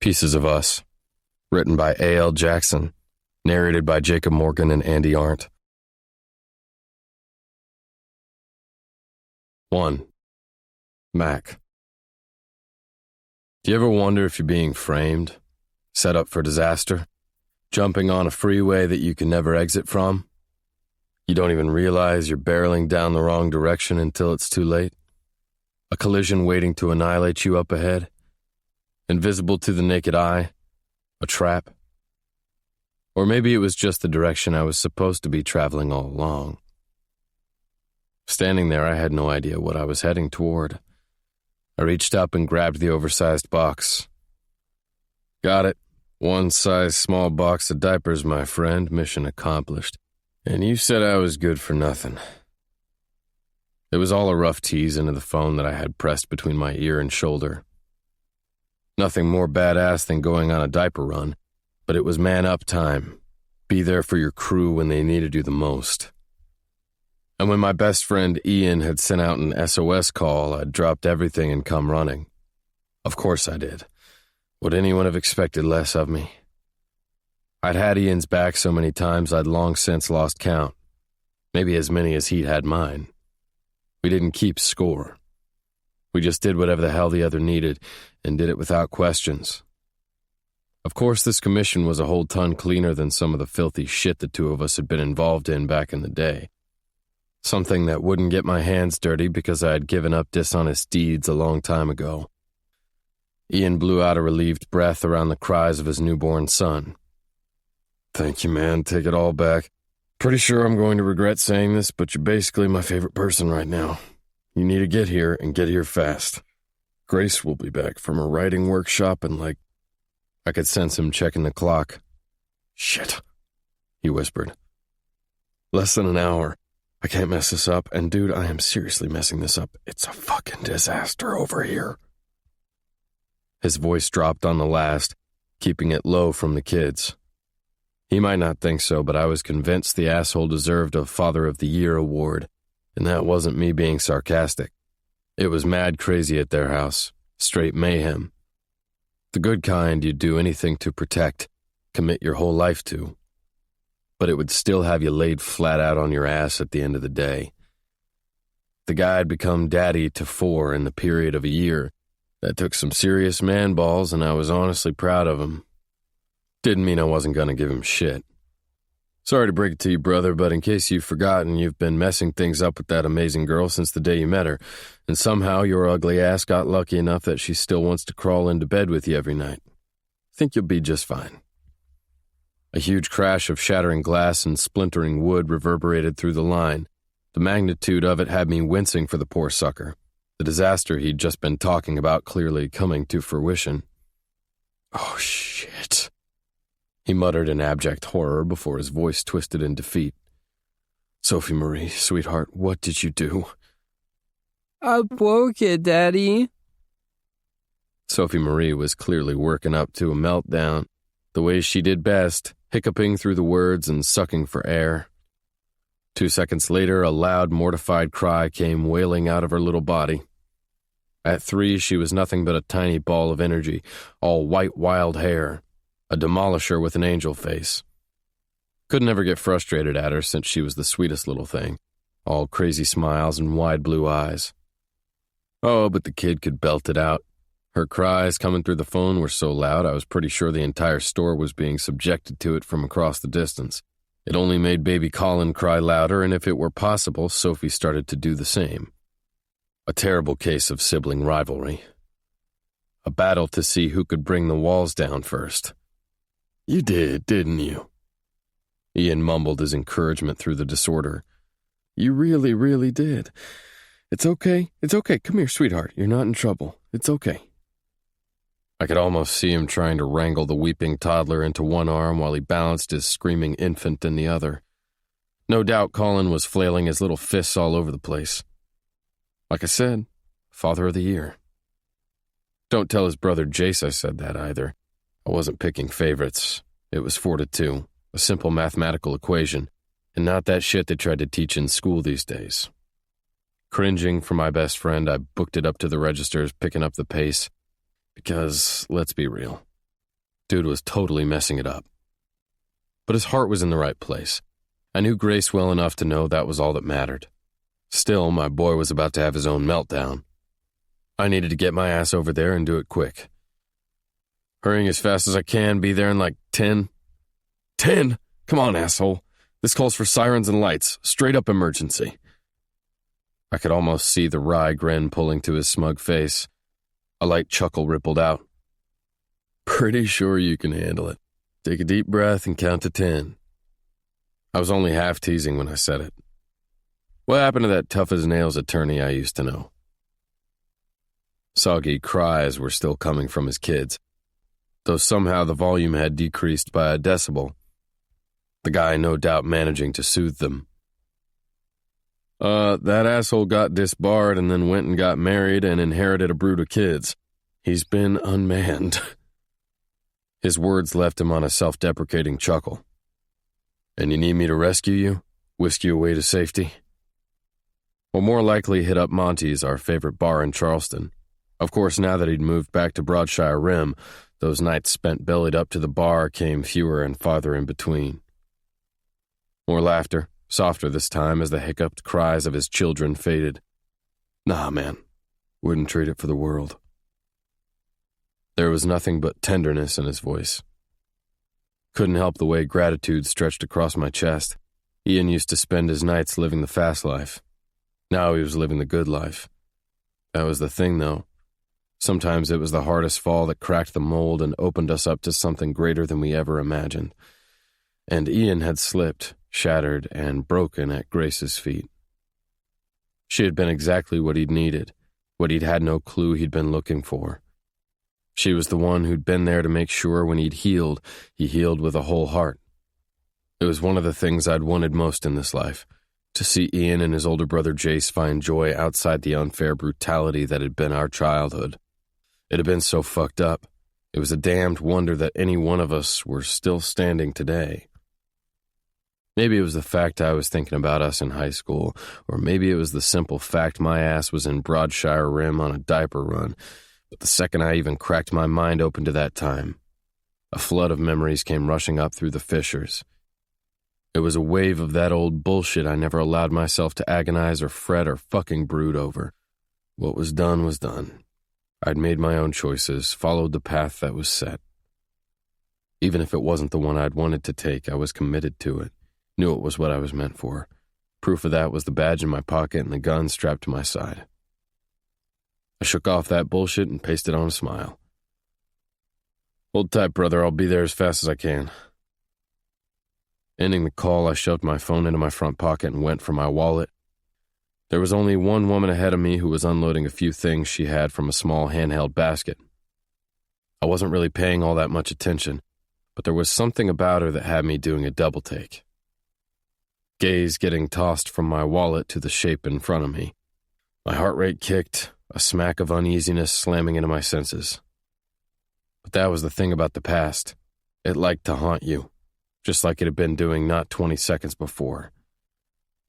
Pieces of Us, written by A.L. Jackson, narrated by Jacob Morgan and Andy Arndt. 1. Mac. Do you ever wonder if you're being framed, set up for disaster, jumping on a freeway that you can never exit from? You don't even realize you're barreling down the wrong direction until it's too late? A collision waiting to annihilate you up ahead? Invisible to the naked eye? A trap? Or maybe it was just the direction I was supposed to be traveling all along. Standing there, I had no idea what I was heading toward. I reached up and grabbed the oversized box. Got it. One size small box of diapers, my friend. Mission accomplished. And you said I was good for nothing. It was all a rough tease into the phone that I had pressed between my ear and shoulder. Nothing more badass than going on a diaper run, but it was man up time. Be there for your crew when they needed you the most. And when my best friend Ian had sent out an SOS call, I'd dropped everything and come running. Of course I did. Would anyone have expected less of me? I'd had Ian's back so many times I'd long since lost count. Maybe as many as he'd had mine. We didn't keep score. We just did whatever the hell the other needed, and did it without questions. Of course, this commission was a whole ton cleaner than some of the filthy shit the two of us had been involved in back in the day. Something that wouldn't get my hands dirty because I had given up dishonest deeds a long time ago. Ian blew out a relieved breath around the cries of his newborn son. Thank you, man. Take it all back. Pretty sure I'm going to regret saying this, but you're basically my favorite person right now. You need to get here and get here fast. Grace will be back from her writing workshop and I could sense him checking the clock. Shit, he whispered. Less than an hour. I can't mess this up, and dude, I am seriously messing this up. It's a fucking disaster over here. His voice dropped on the last, keeping it low from the kids. He might not think so, but I was convinced the asshole deserved a Father of the Year award, and that wasn't me being sarcastic. It was mad crazy at their house, straight mayhem. The good kind you'd do anything to protect, commit your whole life to. But it would still have you laid flat out on your ass at the end of the day. The guy had become daddy to 4 in the period of a year. That took some serious man balls, and I was honestly proud of him. Didn't mean I wasn't gonna give him shit. Sorry to break it to you, brother, but in case you've forgotten, you've been messing things up with that amazing girl since the day you met her, and somehow your ugly ass got lucky enough that she still wants to crawl into bed with you every night. Think you'll be just fine. A huge crash of shattering glass and splintering wood reverberated through the line. The magnitude of it had me wincing for the poor sucker. The disaster he'd just been talking about clearly coming to fruition. Oh, shit. He muttered in abject horror before his voice twisted in defeat. Sophie Marie, sweetheart, what did you do? I broke it, Daddy. Sophie Marie was clearly working up to a meltdown, the way she did best, hiccuping through the words and sucking for air. 2 seconds later, a loud, mortified cry came wailing out of her little body. At 3, she was nothing but a tiny ball of energy, all white wild hair. A demolisher with an angel face. Could never get frustrated at her since she was the sweetest little thing, all crazy smiles and wide blue eyes. Oh, but the kid could belt it out. Her cries coming through the phone were so loud I was pretty sure the entire store was being subjected to it from across the distance. It only made baby Colin cry louder, and if it were possible, Sophie started to do the same. A terrible case of sibling rivalry. A battle to see who could bring the walls down first. You did, didn't you? Ian mumbled his encouragement through the disorder. You really, really did. It's okay. It's okay. Come here, sweetheart. You're not in trouble. It's okay. I could almost see him trying to wrangle the weeping toddler into one arm while he balanced his screaming infant in the other. No doubt Colin was flailing his little fists all over the place. Like I said, Father of the Year. Don't tell his brother Jace I said that either. I wasn't picking favorites. It was 4 to 2, a simple mathematical equation, and not that shit they tried to teach in school these days. Cringing for my best friend, I booked it up to the registers, picking up the pace. Because, let's be real, Dude was totally messing it up. But his heart was in the right place. I knew Grace well enough to know that was all that mattered. Still, my boy was about to have his own meltdown. I needed to get my ass over there and do it quick. Hurrying as fast as I can, be there in like 10. 10? Come on, asshole. This calls for sirens and lights. Straight up emergency. I could almost see the wry grin pulling to his smug face. A light chuckle rippled out. Pretty sure you can handle it. Take a deep breath and count to 10. I was only half teasing when I said it. What happened to that tough-as-nails attorney I used to know? Soggy cries were still coming from his kids, though somehow the volume had decreased by a decibel. The guy no doubt managing to soothe them. That asshole got disbarred and then went and got married and inherited a brood of kids. He's been unmanned. His words left him on a self-deprecating chuckle. And you need me to rescue you? Whisk you away to safety? Well, more likely hit up Monty's, our favorite bar in Charleston. Of course, now that he'd moved back to Broadshire Rim, those nights spent bellied up to the bar came fewer and farther in between. More laughter, softer this time as the hiccuped cries of his children faded. Nah, man. Wouldn't trade it for the world. There was nothing but tenderness in his voice. Couldn't help the way gratitude stretched across my chest. Ian used to spend his nights living the fast life. Now he was living the good life. That was the thing, though. Sometimes it was the hardest fall that cracked the mold and opened us up to something greater than we ever imagined. And Ian had slipped, shattered, and broken at Grace's feet. She had been exactly what he'd needed, what he'd had no clue he'd been looking for. She was the one who'd been there to make sure when he'd healed, he healed with a whole heart. It was one of the things I'd wanted most in this life, to see Ian and his older brother Jace find joy outside the unfair brutality that had been our childhood. It had been so fucked up. It was a damned wonder that any one of us were still standing today. Maybe it was the fact I was thinking about us in high school, or maybe it was the simple fact my ass was in Broadshire Rim on a diaper run, but the second I even cracked my mind open to that time, a flood of memories came rushing up through the fissures. It was a wave of that old bullshit I never allowed myself to agonize or fret or fucking brood over. What was done was done. I'd made my own choices, followed the path that was set. Even if it wasn't the one I'd wanted to take, I was committed to it. Knew it was what I was meant for. Proof of that was the badge in my pocket and the gun strapped to my side. I shook off that bullshit and pasted on a smile. Hold tight, brother. I'll be there as fast as I can. Ending the call, I shoved my phone into my front pocket and went for my wallet. There was only one woman ahead of me who was unloading a few things she had from a small handheld basket. I wasn't really paying all that much attention, but there was something about her that had me doing a double take. Gaze getting tossed from my wallet to the shape in front of me. My heart rate kicked, a smack of uneasiness slamming into my senses. But that was the thing about the past. It liked to haunt you, just like it had been doing not 20 seconds before.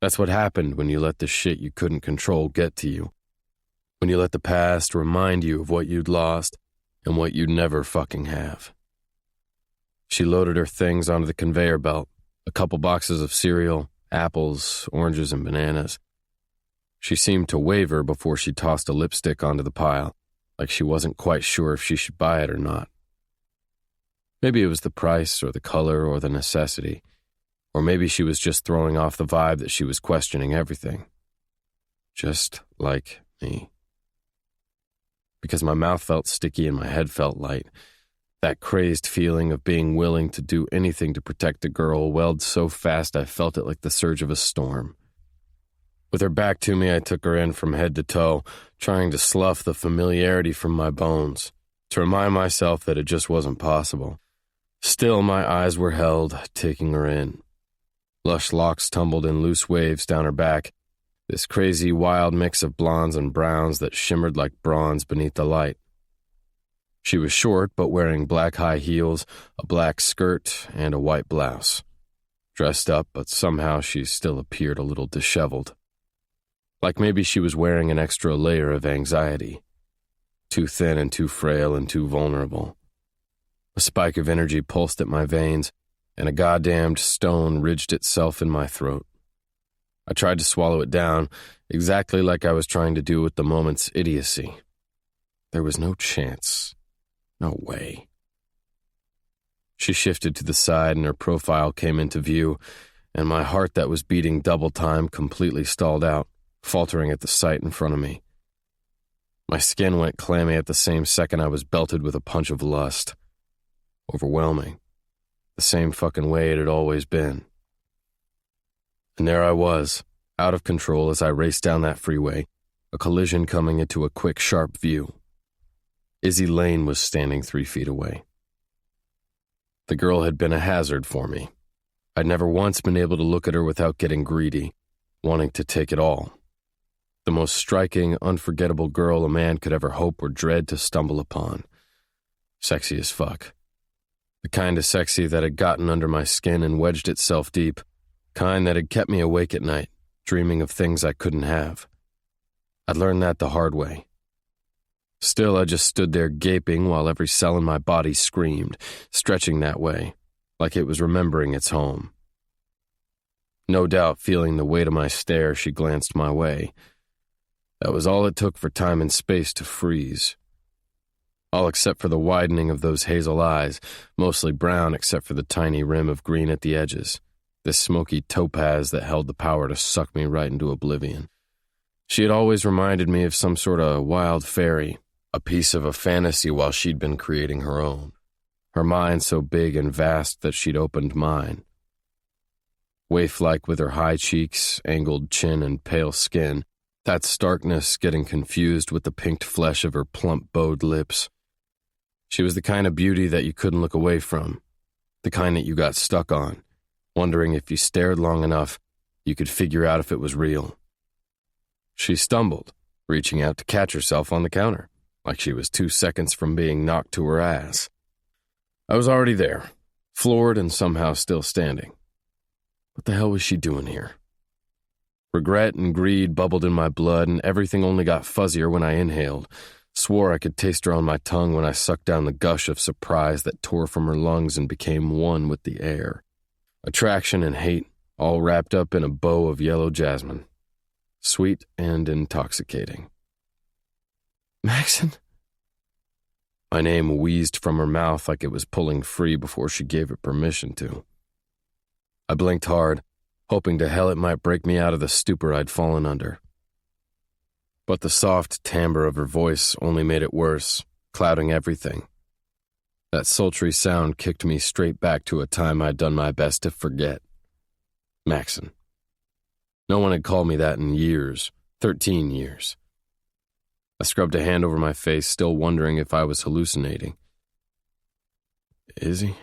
That's what happened when you let the shit you couldn't control get to you. When you let the past remind you of what you'd lost and what you'd never fucking have. She loaded her things onto the conveyor belt, a couple boxes of cereal, apples, oranges, and bananas. She seemed to waver before she tossed a lipstick onto the pile, like she wasn't quite sure if she should buy it or not. Maybe it was the price or the color or the necessity, or maybe she was just throwing off the vibe that she was questioning everything. Just like me. Because my mouth felt sticky and my head felt light, that crazed feeling of being willing to do anything to protect a girl welled so fast I felt it like the surge of a storm. With her back to me, I took her in from head to toe, trying to slough the familiarity from my bones, to remind myself that it just wasn't possible. Still, my eyes were held, taking her in. Lush locks tumbled in loose waves down her back, this crazy wild mix of blondes and browns that shimmered like bronze beneath the light. She was short, but wearing black high heels, a black skirt, and a white blouse. Dressed up, but somehow she still appeared a little disheveled. Like maybe she was wearing an extra layer of anxiety. Too thin and too frail and too vulnerable. A spike of energy pulsed at my veins, and a goddamned stone ridged itself in my throat. I tried to swallow it down, exactly like I was trying to do with the moment's idiocy. There was no chance. No way. She shifted to the side and her profile came into view, and my heart that was beating double time completely stalled out, faltering at the sight in front of me. My skin went clammy at the same second I was belted with a punch of lust. Overwhelming. The same fucking way it had always been. And there I was, out of control as I raced down that freeway, a collision coming into a quick, sharp view. Izzy Lane was standing 3 feet away. The girl had been a hazard for me. I'd never once been able to look at her without getting greedy, wanting to take it all. The most striking, unforgettable girl a man could ever hope or dread to stumble upon. Sexy as fuck. The kind of sexy that had gotten under my skin and wedged itself deep, kind that had kept me awake at night, dreaming of things I couldn't have. I'd learned that the hard way. Still, I just stood there gaping while every cell in my body screamed, stretching that way, like it was remembering its home. No doubt feeling the weight of my stare, she glanced my way. That was all it took for time and space to freeze. All except for the widening of those hazel eyes, mostly brown except for the tiny rim of green at the edges, this smoky topaz that held the power to suck me right into oblivion. She had always reminded me of some sort of wild fairy, a piece of a fantasy while she'd been creating her own. Her mind so big and vast that she'd opened mine. Waif-like with her high cheeks, angled chin, and pale skin, that starkness getting confused with the pinked flesh of her plump bowed lips. She was the kind of beauty that you couldn't look away from, the kind that you got stuck on, wondering if you stared long enough, you could figure out if it was real. She stumbled, reaching out to catch herself on the counter, like she was 2 seconds from being knocked to her ass. I was already there, floored and somehow still standing. What the hell was she doing here? Regret and greed bubbled in my blood, and everything only got fuzzier when I inhaled. Swore I could taste her on my tongue when I sucked down the gush of surprise that tore from her lungs and became one with the air. Attraction and hate, all wrapped up in a bow of yellow jasmine. Sweet and intoxicating. Maxon? My name wheezed from her mouth like it was pulling free before she gave it permission to. I blinked hard, hoping to hell it might break me out of the stupor I'd fallen under. But the soft timbre of her voice only made it worse, clouding everything. That sultry sound kicked me straight back to a time I'd done my best to forget. Maxon. No one had called me that in years, 13 years. I scrubbed a hand over my face, still wondering if I was hallucinating. Izzy?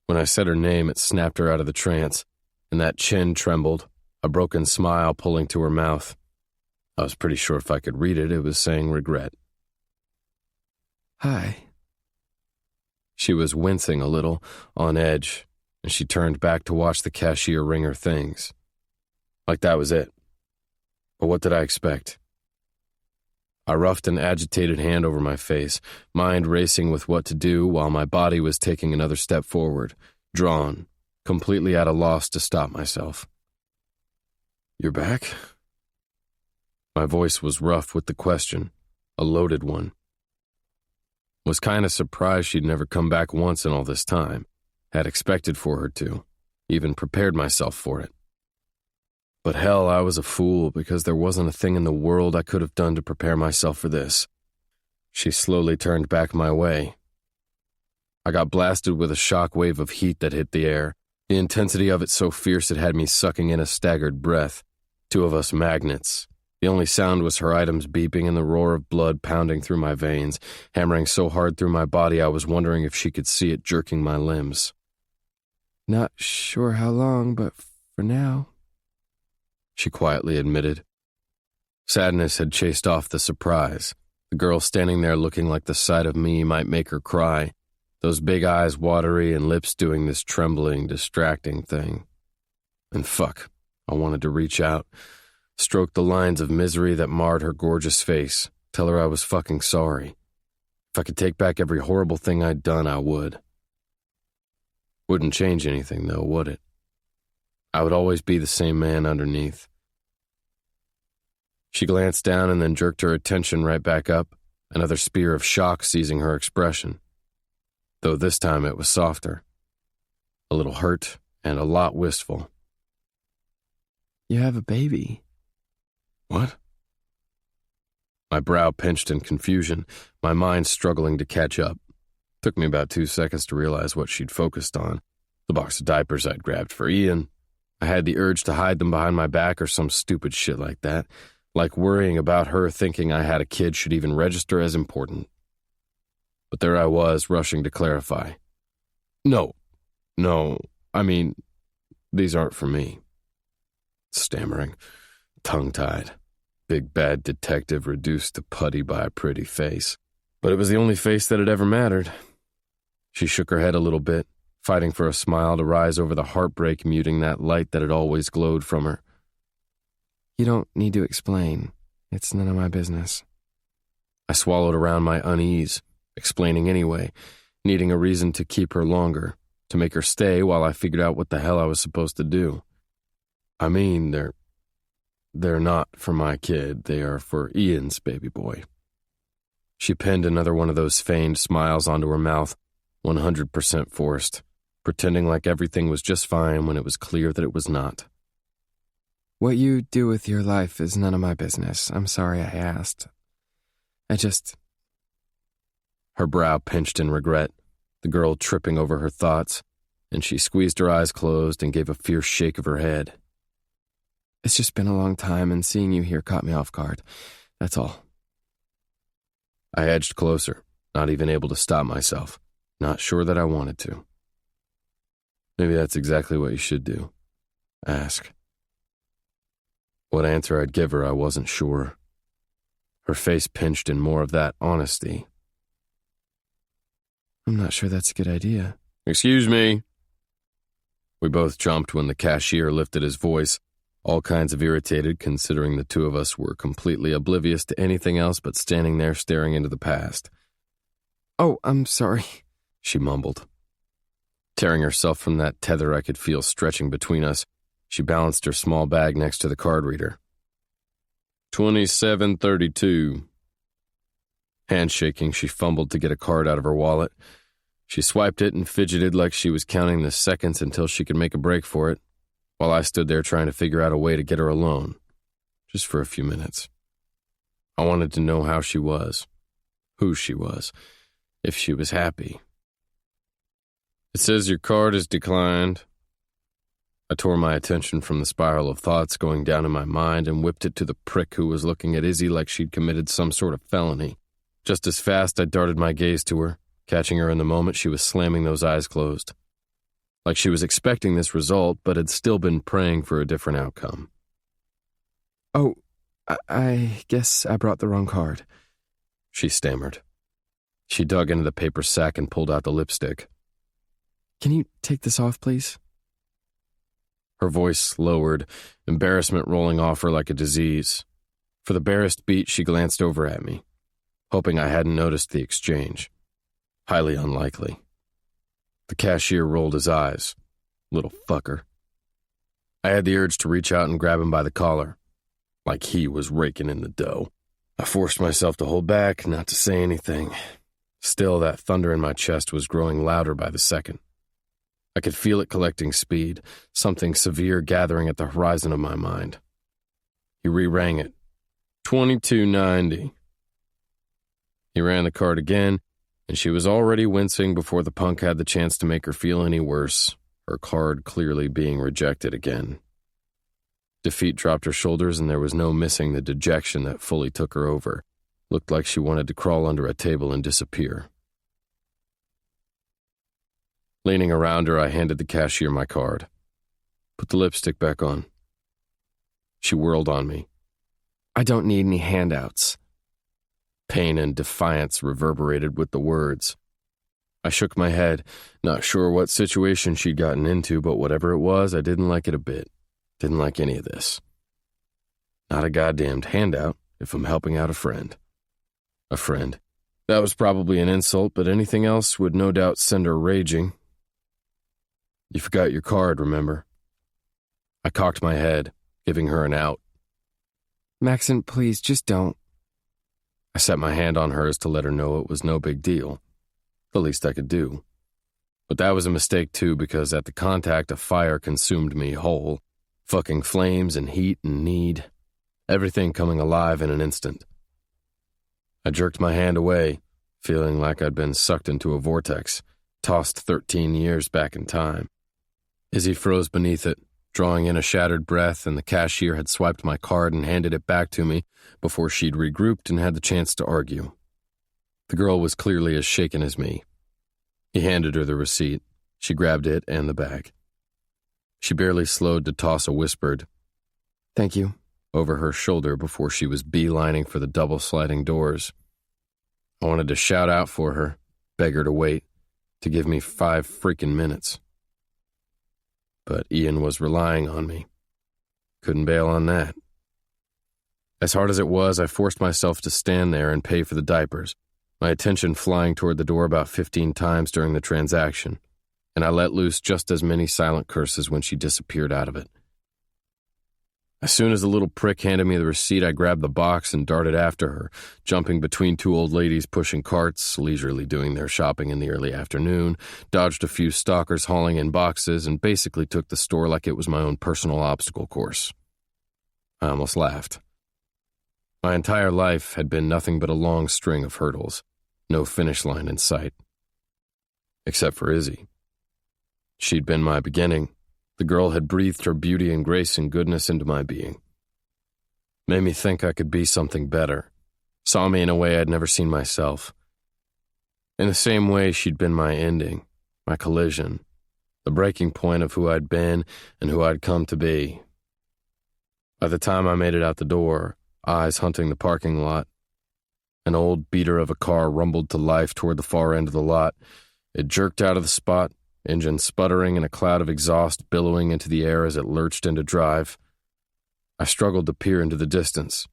When I said her name, it snapped her out of the trance, and that chin trembled, a broken smile pulling to her mouth. I was pretty sure if I could read it, it was saying regret. Hi. She was wincing a little, on edge, and she turned back to watch the cashier ring her things. Like that was it. But what did I expect? I roughed an agitated hand over my face, mind racing with what to do while my body was taking another step forward, drawn, completely at a loss to stop myself. You're back? My voice was rough with the question, a loaded one. Was kind of surprised she'd never come back once in all this time, had expected for her to, even prepared myself for it. But hell, I was a fool because there wasn't a thing in the world I could have done to prepare myself for this. She slowly turned back my way. I got blasted with a shock wave of heat that hit the air, the intensity of it so fierce it had me sucking in a staggered breath. 2 of us magnets. The only sound was her items beeping and the roar of blood pounding through my veins, hammering so hard through my body I was wondering if she could see it jerking my limbs. Not sure how long, but for now, she quietly admitted. Sadness had chased off the surprise. The girl standing there looking like the sight of me might make her cry, those big eyes watery and lips doing this trembling, distracting thing. And fuck, I wanted to reach out, stroke the lines of misery that marred her gorgeous face, tell her I was fucking sorry. If I could take back every horrible thing I'd done, I would. Wouldn't change anything, though, would it? I would always be the same man underneath. She glanced down and then jerked her attention right back up, another spear of shock seizing her expression, though this time it was softer, a little hurt and a lot wistful. You have a baby. What? My brow pinched in confusion, my mind struggling to catch up. Took me about 2 seconds to realize what she'd focused on. The box of diapers I'd grabbed for Ian. I had the urge to hide them behind my back or some stupid shit like that, like worrying about her thinking I had a kid should even register as important. But there I was, rushing to clarify. No, I mean, these aren't for me. Stammering, tongue-tied. Big bad detective reduced to putty by a pretty face. But it was the only face that had ever mattered. She shook her head a little bit, fighting for a smile to rise over the heartbreak muting that light that had always glowed from her. You don't need to explain. It's none of my business. I swallowed around my unease, explaining anyway, needing a reason to keep her longer, to make her stay while I figured out what the hell I was supposed to do. I mean, they're not for my kid, they are for Ian's baby boy. She pinned another one of those feigned smiles onto her mouth, 100% forced, pretending like everything was just fine when it was clear that it was not. What you do with your life is none of my business. I'm sorry I asked. Her brow pinched in regret, the girl tripping over her thoughts, and she squeezed her eyes closed and gave a fierce shake of her head. It's just been a long time, and seeing you here caught me off guard. That's all. I edged closer, not even able to stop myself, not sure that I wanted to. Maybe that's exactly what you should do. Ask. What answer I'd give her, I wasn't sure. Her face pinched in more of that honesty. I'm not sure that's a good idea. Excuse me. We both jumped when the cashier lifted his voice, all kinds of irritated considering the two of us were completely oblivious to anything else but standing there staring into the past. Oh, I'm sorry, she mumbled. Tearing herself from that tether I could feel stretching between us, she balanced her small bag next to the card reader. 2732. Handshaking, she fumbled to get a card out of her wallet. She swiped it and fidgeted like she was counting the seconds until she could make a break for it, while I stood there trying to figure out a way to get her alone, just for a few minutes. I wanted to know how she was, who she was, if she was happy. It says your card is declined. I tore my attention from the spiral of thoughts going down in my mind and whipped it to the prick who was looking at Izzy like she'd committed some sort of felony. Just as fast, I darted my gaze to her, catching her in the moment she was slamming those eyes closed. Like she was expecting this result, but had still been praying for a different outcome. Oh, I guess I brought the wrong card, she stammered. She dug into the paper sack and pulled out the lipstick. Can you take this off, please? Her voice lowered, embarrassment rolling off her like a disease. For the barest beat, she glanced over at me, hoping I hadn't noticed the exchange. Highly unlikely. The cashier rolled his eyes. Little fucker. I had the urge to reach out and grab him by the collar, like he was raking in the dough. I forced myself to hold back, not to say anything. Still, that thunder in my chest was growing louder by the second. I could feel it collecting speed, something severe gathering at the horizon of my mind. He re-rang it. 2290. He ran the card again, and she was already wincing before the punk had the chance to make her feel any worse, her card clearly being rejected again. Defeat dropped her shoulders, and there was no missing the dejection that fully took her over. Looked like she wanted to crawl under a table and disappear. Leaning around her, I handed the cashier my card. Put the lipstick back on. She whirled on me. I don't need any handouts. Pain and defiance reverberated with the words. I shook my head, not sure what situation she'd gotten into, but whatever it was, I didn't like it a bit. Didn't like any of this. Not a goddamned handout if I'm helping out a friend. A friend That was probably an insult, but anything else would no doubt send her raging. You forgot your card, remember? I cocked my head, giving her an out. Maxon, please, just don't. I set my hand on hers to let her know it was no big deal. The least I could do. But that was a mistake too, because at the contact a fire consumed me whole. Fucking flames and heat and need. Everything coming alive in an instant. I jerked my hand away, feeling like I'd been sucked into a vortex, tossed 13 years back in time. Izzy froze beneath it, drawing in a shattered breath, and the cashier had swiped my card and handed it back to me before she'd regrouped and had the chance to argue. The girl was clearly as shaken as me. He handed her the receipt. She grabbed it and the bag. She barely slowed to toss a whispered, "Thank you," over her shoulder before she was beelining for the double-sliding doors. I wanted to shout out for her, beg her to wait, to give me 5 freaking minutes. But Ian was relying on me. Couldn't bail on that. As hard as it was, I forced myself to stand there and pay for the diapers, my attention flying toward the door about 15 times during the transaction, and I let loose just as many silent curses when she disappeared out of it. As soon as the little prick handed me the receipt, I grabbed the box and darted after her, jumping between 2 old ladies pushing carts, leisurely doing their shopping in the early afternoon, dodged a few stalkers hauling in boxes, and basically took the store like it was my own personal obstacle course. I almost laughed. My entire life had been nothing but a long string of hurdles, no finish line in sight. Except for Izzy. She'd been my beginning. The girl had breathed her beauty and grace and goodness into my being. Made me think I could be something better. Saw me in a way I'd never seen myself. In the same way she'd been my ending, my collision, the breaking point of who I'd been and who I'd come to be. By the time I made it out the door, eyes hunting the parking lot, an old beater of a car rumbled to life toward the far end of the lot. It jerked out of the spot, engine sputtering and a cloud of exhaust billowing into the air as it lurched into drive. I struggled to peer into the distance,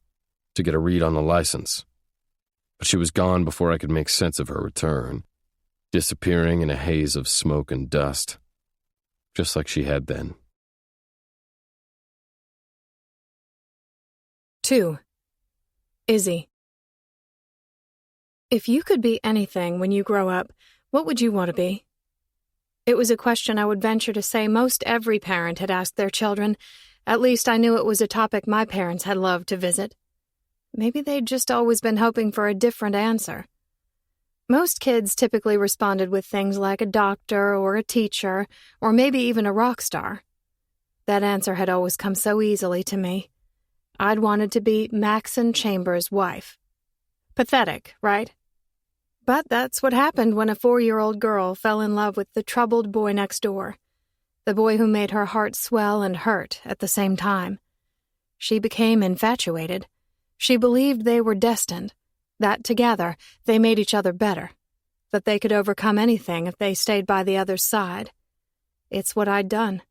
to get a read on the license. But she was gone before I could make sense of her return, disappearing in a haze of smoke and dust, just like she had then. 2. Izzy. If you could be anything when you grow up, what would you want to be? It was a question I would venture to say most every parent had asked their children. At least I knew it was a topic my parents had loved to visit. Maybe they'd just always been hoping for a different answer. Most kids typically responded with things like a doctor or a teacher, or maybe even a rock star. That answer had always come so easily to me. I'd wanted to be Maxon Chambers' wife. Pathetic, right? But that's what happened when a 4-year-old girl fell in love with the troubled boy next door, the boy who made her heart swell and hurt at the same time. She became infatuated. She believed they were destined, that together they made each other better, that they could overcome anything if they stayed by the other's side. It's what I'd done.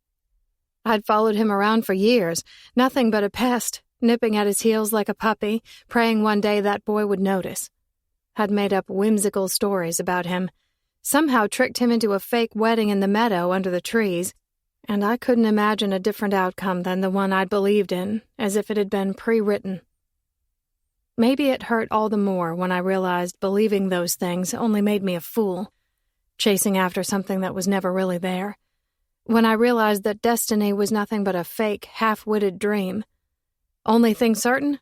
I'd followed him around for years, nothing but a pest, nipping at his heels like a puppy, praying one day that boy would notice. Had made up whimsical stories about him, somehow tricked him into a fake wedding in the meadow under the trees, and I couldn't imagine a different outcome than the one I'd believed in, as if it had been pre-written. Maybe it hurt all the more when I realized believing those things only made me a fool, chasing after something that was never really there. When I realized that destiny was nothing but a fake, half-witted dream. Only thing certain?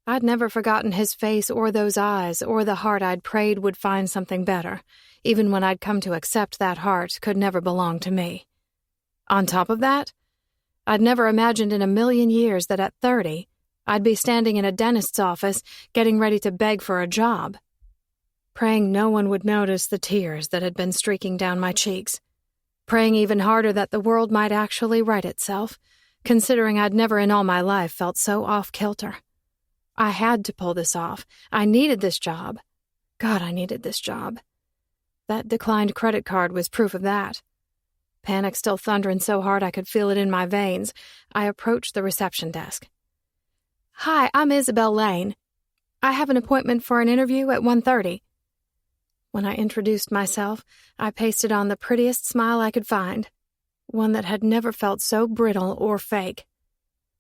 I'd never forgotten his face or those eyes or the heart I'd prayed would find something better, even when I'd come to accept that heart could never belong to me. On top of that, I'd never imagined in a million years that at 30, I'd be standing in a dentist's office getting ready to beg for a job, praying no one would notice the tears that had been streaking down my cheeks, praying even harder that the world might actually right itself, considering I'd never in all my life felt so off-kilter. I had to pull this off. I needed this job. God, I needed this job. That declined credit card was proof of that. Panic still thundering so hard I could feel it in my veins, I approached the reception desk. "Hi, I'm Isabel Lane. I have an appointment for an interview at 1:30. When I introduced myself, I pasted on the prettiest smile I could find, one that had never felt so brittle or fake.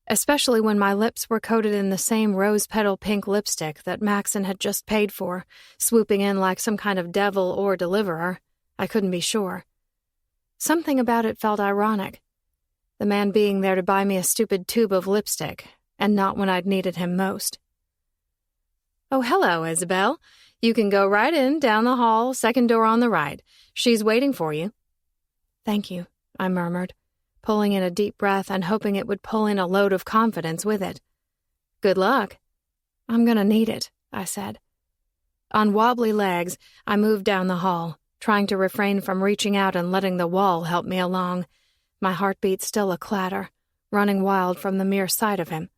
Especially when my lips were coated in the same rose-petal pink lipstick that Maxon had just paid for, swooping in like some kind of devil or deliverer. I couldn't be sure. Something about it felt ironic. The man being there to buy me a stupid tube of lipstick, and not when I'd needed him most. "Oh, hello, Isabel. You can go right in, down the hall, second door on the right. She's waiting for you." "Thank you," I murmured, pulling in a deep breath and hoping it would pull in a load of confidence with it. "Good luck." "I'm gonna need it," I said. On wobbly legs, I moved down the hall, trying to refrain from reaching out and letting the wall help me along, my heartbeat still a clatter, running wild from the mere sight of him.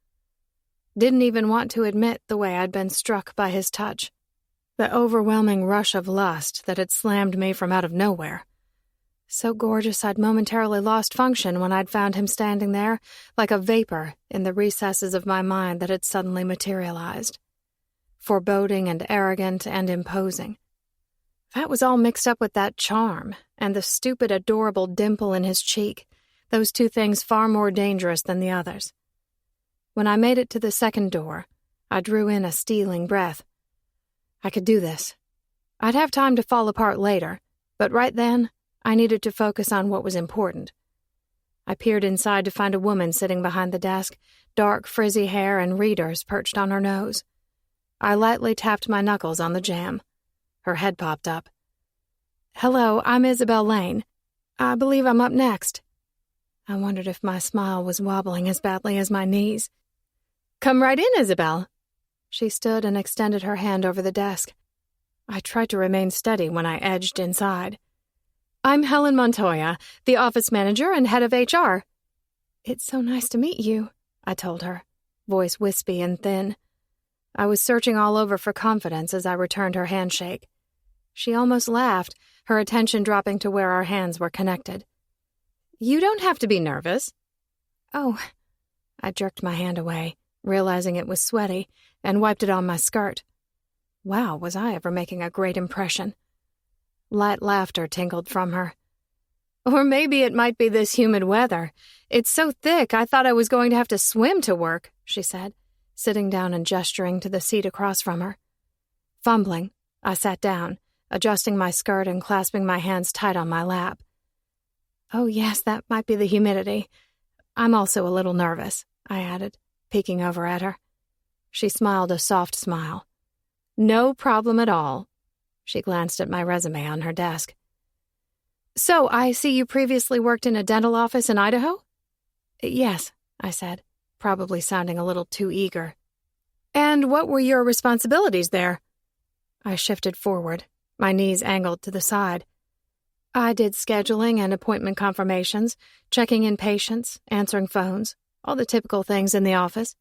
Didn't even want to admit the way I'd been struck by his touch. The overwhelming rush of lust that had slammed me from out of nowhere. So gorgeous I'd momentarily lost function when I'd found him standing there, like a vapor in the recesses of my mind that had suddenly materialized. Foreboding and arrogant and imposing. That was all mixed up with that charm and the stupid, adorable dimple in his cheek, those two things far more dangerous than the others. When I made it to the second door, I drew in a stealing breath. I could do this. I'd have time to fall apart later, but right then, I needed to focus on what was important. I peered inside to find a woman sitting behind the desk, dark frizzy hair and readers perched on her nose. I lightly tapped my knuckles on the jamb. Her head popped up. "Hello, I'm Isabel Lane. I believe I'm up next." I wondered if my smile was wobbling as badly as my knees. "Come right in, Isabel." She stood and extended her hand over the desk. I tried to remain steady when I edged inside. "I'm Helen Montoya, the office manager and head of HR. "It's so nice to meet you," I told her, voice wispy and thin. I was searching all over for confidence as I returned her handshake. She almost laughed, her attention dropping to where our hands were connected. "You don't have to be nervous." "Oh." I jerked my hand away, realizing it was sweaty, and wiped it on my skirt. Wow, was I ever making a great impression. Light laughter tinkled from her. "Or maybe it might be this humid weather. It's so thick I thought I was going to have to swim to work," she said, sitting down and gesturing to the seat across from her. Fumbling, I sat down, adjusting my skirt and clasping my hands tight on my lap. "Oh yes, that might be the humidity. I'm also a little nervous," I added, peeking over at her. She smiled a soft smile. "No problem at all." She glanced at my resume on her desk. "So, I see you previously worked in a dental office in Idaho?" "Yes," I said, probably sounding a little too eager. "And what were your responsibilities there?" I shifted forward, my knees angled to the side. "I did scheduling and appointment confirmations, checking in patients, answering phones, all the typical things in the office."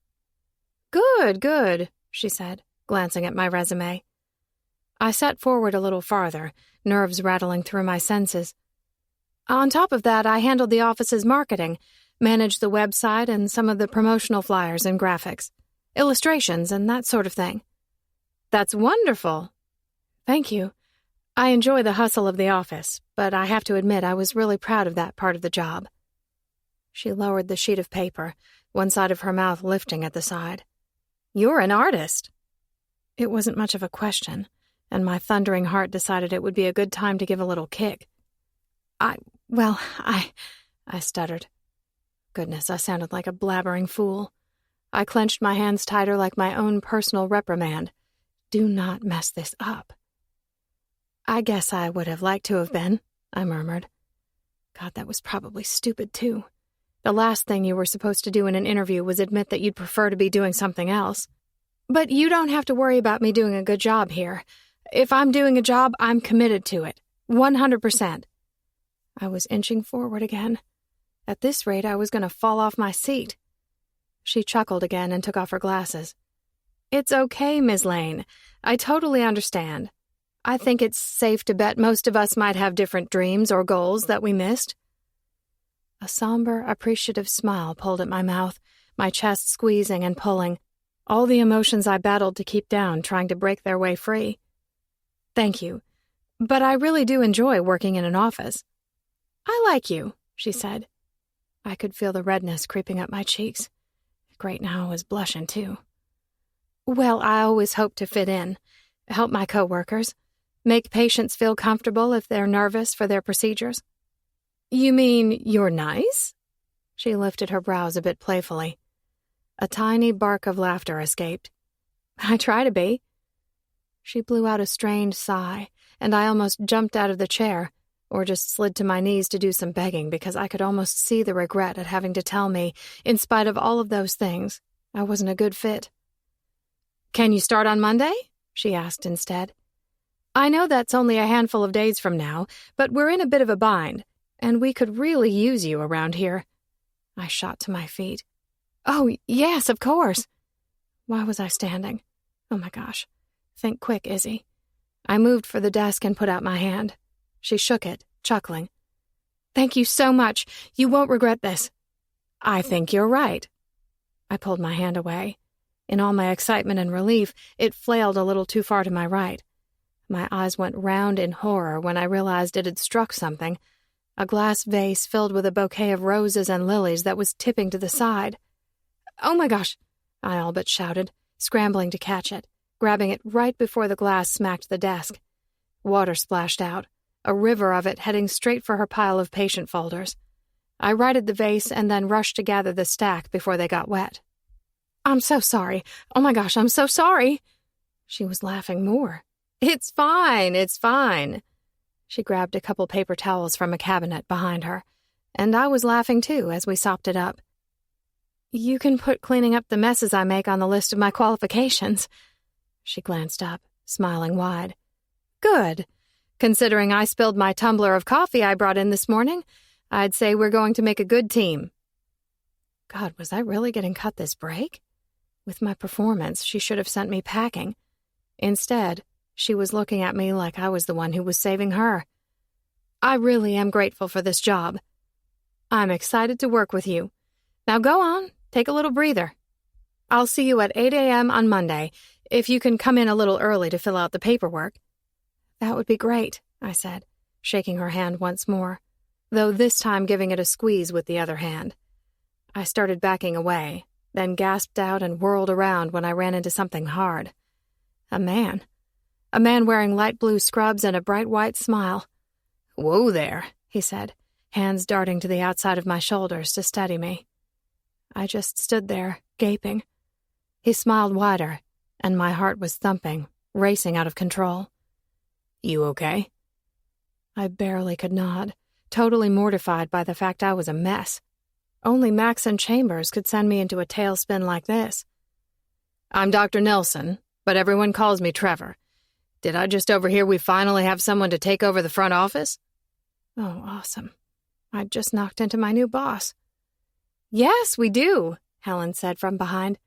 "Good, good," she said, glancing at my resume. I sat forward a little farther, nerves rattling through my senses. "On top of that, I handled the office's marketing, managed the website and some of the promotional flyers and graphics, illustrations and that sort of thing." "That's wonderful." "Thank you. I enjoy the hustle of the office, but I have to admit I was really proud of that part of the job." She lowered the sheet of paper, one side of her mouth lifting at the side. "You're an artist." It wasn't much of a question, and my thundering heart decided it would be a good time to give a little kick. I stuttered. Goodness, I sounded like a blabbering fool. I clenched my hands tighter like my own personal reprimand. Do not mess this up. "I guess I would have liked to have been," I murmured. God, that was probably stupid, too. The last thing you were supposed to do in an interview was admit that you'd prefer to be doing something else. "But you don't have to worry about me doing a good job here. If I'm doing a job, I'm committed to it. 100%. I was inching forward again. At this rate, I was going to fall off my seat. She chuckled again and took off her glasses. "It's okay, Ms. Lane. I totally understand. I think it's safe to bet most of us might have different dreams or goals that we missed." A somber, appreciative smile pulled at my mouth, my chest squeezing and pulling, all the emotions I battled to keep down, trying to break their way free. "Thank you. But I really do enjoy working in an office. I like you, she said. I could feel the redness creeping up my cheeks. Great, now I was blushing too. Well, I always hope to fit in, help my coworkers, make patients feel comfortable if they're nervous for their procedures. You mean you're nice? She lifted her brows a bit playfully. A tiny bark of laughter escaped. I try to be. She blew out a strained sigh, and I almost jumped out of the chair, or just slid to my knees to do some begging because I could almost see the regret at having to tell me, in spite of all of those things, I wasn't a good fit. Can you start on Monday? She asked instead. I know that's only a handful of days from now, but we're in a bit of a bind, and we could really use you around here. I shot to my feet. Oh, yes, of course. Why was I standing? Oh my gosh. Think quick, Izzy. I moved for the desk and put out my hand. She shook it, chuckling. Thank you so much. You won't regret this. I think you're right. I pulled my hand away. In all my excitement and relief, it flailed a little too far to my right. My eyes went round in horror when I realized it had struck something, a glass vase filled with a bouquet of roses and lilies that was tipping to the side. Oh my gosh, I all but shouted, scrambling to catch it, grabbing it right before the glass smacked the desk. Water splashed out, a river of it heading straight for her pile of patient folders. I righted the vase and then rushed to gather the stack before they got wet. I'm so sorry. Oh my gosh, I'm so sorry. She was laughing more. It's fine, it's fine. She grabbed a couple paper towels from a cabinet behind her, and I was laughing too as we sopped it up. You can put cleaning up the messes I make on the list of my qualifications. She glanced up, smiling wide. Good. Considering I spilled my tumbler of coffee I brought in this morning, I'd say we're going to make a good team. God, was I really getting cut this break? With my performance, she should have sent me packing. Instead, she was looking at me like I was the one who was saving her. I really am grateful for this job. I'm excited to work with you. Now go on, take a little breather. I'll see you at 8 a.m. on Monday, if you can come in a little early to fill out the paperwork. That would be great, I said, shaking her hand once more, though this time giving it a squeeze with the other hand. I started backing away, then gasped out and whirled around when I ran into something hard. A man wearing light blue scrubs and a bright white smile. Whoa there, he said, hands darting to the outside of my shoulders to steady me. I just stood there, gaping. He smiled wider, and my heart was thumping, racing out of control. You okay? I barely could nod, totally mortified by the fact I was a mess. Only Maxon Chambers could send me into a tailspin like this. I'm Dr. Nelson, but everyone calls me Trevor. Did I just overhear we finally have someone to take over the front office? Oh, awesome. I'd just knocked into my new boss. Yes, we do, Helen said from behind.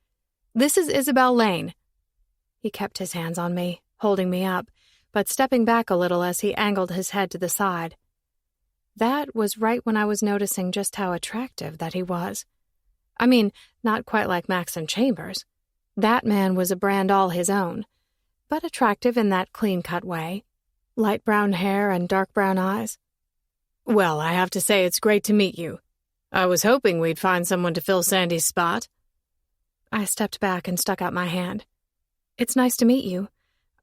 This is Isabel Lane. He kept his hands on me, holding me up, but stepping back a little as he angled his head to the side. That was right when I was noticing just how attractive that he was. I mean, not quite like Maxon Chambers. That man was a brand all his own, but attractive in that clean-cut way. Light brown hair and dark brown eyes. Well, I have to say it's great to meet you. I was hoping we'd find someone to fill Sandy's spot. I stepped back and stuck out my hand. It's nice to meet you.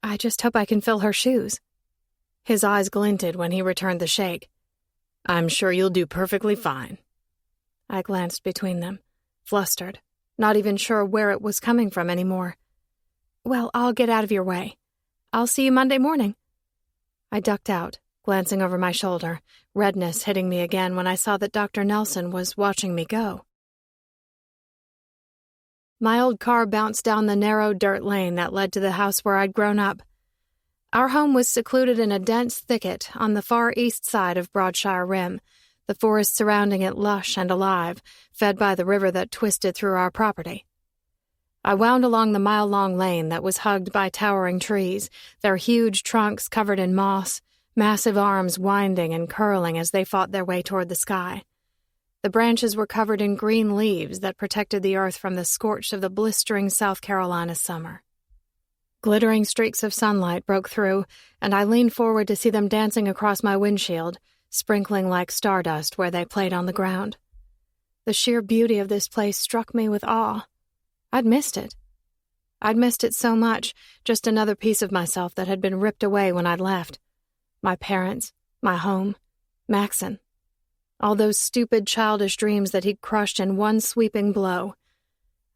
I just hope I can fill her shoes. His eyes glinted when he returned the shake. I'm sure you'll do perfectly fine. I glanced between them, flustered, not even sure where it was coming from anymore. Well, I'll get out of your way. I'll see you Monday morning. I ducked out, glancing over my shoulder, redness hitting me again when I saw that Dr. Nelson was watching me go. My old car bounced down the narrow dirt lane that led to the house where I'd grown up. Our home was secluded in a dense thicket on the far east side of Broadshire Rim, the forest surrounding it lush and alive, fed by the river that twisted through our property. I wound along the mile-long lane that was hugged by towering trees, their huge trunks covered in moss, massive arms winding and curling as they fought their way toward the sky. The branches were covered in green leaves that protected the earth from the scorch of the blistering South Carolina summer. Glittering streaks of sunlight broke through, and I leaned forward to see them dancing across my windshield, sprinkling like stardust where they played on the ground. The sheer beauty of this place struck me with awe. I'd missed it. I'd missed it so much, just another piece of myself that had been ripped away when I'd left. My parents, my home, Maxon. All those stupid, childish dreams that he'd crushed in one sweeping blow.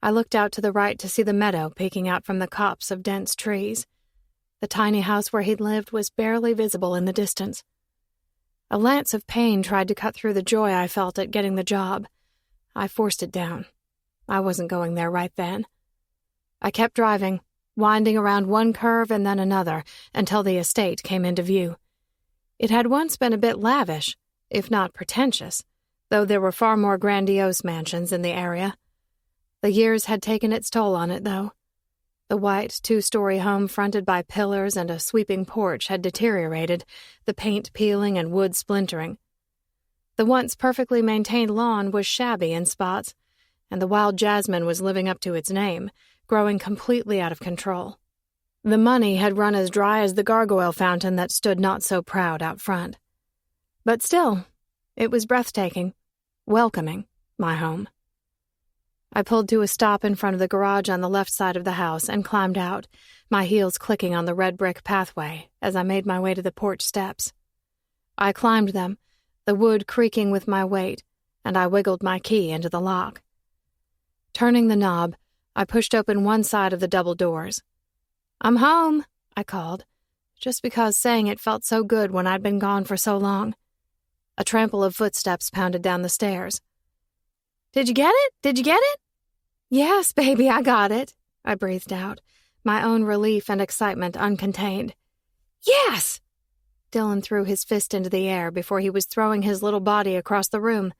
I looked out to the right to see the meadow peeking out from the copse of dense trees. The tiny house where he'd lived was barely visible in the distance. A lance of pain tried to cut through the joy I felt at getting the job. I forced it down. I wasn't going there right then. I kept driving, winding around one curve and then another, until the estate came into view. It had once been a bit lavish, if not pretentious, though there were far more grandiose mansions in the area. The years had taken its toll on it, though. The white, two-story home fronted by pillars and a sweeping porch had deteriorated, the paint peeling and wood splintering. The once perfectly maintained lawn was shabby in spots, and the wild jasmine was living up to its name, growing completely out of control. The money had run as dry as the gargoyle fountain that stood not so proud out front. But still, it was breathtaking, welcoming, my home. I pulled to a stop in front of the garage on the left side of the house and climbed out, my heels clicking on the red brick pathway as I made my way to the porch steps. I climbed them, the wood creaking with my weight, and I wiggled my key into the lock. Turning the knob, I pushed open one side of the double doors. "I'm home," I called, just because saying it felt so good when I'd been gone for so long. A trample of footsteps pounded down the stairs. "Did you get it? Did you get it?" "Yes, baby, I got it," I breathed out, my own relief and excitement uncontained. "Yes!" Dylan threw his fist into the air before he was throwing his little body across the room.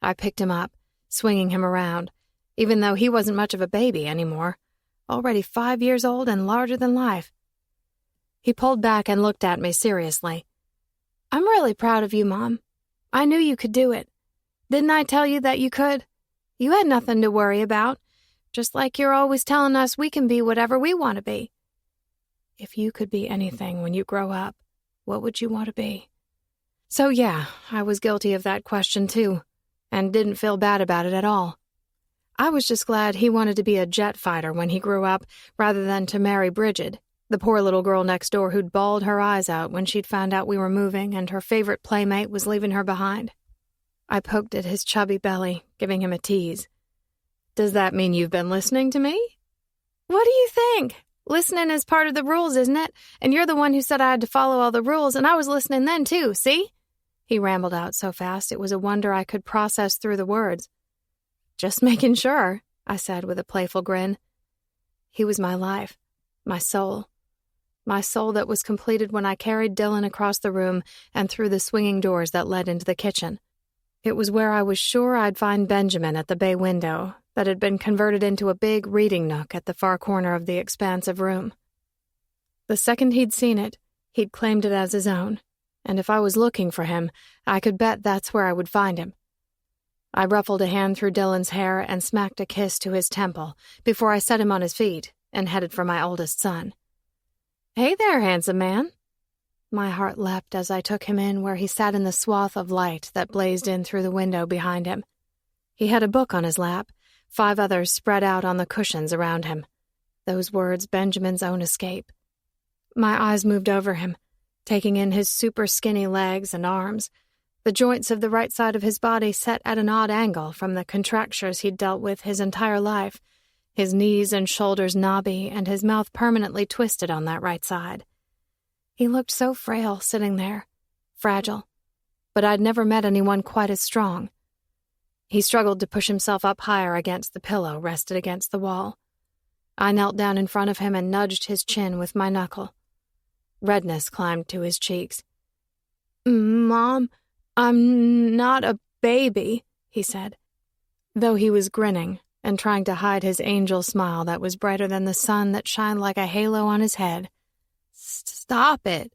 I picked him up, swinging him around, even though he wasn't much of a baby anymore, already 5 years old and larger than life. He pulled back and looked at me seriously. "I'm really proud of you, Mom. I knew you could do it. Didn't I tell you that you could? You had nothing to worry about, just like you're always telling us we can be whatever we want to be." If you could be anything when you grow up, what would you want to be? So yeah, I was guilty of that question too, and didn't feel bad about it at all. I was just glad he wanted to be a jet fighter when he grew up, rather than to marry Bridget, the poor little girl next door who'd bawled her eyes out when she'd found out we were moving and her favorite playmate was leaving her behind. I poked at his chubby belly, giving him a tease. "Does that mean you've been listening to me?" "What do you think? Listening is part of the rules, isn't it? And you're the one who said I had to follow all the rules, and I was listening then too, see?" He rambled out so fast it was a wonder I could process through the words. "Just making sure," I said with a playful grin. He was my life, my soul that was completed when I carried Dylan across the room and through the swinging doors that led into the kitchen. It was where I was sure I'd find Benjamin at the bay window that had been converted into a big reading nook at the far corner of the expansive room. The second he'd seen it, he'd claimed it as his own, and if I was looking for him, I could bet that's where I would find him. I ruffled a hand through Dylan's hair and smacked a kiss to his temple before I set him on his feet and headed for my oldest son. "Hey there, handsome man." My heart leapt as I took him in where he sat in the swath of light that blazed in through the window behind him. He had a book on his lap, 5 others spread out on the cushions around him. Those words, Benjamin's own escape. My eyes moved over him, taking in his super skinny legs and arms, the joints of the right side of his body set at an odd angle from the contractures he'd dealt with his entire life, his knees and shoulders knobby and his mouth permanently twisted on that right side. He looked so frail sitting there, fragile, but I'd never met anyone quite as strong. He struggled to push himself up higher against the pillow rested against the wall. I knelt down in front of him and nudged his chin with my knuckle. Redness climbed to his cheeks. "Mom, I'm not a baby," he said, though he was grinning and trying to hide his angel smile that was brighter than the sun that shined like a halo on his head. "Stop it."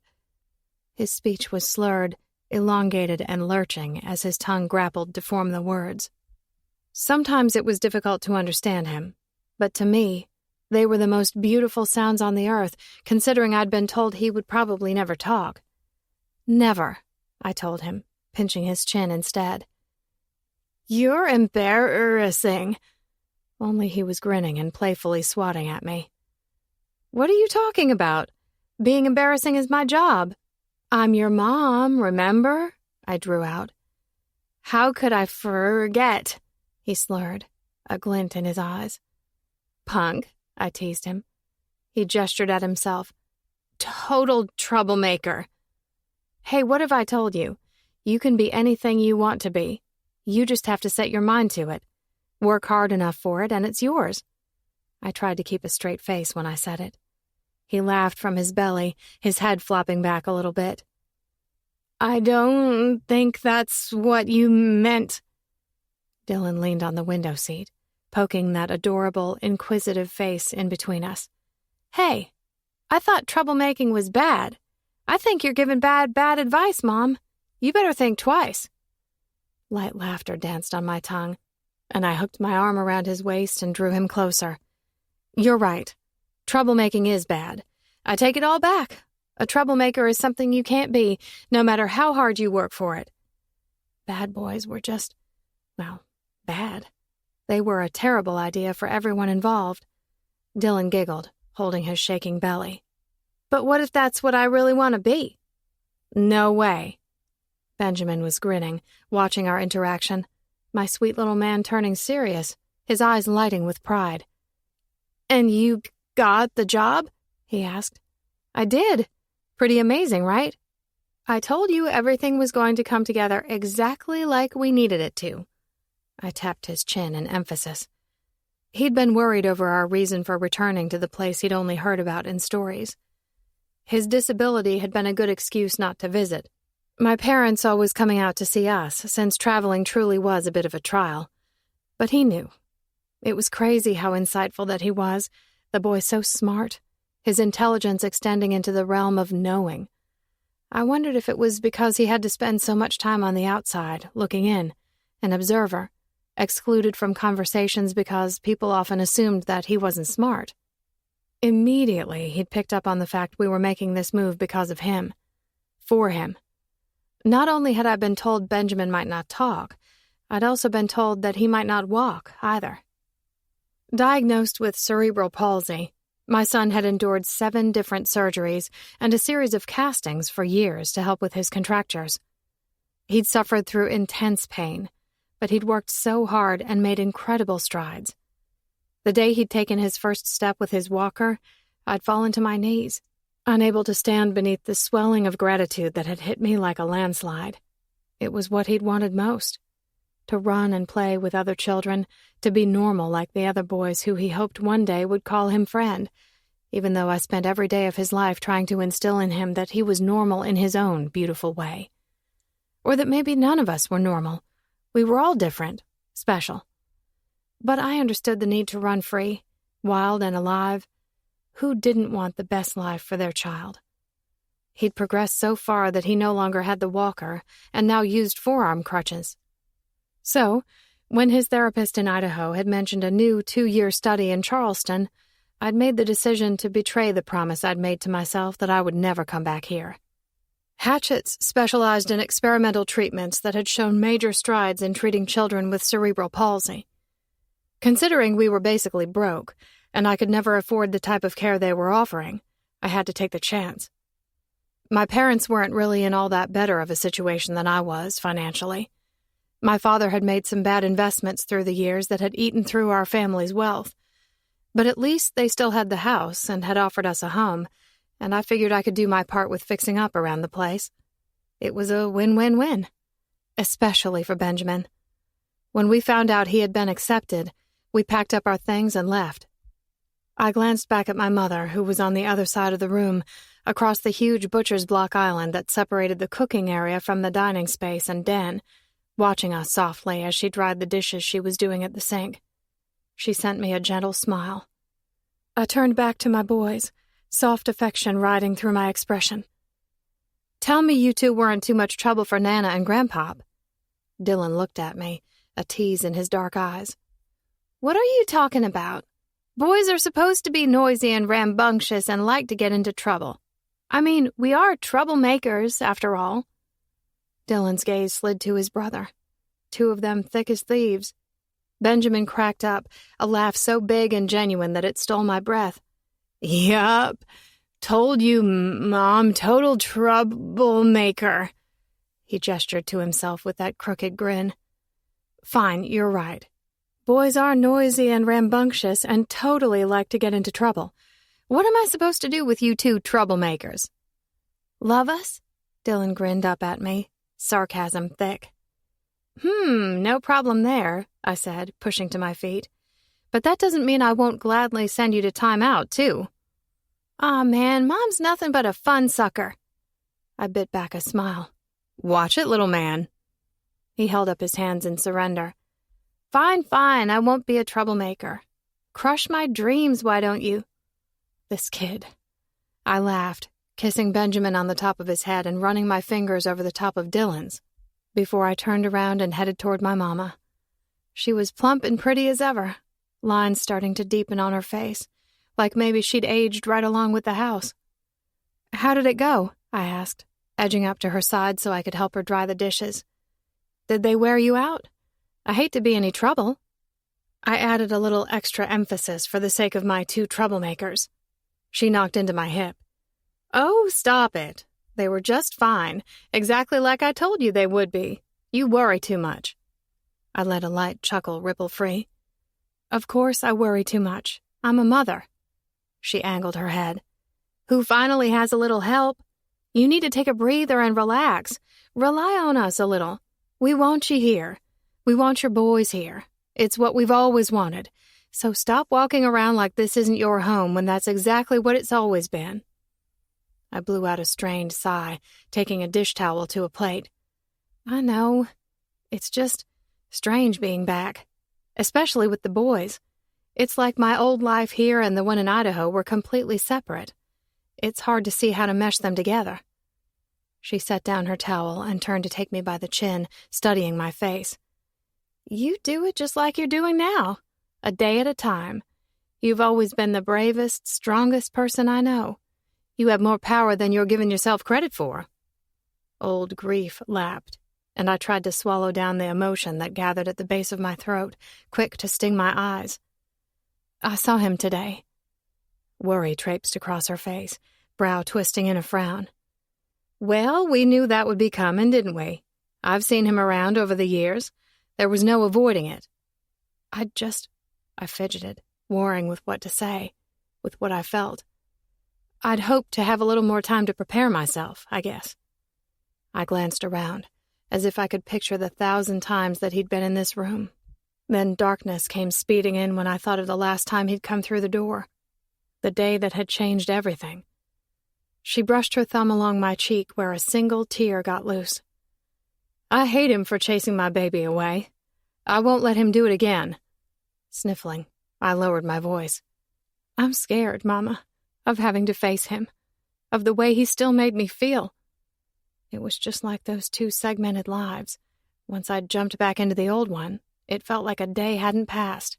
His speech was slurred, elongated and lurching as his tongue grappled to form the words. Sometimes it was difficult to understand him, but to me, They were the most beautiful sounds on the earth, considering I'd been told he would probably never talk. Never, I told him, pinching his chin instead. You're embarrassing. Only he was grinning and playfully swatting at me. What are you talking about? Being embarrassing is my job. I'm your mom, remember? I drew out. How could I forget? He slurred, a glint in his eyes. Punk, I teased him. He gestured at himself. Total troublemaker. Hey, what have I told you? You can be anything you want to be. You just have to set your mind to it. Work hard enough for it, and it's yours. I tried to keep a straight face when I said it. He laughed from his belly, his head flopping back a little bit. I don't think that's what you meant. Dylan leaned on the window seat, poking that adorable, inquisitive face in between us. Hey, I thought troublemaking was bad. I think you're giving bad advice, Mom. You better think twice. Light laughter danced on my tongue, and I hooked my arm around his waist and drew him closer. You're right. Troublemaking is bad. I take it all back. A troublemaker is something you can't be, no matter how hard you work for it. Bad boys were just, well, bad. They were a terrible idea for everyone involved. Dylan giggled, holding his shaking belly. But what if that's what I really want to be? No way. Benjamin was grinning, watching our interaction, my sweet little man turning serious, his eyes lighting with pride. And you got the job? He asked. I did. Pretty amazing, right? I told you everything was going to come together exactly like we needed it to. I tapped his chin in emphasis. He'd been worried over our reason for returning to the place he'd only heard about in stories. His disability had been a good excuse not to visit. My parents always coming out to see us, since traveling truly was a bit of a trial. But he knew. It was crazy how insightful that he was, the boy so smart, his intelligence extending into the realm of knowing. I wondered if it was because he had to spend so much time on the outside, looking in, an observer, excluded from conversations because people often assumed that he wasn't smart. Immediately, he'd picked up on the fact we were making this move because of him. For him. Not only had I been told Benjamin might not talk, I'd also been told that he might not walk, either. Diagnosed with cerebral palsy, my son had endured 7 different surgeries and a series of castings for years to help with his contractures. He'd suffered through intense pain, but he'd worked so hard and made incredible strides. The day he'd taken his first step with his walker, I'd fallen to my knees, unable to stand beneath the swelling of gratitude that had hit me like a landslide. It was what he'd wanted most. To run and play with other children, to be normal like the other boys who he hoped one day would call him friend, even though I spent every day of his life trying to instill in him that he was normal in his own beautiful way. Or that maybe none of us were normal. We were all different, special. But I understood the need to run free, wild and alive. Who didn't want the best life for their child? He'd progressed so far that he no longer had the walker and now used forearm crutches. So, when his therapist in Idaho had mentioned a new 2-year study in Charleston, I'd made the decision to betray the promise I'd made to myself that I would never come back here. Hatchett's specialized in experimental treatments that had shown major strides in treating children with cerebral palsy. Considering we were basically broke, and I could never afford the type of care they were offering, I had to take the chance. My parents weren't really in all that better of a situation than I was, financially. My father had made some bad investments through the years that had eaten through our family's wealth. But at least they still had the house and had offered us a home, and I figured I could do my part with fixing up around the place. It was a win-win-win, especially for Benjamin. When we found out he had been accepted, we packed up our things and left. I glanced back at my mother, who was on the other side of the room, across the huge butcher's block island that separated the cooking area from the dining space and den, watching us softly as she dried the dishes she was doing at the sink. She sent me a gentle smile. I turned back to my boys, soft affection riding through my expression. Tell me you two weren't too much trouble for Nana and Grandpop. Dylan looked at me, a tease in his dark eyes. What are you talking about? Boys are supposed to be noisy and rambunctious and like to get into trouble. I mean, we are troublemakers, after all." Dylan's gaze slid to his brother. Two of them thick as thieves. Benjamin cracked up, a laugh so big and genuine that it stole my breath. "Yup. Told you, Mom, total troublemaker." He gestured to himself with that crooked grin. "Fine, you're right. Boys are noisy and rambunctious and totally like to get into trouble. What am I supposed to do with you two troublemakers?" "Love us?" Dylan grinned up at me, sarcasm thick. No problem there," I said, pushing to my feet. "But that doesn't mean I won't gladly send you to time out, too." "Aw, man, Mom's nothing but a fun sucker." I bit back a smile. "Watch it, little man." He held up his hands in surrender. Fine, I won't be a troublemaker. Crush my dreams, why don't you?" This kid. I laughed, kissing Benjamin on the top of his head and running my fingers over the top of Dylan's, before I turned around and headed toward my mama. She was plump and pretty as ever, lines starting to deepen on her face, like maybe she'd aged right along with the house. "How did it go?" I asked, edging up to her side so I could help her dry the dishes. "Did they wear you out? I hate to be any trouble." I added a little extra emphasis for the sake of my two troublemakers. She knocked into my hip. "Oh, stop it. They were just fine, exactly like I told you they would be. You worry too much." I let a light chuckle ripple free. "Of course I worry too much. I'm a mother." She angled her head. "Who finally has a little help. You need to take a breather and relax. Rely on us a little. We want you here. We want your boys here. It's what we've always wanted. So stop walking around like this isn't your home when that's exactly what it's always been." I blew out a strained sigh, taking a dish towel to a plate. "I know. It's just strange being back, especially with the boys. It's like my old life here and the one in Idaho were completely separate. It's hard to see how to mesh them together." She set down her towel and turned to take me by the chin, studying my face. "You do it just like you're doing now, a day at a time. You've always been the bravest, strongest person I know. You have more power than you're giving yourself credit for." Old grief lapped, and I tried to swallow down the emotion that gathered at the base of my throat, quick to sting my eyes. "I saw him today." Worry traipsed across her face, brow twisting in a frown. "Well, we knew that would be coming, didn't we? I've seen him around over the years. There was no avoiding it." I fidgeted, warring with what to say, with what I felt. "I'd hoped to have a little more time to prepare myself, I guess." I glanced around, as if I could picture the 1,000 times that he'd been in this room. Then darkness came speeding in when I thought of the last time he'd come through the door, the day that had changed everything. She brushed her thumb along my cheek where a single tear got loose. "I hate him for chasing my baby away. I won't let him do it again." Sniffling, I lowered my voice. "I'm scared, Mama, of having to face him, of the way he still made me feel." It was just like those two segmented lives. Once I'd jumped back into the old one, it felt like a day hadn't passed.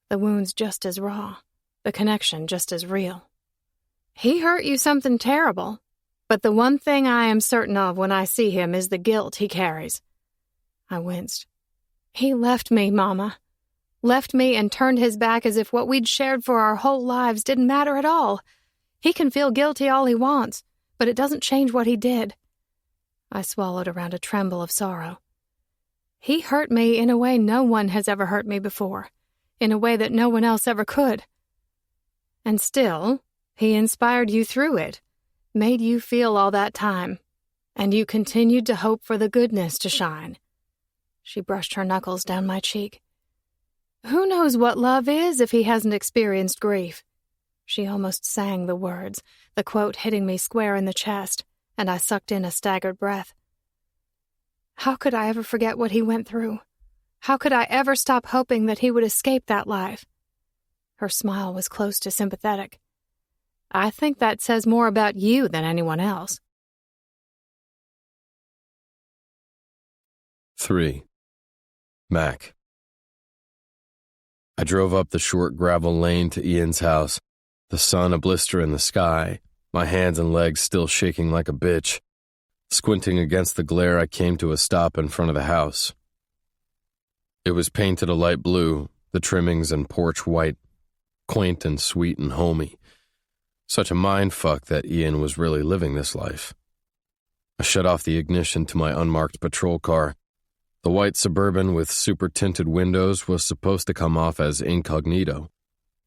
The wounds just as raw, the connection just as real. "He hurt you something terrible. But the one thing I am certain of when I see him is the guilt he carries." I winced. "He left me, Mama. Left me and turned his back as if what we'd shared for our whole lives didn't matter at all. He can feel guilty all he wants, but it doesn't change what he did." I swallowed around a tremble of sorrow. "He hurt me in a way no one has ever hurt me before, in a way that no one else ever could. And still, he inspired you through it. Made you feel all that time, and you continued to hope for the goodness to shine." She brushed her knuckles down my cheek. "Who knows what love is if he hasn't experienced grief?" She almost sang the words, the quote hitting me square in the chest, and I sucked in a staggered breath. How could I ever forget what he went through? How could I ever stop hoping that he would escape that life? Her smile was close to sympathetic. "I think that says more about you than anyone else." 3. Mac. I drove up the short gravel lane to Ian's house, the sun a blister in the sky, my hands and legs still shaking like a bitch. Squinting against the glare, I came to a stop in front of the house. It was painted a light blue, the trimmings and porch white, quaint and sweet and homey. Such a mindfuck that Ian was really living this life. I shut off the ignition to my unmarked patrol car. The white Suburban with super-tinted windows was supposed to come off as incognito.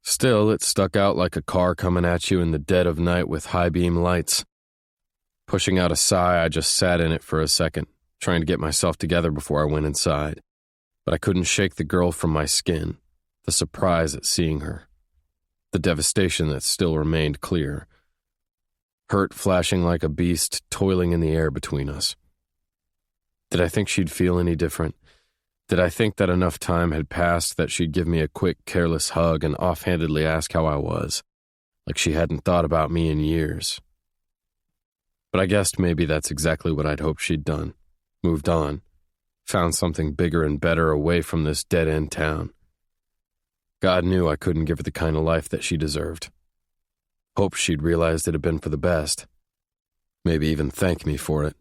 Still, it stuck out like a car coming at you in the dead of night with high-beam lights. Pushing out a sigh, I just sat in it for a second, trying to get myself together before I went inside. But I couldn't shake the girl from my skin, the surprise at seeing her, the devastation that still remained clear. Hurt flashing like a beast, toiling in the air between us. Did I think she'd feel any different? Did I think that enough time had passed that she'd give me a quick, careless hug and offhandedly ask how I was, like she hadn't thought about me in years? But I guessed maybe that's exactly what I'd hoped she'd done. Moved on. Found something bigger and better away from this dead-end town. God knew I couldn't give her the kind of life that she deserved. Hoped she'd realized it had been for the best. Maybe even thank me for it.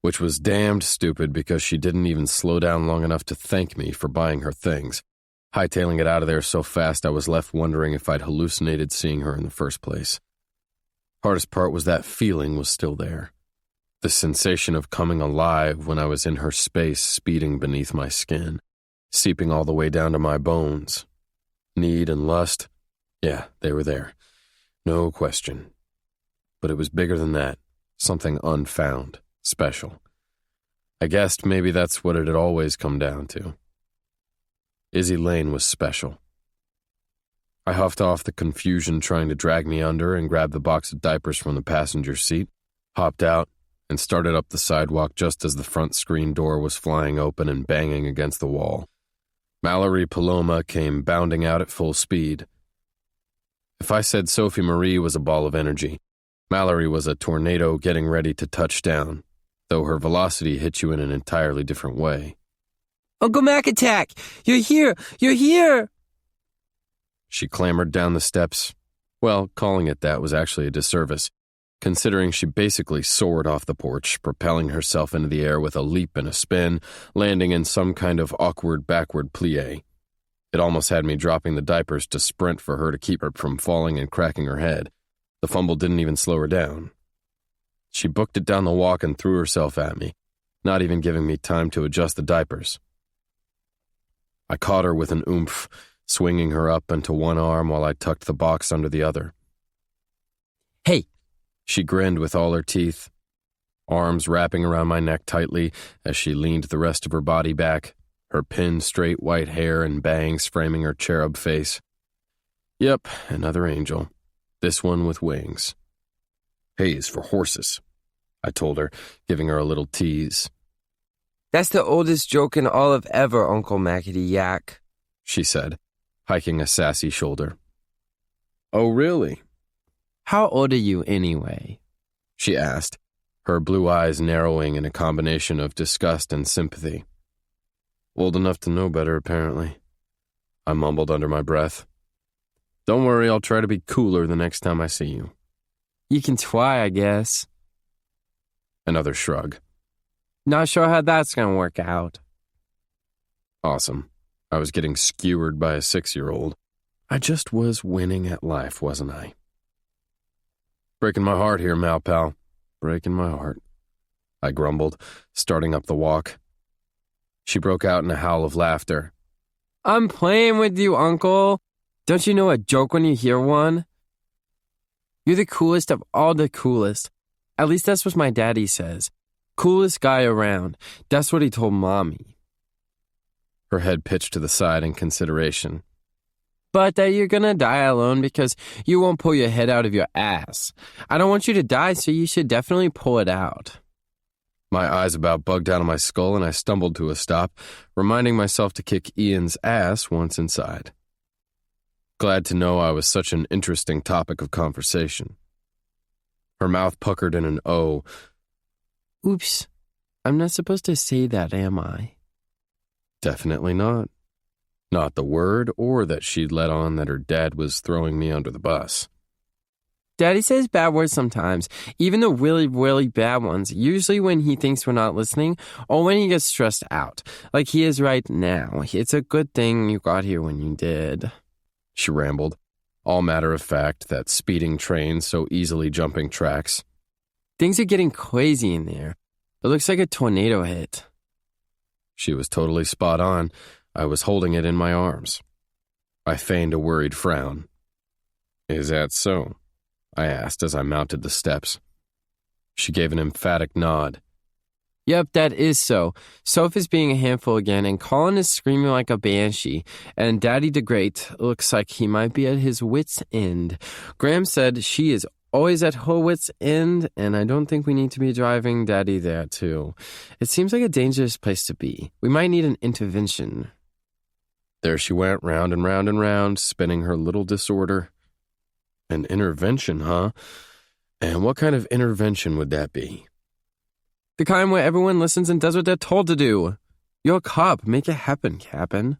Which was damned stupid because she didn't even slow down long enough to thank me for buying her things, hightailing it out of there so fast I was left wondering if I'd hallucinated seeing her in the first place. Hardest part was that feeling was still there. The sensation of coming alive when I was in her space speeding beneath my skin, seeping all the way down to my bones. Need and lust, yeah, they were there. No question. But it was bigger than that, something unfound, special. I guessed maybe that's what it had always come down to. Izzy Lane was special. I huffed off the confusion trying to drag me under and grabbed the box of diapers from the passenger seat, hopped out, and started up the sidewalk just as the front screen door was flying open and banging against the wall. Mallory Paloma came bounding out at full speed. If I said Sophie Marie was a ball of energy, Mallory was a tornado getting ready to touch down, though her velocity hit you in an entirely different way. Uncle Mac Attack! You're here! You're here! She clambered down the steps. Well, calling it that was actually a disservice, considering she basically soared off the porch, propelling herself into the air with a leap and a spin, landing in some kind of awkward backward plie. It almost had me dropping the diapers to sprint for her to keep her from falling and cracking her head. The fumble didn't even slow her down. She booked it down the walk and threw herself at me, not even giving me time to adjust the diapers. I caught her with an oomph, swinging her up into one arm while I tucked the box under the other. Hey! She grinned with all her teeth, arms wrapping around my neck tightly as she leaned the rest of her body back, her pin-straight white hair and bangs framing her cherub face. Yep, another angel. This one with wings. Hay is for horses, I told her, giving her a little tease. That's the oldest joke in all of ever, Uncle Mackety Yak, she said, hiking a sassy shoulder. Oh, really? How old are you anyway? She asked, her blue eyes narrowing in a combination of disgust and sympathy. Old enough to know better, apparently. I mumbled under my breath. Don't worry, I'll try to be cooler the next time I see you. You can try, I guess. Another shrug. Not sure how that's gonna work out. Awesome. I was getting skewered by a 6-year-old. I just was winning at life, wasn't I? Breaking my heart here, Mal Pal. Breaking my heart. I grumbled, starting up the walk. She broke out in a howl of laughter. I'm playing with you, Uncle. Don't you know a joke when you hear one? You're the coolest of all the coolest. At least that's what my daddy says. Coolest guy around. That's what he told Mommy. Her head pitched to the side in consideration. But that you're gonna die alone because you won't pull your head out of your ass. I don't want you to die, so you should definitely pull it out. My eyes about bugged out of my skull and I stumbled to a stop, reminding myself to kick Ian's ass once inside. Glad to know I was such an interesting topic of conversation. Her mouth puckered in an O. Oops, I'm not supposed to say that, am I? Definitely not. Not the word or that she'd let on that her dad was throwing me under the bus. Daddy says bad words sometimes, even the really, really bad ones, usually when he thinks we're not listening or when he gets stressed out, like he is right now. It's a good thing you got here when you did. She rambled, all matter of fact, that speeding train so easily jumping tracks. Things are getting crazy in there. It looks like a tornado hit. She was totally spot on. I was holding it in my arms. I feigned a worried frown. Is that so? I asked as I mounted the steps. She gave an emphatic nod. Yep, that is so. Soph is being a handful again, and Colin is screaming like a banshee, and Daddy the Great looks like he might be at his wit's end. Graham said she is always at her wit's end, and I don't think we need to be driving Daddy there, too. It seems like a dangerous place to be. We might need an intervention. There she went, round and round and round, spinning her little disorder. An intervention, huh? And what kind of intervention would that be? The kind where everyone listens and does what they're told to do. You're a cop. Make it happen, Cap'n.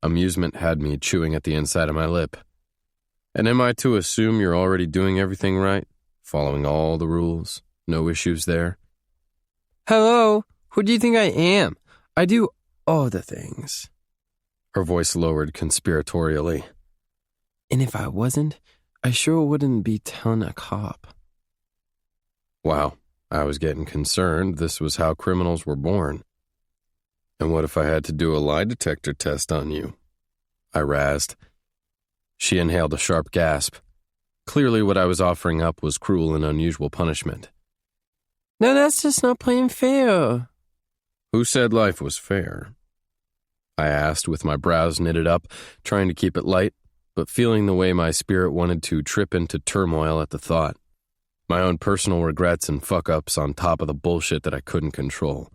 Amusement had me chewing at the inside of my lip. And am I to assume you're already doing everything right? Following all the rules? No issues there? Hello? Who do you think I am? I do all the things. Her voice lowered conspiratorially. And if I wasn't, I sure wouldn't be telling a cop. Wow, I was getting concerned. This was how criminals were born. And what if I had to do a lie detector test on you? I razzed. She inhaled a sharp gasp. Clearly what I was offering up was cruel and unusual punishment. No, that's just not playing fair. Who said life was fair? I asked with my brows knitted up, trying to keep it light, but feeling the way my spirit wanted to trip into turmoil at the thought. My own personal regrets and fuck-ups on top of the bullshit that I couldn't control.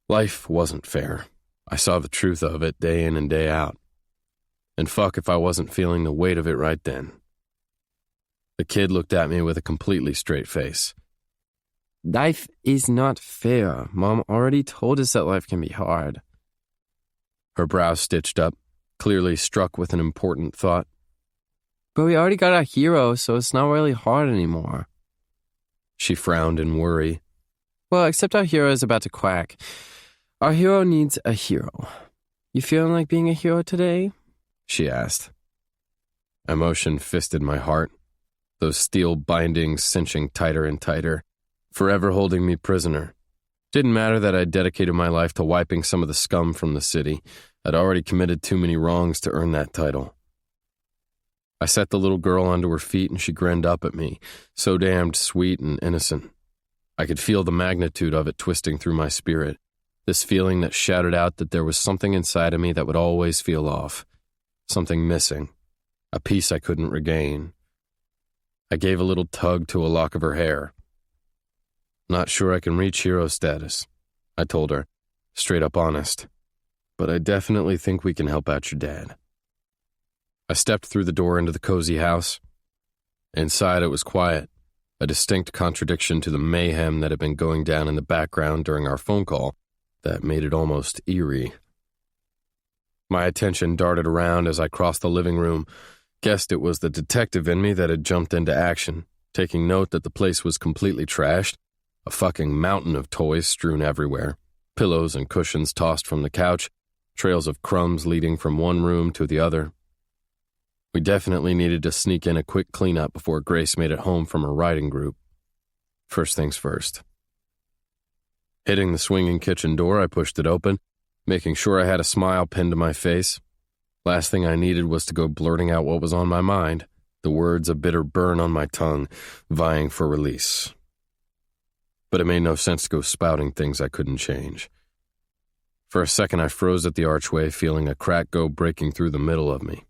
Life wasn't fair. I saw the truth of it day in and day out. And fuck if I wasn't feeling the weight of it right then. The kid looked at me with a completely straight face. Life is not fair. Mom already told us that life can be hard. Her brows stitched up, clearly struck with an important thought. But we already got our hero, so it's not really hard anymore. She frowned in worry. Well, except our hero is about to quack. Our hero needs a hero. You feeling like being a hero today? She asked. Emotion fisted my heart, those steel bindings cinching tighter and tighter, forever holding me prisoner. Didn't matter that I'd dedicated my life to wiping some of the scum from the city. I'd already committed too many wrongs to earn that title. I set the little girl onto her feet and she grinned up at me, so damned sweet and innocent. I could feel the magnitude of it twisting through my spirit, this feeling that shouted out that there was something inside of me that would always feel off, something missing, a piece I couldn't regain. I gave a little tug to a lock of her hair. Not sure I can reach hero status, I told her, straight up honest. But I definitely think we can help out your dad. I stepped through the door into the cozy house. Inside it was quiet, a distinct contradiction to the mayhem that had been going down in the background during our phone call that made it almost eerie. My attention darted around as I crossed the living room, guessed it was the detective in me that had jumped into action, taking note that the place was completely trashed, a fucking mountain of toys strewn everywhere, pillows and cushions tossed from the couch, trails of crumbs leading from one room to the other. We definitely needed to sneak in a quick cleanup before Grace made it home from her riding group. First things first. Hitting the swinging kitchen door, I pushed it open, making sure I had a smile pinned to my face. Last thing I needed was to go blurting out what was on my mind, the words a bitter burn on my tongue, vying for release. But it made no sense to go spouting things I couldn't change. For a second, I froze at the archway, feeling a crack go breaking through the middle of me.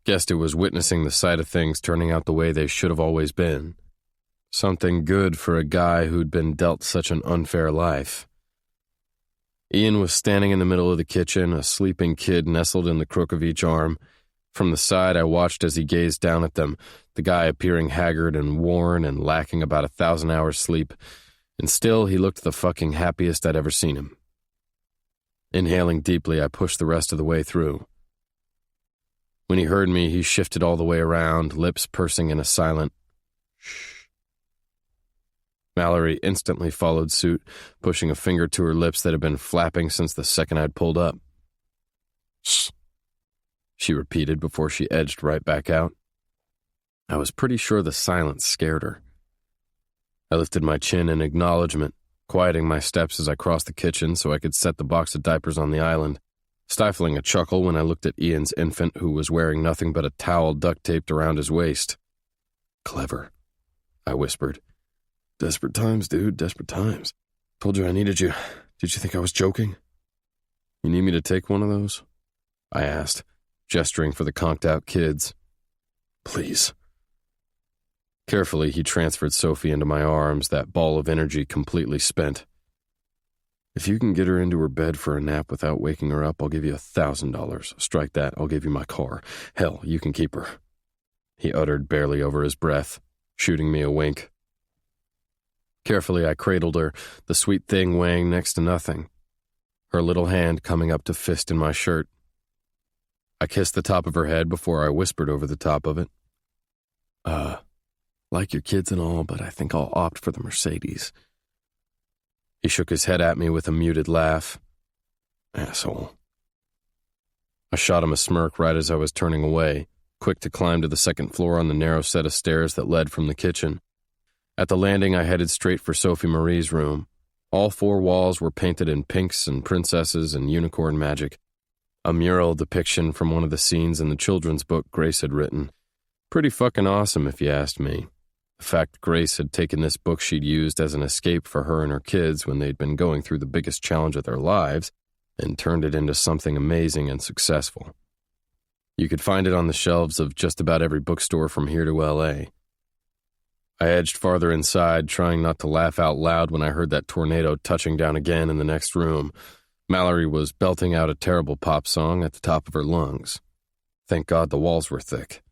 Guessed it was witnessing the sight of things turning out the way they should have always been. Something good for a guy who'd been dealt such an unfair life. Ian was standing in the middle of the kitchen, a sleeping kid nestled in the crook of each arm. From the side, I watched as he gazed down at them, the guy appearing haggard and worn and lacking about 1,000 hours sleep, and still he looked the fucking happiest I'd ever seen him. Inhaling deeply, I pushed the rest of the way through. When he heard me, he shifted all the way around, lips pursing in a silent shh. Mallory instantly followed suit, pushing a finger to her lips that had been flapping since the second I'd pulled up. Shh, she repeated before she edged right back out. I was pretty sure the silence scared her. I lifted my chin in acknowledgement, quieting my steps as I crossed the kitchen so I could set the box of diapers on the island, stifling a chuckle when I looked at Ian's infant who was wearing nothing but a towel duct-taped around his waist. Clever, I whispered. Desperate times, dude, desperate times. Told you I needed you. Did you think I was joking? You need me to take one of those? I asked, gesturing for the conked-out kids. Please. Carefully, he transferred Sophie into my arms, that ball of energy completely spent. If you can get her into her bed for a nap without waking her up, I'll give you $1,000. Strike that, I'll give you my car. Hell, you can keep her. He uttered barely over his breath, shooting me a wink. Carefully, I cradled her, the sweet thing weighing next to nothing, her little hand coming up to fist in my shirt. I kissed the top of her head before I whispered over the top of it. Like your kids and all, but I think I'll opt for the Mercedes. He shook his head at me with a muted laugh. Asshole. I shot him a smirk right as I was turning away, quick to climb to the second floor on the narrow set of stairs that led from the kitchen. At the landing, I headed straight for Sophie Marie's room. All 4 walls were painted in pinks and princesses and unicorn magic. A mural depiction from one of the scenes in the children's book Grace had written. Pretty fucking awesome, if you asked me. The fact Grace had taken this book she'd used as an escape for her and her kids when they'd been going through the biggest challenge of their lives and turned it into something amazing and successful. You could find it on the shelves of just about every bookstore from here to L.A. I edged farther inside, trying not to laugh out loud when I heard that tornado touching down again in the next room. Mallory was belting out a terrible pop song at the top of her lungs. Thank God the walls were thick.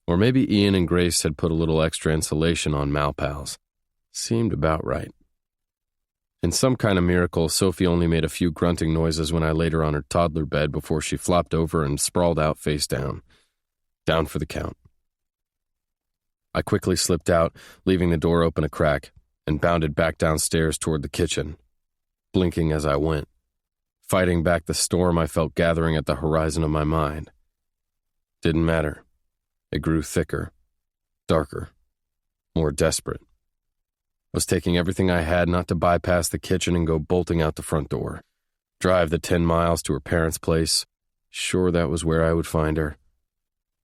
Or maybe Ian and Grace had put a little extra insulation on Malpals. Seemed about right. In some kind of miracle, Sophie only made a few grunting noises when I laid her on her toddler bed before she flopped over and sprawled out face down. Down for the count. I quickly slipped out, leaving the door open a crack, and bounded back downstairs toward the kitchen, blinking as I went, fighting back the storm I felt gathering at the horizon of my mind. Didn't matter. It grew thicker, darker, more desperate. Was taking everything I had not to bypass the kitchen and go bolting out the front door. Drive the 10 miles to her parents' place. Sure, that was where I would find her.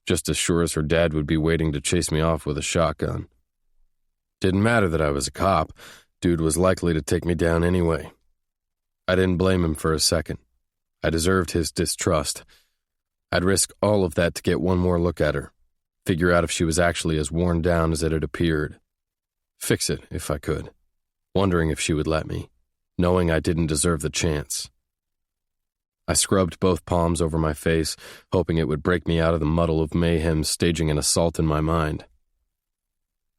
Just as sure as her dad would be waiting to chase me off with a shotgun. Didn't matter that I was a cop. Dude was likely to take me down anyway. I didn't blame him for a second. I deserved his distrust. I'd risk all of that to get one more look at her. Figure out if she was actually as worn down as it had appeared. Fix it, if I could. Wondering if she would let me, knowing I didn't deserve the chance. I scrubbed both palms over my face, hoping it would break me out of the muddle of mayhem staging an assault in my mind.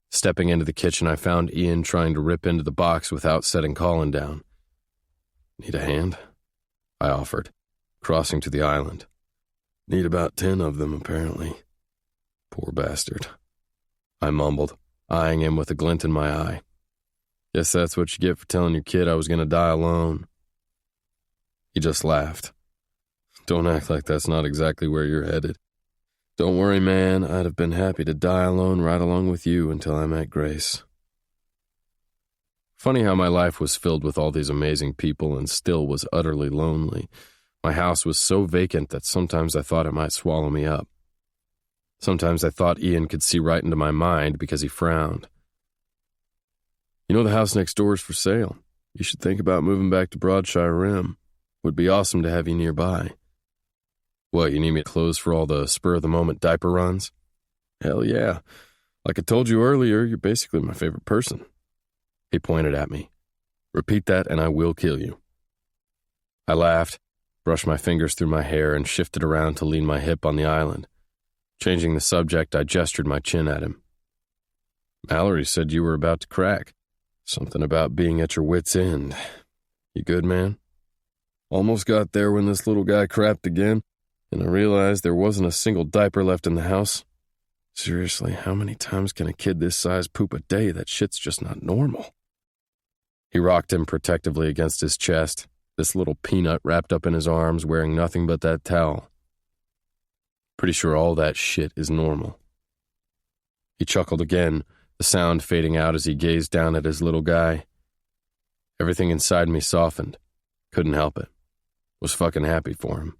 Stepping into the kitchen, I found Ian trying to rip into the box without setting Colin down. Need a hand? I offered, crossing to the island. Need about 10 of them, apparently. Poor bastard. I mumbled, eyeing him with a glint in my eye. Guess that's what you get for telling your kid I was going to die alone. He just laughed. Don't act like that's not exactly where you're headed. Don't worry, man. I'd have been happy to die alone right along with you until I met Grace. Funny how my life was filled with all these amazing people and still was utterly lonely. My house was so vacant that sometimes I thought it might swallow me up. Sometimes I thought Ian could see right into my mind because he frowned. You know the house next door is for sale. You should think about moving back to Broadshire Rim. Would be awesome to have you nearby. What, you need me to close for all the spur-of-the-moment diaper runs? Hell yeah. Like I told you earlier, you're basically my favorite person. He pointed at me. Repeat that and I will kill you. I laughed, brushed my fingers through my hair, and shifted around to lean my hip on the island. Changing the subject, I gestured my chin at him. Mallory said you were about to crack. Something about being at your wit's end. You good, man? Almost got there when this little guy crapped again, and I realized there wasn't a single diaper left in the house. Seriously, how many times can a kid this size poop a day? That shit's just not normal. He rocked him protectively against his chest, this little peanut wrapped up in his arms, wearing nothing but that towel. Pretty sure all that shit is normal. He chuckled again, the sound fading out as he gazed down at his little guy. Everything inside me softened. Couldn't help it. Was fucking happy for him.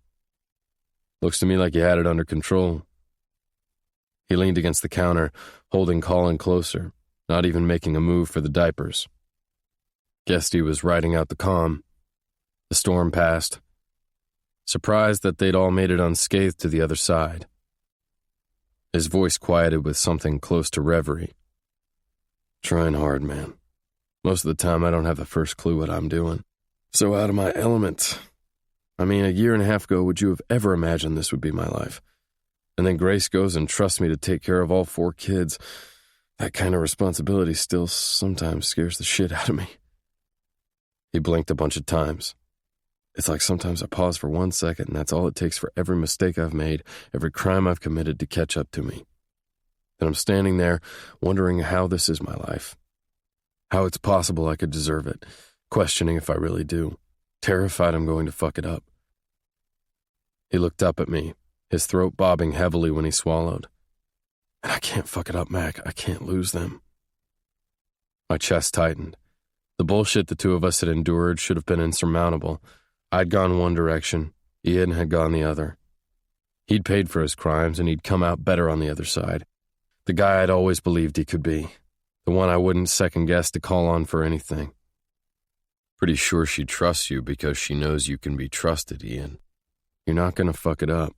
Looks to me like he had it under control. He leaned against the counter, holding Colin closer, not even making a move for the diapers. Guessed he was riding out the calm. The storm passed. Surprised that they'd all made it unscathed to the other side. His voice quieted with something close to reverie. Trying hard, man. Most of the time I don't have the first clue what I'm doing. So out of my element. I mean, a year and a half ago, would you have ever imagined this would be my life? And then Grace goes and trusts me to take care of all 4 kids. That kind of responsibility still sometimes scares the shit out of me. He blinked a bunch of times. It's like sometimes I pause for 1 second, and that's all it takes for every mistake I've made, every crime I've committed to catch up to me. Then I'm standing there, wondering how this is my life. How it's possible I could deserve it, questioning if I really do, terrified I'm going to fuck it up. He looked up at me, his throat bobbing heavily when he swallowed. And I can't fuck it up, Mac. I can't lose them. My chest tightened. The bullshit the two of us had endured should have been insurmountable. I'd gone one direction, Ian had gone the other. He'd paid for his crimes, and he'd come out better on the other side. The guy I'd always believed he could be. The one I wouldn't second-guess to call on for anything. Pretty sure she trusts you because she knows you can be trusted, Ian. You're not gonna fuck it up,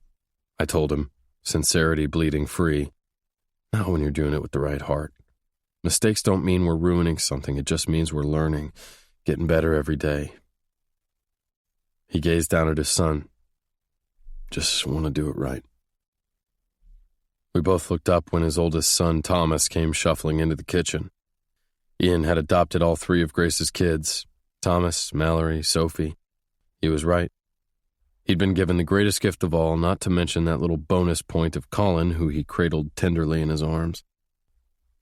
I told him, sincerity bleeding free. Not when you're doing it with the right heart. Mistakes don't mean we're ruining something, it just means we're learning, getting better every day. He gazed down at his son. Just want to do it right. We both looked up when his oldest son, Thomas, came shuffling into the kitchen. Ian had adopted all 3 of Grace's kids, Thomas, Mallory, Sophie. He was right. He'd been given the greatest gift of all, not to mention that little bonus point of Colin, who he cradled tenderly in his arms.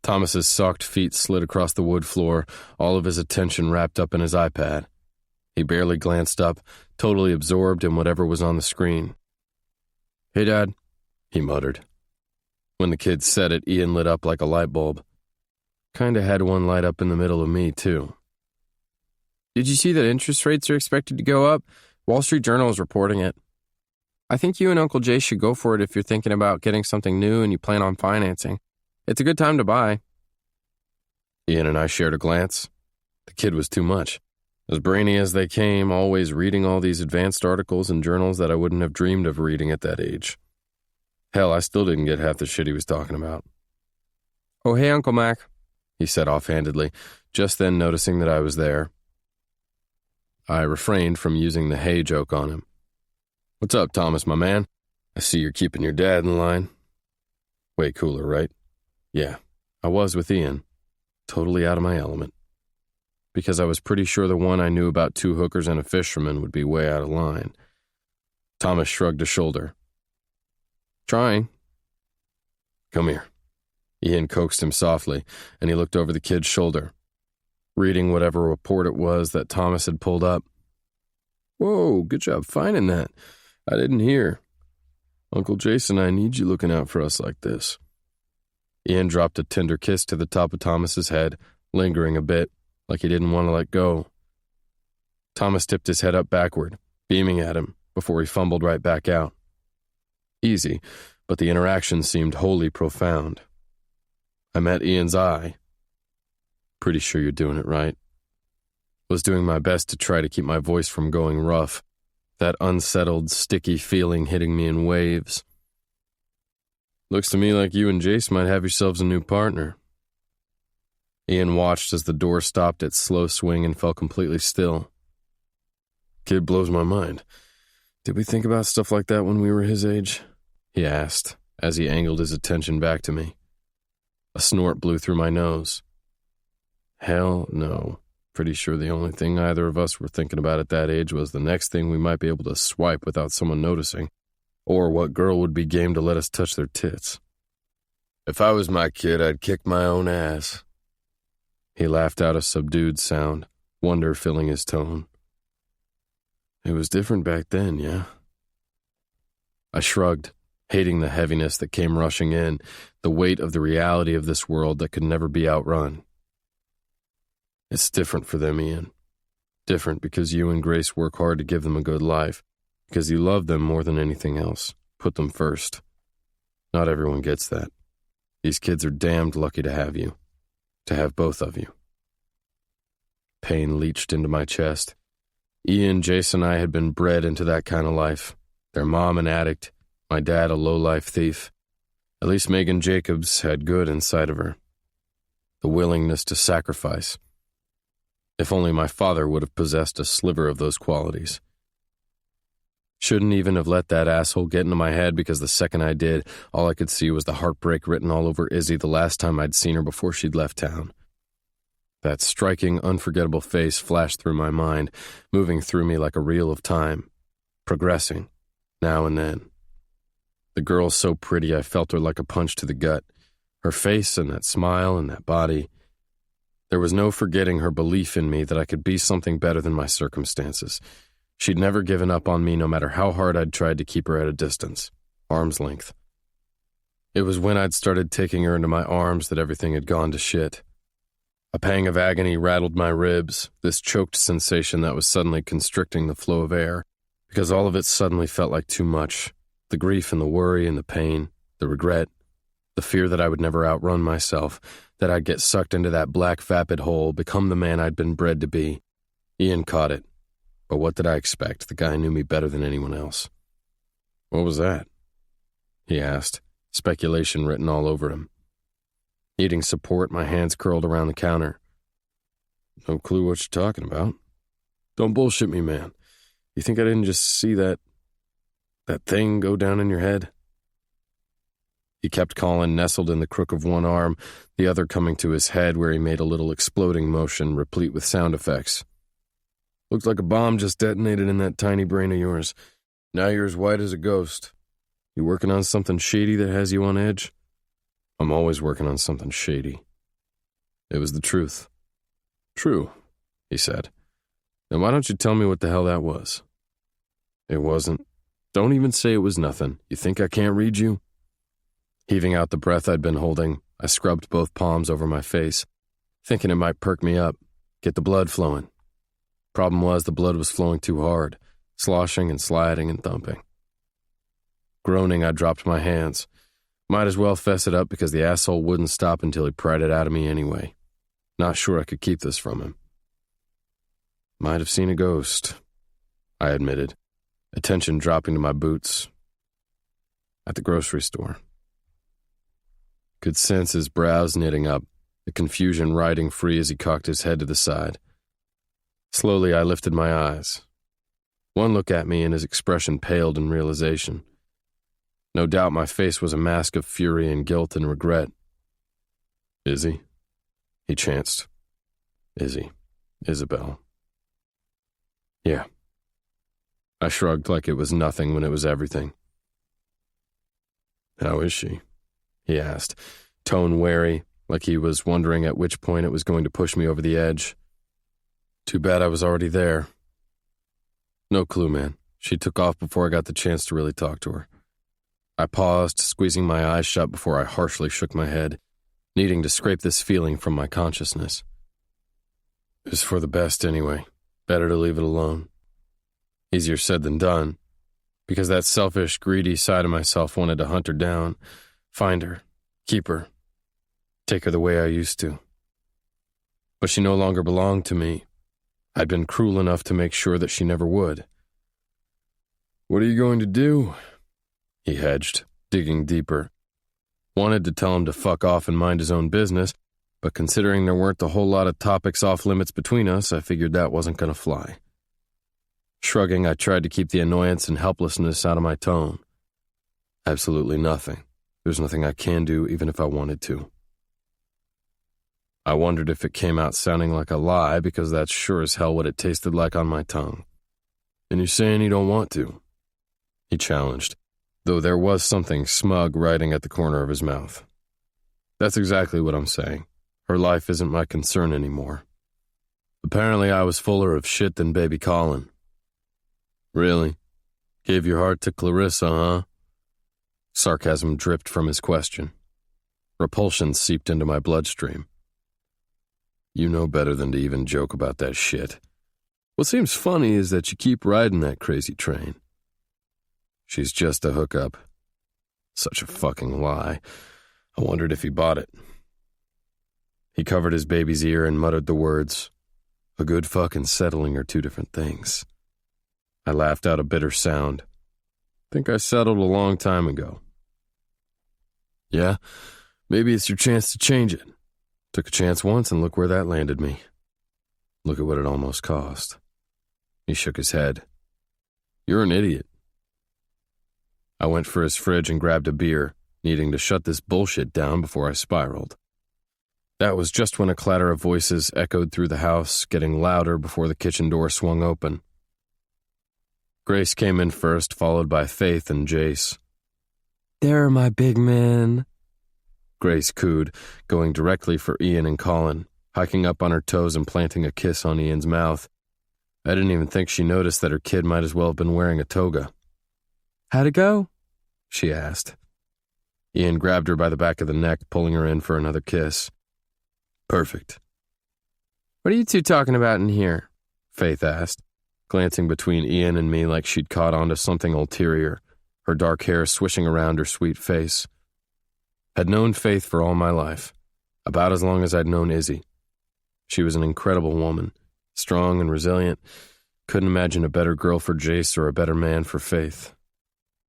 Thomas's socked feet slid across the wood floor, all of his attention wrapped up in his iPad. He barely glanced up, totally absorbed in whatever was on the screen. "Hey, Dad," he muttered. When the kid said it, Ian lit up like a light bulb. Kinda had one light up in the middle of me, too. "Did you see that interest rates are expected to go up? Wall Street Journal is reporting it. I think you and Uncle Jay should go for it if you're thinking about getting something new and you plan on financing. It's a good time to buy." Ian and I shared a glance. The kid was too much. As brainy as they came, always reading all these advanced articles and journals that I wouldn't have dreamed of reading at that age. Hell, I still didn't get half the shit he was talking about. "Oh, hey, Uncle Mac," he said offhandedly, just then noticing that I was there. I refrained from using the hey joke on him. "What's up, Thomas, my man? I see you're keeping your dad in line." Way cooler, right? Yeah, I was with Ian. Totally out of my element. Because I was pretty sure the one I knew about 2 hookers and a fisherman would be way out of line. Thomas shrugged a shoulder. "Trying." "Come here." Ian coaxed him softly, and he looked over the kid's shoulder, reading whatever report it was that Thomas had pulled up. "Whoa, good job finding that. I didn't hear. Uncle Jason, I need you looking out for us like this." Ian dropped a tender kiss to the top of Thomas's head, lingering a bit, like he didn't want to let go. Thomas tipped his head up backward, beaming at him, before he fumbled right back out. Easy, but the interaction seemed wholly profound. I met Ian's eye. "Pretty sure you're doing it right." Was doing my best to try to keep my voice from going rough, that unsettled, sticky feeling hitting me in waves. "Looks to me like you and Jace might have yourselves a new partner." Ian watched as the door stopped its slow swing and fell completely still. "Kid blows my mind. Did we think about stuff like that when we were his age?" he asked, as he angled his attention back to me. A snort blew through my nose. Hell no. Pretty sure the only thing either of us were thinking about at that age was the next thing we might be able to swipe without someone noticing, or what girl would be game to let us touch their tits. If I was my kid, I'd kick my own ass. He laughed out a subdued sound, wonder filling his tone. It was different back then, yeah? I shrugged, hating the heaviness that came rushing in, the weight of the reality of this world that could never be outrun. It's different for them, Ian. Different because you and Grace work hard to give them a good life, because you love them more than anything else, put them first. Not everyone gets that. These kids are damned lucky to have you, to have both of you. Pain leached into my chest. Ian, Jason, and I had been bred into that kind of life. Their mom an addict, my dad a low-life thief. At least Megan Jacobs had good inside of her. The willingness to sacrifice. If only my father would have possessed a sliver of those qualities. Shouldn't even have let that asshole get into my head, because the second I did, all I could see was the heartbreak written all over Izzy the last time I'd seen her before she'd left town. That striking, unforgettable face flashed through my mind, moving through me like a reel of time, progressing, now and then. The girl so pretty I felt her like a punch to the gut. Her face and that smile and that body. There was no forgetting her belief in me that I could be something better than my circumstances. She'd never given up on me no matter how hard I'd tried to keep her at a distance, arm's length. It was when I'd started taking her into my arms that everything had gone to shit. A pang of agony rattled my ribs, this choked sensation that was suddenly constricting the flow of air, because all of it suddenly felt like too much. The grief and the worry and the pain, the regret, the fear that I would never outrun myself, that I'd get sucked into that black vapid hole, become the man I'd been bred to be. Ian caught it. But what did I expect? The guy knew me better than anyone else. What was that? He asked, speculation written all over him. Needing support, my hands curled around the counter. No clue what you're talking about. Don't bullshit me, man. You think I didn't just see that thing go down in your head? He kept calling, nestled in the crook of one arm, the other coming to his head where he made a little exploding motion, replete with sound effects. Looks like a bomb just detonated in that tiny brain of yours. Now you're as white as a ghost. You working on something shady that has you on edge? I'm always working on something shady. It was the truth. True, he said. Then why don't you tell me what the hell that was? It wasn't. Don't even say it was nothing. You think I can't read you? Heaving out the breath I'd been holding, I scrubbed both palms over my face, thinking it might perk me up, get the blood flowing. Problem was, the blood was flowing too hard, sloshing and sliding and thumping. Groaning, I dropped my hands. Might as well fess it up because the asshole wouldn't stop until he pried it out of me anyway. Not sure I could keep this from him. Might have seen a ghost, I admitted, attention dropping to my boots. At the grocery store. Could sense his brows knitting up, the confusion riding free as he cocked his head to the side. Slowly, I lifted my eyes. One look at me and his expression paled in realization. No doubt my face was a mask of fury and guilt and regret. Izzy? He chanced. Izzy. Isabel. Yeah. I shrugged like it was nothing when it was everything. How is she? He asked, tone wary, like he was wondering at which point it was going to push me over the edge. Too bad I was already there. No clue, man. She took off before I got the chance to really talk to her. I paused, squeezing my eyes shut before I harshly shook my head, needing to scrape this feeling from my consciousness. It was for the best anyway. Better to leave it alone. Easier said than done, because that selfish, greedy side of myself wanted to hunt her down, find her, keep her, take her the way I used to. But she no longer belonged to me. I'd been cruel enough to make sure that she never would. What are you going to do? He hedged, digging deeper. Wanted to tell him to fuck off and mind his own business, but considering there weren't a whole lot of topics off limits between us, I figured that wasn't going to fly. Shrugging, I tried to keep the annoyance and helplessness out of my tone. Absolutely nothing. There's nothing I can do, even if I wanted to. I wondered if it came out sounding like a lie, because that's sure as hell what it tasted like on my tongue. "And you're saying you don't want to?" he challenged, though there was something smug writing at the corner of his mouth. "That's exactly what I'm saying. Her life isn't my concern anymore. Apparently I was fuller of shit than baby Colin." "Really? Gave your heart to Clarissa, huh?" Sarcasm dripped from his question. Repulsion seeped into my bloodstream. "You know better than to even joke about that shit. What seems funny is that you keep riding that crazy train. She's just a hookup." Such a fucking lie. I wondered if he bought it. He covered his baby's ear and muttered the words, "A good fucking settling are two different things." I laughed out a bitter sound. "Think I settled a long time ago." "Yeah, maybe it's your chance to change it. Took a chance once and look where that landed me. Look at what it almost cost." He shook his head. "You're an idiot." I went for his fridge and grabbed a beer, needing to shut this bullshit down before I spiraled. That was just when a clatter of voices echoed through the house, getting louder before the kitchen door swung open. Grace came in first, followed by Faith and Jace. "There, my big man," Grace cooed, going directly for Ian and Colin, hiking up on her toes and planting a kiss on Ian's mouth. I didn't even think she noticed that her kid might as well have been wearing a toga. "How'd it go?" she asked. Ian grabbed her by the back of the neck, pulling her in for another kiss. "Perfect." "What are you two talking about in here?" Faith asked, glancing between Ian and me like she'd caught onto something ulterior, her dark hair swishing around her sweet face. Had known Faith for all my life, about as long as I'd known Izzy. She was an incredible woman, strong and resilient. Couldn't imagine a better girl for Jace or a better man for Faith.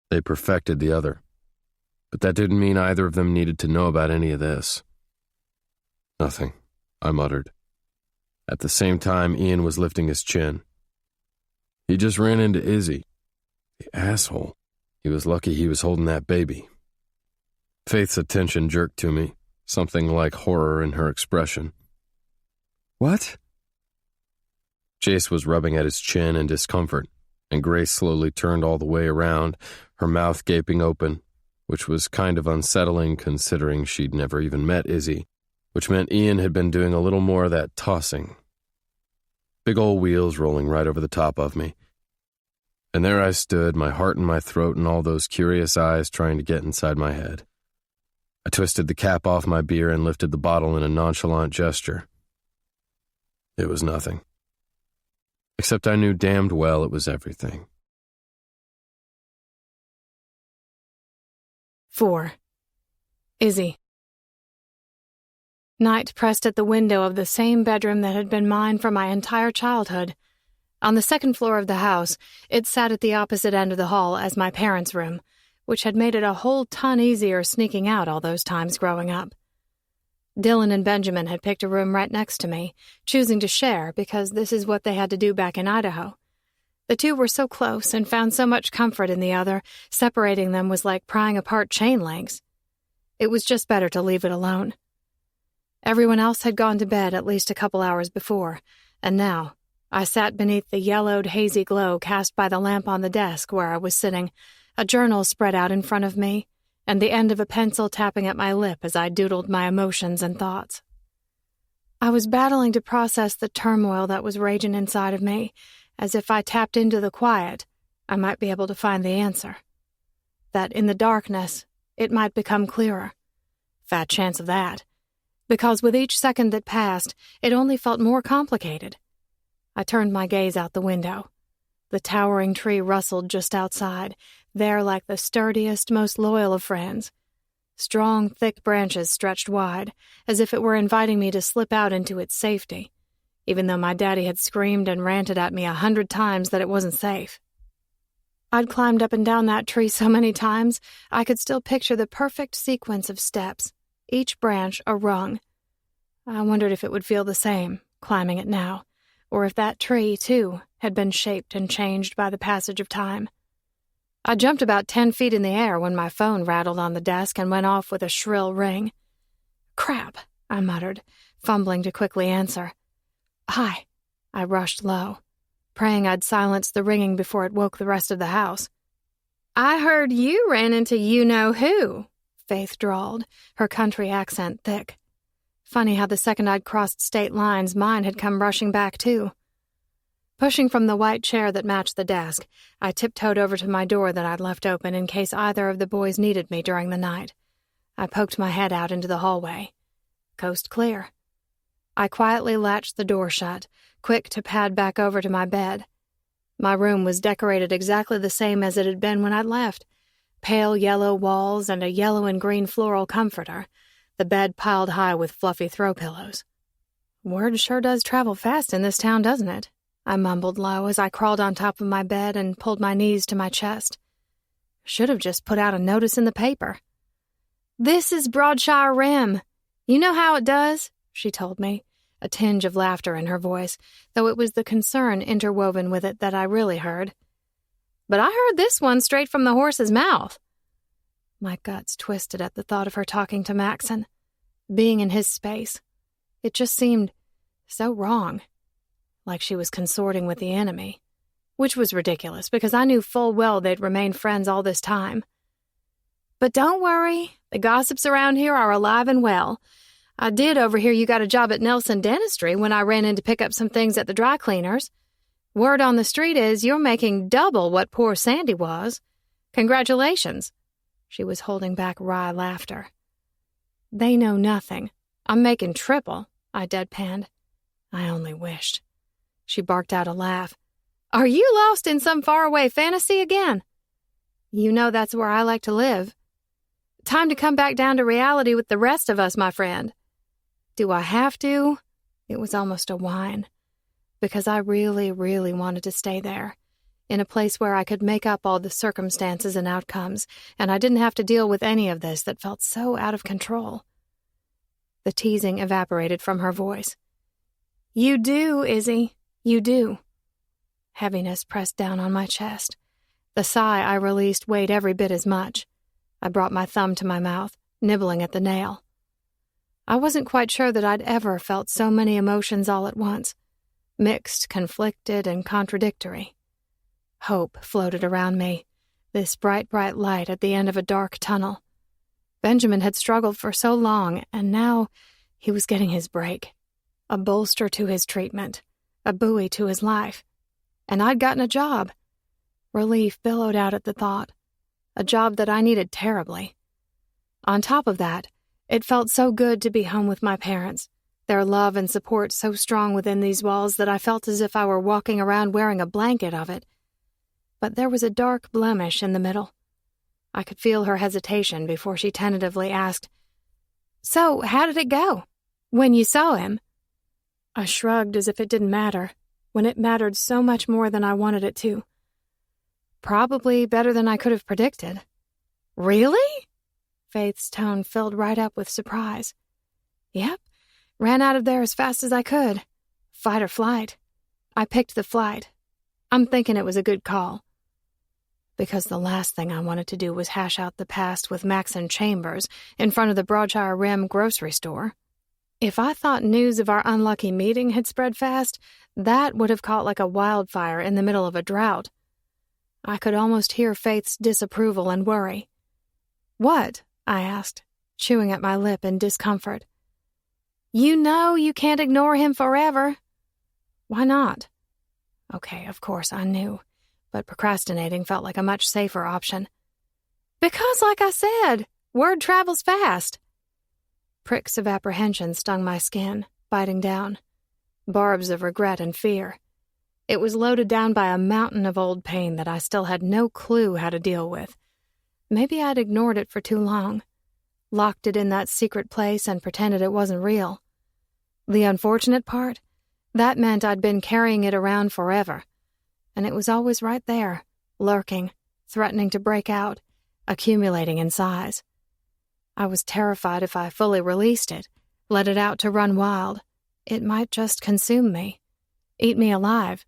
They perfected the other. But that didn't mean either of them needed to know about any of this. "Nothing," I muttered. At the same time, Ian was lifting his chin. "He just ran into Izzy. The asshole. He was lucky he was holding that baby." Faith's attention jerked to me, something like horror in her expression. "What?" Jace was rubbing at his chin in discomfort, and Grace slowly turned all the way around, her mouth gaping open, which was kind of unsettling considering she'd never even met Izzy, which meant Ian had been doing a little more of that tossing. Big old wheels rolling right over the top of me. And there I stood, my heart in my throat and all those curious eyes trying to get inside my head. I twisted the cap off my beer and lifted the bottle in a nonchalant gesture. It was nothing. Except I knew damned well it was everything. 4. Izzy. Night pressed at the window of the same bedroom that had been mine for my entire childhood. On the second floor of the house, it sat at the opposite end of the hall as my parents' room, which had made it a whole ton easier sneaking out all those times growing up. Dylan and Benjamin had picked a room right next to me, choosing to share because this is what they had to do back in Idaho. The two were so close and found so much comfort in the other, separating them was like prying apart chain links. It was just better to leave it alone. Everyone else had gone to bed at least a couple hours before, and now I sat beneath the yellowed, hazy glow cast by the lamp on the desk where I was sitting, a journal spread out in front of me, and the end of a pencil tapping at my lip as I doodled my emotions and thoughts. I was battling to process the turmoil that was raging inside of me, as if I tapped into the quiet, I might be able to find the answer. That in the darkness, it might become clearer. Fat chance of that. Because with each second that passed, it only felt more complicated. I turned my gaze out the window. The towering tree rustled just outside, there like the sturdiest, most loyal of friends. Strong, thick branches stretched wide, as if it were inviting me to slip out into its safety, even though my daddy had screamed and ranted at me 100 times that it wasn't safe. I'd climbed up and down that tree so many times, I could still picture the perfect sequence of steps, each branch a rung. I wondered if it would feel the same, climbing it now, or if that tree, too, had been shaped and changed by the passage of time. I jumped about 10 feet in the air when my phone rattled on the desk and went off with a shrill ring. Crap, I muttered, fumbling to quickly answer. Hi. I rushed low, praying I'd silence the ringing before it woke the rest of the house. I heard you ran into you-know-who, Faith drawled, her country accent thick. Funny how the second I'd crossed state lines, mine had come rushing back, too. Pushing from the white chair that matched the desk, I tiptoed over to my door that I'd left open in case either of the boys needed me during the night. I poked my head out into the hallway. Coast clear. I quietly latched the door shut, quick to pad back over to my bed. My room was decorated exactly the same as it had been when I'd left. Pale yellow walls and a yellow and green floral comforter, the bed piled high with fluffy throw pillows. Word sure does travel fast in this town, doesn't it? I mumbled low as I crawled on top of my bed and pulled my knees to my chest. Should have just put out a notice in the paper. This is Broadshire Rim. You know how it does, she told me, a tinge of laughter in her voice, though it was the concern interwoven with it that I really heard. But I heard this one straight from the horse's mouth. My guts twisted at the thought of her talking to Maxon, being in his space. It just seemed so wrong, like she was consorting with the enemy, which was ridiculous because I knew full well they'd remained friends all this time. But don't worry, the gossips around here are alive and well. I did overhear you got a job at Nelson Dentistry when I ran in to pick up some things at the dry cleaners. Word on the street is you're making double what poor Sandy was. Congratulations. She was holding back wry laughter. They know nothing. I'm making triple, I deadpanned. I only wished. She barked out a laugh. Are you lost in some faraway fantasy again? You know that's where I like to live. Time to come back down to reality with the rest of us, my friend. Do I have to? It was almost a whine. Because I really, really wanted to stay there, in a place where I could make up all the circumstances and outcomes, and I didn't have to deal with any of this that felt so out of control. The teasing evaporated from her voice. You do, Izzy. You do. Heaviness pressed down on my chest. The sigh I released weighed every bit as much. I brought my thumb to my mouth, nibbling at the nail. I wasn't quite sure that I'd ever felt so many emotions all at once. Mixed, conflicted, and contradictory. Hope floated around me, this bright, bright light at the end of a dark tunnel. Benjamin had struggled for so long, and now he was getting his break. A bolster to his treatment, a buoy to his life. And I'd gotten a job. Relief billowed out at the thought. A job that I needed terribly. On top of that, it felt so good to be home with my parents. Their love and support so strong within these walls that I felt as if I were walking around wearing a blanket of it. But there was a dark blemish in the middle. I could feel her hesitation before she tentatively asked, So, how did it go? When you saw him? I shrugged as if it didn't matter, when it mattered so much more than I wanted it to. Probably better than I could have predicted. Really? Faith's tone filled right up with surprise. Yep. Ran out of there as fast as I could. Fight or flight. I picked the flight. I'm thinking it was a good call. Because the last thing I wanted to do was hash out the past with Maxon Chambers in front of the Broadshire Rim grocery store. If I thought news of our unlucky meeting had spread fast, that would have caught like a wildfire in the middle of a drought. I could almost hear Faith's disapproval and worry. What? I asked, chewing at my lip in discomfort. You know you can't ignore him forever. Why not? Okay, of course, I knew, but procrastinating felt like a much safer option. Because, like I said, word travels fast. Pricks of apprehension stung my skin, biting down. Barbs of regret and fear. It was loaded down by a mountain of old pain that I still had no clue how to deal with. Maybe I'd ignored it for too long. Locked it in that secret place and pretended it wasn't real. The unfortunate part? That meant I'd been carrying it around forever. And it was always right there, lurking, threatening to break out, accumulating in size. I was terrified if I fully released it, let it out to run wild, it might just consume me, eat me alive.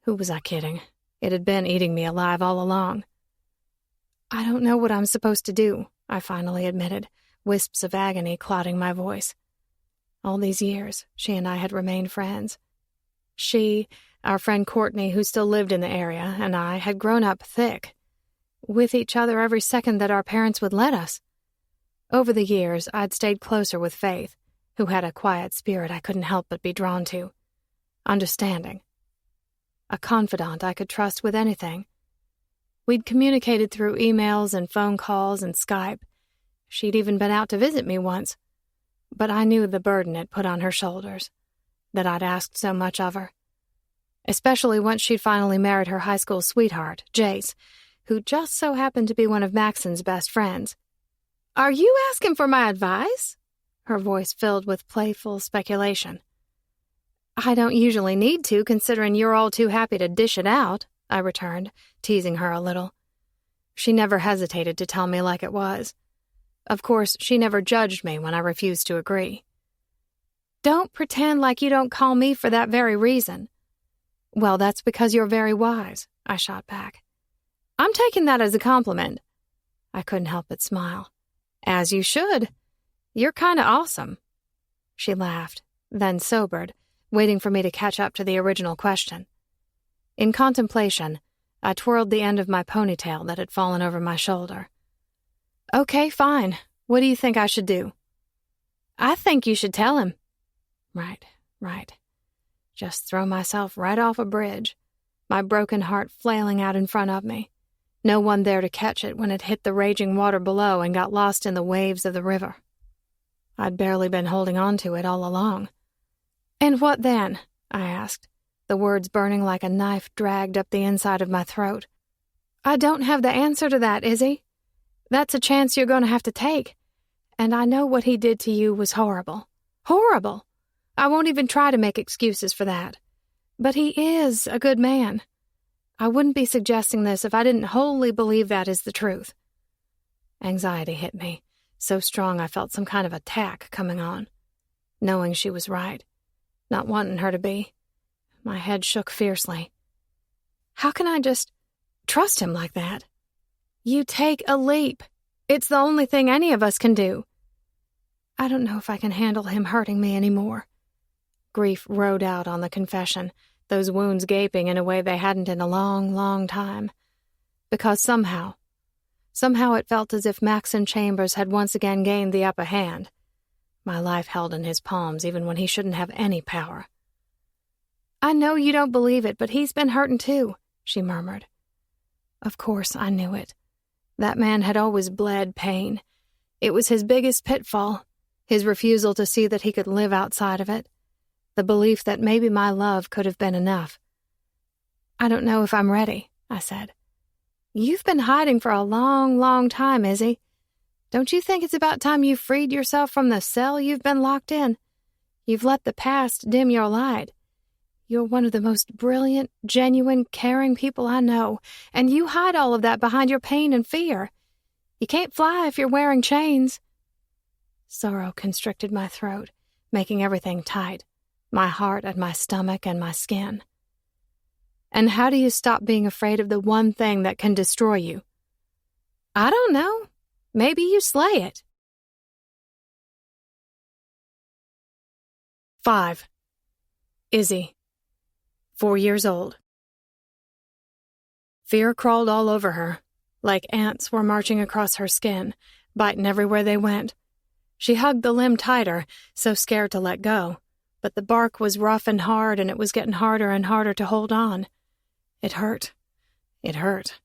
Who was I kidding? It had been eating me alive all along. I don't know what I'm supposed to do, I finally admitted, wisps of agony clouding my voice. All these years, she and I had remained friends. She, our friend Courtney, who still lived in the area, and I had grown up thick, with each other every second that our parents would let us. Over the years, I'd stayed closer with Faith, who had a quiet spirit I couldn't help but be drawn to. Understanding. A confidant I could trust with anything. We'd communicated through emails and phone calls and Skype. She'd even been out to visit me once. But I knew the burden it put on her shoulders, that I'd asked so much of her. Especially once she'd finally married her high school sweetheart, Jace, who just so happened to be one of Maxon's best friends. "Are you asking for my advice?" Her voice filled with playful speculation. "I don't usually need to, considering you're all too happy to dish it out," I returned, teasing her a little. She never hesitated to tell me like it was. Of course, she never judged me when I refused to agree. "Don't pretend like you don't call me for that very reason." "Well, that's because you're very wise," I shot back. "I'm taking that as a compliment." I couldn't help but smile. "As you should. You're kinda awesome." She laughed, then sobered, waiting for me to catch up to the original question. In contemplation, I twirled the end of my ponytail that had fallen over my shoulder. "Okay, fine. What do you think I should do?" "I think you should tell him." Right. Just throw myself right off a bridge, my broken heart flailing out in front of me. No one there to catch it when it hit the raging water below and got lost in the waves of the river. I'd barely been holding on to it all along. "And what then?" I asked, the words burning like a knife dragged up the inside of my throat. "I don't have the answer to that, Izzy. That's a chance you're going to have to take. And I know what he did to you was horrible. Horrible! I won't even try to make excuses for that. But he is a good man. I wouldn't be suggesting this if I didn't wholly believe that is the truth." Anxiety hit me, so strong I felt some kind of attack coming on. Knowing she was right, not wanting her to be, my head shook fiercely. How can I just trust him like that? You take a leap. It's the only thing any of us can do. I don't know if I can handle him hurting me anymore. Grief rode out on the confession, those wounds gaping in a way they hadn't in a long, long time. Because somehow it felt as if Maxon Chambers had once again gained the upper hand. My life held in his palms even when he shouldn't have any power. "I know you don't believe it, but he's been hurting too," she murmured. Of course I knew it. That man had always bled pain. It was his biggest pitfall, his refusal to see that he could live outside of it. The belief that maybe my love could have been enough. "I don't know if I'm ready," I said. "You've been hiding for a long, long time, Izzy. Don't you think it's about time you freed yourself from the cell you've been locked in? You've let the past dim your light. You're one of the most brilliant, genuine, caring people I know, and you hide all of that behind your pain and fear. You can't fly if you're wearing chains." Sorrow constricted my throat, making everything tight. My heart and my stomach and my skin. "And how do you stop being afraid of the one thing that can destroy you?" "I don't know. Maybe you slay it." 5. Izzy, 4 years old. Fear crawled all over her, like ants were marching across her skin, biting everywhere they went. She hugged the limb tighter, so scared to let go. But the bark was rough and hard, and it was getting harder and harder to hold on. It hurt. It hurt.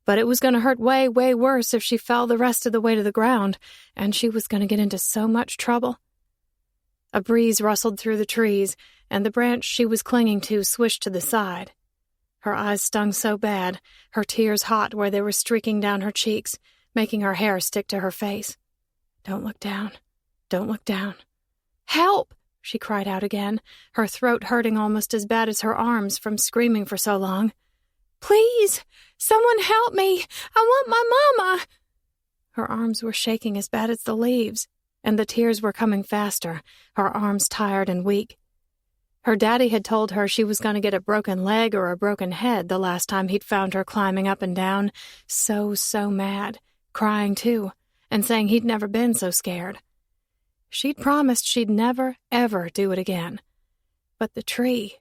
But it was going to hurt way, way worse if she fell the rest of the way to the ground, and she was going to get into so much trouble. A breeze rustled through the trees, and the branch she was clinging to swished to the side. Her eyes stung so bad, her tears hot where they were streaking down her cheeks, making her hair stick to her face. "Don't look down. Don't look down." "Help!" she cried out again, her throat hurting almost as bad as her arms from screaming for so long. "Please, someone help me! I want my mama!" Her arms were shaking as bad as the leaves, and the tears were coming faster, her arms tired and weak. Her daddy had told her she was going to get a broken leg or a broken head the last time he'd found her climbing up and down, so mad, crying too, and saying he'd never been so scared. She'd promised she'd never, ever do it again. But the tree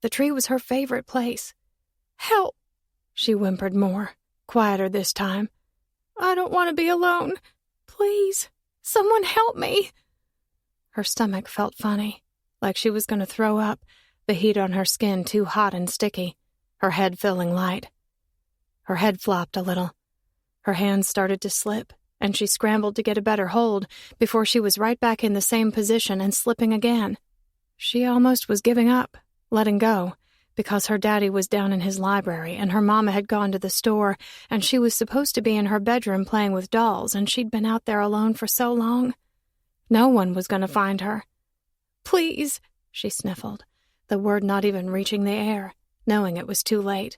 was her favorite place. "Help," she whimpered more, quieter this time. "I don't want to be alone. Please, someone help me." Her stomach felt funny, like she was going to throw up, the heat on her skin too hot and sticky, her head feeling light. Her head flopped a little. Her hands started to slip, and she scrambled to get a better hold before she was right back in the same position and slipping again. She almost was giving up, letting go, because her daddy was down in his library and her mama had gone to the store and she was supposed to be in her bedroom playing with dolls and she'd been out there alone for so long. No one was going to find her. "Please," she sniffled, the word not even reaching the air, knowing it was too late.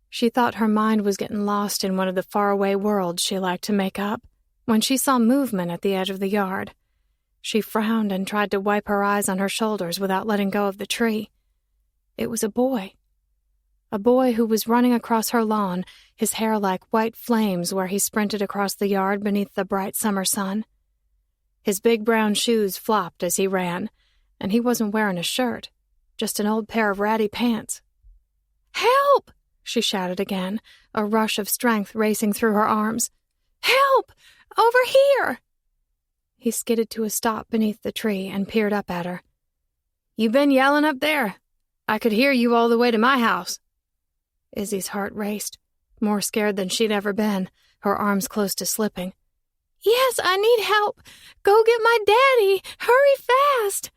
She thought her mind was getting lost in one of the faraway worlds she liked to make up when she saw movement at the edge of the yard. She frowned and tried to wipe her eyes on her shoulders without letting go of the tree. It was a boy who was running across her lawn, his hair like white flames where he sprinted across the yard beneath the bright summer sun. His big brown shoes flopped as he ran, and he wasn't wearing a shirt, just an old pair of ratty pants. "Help!" she shouted again, a rush of strength racing through her arms. "Help! Over here!" He skidded to a stop beneath the tree and peered up at her. "You been yelling up there? I could hear you all the way to my house." Izzy's heart raced, more scared than she'd ever been, her arms close to slipping. "Yes, I need help. Go get my daddy. Hurry fast."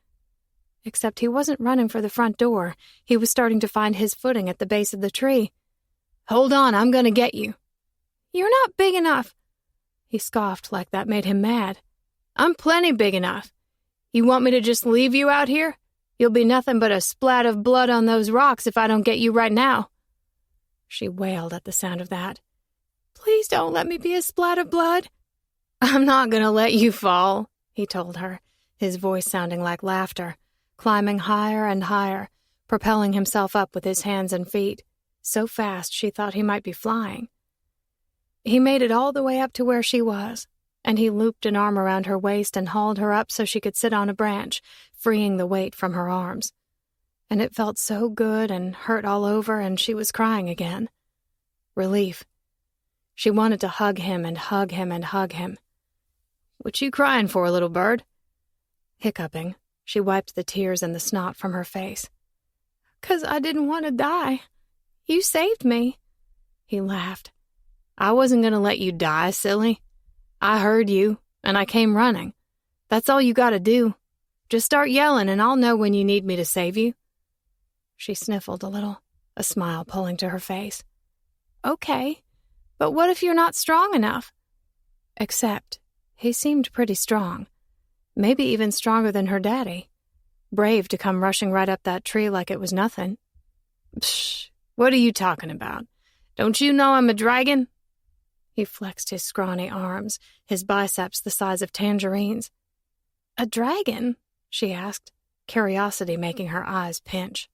Except he wasn't running for the front door. He was starting to find his footing at the base of the tree. "Hold on, I'm going to get you." "You're not big enough." He scoffed like that made him mad. "I'm plenty big enough. You want me to just leave you out here? You'll be nothing but a splat of blood on those rocks if I don't get you right now." She wailed at the sound of that. "Please don't let me be a splat of blood." "I'm not going to let you fall," he told her, his voice sounding like laughter, climbing higher and higher, propelling himself up with his hands and feet, so fast she thought he might be flying. He made it all the way up to where she was, and he looped an arm around her waist and hauled her up so she could sit on a branch, freeing the weight from her arms. And it felt so good and hurt all over, and she was crying again. Relief. She wanted to hug him and hug him and hug him. "What you crying for, little bird?" Hiccuping, she wiped the tears and the snot from her face. "'Cause I didn't want to die. You saved me." He laughed. "I wasn't going to let you die, silly. I heard you, and I came running. That's all you got to do. Just start yelling, and I'll know when you need me to save you." She sniffled a little, a smile pulling to her face. "Okay, but what if you're not strong enough?" Except, he seemed pretty strong. Maybe even stronger than her daddy. Brave to come rushing right up that tree like it was nothing. "Psh, what are you talking about? Don't you know I'm a dragon?" He flexed his scrawny arms, his biceps the size of tangerines. "A dragon?" she asked, curiosity making her eyes pinch.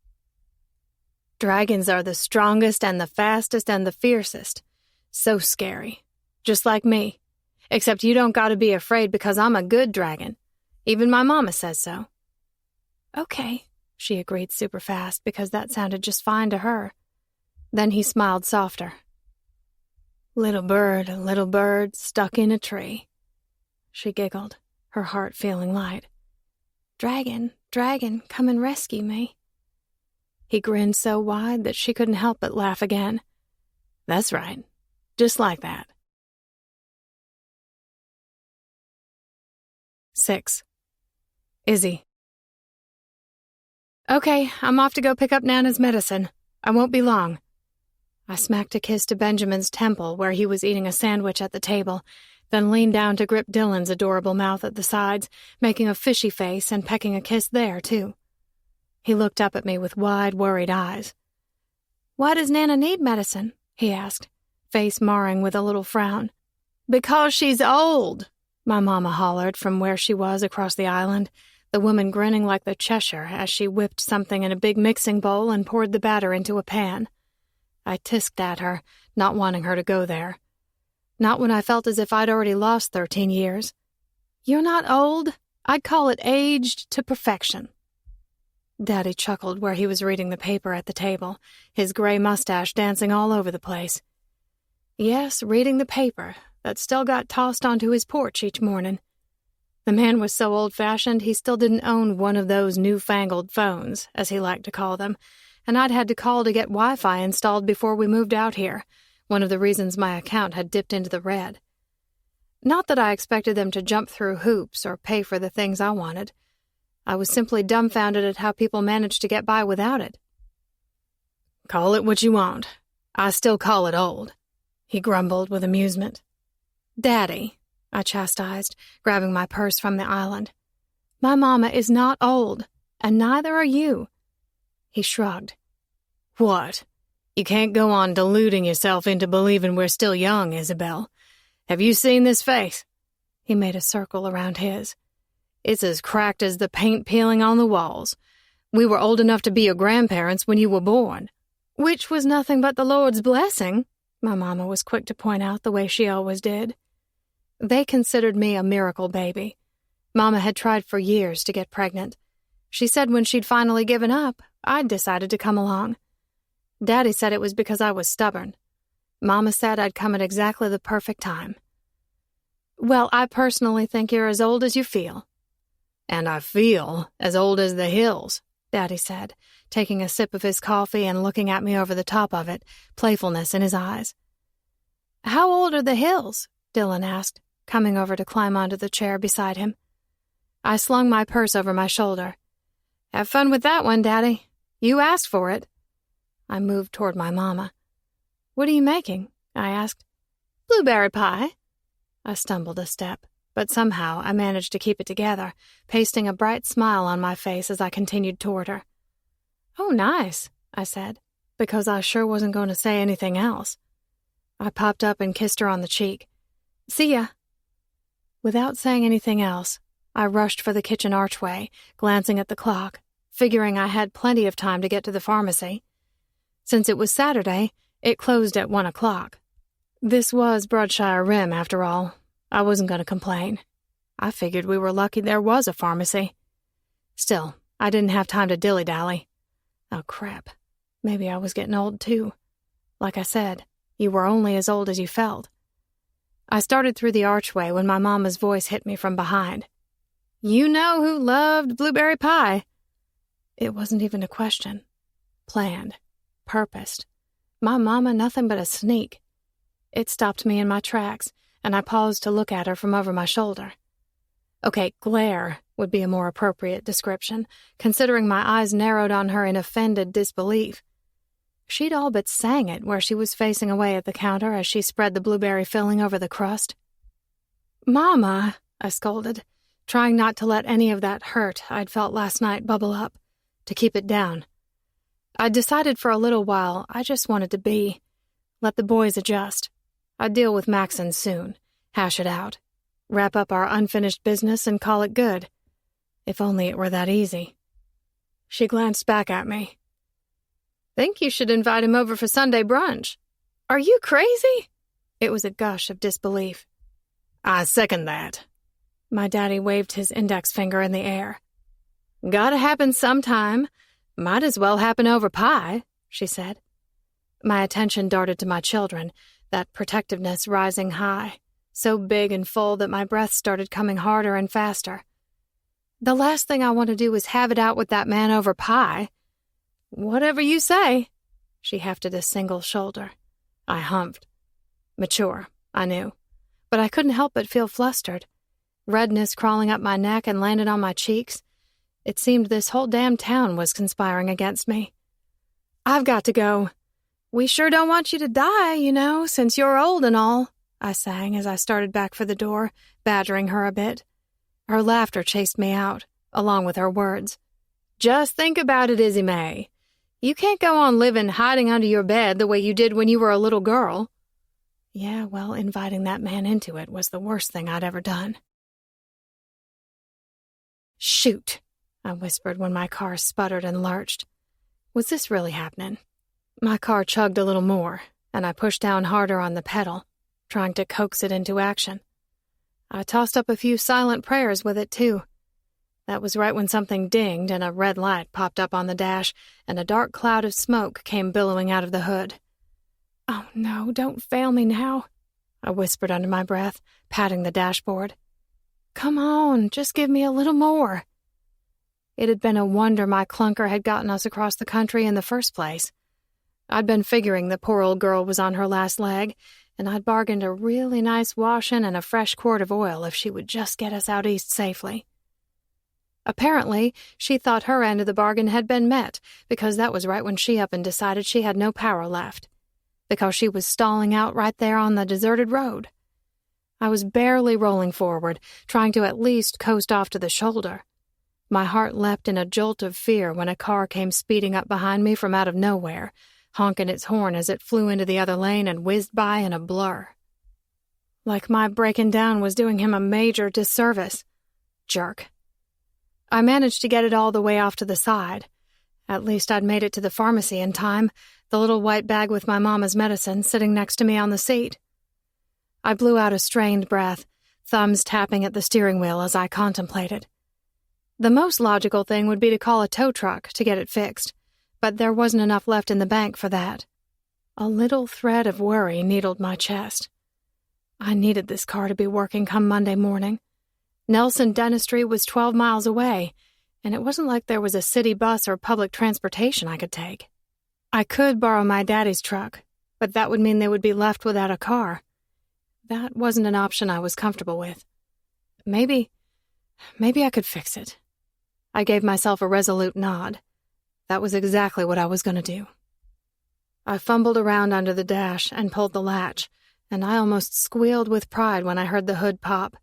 "Dragons are the strongest and the fastest and the fiercest. So scary. Just like me. Except you don't gotta be afraid because I'm a good dragon. Even my mama says so." "Okay," she agreed super fast because that sounded just fine to her. Then he smiled softer. Little bird, stuck in a tree." She giggled, her heart feeling light. Dragon, come and rescue me." He grinned so wide that she couldn't help but laugh again. "That's right. Just like that." 6. Izzy. "Okay, I'm off to go pick up Nana's medicine. I won't be long." I smacked a kiss to Benjamin's temple where he was eating a sandwich at the table, then leaned down to grip Dylan's adorable mouth at the sides, making a fishy face and pecking a kiss there, too. He looked up at me with wide, worried eyes. "Why does Nana need medicine?" he asked, face marring with a little frown. "Because she's old," my mama hollered from where she was across the island, the woman grinning like the Cheshire as she whipped something in a big mixing bowl and poured the batter into a pan. I tisked at her, not wanting her to go there. Not when I felt as if I'd already lost 13 years. You're not old. I'd call it aged to perfection. Daddy chuckled where he was reading the paper at the table, his gray mustache dancing all over the place. Yes, reading the paper that still got tossed onto his porch each morning. The man was so old-fashioned he still didn't own one of those newfangled phones, as he liked to call them, and I'd had to call to get Wi-Fi installed before we moved out here, one of the reasons my account had dipped into the red. Not that I expected them to jump through hoops or pay for the things I wanted. I was simply dumbfounded at how people managed to get by without it. Call it what you want. I still call it old, he grumbled with amusement. Daddy, I chastised, grabbing my purse from the island. My mama is not old, and neither are you. He shrugged. What? You can't go on deluding yourself into believing we're still young, Isabel. Have you seen this face? He made a circle around his. It's as cracked as the paint peeling on the walls. We were old enough to be your grandparents when you were born. Which was nothing but the Lord's blessing, my mama was quick to point out the way she always did. They considered me a miracle baby. Mama had tried for years to get pregnant. She said when she'd finally given up, I'd decided to come along. Daddy said it was because I was stubborn. Mama said I'd come at exactly the perfect time. Well, I personally think you're as old as you feel. And I feel as old as the hills, Daddy said, taking a sip of his coffee and looking at me over the top of it, playfulness in his eyes. How old are the hills? Dylan asked, coming over to climb onto the chair beside him. I slung my purse over my shoulder. Have fun with that one, Daddy. You asked for it. I moved toward my mama. What are you making? I asked. Blueberry pie. I stumbled a step, but somehow I managed to keep it together, pasting a bright smile on my face as I continued toward her. Oh, nice, I said, because I sure wasn't going to say anything else. I popped up and kissed her on the cheek. See ya. Without saying anything else, I rushed for the kitchen archway, glancing at the clock, figuring I had plenty of time to get to the pharmacy. Since it was Saturday, it closed at 1 o'clock. This was Broadshire Rim, after all. I wasn't going to complain. I figured we were lucky there was a pharmacy. Still, I didn't have time to dilly-dally. Oh, crap. Maybe I was getting old, too. Like I said, you were only as old as you felt. I started through the archway when my mama's voice hit me from behind. You know who loved blueberry pie. It wasn't even a question. Planned. Purposed. My mama nothing but a sneak. It stopped me in my tracks, and I paused to look at her from over my shoulder. Okay, glare would be a more appropriate description, considering my eyes narrowed on her in offended disbelief. She'd all but sang it where she was facing away at the counter as she spread the blueberry filling over the crust. Mama, I scolded, trying not to let any of that hurt I'd felt last night bubble up, to keep it down. I'd decided for a little while I just wanted to be. Let the boys adjust. I'd deal with Maxon soon, hash it out, wrap up our unfinished business and call it good. If only it were that easy. She glanced back at me. Think you should invite him over for Sunday brunch. Are you crazy? It was a gush of disbelief. I second that. My daddy waved his index finger in the air. Gotta happen sometime. Might as well happen over pie, she said. My attention darted to my children, that protectiveness rising high, so big and full that my breath started coming harder and faster. The last thing I want to do is have it out with that man over pie. Whatever you say. She hefted a single shoulder. I humphed. Mature, I knew, but I couldn't help but feel flustered. Redness crawling up my neck and landed on my cheeks. It seemed this whole damn town was conspiring against me. I've got to go. We sure don't want you to die, you know, since you're old and all, I sang as I started back for the door, badgering her a bit. Her laughter chased me out, along with her words. Just think about it, Izzy May. You can't go on living hiding under your bed the way you did when you were a little girl. Yeah, well, inviting that man into it was the worst thing I'd ever done. Shoot, I whispered when my car sputtered and lurched. Was this really happening? My car chugged a little more, and I pushed down harder on the pedal, trying to coax it into action. I tossed up a few silent prayers with it, too. That was right when something dinged and a red light popped up on the dash and a dark cloud of smoke came billowing out of the hood. "Oh no, don't fail me now," I whispered under my breath, patting the dashboard. "Come on, just give me a little more." It had been a wonder my clunker had gotten us across the country in the first place. I'd been figuring the poor old girl was on her last leg, and I'd bargained a really nice washing and a fresh quart of oil if she would just get us out east safely. Apparently, she thought her end of the bargain had been met, because that was right when she up and decided she had no power left, because she was stalling out right there on the deserted road. I was barely rolling forward, trying to at least coast off to the shoulder. My heart leapt in a jolt of fear when a car came speeding up behind me from out of nowhere, honking its horn as it flew into the other lane and whizzed by in a blur. Like my breaking down was doing him a major disservice. Jerk. I managed to get it all the way off to the side. At least I'd made it to the pharmacy in time, the little white bag with my mama's medicine sitting next to me on the seat. I blew out a strained breath, thumbs tapping at the steering wheel as I contemplated. The most logical thing would be to call a tow truck to get it fixed, but there wasn't enough left in the bank for that. A little thread of worry needled my chest. I needed this car to be working come Monday morning. Nelson Dentistry was 12 miles away, and it wasn't like there was a city bus or public transportation I could take. I could borrow my daddy's truck, but that would mean they would be left without a car. That wasn't an option I was comfortable with. Maybe I could fix it. I gave myself a resolute nod. That was exactly what I was going to do. I fumbled around under the dash and pulled the latch, and I almost squealed with pride when I heard the hood pop.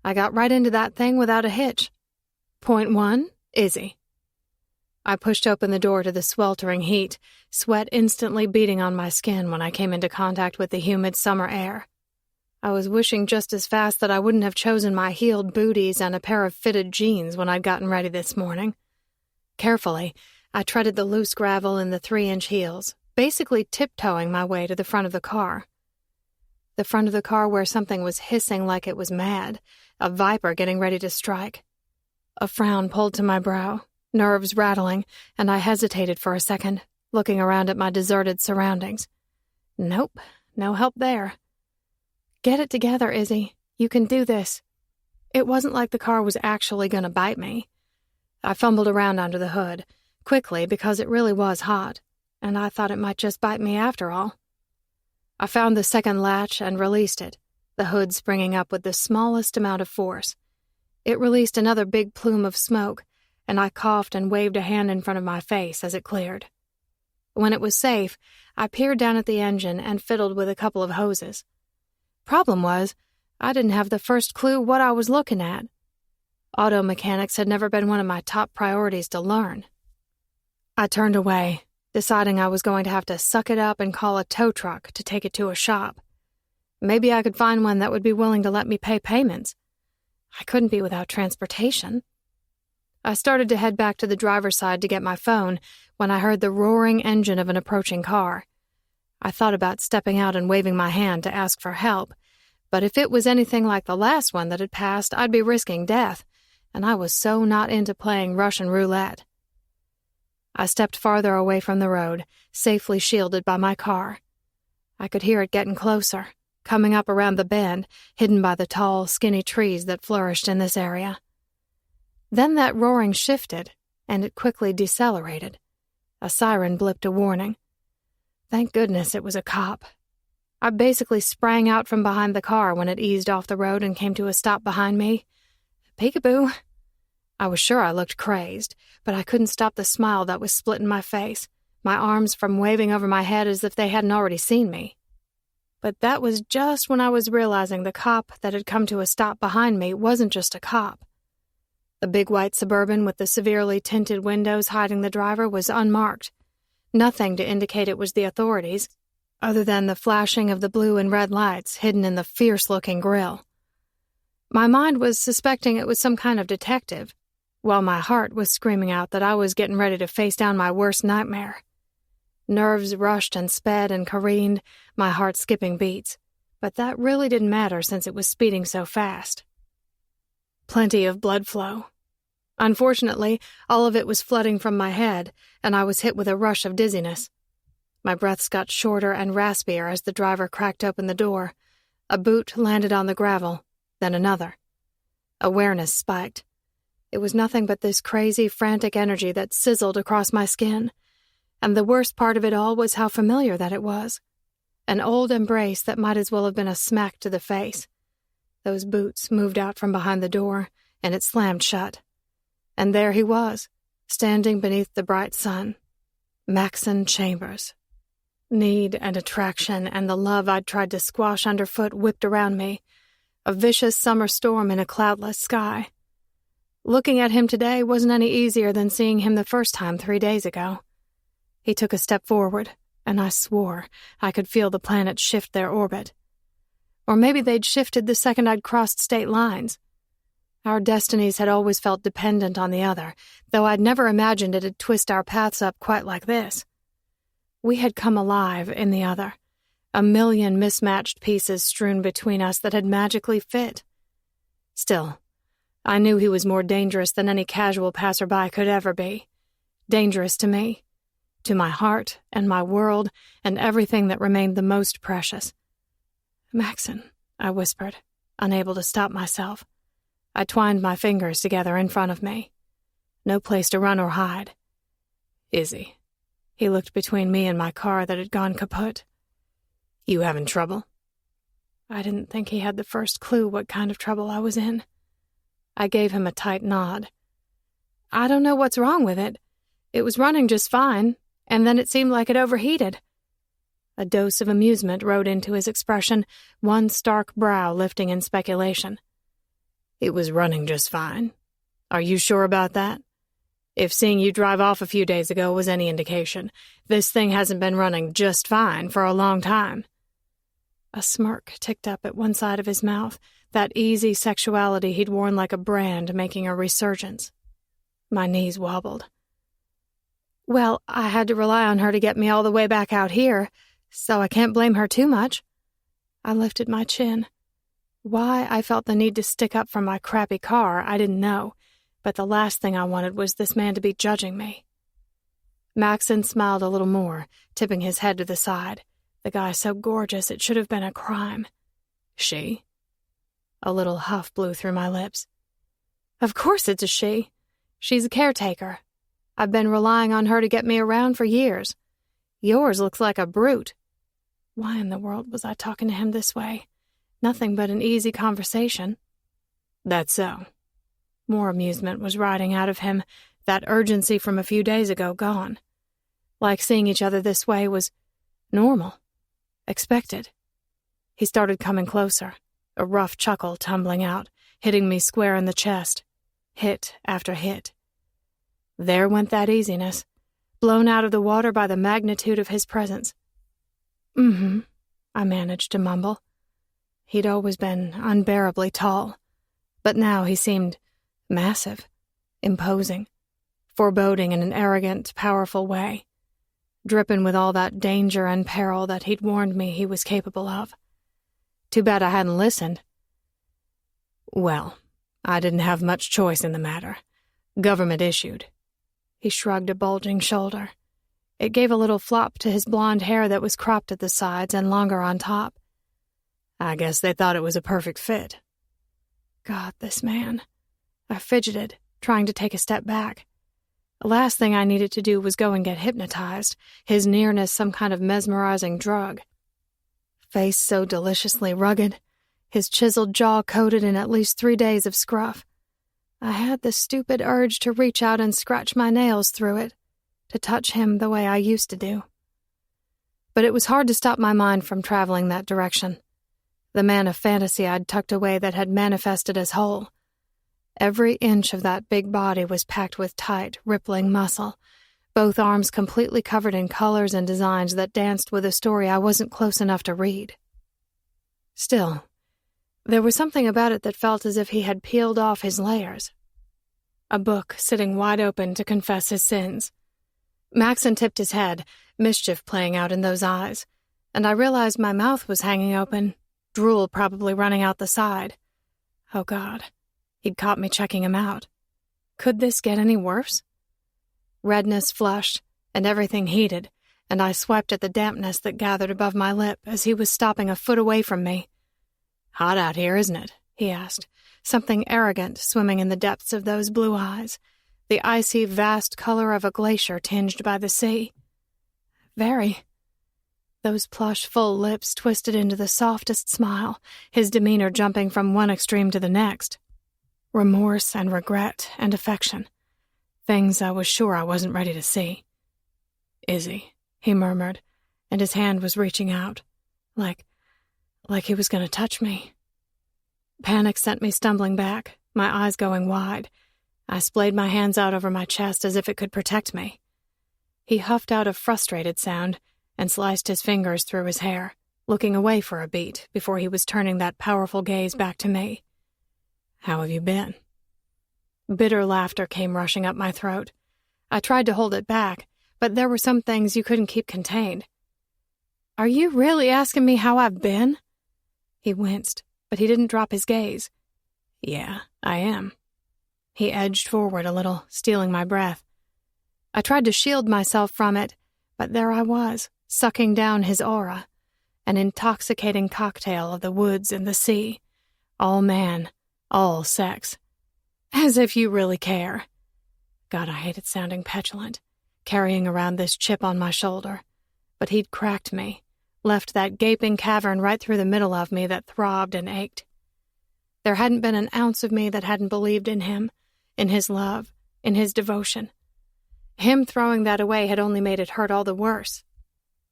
I got right into that thing without a hitch. Point 1, Izzy. I pushed open the door to the sweltering heat, sweat instantly beating on my skin when I came into contact with the humid summer air. I was wishing just as fast that I wouldn't have chosen my heeled booties and a pair of fitted jeans when I'd gotten ready this morning. Carefully, I treaded the loose gravel in the 3-inch heels, basically tiptoeing my way to the front of the car. The front of the car where something was hissing like it was mad, a viper getting ready to strike. A frown pulled to my brow, nerves rattling, and I hesitated for a second, looking around at my deserted surroundings. Nope, no help there. Get it together, Izzy. You can do this. It wasn't like the car was actually going to bite me. I fumbled around under the hood, quickly because it really was hot, and I thought it might just bite me after all. I found the second latch and released it, the hood springing up with the smallest amount of force. It released another big plume of smoke, and I coughed and waved a hand in front of my face as it cleared. When it was safe, I peered down at the engine and fiddled with a couple of hoses. Problem was, I didn't have the first clue what I was looking at. Auto mechanics had never been one of my top priorities to learn. I turned away, deciding I was going to have to suck it up and call a tow truck to take it to a shop. Maybe I could find one that would be willing to let me pay payments. I couldn't be without transportation. I started to head back to the driver's side to get my phone when I heard the roaring engine of an approaching car. I thought about stepping out and waving my hand to ask for help, but if it was anything like the last one that had passed, I'd be risking death, and I was so not into playing Russian roulette. I stepped farther away from the road, safely shielded by my car. I could hear it getting closer, coming up around the bend, hidden by the tall, skinny trees that flourished in this area. Then that roaring shifted, and it quickly decelerated. A siren blipped a warning. Thank goodness it was a cop. I basically sprang out from behind the car when it eased off the road and came to a stop behind me. Peekaboo. I was sure I looked crazed, but I couldn't stop the smile that was splitting my face, my arms from waving over my head as if they hadn't already seen me. But that was just when I was realizing the cop that had come to a stop behind me wasn't just a cop. The big white Suburban with the severely tinted windows hiding the driver was unmarked. Nothing to indicate it was the authorities, other than the flashing of the blue and red lights hidden in the fierce-looking grill. My mind was suspecting it was some kind of detective, while my heart was screaming out that I was getting ready to face down my worst nightmare. Nerves rushed and sped and careened, my heart skipping beats, But that really didn't matter since it was speeding so fast. Plenty of blood flow. Unfortunately, all of it was flooding from my head, and I was hit with a rush of dizziness. My breaths got shorter and raspier as the driver cracked open the door. A boot landed on the gravel, then another. Awareness spiked. It was nothing but this crazy, frantic energy that sizzled across my skin. And the worst part of it all was how familiar that it was. An old embrace that might as well have been a smack to the face. Those boots moved out from behind the door, and it slammed shut. And there he was, standing beneath the bright sun. Maxon Chambers. Need and attraction and the love I'd tried to squash underfoot whipped around me. A vicious summer storm in a cloudless sky. Looking at him today wasn't any easier than seeing him the first time 3 days ago. He took a step forward, and I swore I could feel the planets shift their orbit. Or maybe they'd shifted the second I'd crossed state lines. Our destinies had always felt dependent on the other, though I'd never imagined it'd twist our paths up quite like this. We had come alive in the other, a million mismatched pieces strewn between us that had magically fit. Still, I knew he was more dangerous than any casual passerby could ever be. Dangerous to me, to my heart and my world and everything that remained the most precious. "Maxon," I whispered, unable to stop myself. I twined my fingers together in front of me. No place to run or hide. "Izzy." He looked between me and my car that had gone kaput. "You having trouble?" I didn't think he had the first clue what kind of trouble I was in. I gave him a tight nod. "I don't know what's wrong with it. It was running just fine, and then it seemed like it overheated." A dose of amusement rode into his expression, one stark brow lifting in speculation. "It was running just fine. Are you sure about that? If seeing you drive off a few days ago was any indication, this thing hasn't been running just fine for a long time." A smirk ticked up at one side of his mouth, that easy sexuality he'd worn like a brand making a resurgence. My knees wobbled. "Well, I had to rely on her to get me all the way back out here, so I can't blame her too much." I lifted my chin. Why I felt the need to stick up for my crappy car, I didn't know, but the last thing I wanted was this man to be judging me. Maxon smiled a little more, tipping his head to the side. The guy so gorgeous it should have been a crime. "She?" A little huff blew through my lips. "Of course it's a she. She's a caretaker. I've been relying on her to get me around for years. Yours looks like a brute." Why in the world was I talking to him this way? Nothing but an easy conversation. "That's so." More amusement was riding out of him, that urgency from a few days ago gone. Like seeing each other this way was normal, expected. He started coming closer, a rough chuckle tumbling out, hitting me square in the chest, hit after hit. There went that easiness, blown out of the water by the magnitude of his presence. I managed to mumble. He'd always been unbearably tall, but now he seemed massive, imposing, foreboding in an arrogant, powerful way, dripping with all that danger and peril that he'd warned me he was capable of. Too bad I hadn't listened. "Well, I didn't have much choice in the matter. Government issued." He shrugged a bulging shoulder. It gave a little flop to his blonde hair that was cropped at the sides and longer on top. "I guess they thought it was a perfect fit." God, this man. I fidgeted, trying to take a step back. The last thing I needed to do was go and get hypnotized, his nearness some kind of mesmerizing drug. Face so deliciously rugged, his chiseled jaw coated in at least 3 days of scruff. I had the stupid urge to reach out and scratch my nails through it, to touch him the way I used to do. But it was hard to stop my mind from traveling that direction. The man of fantasy I'd tucked away that had manifested as whole. Every inch of that big body was packed with tight, rippling muscle, both arms completely covered in colors and designs that danced with a story I wasn't close enough to read. Still, there was something about it that felt as if he had peeled off his layers. A book sitting wide open to confess his sins. Maxon tipped his head, mischief playing out in those eyes, and I realized my mouth was hanging open, drool probably running out the side. Oh, God. He'd caught me checking him out. Could this get any worse? Redness flushed, and everything heated, and I swiped at the dampness that gathered above my lip as he was stopping a foot away from me. "Hot out here, isn't it?" he asked, something arrogant swimming in the depths of those blue eyes, the icy, vast color of a glacier tinged by the sea. Very. Those plush, full lips twisted into the softest smile, his demeanor jumping from one extreme to the next. Remorse and regret and affection. Things I was sure I wasn't ready to see. "Izzy," he murmured, and his hand was reaching out, like he was going to touch me. Panic sent me stumbling back, my eyes going wide. I splayed my hands out over my chest as if it could protect me. He huffed out a frustrated sound and sliced his fingers through his hair, looking away for a beat before he was turning that powerful gaze back to me. "How have you been?" Bitter laughter came rushing up my throat. I tried to hold it back, but there were some things you couldn't keep contained. "Are you really asking me how I've been?" He winced, but he didn't drop his gaze. "Yeah, I am." He edged forward a little, stealing my breath. I tried to shield myself from it, but there I was, sucking down his aura, an intoxicating cocktail of the woods and the sea, all man, all sex. As if you really care. God, I hated sounding petulant, carrying around this chip on my shoulder. But he'd cracked me, left that gaping cavern right through the middle of me that throbbed and ached. There hadn't been an ounce of me that hadn't believed in him, in his love, in his devotion. Him throwing that away had only made it hurt all the worse.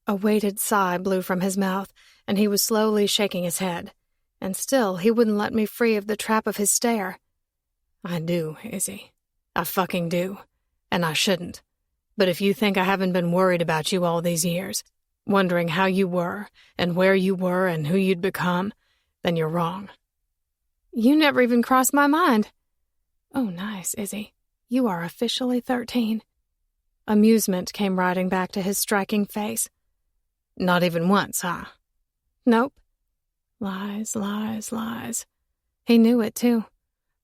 A weighted sigh blew from his mouth, and he was slowly shaking his head. And still he wouldn't let me free of the trap of his stare. "I do, Izzy. I fucking do. And I shouldn't. But if you think I haven't been worried about you all these years, wondering how you were, and where you were, and who you'd become, then you're wrong." "You never even crossed my mind." "Oh, nice, Izzy. You are officially 13. Amusement came riding back to his striking face. "Not even once, huh?" "Nope." Lies, lies, lies. He knew it, too,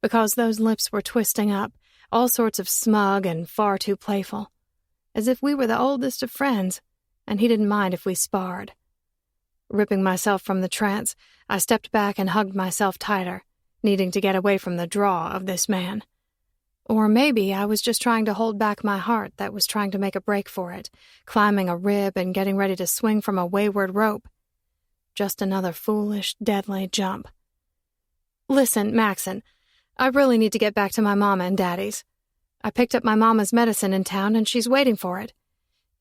because those lips were twisting up, all sorts of smug and far too playful, as if we were the oldest of friends, and he didn't mind if we sparred. Ripping myself from the trance, I stepped back and hugged myself tighter, needing to get away from the draw of this man. Or maybe I was just trying to hold back my heart that was trying to make a break for it, climbing a rib and getting ready to swing from a wayward rope. Just another foolish, deadly jump. "Listen, Maxon, I really need to get back to my mama and daddy's. I picked up my mama's medicine in town and she's waiting for it.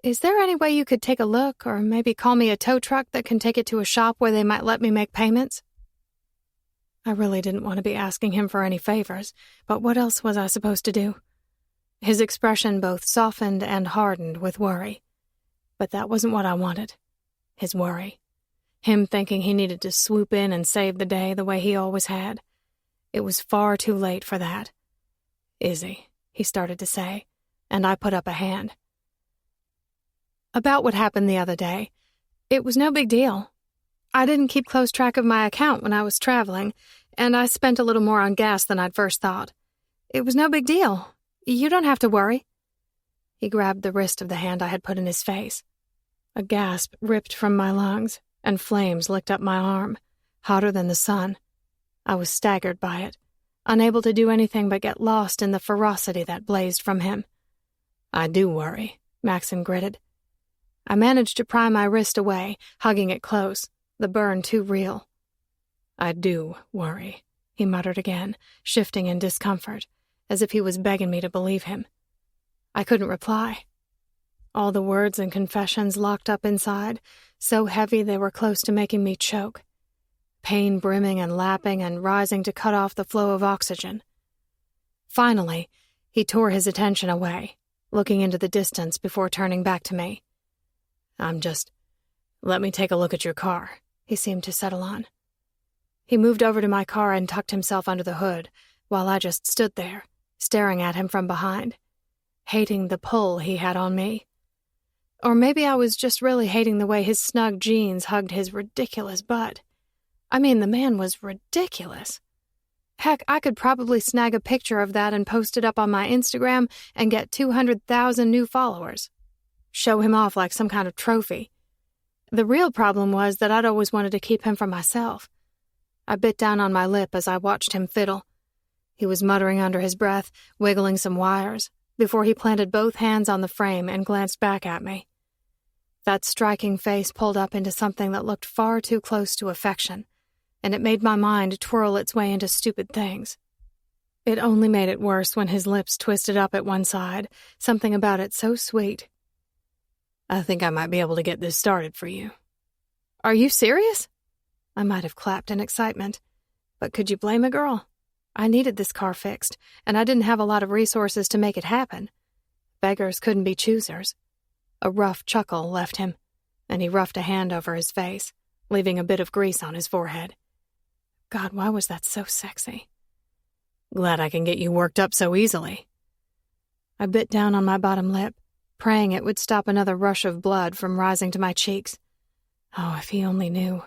Is there any way you could take a look or maybe call me a tow truck that can take it to a shop where they might let me make payments?" I really didn't want to be asking him for any favors, but what else was I supposed to do? His expression both softened and hardened with worry. But that wasn't what I wanted. His worry. Him thinking he needed to swoop in and save the day the way he always had. It was far too late for that. "Izzy," he started to say, and I put up a hand. "About what happened the other day. It was no big deal. I didn't keep close track of my account when I was traveling, and I spent a little more on gas than I'd first thought. It was no big deal. You don't have to worry." He grabbed the wrist of the hand I had put in his face. A gasp ripped from my lungs, and flames licked up my arm, hotter than the sun. I was staggered by it, unable to do anything but get lost in the ferocity that blazed from him. "I do worry," Maxon gritted. I managed to pry my wrist away, hugging it close, the burn too real. "I do worry," he muttered again, shifting in discomfort, as if he was begging me to believe him. I couldn't reply. All the words and confessions locked up inside, so heavy they were close to making me choke. Pain brimming and lapping and rising to cut off the flow of oxygen. Finally, he tore his attention away, looking into the distance before turning back to me. Let me take a look at your car," he seemed to settle on. He moved over to my car and tucked himself under the hood, while I just stood there, staring at him from behind, hating the pull he had on me. Or maybe I was just really hating the way his snug jeans hugged his ridiculous butt. I mean, the man was ridiculous. Heck, I could probably snag a picture of that and post it up on my Instagram and get 200,000 new followers. Show him off like some kind of trophy. The real problem was that I'd always wanted to keep him for myself. I bit down on my lip as I watched him fiddle. He was muttering under his breath, wiggling some wires, before he planted both hands on the frame and glanced back at me. That striking face pulled up into something that looked far too close to affection, and it made my mind twirl its way into stupid things. It only made it worse when his lips twisted up at one side, something about it so sweet. I think I might be able to get this started for you. Are you serious? I might have clapped in excitement. But could you blame a girl? I needed this car fixed, and I didn't have a lot of resources to make it happen. Beggars couldn't be choosers. A rough chuckle left him, and he roughed a hand over his face, leaving a bit of grease on his forehead. God, why was that so sexy? Glad I can get you worked up so easily. I bit down on my bottom lip, praying it would stop another rush of blood from rising to my cheeks. Oh, if he only knew.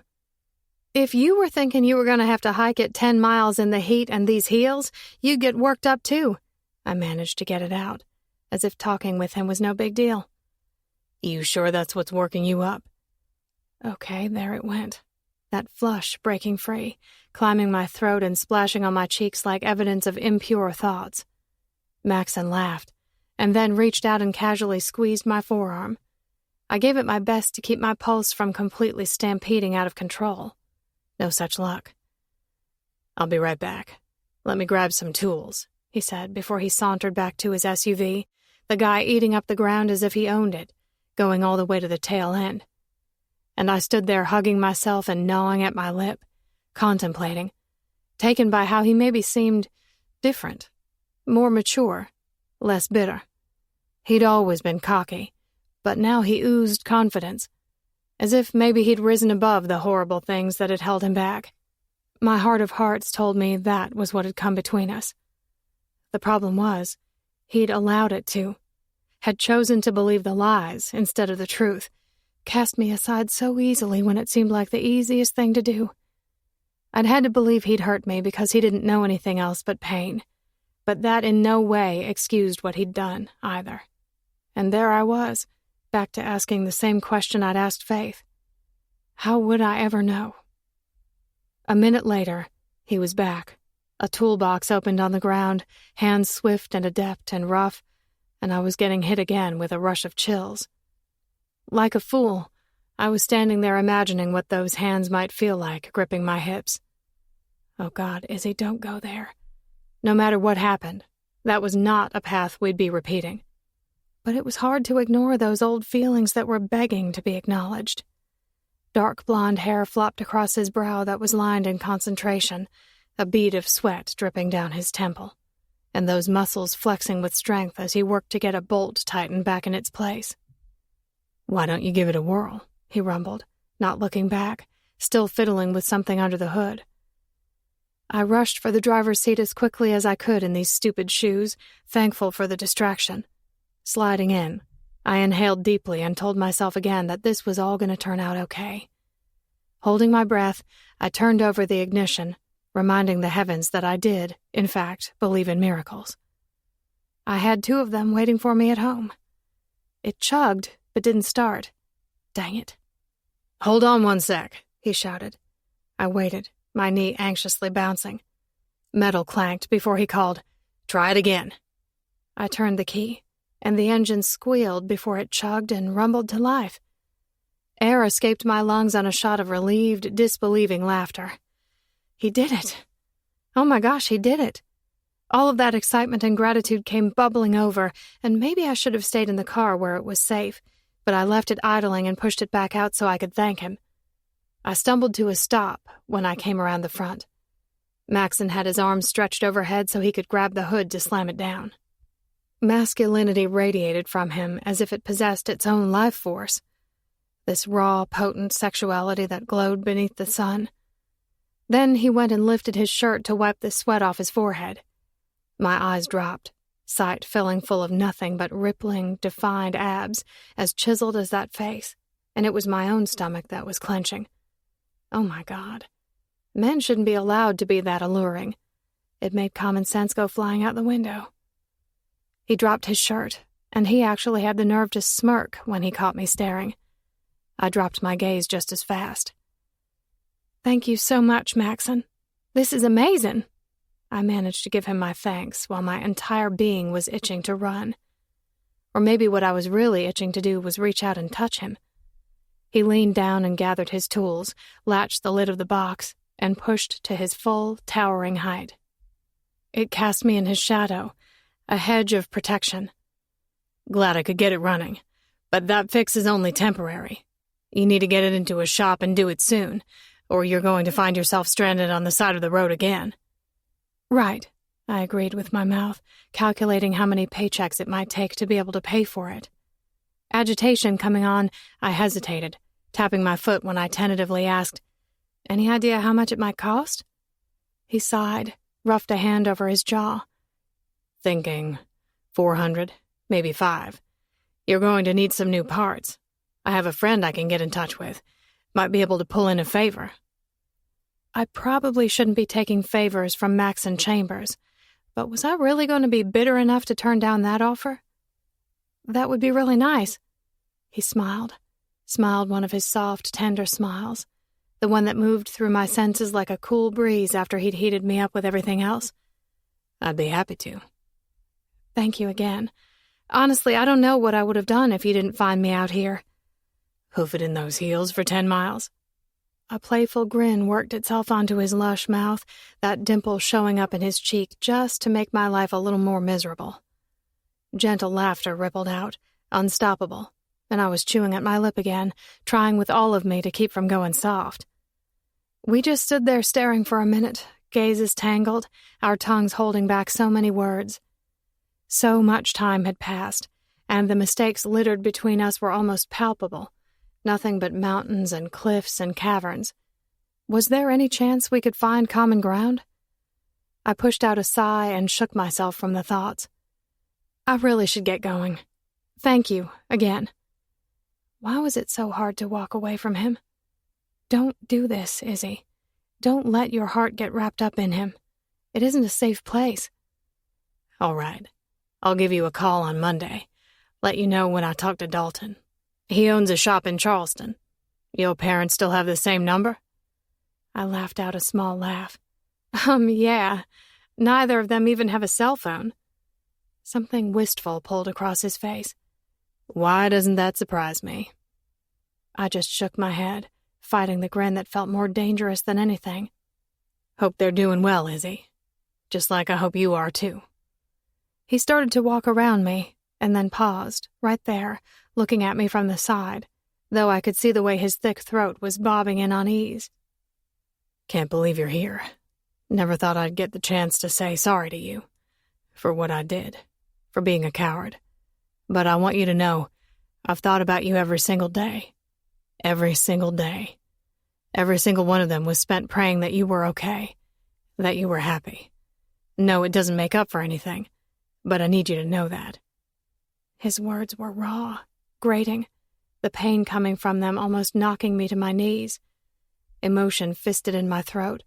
If you were thinking you were going to have to hike it 10 miles in the heat and these heels, you'd get worked up too. I managed to get it out, as if talking with him was no big deal. You sure that's what's working you up? Okay, there it went. That flush breaking free, climbing my throat and splashing on my cheeks like evidence of impure thoughts. Maxon laughed, and then reached out and casually squeezed my forearm. I gave it my best to keep my pulse from completely stampeding out of control. No such luck. I'll be right back. Let me grab some tools, he said before he sauntered back to his SUV, the guy eating up the ground as if he owned it, going all the way to the tail end. And I stood there hugging myself and gnawing at my lip, contemplating, taken by how he maybe seemed different, more mature, less bitter. He'd always been cocky, but now he oozed confidence, as if maybe he'd risen above the horrible things that had held him back. My heart of hearts told me that was what had come between us. The problem was, he'd allowed it to, had chosen to believe the lies instead of the truth, cast me aside so easily when it seemed like the easiest thing to do. I'd had to believe he'd hurt me because he didn't know anything else but pain, but that in no way excused what he'd done, either. And there I was, back to asking the same question I'd asked Faith. How would I ever know? A minute later, he was back. A toolbox opened on the ground, hands swift and adept and rough, and I was getting hit again with a rush of chills. Like a fool, I was standing there imagining what those hands might feel like gripping my hips. Oh God, Izzy, don't go there. No matter what happened, that was not a path we'd be repeating. But it was hard to ignore those old feelings that were begging to be acknowledged. Dark blonde hair flopped across his brow that was lined in concentration, a bead of sweat dripping down his temple, and those muscles flexing with strength as he worked to get a bolt tightened back in its place. Why don't you give it a whirl? He rumbled, not looking back, still fiddling with something under the hood. I rushed for the driver's seat as quickly as I could in these stupid shoes, thankful for the distraction. Sliding in, I inhaled deeply and told myself again that this was all going to turn out okay. Holding my breath, I turned over the ignition, reminding the heavens that I did, in fact, believe in miracles. I had 2 of them waiting for me at home. It chugged, but didn't start. Dang it. Hold on 1 sec, he shouted. I waited, my knee anxiously bouncing. Metal clanked before he called, "Try it again." I turned the key, and the engine squealed before it chugged and rumbled to life. Air escaped my lungs on a shot of relieved, disbelieving laughter. He did it. Oh my gosh, he did it. All of that excitement and gratitude came bubbling over, and maybe I should have stayed in the car where it was safe, but I left it idling and pushed it back out so I could thank him. I stumbled to a stop when I came around the front. Maxon had his arms stretched overhead so he could grab the hood to slam it down. Masculinity radiated from him as if it possessed its own life force. This raw, potent sexuality that glowed beneath the sun. Then he went and lifted his shirt to wipe the sweat off his forehead. My eyes dropped, sight filling full of nothing but rippling, defined abs, as chiseled as that face, and it was my own stomach that was clenching. Oh my God. Men shouldn't be allowed to be that alluring. It made common sense go flying out the window. He dropped his shirt, and he actually had the nerve to smirk when he caught me staring. I dropped my gaze just as fast. "Thank you so much, Maxon. This is amazing." I managed to give him my thanks while my entire being was itching to run. Or maybe what I was really itching to do was reach out and touch him. He leaned down and gathered his tools, latched the lid of the box, and pushed to his full, towering height. It cast me in his shadow, a hedge of protection. "Glad I could get it running, but that fix is only temporary. You need to get it into a shop and do it soon, or you're going to find yourself stranded on the side of the road again." "Right," I agreed with my mouth, calculating how many paychecks it might take to be able to pay for it. Agitation coming on, I hesitated, tapping my foot when I tentatively asked, "Any idea how much it might cost?" He sighed, roughed a hand over his jaw. "Thinking 400, maybe 5. You're going to need some new parts. I have a friend I can get in touch with. Might be able to pull in a favor." I probably shouldn't be taking favors from Maxon Chambers, but was I really going to be bitter enough to turn down that offer? "That would be really nice." He smiled one of his soft, tender smiles, the one that moved through my senses like a cool breeze after he'd heated me up with everything else. "I'd be happy to." "Thank you again. Honestly, I don't know what I would have done if you didn't find me out here." "Hoof it in those heels for 10 miles. A playful grin worked itself onto his lush mouth, that dimple showing up in his cheek just to make my life a little more miserable. Gentle laughter rippled out, unstoppable, and I was chewing at my lip again, trying with all of me to keep from going soft. We just stood there staring for a minute, gazes tangled, our tongues holding back so many words. So much time had passed, and the mistakes littered between us were almost palpable. Nothing but mountains and cliffs and caverns. Was there any chance we could find common ground? I pushed out a sigh and shook myself from the thoughts. I really should get going. Thank you, again. Why was it so hard to walk away from him? Don't do this, Izzy. Don't let your heart get wrapped up in him. It isn't a safe place. All right. I'll give you a call on Monday. Let you know when I talk to Dalton. He owns a shop in Charleston. Your parents still have the same number? I laughed out a small laugh. Yeah. Neither of them even have a cell phone. Something wistful pulled across his face. Why doesn't that surprise me? I just shook my head, fighting the grin that felt more dangerous than anything. Hope they're doing well, Izzy. Just like I hope you are, too. He started to walk around me, and then paused, right there, looking at me from the side, though I could see the way his thick throat was bobbing in unease. Can't believe you're here. Never thought I'd get the chance to say sorry to you. For what I did. For being a coward. But I want you to know, I've thought about you every single day. Every single day. Every single one of them was spent praying that you were okay. That you were happy. No, it doesn't make up for anything. But I need you to know that. His words were raw, grating, the pain coming from them almost knocking me to my knees. Emotion fisted in my throat,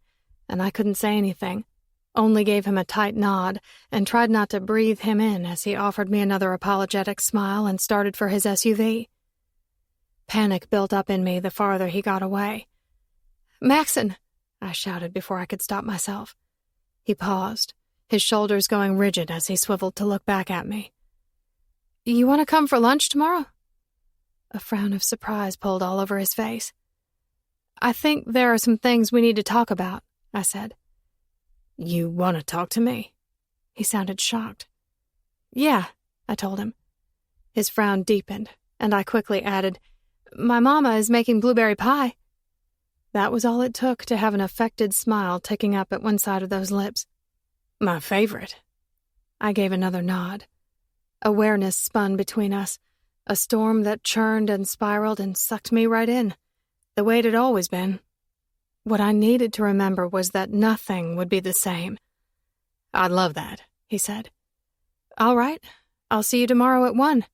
and I couldn't say anything, only gave him a tight nod and tried not to breathe him in as he offered me another apologetic smile and started for his SUV. Panic built up in me the farther he got away. "Maxon!" I shouted before I could stop myself. He paused, his shoulders going rigid as he swiveled to look back at me. You want to come for lunch tomorrow? A frown of surprise pulled all over his face. I think there are some things we need to talk about, I said. You want to talk to me? He sounded shocked. Yeah, I told him. His frown deepened, and I quickly added, My mama is making blueberry pie. That was all it took to have an affected smile ticking up at one side of those lips. My favorite. I gave another nod. Awareness spun between us, a storm that churned and spiraled and sucked me right in, the way it had always been. What I needed to remember was that nothing would be the same. I'd love that, he said. All right, I'll see you tomorrow at 1.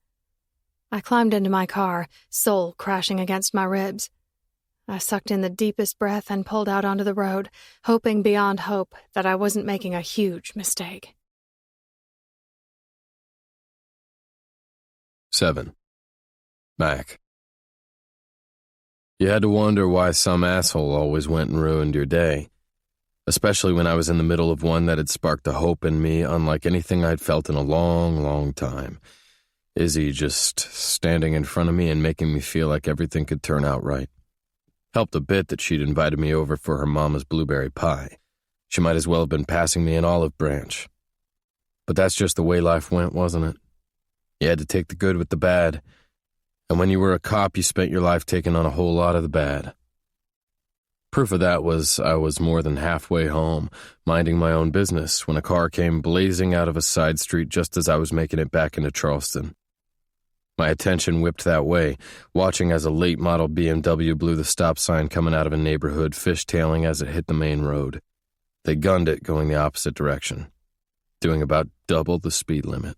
I climbed into my car, soul crashing against my ribs. I sucked in the deepest breath and pulled out onto the road, hoping beyond hope that I wasn't making a huge mistake. 7. Mac. You had to wonder why some asshole always went and ruined your day, especially when I was in the middle of one that had sparked a hope in me unlike anything I'd felt in a long, long time. Izzy just standing in front of me and making me feel like everything could turn out right. Helped a bit that she'd invited me over for her mama's blueberry pie. She might as well have been passing me an olive branch. But that's just the way life went, wasn't it? You had to take the good with the bad, and when you were a cop, you spent your life taking on a whole lot of the bad. Proof of that was I was more than halfway home, minding my own business, when a car came blazing out of a side street just as I was making it back into Charleston. My attention whipped that way, watching as a late-model BMW blew the stop sign coming out of a neighborhood, fishtailing as it hit the main road. They gunned it going the opposite direction, doing about double the speed limit.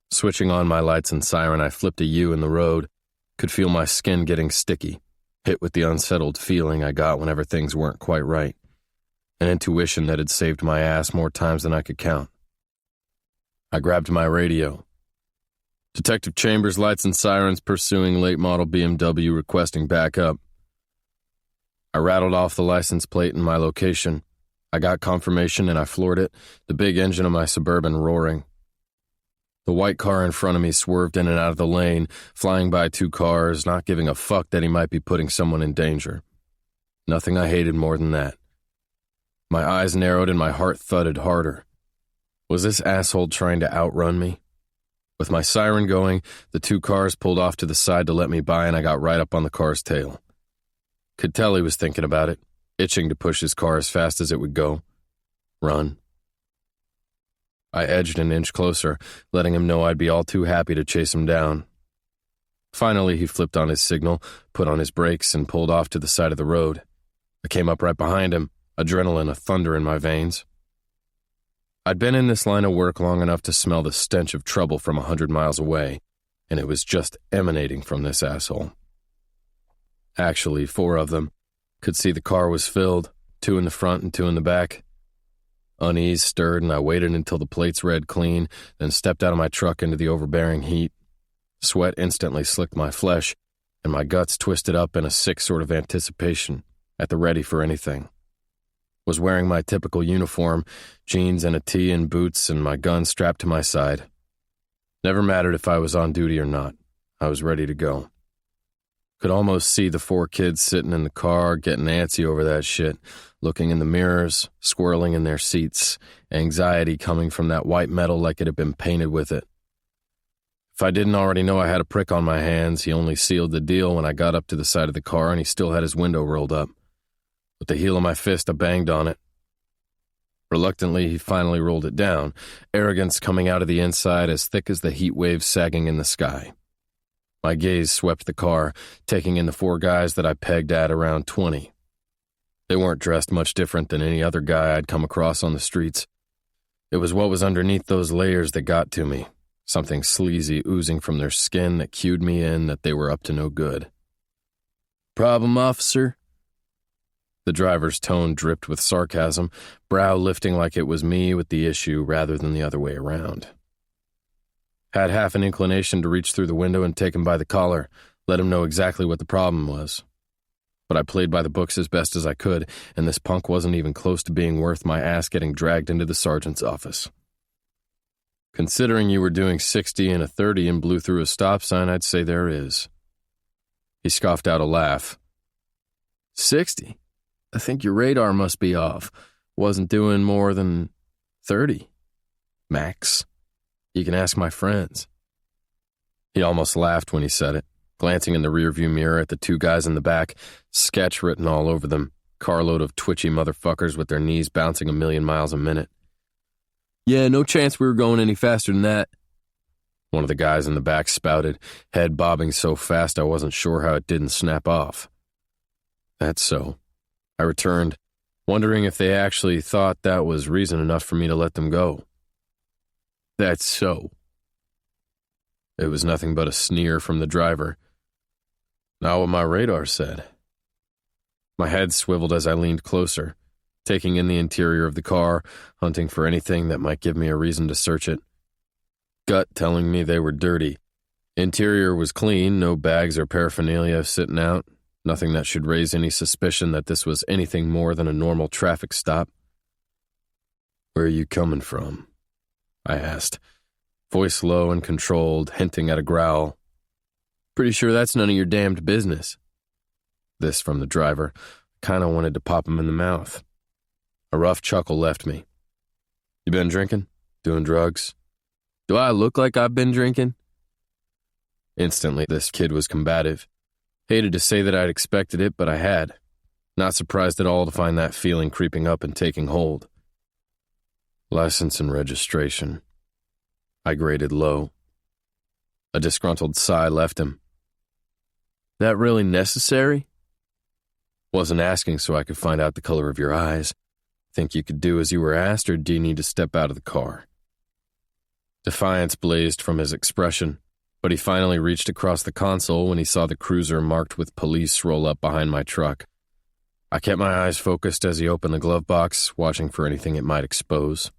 Switching on my lights and siren, I flipped a U in the road, could feel my skin getting sticky, hit with the unsettled feeling I got whenever things weren't quite right, an intuition that had saved my ass more times than I could count. I grabbed my radio. Detective Chambers, lights and sirens pursuing late-model BMW requesting backup. I rattled off the license plate and my location. I got confirmation and I floored it, the big engine of my Suburban roaring. The white car in front of me swerved in and out of the lane, flying by 2 cars, not giving a fuck that he might be putting someone in danger. Nothing I hated more than that. My eyes narrowed and my heart thudded harder. Was this asshole trying to outrun me? With my siren going, the 2 cars pulled off to the side to let me by, and I got right up on the car's tail. Could tell he was thinking about it, itching to push his car as fast as it would go. Run. I edged an inch closer, letting him know I'd be all too happy to chase him down. Finally, he flipped on his signal, put on his brakes, and pulled off to the side of the road. I came up right behind him, adrenaline a thunder in my veins. I'd been in this line of work long enough to smell the stench of trouble from 100 miles away, and it was just emanating from this asshole. Actually, 4 of them. Could see the car was filled, 2 in the front and 2 in the back. Unease stirred, and I waited until the plates read clean, then stepped out of my truck into the overbearing heat. Sweat instantly slicked my flesh, and my guts twisted up in a sick sort of anticipation, at the ready for anything. Was wearing my typical uniform, jeans and a tee and boots, and my gun strapped to my side. Never mattered if I was on duty or not. I was ready to go. Could almost see the 4 kids sitting in the car, getting antsy over that shit, looking in the mirrors, squirreling in their seats, anxiety coming from that white metal like it had been painted with it. If I didn't already know I had a prick on my hands, he only sealed the deal when I got up to the side of the car and he still had his window rolled up. With the heel of my fist, I banged on it. Reluctantly, he finally rolled it down, arrogance coming out of the inside as thick as the heat waves sagging in the sky. My gaze swept the car, taking in the 4 guys that I pegged at around 20. They weren't dressed much different than any other guy I'd come across on the streets. It was what was underneath those layers that got to me, something sleazy oozing from their skin that cued me in that they were up to no good. "Problem, officer?" The driver's tone dripped with sarcasm, brow lifting like it was me with the issue rather than the other way around. Had half an inclination to reach through the window and take him by the collar, let him know exactly what the problem was. But I played by the books as best as I could, and this punk wasn't even close to being worth my ass getting dragged into the sergeant's office. Considering you were doing 60 and a 30 and blew through a stop sign, I'd say there is. He scoffed out a laugh. 60? I think your radar must be off. Wasn't doing more than 30. Max. You can ask my friends. He almost laughed when he said it, glancing in the rearview mirror at the 2 guys in the back, sketch written all over them, carload of twitchy motherfuckers with their knees bouncing 1,000,000 miles a minute. "Yeah, no chance we were going any faster than that," one of the guys in the back spouted, head bobbing so fast I wasn't sure how it didn't snap off. "That's so," I returned, wondering if they actually thought that was reason enough for me to let them go. "That's so." It was nothing but a sneer from the driver. Not what my radar said. My head swiveled as I leaned closer, taking in the interior of the car, hunting for anything that might give me a reason to search it. Gut telling me they were dirty. Interior was clean, no bags or paraphernalia sitting out, nothing that should raise any suspicion that this was anything more than a normal traffic stop. "Where are you coming from?" I asked, voice low and controlled, hinting at a growl. "Pretty sure that's none of your damned business." This from the driver. Kinda wanted to pop him in the mouth. A rough chuckle left me. "You been drinking? Doing drugs?" "Do I look like I've been drinking?" Instantly, this kid was combative. Hated to say that I'd expected it, but I had. Not surprised at all to find that feeling creeping up and taking hold. "License and registration." I graded low. A disgruntled sigh left him. "That really necessary?" "Wasn't asking so I could find out the color of your eyes. Think you could do as you were asked, or do you need to step out of the car?" Defiance blazed from his expression, but he finally reached across the console when he saw the cruiser marked with police roll up behind my truck. I kept my eyes focused as he opened the glove box, watching for anything it might expose.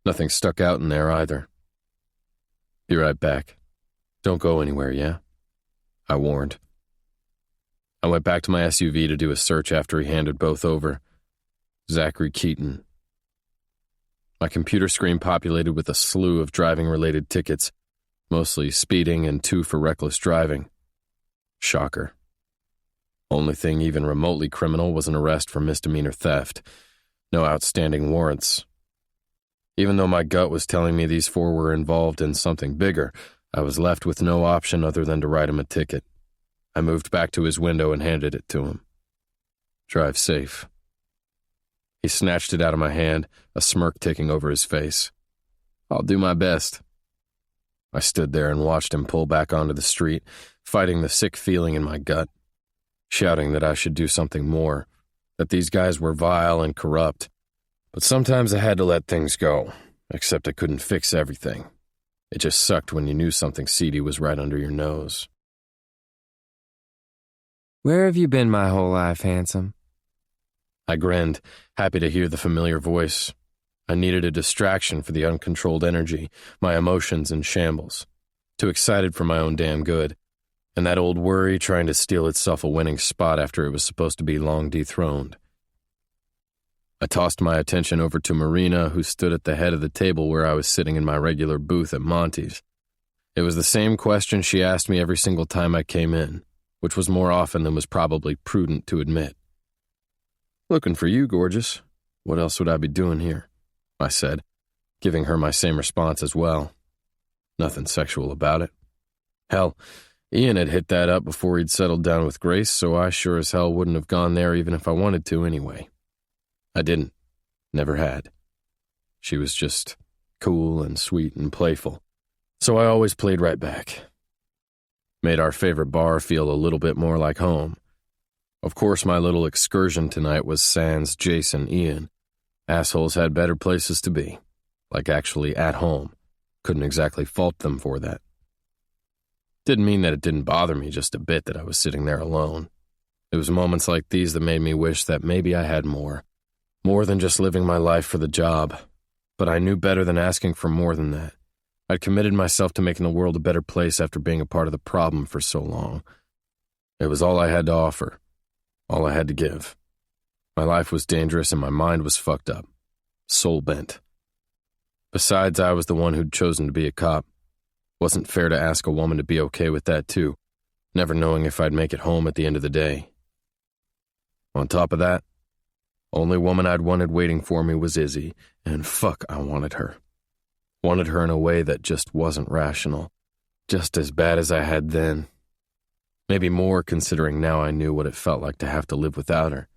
Nothing stuck out in there either. "Be right back. Don't go anywhere, yeah?" I warned. I went back to my SUV to do a search after he handed both over. Zachary Keaton. My computer screen populated with a slew of driving-related tickets, mostly speeding and 2 for reckless driving. Shocker. Only thing even remotely criminal was an arrest for misdemeanor theft. No outstanding warrants. Even though my gut was telling me these 4 were involved in something bigger, I was left with no option other than to write him a ticket. I moved back to his window and handed it to him. "Drive safe." He snatched it out of my hand, a smirk taking over his face. "I'll do my best." I stood there and watched him pull back onto the street, fighting the sick feeling in my gut, shouting that I should do something more, that these guys were vile and corrupt. But sometimes I had to let things go, except I couldn't fix everything. It just sucked when you knew something seedy was right under your nose. "Where have you been my whole life, handsome?" I grinned, happy to hear the familiar voice. I needed a distraction for the uncontrolled energy, my emotions in shambles. Too excited for my own damn good, and that old worry trying to steal itself a winning spot after it was supposed to be long dethroned. I tossed my attention over to Marina, who stood at the head of the table where I was sitting in my regular booth at Monty's. It was the same question she asked me every single time I came in, which was more often than was probably prudent to admit. "Looking for you, gorgeous. What else would I be doing here?" I said, giving her my same response as well. Nothing sexual about it. Hell, Ian had hit that up before he'd settled down with Grace, so I sure as hell wouldn't have gone there even if I wanted to anyway. I didn't. Never had. She was just cool and sweet and playful, so I always played right back. Made our favorite bar feel a little bit more like home. Of course, my little excursion tonight was sans Jason Ian. Assholes had better places to be, like actually at home. Couldn't exactly fault them for that. Didn't mean that it didn't bother me just a bit that I was sitting there alone. It was moments like these that made me wish that maybe I had more. More than just living my life for the job. But I knew better than asking for more than that. I'd committed myself to making the world a better place after being a part of the problem for so long. It was all I had to offer. All I had to give. My life was dangerous and my mind was fucked up. Soul-bent. Besides, I was the one who'd chosen to be a cop. Wasn't fair to ask a woman to be okay with that too, never knowing if I'd make it home at the end of the day. On top of that, only woman I'd wanted waiting for me was Izzy, and fuck, I wanted her. Wanted her in a way that just wasn't rational. Just as bad as I had then. Maybe more, considering now I knew what it felt like to have to live without her.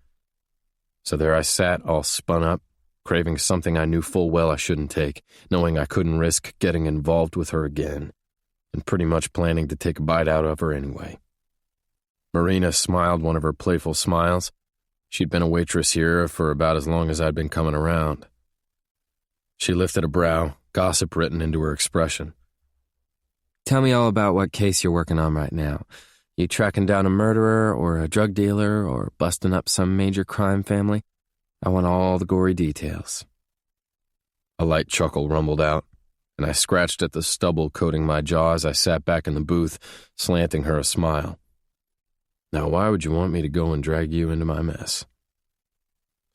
So there I sat, all spun up, craving something I knew full well I shouldn't take, knowing I couldn't risk getting involved with her again, and pretty much planning to take a bite out of her anyway. Marina smiled one of her playful smiles. She'd been a waitress here for about as long as I'd been coming around. She lifted a brow, gossip written into her expression. "Tell me all about what case you're working on right now. You tracking down a murderer or a drug dealer or busting up some major crime family? I want all the gory details." A light chuckle rumbled out, and I scratched at the stubble coating my jaw as I sat back in the booth, slanting her a smile. "Now why would you want me to go and drag you into my mess?"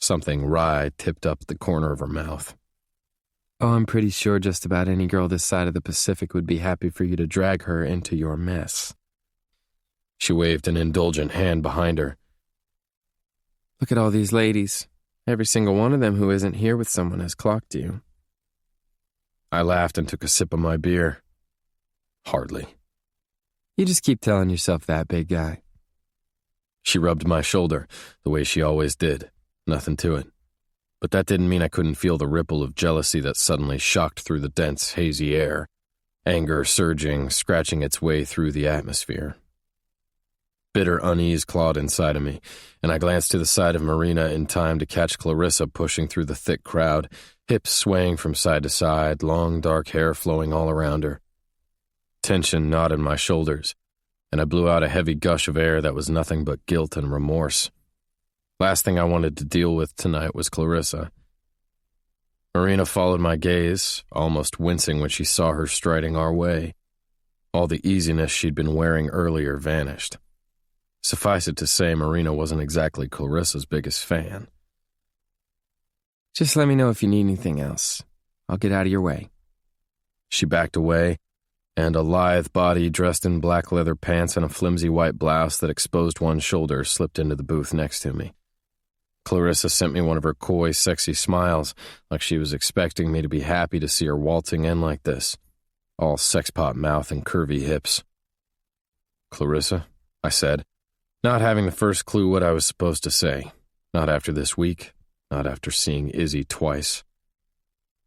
Something wry tipped up the corner of her mouth. "Oh, I'm pretty sure just about any girl this side of the Pacific would be happy for you to drag her into your mess." She waved an indulgent hand behind her. "Look at all these ladies. Every single one of them who isn't here with someone has clocked you." I laughed and took a sip of my beer. "Hardly." "You just keep telling yourself that, big guy." She rubbed my shoulder, the way she always did. Nothing to it. But that didn't mean I couldn't feel the ripple of jealousy that suddenly shocked through the dense, hazy air, anger surging, scratching its way through the atmosphere. Bitter unease clawed inside of me, and I glanced to the side of Marina in time to catch Clarissa pushing through the thick crowd, hips swaying from side to side, long dark hair flowing all around her. Tension knotted my shoulders, and I blew out a heavy gush of air that was nothing but guilt and remorse. Last thing I wanted to deal with tonight was Clarissa. Marina followed my gaze, almost wincing when she saw her striding our way. All the easiness she'd been wearing earlier vanished. Suffice it to say, Marina wasn't exactly Clarissa's biggest fan. "Just let me know if you need anything else. I'll get out of your way." She backed away, and a lithe body dressed in black leather pants and a flimsy white blouse that exposed one shoulder slipped into the booth next to me. Clarissa sent me one of her coy, sexy smiles, like she was expecting me to be happy to see her waltzing in like this, all sexpot mouth and curvy hips. "Clarissa," I said, not having the first clue what I was supposed to say. Not after this week, not after seeing Izzy twice.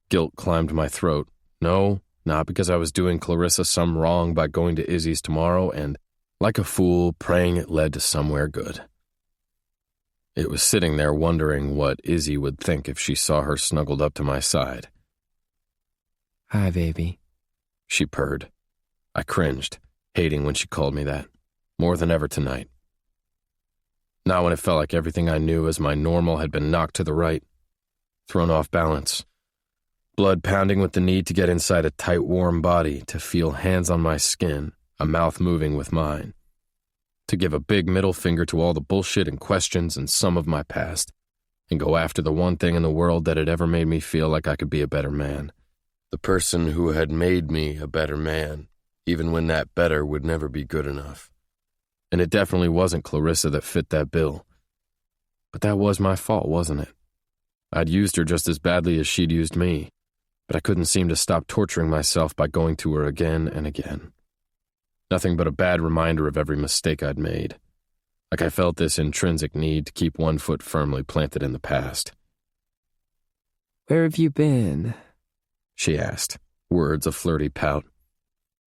Guilt climbed my throat. No, not because I was doing Clarissa some wrong by going to Izzy's tomorrow and, like a fool, praying it led to somewhere good. It was sitting there wondering what Izzy would think if she saw her snuggled up to my side. "Hi, baby," she purred. I cringed, hating when she called me that, more than ever tonight. Not when it felt like everything I knew as my normal had been knocked to the right, thrown off balance. Blood pounding with the need to get inside a tight, warm body, to feel hands on my skin, a mouth moving with mine. To give a big middle finger to all the bullshit and questions and some of my past, and go after the one thing in the world that had ever made me feel like I could be a better man. The person who had made me a better man, even when that better would never be good enough. And it definitely wasn't Clarissa that fit that bill. But that was my fault, wasn't it? I'd used her just as badly as she'd used me, but I couldn't seem to stop torturing myself by going to her again and again. Nothing but a bad reminder of every mistake I'd made. Like I felt this intrinsic need to keep one foot firmly planted in the past. "Where have you been?" she asked, words a flirty pout.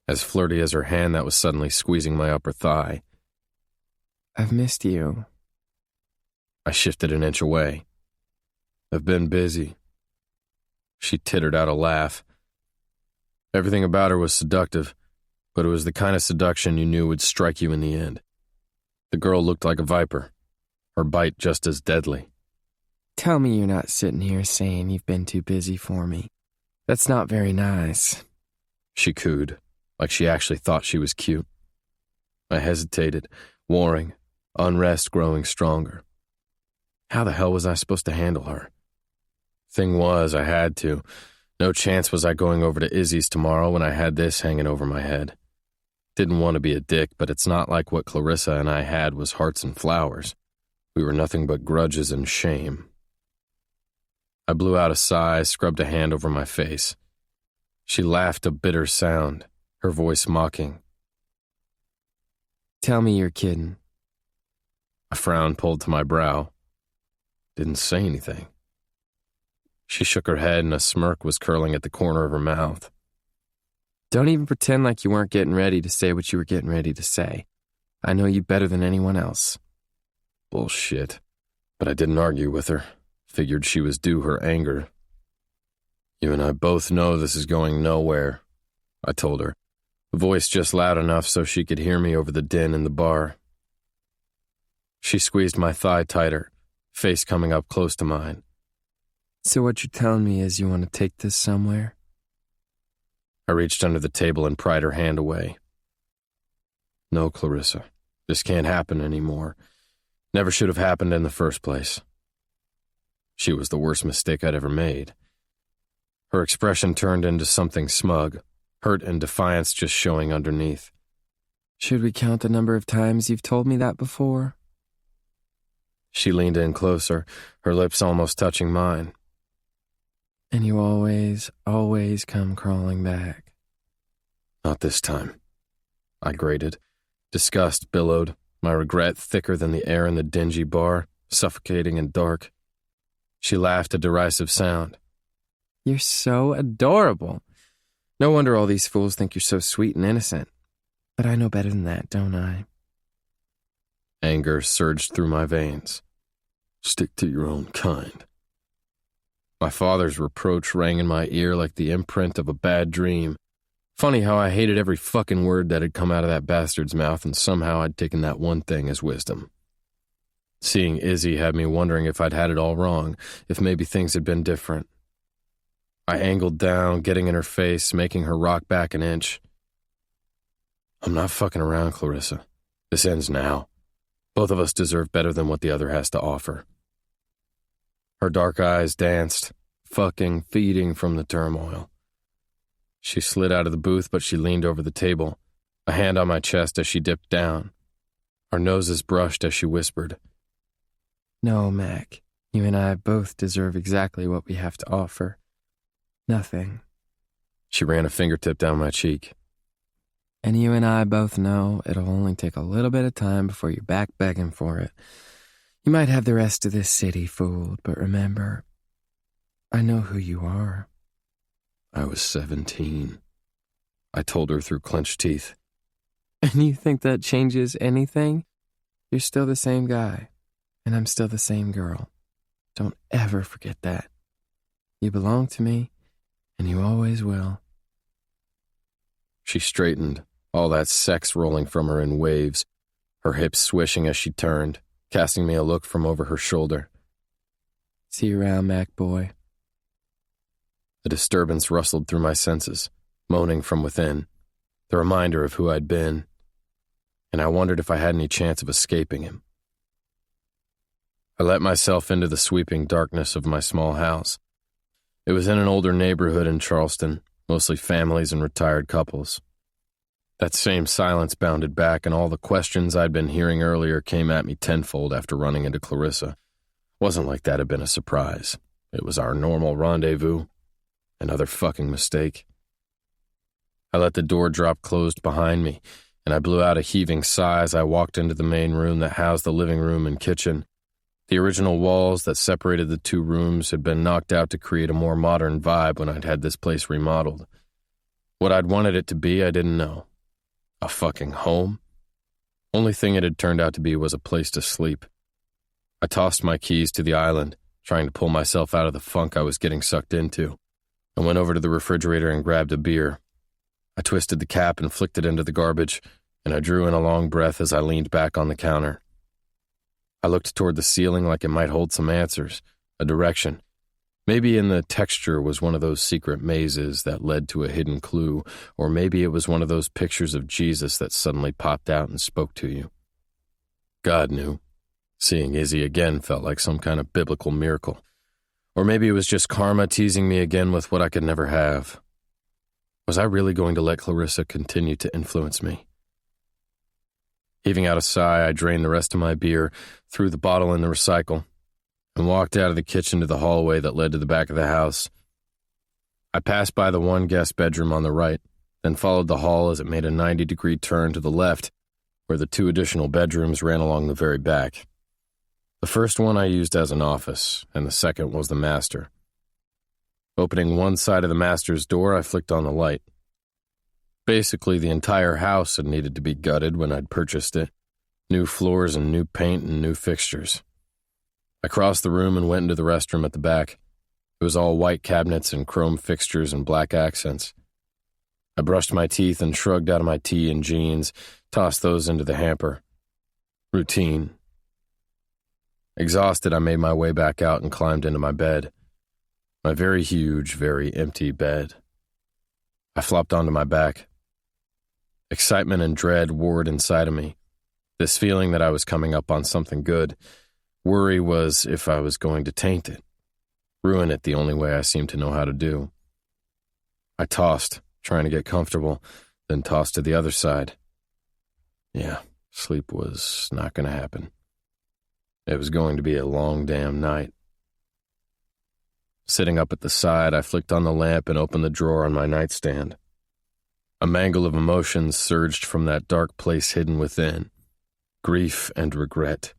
As flirty as her hand that was suddenly squeezing my upper thigh. "I've missed you." I shifted an inch away. "I've been busy." She tittered out a laugh. Everything about her was seductive, but it was the kind of seduction you knew would strike you in the end. The girl looked like a viper, her bite just as deadly. "Tell me you're not sitting here saying you've been too busy for me. That's not very nice," she cooed, like she actually thought she was cute. I hesitated, warring, unrest growing stronger. How the hell was I supposed to handle her? Thing was, I had to. No chance was I going over to Izzy's tomorrow when I had this hanging over my head. Didn't want to be a dick, but it's not like what Clarissa and I had was hearts and flowers. We were nothing but grudges and shame. I blew out a sigh, scrubbed a hand over my face. She laughed a bitter sound, her voice mocking. "Tell me you're kidding." A frown pulled to my brow. Didn't say anything. She shook her head and a smirk was curling at the corner of her mouth. "Don't even pretend like you weren't getting ready to say what you were getting ready to say. I know you better than anyone else." Bullshit. But I didn't argue with her. Figured she was due her anger. "You and I both know this is going nowhere," I told her, a voice just loud enough so she could hear me over the din in the bar. She squeezed my thigh tighter, face coming up close to mine. So what you're telling me is you want to take this somewhere? I reached under the table and pried her hand away. No, Clarissa, this can't happen anymore. Never should have happened in the first place. She was the worst mistake I'd ever made. Her expression turned into something smug, hurt and defiance just showing underneath. Should we count the number of times you've told me that before? She leaned in closer, her lips almost touching mine. And you always come crawling back. Not this time. I grated. Disgust billowed, my regret thicker than the air in the dingy bar, suffocating and dark. She laughed a derisive sound. You're so adorable. No wonder all these fools think you're so sweet and innocent. But I know better than that, don't I? Anger surged through my veins. Stick to your own kind. My father's reproach rang in my ear like the imprint of a bad dream. Funny how I hated every fucking word that had come out of that bastard's mouth, and somehow I'd taken that one thing as wisdom. Seeing Izzy had me wondering if I'd had it all wrong, if maybe things had been different. I angled down, getting in her face, making her rock back an inch. I'm not fucking around, Clarissa. This ends now. Both of us deserve better than what the other has to offer. Her dark eyes danced, fucking feeding from the turmoil. She slid out of the booth, but she leaned over the table, a hand on my chest as she dipped down. Our noses brushed as she whispered. No, Mac, you and I both deserve exactly what we have to offer. Nothing. She ran a fingertip down my cheek. And you and I both know it'll only take a little bit of time before you're back begging for it. You might have the rest of this city fooled, but remember, I know who you are. I was 17. I told her through clenched teeth. And you think that changes anything? You're still the same guy, and I'm still the same girl. Don't ever forget that. You belong to me, and you always will. She straightened, all that sex rolling from her in waves, her hips swishing as she turned, casting me a look from over her shoulder. See you around, Mac boy. A disturbance rustled through my senses, moaning from within, the reminder of who I'd been, and I wondered if I had any chance of escaping him. I let myself into the sweeping darkness of my small house. It was in an older neighborhood in Charleston, mostly families and retired couples. That same silence bounded back, and all the questions I'd been hearing earlier came at me tenfold after running into Clarissa. Wasn't like that had been a surprise. It was our normal rendezvous. Another fucking mistake. I let the door drop closed behind me, and I blew out a heaving sigh as I walked into the main room that housed the living room and kitchen. The original walls that separated the two rooms had been knocked out to create a more modern vibe when I'd had this place remodeled. What I'd wanted it to be, I didn't know. A fucking home? Only thing it had turned out to be was a place to sleep. I tossed my keys to the island, trying to pull myself out of the funk I was getting sucked into. I went over to the refrigerator and grabbed a beer. I twisted the cap and flicked it into the garbage, and I drew in a long breath as I leaned back on the counter. I looked toward the ceiling like it might hold some answers, a direction. Maybe in the texture was one of those secret mazes that led to a hidden clue, or maybe it was one of those pictures of Jesus that suddenly popped out and spoke to you. God knew. Seeing Izzy again felt like some kind of biblical miracle. Or maybe it was just karma teasing me again with what I could never have. Was I really going to let Clarissa continue to influence me? Heaving out a sigh, I drained the rest of my beer, threw the bottle in the recycle, and walked out of the kitchen to the hallway that led to the back of the house. I passed by the one guest bedroom on the right, then followed the hall as it made a 90-degree turn to the left, where the two additional bedrooms ran along the very back. The first one I used as an office, and the second was the master. Opening one side of the master's door, I flicked on the light. Basically, the entire house had needed to be gutted when I'd purchased it. New floors and new paint and new fixtures. I crossed the room and went into the restroom at the back. It was all white cabinets and chrome fixtures and black accents. I brushed my teeth and shrugged out of my tee and jeans, tossed those into the hamper. Routine. Exhausted, I made my way back out and climbed into my bed. My very huge, very empty bed. I flopped onto my back. Excitement and dread warred inside of me. This feeling that I was coming up on something good. Worry was if I was going to taint it. Ruin it the only way I seemed to know how to do. I tossed, trying to get comfortable, then tossed to the other side. Yeah, sleep was not going to happen. It was going to be a long damn night. Sitting up at the side, I flicked on the lamp and opened the drawer on my nightstand. A mangle of emotions surged from that dark place hidden within. Grief and regret.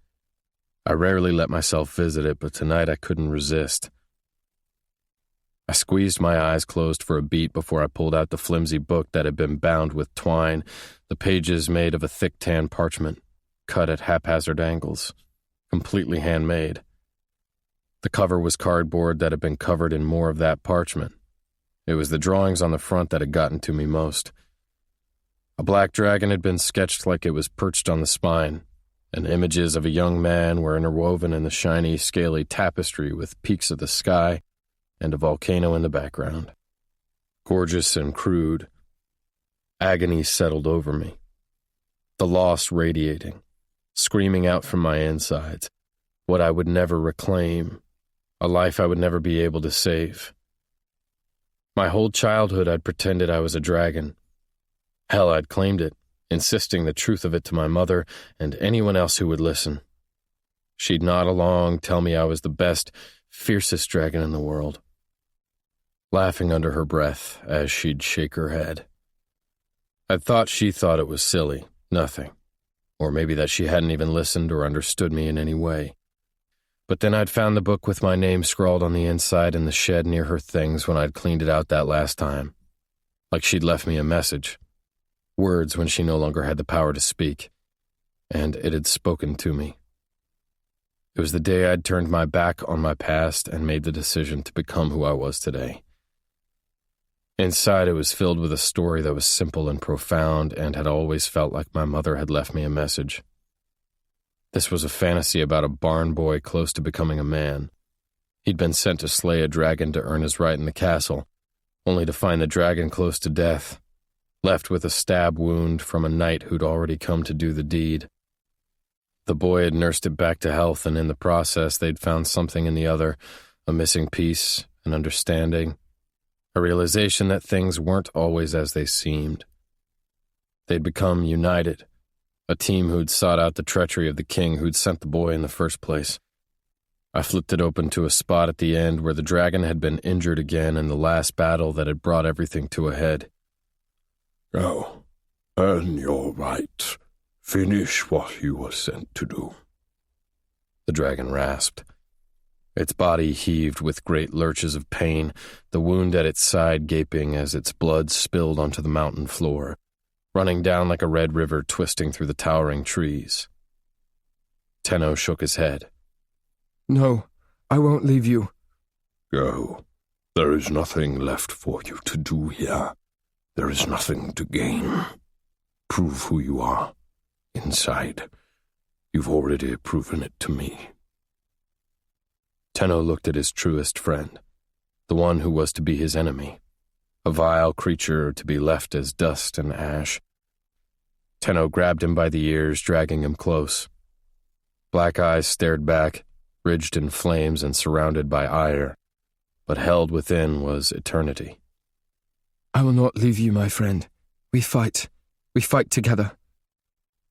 I rarely let myself visit it, but tonight I couldn't resist. I squeezed my eyes closed for a beat before I pulled out the flimsy book that had been bound with twine, the pages made of a thick tan parchment, cut at haphazard angles, completely handmade. The cover was cardboard that had been covered in more of that parchment. It was the drawings on the front that had gotten to me most. A black dragon had been sketched like it was perched on the spine, and images of a young man were interwoven in the shiny, scaly tapestry with peaks of the sky and a volcano in the background. Gorgeous and crude. Agony settled over me. The loss radiating, screaming out from my insides, what I would never reclaim, a life I would never be able to save. My whole childhood I'd pretended I was a dragon. Hell, I'd claimed it, insisting the truth of it to my mother and anyone else who would listen. She'd nod along, tell me I was the best, fiercest dragon in the world, laughing under her breath as she'd shake her head. I'd thought she thought it was silly, nothing, or maybe that she hadn't even listened or understood me in any way. But then I'd found the book with my name scrawled on the inside in the shed near her things when I'd cleaned it out that last time. Like she'd left me a message. Words when she no longer had the power to speak. And it had spoken to me. It was the day I'd turned my back on my past and made the decision to become who I was today. Inside it was filled with a story that was simple and profound and had always felt like my mother had left me a message. This was a fantasy about a barn boy close to becoming a man. He'd been sent to slay a dragon to earn his right in the castle, only to find the dragon close to death, left with a stab wound from a knight who'd already come to do the deed. The boy had nursed it back to health, and in the process they'd found something in the other, a missing piece, an understanding, a realization that things weren't always as they seemed. They'd become united, a team who'd sought out the treachery of the king who'd sent the boy in the first place. I flipped it open to a spot at the end where the dragon had been injured again in the last battle that had brought everything to a head. Now, earn your right. Finish what you were sent to do. The dragon rasped. Its body heaved with great lurches of pain, the wound at its side gaping as its blood spilled onto the mountain floor, running down like a red river twisting through the towering trees. Tenno shook his head. No, I won't leave you. Go. There is nothing left for you to do here. There is nothing to gain. Prove who you are. Inside. You've already proven it to me. Tenno looked at his truest friend, the one who was to be his enemy, a vile creature to be left as dust and ash. Tenno grabbed him by the ears, dragging him close. Black eyes stared back, ridged in flames and surrounded by ire, but held within was eternity. I will not leave you, my friend. We fight. We fight together.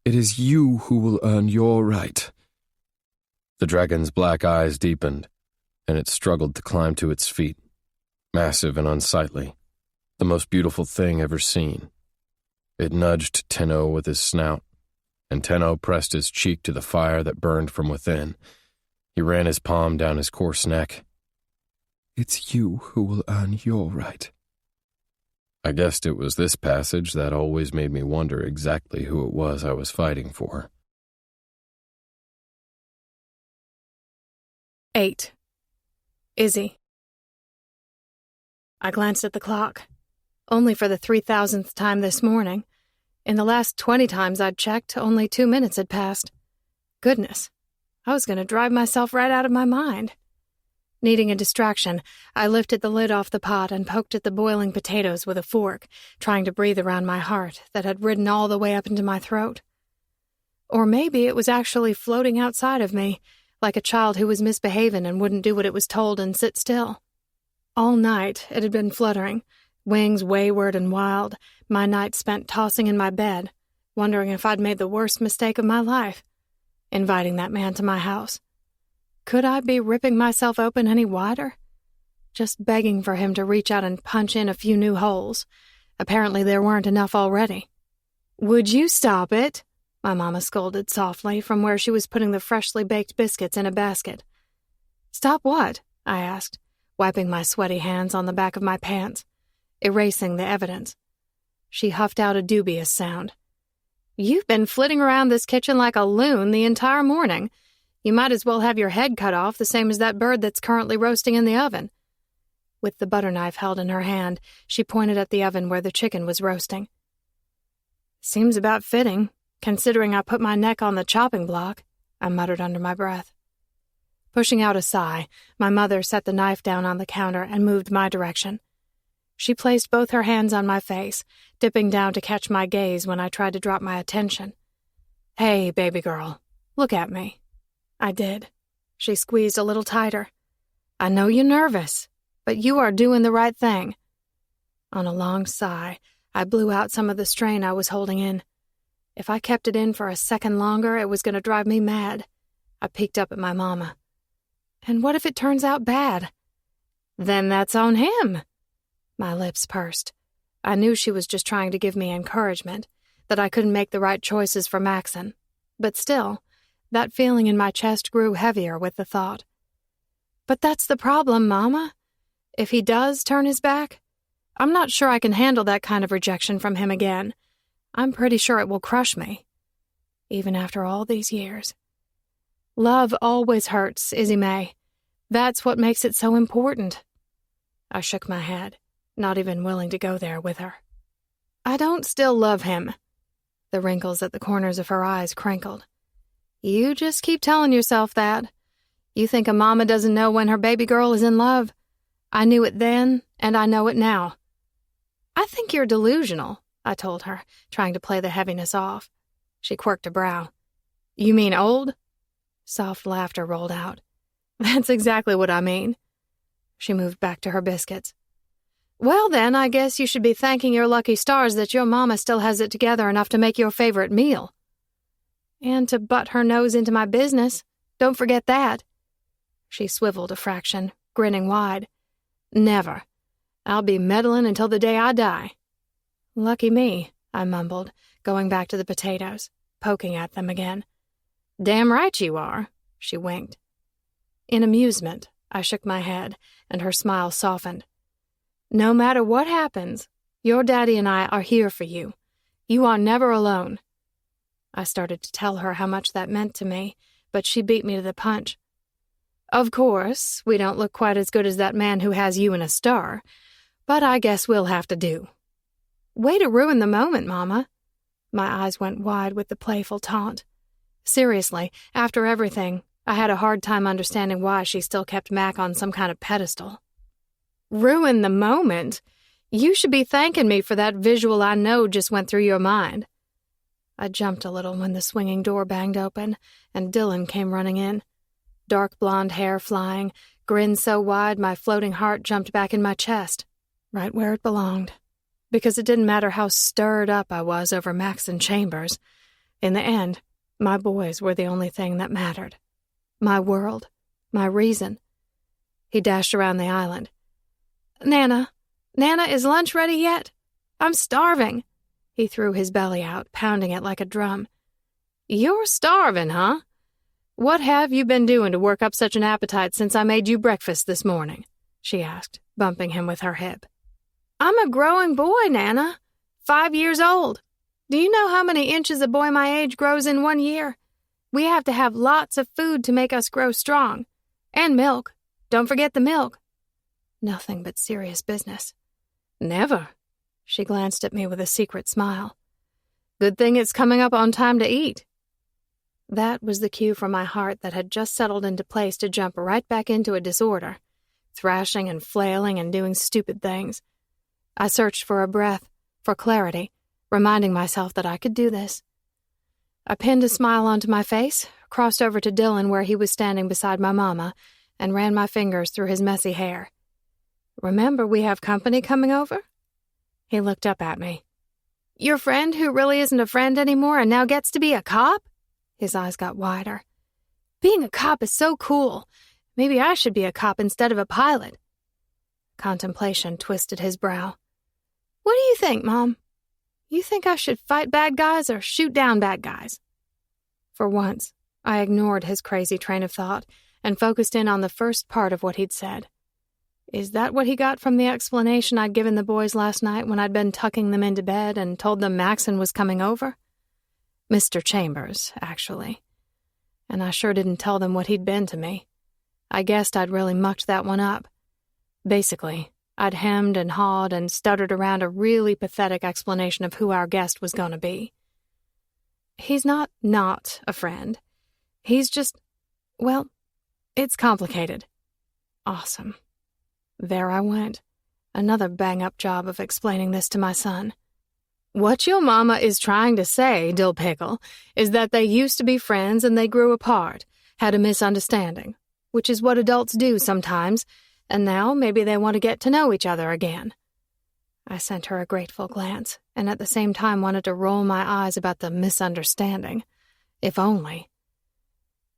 It is you who will earn your right. The dragon's black eyes deepened, and it struggled to climb to its feet, massive and unsightly, the most beautiful thing ever seen. It nudged Tenno with his snout, and Tenno pressed his cheek to the fire that burned from within. He ran his palm down his coarse neck. It's you who will earn your right. I guessed it was this passage that always made me wonder exactly who it was I was fighting for. 8. Izzy. I glanced at the clock. only for the 3,000th time this morning. In the last 20 times I'd checked, only 2 minutes had passed. Goodness, I was going to drive myself right out of my mind. Needing a distraction, I lifted the lid off the pot and poked at the boiling potatoes with a fork, trying to breathe around my heart that had ridden all the way up into my throat. Or maybe it was actually floating outside of me, like a child who was misbehaving and wouldn't do what it was told and sit still. All night it had been fluttering, wings wayward and wild, my night spent tossing in my bed, wondering if I'd made the worst mistake of my life, inviting that man to my house. Could I be ripping myself open any wider? Just begging for him to reach out and punch in a few new holes. Apparently there weren't enough already. "Would you stop it?" my mama scolded softly from where she was putting the freshly baked biscuits in a basket. "Stop what?" I asked, wiping my sweaty hands on the back of my pants, erasing the evidence. She huffed out a dubious sound. "You've been flitting around this kitchen like a loon the entire morning. You might as well have your head cut off, the same as that bird that's currently roasting in the oven." With the butter knife held in her hand, she pointed at the oven where the chicken was roasting. "Seems about fitting, considering I put my neck on the chopping block," I muttered under my breath. Pushing out a sigh, my mother set the knife down on the counter and moved my direction. She placed both her hands on my face, dipping down to catch my gaze when I tried to drop my attention. "Hey, baby girl, look at me." I did. She squeezed a little tighter. "I know you're nervous, but you are doing the right thing." On a long sigh, I blew out some of the strain I was holding in. If I kept it in for a second longer, it was going to drive me mad. I peeked up at my mama. "And what if it turns out bad?" "Then that's on him." My lips pursed. I knew she was just trying to give me encouragement, that I couldn't make the right choices for Maxon. But still, that feeling in my chest grew heavier with the thought. "But that's the problem, Mama. If he does turn his back, I'm not sure I can handle that kind of rejection from him again. I'm pretty sure it will crush me. Even after all these years. Love always hurts, Izzy May. That's what makes it so important." I shook my head, not even willing to go there with her. "I don't still love him." The wrinkles at the corners of her eyes crinkled. "You just keep telling yourself that. You think a mama doesn't know when her baby girl is in love. I knew it then, and I know it now." "I think you're delusional," I told her, trying to play the heaviness off. She quirked a brow. "You mean old?" Soft laughter rolled out. "That's exactly what I mean." She moved back to her biscuits. "Well, then, I guess you should be thanking your lucky stars that your mama still has it together enough to make your favorite meal. And to butt her nose into my business. Don't forget that." She swiveled a fraction, grinning wide. "Never. I'll be meddling until the day I die." "Lucky me," I mumbled, going back to the potatoes, poking at them again. "Damn right you are," she winked. In amusement, I shook my head, and her smile softened. "No matter what happens, your daddy and I are here for you. You are never alone." I started to tell her how much that meant to me, but she beat me to the punch. "Of course, we don't look quite as good as that man who has you in a star, but I guess we'll have to do." "Way to ruin the moment, Mama." My eyes went wide with the playful taunt. Seriously, after everything, I had a hard time understanding why she still kept Mac on some kind of pedestal. "Ruin the moment? You should be thanking me for that visual I know just went through your mind." I jumped a little when the swinging door banged open, and Dylan came running in. Dark blonde hair flying, grin so wide my floating heart jumped back in my chest, right where it belonged. Because it didn't matter how stirred up I was over Maxon Chambers. In the end, my boys were the only thing that mattered. My world, my reason. He dashed around the island. Nana, is lunch ready yet? I'm starving." He threw his belly out, pounding it like a drum. "You're starving, huh? What have you been doing to work up such an appetite since I made you breakfast this morning?" she asked, bumping him with her hip. "I'm a growing boy, Nana. 5 years old. Do you know how many inches a boy my age grows in 1 year? We have to have lots of food to make us grow strong. And milk. Don't forget the milk." Nothing but serious business. "Never." She glanced at me with a secret smile. Good thing it's coming up on time to eat. That was the cue from my heart that had just settled into place to jump right back into a disorder, thrashing and flailing and doing stupid things. I searched for a breath, for clarity, reminding myself that I could do this. I pinned a smile onto my face, crossed over to Dylan where he was standing beside my mama, and ran my fingers through his messy hair. Remember, we have company coming over? He looked up at me. Your friend who really isn't a friend anymore and now gets to be a cop? His eyes got wider. Being a cop is so cool. Maybe I should be a cop instead of a pilot. Contemplation twisted his brow. What do you think, Mom? You think I should fight bad guys or shoot down bad guys? For once, I ignored his crazy train of thought and focused in on the first part of what he'd said. Is that what he got from the explanation I'd given the boys last night when I'd been tucking them into bed and told them Maxon was coming over? Mr. Chambers, actually. And I sure didn't tell them what he'd been to me. I guessed I'd really mucked that one up. Basically, I'd hemmed and hawed and stuttered around a really pathetic explanation of who our guest was going to be. He's not a friend. He's just, well, it's complicated. Awesome. There I went. Another bang-up job of explaining this to my son. What your mama is trying to say, Dill Pickle, is that they used to be friends and they grew apart, had a misunderstanding, which is what adults do sometimes, and now maybe they want to get to know each other again. I sent her a grateful glance, and at the same time wanted to roll my eyes about the misunderstanding. If only.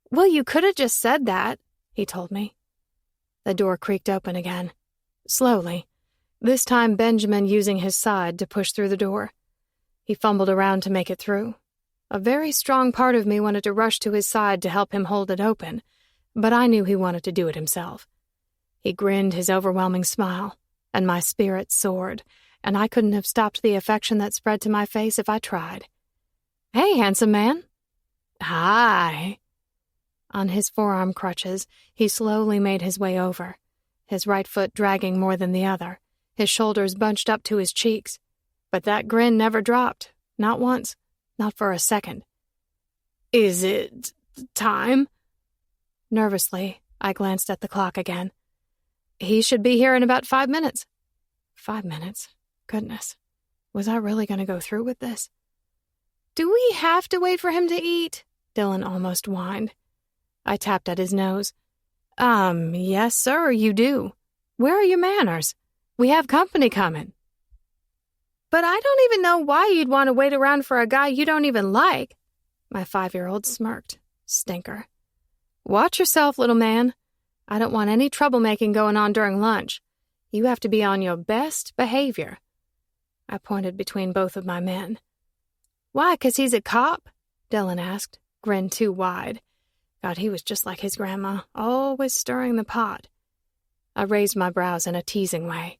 Well, you could have just said that, he told me. The door creaked open again. Slowly. This time Benjamin using his side to push through the door. He fumbled around to make it through. A very strong part of me wanted to rush to his side to help him hold it open, but I knew he wanted to do it himself. He grinned his overwhelming smile, and my spirit soared, and I couldn't have stopped the affection that spread to my face if I tried. Hey, handsome man. Hi. On his forearm crutches, he slowly made his way over, his right foot dragging more than the other, his shoulders bunched up to his cheeks. But that grin never dropped, not once, not for a second. Is it time? Nervously, I glanced at the clock again. He should be here in about 5 minutes. 5 minutes? Goodness. Was I really going to go through with this? Do we have to wait for him to eat? Dylan almost whined. I tapped at his nose. Yes, sir, you do. Where are your manners? We have company coming. But I don't even know why you'd want to wait around for a guy you don't even like. My 5-year-old smirked. Stinker. Watch yourself, little man. I don't want any troublemaking going on during lunch. You have to be on your best behavior. I pointed between both of my men. Why, 'cause he's a cop? Dylan asked, grin too wide. God, he was just like his grandma, always stirring the pot. I raised my brows in a teasing way.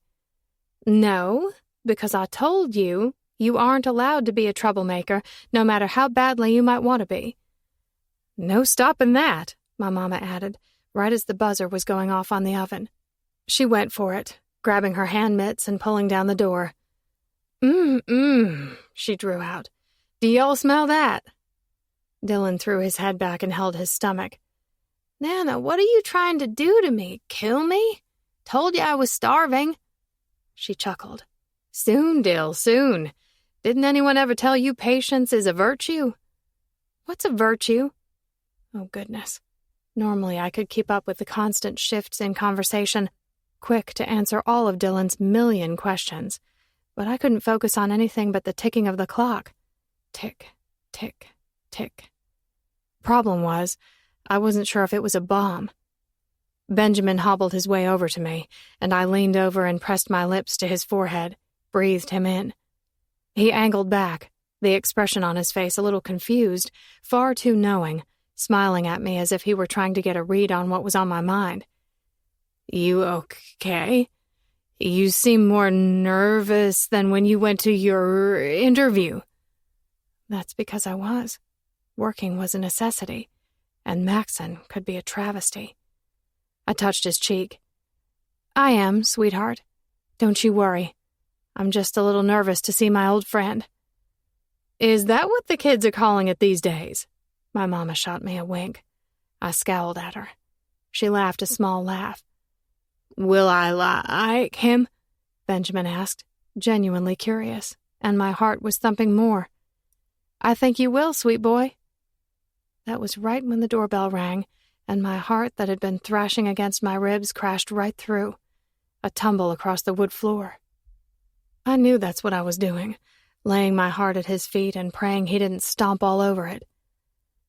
No, because I told you, you aren't allowed to be a troublemaker, no matter how badly you might want to be. No stopping that, my mama added, right as the buzzer was going off on the oven. She went for it, grabbing her hand mitts and pulling down the door. She drew out. Do y'all smell that? Dylan threw his head back and held his stomach. Nana, what are you trying to do to me? Kill me? Told you I was starving. She chuckled. Soon, Dill, soon. Didn't anyone ever tell you patience is a virtue? What's a virtue? Oh, goodness. Normally I could keep up with the constant shifts in conversation, quick to answer all of Dylan's million questions, but I couldn't focus on anything but the ticking of the clock. Tick, tick, tick. Problem was, I wasn't sure if it was a bomb. Benjamin hobbled his way over to me, and I leaned over and pressed my lips to his forehead, breathed him in. He angled back, the expression on his face a little confused, far too knowing, smiling at me as if he were trying to get a read on what was on my mind. You okay? You seem more nervous than when you went to your interview. That's because I was. Working was a necessity, and Maxon could be a travesty. I touched his cheek. I am, sweetheart. Don't you worry. I'm just a little nervous to see my old friend." "Is that what the kids are calling it these days?" My mama shot me a wink. I scowled at her. She laughed a small laugh. "Will I like him?" Benjamin asked, genuinely curious, and my heart was thumping more. "I think you will, sweet boy." That was right when the doorbell rang, and my heart that had been thrashing against my ribs crashed right through, a tumble across the wood floor. I knew that's what I was doing, laying my heart at his feet and praying he didn't stomp all over it.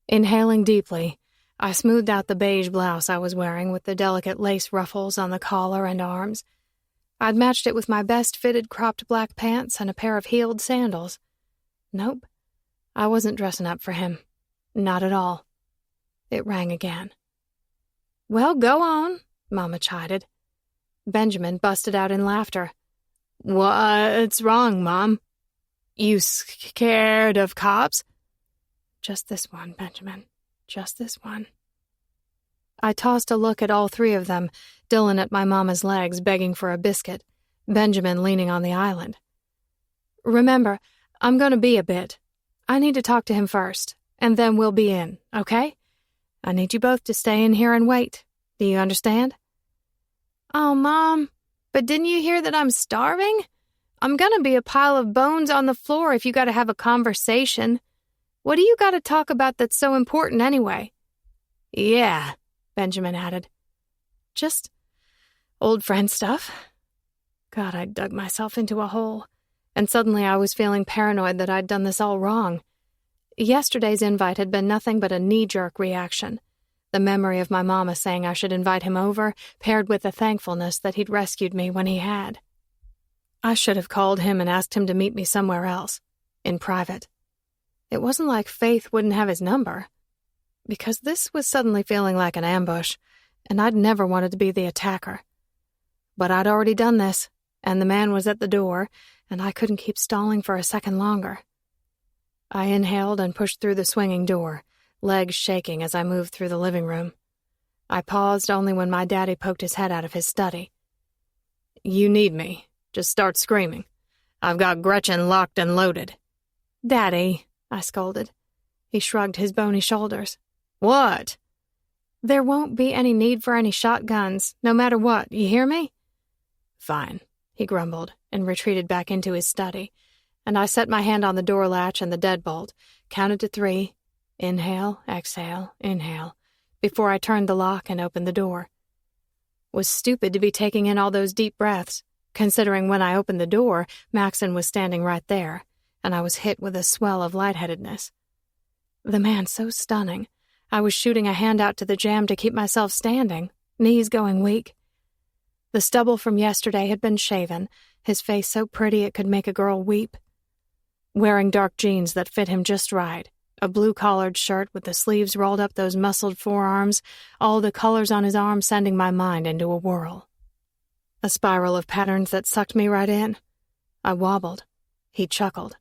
Inhaling deeply, I smoothed out the beige blouse I was wearing with the delicate lace ruffles on the collar and arms. I'd matched it with my best-fitted cropped black pants and a pair of heeled sandals. Nope, I wasn't dressing up for him. Not at all. It rang again. "Well, go on," Mama chided. Benjamin busted out in laughter. "What's wrong, Mom? You scared of cops?" "Just this one, Benjamin. Just this one." I tossed a look at all three of them, Dylan at my mama's legs begging for a biscuit, Benjamin leaning on the island. "Remember, I'm going to be a bit. I need to talk to him first, and then we'll be in, okay? I need you both to stay in here and wait. Do you understand?" "Oh, Mom, but didn't you hear that I'm starving? I'm going to be a pile of bones on the floor if you got to have a conversation. What do you got to talk about that's so important anyway?" "Yeah," Benjamin added. "Just old friend stuff." God, I'd dug myself into a hole, and suddenly I was feeling paranoid that I'd done this all wrong. Yesterday's invite had been nothing but a knee-jerk reaction. The memory of my mama saying I should invite him over, paired with the thankfulness that he'd rescued me when he had. I should have called him and asked him to meet me somewhere else, in private. It wasn't like Faith wouldn't have his number, because this was suddenly feeling like an ambush, and I'd never wanted to be the attacker. But I'd already done this, and the man was at the door, and I couldn't keep stalling for a second longer. I inhaled and pushed through the swinging door, legs shaking as I moved through the living room. I paused only when my daddy poked his head out of his study. "You need me. Just start screaming. I've got Gretchen locked and loaded." "Daddy," I scolded. He shrugged his bony shoulders. "What?" "There won't be any need for any shotguns, no matter what, you hear me?" "Fine," he grumbled, and retreated back into his study, and I set my hand on the door latch and the deadbolt, counted to 3, inhale, exhale, inhale, before I turned the lock and opened the door. Was stupid to be taking in all those deep breaths, considering when I opened the door, Maxon was standing right there, and I was hit with a swell of lightheadedness. The man so stunning, I was shooting a hand out to the jamb to keep myself standing, knees going weak. The stubble from yesterday had been shaven, his face so pretty it could make a girl weep. Wearing dark jeans that fit him just right, a blue-collared shirt with the sleeves rolled up those muscled forearms, all the colors on his arm sending my mind into a whirl. A spiral of patterns that sucked me right in. I wobbled. He chuckled.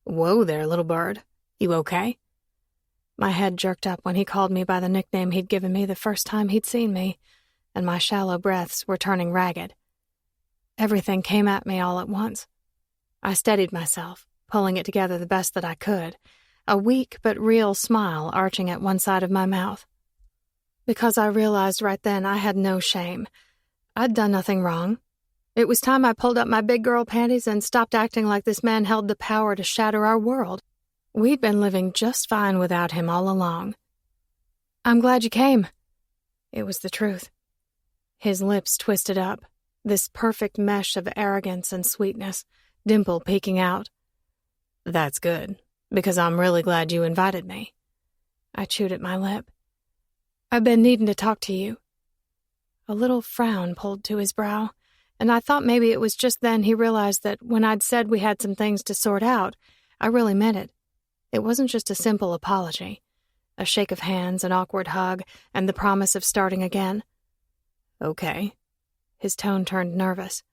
"Whoa there, little bird. You okay?" My head jerked up when he called me by the nickname he'd given me the first time he'd seen me, and my shallow breaths were turning ragged. Everything came at me all at once. I steadied myself, pulling it together the best that I could, a weak but real smile arching at one side of my mouth. Because I realized right then I had no shame. I'd done nothing wrong. It was time I pulled up my big girl panties and stopped acting like this man held the power to shatter our world. We'd been living just fine without him all along. "I'm glad you came." It was the truth. His lips twisted up, this perfect mesh of arrogance and sweetness, dimple peeking out. "That's good, because I'm really glad you invited me." I chewed at my lip. "I've been needing to talk to you." A little frown pulled to his brow, and I thought maybe it was just then he realized that when I'd said we had some things to sort out, I really meant it. It wasn't just a simple apology, a shake of hands, an awkward hug, and the promise of starting again. "Okay." His tone turned nervous.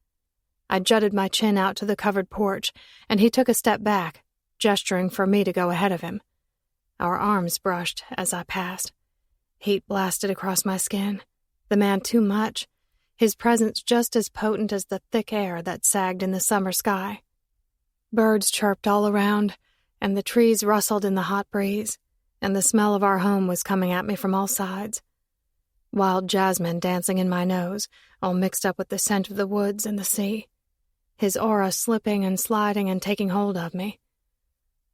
I jutted my chin out to the covered porch, and he took a step back, gesturing for me to go ahead of him. Our arms brushed as I passed. Heat blasted across my skin. The man too much. his presence just as potent as the thick air that sagged in the summer sky. Birds chirped all around, and the trees rustled in the hot breeze, and the smell of our home was coming at me from all sides. Wild jasmine dancing in my nose, all mixed up with the scent of the woods and the sea. His aura slipping and sliding and taking hold of me.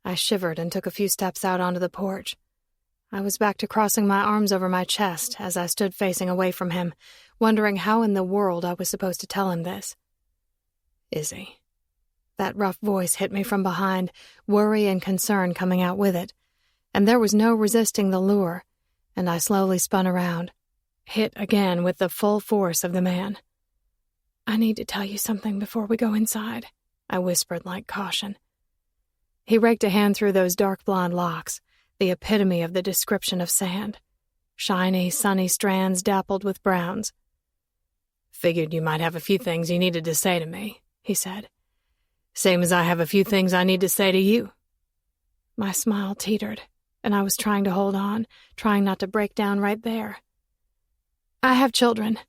I shivered and took a few steps out onto the porch. I was back to crossing my arms over my chest as I stood facing away from him, wondering how in the world I was supposed to tell him this. Izzy. That rough voice hit me from behind, worry and concern coming out with it, and there was no resisting the lure, and I slowly spun around, hit again with the full force of the man. "I need to tell you something before we go inside," I whispered like caution. He raked a hand through those dark blonde locks, the epitome of the description of sand. Shiny, sunny strands dappled with browns. "Figured you might have a few things you needed to say to me," he said. "Same as I have a few things I need to say to you." My smile teetered, and I was trying to hold on, trying not to break down right there. "I have children."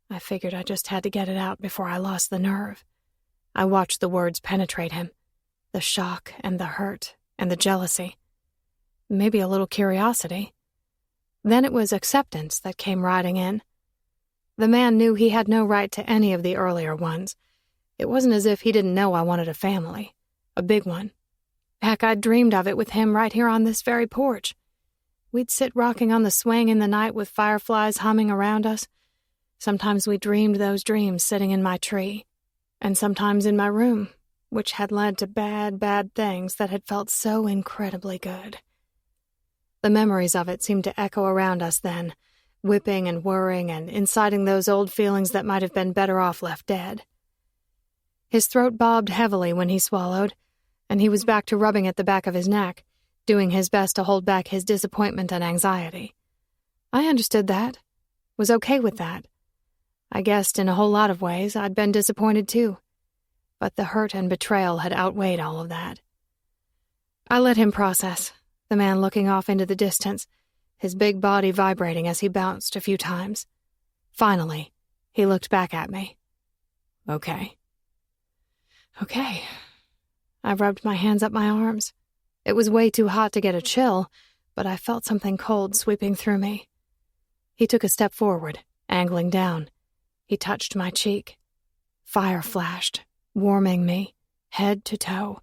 I figured I just had to get it out before I lost the nerve. I watched the words penetrate him, the shock and the hurt and the jealousy. Maybe a little curiosity. Then it was acceptance that came riding in. The man knew he had no right to any of the earlier ones. It wasn't as if he didn't know I wanted a family, a big one. Heck, I'd dreamed of it with him right here on this very porch. We'd sit rocking on the swing in the night with fireflies humming around us. Sometimes we dreamed those dreams sitting in my tree, and sometimes in my room, which had led to bad, bad things that had felt so incredibly good. The memories of it seemed to echo around us then, whipping and whirring and inciting those old feelings that might have been better off left dead. His throat bobbed heavily when he swallowed, and he was back to rubbing at the back of his neck, doing his best to hold back his disappointment and anxiety. I understood that, was okay with that. I guessed in a whole lot of ways I'd been disappointed too, but the hurt and betrayal had outweighed all of that. I let him process, the man looking off into the distance, his big body vibrating as he bounced a few times. Finally, he looked back at me. Okay. I rubbed my hands up my arms. It was way too hot to get a chill, but I felt something cold sweeping through me. He took a step forward, angling down. He touched my cheek. Fire flashed, warming me, head to toe.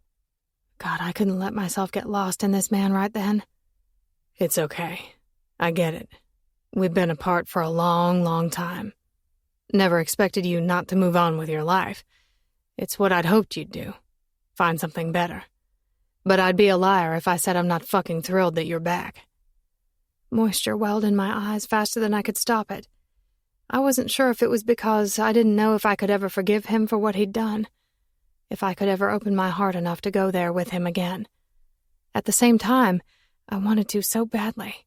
God, I couldn't let myself get lost in this man right then. "It's okay. I get it. We've been apart for a long, long time. Never expected you not to move on with your life. It's what I'd hoped you'd do. Find something better. But I'd be a liar if I said I'm not fucking thrilled that you're back." Moisture welled in my eyes faster than I could stop it. I wasn't sure if it was because I didn't know if I could ever forgive him for what he'd done, if I could ever open my heart enough to go there with him again. At the same time, I wanted to so badly.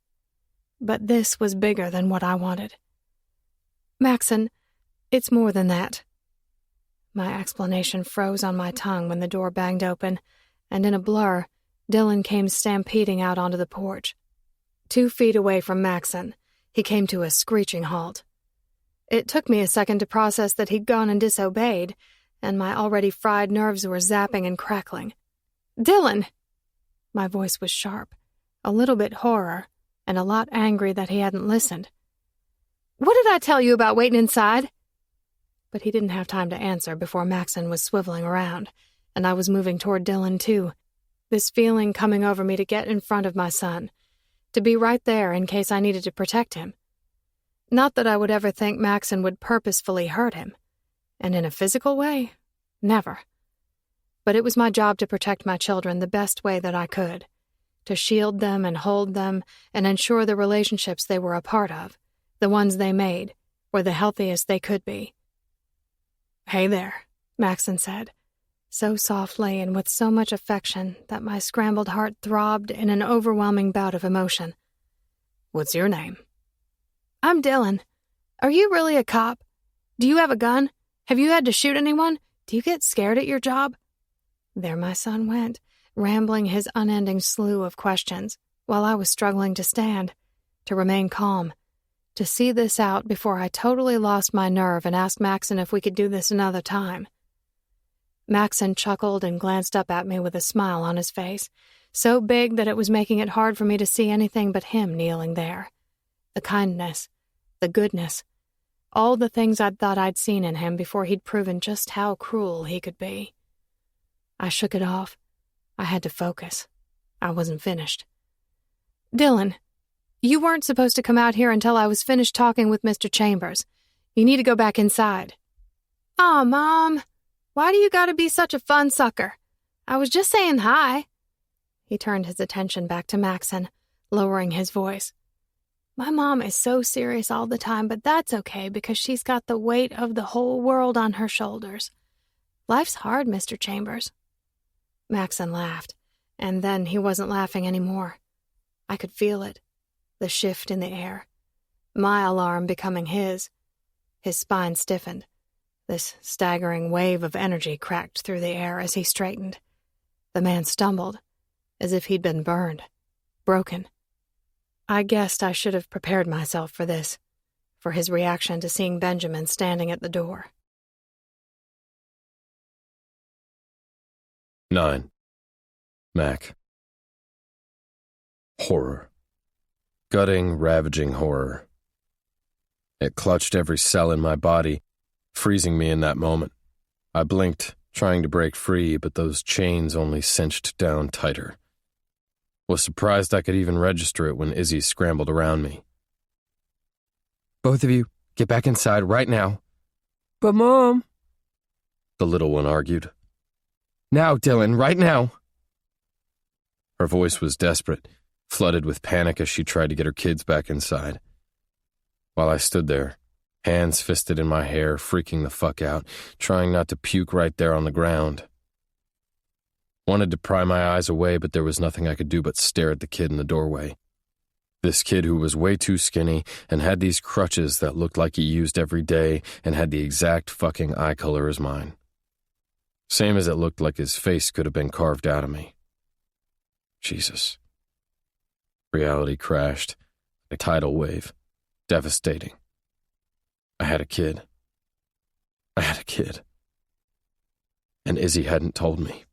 But this was bigger than what I wanted. "Maxon, it's more than that." My explanation froze on my tongue when the door banged open, and in a blur, Dylan came stampeding out onto the porch. 2 feet away from Maxon, he came to a screeching halt. It took me a second to process that he'd gone and disobeyed, and my already fried nerves were zapping and crackling. "Dylan!" My voice was sharp, a little bit horror, and a lot angry that he hadn't listened. "What did I tell you about waiting inside?" But he didn't have time to answer before Maxon was swiveling around, and I was moving toward Dylan too, this feeling coming over me to get in front of my son, to be right there in case I needed to protect him. Not that I would ever think Maxon would purposefully hurt him, and in a physical way, never. But it was my job to protect my children the best way that I could, to shield them and hold them and ensure the relationships they were a part of, the ones they made, were the healthiest they could be. "Hey there," Maxon said, so softly and with so much affection that my scrambled heart throbbed in an overwhelming bout of emotion. "What's your name?" "I'm Dylan. Are you really a cop? Do you have a gun? Have you had to shoot anyone? Do you get scared at your job?" There my son went, rambling his unending slew of questions, while I was struggling to stand, to remain calm, to see this out before I totally lost my nerve and asked Maxon if we could do this another time. Maxon chuckled and glanced up at me with a smile on his face, so big that it was making it hard for me to see anything but him kneeling there. The kindness, the goodness, all the things I'd thought I'd seen in him before he'd proven just how cruel he could be. I shook it off. I had to focus. I wasn't finished. "Dylan, you weren't supposed to come out here until I was finished talking with Mr. Chambers. You need to go back inside." "Aw, Mom, why do you gotta be such a fun sucker? I was just saying hi." He turned his attention back to Maxon, lowering his voice. "My mom is so serious all the time, but that's okay because she's got the weight of the whole world on her shoulders. Life's hard, Mr. Chambers." Maxon laughed, and then he wasn't laughing anymore. I could feel it, the shift in the air. My alarm becoming his. His spine stiffened. This staggering wave of energy cracked through the air as he straightened. The man stumbled, as if he'd been burned, broken. I guessed I should have prepared myself for this, for his reaction to seeing Benjamin standing at the door. 9. Mac. Horror. Gutting, ravaging horror. It clutched every cell in my body, freezing me in that moment. I blinked, trying to break free, but those chains only cinched down tighter. Was surprised I could even register it when Izzy scrambled around me. "Both of you, get back inside right now." "But Mom," the little one argued. "Now, Dylan, right now." Her voice was desperate, flooded with panic as she tried to get her kids back inside. While I stood there, hands fisted in my hair, freaking the fuck out, trying not to puke right there on the ground. Wanted to pry my eyes away, but there was nothing I could do but stare at the kid in the doorway. This kid who was way too skinny and had these crutches that looked like he used every day and had the exact fucking eye color as mine. Same as it looked like his face could have been carved out of me. Jesus. Reality crashed. A tidal wave. Devastating. I had a kid. And Izzy hadn't told me.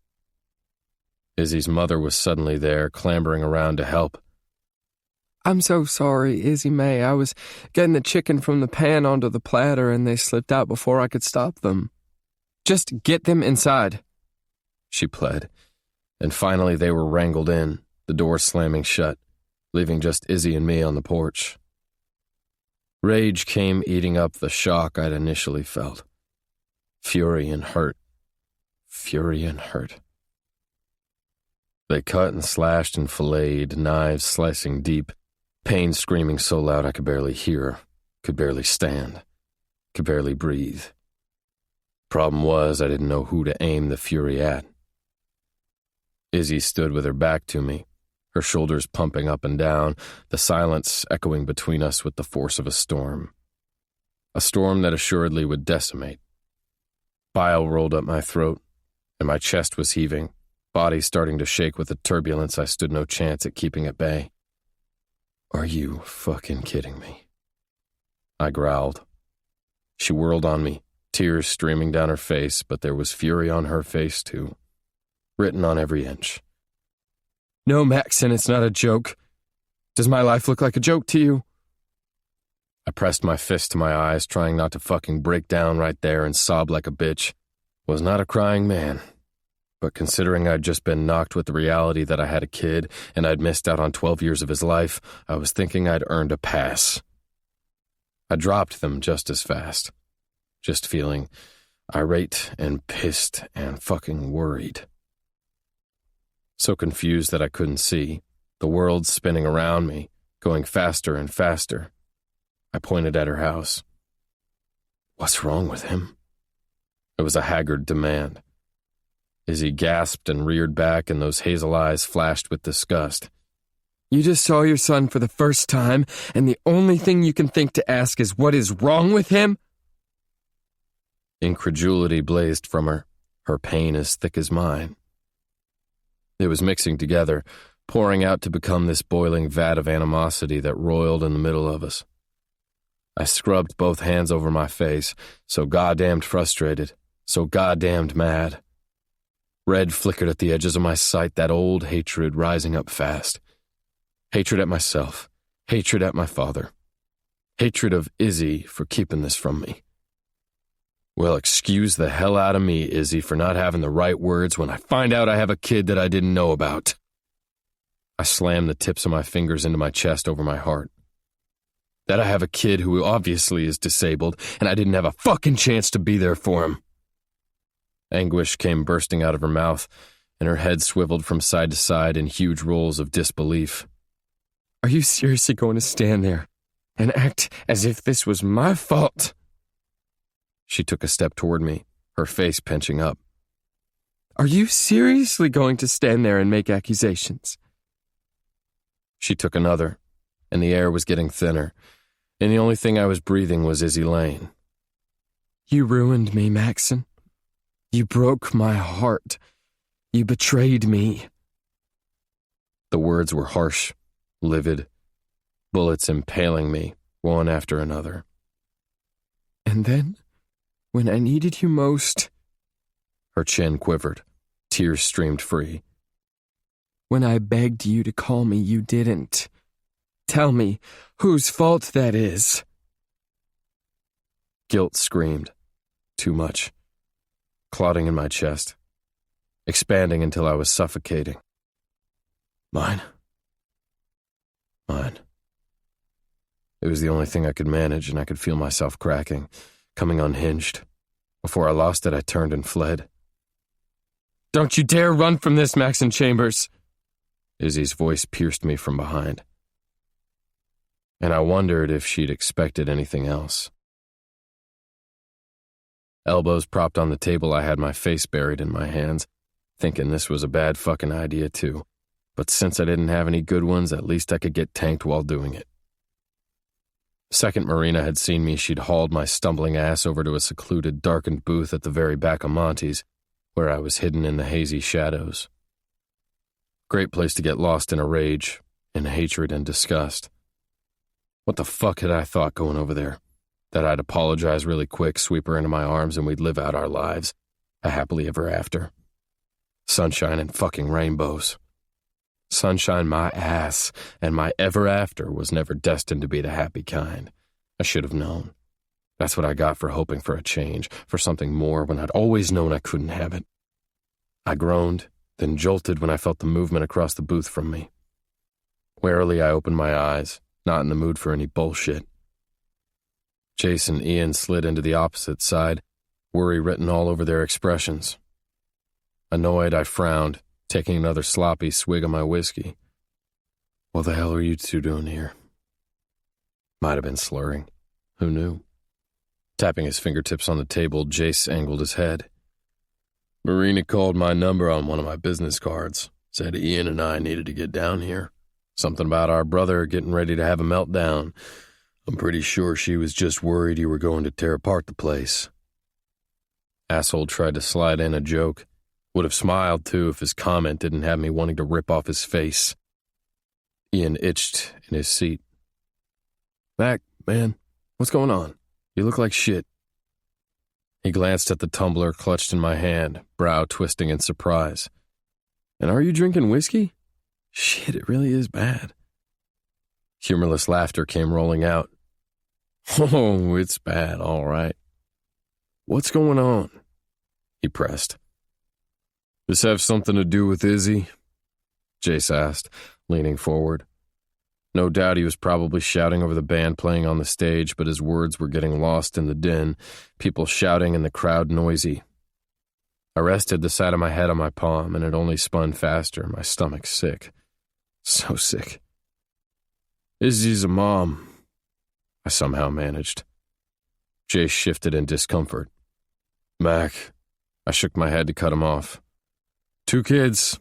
Izzy's mother was suddenly there, clambering around to help. "I'm so sorry, Izzy May. I was getting the chicken from the pan onto the platter and they slipped out before I could stop them. Just get them inside," she pled. And finally they were wrangled in, the door slamming shut, leaving just Izzy and me on the porch. Rage came eating up the shock I'd initially felt. Fury and hurt. They cut and slashed and filleted, knives slicing deep, pain screaming so loud I could barely hear, could barely stand, could barely breathe. Problem was, I didn't know who to aim the fury at. Izzy stood with her back to me, her shoulders pumping up and down, the silence echoing between us with the force of a storm. A storm that assuredly would decimate. Bile rolled up my throat, and my chest was heaving, body starting to shake with a turbulence I stood no chance at keeping at bay. "Are you fucking kidding me?" I growled. She whirled on me, tears streaming down her face, but there was fury on her face too, written on every inch. "No, Maxon, it's not a joke. Does my life look like a joke to you?" I pressed my fist to my eyes, trying not to fucking break down right there and sob like a bitch. Was not a crying man. But considering I'd just been knocked with the reality that I had a kid and I'd missed out on 12 years of his life, I was thinking I'd earned a pass. I dropped them just as fast, just feeling irate and pissed and fucking worried. So confused that I couldn't see, the world spinning around me, going faster and faster. I pointed at her house. "What's wrong with him?" It was a haggard demand. Izzy gasped and reared back, and those hazel eyes flashed with disgust. "You just saw your son for the first time, and the only thing you can think to ask is what is wrong with him?" Incredulity blazed from her, her pain as thick as mine. It was mixing together, pouring out to become this boiling vat of animosity that roiled in the middle of us. I scrubbed both hands over my face, so goddamned frustrated, so goddamned mad. Red flickered at the edges of my sight, that old hatred rising up fast. Hatred at myself, hatred at my father, hatred of Izzy for keeping this from me. Well, excuse the hell out of me, Izzy, for not having the right words when I find out I have a kid that I didn't know about. I slammed the tips of my fingers into my chest over my heart. That I have a kid who obviously is disabled, and I didn't have a fucking chance to be there for him. Anguish came bursting out of her mouth, and her head swiveled from side to side in huge rolls of disbelief. Are you seriously going to stand there and act as if this was my fault? She took a step toward me, her face pinching up. Are you seriously going to stand there and make accusations? She took another, and the air was getting thinner, and the only thing I was breathing was Izzy Lane. You ruined me, Maxon. You broke my heart. You betrayed me. The words were harsh, livid, bullets impaling me, one after another. And then, when I needed you most... Her chin quivered, tears streamed free. When I begged you to call me, you didn't. Tell me whose fault that is. Guilt screamed. Too much. Clotting in my chest. Expanding until I was suffocating. Mine. Mine. It was the only thing I could manage, and I could feel myself cracking, coming unhinged. Before I lost it, I turned and fled. Don't you dare run from this, Maxon Chambers! Izzy's voice pierced me from behind. And I wondered if she'd expected anything else. Elbows propped on the table, I had my face buried in my hands, thinking this was a bad fucking idea too. But since I didn't have any good ones, at least I could get tanked while doing it. Second Marina had seen me, she'd hauled my stumbling ass over to a secluded, darkened booth at the very back of Monty's, where I was hidden in the hazy shadows. Great place to get lost in a rage, in hatred and disgust. What the fuck had I thought going over there? That I'd apologize really quick, sweep her into my arms, and we'd live out our lives, a happily ever after. Sunshine and fucking rainbows. Sunshine my ass, and my ever after was never destined to be the happy kind. I should have known. That's what I got for hoping for a change, for something more when I'd always known I couldn't have it. I groaned, then jolted when I felt the movement across the booth from me. Warily I opened my eyes, not in the mood for any bullshit. Jace and Ian slid into the opposite side, worry written all over their expressions. Annoyed, I frowned, taking another sloppy swig of my whiskey. What the hell are you two doing here? Might have been slurring. Who knew? Tapping his fingertips on the table, Jace angled his head. Marina called my number on one of my business cards. Said Ian and I needed to get down here. Something about our brother getting ready to have a meltdown. I'm pretty sure she was just worried you were going to tear apart the place. Asshole tried to slide in a joke. Would have smiled, too, if his comment didn't have me wanting to rip off his face. Ian itched in his seat. Mac, man, what's going on? You look like shit. He glanced at the tumbler clutched in my hand, brow twisting in surprise. And are you drinking whiskey? Shit, it really is bad. Humorless laughter came rolling out. Oh, it's bad, all right. What's going on? He pressed. This have something to do with Izzy? Jace asked, leaning forward. No doubt he was probably shouting over the band playing on the stage, but his words were getting lost in the din, people shouting and the crowd noisy. I rested the side of my head on my palm, and it only spun faster, my stomach sick. So sick. Izzy's a mom, I somehow managed. Jace shifted in discomfort. Mac, I shook my head to cut him off. 2 kids.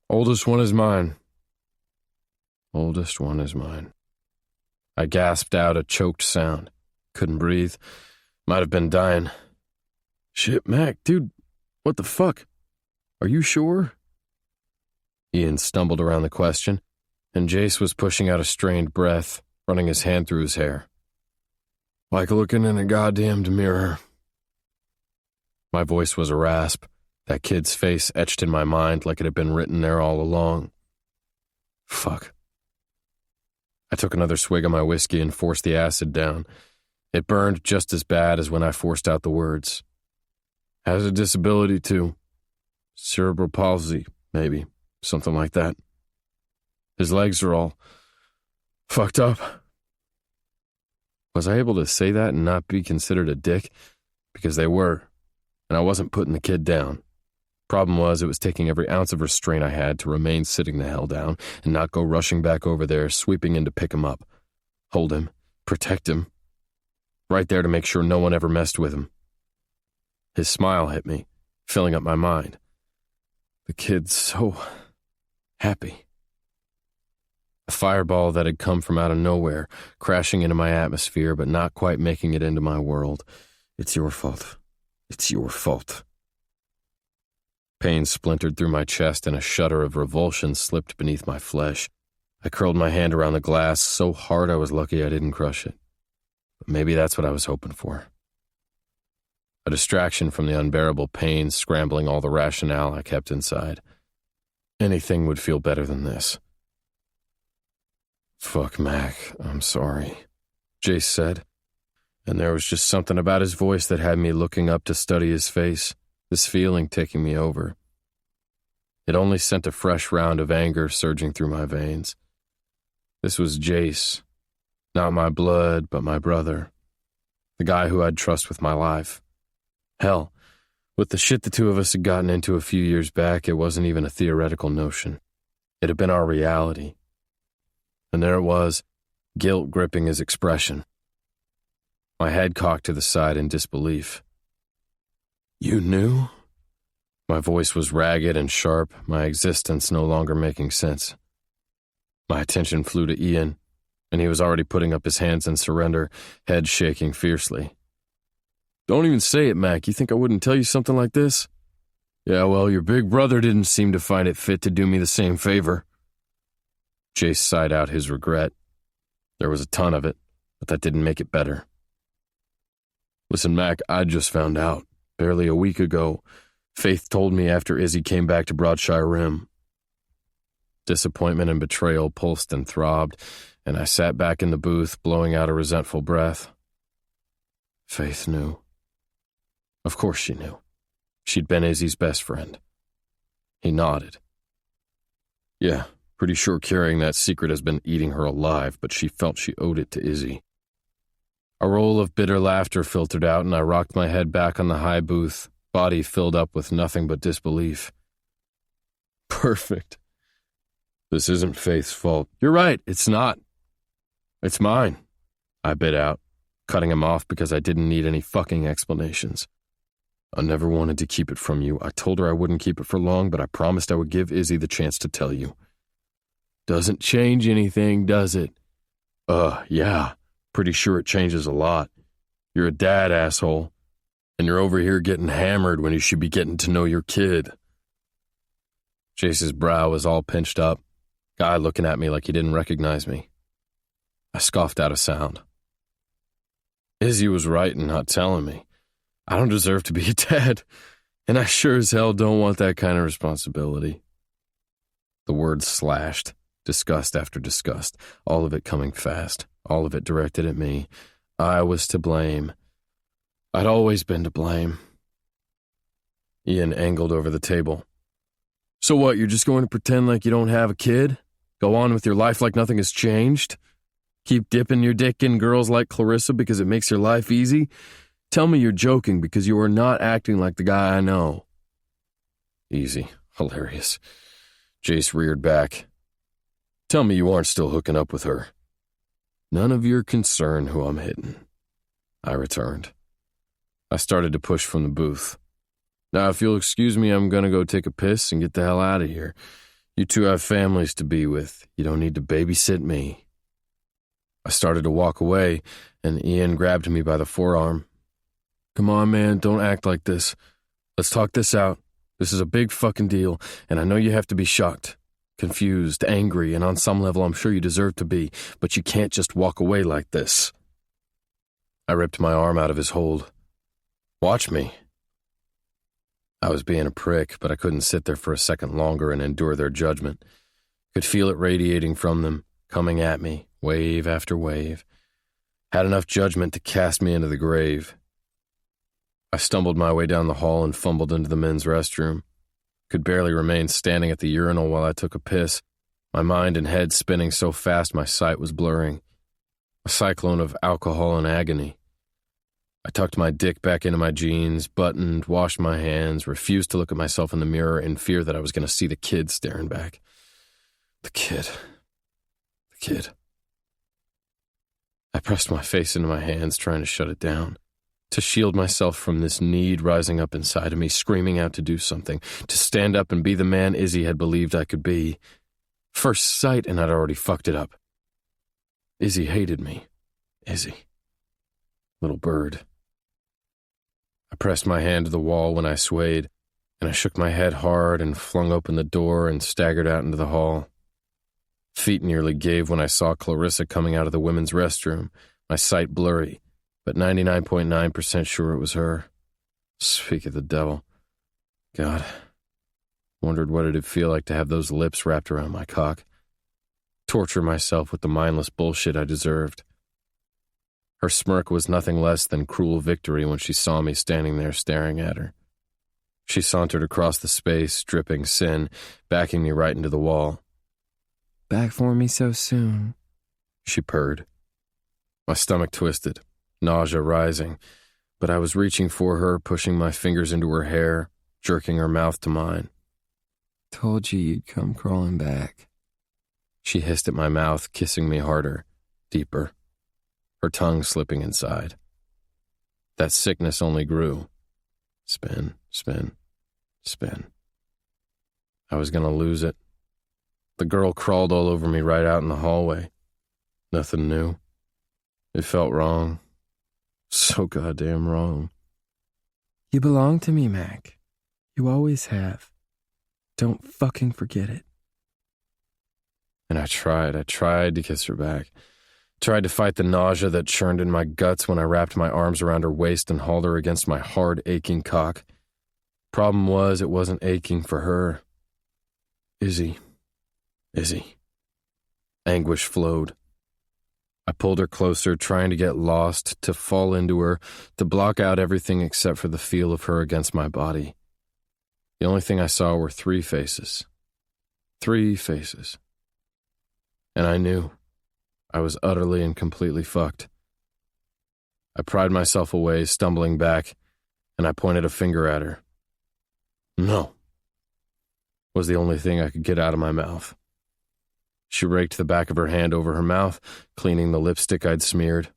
Oldest one is mine. Oldest one is mine. I gasped out a choked sound. Couldn't breathe. Might have been dying. Shit, Mac, dude, what the fuck? Are you sure? Ian stumbled around the question, and Jace was pushing out a strained breath, running his hand through his hair. Like looking in a goddamned mirror. My voice was a rasp, that kid's face etched in my mind like it had been written there all along. Fuck. I took another swig of my whiskey and forced the acid down. It burned just as bad as when I forced out the words. Has a disability, too. Cerebral palsy, maybe. Something like that. His legs are all fucked up. Was I able to say that and not be considered a dick? Because they were, and I wasn't putting the kid down. Problem was, it was taking every ounce of restraint I had to remain sitting the hell down and not go rushing back over there, sweeping in to pick him up. Hold him. Protect him. Right there to make sure no one ever messed with him. His smile hit me, filling up my mind. The kid's so happy. A fireball that had come from out of nowhere, crashing into my atmosphere but not quite making it into my world. It's your fault. It's your fault. Pain splintered through my chest and a shudder of revulsion slipped beneath my flesh. I curled my hand around the glass so hard I was lucky I didn't crush it. But maybe that's what I was hoping for. A distraction from the unbearable pain scrambling all the rationale I kept inside. Anything would feel better than this. Fuck, Mac, I'm sorry, Jace said, and there was just something about his voice that had me looking up to study his face, this feeling taking me over. It only sent a fresh round of anger surging through my veins. This was Jace, not my blood, but my brother, the guy who I'd trust with my life. Hell, with the shit the two of us had gotten into a few years back, it wasn't even a theoretical notion. It had been our reality. And there it was, guilt gripping his expression. My head cocked to the side in disbelief. You knew? My voice was ragged and sharp, my existence no longer making sense. My attention flew to Ian, and he was already putting up his hands in surrender, head shaking fiercely. Don't even say it, Mac. You think I wouldn't tell you something like this? Yeah, well, your big brother didn't seem to find it fit to do me the same favor. Jace sighed out his regret. There was a ton of it, but that didn't make it better. Listen, Mac, I just found out, barely a week ago. Faith told me after Izzy came back to Broadshire Rim. Disappointment and betrayal pulsed and throbbed, and I sat back in the booth, blowing out a resentful breath. Faith knew. Of course she knew. She'd been Izzy's best friend. He nodded. Yeah, pretty sure carrying that secret has been eating her alive, but she felt she owed it to Izzy. A roll of bitter laughter filtered out, and I rocked my head back on the high booth, body filled up with nothing but disbelief. Perfect. This isn't Faith's fault. You're right, it's not. It's mine, I bit out, cutting him off because I didn't need any fucking explanations. I never wanted to keep it from you. I told her I wouldn't keep it for long, but I promised I would give Izzy the chance to tell you. Doesn't change anything, does it? Yeah. Pretty sure it changes a lot. You're a dad, asshole. And you're over here getting hammered when you should be getting to know your kid. Jace's brow was all pinched up, guy looking at me like he didn't recognize me. I scoffed out a sound. Izzy was right in not telling me. I don't deserve to be a dad, and I sure as hell don't want that kind of responsibility. The words slashed, disgust after disgust, all of it coming fast, all of it directed at me. I was to blame. I'd always been to blame. Ian angled over the table. So what, you're just going to pretend like you don't have a kid? Go on with your life like nothing has changed? Keep dipping your dick in girls like Clarissa because it makes your life easy? Tell me you're joking because you are not acting like the guy I know. Easy. Hilarious. Jace reared back. Tell me you aren't still hooking up with her. None of your concern who I'm hitting. I returned. I started to push from the booth. Now, if you'll excuse me, I'm going to go take a piss and get the hell out of here. You two have families to be with. You don't need to babysit me. I started to walk away, and Ian grabbed me by the forearm. Come on, man, don't act like this. Let's talk this out. This is a big fucking deal, and I know you have to be shocked, confused, angry, and on some level I'm sure you deserve to be, but you can't just walk away like this. I ripped my arm out of his hold. "Watch me." I was being a prick, but I couldn't sit there for a second longer and endure their judgment. Could feel it radiating from them, coming at me, wave after wave. Had enough judgment to cast me into the grave. I stumbled my way down the hall and fumbled into the men's restroom. Could barely remain standing at the urinal while I took a piss, my mind and head spinning so fast my sight was blurring. A cyclone of alcohol and agony. I tucked my dick back into my jeans, buttoned, washed my hands, refused to look at myself in the mirror in fear that I was going to see the kid staring back. The kid. I pressed my face into my hands, trying to shut it down, to shield myself from this need rising up inside of me, screaming out to do something, to stand up and be the man Izzy had believed I could be. First sight, and I'd already fucked it up. Izzy hated me. Izzy. Little bird. I pressed my hand to the wall when I swayed, and I shook my head hard and flung open the door and staggered out into the hall. Feet nearly gave when I saw Clarissa coming out of the women's restroom, my sight blurry, but 99.9% sure it was her. Speak of the devil. God. Wondered what it'd feel like to have those lips wrapped around my cock. Torture myself with the mindless bullshit I deserved. Her smirk was nothing less than cruel victory when she saw me standing there staring at her. She sauntered across the space, dripping sin, backing me right into the wall. "Back for me so soon," she purred. My stomach twisted, nausea rising, but I was reaching for her, pushing my fingers into her hair, jerking her mouth to mine. "Told you you'd come crawling back." She hissed at my mouth, kissing me harder, deeper, her tongue slipping inside. That sickness only grew. Spin, spin, spin. I was going to lose it. The girl crawled all over me right out in the hallway. Nothing new. It felt wrong. So goddamn wrong. "You belong to me, Mac. You always have. Don't fucking forget it." And I tried to kiss her back. Tried to fight the nausea that churned in my guts when I wrapped my arms around her waist and hauled her against my hard, aching cock. Problem was, it wasn't aching for her. Izzy. Anguish flowed. I pulled her closer, trying to get lost, to fall into her, to block out everything except for the feel of her against my body. The only thing I saw were 3 faces. 3 faces. And I knew I was utterly and completely fucked. I pried myself away, stumbling back, and I pointed a finger at her. "No," was the only thing I could get out of my mouth. She raked the back of her hand over her mouth, cleaning the lipstick I'd smeared.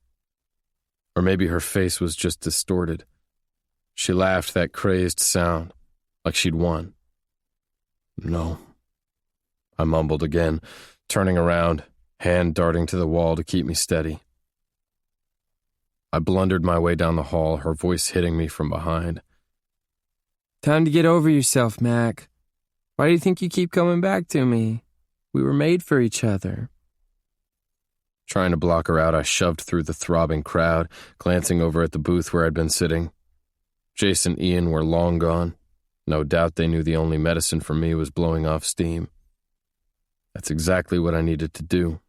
Or maybe her face was just distorted. She laughed that crazed sound, like she'd won. "No," I mumbled again, turning around, hand darting to the wall to keep me steady. I blundered my way down the hall, her voice hitting me from behind. "Time to get over yourself, Mac. Why do you think you keep coming back to me? We were made for each other." Trying to block her out, I shoved through the throbbing crowd, glancing over at the booth where I'd been sitting. Jace and Ian were long gone. No doubt they knew the only medicine for me was blowing off steam. That's exactly what I needed to do.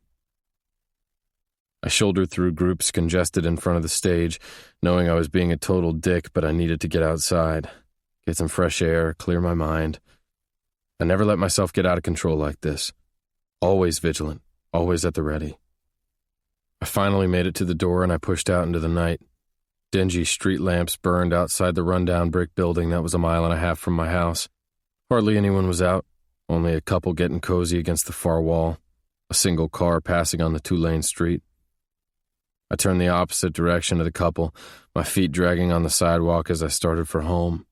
I shouldered through groups congested in front of the stage, knowing I was being a total dick, but I needed to get outside, get some fresh air, clear my mind. I never let myself get out of control like this. Always vigilant, always at the ready. I finally made it to the door and I pushed out into the night. Dingy street lamps burned outside the rundown brick building that was 1.5 miles from my house. Hardly anyone was out, only a couple getting cozy against the far wall, a single car passing on the 2-lane street. I turned the opposite direction of the couple, my feet dragging on the sidewalk as I started for home.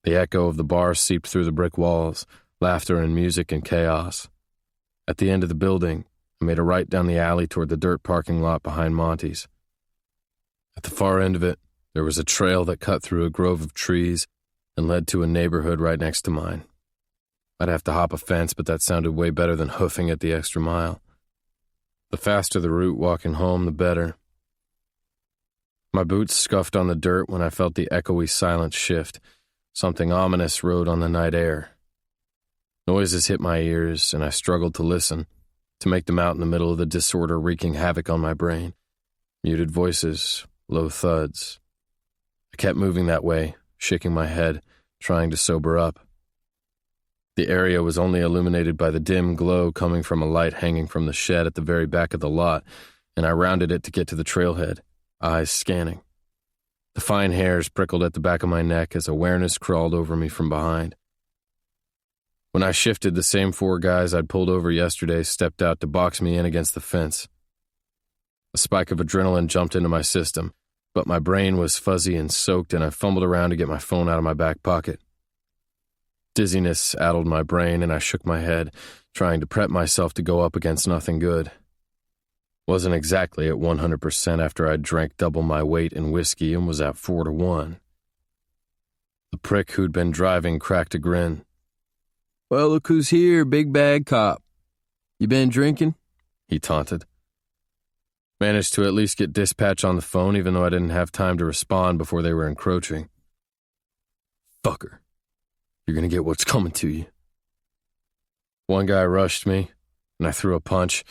The echo of the bar seeped through the brick walls, laughter and music and chaos. At the end of the building, I made a right down the alley toward the dirt parking lot behind Monty's. At the far end of it, there was a trail that cut through a grove of trees and led to a neighborhood right next to mine. I'd have to hop a fence, but that sounded way better than hoofing it the extra mile. The faster the route walking home, the better. My boots scuffed on the dirt when I felt the echoey silence shift. Something ominous rode on the night air. Noises hit my ears, and I struggled to listen, to make them out in the middle of the disorder wreaking havoc on my brain. Muted voices, low thuds. I kept moving that way, shaking my head, trying to sober up. The area was only illuminated by the dim glow coming from a light hanging from the shed at the very back of the lot, and I rounded it to get to the trailhead, eyes scanning. The fine hairs prickled at the back of my neck as awareness crawled over me from behind. When I shifted, the same 4 guys I'd pulled over yesterday stepped out to box me in against the fence. A spike of adrenaline jumped into my system, but my brain was fuzzy and soaked, and I fumbled around to get my phone out of my back pocket. Dizziness addled my brain, and I shook my head, trying to prep myself to go up against nothing good. Wasn't exactly at 100% after I'd drank double my weight in whiskey and was at 4-1. The prick who'd been driving cracked a grin. "Well, look who's here, big bad cop. You been drinking?" he taunted. Managed to at least get dispatch on the phone, even though I didn't have time to respond before they were encroaching. "Fucker, you're gonna get what's coming to you." One guy rushed me, and I threw a punch,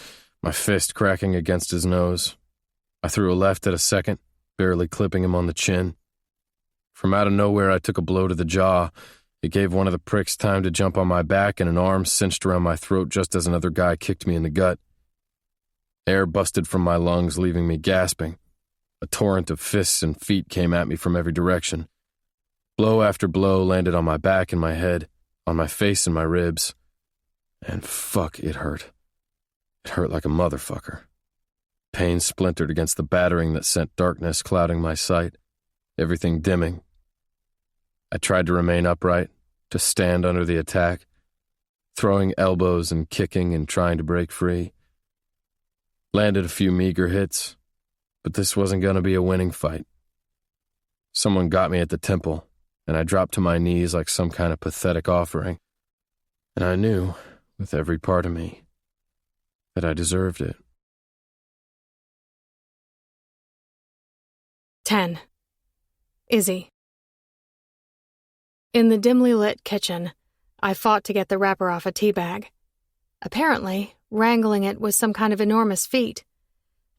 my fist cracking against his nose. I threw a left at a second, barely clipping him on the chin. From out of nowhere, I took a blow to the jaw. It gave one of the pricks time to jump on my back, and an arm cinched around my throat just as another guy kicked me in the gut. Air busted from my lungs, leaving me gasping. A torrent of fists and feet came at me from every direction. Blow after blow landed on my back and my head, on my face and my ribs. And fuck, it hurt. It hurt like a motherfucker. Pain splintered against the battering that sent darkness clouding my sight, everything dimming. I tried to remain upright, to stand under the attack, throwing elbows and kicking and trying to break free. Landed a few meager hits, but this wasn't going to be a winning fight. Someone got me at the temple, and I dropped to my knees like some kind of pathetic offering. And I knew, with every part of me, that I deserved it. 10. Izzy. In the dimly lit kitchen, I fought to get the wrapper off a tea bag. Apparently, wrangling it was some kind of enormous feat.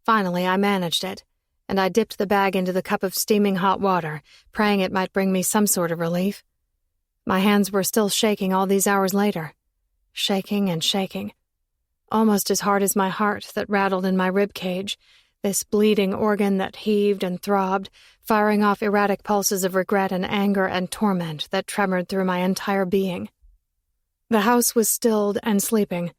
Finally, I managed it, and I dipped the bag into the cup of steaming hot water, praying it might bring me some sort of relief. My hands were still shaking all these hours later. Shaking and shaking. Almost as hard as my heart that rattled in my rib cage, this bleeding organ that heaved and throbbed, firing off erratic pulses of regret and anger and torment that tremored through my entire being. The house was stilled and sleeping,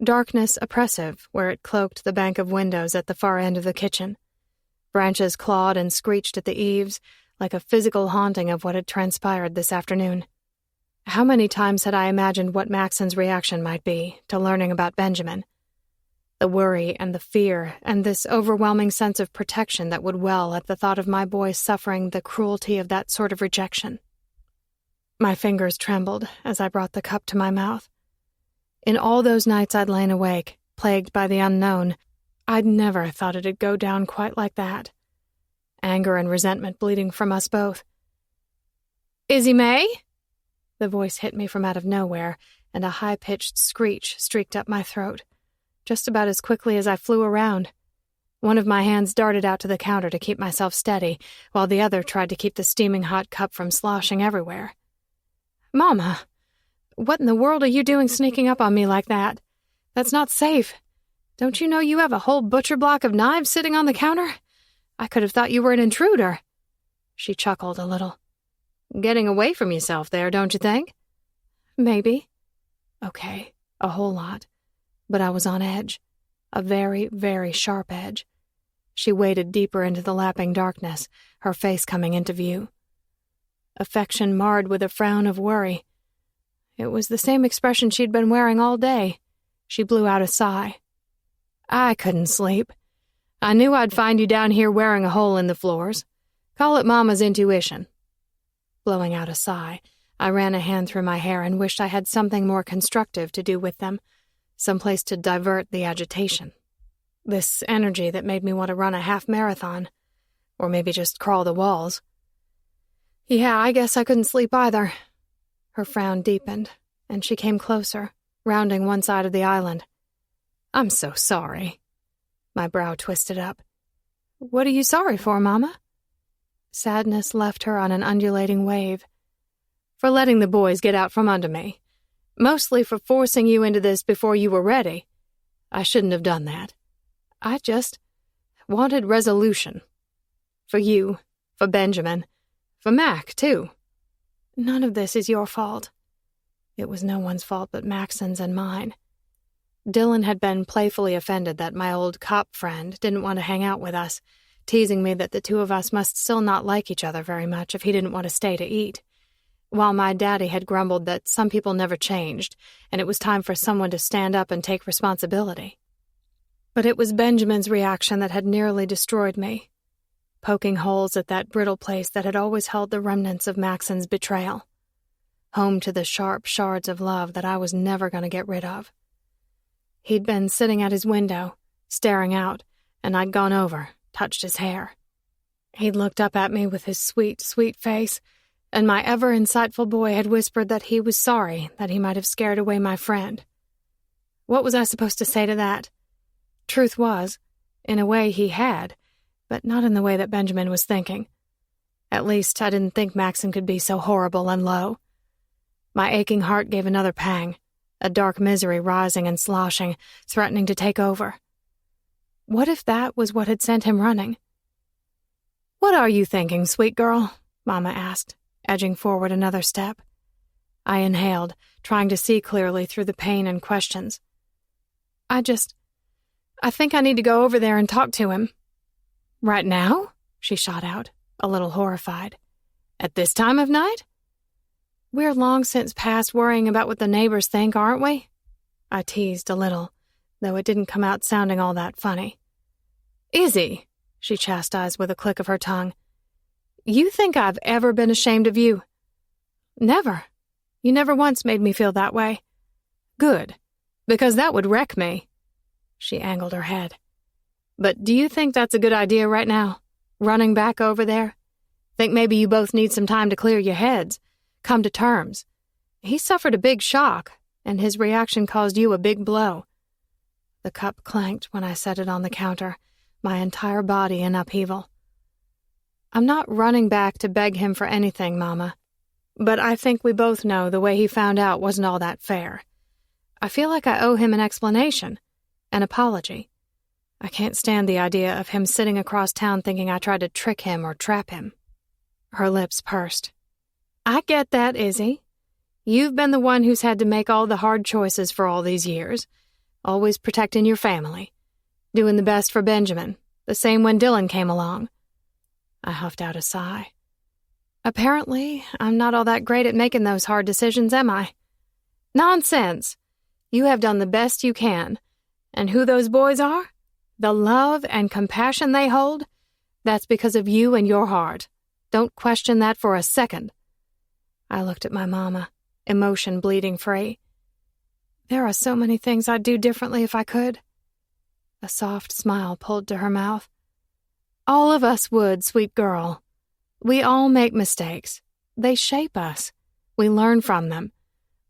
darkness oppressive where it cloaked the bank of windows at the far end of the kitchen. Branches clawed and screeched at the eaves, like a physical haunting of what had transpired this afternoon. How many times had I imagined what Maxon's reaction might be to learning about Benjamin? The worry and the fear and this overwhelming sense of protection that would well at the thought of my boy suffering the cruelty of that sort of rejection. My fingers trembled as I brought the cup to my mouth. In all those nights I'd lain awake, plagued by the unknown, I'd never thought it'd go down quite like that. Anger and resentment bleeding from us both. "Izzy May?" The voice hit me from out of nowhere, and a high-pitched screech streaked up my throat. Just about as quickly as I flew around. One of my hands darted out to the counter to keep myself steady, while the other tried to keep the steaming hot cup from sloshing everywhere. "Mama, what in the world are you doing sneaking up on me like that? That's not safe. Don't you know you have a whole butcher block of knives sitting on the counter? I could have thought you were an intruder." She chuckled a little. "Getting away from yourself there, don't you think?" "Maybe." Okay, a whole lot. But I was on edge. A very, very sharp edge. She waded deeper into the lapping darkness, her face coming into view. Affection marred with a frown of worry. It was the same expression she'd been wearing all day. She blew out a sigh. "I couldn't sleep. I knew I'd find you down here wearing a hole in the floors. Call it Mama's intuition." Blowing out a sigh, I ran a hand through my hair and wished I had something more constructive to do with them, someplace to divert the agitation. This energy that made me want to run a half marathon. Or maybe just crawl the walls. Yeah, I guess I couldn't sleep either. Her frown deepened, and she came closer, rounding one side of the island. I'm so sorry. My brow twisted up. What are you sorry for, Mama? Sadness left her on an undulating wave. For letting the boys get out from under me. Mostly for forcing you into this before you were ready. I shouldn't have done that. I just wanted resolution. For you, for Benjamin, for Mac, too. None of this is your fault. It was no one's fault but Maxon's and mine. Dylan had been playfully offended that my old cop friend didn't want to hang out with us, teasing me that the two of us must still not like each other very much if he didn't want to stay to eat, while my daddy had grumbled that some people never changed, and it was time for someone to stand up and take responsibility. But it was Benjamin's reaction that had nearly destroyed me, poking holes at that brittle place that had always held the remnants of Maxon's betrayal, home to the sharp shards of love that I was never going to get rid of. He'd been sitting at his window, staring out, and I'd gone over, touched his hair. He'd looked up at me with his sweet, sweet face, and my ever-insightful boy had whispered that he was sorry that he might have scared away my friend. What was I supposed to say to that? Truth was, in a way he had, but not in the way that Benjamin was thinking. At least, I didn't think Maxon could be so horrible and low. My aching heart gave another pang, a dark misery rising and sloshing, threatening to take over. What if that was what had sent him running? What are you thinking, sweet girl? Mama asked, edging forward another step. I inhaled, trying to see clearly through the pain and questions. I think I need to go over there and talk to him. Right now? She shot out, a little horrified. At this time of night? We're long since past worrying about what the neighbors think, aren't we? I teased a little, though it didn't come out sounding all that funny. Izzy, she chastised with a click of her tongue. You think I've ever been ashamed of you? Never. You never once made me feel that way. Good, because that would wreck me. She angled her head. But do you think that's a good idea right now? Running back over there? Think maybe you both need some time to clear your heads, come to terms. He suffered a big shock, and his reaction caused you a big blow. The cup clanked when I set it on the counter, my entire body in upheaval. I'm not running back to beg him for anything, Mama, but I think we both know the way he found out wasn't all that fair. I feel like I owe him an explanation, an apology. I can't stand the idea of him sitting across town thinking I tried to trick him or trap him. Her lips pursed. I get that, Izzy. You've been the one who's had to make all the hard choices for all these years, always protecting your family, doing the best for Benjamin, the same when Dylan came along. I huffed out a sigh. Apparently, I'm not all that great at making those hard decisions, am I? Nonsense. You have done the best you can. And who those boys are? The love and compassion they hold? That's because of you and your heart. Don't question that for a second. I looked at my mama, emotion bleeding free. There are so many things I'd do differently if I could. A soft smile pulled to her mouth. All of us would, sweet girl. We all make mistakes. They shape us. We learn from them.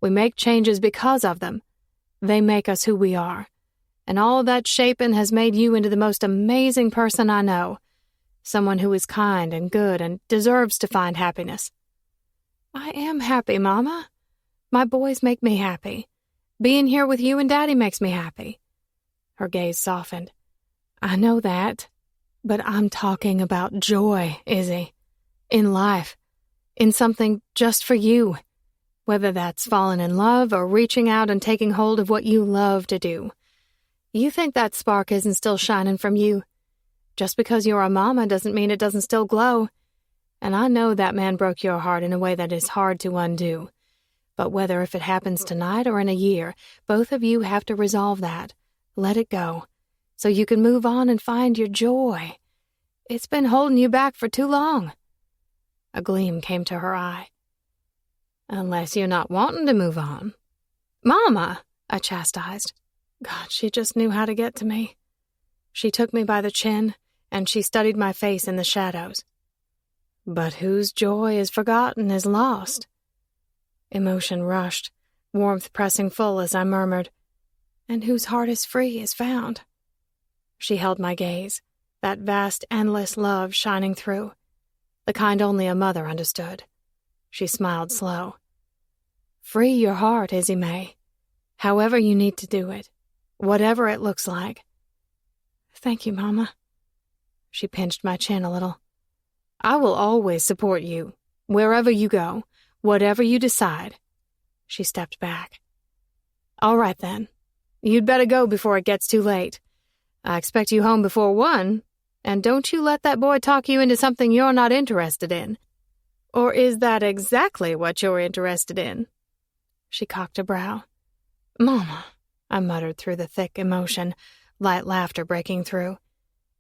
We make changes because of them. They make us who we are. And all that shaping has made you into the most amazing person I know. Someone who is kind and good and deserves to find happiness. I am happy, Mama. My boys make me happy. Being here with you and Daddy makes me happy. Her gaze softened. I know that, but I'm talking about joy, Izzy. In life. In something just for you. Whether that's falling in love or reaching out and taking hold of what you love to do. You think that spark isn't still shining from you. Just because you're a mama doesn't mean it doesn't still glow. And I know that man broke your heart in a way that is hard to undo. But whether if it happens tonight or in a year, both of you have to resolve that. Let it go. So you can move on and find your joy. It's been holding you back for too long. A gleam came to her eye. Unless you're not wanting to move on. Mama, I chastised. God, she just knew how to get to me. She took me by the chin, and she studied my face in the shadows. But whose joy is forgotten is lost. Emotion rushed, warmth pressing full as I murmured, and whose heart is free is found. She held my gaze, that vast, endless love shining through, the kind only a mother understood. She smiled slow. Free your heart, Izzy May, however you need to do it, whatever it looks like. Thank you, Mama. She pinched my chin a little. I will always support you, wherever you go, whatever you decide. She stepped back. All right, then. You'd better go before it gets too late. I expect you home before 1, and don't you let that boy talk you into something you're not interested in. Or is that exactly what you're interested in? She cocked a brow. Mama, I muttered through the thick emotion, light laughter breaking through.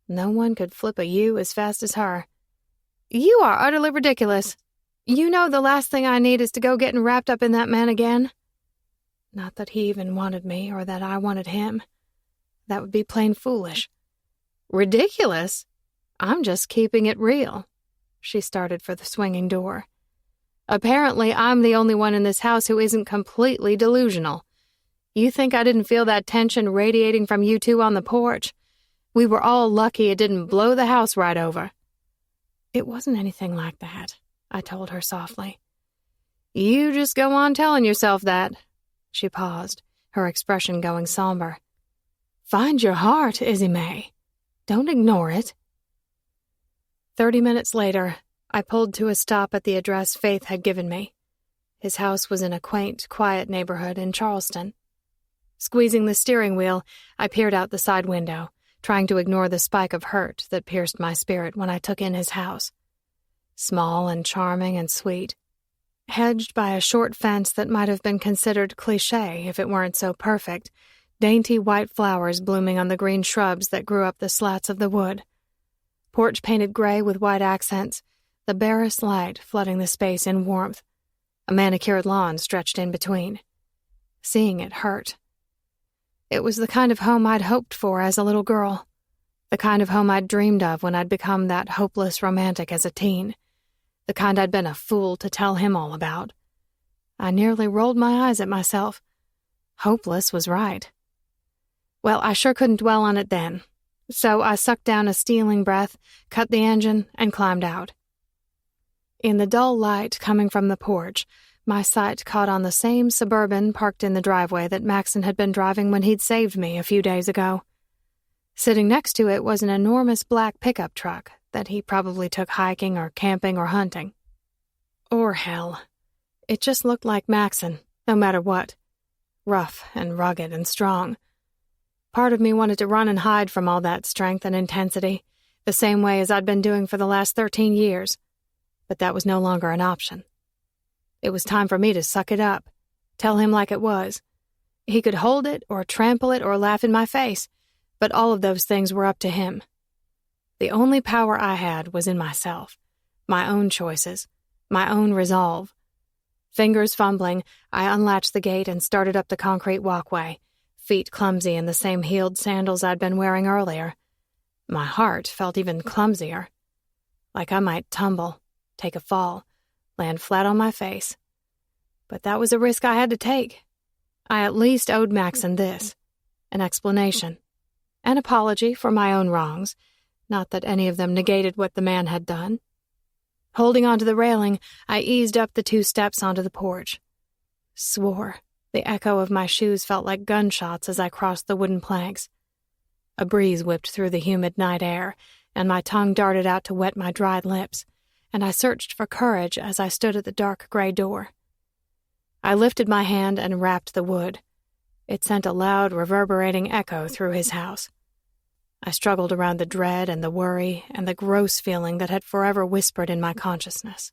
No one could flip a U as fast as her. You are utterly ridiculous. You know the last thing I need is to go getting wrapped up in that man again. Not that he even wanted me or that I wanted him. That would be plain foolish. Ridiculous? I'm just keeping it real. She started for the swinging door. Apparently, I'm the only one in this house who isn't completely delusional. You think I didn't feel that tension radiating from you two on the porch? We were all lucky it didn't blow the house right over. It wasn't anything like that, I told her softly. You just go on telling yourself that. She paused, her expression going somber. Find your heart, Izzy May. Don't ignore it. 30 minutes later, I pulled to a stop at the address Faith had given me. His house was in a quaint, quiet neighborhood in Charleston. Squeezing the steering wheel, I peered out the side window, trying to ignore the spike of hurt that pierced my spirit when I took in his house. Small and charming and sweet, hedged by a short fence that might have been considered cliché if it weren't so perfect, dainty white flowers blooming on the green shrubs that grew up the slats of the wood. Porch painted gray with white accents, the barest light flooding the space in warmth. A manicured lawn stretched in between. Seeing it hurt. It was the kind of home I'd hoped for as a little girl, the kind of home I'd dreamed of when I'd become that hopeless romantic as a teen, the kind I'd been a fool to tell him all about. I nearly rolled my eyes at myself. Hopeless was right. Well, I sure couldn't dwell on it then, so I sucked down a stealing breath, cut the engine, and climbed out. In the dull light coming from the porch, my sight caught on the same Suburban parked in the driveway that Maxon had been driving when he'd saved me a few days ago. Sitting next to it was an enormous black pickup truck that he probably took hiking or camping or hunting. Or hell, it just looked like Maxon, no matter what. Rough and rugged and strong. Part of me wanted to run and hide from all that strength and intensity, the same way as I'd been doing for the last 13 years. But that was no longer an option. It was time for me to suck it up, tell him like it was. He could hold it or trample it or laugh in my face, but all of those things were up to him. The only power I had was in myself, my own choices, my own resolve. Fingers fumbling, I unlatched the gate and started up the concrete walkway, feet clumsy in the same heeled sandals I'd been wearing earlier. My heart felt even clumsier, like I might tumble, take a fall, land flat on my face. But that was a risk I had to take. I at least owed Maxon this, an explanation, an apology for my own wrongs, not that any of them negated what the man had done. Holding onto the railing, I eased up the 2 steps onto the porch. Swore. The echo of my shoes felt like gunshots as I crossed the wooden planks. A breeze whipped through the humid night air, and my tongue darted out to wet my dried lips, and I searched for courage as I stood at the dark gray door. I lifted my hand and rapped the wood. It sent a loud, reverberating echo through his house. I struggled around the dread and the worry and the gross feeling that had forever whispered in my consciousness.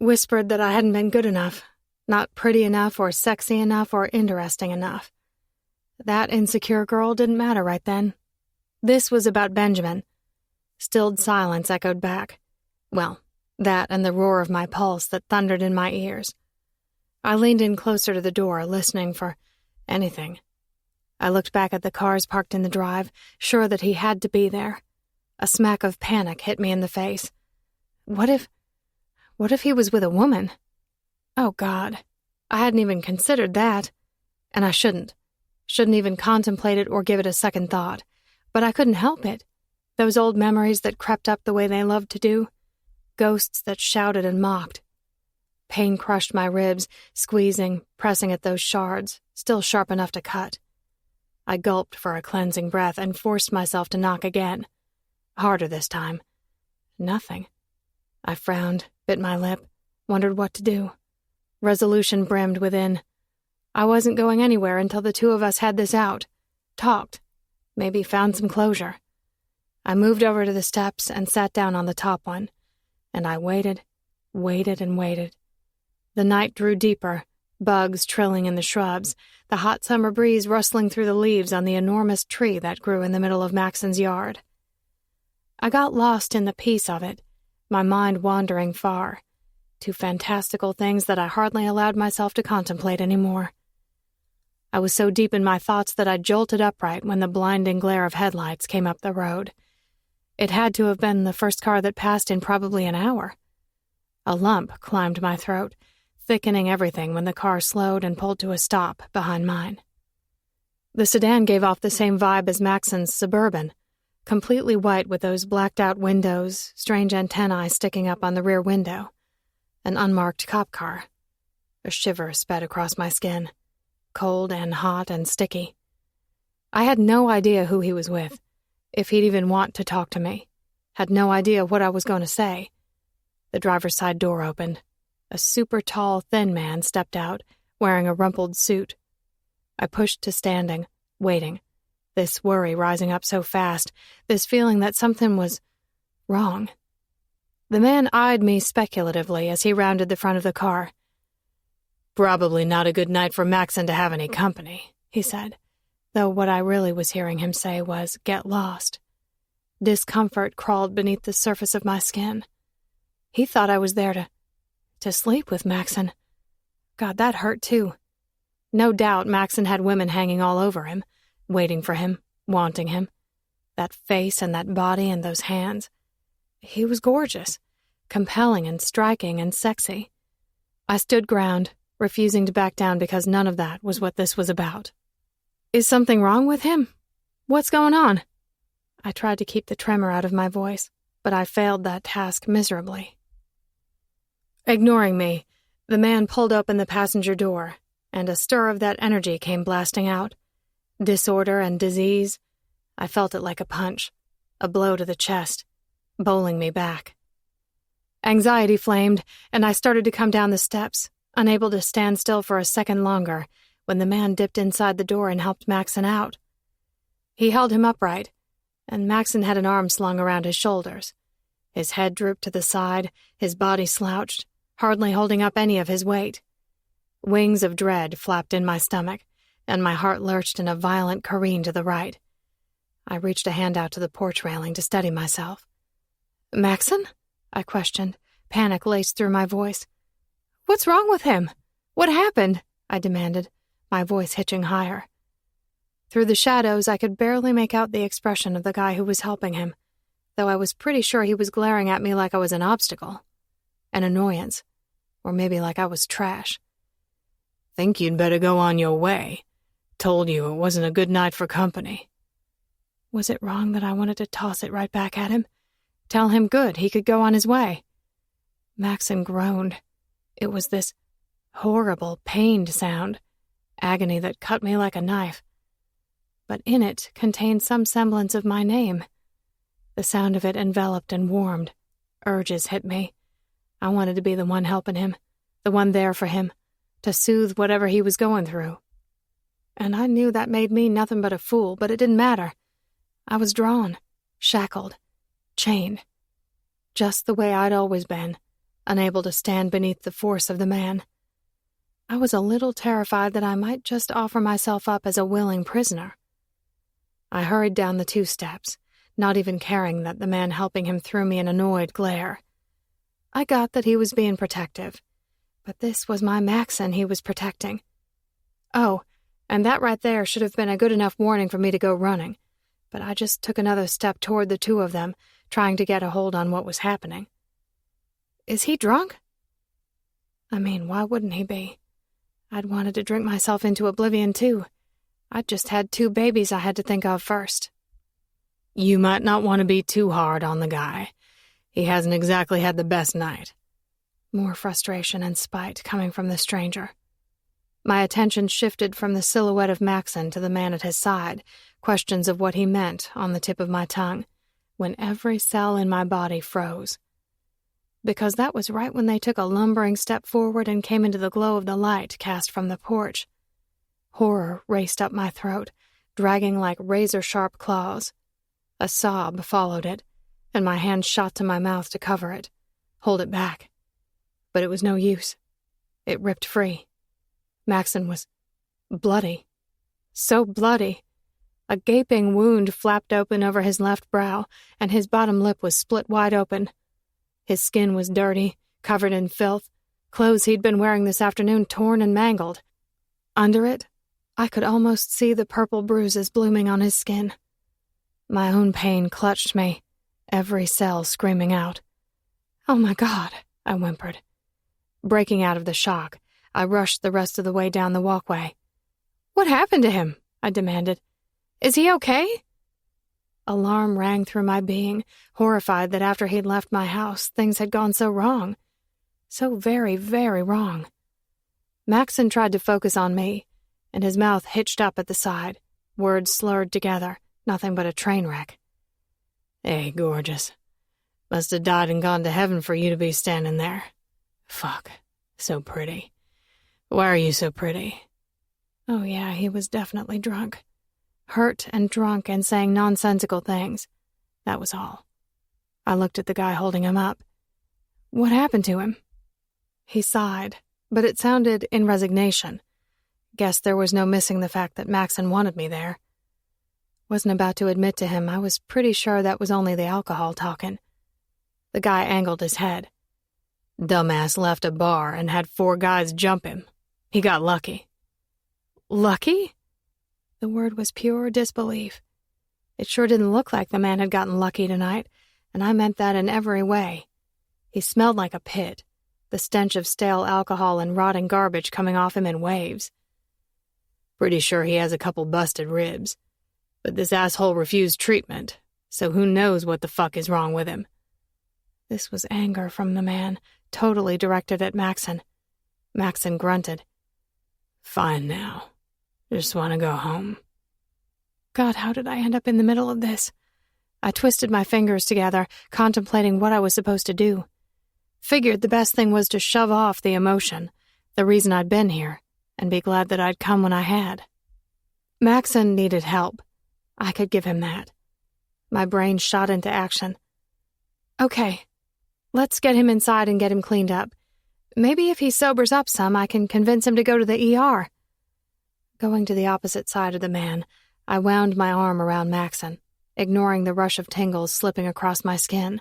Whispered that I hadn't been good enough, not pretty enough or sexy enough or interesting enough. That insecure girl didn't matter right then. This was about Benjamin. Stilled silence echoed back. Well, that and the roar of my pulse that thundered in my ears. I leaned in closer to the door, listening for anything. I looked back at the cars parked in the drive, sure that he had to be there. A smack of panic hit me in the face. What if he was with a woman? Oh, God. I hadn't even considered that. And I shouldn't. Shouldn't even contemplate it or give it a second thought. But I couldn't help it. Those old memories that crept up the way they loved to do. Ghosts that shouted and mocked. Pain crushed my ribs, squeezing, pressing at those shards, still sharp enough to cut. I gulped for a cleansing breath and forced myself to knock again. Harder this time. Nothing. I frowned, bit my lip, wondered what to do. Resolution brimmed within. I wasn't going anywhere until the two of us had this out. Talked. Maybe found some closure. I moved over to the steps and sat down on the top one. And I waited, and waited. The night drew deeper, bugs trilling in the shrubs, the hot summer breeze rustling through the leaves on the enormous tree that grew in the middle of Maxon's yard. I got lost in the peace of it, my mind wandering far, to fantastical things that I hardly allowed myself to contemplate anymore. I was so deep in my thoughts that I jolted upright when the blinding glare of headlights came up the road. It had to have been the first car that passed in probably an hour. A lump climbed my throat, thickening everything when the car slowed and pulled to a stop behind mine. The sedan gave off the same vibe as Maxon's Suburban, completely white with those blacked-out windows, strange antennae sticking up on the rear window. An unmarked cop car. A shiver sped across my skin, cold and hot and sticky. I had no idea who he was with, if he'd even want to talk to me. Had no idea what I was going to say. The driver's side door opened. A super tall, thin man stepped out, wearing a rumpled suit. I pushed to standing, waiting. This worry rising up so fast, this feeling that something was wrong. The man eyed me speculatively as he rounded the front of the car. "Probably not a good night for Maxon to have any company," he said, though what I really was hearing him say was, "Get lost." Discomfort crawled beneath the surface of my skin. He thought I was there to sleep with Maxon. God, that hurt too. No doubt Maxon had women hanging all over him, waiting for him, wanting him. That face and that body and those hands. He was gorgeous, compelling and striking and sexy. I stood ground, refusing to back down because none of that was what this was about. "Is something wrong with him? What's going on?" I tried to keep the tremor out of my voice, but I failed that task miserably. Ignoring me, the man pulled open the passenger door, and a stir of that energy came blasting out. Disorder and disease. I felt it like a punch, a blow to the chest, bowling me back. Anxiety flamed, and I started to come down the steps, unable to stand still for a second longer, when the man dipped inside the door and helped Maxon out. He held him upright, and Maxon had an arm slung around his shoulders. His head drooped to the side, his body slouched, hardly holding up any of his weight. Wings of dread flapped in my stomach, and my heart lurched in a violent careen to the right. I reached a hand out to the porch railing to steady myself. "Maxon?" I questioned, panic laced through my voice. "What's wrong with him? What happened?" I demanded, my voice hitching higher. Through the shadows, I could barely make out the expression of the guy who was helping him, though I was pretty sure he was glaring at me like I was an obstacle. An annoyance. Or maybe like I was trash. "Think you'd better go on your way. Told you it wasn't a good night for company." Was it wrong that I wanted to toss it right back at him? Tell him good, he could go on his way. Maxon groaned. It was this horrible, pained sound, agony that cut me like a knife. But in it contained some semblance of my name. The sound of it enveloped and warmed. Urges hit me. I wanted to be the one helping him, the one there for him, to soothe whatever he was going through. And I knew that made me nothing but a fool, but it didn't matter. I was drawn, shackled, chained, just the way I'd always been, unable to stand beneath the force of the man. I was a little terrified that I might just offer myself up as a willing prisoner. I hurried down the 2 steps, not even caring that the man helping him threw me an annoyed glare. I got that he was being protective, but this was my Maxon he was protecting. Oh, and that right there should have been a good enough warning for me to go running. but I just took another step toward the two of them, trying to get a hold on what was happening. Is he drunk? I mean, why wouldn't he be? I'd wanted to drink myself into oblivion, too. I'd just had 2 babies I had to think of first. You might not want to be too hard on the guy. He hasn't exactly had the best night. More frustration and spite coming from the stranger. My attention shifted from the silhouette of Maxon to the man at his side, questions of what he meant on the tip of my tongue, when every cell in my body froze. Because that was right when they took a lumbering step forward and came into the glow of the light cast from the porch. Horror raced up my throat, dragging like razor-sharp claws. A sob followed it, and my hand shot to my mouth to cover it, hold it back. But it was no use. It ripped free. Maxon was bloody. So bloody. A gaping wound flapped open over his left brow, and his bottom lip was split wide open. His skin was dirty, covered in filth, clothes he'd been wearing this afternoon torn and mangled. Under it, I could almost see the purple bruises blooming on his skin. My own pain clutched me, every cell screaming out. "Oh my God," I whimpered. Breaking out of the shock, I rushed the rest of the way down the walkway. "What happened to him?" I demanded. "Is he okay?" Alarm rang through my being, horrified that after he'd left my house, things had gone so wrong. So very, very wrong. Maxon tried to focus on me, and his mouth hitched up at the side, words slurred together, nothing but a train wreck. "Hey, gorgeous. Must have died and gone to heaven for you to be standing there. Fuck. So pretty. Why are you so pretty?" Oh yeah, he was definitely drunk. Hurt and drunk and saying nonsensical things. That was all. I looked at the guy holding him up. "What happened to him?" He sighed, but it sounded in resignation. Guess there was no missing the fact that Maxon wanted me there. Wasn't about to admit to him I was pretty sure that was only the alcohol talking. The guy angled his head. "Dumbass left a bar and had 4 guys jump him. He got lucky." "Lucky?" The word was pure disbelief. It sure didn't look like the man had gotten lucky tonight, and I meant that in every way. He smelled like a pit, the stench of stale alcohol and rotting garbage coming off him in waves. "Pretty sure he has a couple busted ribs, but this asshole refused treatment, so who knows what the fuck is wrong with him." This was anger from the man, totally directed at Maxon. Maxon grunted. "Fine now. Just want to go home." God, how did I end up in the middle of this? I twisted my fingers together, contemplating what I was supposed to do. Figured the best thing was to shove off the emotion, the reason I'd been here, and be glad that I'd come when I had. Maxon needed help. I could give him that. My brain shot into action. "Okay, let's get him inside and get him cleaned up. Maybe if he sobers up some, I can convince him to go to the ER. Going to the opposite side of the man, I wound my arm around Maxon, ignoring the rush of tingles slipping across my skin.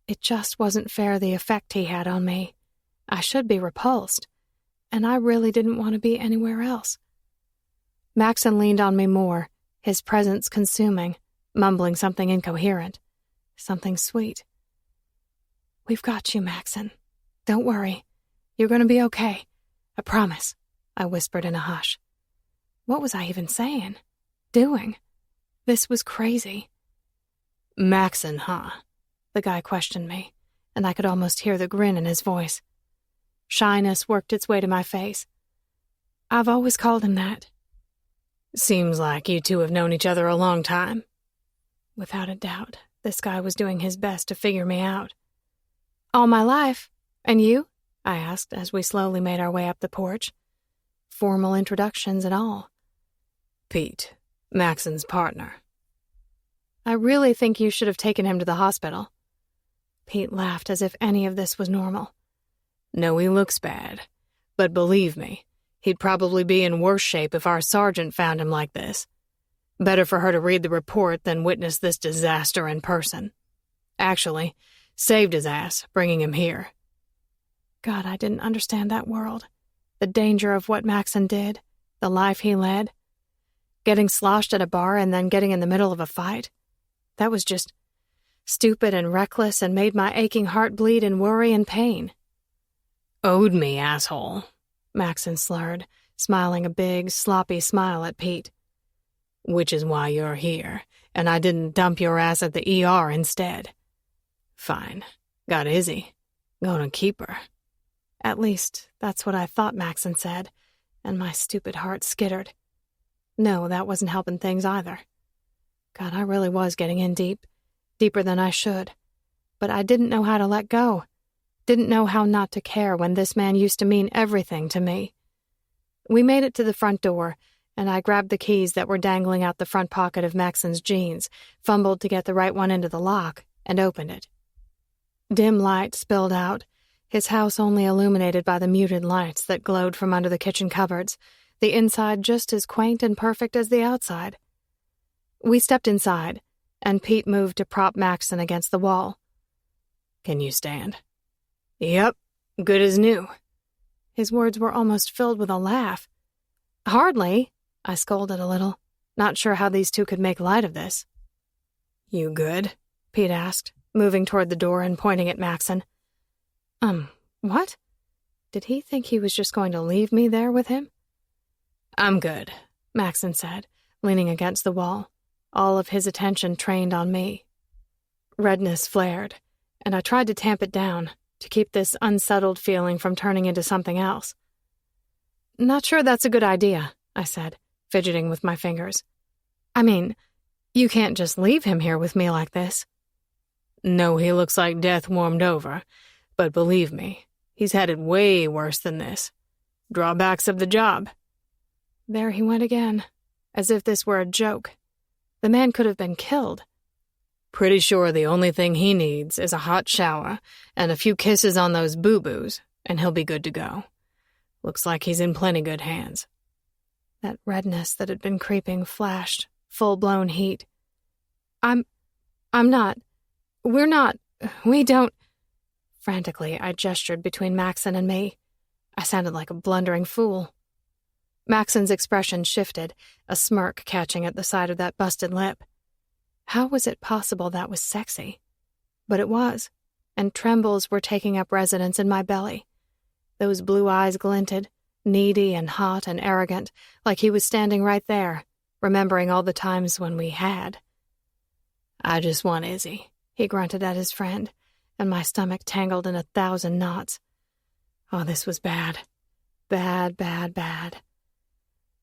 It just wasn't fair the effect he had on me. I should be repulsed, and I really didn't want to be anywhere else. Maxon leaned on me more, his presence consuming, mumbling something incoherent, something sweet. "We've got you, Maxon. Don't worry. You're going to be okay. I promise," I whispered in a hush. What was I even saying? Doing? This was crazy. "Maxon, huh?" The guy questioned me, and I could almost hear the grin in his voice. Shyness worked its way to my face. "I've always called him that." "Seems like you two have known each other a long time." Without a doubt, this guy was doing his best to figure me out. "All my life. And you?" I asked as we slowly made our way up the porch. Formal introductions and all. "Pete, Maxon's partner." "I really think you should have taken him to the hospital." Pete laughed as if any of this was normal. "No, he looks bad. But believe me, he'd probably be in worse shape if our sergeant found him like this. Better for her to read the report than witness this disaster in person. Actually, saved his ass, bringing him here." God, I didn't understand that world. The danger of what Maxon did, the life he led. Getting sloshed at a bar and then getting in the middle of a fight? That was just stupid and reckless and made my aching heart bleed in worry and pain. "Owed me, asshole," Maxon slurred, smiling a big, sloppy smile at Pete. "Which is why you're here, and I didn't dump your ass at the ER instead. Fine. Got Izzy. Gonna keep her." At least, that's what I thought Maxon said, and my stupid heart skittered. No, that wasn't helping things either. God, I really was getting in deep, deeper than I should. But I didn't know how to let go. Didn't know how not to care when this man used to mean everything to me. We made it to the front door, and I grabbed the keys that were dangling out the front pocket of Maxon's jeans, fumbled to get the right one into the lock, and opened it. Dim light spilled out, his house only illuminated by the muted lights that glowed from under the kitchen cupboards, the inside just as quaint and perfect as the outside. We stepped inside, and Pete moved to prop Maxon against the wall. "Can you stand?" "Yep, good as new." His words were almost filled with a laugh. "Hardly," I scolded a little, not sure how these two could make light of this. "You good?" Pete asked, moving toward the door and pointing at Maxon. What? Did he think he was just going to leave me there with him? "I'm good," Maxon said, leaning against the wall, all of his attention trained on me. Redness flared, and I tried to tamp it down, to keep this unsettled feeling from turning into something else. "Not sure that's a good idea," I said, fidgeting with my fingers. "I mean, you can't just leave him here with me like this." "No, he looks like death warmed over, but believe me, he's had it way worse than this. Drawbacks of the job." There he went again, as if this were a joke. The man could have been killed. "Pretty sure the only thing he needs is a hot shower and a few kisses on those boo-boos, and he'll be good to go. Looks like he's in plenty good hands." That redness that had been creeping flashed, full-blown heat. We don't... Frantically, I gestured between Maxon and me. I sounded like a blundering fool. Maxon's expression shifted, a smirk catching at the side of that busted lip. How was it possible that was sexy? But it was, and trembles were taking up residence in my belly. Those blue eyes glinted, needy and hot and arrogant, like he was standing right there, remembering all the times when we had. "I just want Izzy," he grunted at his friend, and my stomach tangled in 1,000 knots. Oh, this was bad. Bad, bad, bad.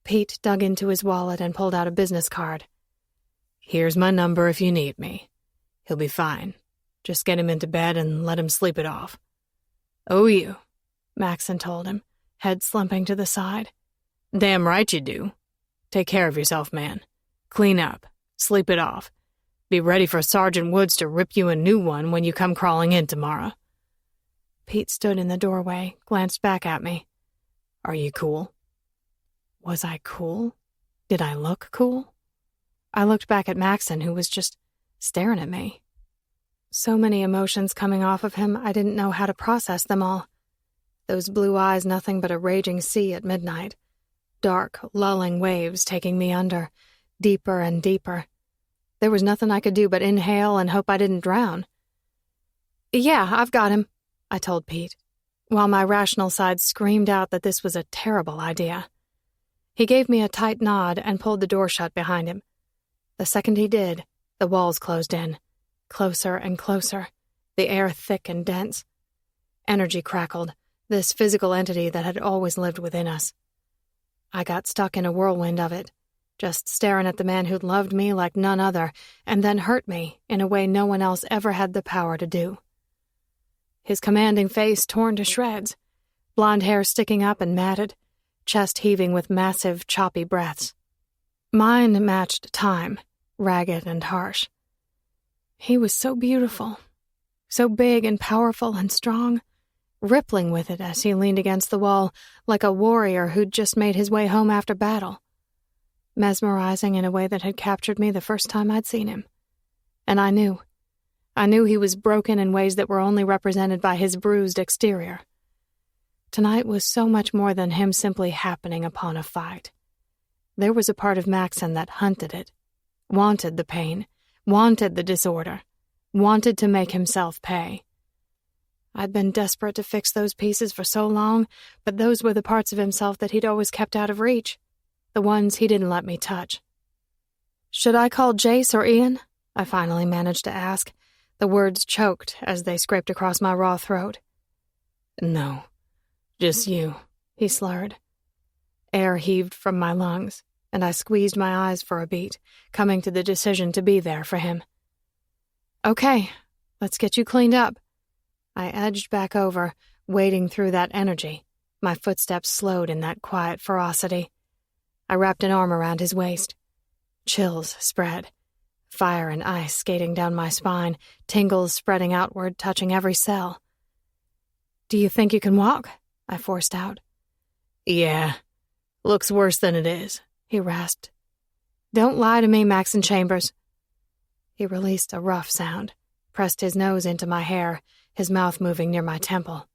Pete dug into his wallet and pulled out a business card. "Here's my number if you need me. He'll be fine. Just get him into bed and let him sleep it off." "Oh, you," Maxon told him, head slumping to the side. "Damn right you do. Take care of yourself, man. Clean up. Sleep it off. Be ready for Sergeant Woods to rip you a new one when you come crawling in tomorrow." Pete stood in the doorway, glanced back at me. "Are you cool?" Was I cool? Did I look cool? I looked back at Maxon, who was just staring at me. So many emotions coming off of him, I didn't know how to process them all. Those blue eyes nothing but a raging sea at midnight. Dark, lulling waves taking me under, deeper and deeper. There was nothing I could do but inhale and hope I didn't drown. "Yeah, I've got him," I told Pete, while my rational side screamed out that this was a terrible idea. He gave me a tight nod and pulled the door shut behind him. The second he did, the walls closed in, closer and closer, the air thick and dense. Energy crackled, this physical entity that had always lived within us. I got stuck in a whirlwind of it, just staring at the man who'd loved me like none other, and then hurt me in a way no one else ever had the power to do. His commanding face torn to shreds, blonde hair sticking up and matted, chest heaving with massive, choppy breaths. Mine matched time, ragged and harsh. He was so beautiful, so big and powerful and strong, rippling with it as he leaned against the wall like a warrior who'd just made his way home after battle. Mesmerizing in a way that had captured me the first time I'd seen him. And I knew he was broken in ways that were only represented by his bruised exterior. Tonight was so much more than him simply happening upon a fight. There was a part of Maxon that hunted it, wanted the pain, wanted the disorder, wanted to make himself pay. I'd been desperate to fix those pieces for so long, but those were the parts of himself that he'd always kept out of reach, the ones he didn't let me touch. "Should I call Jace or Ian?" I finally managed to ask. The words choked as they scraped across my raw throat. "No, just you," he slurred. Air heaved from my lungs, and I squeezed my eyes for a beat, coming to the decision to be there for him. "Okay, let's get you cleaned up." I edged back over, wading through that energy. My footsteps slowed in that quiet ferocity. I wrapped an arm around his waist. Chills spread. Fire and ice skating down my spine, tingles spreading outward, touching every cell. "Do you think you can walk?" I forced out. "Yeah. Looks worse than it is," he rasped. "Don't lie to me, Maxon Chambers." He released a rough sound, pressed his nose into my hair, his mouth moving near my temple.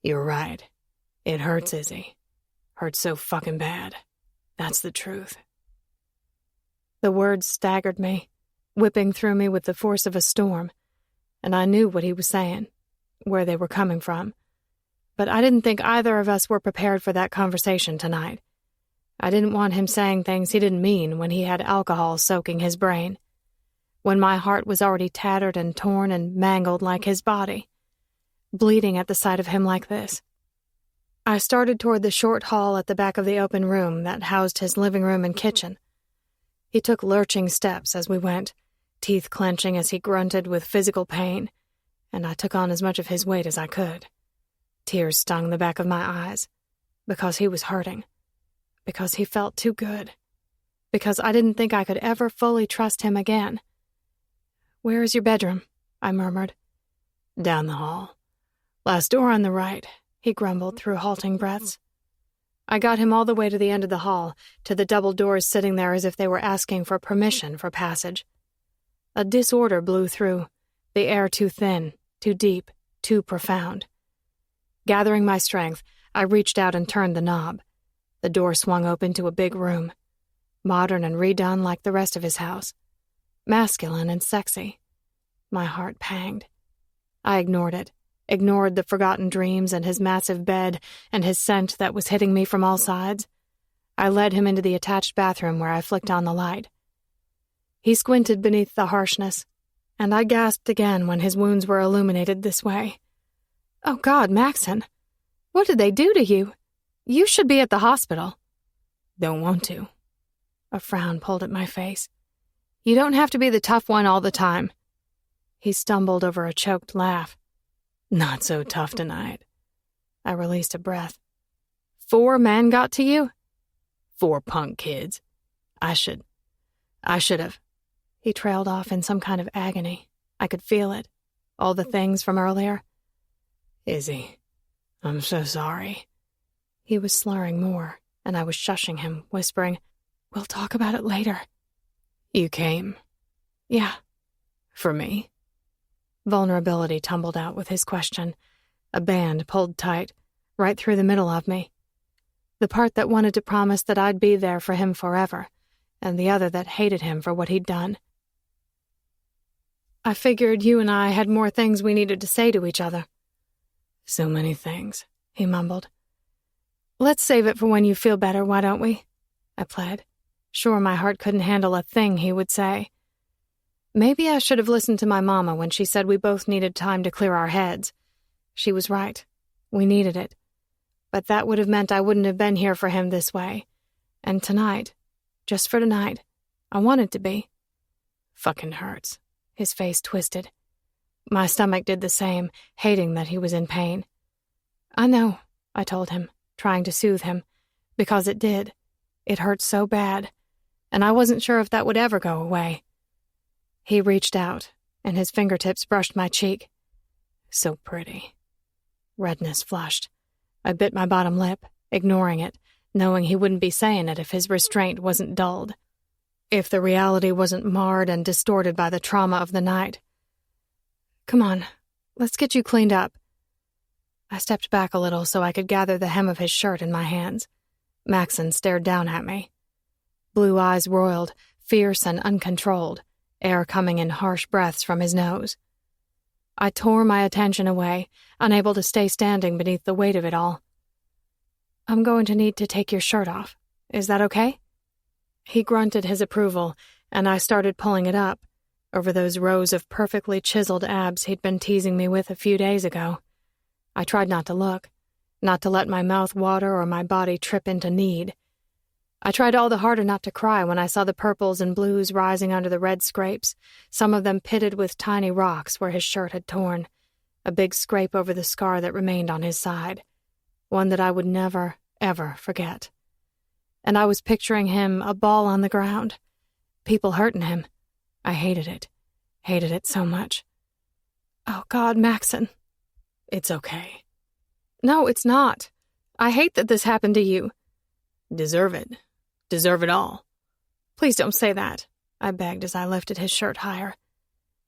"You're right. It hurts, Izzy. Hurts so fucking bad. That's the truth." The words staggered me, whipping through me with the force of a storm, and I knew what he was saying, where they were coming from. But I didn't think either of us were prepared for that conversation tonight. I didn't want him saying things he didn't mean when he had alcohol soaking his brain, when my heart was already tattered and torn and mangled like his body, bleeding at the sight of him like this. I started toward the short hall at the back of the open room that housed his living room and kitchen. He took lurching steps as we went, teeth clenching as he grunted with physical pain, and I took on as much of his weight as I could. Tears stung the back of my eyes, because he was hurting, because he felt too good, because I didn't think I could ever fully trust him again. "Where is your bedroom?" I murmured. "Down the hall. Last door on the right," he grumbled through halting breaths. I got him all the way to the end of the hall, to the double doors sitting there as if they were asking for permission for passage. A disorder blew through, the air too thin, too deep, too profound. Gathering my strength, I reached out and turned the knob. The door swung open to a big room, modern and redone like the rest of his house, masculine and sexy. My heart panged. I ignored it, ignored the forgotten dreams and his massive bed and his scent that was hitting me from all sides. I led him into the attached bathroom where I flicked on the light. He squinted beneath the harshness, and I gasped again when his wounds were illuminated this way. "Oh God, Maxon, what did they do to you? You should be at the hospital." "Don't want to." A frown pulled at my face. "You don't have to be the tough one all the time." He stumbled over a choked laugh. "Not so tough tonight." I released a breath. 4 men got to you?" 4 punk kids. I should have. He trailed off in some kind of agony. I could feel it. All the things from earlier. "Izzy, I'm so sorry." He was slurring more, and I was shushing him, whispering, "We'll talk about it later." "You came?" "Yeah." "For me?" Vulnerability tumbled out with his question. A band pulled tight, right through the middle of me. The part that wanted to promise that I'd be there for him forever, and the other that hated him for what he'd done. "I figured you and I had more things we needed to say to each other." "So many things," he mumbled. "Let's save it for when you feel better, why don't we?" I pled, sure my heart couldn't handle a thing he would say. Maybe I should have listened to my mama when she said we both needed time to clear our heads. She was right. We needed it. But that would have meant I wouldn't have been here for him this way. And tonight, just for tonight, I wanted to be. Fucking hurts. His face twisted. My stomach did the same, hating that he was in pain. "I know," I told him, trying to soothe him, because it did. It hurt so bad, and I wasn't sure if that would ever go away. He reached out, and his fingertips brushed my cheek. So pretty. Redness flushed. I bit my bottom lip, ignoring it, knowing he wouldn't be saying it if his restraint wasn't dulled, if the reality wasn't marred and distorted by the trauma of the night. "Come on, let's get you cleaned up." I stepped back a little so I could gather the hem of his shirt in my hands. Maxon stared down at me. Blue eyes roiled, fierce and uncontrolled, air coming in harsh breaths from his nose. I tore my attention away, unable to stay standing beneath the weight of it all. "I'm going to need to take your shirt off. Is that okay?" He grunted his approval, and I started pulling it up, over those rows of perfectly chiseled abs he'd been teasing me with a few days ago. I tried not to look, not to let my mouth water or my body trip into need. I tried all the harder not to cry when I saw the purples and blues rising under the red scrapes, some of them pitted with tiny rocks where his shirt had torn, a big scrape over the scar that remained on his side, one that I would never, ever forget. And I was picturing him a ball on the ground, people hurting him. I hated it so much. "Oh, God, Maxon." "It's okay." "No, it's not. I hate that this happened to you." "Deserve it. Deserve it all." "Please don't say that," I begged as I lifted his shirt higher.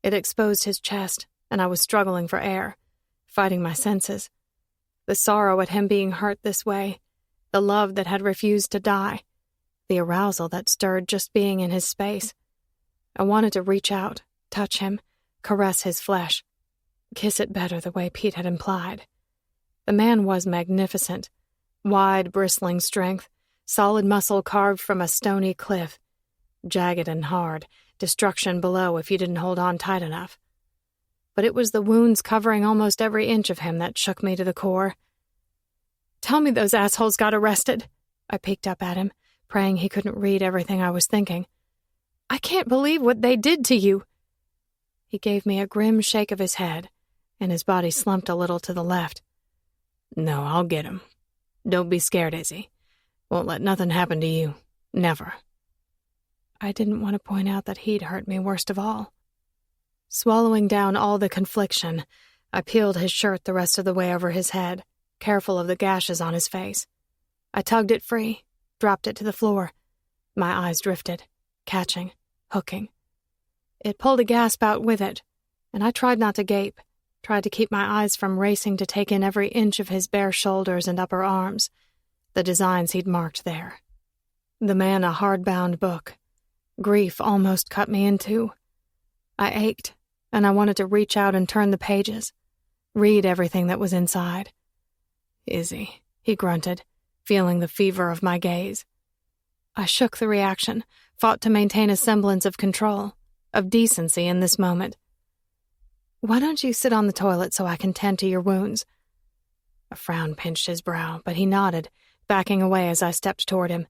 It exposed his chest, and I was struggling for air, fighting my senses. The sorrow at him being hurt this way, the love that had refused to die, the arousal that stirred just being in his space. I wanted to reach out, touch him, caress his flesh, kiss it better the way Pete had implied. The man was magnificent, wide, bristling strength, solid muscle carved from a stony cliff, jagged and hard, destruction below if you didn't hold on tight enough. But it was the wounds covering almost every inch of him that shook me to the core. "Tell me those assholes got arrested." I peeked up at him, praying he couldn't read everything I was thinking. "I can't believe what they did to you." He gave me a grim shake of his head, and his body slumped a little to the left. "No, I'll get him. Don't be scared, Izzy. Won't let nothing happen to you. Never." I didn't want to point out that he'd hurt me worst of all. Swallowing down all the confliction, I peeled his shirt the rest of the way over his head, careful of the gashes on his face. I tugged it free, dropped it to the floor. My eyes drifted, catching, hooking. It pulled a gasp out with it, and I tried not to gape, tried to keep my eyes from racing to take in every inch of his bare shoulders and upper arms, the designs he'd marked there. The man a hard-bound book. Grief almost cut me in two. I ached, and I wanted to reach out and turn the pages, read everything that was inside. "Izzy," he grunted, feeling the fever of my gaze. I shook the reaction, fought to maintain a semblance of control, of decency in this moment. "Why don't you sit on the toilet so I can tend to your wounds?" A frown pinched his brow, but he nodded, backing away as I stepped toward him.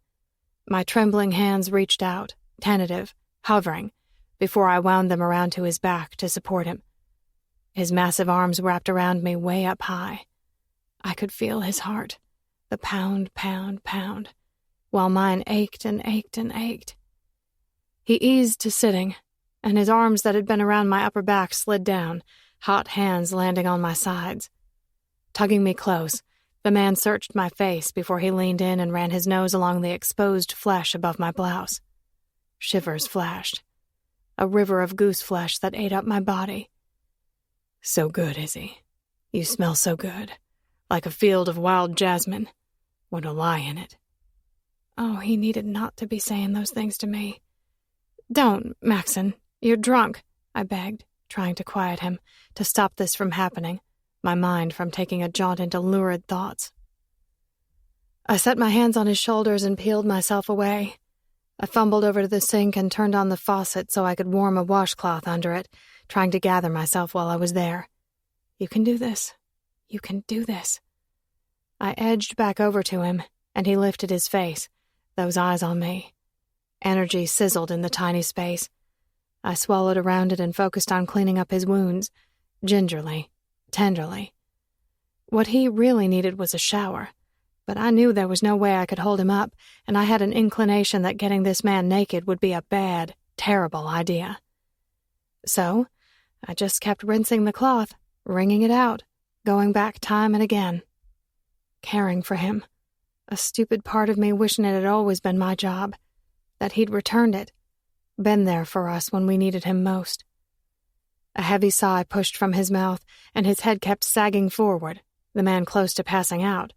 My trembling hands reached out, tentative, hovering, before I wound them around to his back to support him. His massive arms wrapped around me way up high. I could feel his heart, the pound, pound, pound, while mine ached and ached and ached. He eased to sitting, and his arms that had been around my upper back slid down, hot hands landing on my sides. Tugging me close, the man searched my face before he leaned in and ran his nose along the exposed flesh above my blouse. Shivers flashed. A river of goose flesh that ate up my body. "So good, Izzy. You smell so good. Like a field of wild jasmine. What a lie in it." Oh, he needed not to be saying those things to me. "Don't, Maxon. You're drunk," I begged, trying to quiet him, to stop this from happening, my mind from taking a jaunt into lurid thoughts. I set my hands on his shoulders and peeled myself away. I fumbled over to the sink and turned on the faucet so I could warm a washcloth under it, trying to gather myself while I was there. "You can do this. You can do this." I edged back over to him, and he lifted his face, those eyes on me. Energy sizzled in the tiny space. I swallowed around it and focused on cleaning up his wounds, gingerly, tenderly. What he really needed was a shower, but I knew there was no way I could hold him up, and I had an inclination that getting this man naked would be a bad, terrible idea. So, I just kept rinsing the cloth, wringing it out, going back time and again. Caring for him. A stupid part of me wishing it had always been my job, that he'd returned it, been there for us when we needed him most. A heavy sigh pushed from his mouth, and his head kept sagging forward, the man close to passing out.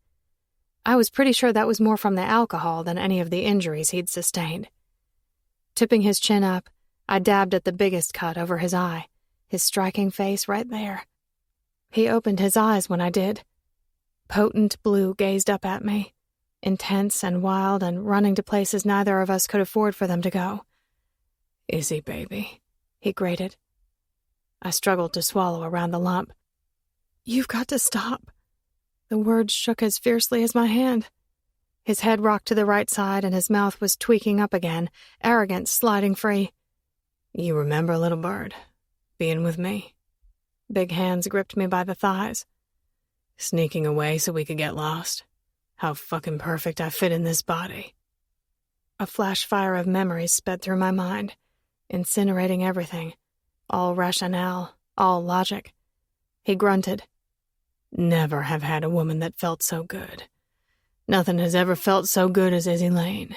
I was pretty sure that was more from the alcohol than any of the injuries he'd sustained. Tipping his chin up, I dabbed at the biggest cut over his eye, his striking face right there. He opened his eyes when I did. Potent blue gazed up at me, intense and wild and running to places neither of us could afford for them to go. "Izzy, baby," he grated. I struggled to swallow around the lump. "You've got to stop." The words shook as fiercely as my hand. His head rocked to the right side and his mouth was tweaking up again, arrogance sliding free. "You remember, little bird, being with me?" Big hands gripped me by the thighs. "Sneaking away so we could get lost. How fucking perfect I fit in this body." A flash fire of memories sped through my mind, incinerating everything, all rationale, all logic. He grunted. "Never have had a woman that felt so good. Nothing has ever felt so good as Izzy Lane."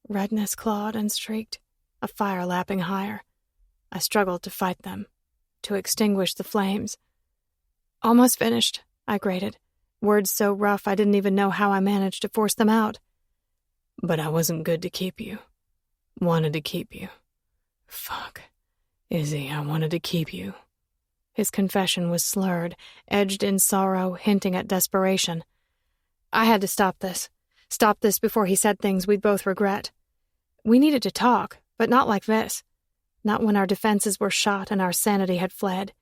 Redness clawed and streaked, a fire lapping higher. I struggled to fight them, to extinguish the flames. "Almost finished," I grated, words so rough I didn't even know how I managed to force them out. "But I wasn't good to keep you. Wanted to keep you. Fuck. Izzy, I wanted to keep you." His confession was slurred, edged in sorrow, hinting at desperation. I had to stop this before he said things we'd both regret. We needed to talk, but not like this. Not when our defenses were shot and our sanity had fled.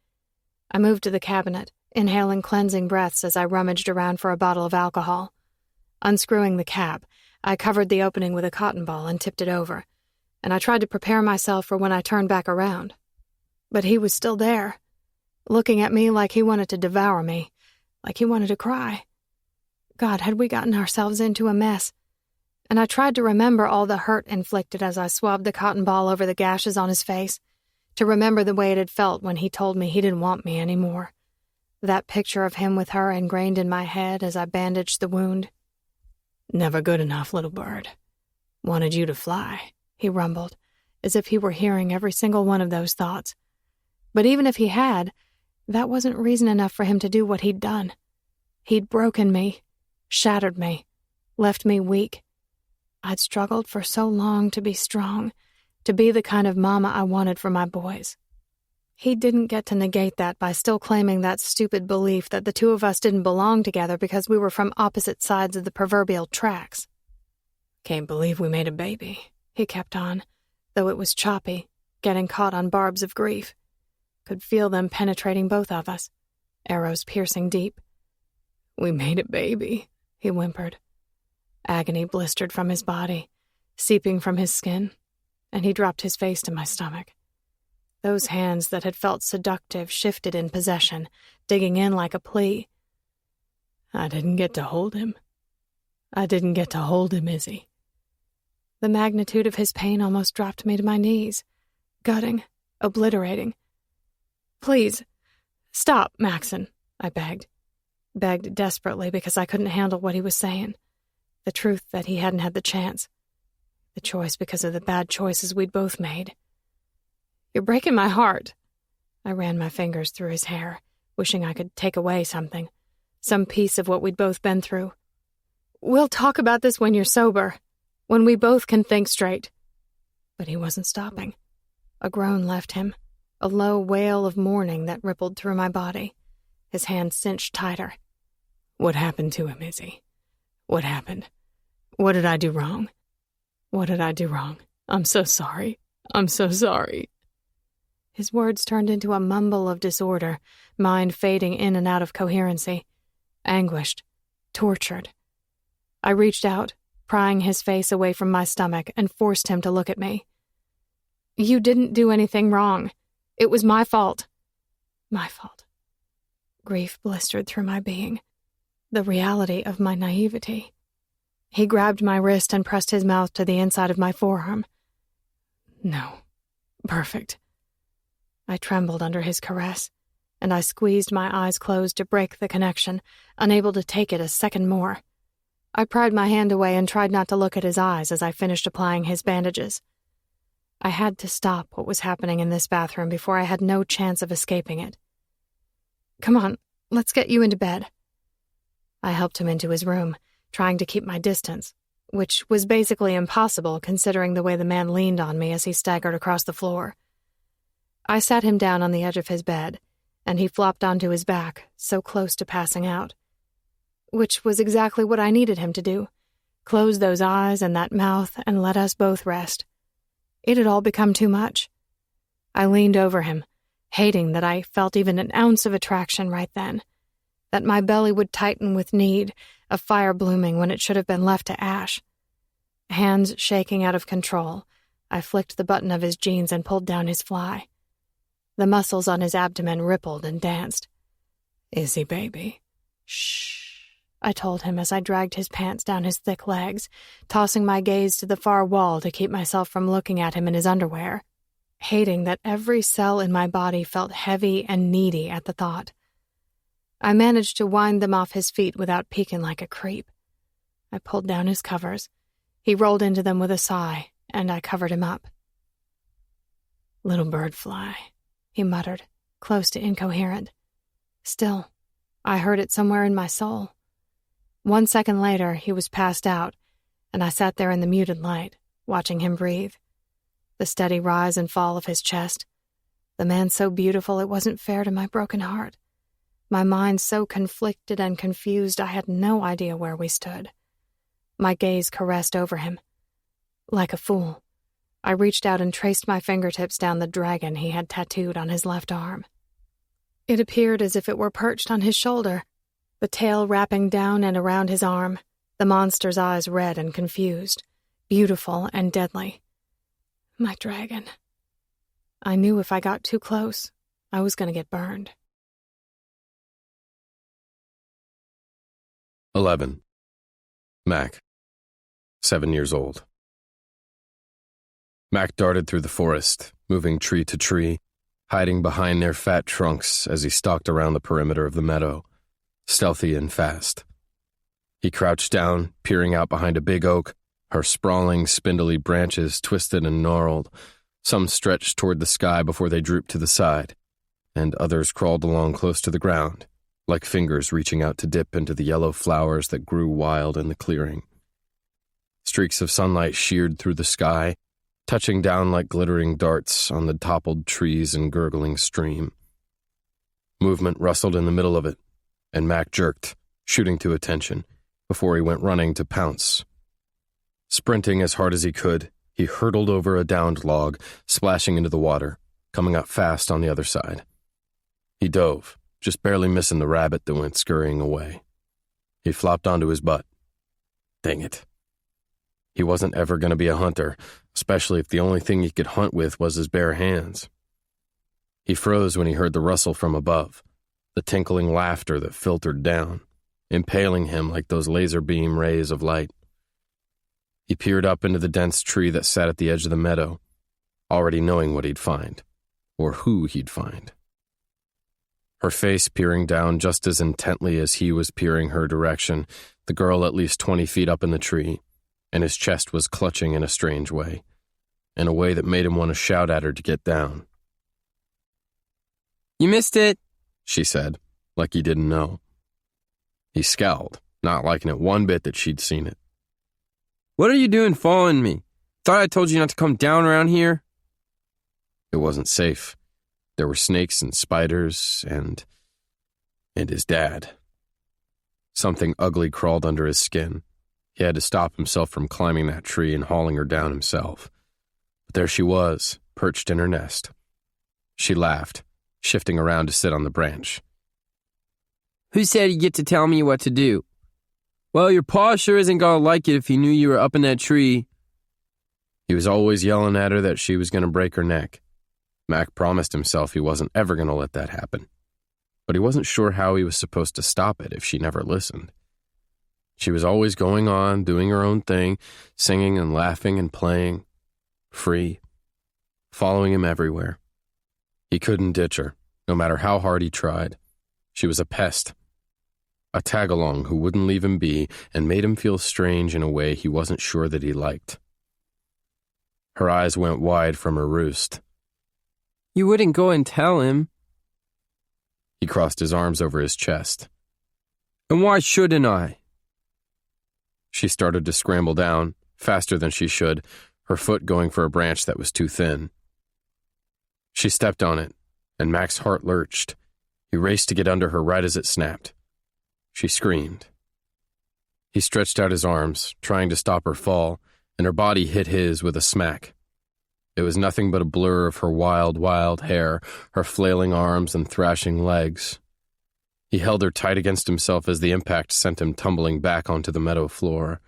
I moved to the cabinet, inhaling cleansing breaths as I rummaged around for a bottle of alcohol. Unscrewing the cap, I covered the opening with a cotton ball and tipped it over, and I tried to prepare myself for when I turned back around. But he was still there, looking at me like he wanted to devour me, like he wanted to cry. God, had we gotten ourselves into a mess? And I tried to remember all the hurt inflicted as I swabbed the cotton ball over the gashes on his face, to remember the way it had felt when he told me he didn't want me anymore. That picture of him with her ingrained in my head as I bandaged the wound. "Never good enough, little bird. Wanted you to fly," he rumbled, as if he were hearing every single one of those thoughts. But even if he had, that wasn't reason enough for him to do what he'd done. He'd broken me, shattered me, left me weak. I'd struggled for so long to be strong, to be the kind of mama I wanted for my boys. He didn't get to negate that by still claiming that stupid belief that the two of us didn't belong together because we were from opposite sides of the proverbial tracks. "Can't believe we made a baby," he kept on, though it was choppy, getting caught on barbs of grief. Could feel them penetrating both of us, arrows piercing deep. "We made a baby," he whimpered. Agony blistered from his body, seeping from his skin, and he dropped his face to my stomach. Those hands that had felt seductive shifted in possession, digging in like a plea. "I didn't get to hold him. I didn't get to hold him, Izzy." The magnitude of his pain almost dropped me to my knees, gutting, obliterating. "Please, stop, Maxon," I begged. Begged desperately because I couldn't handle what he was saying. The truth that he hadn't had the chance. The choice because of the bad choices we'd both made. "You're breaking my heart." I ran my fingers through his hair, wishing I could take away something, some piece of what we'd both been through. "We'll talk about this when you're sober, when we both can think straight." But he wasn't stopping. A groan left him, a low wail of mourning that rippled through my body. His hand cinched tighter. "What happened to him, Izzy? What happened? What did I do wrong? What did I do wrong? I'm so sorry. I'm so sorry." His words turned into a mumble of disorder, mind fading in and out of coherency. Anguished. Tortured. I reached out, prying his face away from my stomach, and forced him to look at me. "You didn't do anything wrong. It was my fault." My fault. Grief blistered through my being. The reality of my naivety. He grabbed my wrist and pressed his mouth to the inside of my forearm. "No. Perfect." I trembled under his caress, and I squeezed my eyes closed to break the connection, unable to take it a second more. I pried my hand away and tried not to look at his eyes as I finished applying his bandages. I had to stop what was happening in this bathroom before I had no chance of escaping it. "Come on, let's get you into bed." I helped him into his room, trying to keep my distance, which was basically impossible considering the way the man leaned on me as he staggered across the floor. I sat him down on the edge of his bed, and he flopped onto his back, so close to passing out. Which was exactly what I needed him to do. Close those eyes and that mouth and let us both rest. It had all become too much. I leaned over him, hating that I felt even an ounce of attraction right then, that my belly would tighten with need, a fire blooming when it should have been left to ash. Hands shaking out of control, I flicked the button of his jeans and pulled down his fly. The muscles on his abdomen rippled and danced. "Izzy, baby. Shh," I told him as I dragged his pants down his thick legs, tossing my gaze to the far wall to keep myself from looking at him in his underwear, hating that every cell in my body felt heavy and needy at the thought. I managed to wind them off his feet without peeking like a creep. I pulled down his covers. He rolled into them with a sigh, and I covered him up. "Little bird fly," he muttered, close to incoherent. Still, I heard it somewhere in my soul. 1 second later, he was passed out, and I sat there in the muted light, watching him breathe. The steady rise and fall of his chest. The man so beautiful it wasn't fair to my broken heart. My mind so conflicted and confused I had no idea where we stood. My gaze caressed over him. Like a fool, I reached out and traced my fingertips down the dragon he had tattooed on his left arm. It appeared as if it were perched on his shoulder, the tail wrapping down and around his arm, the monster's eyes red and confused, beautiful and deadly. My dragon. I knew if I got too close, I was going to get burned. 11. Mac, 7 years old. Mac darted through the forest, moving tree to tree, hiding behind their fat trunks as he stalked around the perimeter of the meadow, stealthy and fast. He crouched down, peering out behind a big oak, her sprawling, spindly branches twisted and gnarled. Some stretched toward the sky before they drooped to the side, and others crawled along close to the ground, like fingers reaching out to dip into the yellow flowers that grew wild in the clearing. Streaks of sunlight sheared through the sky, touching down like glittering darts on the toppled trees and gurgling stream. Movement rustled in the middle of it, and Mac jerked, shooting to attention, before he went running to pounce. Sprinting as hard as he could, he hurtled over a downed log, splashing into the water, coming up fast on the other side. He dove, just barely missing the rabbit that went scurrying away. He flopped onto his butt. Dang it. He wasn't ever going to be a hunter, especially if the only thing he could hunt with was his bare hands. He froze when he heard the rustle from above, the tinkling laughter that filtered down, impaling him like those laser beam rays of light. He peered up into the dense tree that sat at the edge of the meadow, already knowing what he'd find, or who he'd find. Her face peering down just as intently as he was peering her direction, the girl at least 20 feet up in the tree, and his chest was clutching in a strange way, in a way that made him want to shout at her to get down. "You missed it," she said, like he didn't know. He scowled, not liking it one bit that she'd seen it. "What are you doing following me? Thought I told you not to come down around here?" It wasn't safe. There were snakes and spiders and his dad. Something ugly crawled under his skin. He had to stop himself from climbing that tree and hauling her down himself. But there she was, perched in her nest. She laughed, shifting around to sit on the branch. "Who said you get to tell me what to do?" "Well, your pa sure isn't gonna like it if he knew you were up in that tree." He was always yelling at her that she was going to break her neck. Mac promised himself he wasn't ever going to let that happen. But he wasn't sure how he was supposed to stop it if she never listened. She was always going on, doing her own thing, singing and laughing and playing, free, following him everywhere. He couldn't ditch her, no matter how hard he tried. She was a pest, a tag-along who wouldn't leave him be and made him feel strange in a way he wasn't sure that he liked. Her eyes went wide from her roost. "You wouldn't go and tell him." He crossed his arms over his chest. "And why shouldn't I?" She started to scramble down, faster than she should, her foot going for a branch that was too thin. She stepped on it, and Mac's heart lurched. He raced to get under her right as it snapped. She screamed. He stretched out his arms, trying to stop her fall, and her body hit his with a smack. It was nothing but a blur of her wild, wild hair, her flailing arms and thrashing legs. He held her tight against himself as the impact sent him tumbling back onto the meadow floor,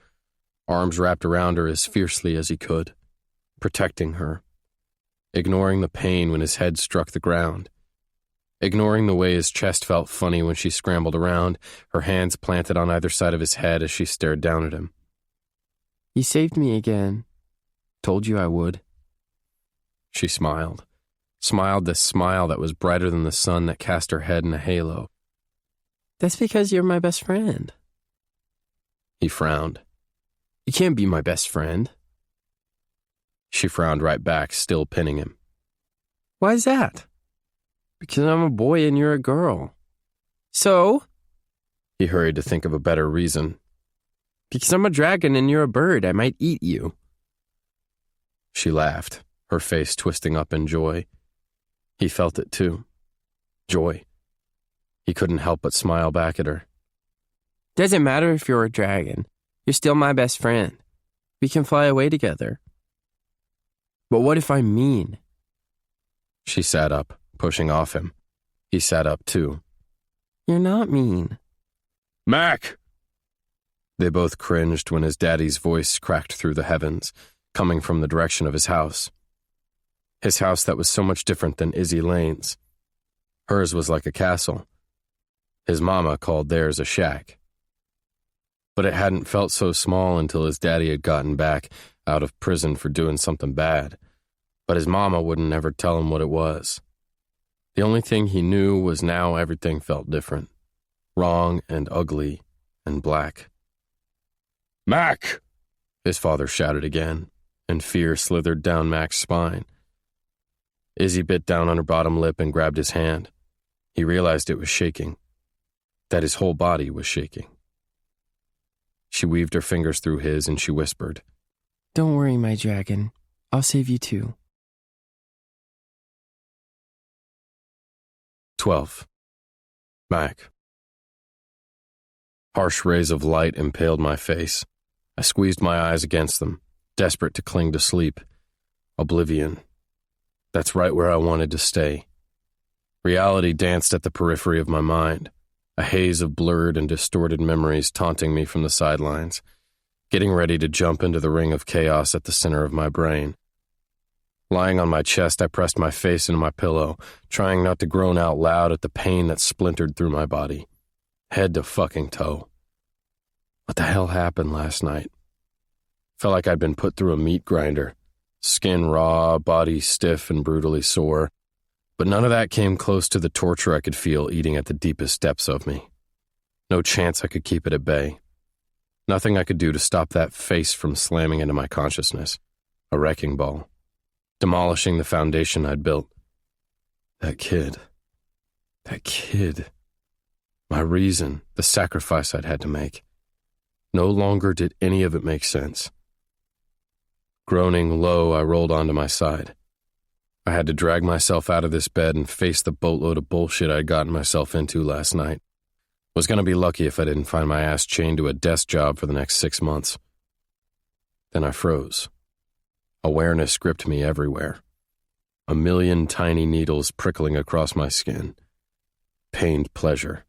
arms wrapped around her as fiercely as he could, protecting her, ignoring the pain when his head struck the ground, ignoring the way his chest felt funny when she scrambled around, her hands planted on either side of his head as she stared down at him. You saved me again. Told you I would. She smiled this smile that was brighter than the sun that cast her head in a halo. That's because you're my best friend. He frowned. You can't be my best friend. She frowned right back, still pinning him. Why's that? Because I'm a boy and you're a girl. So? He hurried to think of a better reason. Because I'm a dragon and you're a bird, I might eat you. She laughed, her face twisting up in joy. He felt it too. Joy. He couldn't help but smile back at her. Doesn't matter if you're a dragon. You're still my best friend. We can fly away together. But what if I'm mean? She sat up, pushing off him. He sat up too. You're not mean. Mac! They both cringed when his daddy's voice cracked through the heavens, coming from the direction of his house. His house that was so much different than Izzy Lane's. Hers was like a castle. His mama called theirs a shack. But it hadn't felt so small until his daddy had gotten back out of prison for doing something bad. But his mama wouldn't ever tell him what it was. The only thing he knew was now everything felt different. Wrong and ugly and black. Mac! His father shouted again, and fear slithered down Mac's spine. Izzy bit down on her bottom lip and grabbed his hand. He realized it was shaking, that his whole body was shaking. She weaved her fingers through his and she whispered, Don't worry, my dragon. I'll save you too. 12. Mac. Harsh rays of light impaled my face. I squeezed my eyes against them, desperate to cling to sleep. Oblivion. That's right where I wanted to stay. Reality danced at the periphery of my mind, a haze of blurred and distorted memories taunting me from the sidelines, getting ready to jump into the ring of chaos at the center of my brain. Lying on my chest, I pressed my face into my pillow, trying not to groan out loud at the pain that splintered through my body, head to fucking toe. What the hell happened last night? Felt like I'd been put through a meat grinder, skin raw, body stiff and brutally sore, but none of that came close to the torture I could feel eating at the deepest depths of me. No chance I could keep it at bay. Nothing I could do to stop that face from slamming into my consciousness. A wrecking ball. Demolishing the foundation I'd built. That kid. My reason, the sacrifice I'd had to make. No longer did any of it make sense. Groaning low, I rolled onto my side. I had to drag myself out of this bed and face the boatload of bullshit I'd gotten myself into last night. Was going to be lucky if I didn't find my ass chained to a desk job for the next 6 months. Then I froze. Awareness gripped me everywhere. A million tiny needles prickling across my skin. Pained pleasure.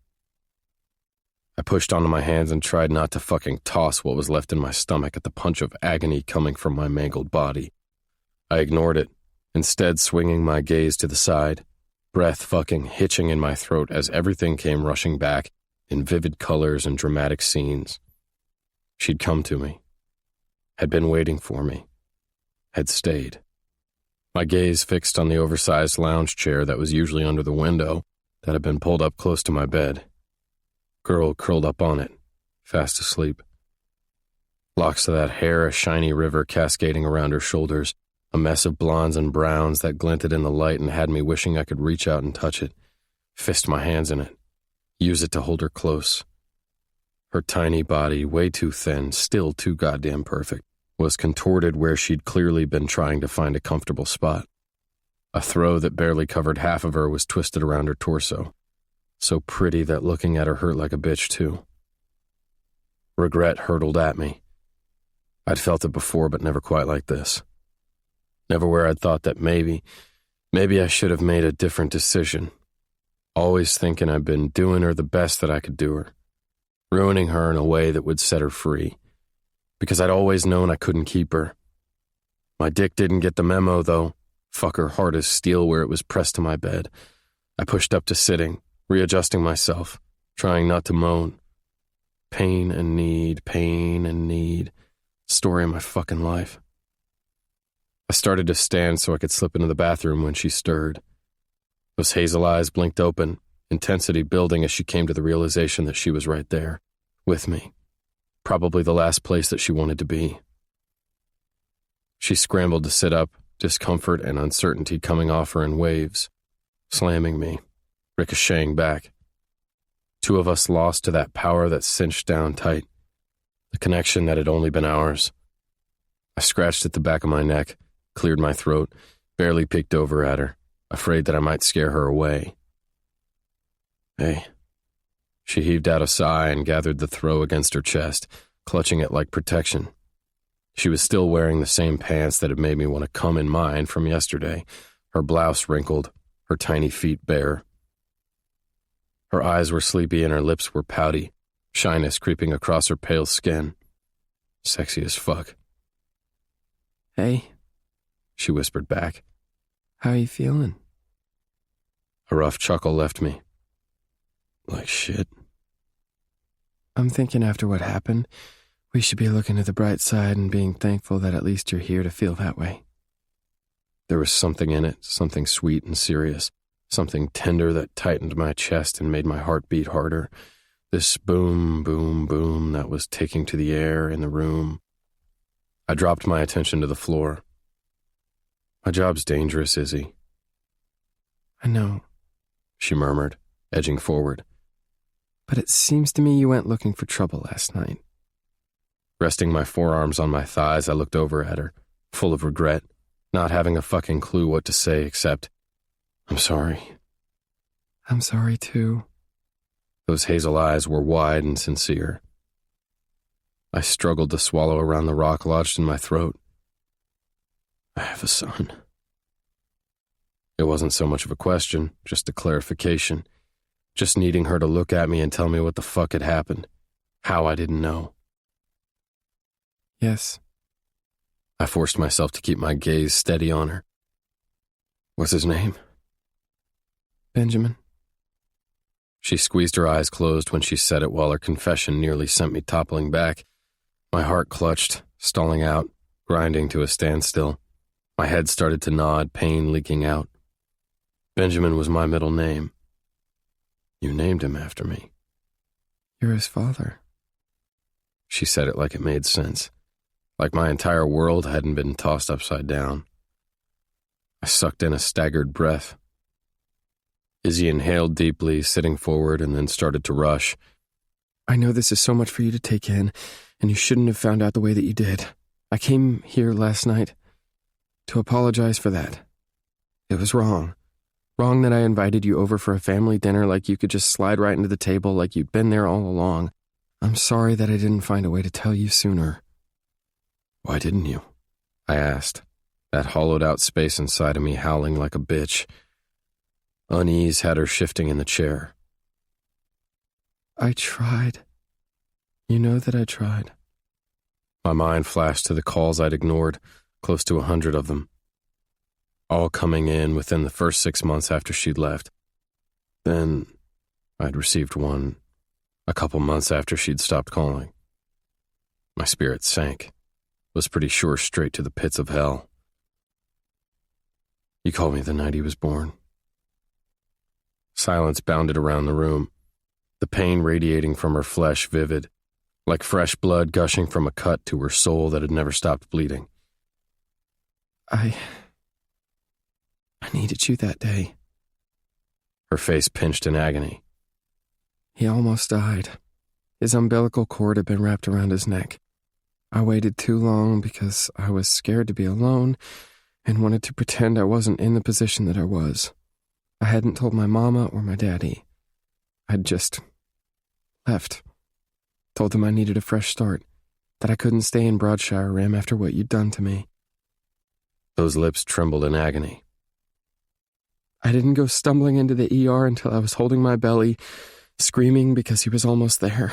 I pushed onto my hands and tried not to fucking toss what was left in my stomach at the punch of agony coming from my mangled body. I ignored it, instead swinging my gaze to the side, breath fucking hitching in my throat as everything came rushing back in vivid colors and dramatic scenes. She'd come to me. Had been waiting for me. Had stayed. My gaze fixed on the oversized lounge chair that was usually under the window that had been pulled up close to my bed. Girl curled up on it, fast asleep. Locks of that hair a shiny river cascading around her shoulders, a mess of blondes and browns that glinted in the light and had me wishing I could reach out and touch it, fist my hands in it, use it to hold her close. Her tiny body, way too thin, still too goddamn perfect, was contorted where she'd clearly been trying to find a comfortable spot. A throw that barely covered half of her was twisted around her torso, so pretty that looking at her hurt like a bitch, too. Regret hurtled at me. I'd felt it before, but never quite like this. Never where I'd thought that maybe I should have made a different decision. Always thinking I'd been doing her the best that I could do her, ruining her in a way that would set her free, because I'd always known I couldn't keep her. My dick didn't get the memo, though. Fuck her hard as steel where it was pressed to my bed. I pushed up to sitting, readjusting myself, trying not to moan. Pain and need. Story of my fucking life. I started to stand so I could slip into the bathroom when she stirred. Those hazel eyes blinked open, intensity building as she came to the realization that she was right there, with me. Probably the last place that she wanted to be. She scrambled to sit up, discomfort and uncertainty coming off her in waves, slamming me, ricocheting back. Two of us lost to that power that cinched down tight, the connection that had only been ours. I scratched at the back of my neck, cleared my throat, barely peeked over at her, afraid that I might scare her away. Hey. She heaved out a sigh and gathered the throw against her chest, clutching it like protection. She was still wearing the same pants that had made me want to come in mine from yesterday, her blouse wrinkled, her tiny feet bare. Her eyes were sleepy and her lips were pouty, shyness creeping across her pale skin. Sexy as fuck. Hey, she whispered back. How you feeling? A rough chuckle left me. Like shit. I'm thinking after what happened, we should be looking at the bright side and being thankful that at least you're here to feel that way. There was something in it, something sweet and serious, something tender that tightened my chest and made my heart beat harder. This boom, boom, boom that was taking to the air in the room. I dropped my attention to the floor. My job's dangerous, Izzy. I know, she murmured, edging forward. But it seems to me you went looking for trouble last night. Resting my forearms on my thighs, I looked over at her, full of regret, not having a fucking clue what to say except, I'm sorry. I'm sorry, too. Those hazel eyes were wide and sincere. I struggled to swallow around the rock lodged in my throat. I have a son. It wasn't so much of a question, just a clarification. Just needing her to look at me and tell me what the fuck had happened. How I didn't know. Yes. I forced myself to keep my gaze steady on her. What's his name? Benjamin. She squeezed her eyes closed when she said it while her confession nearly sent me toppling back. My heart clutched, stalling out, grinding to a standstill. My head started to nod, pain leaking out. Benjamin was my middle name. You named him after me. You're his father. She said it like it made sense, like my entire world hadn't been tossed upside down. I sucked in a staggered breath. Izzy inhaled deeply, sitting forward, and then started to rush. I know this is so much for you to take in, and you shouldn't have found out the way that you did. I came here last night to apologize for that. It was wrong. Wrong that I invited you over for a family dinner like you could just slide right into the table like you'd been there all along. I'm sorry that I didn't find a way to tell you sooner. Why didn't you? I asked, that hollowed-out space inside of me howling like a bitch. Unease had her shifting in the chair. I tried. You know that I tried. My mind flashed to the calls I'd ignored, close to 100 of them. All coming in within the first 6 months after she'd left. Then I'd received one a couple months after she'd stopped calling. My spirit sank. Was pretty sure straight to the pits of hell. You called me the night he was born. Silence bounded around the room, the pain radiating from her flesh vivid, like fresh blood gushing from a cut to her soul that had never stopped bleeding. I needed you that day. Her face pinched in agony. He almost died. His umbilical cord had been wrapped around his neck. I waited too long because I was scared to be alone and wanted to pretend I wasn't in the position that I was. I hadn't told my mama or my daddy. I'd just left. Told them I needed a fresh start, that I couldn't stay in Broadshire Rim after what you'd done to me. Those lips trembled in agony. I didn't go stumbling into the ER until I was holding my belly, screaming because he was almost there.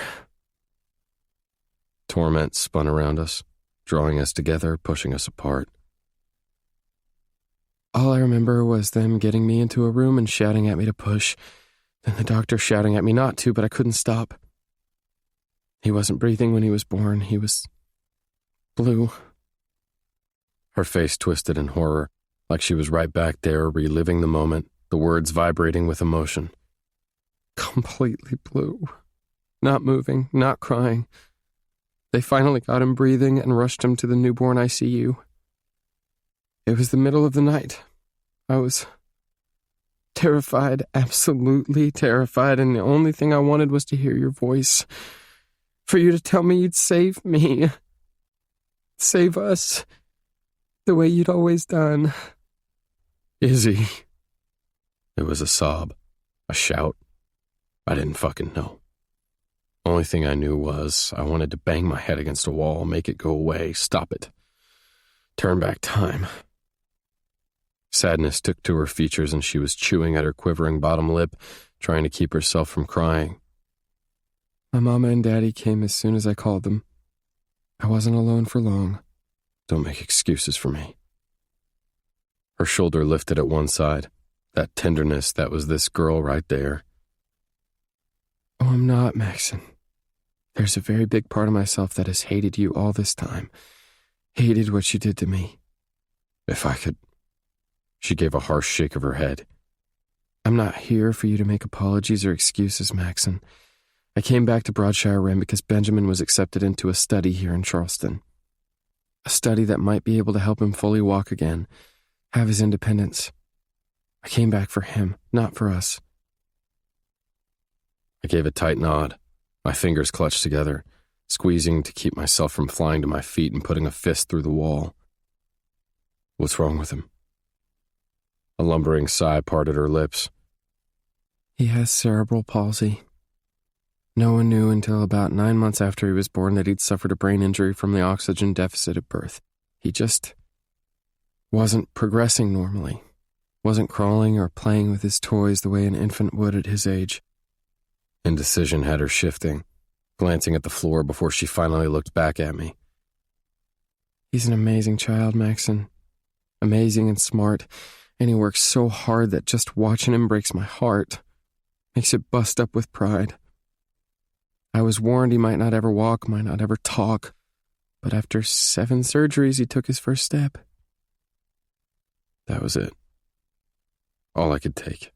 Torment spun around us, drawing us together, pushing us apart. All I remember was them getting me into a room and shouting at me to push, then the doctor shouting at me not to, but I couldn't stop. He wasn't breathing when he was born. He was blue. Her face twisted in horror, like she was right back there, reliving the moment, the words vibrating with emotion. Completely blue. Not moving, not crying. They finally got him breathing and rushed him to the newborn ICU. It was the middle of the night. I was terrified, absolutely terrified, and the only thing I wanted was to hear your voice. For you to tell me you'd save me. Save us. The way you'd always done. Izzy. It was a sob, a shout. I didn't fucking know. Only thing I knew was I wanted to bang my head against a wall, make it go away, stop it. Turn back time. Sadness took to her features and she was chewing at her quivering bottom lip, trying to keep herself from crying. My mama and daddy came as soon as I called them. I wasn't alone for long. Don't make excuses for me. Her shoulder lifted at one side, that tenderness that was this girl right there. Oh, I'm not, Maxon. There's a very big part of myself that has hated you all this time. Hated what you did to me. If I could... She gave a harsh shake of her head. I'm not here for you to make apologies or excuses, Maxon. I came back to Broadshire Rim because Benjamin was accepted into a study here in Charleston. A study that might be able to help him fully walk again, have his independence. I came back for him, not for us. I gave a tight nod, my fingers clutched together, squeezing to keep myself from flying to my feet and putting a fist through the wall. What's wrong with him? A lumbering sigh parted her lips. He has cerebral palsy. No one knew until about 9 months after he was born that he'd suffered a brain injury from the oxygen deficit at birth. He just wasn't progressing normally, wasn't crawling or playing with his toys the way an infant would at his age. Indecision had her shifting, glancing at the floor before she finally looked back at me. He's an amazing child, Maxon. Amazing and smart, and he works so hard that just watching him breaks my heart. Makes it bust up with pride. I was warned he might not ever walk, might not ever talk, but after 7 surgeries, he took his first step. That was it. All I could take.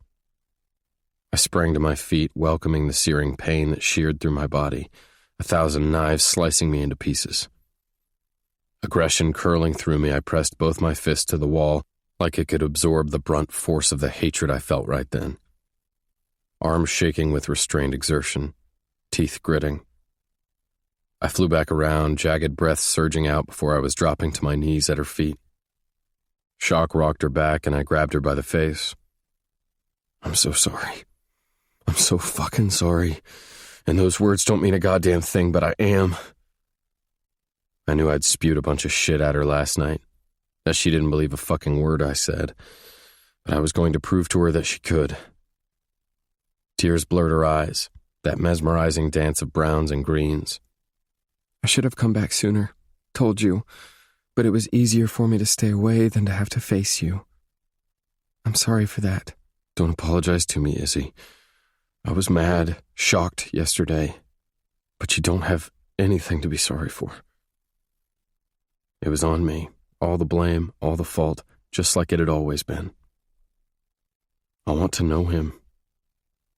I sprang to my feet, welcoming the searing pain that sheared through my body, 1,000 knives slicing me into pieces. Aggression curling through me, I pressed both my fists to the wall, like it could absorb the brunt force of the hatred I felt right then. Arms shaking with restrained exertion, teeth gritting. I flew back around, jagged breaths surging out before I was dropping to my knees at her feet. Shock rocked her back, and I grabbed her by the face. I'm so sorry. I'm so fucking sorry. And those words don't mean a goddamn thing, but I am. I knew I'd spewed a bunch of shit at her last night, that she didn't believe a fucking word I said, but I was going to prove to her that she could. Tears blurred her eyes, that mesmerizing dance of browns and greens. I should have come back sooner, told you, but it was easier for me to stay away than to have to face you. I'm sorry for that. Don't apologize to me, Izzy. I was mad, shocked yesterday, but you don't have anything to be sorry for. It was on me, all the blame, all the fault, just like it had always been. I want to know him.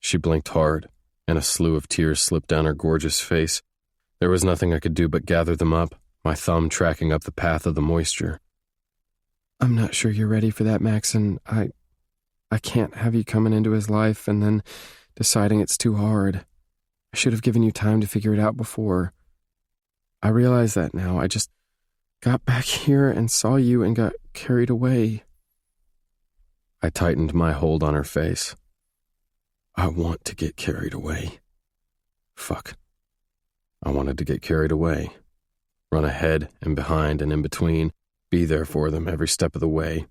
She blinked hard, and a slew of tears slipped down her gorgeous face. There was nothing I could do but gather them up, my thumb tracking up the path of the moisture. I'm not sure you're ready for that, Maxon. I can't have you coming into his life and then deciding it's too hard. I should have given you time to figure it out before. I realize that now. I just got back here and saw you and got carried away. I tightened my hold on her face. I want to get carried away. Fuck. I wanted to get carried away. Run ahead and behind and in between. Be there for them every step of the way.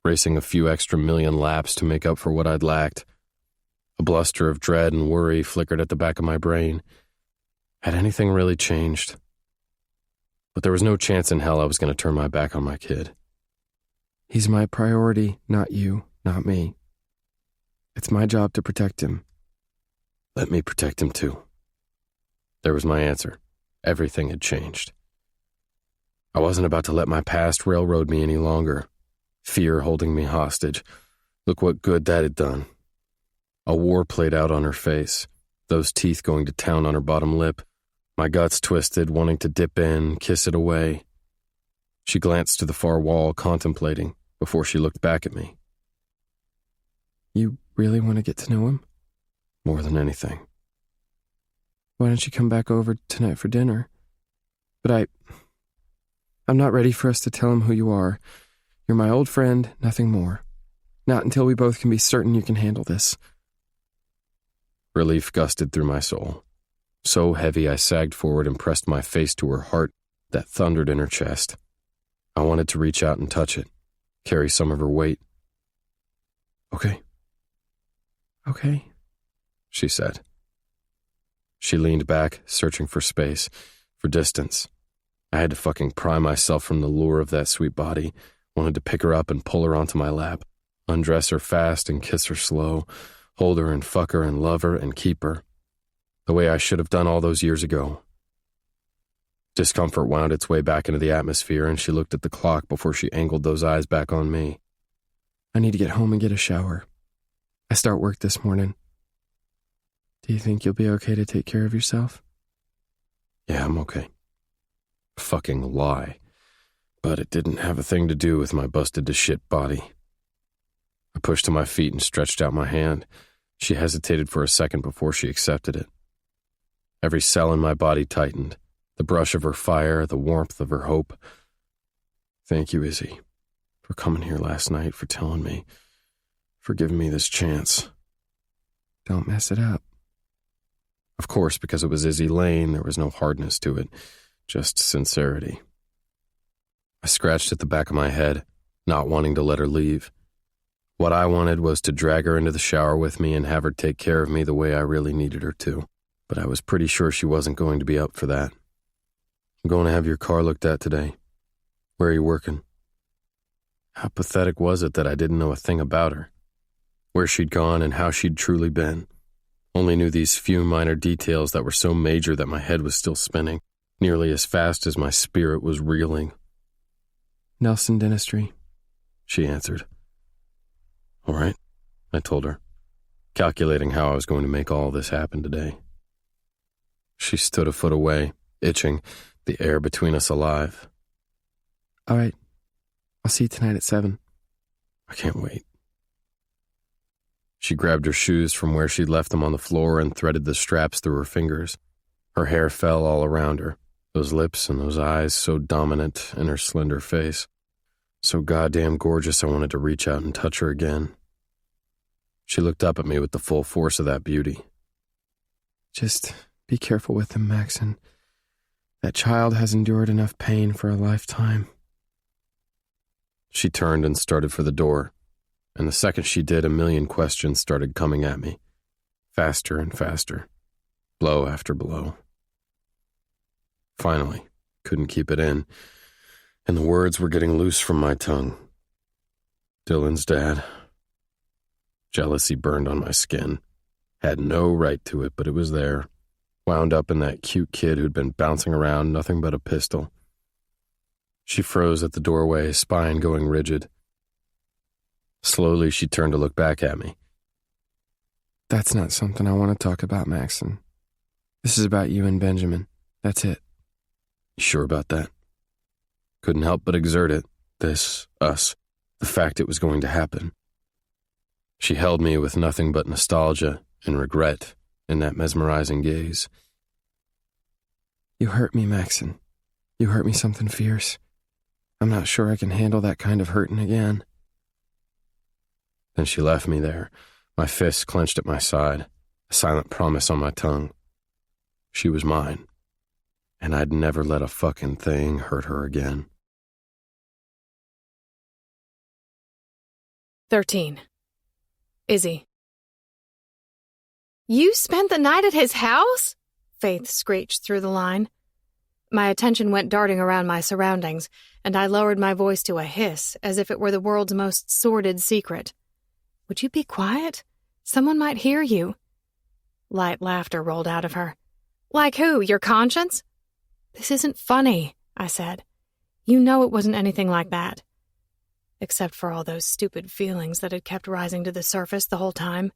Racing a few extra million laps to make up for what I'd lacked. A bluster of dread and worry flickered at the back of my brain. Had anything really changed? But there was no chance in hell I was going to turn my back on my kid. He's my priority, not you, not me. It's my job to protect him. Let me protect him too. There was my answer. Everything had changed. I wasn't about to let my past railroad me any longer. Fear holding me hostage. Look what good that had done. A war played out on her face, those teeth going to town on her bottom lip, my guts twisted, wanting to dip in, kiss it away. She glanced to the far wall, contemplating, before she looked back at me. You really want to get to know him? More than anything. Why don't you come back over tonight for dinner? But I'm not ready for us to tell him who you are. You're my old friend, nothing more. Not until we both can be certain you can handle this. Relief gusted through my soul. So heavy I sagged forward and pressed my face to her heart that thundered in her chest. I wanted to reach out and touch it, carry some of her weight. Okay, she said. She leaned back, searching for space, for distance. I had to fucking pry myself from the lure of that sweet body, wanted to pick her up and pull her onto my lap, undress her fast and kiss her slow, hold her and fuck her and love her and keep her, the way I should have done all those years ago. Discomfort wound its way back into the atmosphere, and she looked at the clock before she angled those eyes back on me. I need to get home and get a shower. I start work this morning. Do you think you'll be okay to take care of yourself? Yeah, I'm okay. Fucking lie. But it didn't have a thing to do with my busted-to-shit body. I pushed to my feet and stretched out my hand. She hesitated for a second before she accepted it. Every cell in my body tightened. The brush of her fire, the warmth of her hope. Thank you, Izzy, for coming here last night, for telling me, for giving me this chance. Don't mess it up. Of course, because it was Izzy Lane, there was no hardness to it, just sincerity. I scratched at the back of my head, not wanting to let her leave. What I wanted was to drag her into the shower with me and have her take care of me the way I really needed her to, but I was pretty sure she wasn't going to be up for that. I'm going to have your car looked at today. Where are you working? How pathetic was it that I didn't know a thing about her? Where she'd gone and how she'd truly been. Only knew these few minor details that were so major that my head was still spinning, nearly as fast as my spirit was reeling. Nelson Dentistry, she answered. All right, I told her, calculating how I was going to make all this happen today. She stood a foot away, itching, the air between us alive. All right, I'll see you tonight at 7. I can't wait. She grabbed her shoes from where she'd left them on the floor and threaded the straps through her fingers. Her hair fell all around her, those lips and those eyes so dominant in her slender face. So goddamn gorgeous I wanted to reach out and touch her again. She looked up at me with the full force of that beauty. Just be careful with him, Maxon. That child has endured enough pain for a lifetime. She turned and started for the door, and the second she did, a million questions started coming at me. Faster and faster. Blow after blow. Finally, couldn't keep it in, and the words were getting loose from my tongue. Dylan's dad. Jealousy burned on my skin. Had no right to it, but it was there. Wound up in that cute kid who'd been bouncing around, nothing but a pistol. She froze at the doorway, spine going rigid. Slowly, she turned to look back at me. That's not something I want to talk about, Maxon. This is about you and Benjamin. That's it. You sure about that? Couldn't help but exert it. This, us, the fact it was going to happen. She held me with nothing but nostalgia and regret in that mesmerizing gaze. You hurt me, Maxon. You hurt me something fierce. I'm not sure I can handle that kind of hurting again. Then she left me there, my fists clenched at my side, a silent promise on my tongue. She was mine, and I'd never let a fucking thing hurt her again. 13. Izzy. You spent the night at his house? Faith screeched through the line. My attention went darting around my surroundings, and I lowered my voice to a hiss, as if it were the world's most sordid secret. Would you be quiet? Someone might hear you. Light laughter rolled out of her. Like who, your conscience? This isn't funny, I said. You know it wasn't anything like that. Except for all those stupid feelings that had kept rising to the surface the whole time.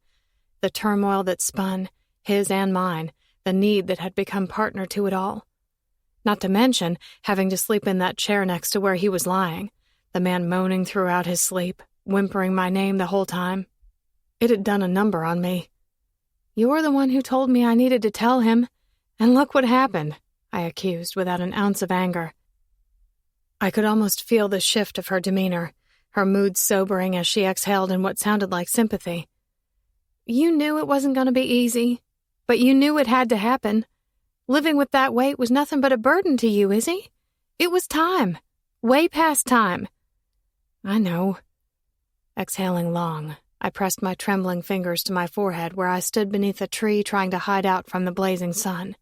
The turmoil that spun, his and mine, the need that had become partner to it all. Not to mention having to sleep in that chair next to where he was lying, the man moaning throughout his sleep, whimpering my name the whole time. It had done a number on me. You're the one who told me I needed to tell him, and look what happened, I accused without an ounce of anger. I could almost feel the shift of her demeanor, her mood sobering as she exhaled in what sounded like sympathy. You knew it wasn't going to be easy, but you knew it had to happen. Living with that weight was nothing but a burden to you, Izzy. It was time. Way past time. I know. Exhaling long, I pressed my trembling fingers to my forehead where I stood beneath a tree trying to hide out from the blazing sun.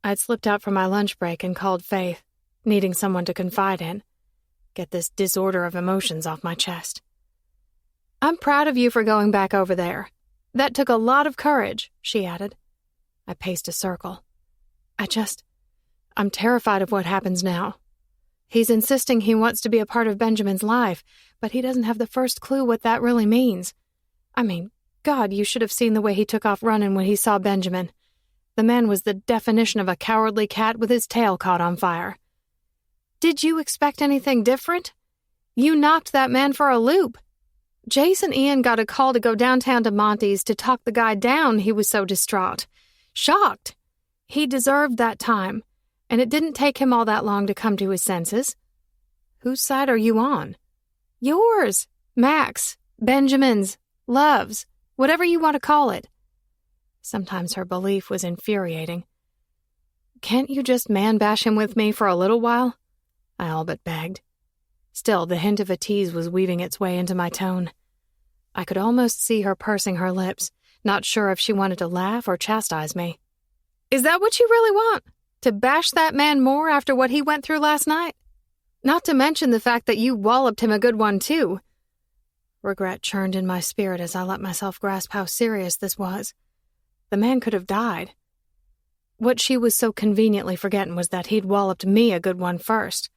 I'd slipped out for my lunch break and called Faith, needing someone to confide in. Get this disorder of emotions off my chest. I'm proud of you for going back over there. That took a lot of courage, she added. I paced a circle. I'm terrified of what happens now. He's insisting he wants to be a part of Benjamin's life, but he doesn't have the first clue what that really means. I mean, God, you should have seen the way he took off running when he saw Benjamin. The man was the definition of a cowardly cat with his tail caught on fire. Did you expect anything different? You knocked that man for a loop. Jason Ian got a call to go downtown to Monty's to talk the guy down. He was so distraught. Shocked. He deserved that time, and it didn't take him all that long to come to his senses. Whose side are you on? Yours, Max, Benjamin's, Love's, whatever you want to call it. Sometimes her belief was infuriating. Can't you just man-bash him with me for a little while? I all but begged. Still, the hint of a tease was weaving its way into my tone. I could almost see her pursing her lips, not sure if she wanted to laugh or chastise me. Is that what you really want? To bash that man more after what he went through last night? Not to mention the fact that you walloped him a good one, too. Regret churned in my spirit as I let myself grasp how serious this was. The man could have died. What she was so conveniently forgetting was that he'd walloped me a good one first.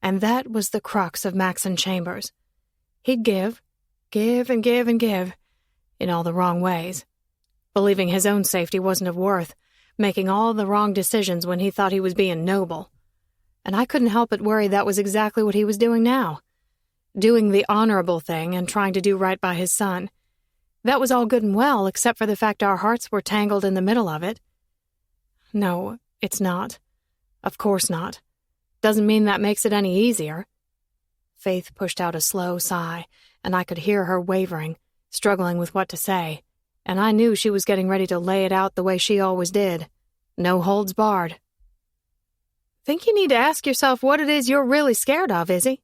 And that was the crux of Maxon Chambers. He'd give, and give, and give, in all the wrong ways. Believing his own safety wasn't of worth, making all the wrong decisions when he thought he was being noble. And I couldn't help but worry that was exactly what he was doing now. Doing the honorable thing and trying to do right by his son. That was all good and well, except for the fact our hearts were tangled in the middle of it. No, it's not. Of course not. Doesn't mean that makes it any easier. Faith pushed out a slow sigh, and I could hear her wavering, struggling with what to say, and I knew she was getting ready to lay it out the way she always did. No holds barred. Think you need to ask yourself what it is you're really scared of, Izzy?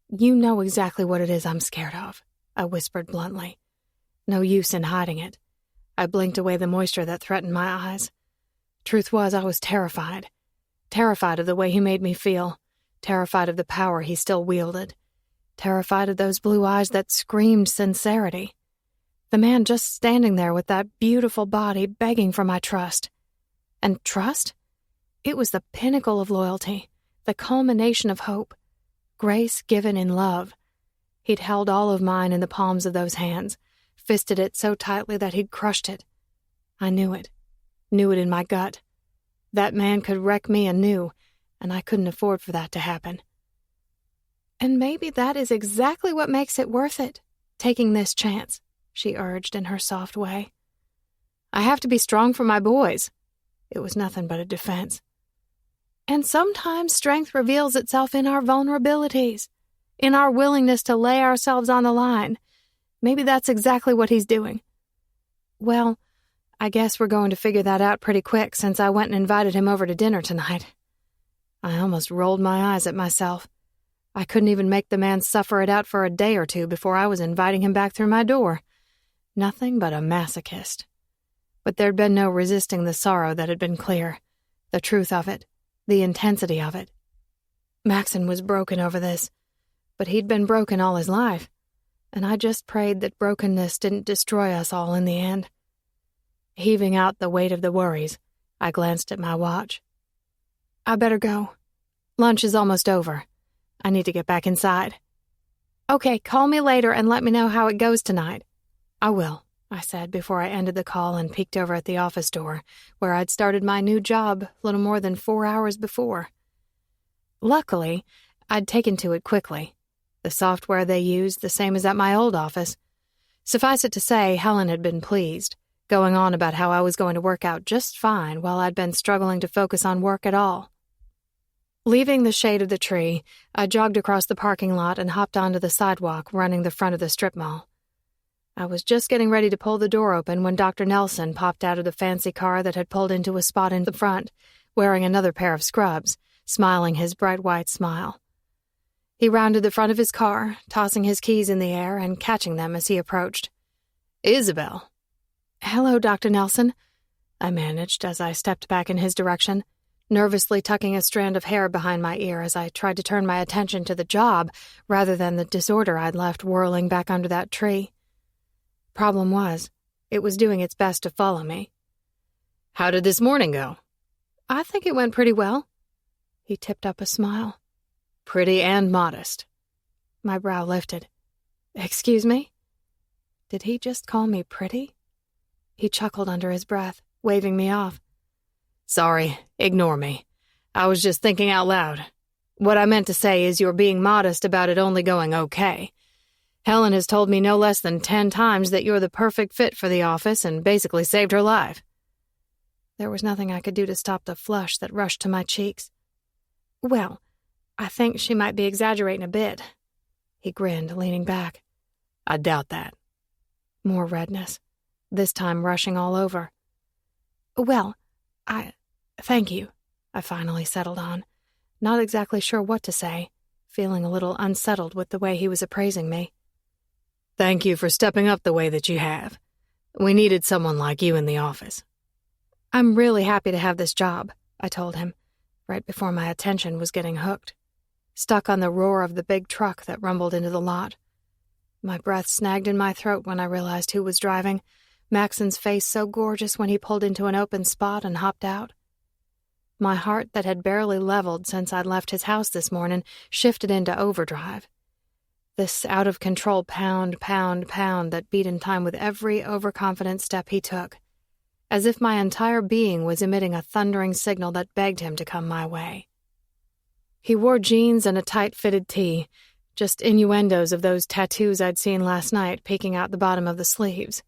You know exactly what it is I'm scared of, I whispered bluntly. No use in hiding it. I blinked away the moisture that threatened my eyes. Truth was, I was terrified. Terrified of the way he made me feel. Terrified of the power he still wielded. Terrified of those blue eyes that screamed sincerity. The man just standing there with that beautiful body begging for my trust. And trust? It was the pinnacle of loyalty, the culmination of hope. Grace given in love. He'd held all of mine in the palms of those hands, fisted it so tightly that he'd crushed it. I knew it in my gut. That man could wreck me anew, and I couldn't afford for that to happen. And maybe that is exactly what makes it worth it, taking this chance, she urged in her soft way. I have to be strong for my boys. It was nothing but a defense. And sometimes strength reveals itself in our vulnerabilities, in our willingness to lay ourselves on the line. Maybe that's exactly what he's doing. Well, I guess we're going to figure that out pretty quick since I went and invited him over to dinner tonight. I almost rolled my eyes at myself. I couldn't even make the man suffer it out for a day or two before I was inviting him back through my door. Nothing but a masochist. But there'd been no resisting the sorrow that had been clear, the truth of it, the intensity of it. Maxon was broken over this, but he'd been broken all his life, and I just prayed that brokenness didn't destroy us all in the end. Heaving out the weight of the worries, I glanced at my watch. I better go. Lunch is almost over. I need to get back inside. Okay, call me later and let me know how it goes tonight. I will, I said before I ended the call and peeked over at the office door, where I'd started my new job little more than 4 hours before. Luckily, I'd taken to it quickly. The software they used the same as at my old office. Suffice it to say, Helen had been pleased, going on about how I was going to work out just fine while I'd been struggling to focus on work at all. Leaving the shade of the tree, I jogged across the parking lot and hopped onto the sidewalk running the front of the strip mall. I was just getting ready to pull the door open when Dr. Nelson popped out of the fancy car that had pulled into a spot in the front, wearing another pair of scrubs, smiling his bright white smile. He rounded the front of his car, tossing his keys in the air and catching them as he approached. "Isabel." "Hello, Dr. Nelson," I managed as I stepped back in his direction, nervously tucking a strand of hair behind my ear as I tried to turn my attention to the job rather than the disorder I'd left whirling back under that tree. Problem was, it was doing its best to follow me. "How did this morning go?" "I think it went pretty well." He tipped up a smile. "Pretty and modest." My brow lifted. "Excuse me?" Did he just call me pretty? He chuckled under his breath, waving me off. "Sorry, ignore me. I was just thinking out loud. What I meant to say is you're being modest about it only going okay. Helen has told me no less than 10 times that you're the perfect fit for the office and basically saved her life." There was nothing I could do to stop the flush that rushed to my cheeks. "Well, I think she might be exaggerating a bit." He grinned, leaning back. "I doubt that." More redness, this time rushing all over. "Well, thank you," I finally settled on, not exactly sure what to say, feeling a little unsettled with the way he was appraising me. "Thank you for stepping up the way that you have. We needed someone like you in the office." "I'm really happy to have this job," I told him, right before my attention was getting hooked, stuck on the roar of the big truck that rumbled into the lot. My breath snagged in my throat when I realized who was driving, Maxon's face so gorgeous when he pulled into an open spot and hopped out. My heart that had barely leveled since I'd left his house this morning shifted into overdrive. This out-of-control pound, pound, pound that beat in time with every overconfident step he took, as if my entire being was emitting a thundering signal that begged him to come my way. He wore jeans and a tight-fitted tee, just innuendos of those tattoos I'd seen last night peeking out the bottom of the sleeves,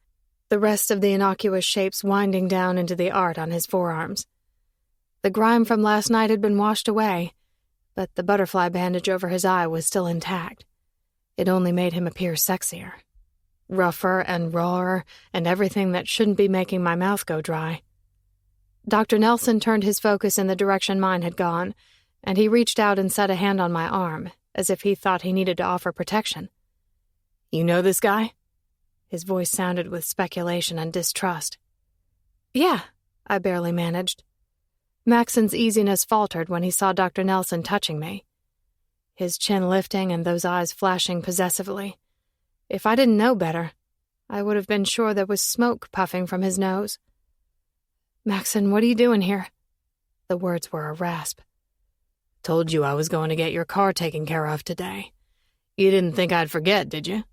the rest of the innocuous shapes winding down into the art on his forearms. The grime from last night had been washed away, but the butterfly bandage over his eye was still intact. It only made him appear sexier, rougher and rawer, and everything that shouldn't be making my mouth go dry. Dr. Nelson turned his focus in the direction mine had gone, and he reached out and set a hand on my arm, as if he thought he needed to offer protection. "You know this guy?" His voice sounded with speculation and distrust. "Yeah," I barely managed. Maxon's easiness faltered when he saw Dr. Nelson touching me, his chin lifting and those eyes flashing possessively. If I didn't know better, I would have been sure there was smoke puffing from his nose. "Maxon, what are you doing here?" The words were a rasp. "Told you I was going to get your car taken care of today. You didn't think I'd forget, did you?"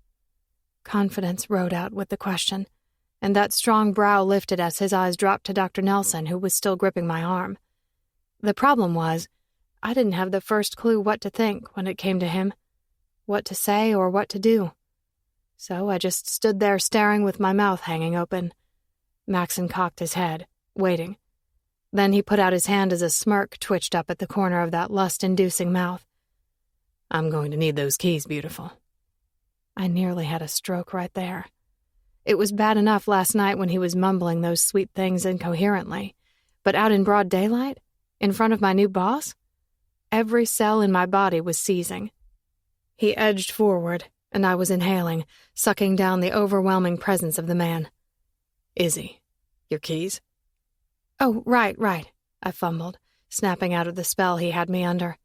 Confidence rode out with the question, and that strong brow lifted as his eyes dropped to Dr. Nelson, who was still gripping my arm. The problem was, I didn't have the first clue what to think when it came to him, what to say or what to do. So I just stood there staring with my mouth hanging open. Maxon cocked his head, waiting. Then he put out his hand as a smirk twitched up at the corner of that lust-inducing mouth. I'm going to need those keys, beautiful. I nearly had a stroke right there. It was bad enough last night when he was mumbling those sweet things incoherently, but out in broad daylight, in front of my new boss? Every cell in my body was seizing. He edged forward, and I was inhaling, sucking down the overwhelming presence of the man. Izzy, your keys? Oh, right, I fumbled, snapping out of the spell he had me under.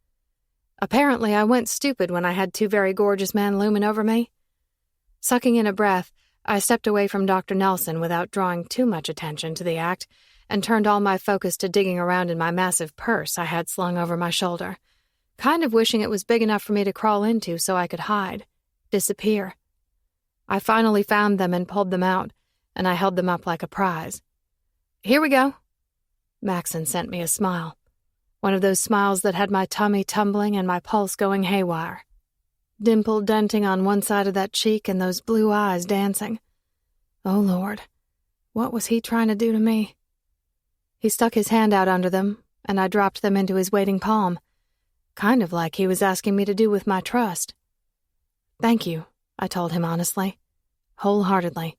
Apparently, I went stupid when I had two very gorgeous men looming over me. Sucking in a breath, I stepped away from Dr. Nelson without drawing too much attention to the act and turned all my focus to digging around in my massive purse I had slung over my shoulder, kind of wishing it was big enough for me to crawl into so I could hide, disappear. I finally found them and pulled them out, and I held them up like a prize. Here we go. Maxon sent me a smile. One of those smiles that had my tummy tumbling and my pulse going haywire. Dimple denting on one side of that cheek and those blue eyes dancing. Oh, Lord, what was he trying to do to me? He stuck his hand out under them, and I dropped them into his waiting palm, kind of like he was asking me to do with my trust. Thank you, I told him honestly, wholeheartedly.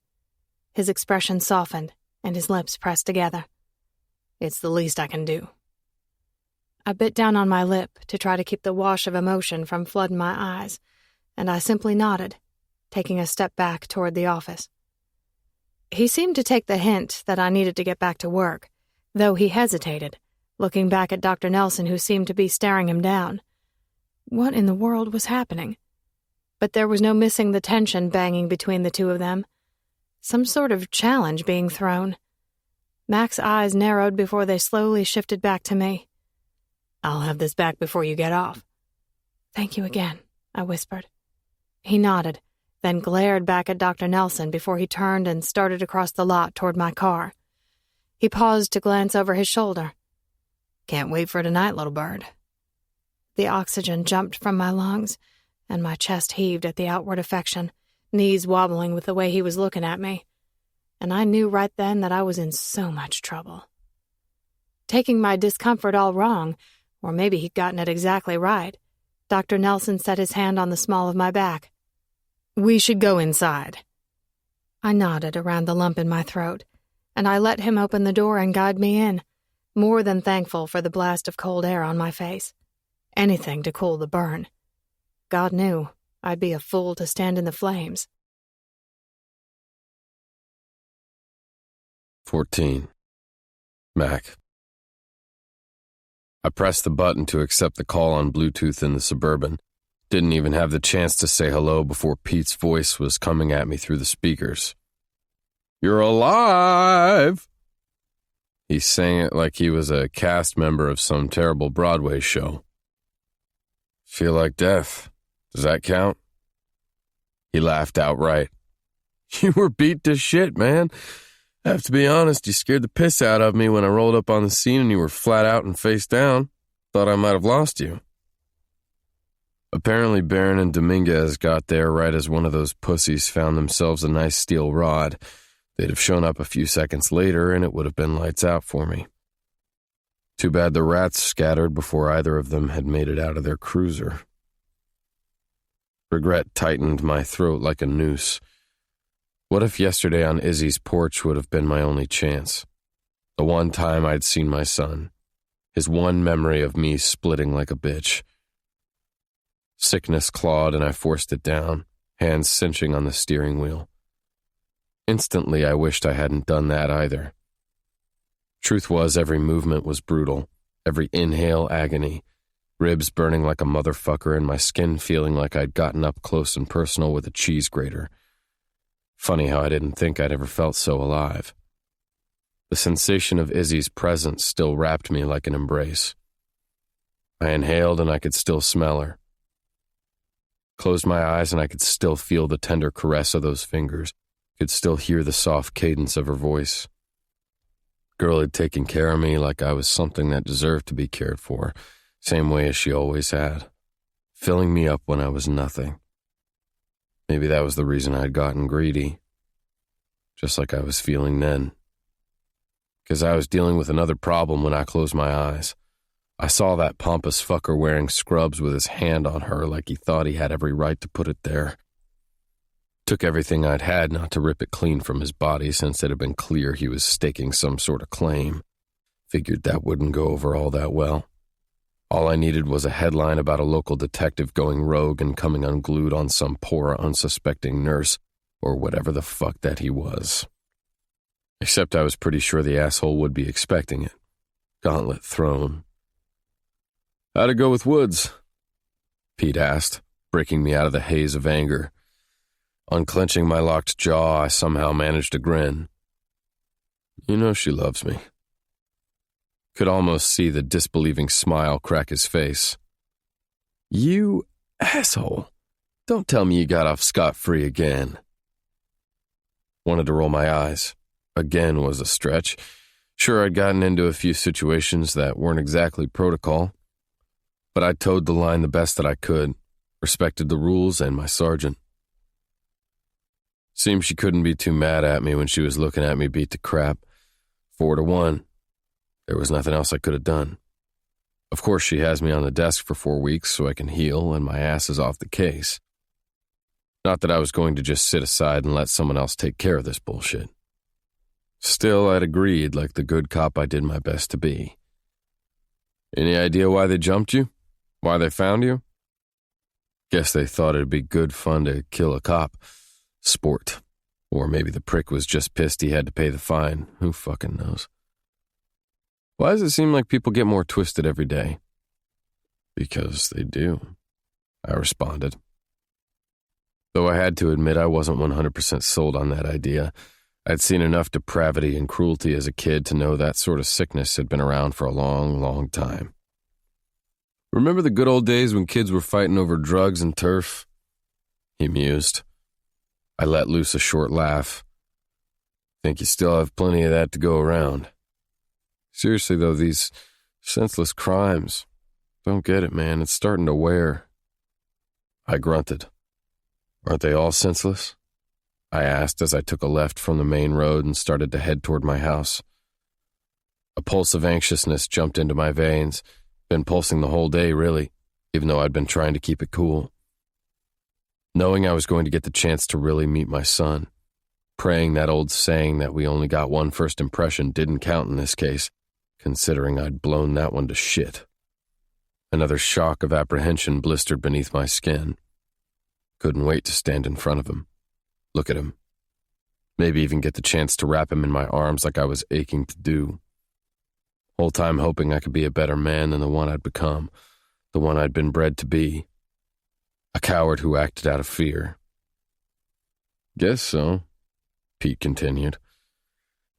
His expression softened, and his lips pressed together. It's the least I can do. I bit down on my lip to try to keep the wash of emotion from flooding my eyes, and I simply nodded, taking a step back toward the office. He seemed to take the hint that I needed to get back to work, though he hesitated, looking back at Dr. Nelson, who seemed to be staring him down. What in the world was happening? But there was no missing the tension banging between the two of them. Some sort of challenge being thrown. Mac's eyes narrowed before they slowly shifted back to me. I'll have this back before you get off. Thank you again, I whispered. He nodded, then glared back at Dr. Nelson before he turned and started across the lot toward my car. He paused to glance over his shoulder. Can't wait for tonight, little bird. The oxygen jumped from my lungs, and my chest heaved at the outward affection, knees wobbling with the way he was looking at me. And I knew right then that I was in so much trouble. Taking my discomfort all wrong, or maybe he'd gotten it exactly right, Dr. Nelson set his hand on the small of my back. We should go inside. I nodded around the lump in my throat, and I let him open the door and guide me in, more than thankful for the blast of cold air on my face. Anything to cool the burn. God knew I'd be a fool to stand in the flames. 14. Mac. I pressed the button to accept the call on Bluetooth in the Suburban. Didn't even have the chance to say hello before Pete's voice was coming at me through the speakers. You're alive! He sang it like he was a cast member of some terrible Broadway show. Feel like death. Does that count? He laughed outright. You were beat to shit, man. I have to be honest, you scared the piss out of me when I rolled up on the scene and you were flat out and face down. Thought I might have lost you. Apparently Barron and Dominguez got there right as one of those pussies found themselves a nice steel rod. They'd have shown up a few seconds later and it would have been lights out for me. Too bad the rats scattered before either of them had made it out of their cruiser. Regret tightened my throat like a noose. What if yesterday on Izzy's porch would have been my only chance? The one time I'd seen my son. His one memory of me splitting like a bitch. Sickness clawed and I forced it down, hands cinching on the steering wheel. Instantly I wished I hadn't done that either. Truth was, every movement was brutal, every inhale agony, ribs burning like a motherfucker and my skin feeling like I'd gotten up close and personal with a cheese grater. Funny how I didn't think I'd ever felt so alive. The sensation of Izzy's presence still wrapped me like an embrace. I inhaled and I could still smell her. Closed my eyes and I could still feel the tender caress of those fingers, could still hear the soft cadence of her voice. Girl had taken care of me like I was something that deserved to be cared for, same way as she always had, filling me up when I was nothing. Maybe that was the reason I'd gotten greedy, just like I was feeling then. because I was dealing with another problem when I closed my eyes. I saw that pompous fucker wearing scrubs with his hand on her like he thought he had every right to put it there. Took everything I'd had not to rip it clean from his body since it had been clear he was staking some sort of claim. Figured that wouldn't go over all that well. All I needed was a headline about a local detective going rogue and coming unglued on some poor, unsuspecting nurse, or whatever the fuck that he was. Except I was pretty sure the asshole would be expecting it. Gauntlet thrown. "How'd it go with Woods?" Pete asked, breaking me out of the haze of anger. Unclenching my locked jaw, I somehow managed to grin. You know she loves me. Could almost see the disbelieving smile crack his face. You asshole. Don't tell me you got off scot-free again. Wanted to roll my eyes. Again was a stretch. Sure, I'd gotten into a few situations that weren't exactly protocol, but I towed the line the best that I could, respected the rules and my sergeant. Seemed she couldn't be too mad at me when she was looking at me beat to crap. 4-1. There was nothing else I could have done. Of course, she has me on the desk for 4 weeks so I can heal and my ass is off the case. Not that I was going to just sit aside and let someone else take care of this bullshit. Still, I'd agreed like the good cop I did my best to be. Any idea why they jumped you? Why they found you? Guess they thought it'd be good fun to kill a cop. Sport. Or maybe the prick was just pissed he had to pay the fine. Who fucking knows? Why does it seem like people get more twisted every day? Because they do, I responded. Though I had to admit I wasn't 100% sold on that idea. I'd seen enough depravity and cruelty as a kid to know that sort of sickness had been around for a long, long time. Remember the good old days when kids were fighting over drugs and turf? He mused. I let loose a short laugh. Think you still have plenty of that to go around. Seriously, though, these senseless crimes. Don't get it, man. It's starting to wear. I grunted. Aren't they all senseless? I asked as I took a left from the main road and started to head toward my house. A pulse of anxiousness jumped into my veins. Been pulsing the whole day, really, even though I'd been trying to keep it cool. Knowing I was going to get the chance to really meet my son. Praying that old saying that we only got one first impression didn't count in this case, considering I'd blown that one to shit. Another shock of apprehension blistered beneath my skin. Couldn't wait to stand in front of him. Look at him. Maybe even get the chance to wrap him in my arms like I was aching to do. Whole time hoping I could be a better man than the one I'd become, the one I'd been bred to be. A coward who acted out of fear. Guess so, Pete continued.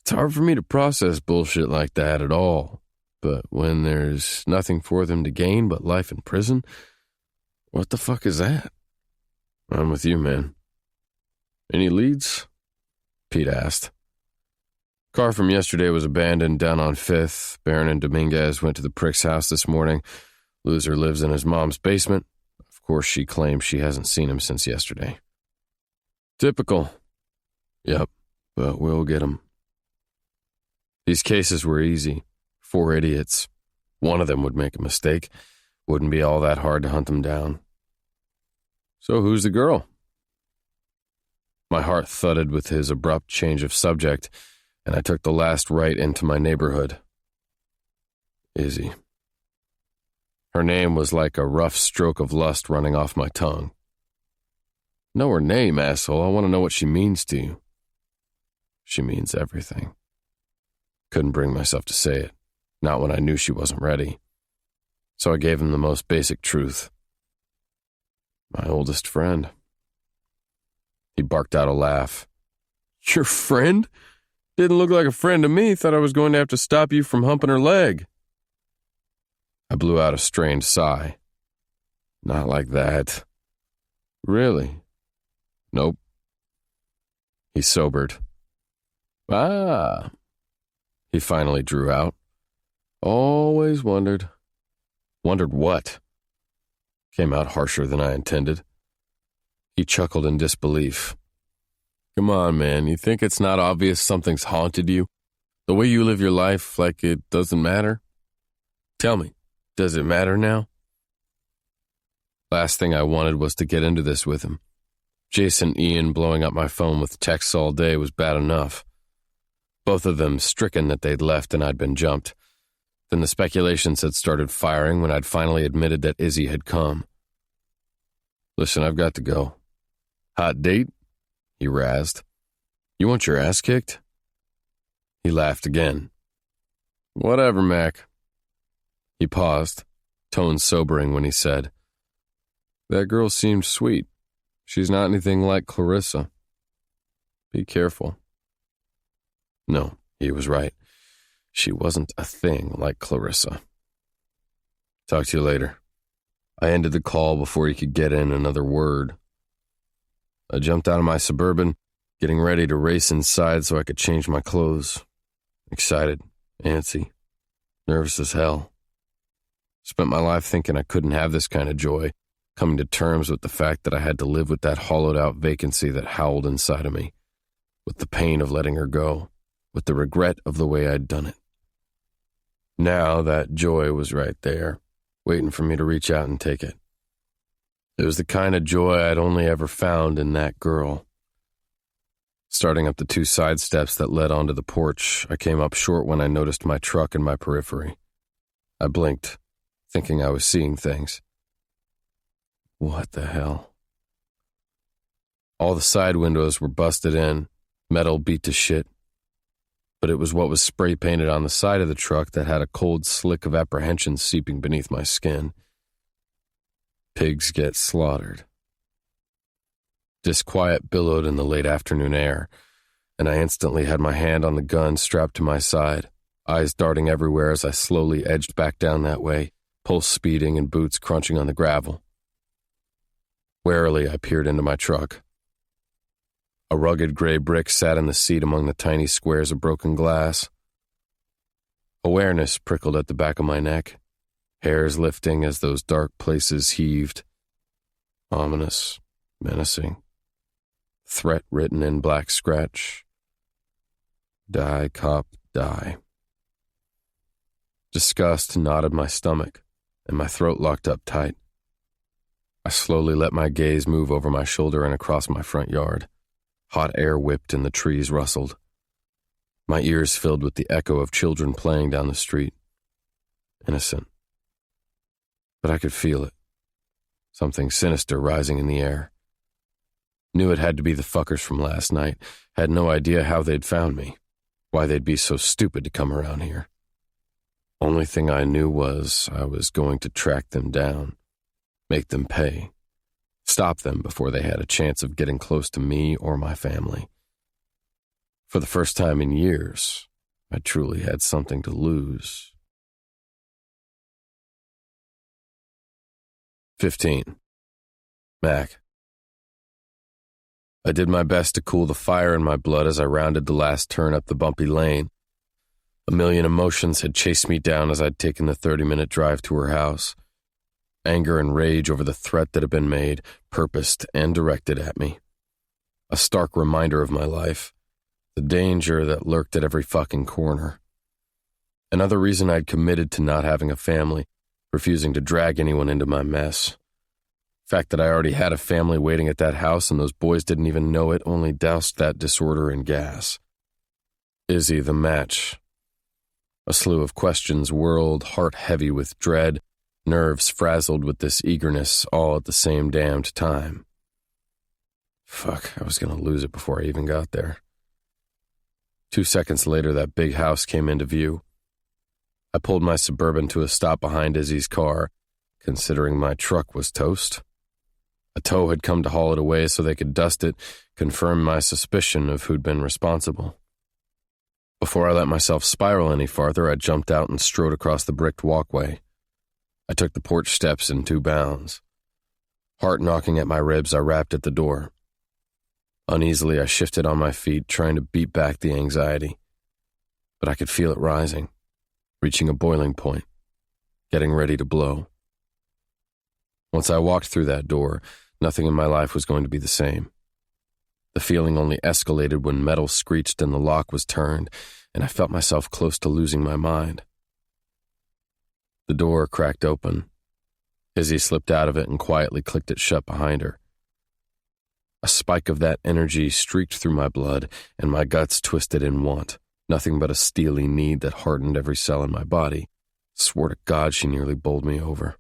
It's hard for me to process bullshit like that at all, but when there's nothing for them to gain but life in prison, what the fuck is that? I'm with you, man. Any leads? Pete asked. Car from yesterday was abandoned down on 5th. Barron and Dominguez went to the prick's house this morning. Loser lives in his mom's basement. Of course, she claims she hasn't seen him since yesterday. Typical. Yep, but we'll get him. These cases were easy. 4 idiots. One of them would make a mistake. Wouldn't be all that hard to hunt them down. So who's the girl? My heart thudded with his abrupt change of subject, and I took the last right into my neighborhood. Izzy. Her name was like a rough stroke of lust running off my tongue. Know her name, asshole. I want to know what she means to you. She means everything. Couldn't bring myself to say it, not when I knew she wasn't ready. So I gave him the most basic truth. My oldest friend. He barked out a laugh. Your friend? Didn't look like a friend to me. Thought I was going to have to stop you from humping her leg. I blew out a strained sigh. Not like that. Really? Nope. He sobered. Ah. He finally drew out. Always wondered. Wondered what? Came out harsher than I intended. He chuckled in disbelief. Come on, man, you think it's not obvious something's haunted you? The way you live your life like it doesn't matter? Tell me, does it matter now? Last thing I wanted was to get into this with him. Jason Ian blowing up my phone with texts all day was bad enough. Both of them stricken that they'd left and I'd been jumped. Then the speculations had started firing when I'd finally admitted that Izzy had come. Listen, I've got to go. Hot date? He razzed. You want your ass kicked? He laughed again. Whatever, Mac. He paused, tone sobering when he said, That girl seemed sweet. She's not anything like Clarissa. Be careful. No, he was right. She wasn't a thing like Clarissa. Talk to you later. I ended the call before he could get in another word. I jumped out of my Suburban, getting ready to race inside so I could change my clothes. Excited, antsy, nervous as hell. Spent my life thinking I couldn't have this kind of joy, coming to terms with the fact that I had to live with that hollowed-out vacancy that howled inside of me, with the pain of letting her go, with the regret of the way I'd done it. Now that joy was right there, waiting for me to reach out and take it. It was the kind of joy I'd only ever found in that girl. Starting up the 2 side steps that led onto the porch, I came up short when I noticed my truck in my periphery. I blinked, thinking I was seeing things. What the hell? All the side windows were busted in, metal beat to shit. But it was what was spray painted on the side of the truck that had a cold slick of apprehension seeping beneath my skin. Pigs get slaughtered. Disquiet billowed in the late afternoon air, and I instantly had my hand on the gun strapped to my side, eyes darting everywhere as I slowly edged back down that way, pulse speeding and boots crunching on the gravel. Warily, I peered into my truck. A rugged gray brick sat in the seat among the tiny squares of broken glass. Awareness prickled at the back of my neck, hairs lifting as those dark places heaved. Ominous, menacing. Threat written in black scratch. Die, cop, die. Disgust knotted my stomach, and my throat locked up tight. I slowly let my gaze move over my shoulder and across my front yard. Hot air whipped and the trees rustled. My ears filled with the echo of children playing down the street. Innocent. But I could feel it. Something sinister rising in the air. Knew it had to be the fuckers from last night. Had no idea how they'd found me. Why they'd be so stupid to come around here. Only thing I knew was I was going to track them down. Make them pay. Stop them before they had a chance of getting close to me or my family. For the first time in years, I truly had something to lose. 15. Mac. I did my best to cool the fire in my blood as I rounded the last turn up the bumpy lane. A million emotions had chased me down as I'd taken the 30-minute drive to her house. Anger and rage over the threat that had been made, purposed and directed at me. A stark reminder of my life, the danger that lurked at every fucking corner. Another reason I'd committed to not having a family, refusing to drag anyone into my mess. The fact that I already had a family waiting at that house and those boys didn't even know it only doused that disorder in gas. Izzy the match. A slew of questions whirled, heart heavy with dread, nerves frazzled with this eagerness all at the same damned time. Fuck, I was gonna lose it before I even got there. 2 seconds later, that big house came into view. I pulled my Suburban to a stop behind Izzy's car, considering my truck was toast. A tow had come to haul it away so they could dust it, confirm my suspicion of who'd been responsible. Before I let myself spiral any farther, I jumped out and strode across the bricked walkway. I took the porch steps in 2 bounds. Heart knocking at my ribs, I rapped at the door. Uneasily, I shifted on my feet, trying to beat back the anxiety. But I could feel it rising, reaching a boiling point, getting ready to blow. Once I walked through that door, nothing in my life was going to be the same. The feeling only escalated when metal screeched and the lock was turned, and I felt myself close to losing my mind. The door cracked open. Izzy slipped out of it and quietly clicked it shut behind her. A spike of that energy streaked through my blood, and my guts twisted in want, nothing but a steely need that hardened every cell in my body. Swore to God she nearly bowled me over.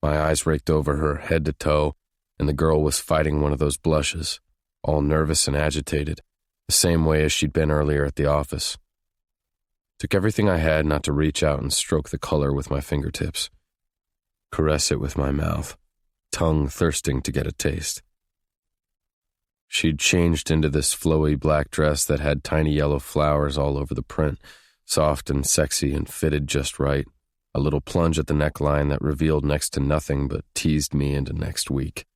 My eyes raked over her, head to toe, and the girl was fighting one of those blushes, all nervous and agitated, the same way as she'd been earlier at the office. Took everything I had not to reach out and stroke the color with my fingertips, caress it with my mouth, tongue thirsting to get a taste. She'd changed into this flowy black dress that had tiny yellow flowers all over the print, soft and sexy and fitted just right, a little plunge at the neckline that revealed next to nothing but teased me into next week.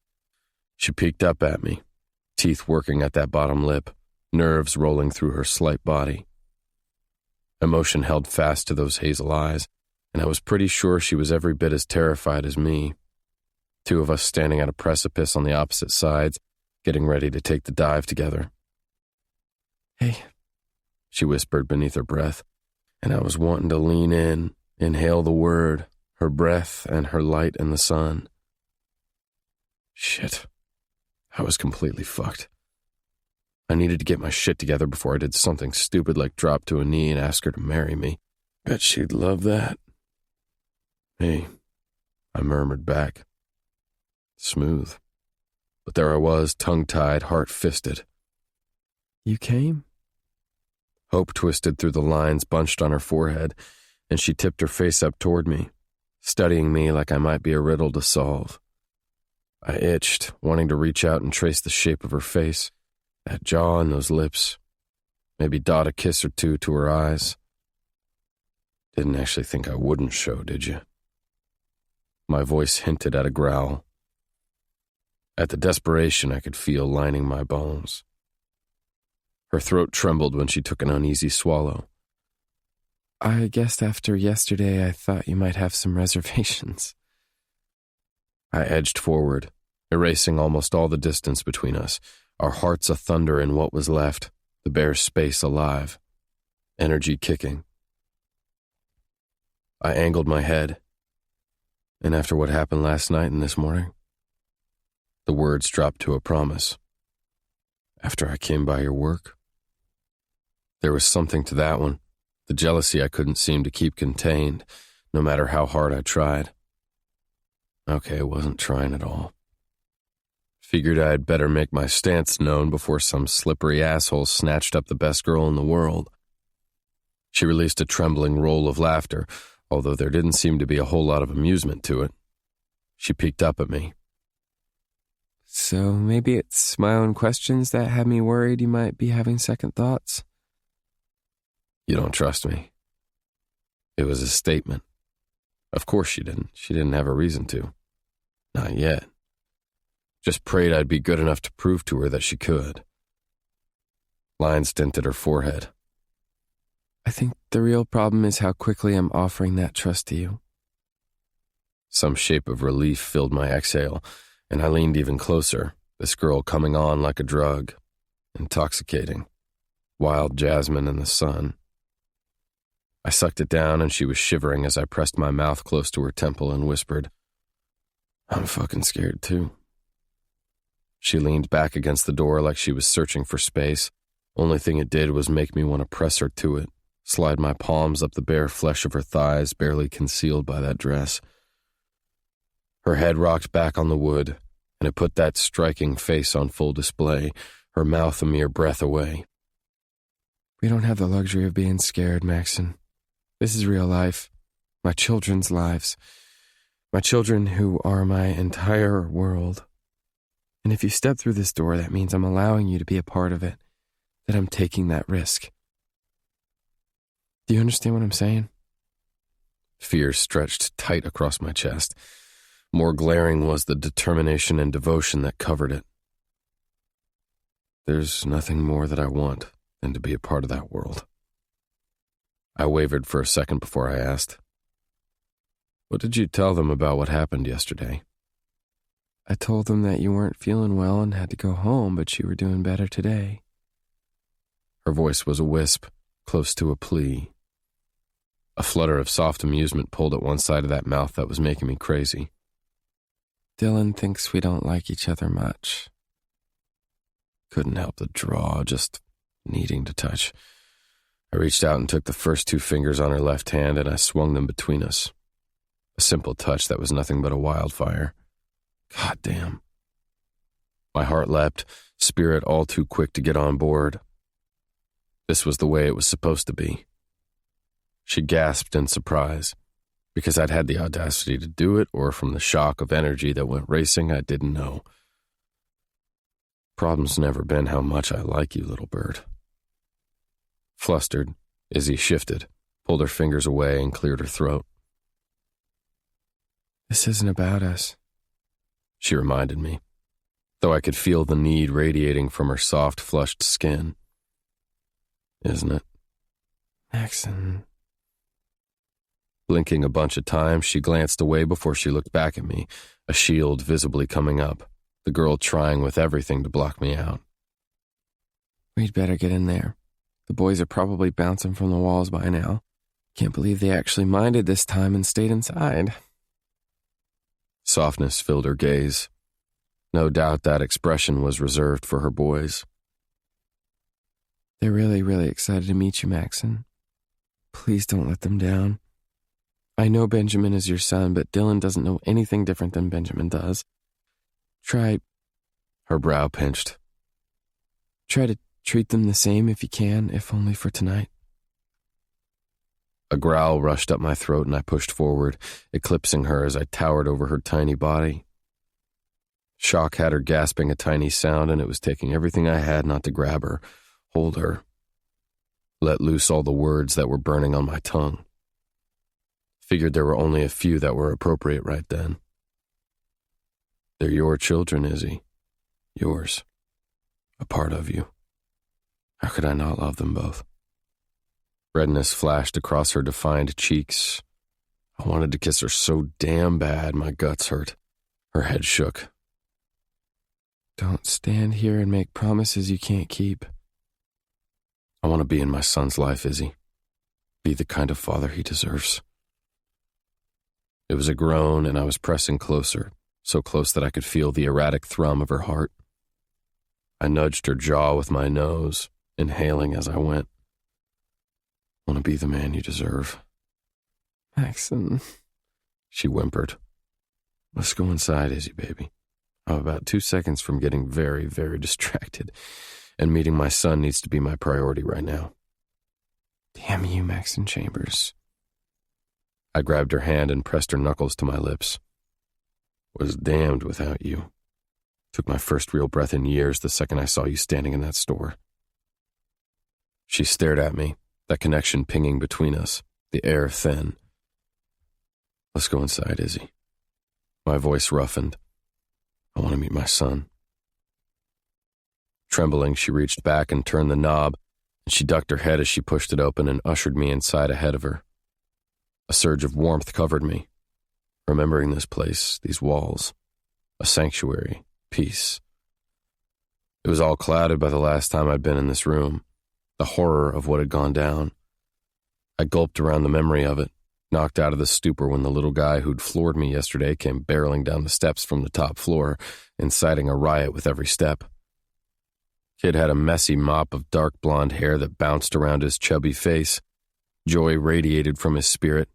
She peeked up at me, teeth working at that bottom lip, nerves rolling through her slight body. Emotion held fast to those hazel eyes, and I was pretty sure she was every bit as terrified as me. Two of us standing at a precipice on the opposite sides, getting ready to take the dive together. "Hey," she whispered beneath her breath, and I was wanting to lean in, inhale the word, her breath and her light in the sun. Shit. I was completely fucked. I needed to get my shit together before I did something stupid like drop to a knee and ask her to marry me. Bet she'd love that. "Hey," I murmured back. Smooth. But there I was, tongue-tied, heart-fisted. "You came?" Hope twisted through the lines bunched on her forehead, and she tipped her face up toward me, studying me like I might be a riddle to solve. I itched, wanting to reach out and trace the shape of her face, that jaw and those lips, maybe dot a kiss or two to her eyes. Didn't actually think I wouldn't show, did you? My voice hinted at a growl. At the desperation I could feel lining my bones. Her throat trembled when she took an uneasy swallow. "I guessed after yesterday I thought you might have some reservations." I edged forward, erasing almost all the distance between us, our hearts a-thunder in what was left, the bare space alive, energy kicking. I angled my head, and after what happened last night and this morning, the words dropped to a promise. "After I came by your work?" There was something to that one, the jealousy I couldn't seem to keep contained, no matter how hard I tried. Okay, I wasn't trying at all. Figured I'd better make my stance known before some slippery asshole snatched up the best girl in the world. She released a trembling roll of laughter, although there didn't seem to be a whole lot of amusement to it. She peeked up at me. "So maybe it's my own questions that had me worried you might be having second thoughts?" "You don't trust me." It was a statement. Of course she didn't. She didn't have a reason to. Not yet. Just prayed I'd be good enough to prove to her that she could. Lines tinted her forehead. "I think the real problem is how quickly I'm offering that trust to you." Some shape of relief filled my exhale, and I leaned even closer, this girl coming on like a drug, intoxicating, wild jasmine in the sun. I sucked it down and she was shivering as I pressed my mouth close to her temple and whispered, "I'm fucking scared too." She leaned back against the door like she was searching for space. Only thing it did was make me want to press her to it, slide my palms up the bare flesh of her thighs barely concealed by that dress. Her head rocked back on the wood, and it put that striking face on full display, her mouth a mere breath away. "We don't have the luxury of being scared, Maxon. This is real life. My children's lives. My children who are my entire world. And if you step through this door, that means I'm allowing you to be a part of it, that I'm taking that risk. Do you understand what I'm saying?" Fear stretched tight across my chest. More glaring was the determination and devotion that covered it. There's nothing more that I want than to be a part of that world. I wavered for a second before I asked, "What did you tell them about what happened yesterday?" I told them that you weren't feeling well and had to go home, but you were doing better today. Her voice was a wisp, close to a plea. A flutter of soft amusement pulled at one side of that mouth that was making me crazy. Dylan thinks we don't like each other much. Couldn't help the draw, just needing to touch. I reached out and took the first 2 fingers on her left hand, and I swung them between us. A simple touch that was nothing but a wildfire. God damn. My heart leapt, spirit all too quick to get on board. This was the way it was supposed to be. She gasped in surprise, because I'd had the audacity to do it, or from the shock of energy that went racing, I didn't know. Problem's never been how much I like you, little bird. Flustered, Izzy shifted, pulled her fingers away, and cleared her throat. This isn't about us, she reminded me, though I could feel the need radiating from her soft, flushed skin. Isn't it? Maxon. Blinking a bunch of times, she glanced away before she looked back at me, a shield visibly coming up, the girl trying with everything to block me out. We'd better get in there. The boys are probably bouncing from the walls by now. Can't believe they actually minded this time and stayed inside. Softness filled her gaze. No doubt that expression was reserved for her boys. They're really, really excited to meet you, Maxon. Please don't let them down. I know Benjamin is your son, but Dylan doesn't know anything different than Benjamin does. Her brow pinched. Try to treat them the same if you can, if only for tonight. A growl rushed up my throat and I pushed forward, eclipsing her as I towered over her tiny body. Shock had her gasping a tiny sound, and it was taking everything I had not to grab her, hold her, let loose all the words that were burning on my tongue. Figured there were only a few that were appropriate right then. They're your children, Izzy. Yours. A part of you. How could I not love them both? Redness flashed across her defined cheeks. I wanted to kiss her so damn bad my guts hurt. Her head shook. Don't stand here and make promises you can't keep. I want to be in my son's life, Izzy. Be the kind of father he deserves. It was a groan, and I was pressing closer, so close that I could feel the erratic thrum of her heart. I nudged her jaw with my nose, inhaling as I went. I want to be the man you deserve. Maxon, she whimpered. Let's go inside, Izzy, baby. I'm about 2 seconds from getting very, very distracted, and meeting my son needs to be my priority right now. Damn you, Maxon Chambers. I grabbed her hand and pressed her knuckles to my lips. Was damned without you. Took my first real breath in years the second I saw you standing in that store. She stared at me, that connection pinging between us, the air thin. Let's go inside, Izzy. My voice roughened. I want to meet my son. Trembling, she reached back and turned the knob, and she ducked her head as she pushed it open and ushered me inside ahead of her. A surge of warmth covered me, remembering this place, these walls, a sanctuary, peace. It was all clouded by the last time I'd been in this room, the horror of what had gone down. I gulped around the memory of it, knocked out of the stupor when the little guy who'd floored me yesterday came barreling down the steps from the top floor, inciting a riot with every step. Kid had a messy mop of dark blonde hair that bounced around his chubby face. Joy radiated from his spirit,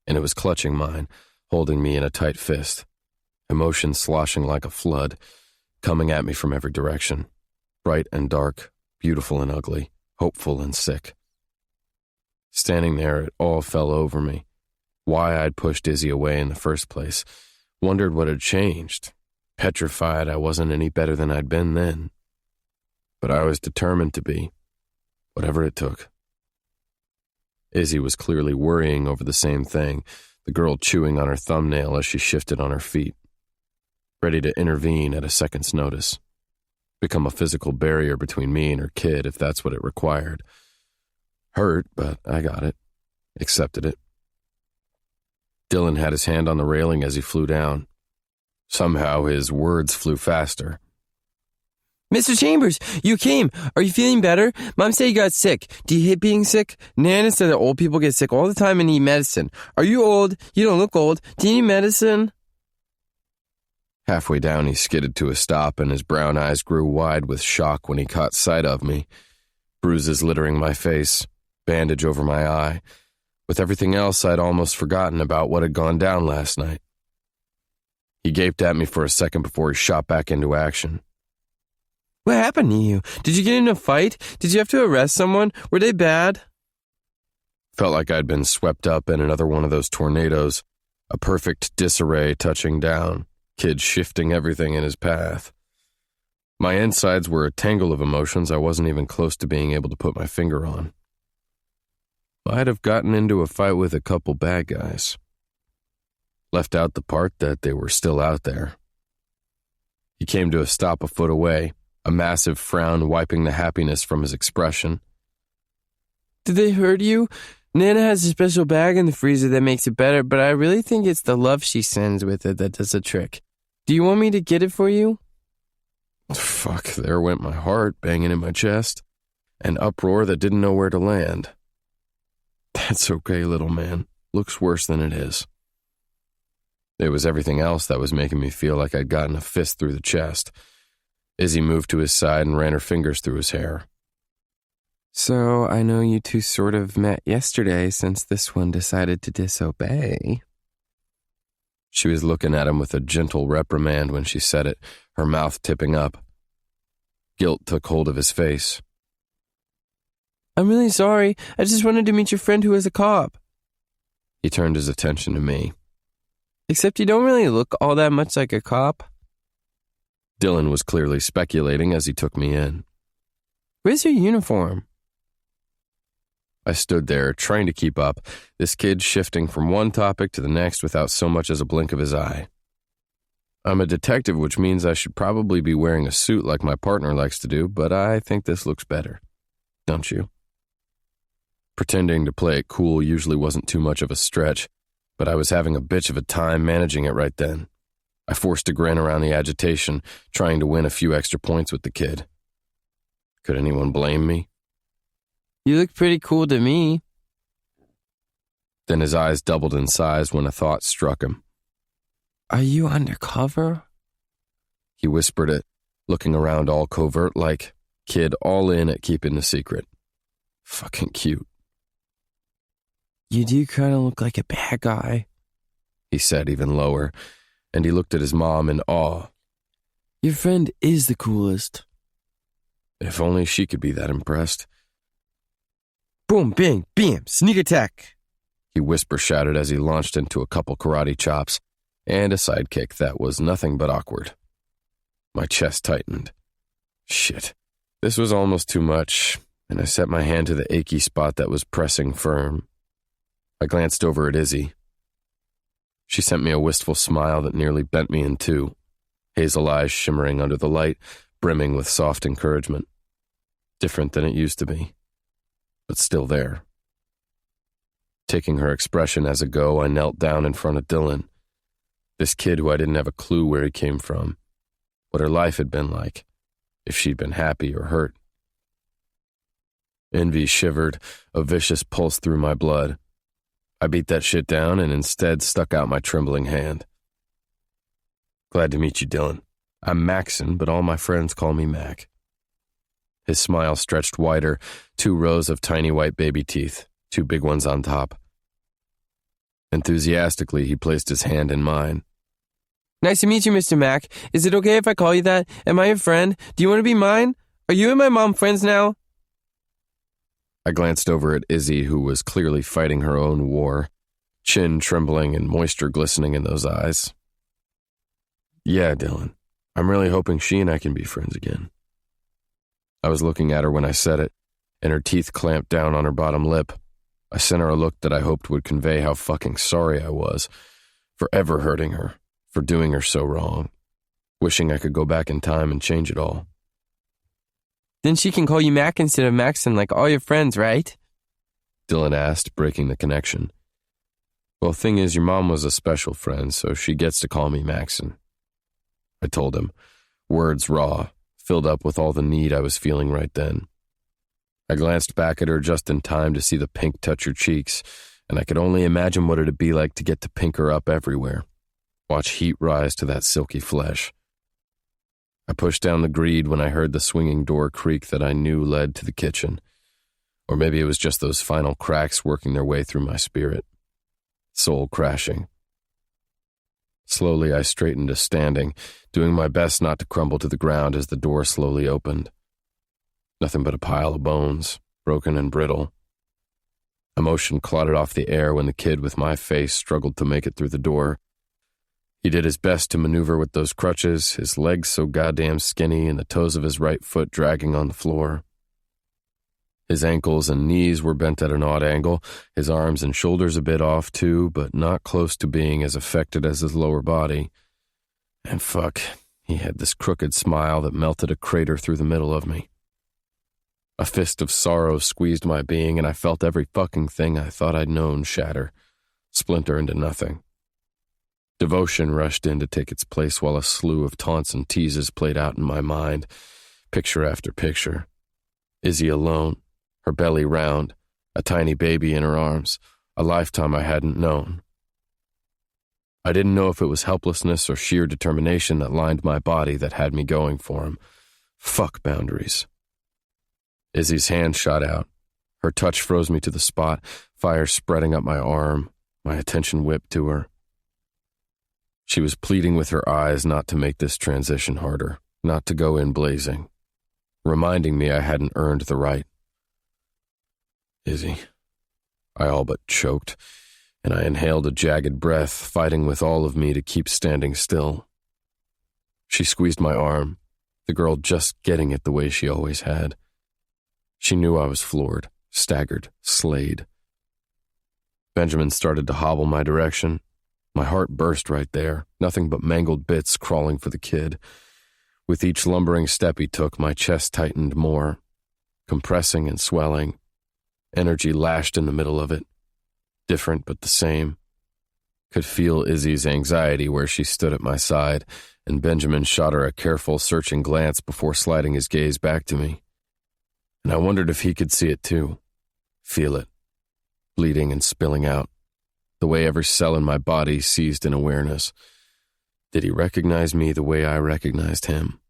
and it was clutching mine, holding me in a tight fist. Emotion sloshing like a flood, coming at me from every direction. Bright and dark, beautiful and ugly, hopeful and sick. Standing there, it all fell over me. Why I'd pushed Izzy away in the first place. Wondered what had changed. Petrified I wasn't any better than I'd been then. But I was determined to be, whatever it took. Izzy was clearly worrying over the same thing, the girl chewing on her thumbnail as she shifted on her feet. Ready to intervene at a second's notice. Become a physical barrier between me and her kid if that's what it required. Hurt, but I got it. Accepted it. Dylan had his hand on the railing as he flew down. Somehow his words flew faster. Mr. Chambers, you came. Are you feeling better? Mom said you got sick. Do you hate being sick? Nana said that old people get sick all the time and need medicine. Are you old? You don't look old. Do you need medicine? Halfway down, he skidded to a stop, and his brown eyes grew wide with shock when he caught sight of me. Bruises littering my face, bandage over my eye. With everything else, I'd almost forgotten about what had gone down last night. He gaped at me for a second before he shot back into action. What happened to you? Did you get in a fight? Did you have to arrest someone? Were they bad? Felt like I'd been swept up in another one of those tornadoes, a perfect disarray touching down, kid shifting everything in his path. My insides were a tangle of emotions I wasn't even close to being able to put my finger on. I'd have gotten into a fight with a couple bad guys. Left out the part that they were still out there. He came to a stop a foot away, a massive frown wiping the happiness from his expression. Did they hurt you? Nana has a special bag in the freezer that makes it better, but I really think it's the love she sends with it that does the trick. Do you want me to get it for you? Fuck, there went my heart banging in my chest, an uproar that didn't know where to land. That's okay, little man. Looks worse than it is. It was everything else that was making me feel like I'd gotten a fist through the chest. Izzy moved to his side and ran her fingers through his hair. So I know you two sort of met yesterday since this one decided to disobey. She was looking at him with a gentle reprimand when she said it, her mouth tipping up. Guilt took hold of his face. I'm really sorry. I just wanted to meet your friend who is a cop. He turned his attention to me. Except you don't really look all that much like a cop. Dylan was clearly speculating as he took me in. Where's your uniform? I stood there, trying to keep up, this kid shifting from one topic to the next without so much as a blink of his eye. I'm a detective, which means I should probably be wearing a suit like my partner likes to do, but I think this looks better. Don't you? Pretending to play it cool usually wasn't too much of a stretch, but I was having a bitch of a time managing it right then. I forced a grin around the agitation, trying to win a few extra points with the kid. Could anyone blame me? You look pretty cool to me. Then his eyes doubled in size when a thought struck him. Are you undercover? He whispered it, looking around all covert like, kid all in at keeping the secret. Fucking cute. You do kind of look like a bad guy, he said even lower, and he looked at his mom in awe. Your friend is the coolest. If only she could be that impressed. Boom, bang, bam, sneak attack, he whisper-shouted as he launched into a couple karate chops and a sidekick that was nothing but awkward. My chest tightened. Shit, this was almost too much, and I set my hand to the achy spot that was pressing firm. I glanced over at Izzy. She sent me a wistful smile that nearly bent me in two, hazel eyes shimmering under the light, brimming with soft encouragement. Different than it used to be, but still there. Taking her expression as a go, I knelt down in front of Dylan, this kid who I didn't have a clue where he came from, what her life had been like, if she'd been happy or hurt. Envy shivered, a vicious pulse through my blood. I beat that shit down and instead stuck out my trembling hand. Glad to meet you, Dylan. I'm Maxon, but all my friends call me Mac. His smile stretched wider, 2 rows of tiny white baby teeth, 2 big ones on top. Enthusiastically, he placed his hand in mine. Nice to meet you, Mr. Mac. Is it okay if I call you that? Am I your friend? Do you want to be mine? Are you and my mom friends now? I glanced over at Izzy, who was clearly fighting her own war, chin trembling and moisture glistening in those eyes. Yeah, Dylan. I'm really hoping she and I can be friends again. I was looking at her when I said it, and her teeth clamped down on her bottom lip. I sent her a look that I hoped would convey how fucking sorry I was for ever hurting her, for doing her so wrong, wishing I could go back in time and change it all. Then she can call you Mac instead of Maxon like all your friends, right? Dylan asked, breaking the connection. Well, thing is, your mom was a special friend, so she gets to call me Maxon. I told him, words raw, filled up with all the need I was feeling right then. I glanced back at her just in time to see the pink touch her cheeks, and I could only imagine what it'd be like to get to pink her up everywhere. Watch heat rise to that silky flesh. I pushed down the greed when I heard the swinging door creak that I knew led to the kitchen. Or maybe it was just those final cracks working their way through my spirit. Soul crashing. Slowly I straightened to standing, doing my best not to crumble to the ground as the door slowly opened. Nothing but a pile of bones, broken and brittle. Emotion clotted off the air when the kid with my face struggled to make it through the door. He did his best to maneuver with those crutches, his legs so goddamn skinny and the toes of his right foot dragging on the floor. His ankles and knees were bent at an odd angle, his arms and shoulders a bit off too, but not close to being as affected as his lower body. And fuck, he had this crooked smile that melted a crater through the middle of me. A fist of sorrow squeezed my being, and I felt every fucking thing I thought I'd known shatter, splinter into nothing. Devotion rushed in to take its place while a slew of taunts and teases played out in my mind, picture after picture. Izzy alone, her belly round, a tiny baby in her arms, a lifetime I hadn't known. I didn't know if it was helplessness or sheer determination that lined my body that had me going for him. Fuck boundaries. Izzy's hand shot out. Her touch froze me to the spot, fire spreading up my arm, my attention whipped to her. She was pleading with her eyes not to make this transition harder, not to go in blazing, reminding me I hadn't earned the right. Izzy, I all but choked, and I inhaled a jagged breath, fighting with all of me to keep standing still. She squeezed my arm, the girl just getting it the way she always had. She knew I was floored, staggered, slayed. Benjamin started to hobble my direction. My heart burst right there, nothing but mangled bits crawling for the kid. With each lumbering step he took, my chest tightened more, compressing and swelling. Energy lashed in the middle of it. Different but the same. Could feel Izzy's anxiety where she stood at my side, and Benjamin shot her a careful, searching glance before sliding his gaze back to me. And I wondered if he could see it too. Feel it. Bleeding and spilling out. The way every cell in my body seized in awareness. Did he recognize me the way I recognized him?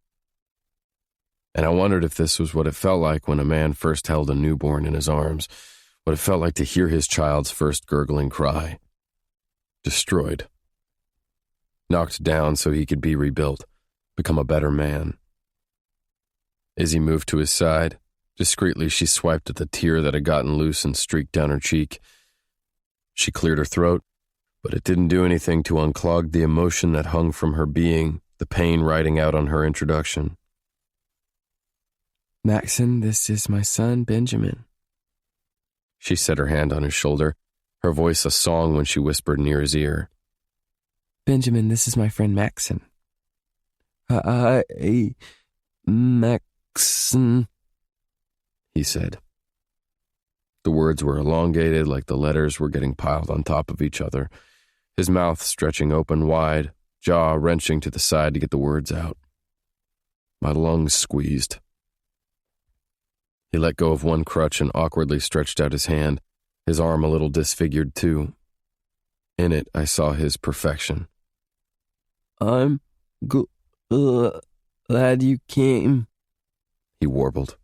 And I wondered if this was what it felt like when a man first held a newborn in his arms, what it felt like to hear his child's first gurgling cry. Destroyed. Knocked down so he could be rebuilt, become a better man. Izzy moved to his side. Discreetly, she swiped at the tear that had gotten loose and streaked down her cheek. She cleared her throat, but it didn't do anything to unclog the emotion that hung from her being, the pain riding out on her introduction. Maxon, this is my son, Benjamin. She set her hand on his shoulder, her voice a song when she whispered near his ear. Benjamin, this is my friend Maxon. Maxon, he said. The words were elongated like the letters were getting piled on top of each other, his mouth stretching open wide, jaw wrenching to the side to get the words out. My lungs squeezed. He let go of one crutch and awkwardly stretched out his hand, his arm a little disfigured too. In it, I saw his perfection. I'm glad you came, he warbled.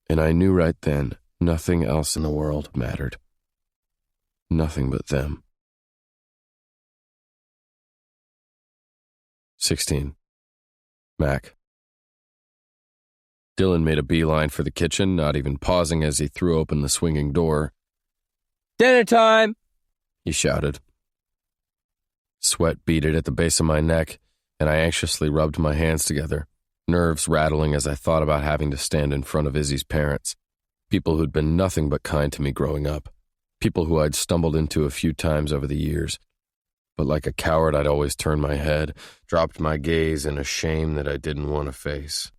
And I knew right then nothing else in the world mattered. Nothing but them. 16. Mac. Dylan made a beeline for the kitchen, not even pausing as he threw open the swinging door. Dinner time, he shouted. Sweat beaded at the base of my neck, and I anxiously rubbed my hands together, nerves rattling as I thought about having to stand in front of Izzy's parents, people who'd been nothing but kind to me growing up, people who I'd stumbled into a few times over the years. But like a coward, I'd always turned my head, dropped my gaze in a shame that I didn't want to face.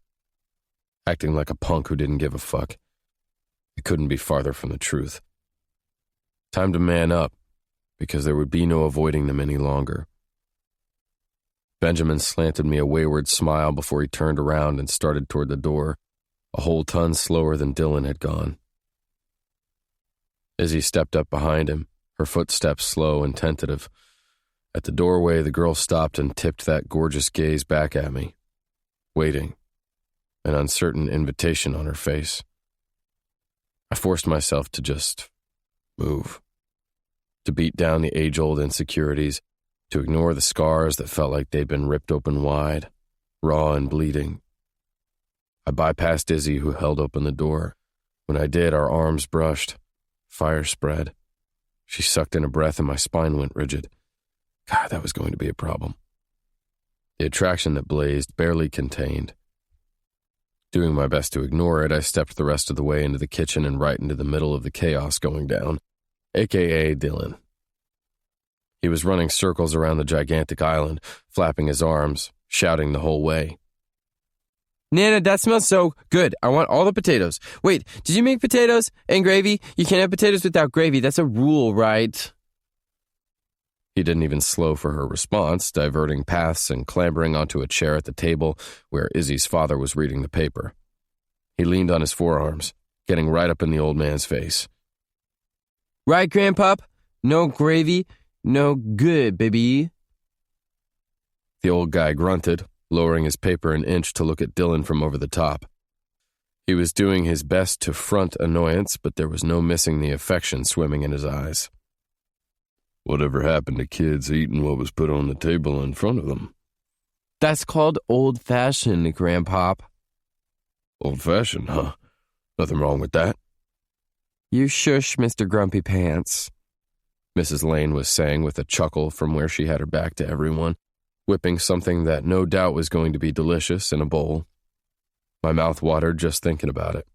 Acting like a punk who didn't give a fuck. It couldn't be farther from the truth. Time to man up, because there would be no avoiding them any longer. Benjamin slanted me a wayward smile before he turned around and started toward the door, a whole ton slower than Dylan had gone. Izzy stepped up behind him, her footsteps slow and tentative. At the doorway, the girl stopped and tipped that gorgeous gaze back at me, waiting, an uncertain invitation on her face. I forced myself to just move, to beat down the age-old insecurities, to ignore the scars that felt like they'd been ripped open wide, raw and bleeding. I bypassed Izzy, who held open the door. When I did, our arms brushed. Fire spread. She sucked in a breath and my spine went rigid. God, that was going to be a problem. The attraction that blazed, barely contained. Doing my best to ignore it, I stepped the rest of the way into the kitchen and right into the middle of the chaos going down, a.k.a. Dylan. He was running circles around the gigantic island, flapping his arms, shouting the whole way. Nana, that smells so good. I want all the potatoes. Wait, did you make potatoes and gravy? You can't have potatoes without gravy. That's a rule, right? He didn't even slow for her response, diverting paths and clambering onto a chair at the table where Izzy's father was reading the paper. He leaned on his forearms, getting right up in the old man's face. Right, Grandpop? No gravy, no good, baby. The old guy grunted, lowering his paper an inch to look at Dylan from over the top. He was doing his best to front annoyance, but there was no missing the affection swimming in his eyes. Whatever happened to kids eating what was put on the table in front of them? That's called old-fashioned, Grandpop. Old-fashioned, huh? Nothing wrong with that. You shush, Mr. Grumpy Pants, Mrs. Lane was saying with a chuckle from where she had her back to everyone, whipping something that no doubt was going to be delicious in a bowl. My mouth watered just thinking about it.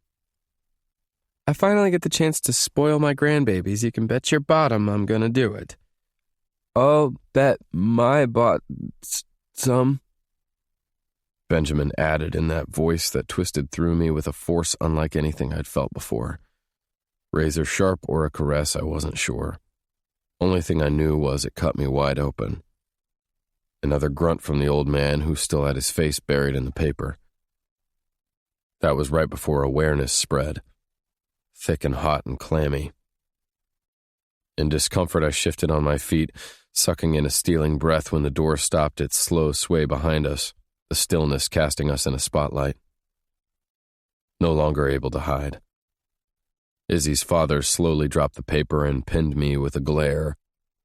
I finally get the chance to spoil my grandbabies. You can bet your bottom I'm gonna do it. I'll bet my some. Benjamin added in that voice that twisted through me with a force unlike anything I'd felt before. Razor sharp or a caress, I wasn't sure. Only thing I knew was it cut me wide open. Another grunt from the old man who still had his face buried in the paper. That was right before awareness spread, thick and hot and clammy. In discomfort, I shifted on my feet, sucking in a stealing breath when the door stopped its slow sway behind us, the stillness casting us in a spotlight. No longer able to hide. Izzy's father slowly dropped the paper and pinned me with a glare,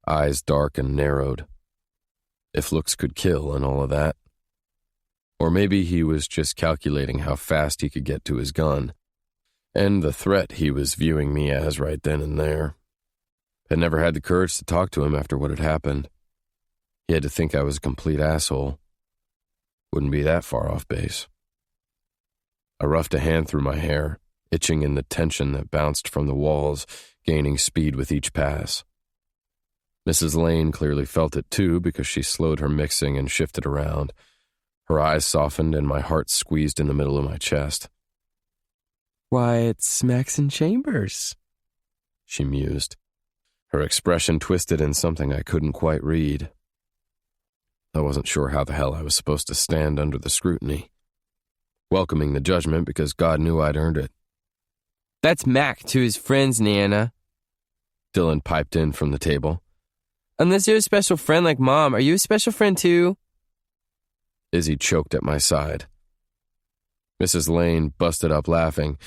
eyes dark and narrowed. If looks could kill and all of that. Or maybe he was just calculating how fast he could get to his gun, and the threat he was viewing me as right then and there. Had never had the courage to talk to him after what had happened. He had to think I was a complete asshole. Wouldn't be that far off base. I roughed a hand through my hair, itching in the tension that bounced from the walls, gaining speed with each pass. Mrs. Lane clearly felt it too because she slowed her mixing and shifted around. Her eyes softened and my heart squeezed in the middle of my chest. Why, it's Maxon Chambers, she mused. Her expression twisted in something I couldn't quite read. I wasn't sure how the hell I was supposed to stand under the scrutiny, welcoming the judgment because God knew I'd earned it. That's Mac to his friends, Nana, Dylan piped in from the table. Unless you're a special friend like Mom, are you a special friend too? Izzy choked at my side. Mrs. Lane busted up laughing,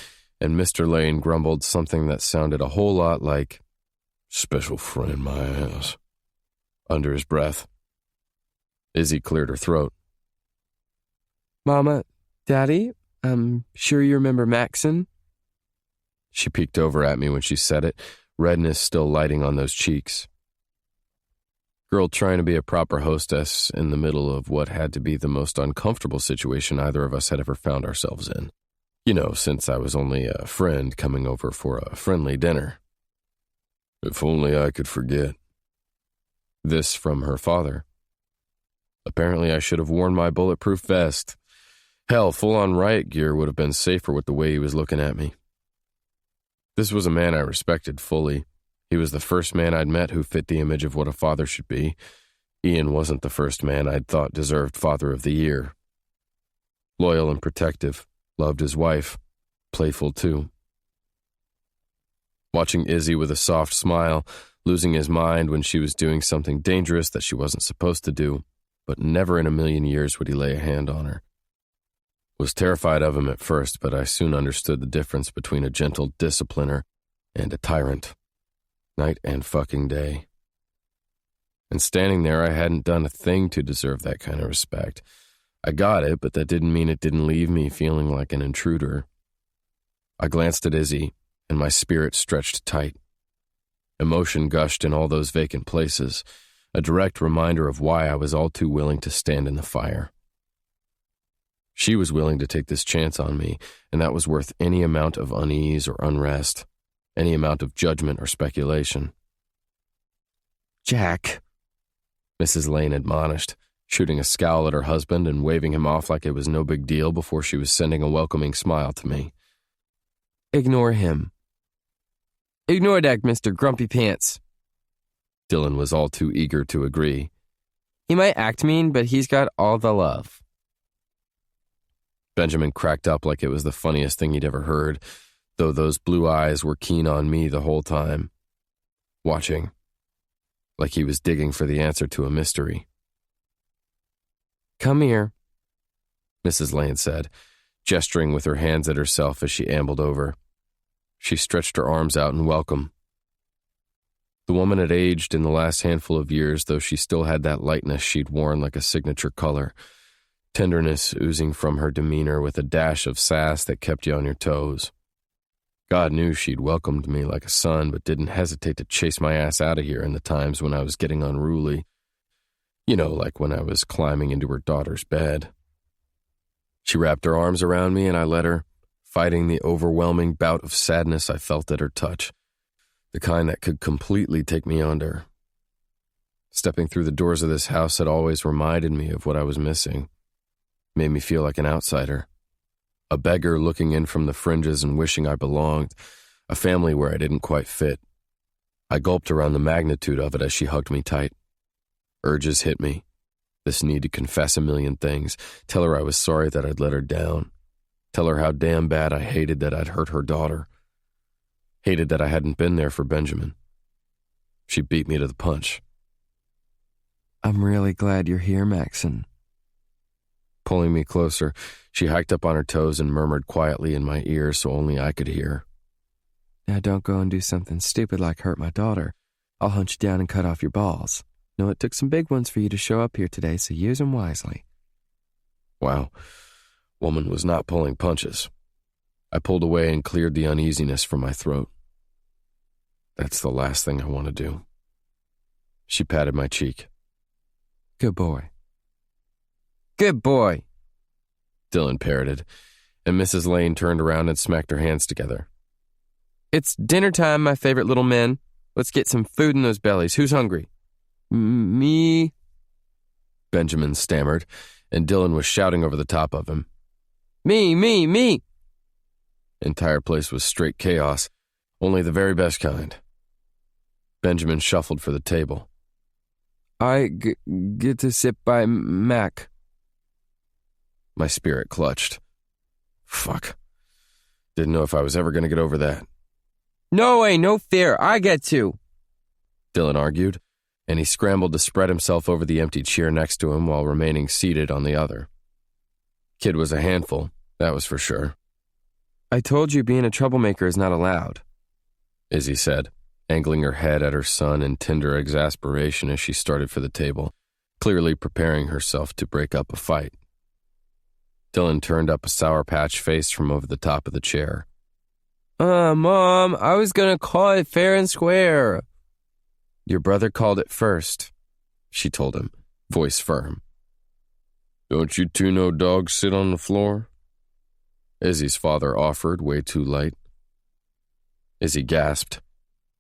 and Mr. Lane grumbled something that sounded a whole lot like, "Special friend, my ass," under his breath. Izzy cleared her throat. Mama, Daddy, I'm sure you remember Maxon? She peeked over at me when she said it, redness still lighting on those cheeks. Girl trying to be a proper hostess in the middle of what had to be the most uncomfortable situation either of us had ever found ourselves in. You know, since I was only a friend coming over for a friendly dinner. If only I could forget. This from her father. Apparently I should have worn my bulletproof vest. Hell, full-on riot gear would have been safer with the way he was looking at me. This was a man I respected fully. He was the first man I'd met who fit the image of what a father should be, Ian wasn't the first man I'd thought deserved Father of the Year. Loyal and protective, loved his wife, playful too. Watching Izzy with a soft smile, losing his mind when she was doing something dangerous that she wasn't supposed to do, but never in a million years would he lay a hand on her. Was terrified of him at first, but I soon understood the difference between a gentle discipliner and a tyrant, night and fucking day. And standing there, I hadn't done a thing to deserve that kind of respect. I got it, but that didn't mean it didn't leave me feeling like an intruder. I glanced at Izzy, and my spirit stretched tight. Emotion gushed in all those vacant places, a direct reminder of why I was all too willing to stand in the fire. She was willing to take this chance on me, and that was worth any amount of unease or unrest, any amount of judgment or speculation. Jack, Mrs. Lane admonished, shooting a scowl at her husband and waving him off like it was no big deal before she was sending a welcoming smile to me. Ignore him. Ignore that, Mr. Grumpy Pants. Dylan was all too eager to agree. He might act mean, but he's got all the love. Benjamin cracked up like it was the funniest thing he'd ever heard, though those blue eyes were keen on me the whole time, watching, like he was digging for the answer to a mystery. Come here, Mrs. Lane said, gesturing with her hands at herself as she ambled over. She stretched her arms out in welcome. The woman had aged in the last handful of years, though she still had that lightness she'd worn like a signature color, tenderness oozing from her demeanor with a dash of sass that kept you on your toes. God knew she'd welcomed me like a son, but didn't hesitate to chase my ass out of here in the times when I was getting unruly. You know, like when I was climbing into her daughter's bed. She wrapped her arms around me and I let her, fighting the overwhelming bout of sadness I felt at her touch, the kind that could completely take me under. Stepping through the doors of this house had always reminded me of what I was missing, made me feel like an outsider, a beggar looking in from the fringes and wishing I belonged, a family where I didn't quite fit. I gulped around the magnitude of it as she hugged me tight. Urges hit me. This need to confess a million things, tell her I was sorry that I'd let her down, tell her how damn bad I hated that I'd hurt her daughter, hated that I hadn't been there for Benjamin. She beat me to the punch. I'm really glad you're here, Maxon. Pulling me closer, she hiked up on her toes and murmured quietly in my ear so only I could hear. Now don't go and do something stupid like hurt my daughter. I'll hunt you down and cut off your balls. No, it took some big ones for you to show up here today, so use them wisely. Wow, woman was not pulling punches. I pulled away and cleared the uneasiness from my throat. That's the last thing I want to do. She patted my cheek. Good boy. Good boy, Dylan parroted, and Mrs. Lane turned around and smacked her hands together. It's dinner time, my favorite little men. Let's get some food in those bellies. Who's hungry? Me, Benjamin stammered, and Dylan was shouting over the top of him. Me. Entire place was straight chaos, only the very best kind. Benjamin shuffled for the table. I get to sit by Mac. My spirit clutched. Fuck. Didn't know if I was ever going to get over that. No way, no fear. I get to, Dylan argued, and he scrambled to spread himself over the empty chair next to him while remaining seated on the other. Kid was a handful, that was for sure. I told you being a troublemaker is not allowed, Izzy said, angling her head at her son in tender exasperation as she started for the table, clearly preparing herself to break up a fight. Dylan turned up a Sour Patch face from over the top of the chair. Mom, I was gonna call it fair and square. Your brother called it first, she told him, voice firm. Don't you two know dogs sit on the floor? Izzy's father offered, way too light. Izzy gasped.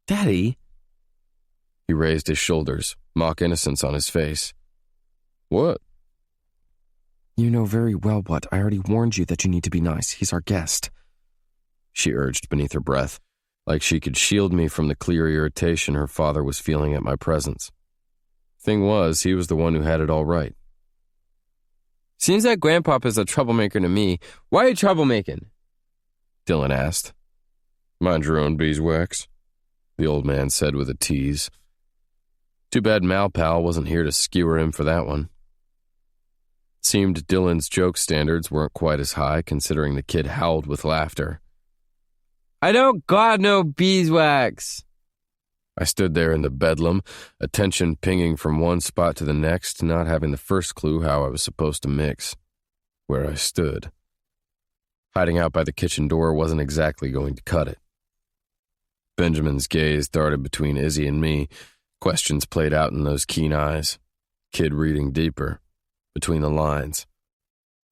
Daddy? He raised his shoulders, mock innocence on his face. What? You know very well what. I already warned you that you need to be nice. He's our guest, she urged beneath her breath, like she could shield me from the clear irritation her father was feeling at my presence. Thing was, he was the one who had it all right. Seems like Grandpapa's a troublemaker to me. Why are you troublemaking? Dylan asked. Mind your own beeswax, the old man said with a tease. Too bad Malpal wasn't here to skewer him for that one. Seemed Dylan's joke standards weren't quite as high, considering the kid howled with laughter. I don't got no beeswax. I stood there in the bedlam, attention pinging from one spot to the next, not having the first clue how I was supposed to mix. Where I stood. Hiding out by the kitchen door wasn't exactly going to cut it. Benjamin's gaze darted between Izzy and me, questions played out in those keen eyes, kid reading deeper, between the lines,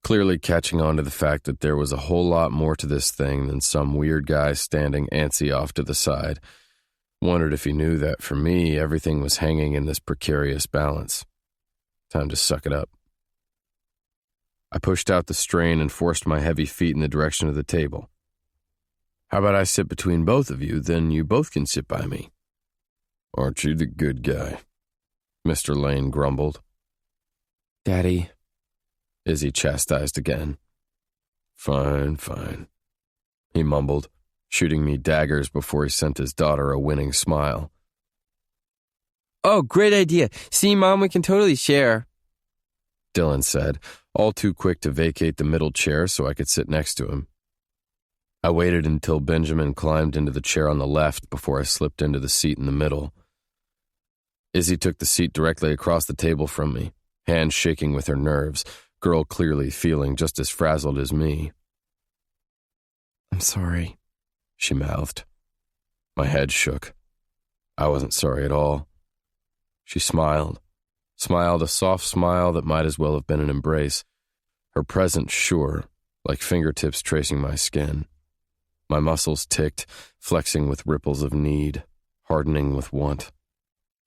clearly catching on to the fact that there was a whole lot more to this thing than some weird guy standing antsy off to the side. Wondered if he knew that, for me, everything was hanging in this precarious balance. Time to suck it up. I pushed out the strain and forced my heavy feet in the direction of the table. How about I sit between both of you, then you both can sit by me? Aren't you the good guy? Mr. Lane grumbled. Daddy, Izzy chastised again. Fine, he mumbled, shooting me daggers before he sent his daughter a winning smile. Oh, great idea. See, Mom, we can totally share, Dylan said, all too quick to vacate the middle chair so I could sit next to him. I waited until Benjamin climbed into the chair on the left before I slipped into the seat in the middle. Izzy took the seat directly across the table from me, hands shaking with her nerves, girl clearly feeling just as frazzled as me. I'm sorry, she mouthed. My head shook. I wasn't sorry at all. She smiled a soft smile that might as well have been an embrace, her presence sure, like fingertips tracing my skin. My muscles ticked, flexing with ripples of need, hardening with want.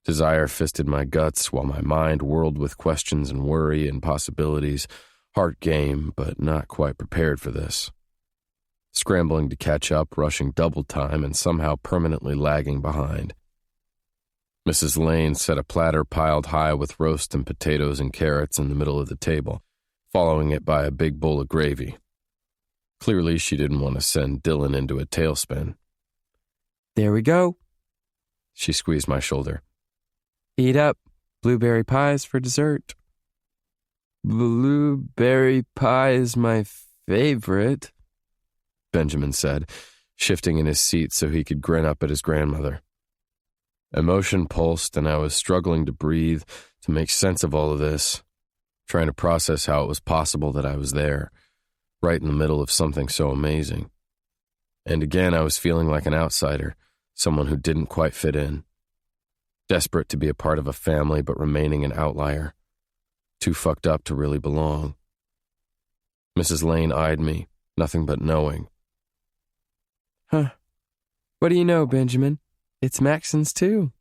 Desire fisted my guts while my mind whirled with questions and worry and possibilities, heart game, but not quite prepared for this. Scrambling to catch up, rushing double time, and somehow permanently lagging behind. Mrs. Lane set a platter piled high with roast and potatoes and carrots in the middle of the table, following it by a big bowl of gravy. Clearly, she didn't want to send Dylan into a tailspin. There we go. She squeezed my shoulder. Eat up. Blueberry pies for dessert. Blueberry pie is my favorite, Benjamin said, shifting in his seat so he could grin up at his grandmother. Emotion pulsed, and I was struggling to breathe, to make sense of all of this, trying to process how it was possible that I was there, right in the middle of something so amazing. And again, I was feeling like an outsider, someone who didn't quite fit in. Desperate to be a part of a family, but remaining an outlier. Too fucked up to really belong. Mrs. Lane eyed me, nothing but knowing. Huh. What do you know, Benjamin? It's Maxon's too.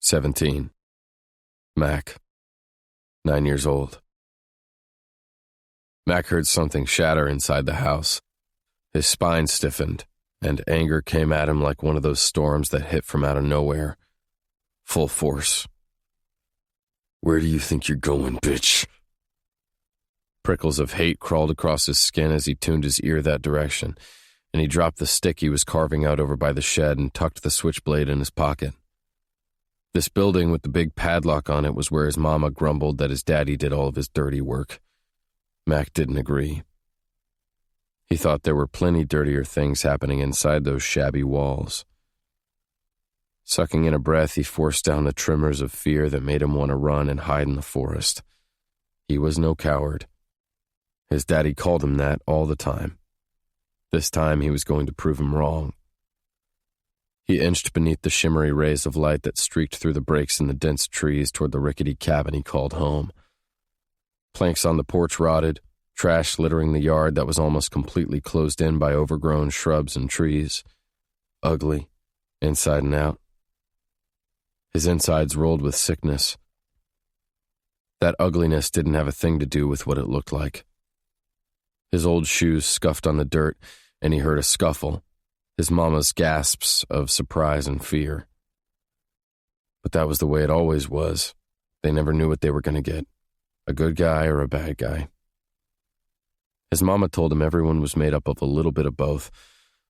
17. Mac. 9 years old. Mac heard something shatter inside the house. His spine stiffened, and anger came at him like one of those storms that hit from out of nowhere. Full force. Where do you think you're going, bitch? Prickles of hate crawled across his skin as he tuned his ear that direction, and he dropped the stick he was carving out over by the shed and tucked the switchblade in his pocket. This building with the big padlock on it was where his mama grumbled that his daddy did all of his dirty work. Mac didn't agree. He thought there were plenty dirtier things happening inside those shabby walls. Sucking in a breath, he forced down the tremors of fear that made him want to run and hide in the forest. He was no coward. His daddy called him that all the time. This time he was going to prove him wrong. He inched beneath the shimmery rays of light that streaked through the breaks in the dense trees toward the rickety cabin he called home. Planks on the porch rotted, trash littering the yard that was almost completely closed in by overgrown shrubs and trees. Ugly, inside and out. His insides rolled with sickness. That ugliness didn't have a thing to do with what it looked like. His old shoes scuffed on the dirt, and he heard a scuffle, his mama's gasps of surprise and fear. But that was the way it always was. They never knew what they were going to get, a good guy or a bad guy. His mama told him everyone was made up of a little bit of both,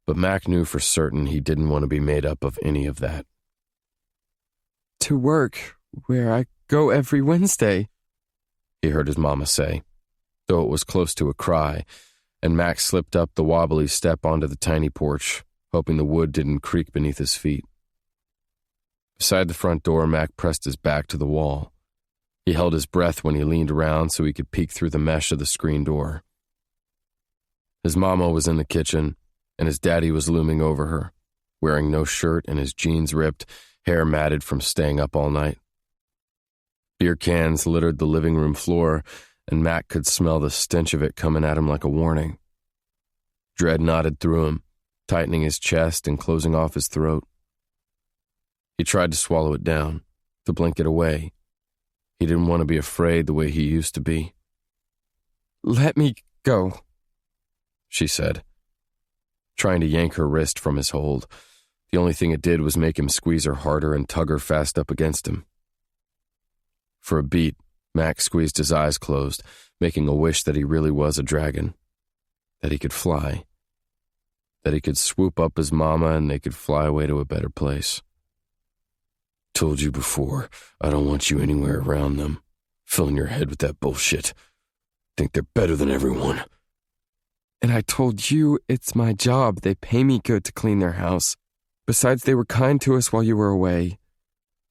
but Mac knew for certain he didn't want to be made up of any of that. To work, where I go every Wednesday, he heard his mama say, though it was close to a cry, and Mac slipped up the wobbly step onto the tiny porch, hoping the wood didn't creak beneath his feet. Beside the front door, Mac pressed his back to the wall. He held his breath when he leaned around so he could peek through the mesh of the screen door. His mama was in the kitchen, and his daddy was looming over her, wearing no shirt and his jeans ripped, hair matted from staying up all night. Beer cans littered the living room floor, and Mac could smell the stench of it coming at him like a warning. Dread knotted through him, tightening his chest and closing off his throat. He tried to swallow it down, to blink it away. He didn't want to be afraid the way he used to be. "Let me go," she said, trying to yank her wrist from his hold. The only thing it did was make him squeeze her harder and tug her fast up against him. For a beat, Mac squeezed his eyes closed, making a wish that he really was a dragon, that he could fly, that he could swoop up his mama and they could fly away to a better place. Told you before, I don't want you anywhere around them, filling your head with that bullshit. Think they're better than everyone. And I told you it's my job. They pay me good to clean their house. Besides, they were kind to us while you were away.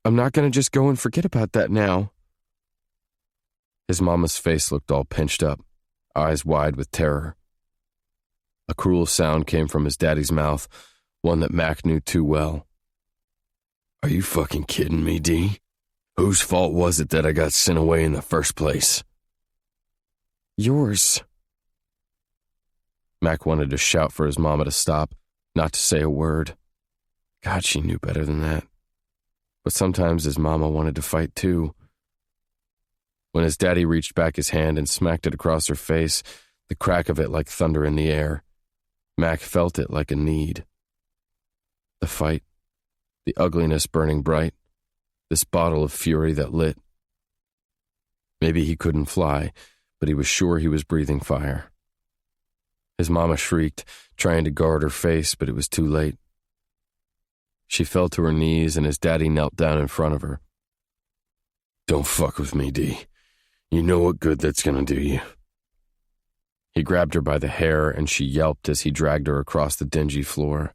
I'm not going to just go and forget about that now. His mama's face looked all pinched up, eyes wide with terror. A cruel sound came from his daddy's mouth, one that Mac knew too well. Are you fucking kidding me, D? Whose fault was it that I got sent away in the first place? Yours. Mac wanted to shout for his mama to stop, not to say a word. God, she knew better than that. But sometimes his mama wanted to fight too. When his daddy reached back his hand and smacked it across her face, the crack of it like thunder in the air, Mac felt it like a need. The fight, the ugliness burning bright, this bottle of fury that lit. Maybe he couldn't fly, but he was sure he was breathing fire. His mama shrieked, trying to guard her face, but it was too late. She fell to her knees and his daddy knelt down in front of her. Don't fuck with me, D. You know what good that's gonna do you. He grabbed her by the hair and she yelped as he dragged her across the dingy floor.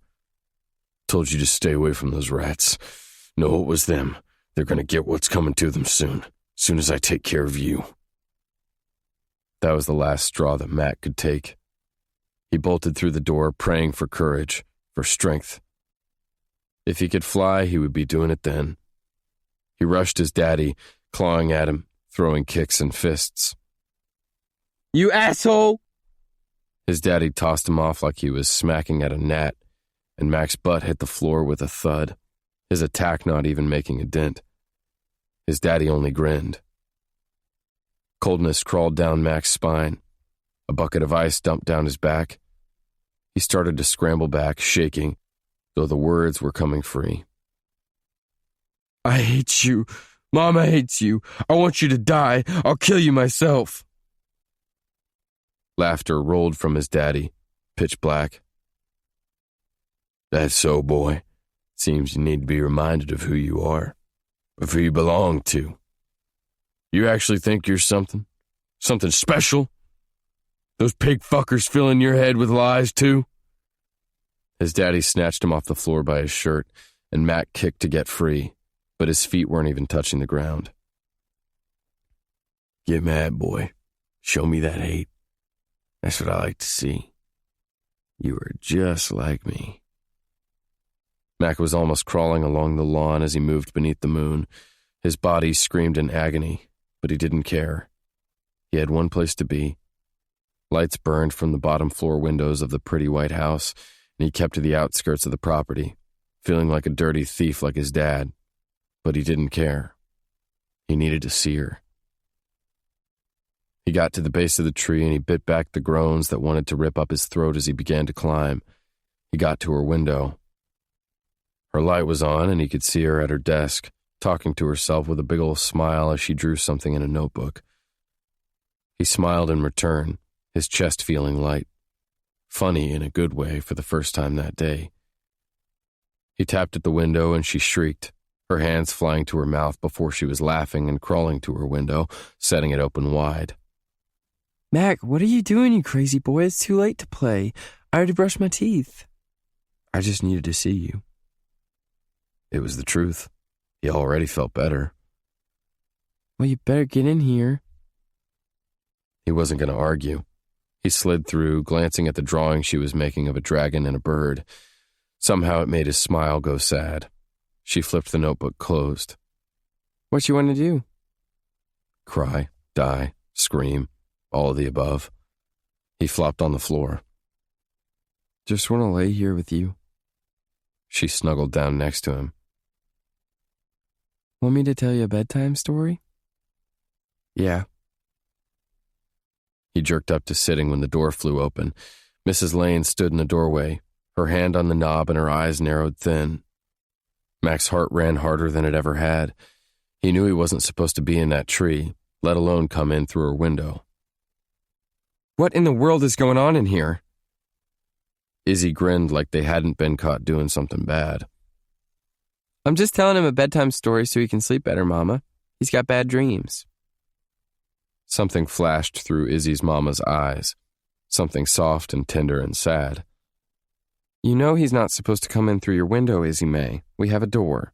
Told you to stay away from those rats. No, it was them. They're gonna get what's coming to them soon as I take care of you. That was the last straw that Mac could take. He bolted through the door, praying for courage, for strength. If he could fly, he would be doing it then. He rushed his daddy, clawing at him, throwing kicks and fists. You asshole! His daddy tossed him off like he was smacking at a gnat, and Mac's butt hit the floor with a thud, his attack not even making a dent. His daddy only grinned. Coldness crawled down Mac's spine. A bucket of ice dumped down his back. He started to scramble back, shaking, though the words were coming free. I hate you. Mama hates you. I want you to die. I'll kill you myself. Laughter rolled from his daddy, pitch black. That's so, boy. Seems you need to be reminded of who you are, of who you belong to. You actually think you're something special? Those pig fuckers filling your head with lies, too? His daddy snatched him off the floor by his shirt, and Mac kicked to get free, but his feet weren't even touching the ground. Get mad, boy. Show me that hate. That's what I like to see. You are just like me. Mac was almost crawling along the lawn as he moved beneath the moon. His body screamed in agony, but he didn't care. He had one place to be. Lights burned from the bottom floor windows of the pretty white house, and he kept to the outskirts of the property, feeling like a dirty thief like his dad. But he didn't care. He needed to see her. He got to the base of the tree and he bit back the groans that wanted to rip up his throat as he began to climb. He got to her window. Her light was on and he could see her at her desk, talking to herself with a big old smile as she drew something in a notebook. He smiled in return, his chest feeling light. Funny in a good way for the first time that day. He tapped at the window and she shrieked, her hands flying to her mouth before she was laughing and crawling to her window, setting it open wide. Mac, what are you doing, you crazy boy? It's too late to play. I already brushed my teeth. I just needed to see you. It was the truth. He already felt better. Well, you better get in here. He wasn't going to argue. He slid through, glancing at the drawing she was making of a dragon and a bird. Somehow it made his smile go sad. She flipped the notebook closed. What you want to do? Cry, die, scream, all of the above. He flopped on the floor. Just want to lay here with you. She snuggled down next to him. Want me to tell you a bedtime story? Yeah. He jerked up to sitting when the door flew open. Mrs. Lane stood in the doorway, her hand on the knob and her eyes narrowed thin. Mac's heart ran harder than it ever had. He knew he wasn't supposed to be in that tree, let alone come in through her window. What in the world is going on in here? Izzy grinned like they hadn't been caught doing something bad. I'm just telling him a bedtime story so he can sleep better, Mama. He's got bad dreams. Something flashed through Izzy's mama's eyes, something soft and tender and sad. You know he's not supposed to come in through your window, Izzy May. We have a door.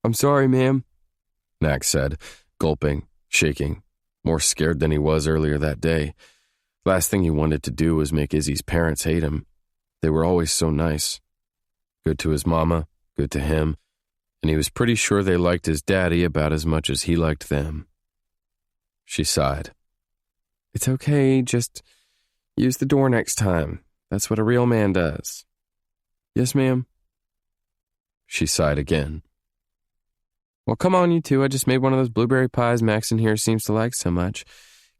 I'm sorry, ma'am, Max said, gulping, shaking, more scared than he was earlier that day. Last thing he wanted to do was make Izzy's parents hate him. They were always so nice. Good to his mama, good to him, and he was pretty sure they liked his daddy about as much as he liked them. She sighed. It's okay, just use the door next time. That's what a real man does. Yes, ma'am. She sighed again. Well, come on, you two. I just made one of those blueberry pies Maxon here seems to like so much.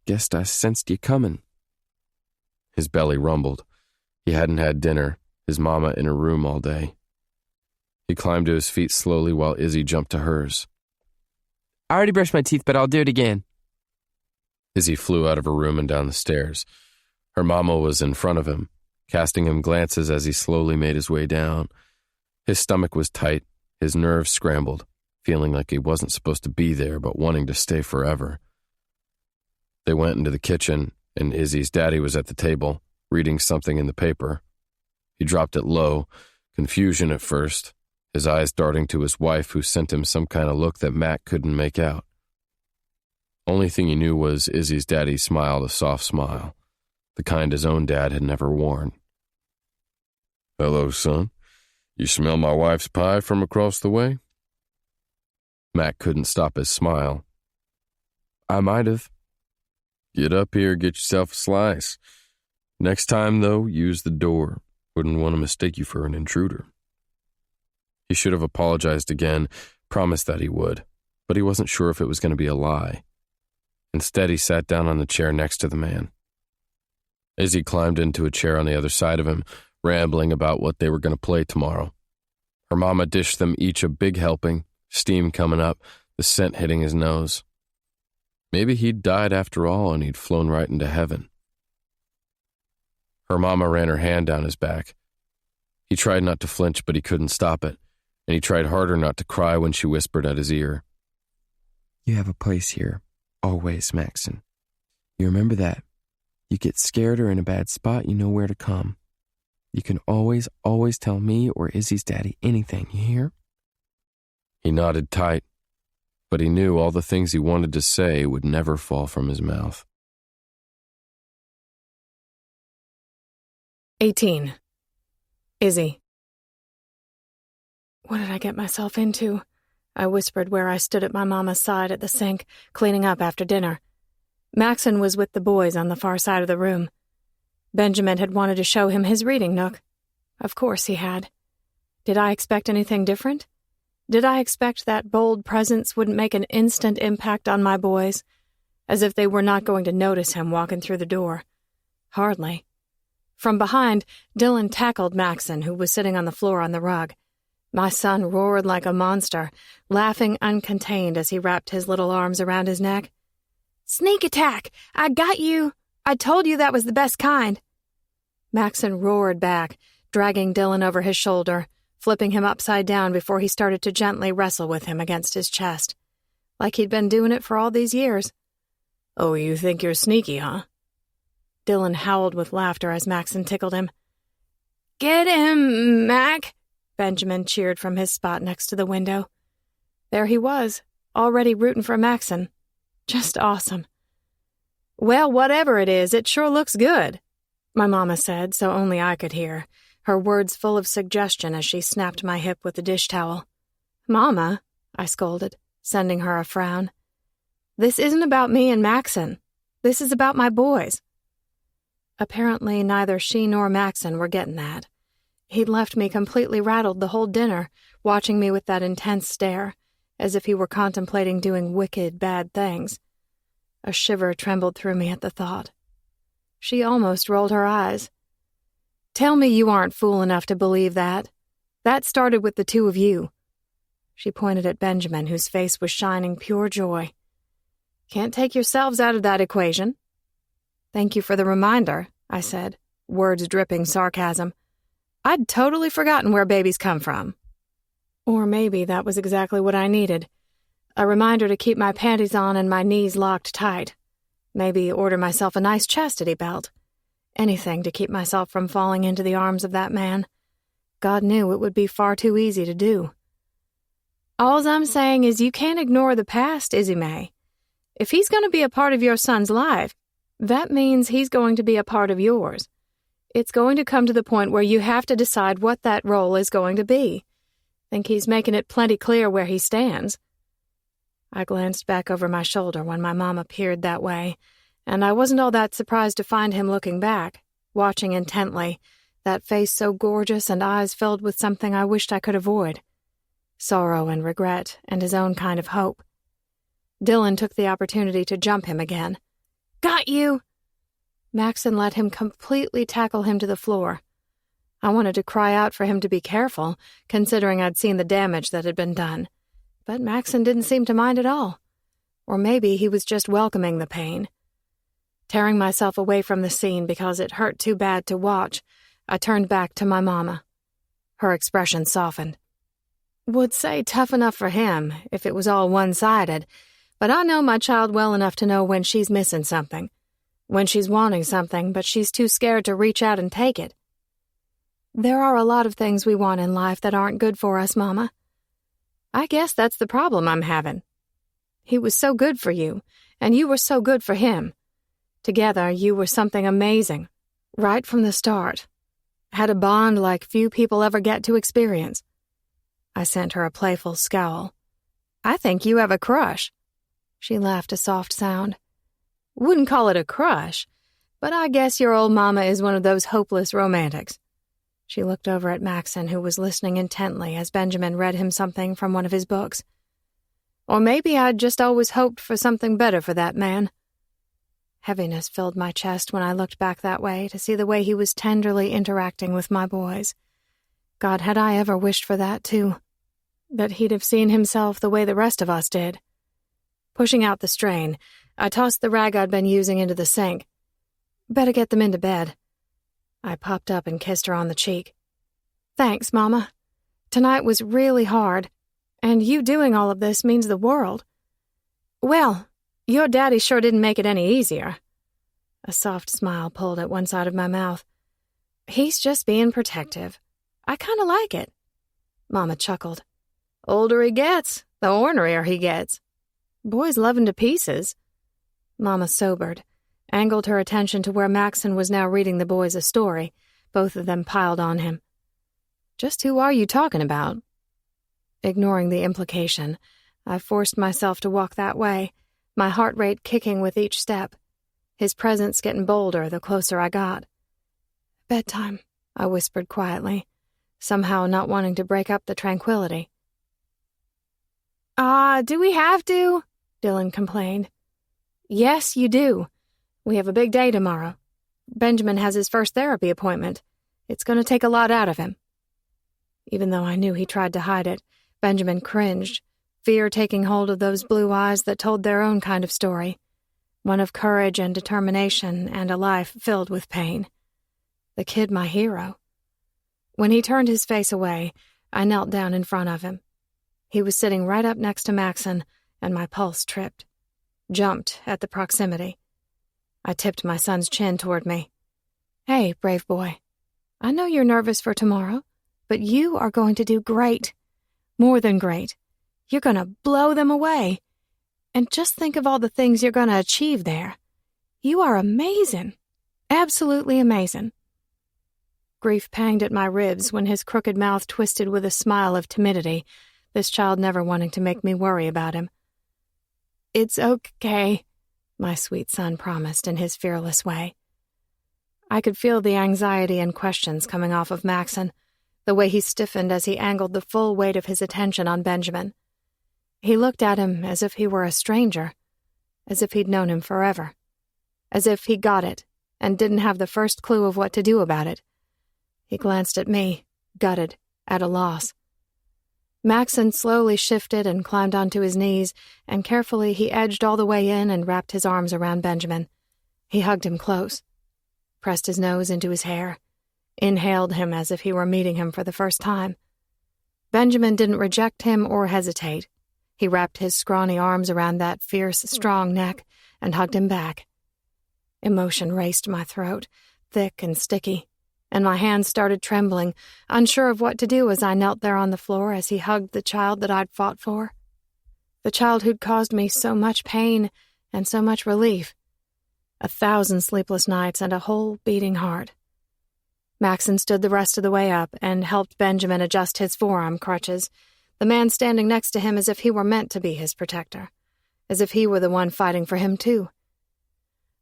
Guessed I sensed you coming. His belly rumbled. He hadn't had dinner, his mama in her room all day. He climbed to his feet slowly while Izzy jumped to hers. I already brushed my teeth, but I'll do it again. Izzy flew out of her room and down the stairs. Her mama was in front of him, casting him glances as he slowly made his way down. His stomach was tight, his nerves scrambled, feeling like he wasn't supposed to be there but wanting to stay forever. They went into the kitchen, and Izzy's daddy was at the table, reading something in the paper. He dropped it low, confusion at first, his eyes darting to his wife, who sent him some kind of look that Mac couldn't make out. Only thing he knew was Izzy's daddy smiled a soft smile, the kind his own dad had never worn. "Hello, son. You smell my wife's pie from across the way?" Mac couldn't stop his smile. I might have. "Get up here, get yourself a slice. Next time, though, use the door. Wouldn't want to mistake you for an intruder." He should have apologized again, promised that he would, but he wasn't sure if it was going to be a lie. Instead, he sat down on the chair next to the man. Izzy climbed into a chair on the other side of him, rambling about what they were going to play tomorrow. Her mama dished them each a big helping, steam coming up, the scent hitting his nose. Maybe he'd died after all and he'd flown right into heaven. Her mama ran her hand down his back. He tried not to flinch, but he couldn't stop it, and he tried harder not to cry when she whispered at his ear. You have a place here, always, Maxon. You remember that. You get scared or in a bad spot, you know where to come. You can always, always tell me or Izzy's daddy anything, you hear? He nodded tight, but he knew all the things he wanted to say would never fall from his mouth. 18. Izzy. What did I get myself into? I whispered where I stood at my mama's side at the sink, cleaning up after dinner. Maxon was with the boys on the far side of the room. Benjamin had wanted to show him his reading nook. Of course he had. Did I expect anything different? Did I expect that bold presence wouldn't make an instant impact on my boys, as if they were not going to notice him walking through the door? Hardly. From behind, Dylan tackled Maxon, who was sitting on the floor on the rug. My son roared like a monster, laughing uncontained as he wrapped his little arms around his neck. "Sneak attack! I got you! I told you that was the best kind!" Maxon roared back, dragging Dylan over his shoulder, flipping him upside down before he started to gently wrestle with him against his chest, like he'd been doing it for all these years. "Oh, you think you're sneaky, huh?" Dylan howled with laughter as Maxon tickled him. "Get him, Mac!" Benjamin cheered from his spot next to the window. There he was, already rooting for Maxon. Just awesome. "Well, whatever it is, it sure looks good," my mama said, so only I could hear, her words full of suggestion as she snapped my hip with the dish towel. "Mama," I scolded, sending her a frown. "This isn't about me and Maxon. This is about my boys." Apparently, neither she nor Maxon were getting that. He'd left me completely rattled the whole dinner, watching me with that intense stare, as if he were contemplating doing wicked, bad things. A shiver trembled through me at the thought. She almost rolled her eyes. "Tell me you aren't fool enough to believe that. That started with the two of you." She pointed at Benjamin, whose face was shining pure joy. "Can't take yourselves out of that equation." "Thank you for the reminder," I said, words dripping sarcasm. "I'd totally forgotten where babies come from." Or maybe that was exactly what I needed. A reminder to keep my panties on and my knees locked tight. Maybe order myself a nice chastity belt. Anything to keep myself from falling into the arms of that man. God knew it would be far too easy to do. "Alls I'm saying is you can't ignore the past, Izzy May. If he's going to be a part of your son's life, that means he's going to be a part of yours. It's going to come to the point where you have to decide what that role is going to be. Think he's making it plenty clear where he stands." I glanced back over my shoulder when my mama peered that way, and I wasn't all that surprised to find him looking back, watching intently, that face so gorgeous and eyes filled with something I wished I could avoid. Sorrow and regret and his own kind of hope. Dylan took the opportunity to jump him again. "Got you!" Maxon let him completely tackle him to the floor. I wanted to cry out for him to be careful, considering I'd seen the damage that had been done. But Maxon didn't seem to mind at all. Or maybe he was just welcoming the pain. Tearing myself away from the scene because it hurt too bad to watch, I turned back to my mama. Her expression softened. "Would say tough enough for him if it was all one-sided, but I know my child well enough to know when she's missing something. When she's wanting something, but she's too scared to reach out and take it. There are a lot of things we want in life that aren't good for us, Mama. I guess that's the problem I'm having. He was so good for you, and you were so good for him. Together, you were something amazing, right from the start. Had a bond like few people ever get to experience." I sent her a playful scowl. "I think you have a crush." She laughed a soft sound. "Wouldn't call it a crush, but I guess your old mama is one of those hopeless romantics." She looked over at Maxon, who was listening intently as Benjamin read him something from one of his books. "Or maybe I'd just always hoped for something better for that man." Heaviness filled my chest when I looked back that way to see the way he was tenderly interacting with my boys. God, had I ever wished for that, too. That he'd have seen himself the way the rest of us did. Pushing out the strain, I tossed the rag I'd been using into the sink. "Better get them into bed." I popped up and kissed her on the cheek. "Thanks, Mama. Tonight was really hard, and you doing all of this means the world. Well, your daddy sure didn't make it any easier." A soft smile pulled at one side of my mouth. "He's just being protective. I kind of like it." Mama chuckled. "Older he gets, the ornerier he gets. Boys love him to pieces." Mama sobered, angled her attention to where Maxon was now reading the boys a story, both of them piled on him. "Just who are you talking about?" Ignoring the implication, I forced myself to walk that way, my heart rate kicking with each step, his presence getting bolder the closer I got. "Bedtime," I whispered quietly, somehow not wanting to break up the tranquility. Do we have to?" Dylan complained. "Yes, you do. We have a big day tomorrow. Benjamin has his first therapy appointment. It's going to take a lot out of him." Even though I knew he tried to hide it, Benjamin cringed, fear taking hold of those blue eyes that told their own kind of story, one of courage and determination and a life filled with pain. The kid my hero. When he turned his face away, I knelt down in front of him. He was sitting right up next to Maxon, and my pulse tripped, jumped at the proximity. I tipped my son's chin toward me. "Hey, brave boy. I know you're nervous for tomorrow, but you are going to do great. More than great. You're going to blow them away. And just think of all the things you're going to achieve there. You are amazing. Absolutely amazing." Grief panged at my ribs when his crooked mouth twisted with a smile of timidity, this child never wanting to make me worry about him. "It's okay," my sweet son promised in his fearless way. I could feel the anxiety and questions coming off of Maxon, the way he stiffened as he angled the full weight of his attention on Benjamin. He looked at him as if he were a stranger, as if he'd known him forever, as if he got it and didn't have the first clue of what to do about it. He glanced at me, gutted, at a loss. Maxon slowly shifted and climbed onto his knees, and carefully he edged all the way in and wrapped his arms around Benjamin. He hugged him close, pressed his nose into his hair, inhaled him as if he were meeting him for the first time. Benjamin didn't reject him or hesitate. He wrapped his scrawny arms around that fierce, strong neck and hugged him back. Emotion raced my throat, thick and sticky, and my hands started trembling, unsure of what to do as I knelt there on the floor as he hugged the child that I'd fought for. The child who'd caused me so much pain and so much relief. 1,000 sleepless nights and a whole beating heart. Maxon stood the rest of the way up and helped Benjamin adjust his forearm crutches, the man standing next to him as if he were meant to be his protector, as if he were the one fighting for him too.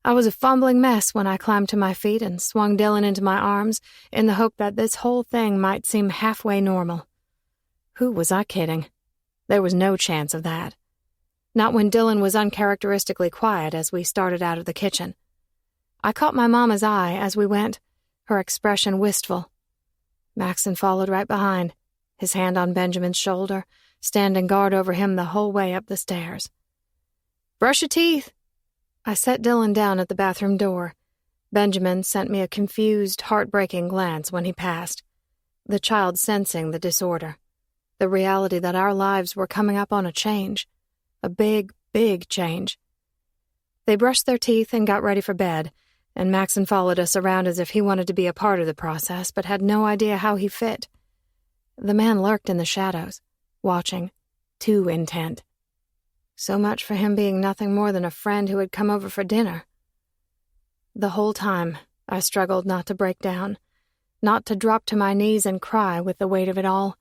I was a fumbling mess when I climbed to my feet and swung Dylan into my arms in the hope that this whole thing might seem halfway normal. Who was I kidding? There was no chance of that. Not when Dylan was uncharacteristically quiet as we started out of the kitchen. I caught my mama's eye as we went, her expression wistful. Maxon followed right behind, his hand on Benjamin's shoulder, standing guard over him the whole way up the stairs. "Brush your teeth." I set Dylan down at the bathroom door. Benjamin sent me a confused, heartbreaking glance when he passed, the child sensing the disorder, the reality that our lives were coming up on a change, a big, big change. They brushed their teeth and got ready for bed, and Maxon followed us around as if he wanted to be a part of the process but had no idea how he fit. The man lurked in the shadows, watching, too intent. So much for him being nothing more than a friend who had come over for dinner. The whole time, I struggled not to break down, not to drop to my knees and cry with the weight of it all,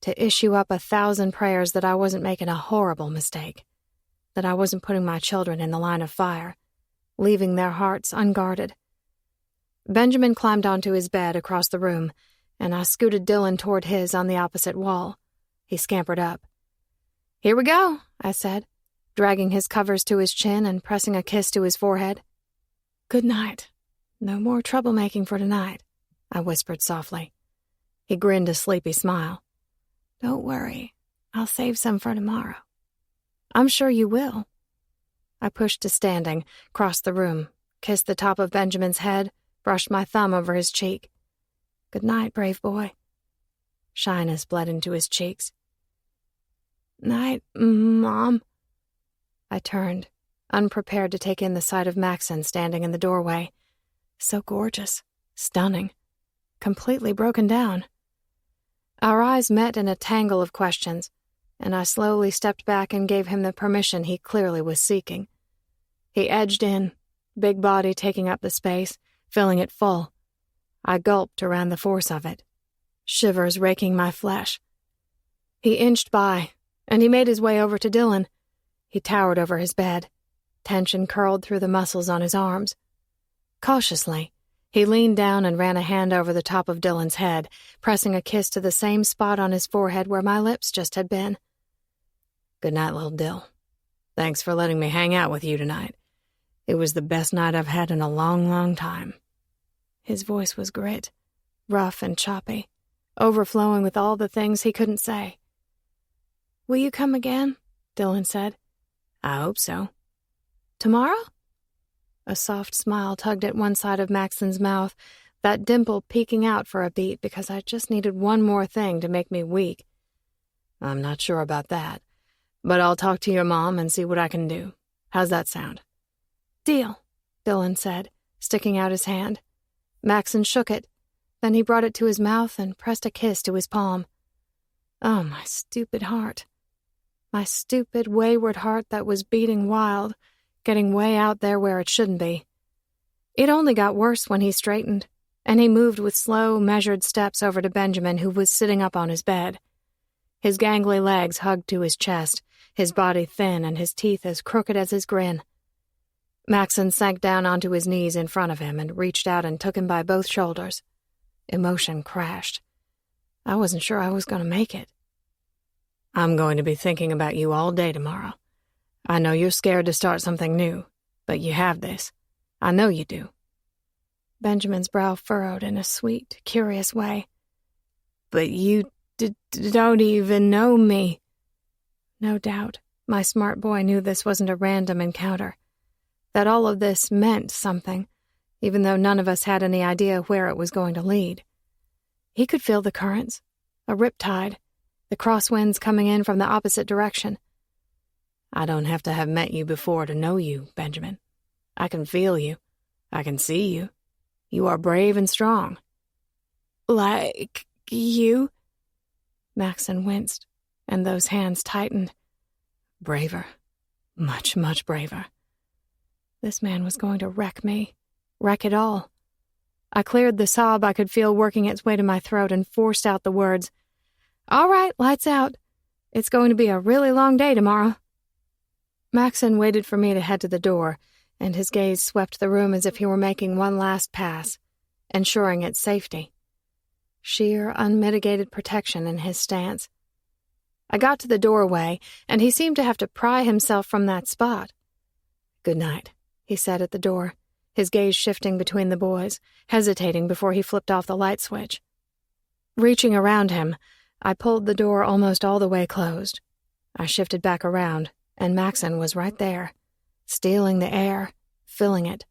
to issue up 1,000 prayers that I wasn't making a horrible mistake, that I wasn't putting my children in the line of fire, leaving their hearts unguarded. Benjamin climbed onto his bed across the room, and I scooted Dylan toward his on the opposite wall. He scampered up. "Here we go," I said, dragging his covers to his chin and pressing a kiss to his forehead. "Good night. No more troublemaking for tonight," I whispered softly. He grinned a sleepy smile. "Don't worry. I'll save some for tomorrow." "I'm sure you will." I pushed to standing, crossed the room, kissed the top of Benjamin's head, brushed my thumb over his cheek. "Good night, brave boy." Shyness bled into his cheeks. "Night, Mom." I turned, unprepared to take in the sight of Maxon standing in the doorway. So gorgeous, stunning, completely broken down. Our eyes met in a tangle of questions, and I slowly stepped back and gave him the permission he clearly was seeking. He edged in, big body taking up the space, filling it full. I gulped around the force of it, shivers raking my flesh. He inched by, and he made his way over to Dylan. He towered over his bed, tension curled through the muscles on his arms. Cautiously, he leaned down and ran a hand over the top of Dylan's head, pressing a kiss to the same spot on his forehead where my lips just had been. "Good night, little Dill. Thanks for letting me hang out with you tonight. It was the best night I've had in a long, long time." His voice was grit, rough and choppy, overflowing with all the things he couldn't say. "Will you come again?" Dylan said. "I hope so." "Tomorrow?" A soft smile tugged at one side of Maxon's mouth, that dimple peeking out for a beat because I just needed one more thing to make me weak. "I'm not sure about that, but I'll talk to your mom and see what I can do. How's that sound?" "Deal," Dylan said, sticking out his hand. Maxon shook it. Then he brought it to his mouth and pressed a kiss to his palm. Oh, my stupid heart. My stupid, wayward heart that was beating wild, getting way out there where it shouldn't be. It only got worse when he straightened, and he moved with slow, measured steps over to Benjamin, who was sitting up on his bed. His gangly legs hugged to his chest, his body thin and his teeth as crooked as his grin. Maxon sank down onto his knees in front of him and reached out and took him by both shoulders. Emotion crashed. I wasn't sure I was going to make it. "I'm going to be thinking about you all day tomorrow. I know you're scared to start something new, but you have this. I know you do." Benjamin's brow furrowed in a sweet, curious way. "But you don't even know me." No doubt, my smart boy knew this wasn't a random encounter, that all of this meant something, even though none of us had any idea where it was going to lead. He could feel the currents, a riptide, the crosswinds coming in from the opposite direction. "I don't have to have met you before to know you, Benjamin. I can feel you. I can see you. You are brave and strong." "Like you?" Maxon winced, and those hands tightened. Braver. Much, much braver. This man was going to wreck me. Wreck it all. I cleared the sob I could feel working its way to my throat and forced out the words. "All right, lights out. It's going to be a really long day tomorrow." Maxon waited for me to head to the door, and his gaze swept the room as if he were making one last pass, ensuring its safety. Sheer, unmitigated protection in his stance. I got to the doorway, and he seemed to have to pry himself from that spot. "Good night," he said at the door, his gaze shifting between the boys, hesitating before he flipped off the light switch. Reaching around him, I pulled the door almost all the way closed. I shifted back around, and Maxon was right there, stealing the air, filling it.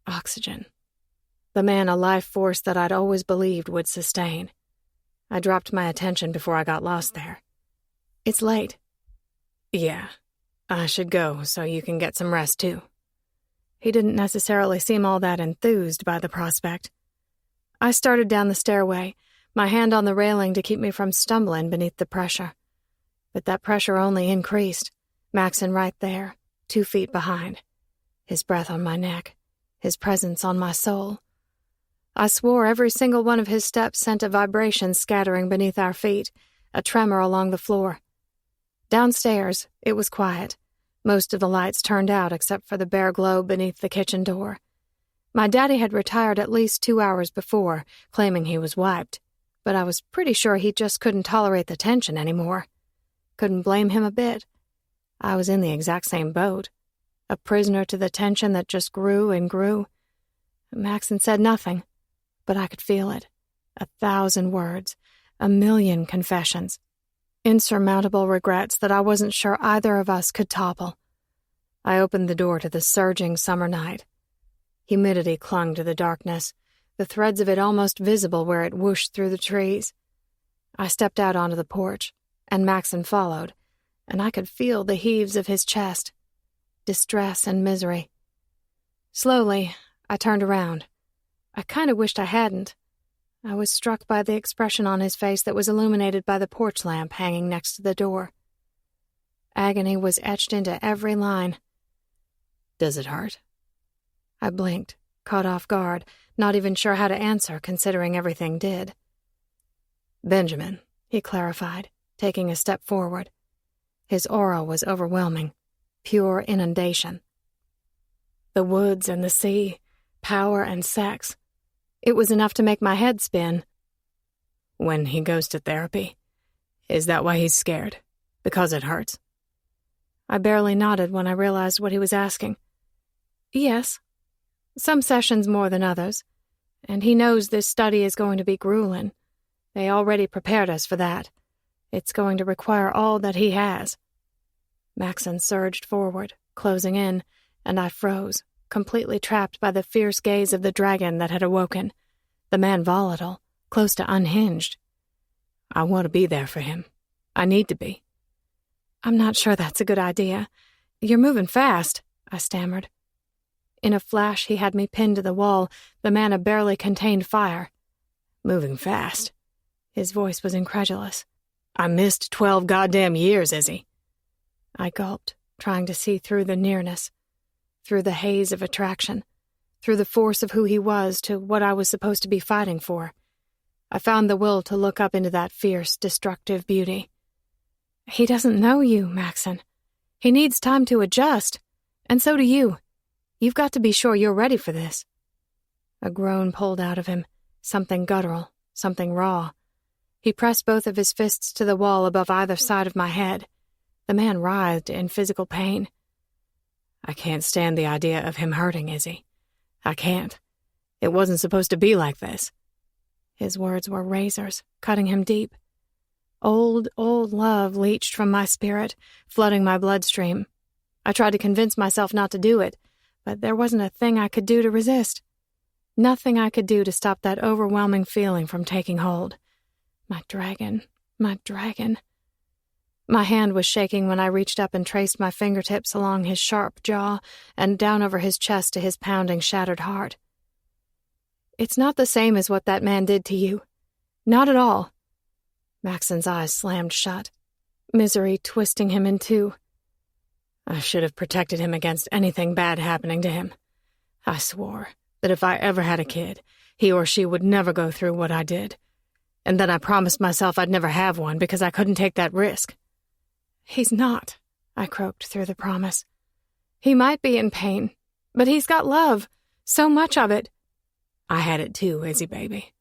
Oxygen. The man a life force that I'd always believed would sustain. I dropped my attention before I got lost there. "It's late." "Yeah, I should go so you can get some rest too." He didn't necessarily seem all that enthused by the prospect. I started down the stairway, my hand on the railing to keep me from stumbling beneath the pressure. But that pressure only increased. Maxon right there, 2 feet behind. His breath on my neck, his presence on my soul. I swore every single one of his steps sent a vibration scattering beneath our feet, a tremor along the floor. Downstairs, it was quiet. Most of the lights turned out except for the bare globe beneath the kitchen door. My daddy had retired at least 2 hours before, claiming he was wiped, but I was pretty sure he just couldn't tolerate the tension anymore. Couldn't blame him a bit. I was in the exact same boat, a prisoner to the tension that just grew and grew. Maxon said nothing, but I could feel it. 1,000 words, 1,000,000 confessions. Insurmountable regrets that I wasn't sure either of us could topple. I opened the door to the surging summer night. Humidity clung to the darkness, the threads of it almost visible where it whooshed through the trees. I stepped out onto the porch, and Maxon followed, and I could feel the heaves of his chest, distress and misery. Slowly, I turned around. I kind of wished I hadn't. I was struck by the expression on his face that was illuminated by the porch lamp hanging next to the door. Agony was etched into every line. "Does it hurt?" I blinked, caught off guard, not even sure how to answer considering everything did. "Benjamin," he clarified, taking a step forward. His aura was overwhelming, pure inundation. The woods and the sea, power and sex. It was enough to make my head spin. "When he goes to therapy, is that why he's scared? Because it hurts?" I barely nodded when I realized what he was asking. "Yes. Some sessions more than others. And he knows this study is going to be grueling. They already prepared us for that. It's going to require all that he has. Maxon surged forward, closing in, and I froze, completely trapped by the fierce gaze of the dragon that had awoken. The man volatile, close to unhinged. I want to be there for him. I need to be. I'm not sure that's a good idea. You're moving fast, I stammered. In a flash, he had me pinned to the wall, the mana barely contained fire. Moving fast? His voice was incredulous. I missed 12 goddamn years, Izzy. I gulped, trying to see through the nearness, through the haze of attraction, through the force of who he was to what I was supposed to be fighting for. I found the will to look up into that fierce, destructive beauty. He doesn't know you, Maxon. He needs time to adjust, and so do you. You've got to be sure you're ready for this. A groan pulled out of him, something guttural, something raw. He pressed both of his fists to the wall above either side of my head. The man writhed in physical pain. I can't stand the idea of him hurting, Izzy. I can't. It wasn't supposed to be like this. His words were razors, cutting him deep. Old love leached from my spirit, flooding my bloodstream. I tried to convince myself not to do it, but there wasn't a thing I could do to resist. Nothing I could do to stop that overwhelming feeling from taking hold. My dragon, my dragon. My hand was shaking when I reached up and traced my fingertips along his sharp jaw and down over his chest to his pounding, shattered heart. It's not the same as what that man did to you. Not at all. Maxon's eyes slammed shut, misery twisting him in two. I should have protected him against anything bad happening to him. I swore that if I ever had a kid, he or she would never go through what I did. And then I promised myself I'd never have one because I couldn't take that risk. He's not, I croaked through the promise. He might be in pain, but he's got love, so much of it. I had it too, Izzy baby.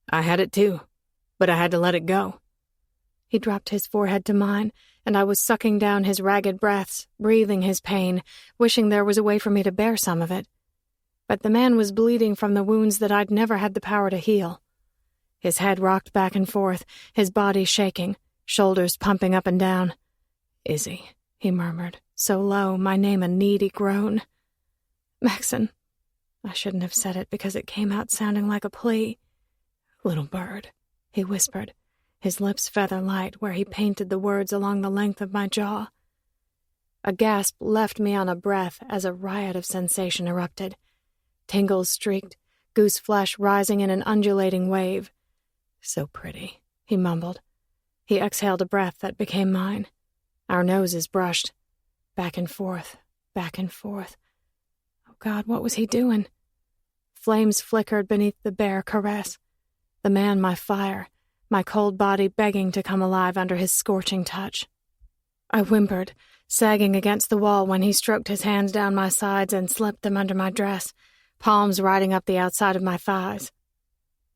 I had it too, but I had to let it go. He dropped his forehead to mine, and I was sucking down his ragged breaths, breathing his pain, wishing there was a way for me to bear some of it. But the man was bleeding from the wounds that I'd never had the power to heal. His head rocked back and forth, his body shaking, shoulders pumping up and down. Izzy, he murmured, so low, my name a needy groan. Maxon. I shouldn't have said it because it came out sounding like a plea. Little bird, he whispered, his lips feather light where he painted the words along the length of my jaw. A gasp left me on a breath as a riot of sensation erupted. Tingles streaked, goose flesh rising in an undulating wave. So pretty, he mumbled. He exhaled a breath that became mine. Our noses brushed. Back and forth, back and forth. Oh God, what was he doing? Flames flickered beneath the bare caress. The man my fire, my cold body begging to come alive under his scorching touch. I whimpered, sagging against the wall when he stroked his hands down my sides and slipped them under my dress, palms riding up the outside of my thighs.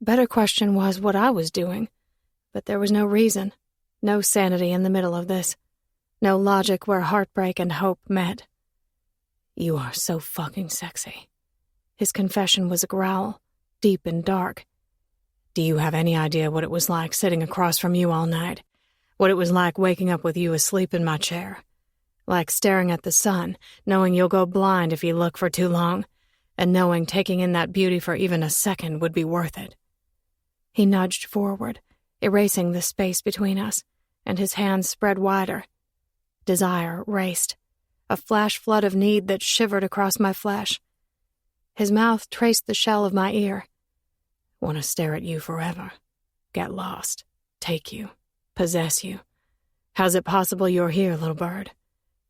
Better question was what I was doing, but there was no reason, no sanity in the middle of this. No logic where heartbreak and hope met. You are so fucking sexy. His confession was a growl, deep and dark. Do you have any idea what it was like sitting across from you all night? What it was like waking up with you asleep in my chair? Like staring at the sun, knowing you'll go blind if you look for too long, and knowing taking in that beauty for even a second would be worth it. He nudged forward, erasing the space between us, and his hands spread wider. Desire raced, a flash flood of need that shivered across my flesh. His mouth traced the shell of my ear. Want to stare at you forever. Get lost. Take you. Possess you. How's it possible you're here, little bird?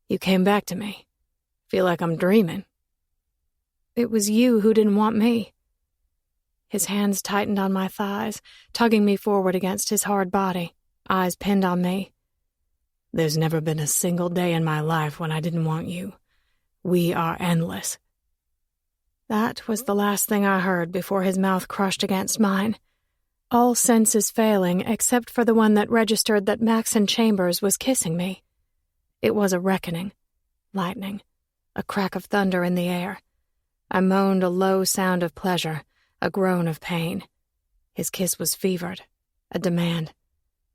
You came back to me. Feel like I'm dreaming. It was you who didn't want me. His hands tightened on my thighs, tugging me forward against his hard body, eyes pinned on me. There's never been a single day in my life when I didn't want you. We are endless. That was the last thing I heard before his mouth crushed against mine. All senses failing except for the one that registered that Maxon Chambers was kissing me. It was a reckoning. Lightning. A crack of thunder in the air. I moaned a low sound of pleasure, a groan of pain. His kiss was fevered, a demand.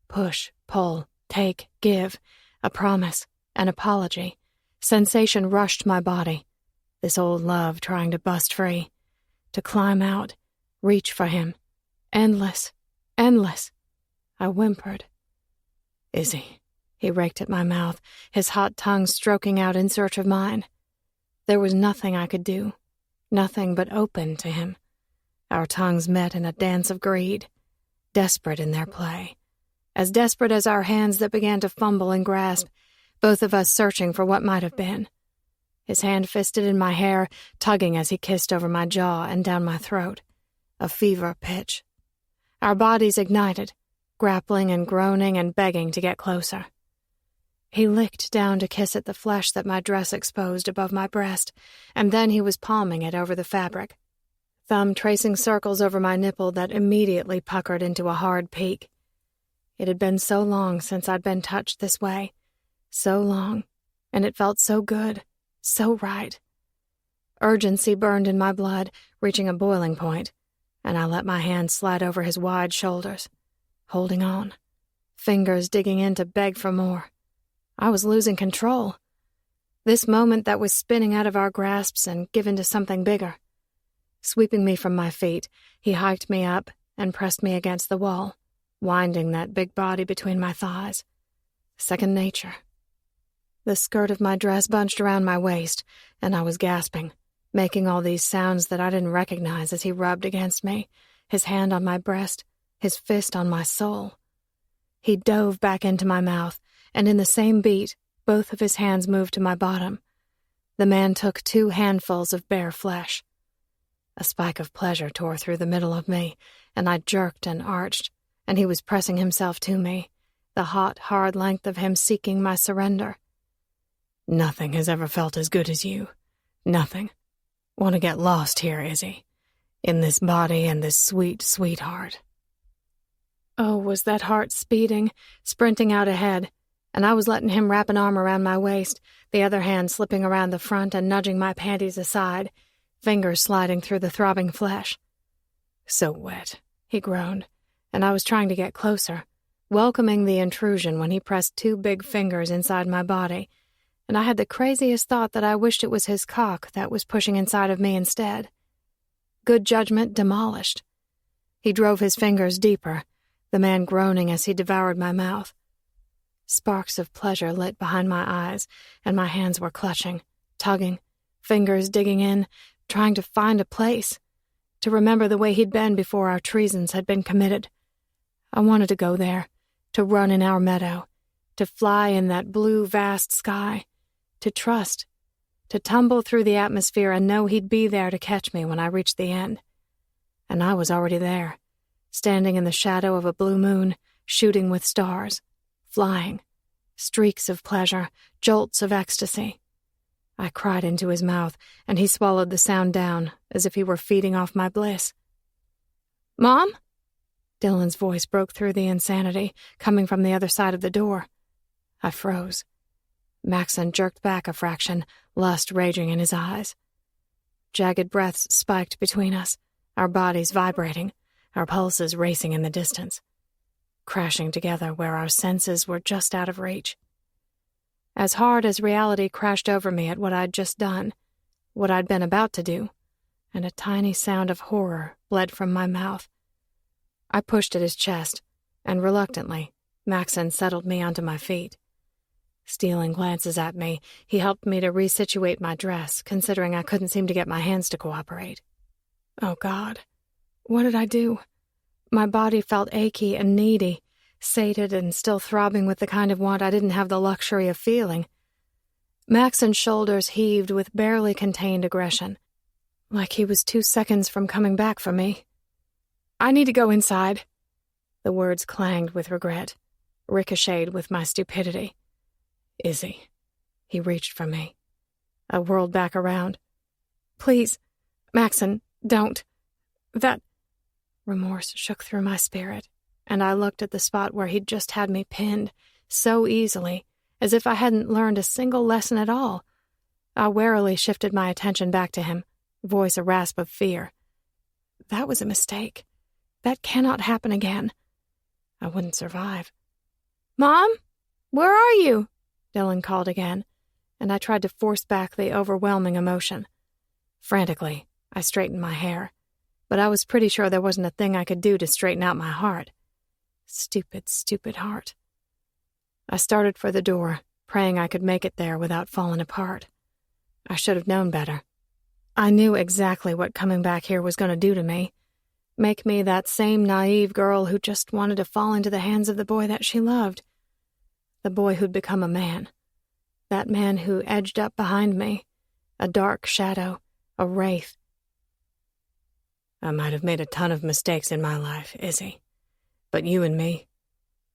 Push, pull, take, give, a promise, an apology. Sensation rushed my body. This old love trying to bust free, to climb out, reach for him. Endless, endless. I whimpered. Izzy. He raked at my mouth, his hot tongue stroking out in search of mine. There was nothing I could do, nothing but open to him. Our tongues met in a dance of greed, desperate in their play, as desperate as our hands that began to fumble and grasp, both of us searching for what might have been. His hand fisted in my hair, tugging as he kissed over my jaw and down my throat, a fever pitch. Our bodies ignited, grappling and groaning and begging to get closer. He licked down to kiss at the flesh that my dress exposed above my breast, and then he was palming it over the fabric, thumb tracing circles over my nipple that immediately puckered into a hard peak. It had been so long since I'd been touched this way, so long, and it felt so good, so right. Urgency burned in my blood, reaching a boiling point, and I let my hand slide over his wide shoulders, holding on, fingers digging in to beg for more. I was losing control. This moment that was spinning out of our grasps and given to something bigger. Sweeping me from my feet, he hiked me up and pressed me against the wall, winding that big body between my thighs. Second nature. The skirt of my dress bunched around my waist, and I was gasping, making all these sounds that I didn't recognize as he rubbed against me, his hand on my breast, his fist on my soul. He dove back into my mouth, and in the same beat, both of his hands moved to my bottom. The man took 2 handfuls of bare flesh. A spike of pleasure tore through the middle of me, and I jerked and arched, and he was pressing himself to me, the hot, hard length of him seeking my surrender. Nothing has ever felt as good as you. Nothing. Want to get lost here, Izzy. In this body and this sweet, sweet heart. Oh, was that heart speeding, sprinting out ahead, and I was letting him wrap an arm around my waist, the other hand slipping around the front and nudging my panties aside, fingers sliding through the throbbing flesh. So wet, he groaned, and I was trying to get closer, welcoming the intrusion when he pressed 2 big fingers inside my body, and I had the craziest thought that I wished it was his cock that was pushing inside of me instead. Good judgment demolished. He drove his fingers deeper, the man groaning as he devoured my mouth. Sparks of pleasure lit behind my eyes, and my hands were clutching, tugging, fingers digging in, trying to find a place, to remember the way he'd been before our treasons had been committed. I wanted to go there, to run in our meadow, to fly in that blue, vast sky, to trust, to tumble through the atmosphere and know he'd be there to catch me when I reached the end. And I was already there, standing in the shadow of a blue moon, shooting with stars. Flying, streaks of pleasure, jolts of ecstasy. I cried into his mouth, and he swallowed the sound down, as if he were feeding off my bliss. "Mom?" Dylan's voice broke through the insanity, coming from the other side of the door. I froze. Maxon jerked back a fraction, lust raging in his eyes. Jagged breaths spiked between us, our bodies vibrating, our pulses racing in the distance, crashing together where our senses were just out of reach. As hard as reality crashed over me at what I'd just done, what I'd been about to do, and a tiny sound of horror bled from my mouth. I pushed at his chest, and reluctantly, Maxon settled me onto my feet. Stealing glances at me, he helped me to resituate my dress, considering I couldn't seem to get my hands to cooperate. Oh, God. What did I do? My body felt achy and needy, sated and still throbbing with the kind of want I didn't have the luxury of feeling. Maxon's shoulders heaved with barely contained aggression, like he was 2 seconds from coming back for me. "I need to go inside." The words clanged with regret, ricocheted with my stupidity. "Izzy." He reached for me. I whirled back around. "Please, Maxon, don't. That..." Remorse shook through my spirit, and I looked at the spot where he'd just had me pinned, so easily, as if I hadn't learned a single lesson at all. I warily shifted my attention back to him, voice a rasp of fear. That was a mistake. That cannot happen again. I wouldn't survive. "Mom, where are you?" Dylan called again, and I tried to force back the overwhelming emotion. Frantically, I straightened my hair, but I was pretty sure there wasn't a thing I could do to straighten out my heart. Stupid, stupid heart. I started for the door, praying I could make it there without falling apart. I should have known better. I knew exactly what coming back here was going to do to me. Make me that same naive girl who just wanted to fall into the hands of the boy that she loved. The boy who'd become a man. That man who edged up behind me. A dark shadow, a wraith. I might have made a ton of mistakes in my life, Izzy. But you and me,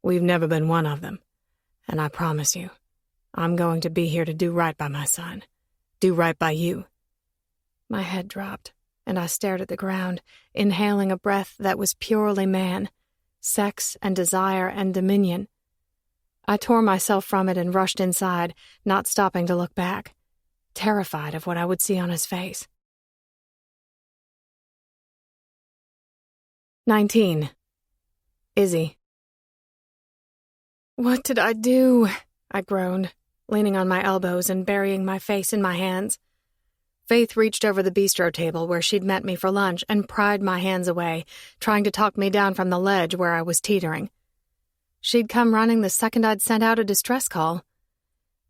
we've never been one of them. And I promise you, I'm going to be here to do right by my son. Do right by you. My head dropped, and I stared at the ground, inhaling a breath that was purely man, sex and desire and dominion. I tore myself from it and rushed inside, not stopping to look back, terrified of what I would see on his face. 19. Izzy. "What did I do?" I groaned, leaning on my elbows and burying my face in my hands. Faith reached over the bistro table where she'd met me for lunch and pried my hands away, trying to talk me down from the ledge where I was teetering. She'd come running the second I'd sent out a distress call.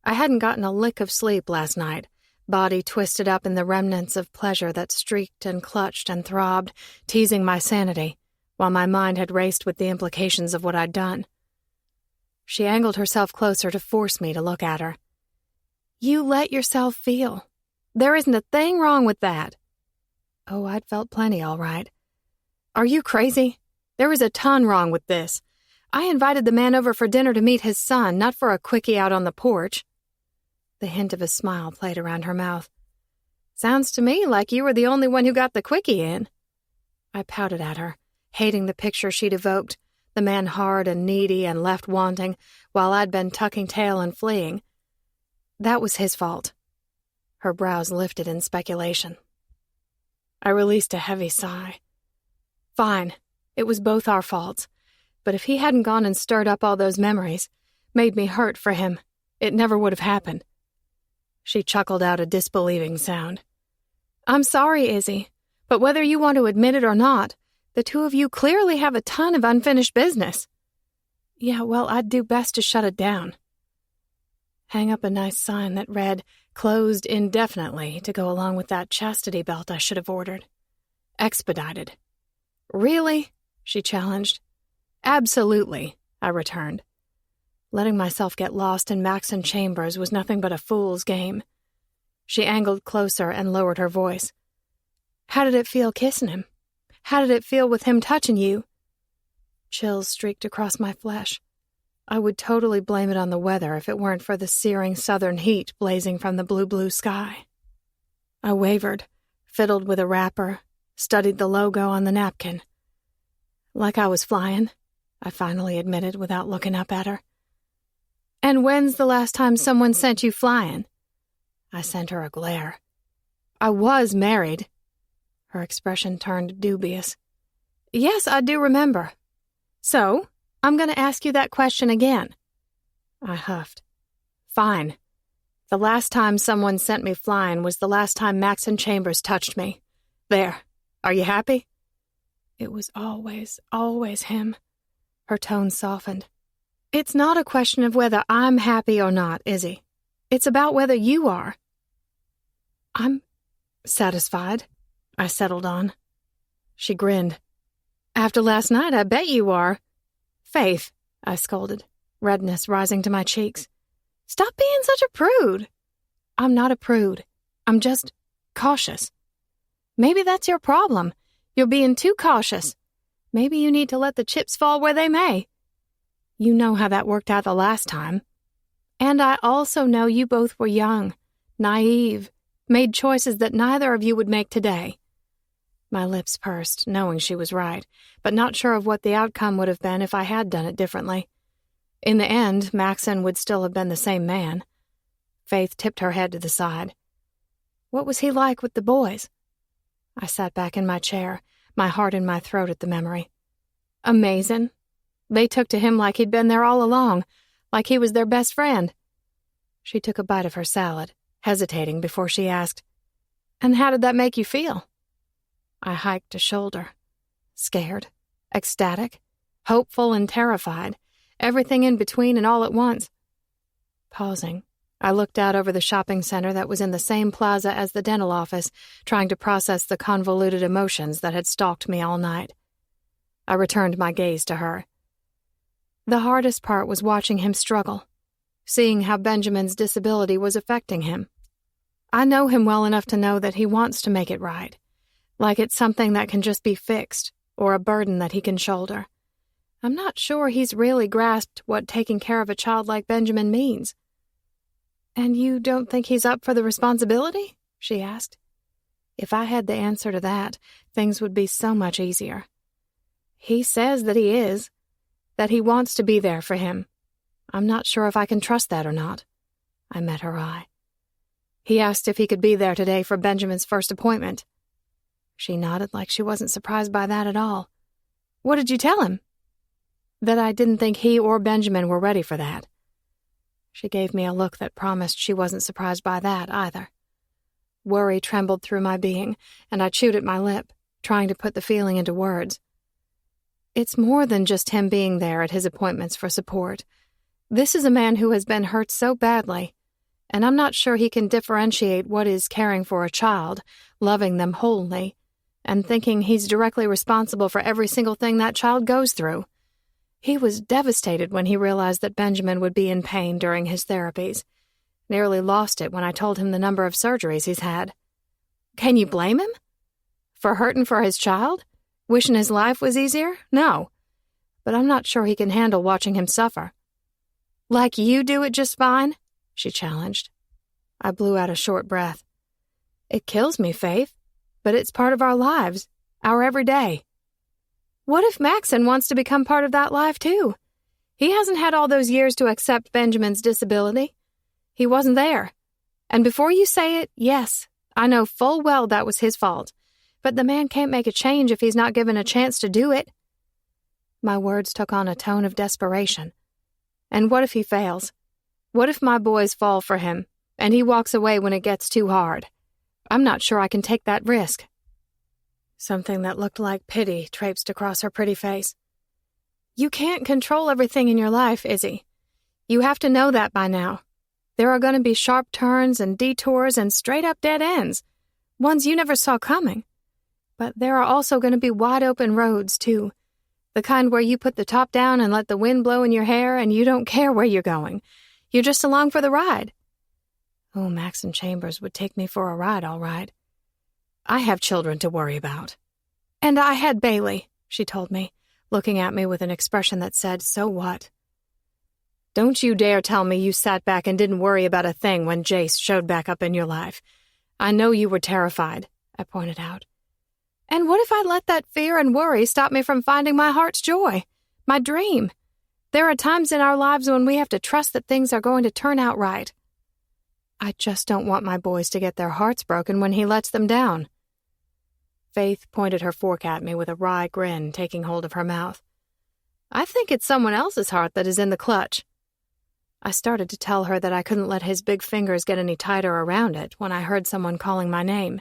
I hadn't gotten a lick of sleep last night, body twisted up in the remnants of pleasure that streaked and clutched and throbbed, teasing my sanity, while my mind had raced with the implications of what I'd done. She angled herself closer to force me to look at her. "You let yourself feel. There isn't a thing wrong with that." Oh, I'd felt plenty, all right. "Are you crazy? There is a ton wrong with this. I invited the man over for dinner to meet his son, not for a quickie out on the porch." The hint of a smile played around her mouth. "Sounds to me like you were the only one who got the quickie in." I pouted at her, hating the picture she'd evoked, the man hard and needy and left wanting, while I'd been tucking tail and fleeing. That was his fault. Her brows lifted in speculation. I released a heavy sigh. Fine, it was both our faults, but if he hadn't gone and stirred up all those memories, made me hurt for him, it never would have happened. She chuckled out a disbelieving sound. "I'm sorry, Izzy, but whether you want to admit it or not, the two of you clearly have a ton of unfinished business." "Yeah, well, I'd do best to shut it down." Hang up a nice sign that read, "Closed indefinitely," to go along with that chastity belt I should have ordered. Expedited. "Really?" she challenged. "Absolutely," I returned. Letting myself get lost in Maxon Chambers was nothing but a fool's game. She angled closer and lowered her voice. "How did it feel kissing him? How did it feel with him touching you?" Chills streaked across my flesh. I would totally blame it on the weather if it weren't for the searing southern heat blazing from the blue sky. I wavered, fiddled with a wrapper, studied the logo on the napkin. "Like I was flying," I finally admitted without looking up at her. "And when's the last time someone sent you flying?" I sent her a glare. "I was married." Her expression turned dubious. "Yes, I do remember. So, I'm going to ask you that question again." I huffed. "Fine. The last time someone sent me flying was the last time Maxon Chambers touched me. There. Are you happy?" It was always him. Her tone softened. "It's not a question of whether I'm happy or not, Izzy. It's about whether you are." "I'm satisfied," I settled on. She grinned. "After last night, I bet you are." "Faith," I scolded, redness rising to my cheeks. "Stop being such a prude." "I'm not a prude. I'm just cautious." "Maybe that's your problem. You're being too cautious. Maybe you need to let the chips fall where they may. You know how that worked out the last time. And I also know you both were young, naive, made choices that neither of you would make today." My lips pursed, knowing she was right, but not sure of what the outcome would have been if I had done it differently. In the end, Maxon would still have been the same man. Faith tipped her head to the side. "What was he like with the boys?" I sat back in my chair, my heart in my throat at the memory. "Amazing. They took to him like he'd been there all along, like he was their best friend. She took a bite of her salad, hesitating before she asked, "And how did that make you feel?" I hiked a shoulder. Scared, ecstatic, hopeful and terrified, everything in between and all at once. Pausing, I looked out over the shopping center that was in the same plaza as the dental office, trying to process the convoluted emotions that had stalked me all night. I returned my gaze to her. The hardest part was watching him struggle, seeing how Benjamin's disability was affecting him. I know him well enough to know that he wants to make it right, like it's something that can just be fixed, or a burden that he can shoulder. I'm not sure he's really grasped what taking care of a child like Benjamin means. "And you don't think he's up for the responsibility?" she asked. If I had the answer to that, things would be so much easier. He says that he is, that he wants to be there for him. I'm not sure if I can trust that or not. I met her eye. He asked if he could be there today for Benjamin's first appointment. She nodded like she wasn't surprised by that at all. "What did you tell him?" "That I didn't think he or Benjamin were ready for that." She gave me a look that promised she wasn't surprised by that either. Worry trembled through my being, and I chewed at my lip, trying to put the feeling into words. It's more than just him being there at his appointments for support. This is a man who has been hurt so badly, and I'm not sure he can differentiate what is caring for a child, loving them wholly, and thinking he's directly responsible for every single thing that child goes through. He was devastated when he realized that Benjamin would be in pain during his therapies. Nearly lost it when I told him the number of surgeries he's had. Can you blame him? For hurting for his child? Wishing his life was easier? No. But I'm not sure he can handle watching him suffer. "Like you do it just fine?" she challenged. I blew out a short breath. "It kills me, Faith, but it's part of our lives, our everyday." "What if Maxon wants to become part of that life too? He hasn't had all those years to accept Benjamin's disability. He wasn't there. And before you say it, yes, I know full well that was his fault. But the man can't make a change if he's not given a chance to do it." My words took on a tone of desperation. "And what if he fails? What if my boys fall for him, and he walks away when it gets too hard? I'm not sure I can take that risk." Something that looked like pity traipsed across her pretty face. "You can't control everything in your life, Izzy. You have to know that by now. There are going to be sharp turns and detours and straight-up dead ends, ones you never saw coming. But there are also going to be wide-open roads, too. The kind where you put the top down and let the wind blow in your hair and you don't care where you're going. You're just along for the ride." Oh, Maxon Chambers would take me for a ride, all right. "I have children to worry about." "And I had Bailey," she told me, looking at me with an expression that said, "So what?" "Don't you dare tell me you sat back and didn't worry about a thing when Jace showed back up in your life. I know you were terrified," I pointed out. "And what if I let that fear and worry stop me from finding my heart's joy, my dream? There are times in our lives when we have to trust that things are going to turn out right. I just don't want my boys to get their hearts broken when he lets them down." Faith pointed her fork at me with a wry grin taking hold of her mouth. "I think it's someone else's heart that is in the clutch." I started to tell her that I couldn't let his big fingers get any tighter around it when I heard someone calling my name.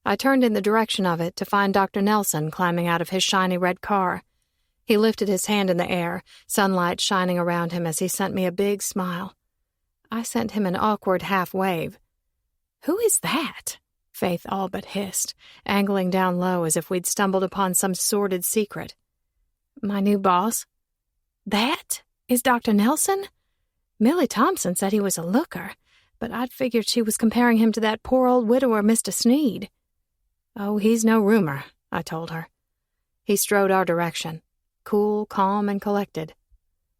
I turned in the direction of it to find Dr. Nelson climbing out of his shiny red car. He lifted his hand in the air, sunlight shining around him as he sent me a big smile. I sent him an awkward half-wave. "Who is that?" Faith all but hissed, angling down low as if we'd stumbled upon some sordid secret. "My new boss." "That is Dr. Nelson?" Millie Thompson said he was a looker, but I'd figured she was comparing him to that poor old widower, Mr. Sneed. "Oh, he's no rumor," I told her. He strode our direction, cool, calm, and collected.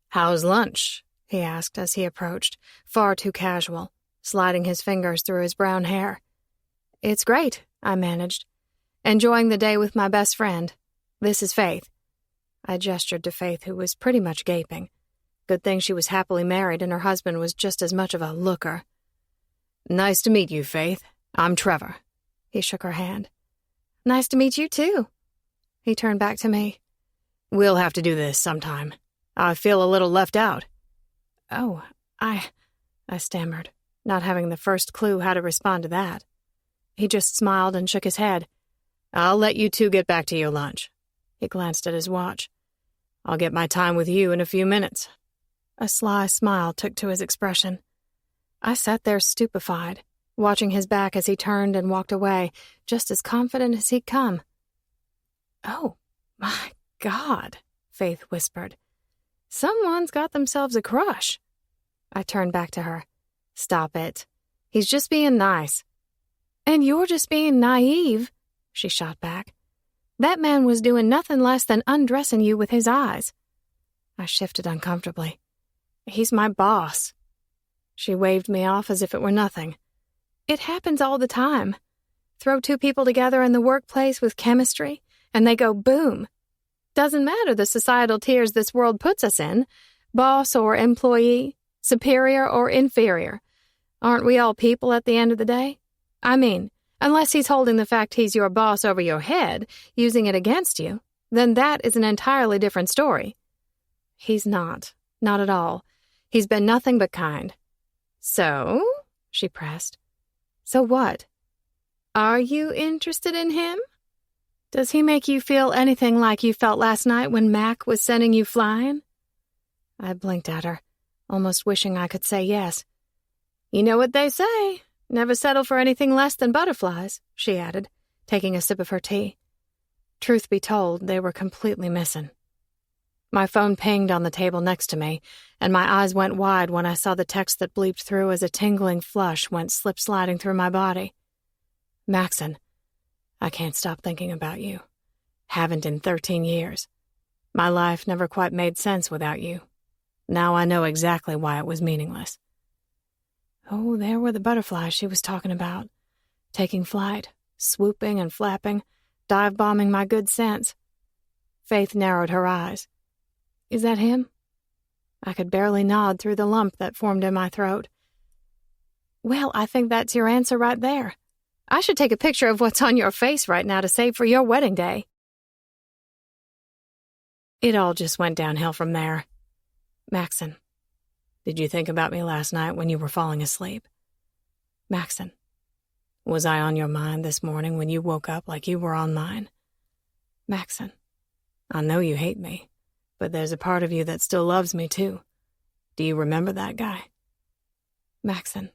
"How's lunch?" he asked as he approached, far too casual, sliding his fingers through his brown hair. "It's great," I managed. "Enjoying the day with my best friend. This is Faith." I gestured to Faith, who was pretty much gaping. Good thing she was happily married and her husband was just as much of a looker. "Nice to meet you, Faith. I'm Trevor." He shook her hand. "Nice to meet you, too." He turned back to me. We'll have to do this sometime. I feel a little left out. Oh, I stammered, not having the first clue how to respond to that. He just smiled and shook his head. I'll let you two get back to your lunch. He glanced at his watch. I'll get my time with you in a few minutes. A sly smile took to his expression. I sat there stupefied, watching his back as he turned and walked away, just as confident as he'd come. Oh, my God, Faith whispered. Someone's got themselves a crush. I turned back to her. Stop it. He's just being nice. And you're just being naive, she shot back. That man was doing nothing less than undressing you with his eyes. I shifted uncomfortably. He's my boss. She waved me off as if it were nothing. It happens all the time. Throw two people together in the workplace with chemistry, and they go boom. Doesn't matter the societal tiers this world puts us in, boss or employee, superior or inferior. Aren't we all people at the end of the day? I mean, unless he's holding the fact he's your boss over your head, using it against you, then that is an entirely different story. He's not at all. He's been nothing but kind. So? She pressed. So what? Are you interested in him? Does he make you feel anything like you felt last night when Mac was sending you flying? I blinked at her, almost wishing I could say yes. You know what they say, never settle for anything less than butterflies, she added, taking a sip of her tea. Truth be told, they were completely missing. My phone pinged on the table next to me, and my eyes went wide when I saw the text that bleeped through as a tingling flush went slip-sliding through my body. Maxon, I can't stop thinking about you. Haven't in 13 years. My life never quite made sense without you. Now I know exactly why it was meaningless. Oh, there were the butterflies she was talking about. Taking flight, swooping and flapping, dive-bombing my good sense. Faith narrowed her eyes. Is that him? I could barely nod through the lump that formed in my throat. Well, I think that's your answer right there. I should take a picture of what's on your face right now to save for your wedding day. It all just went downhill from there. Maxon, did you think about me last night when you were falling asleep? Maxon, was I on your mind this morning when you woke up like you were on mine? Maxon, I know you hate me, but there's a part of you that still loves me too. Do you remember that guy? Maxon,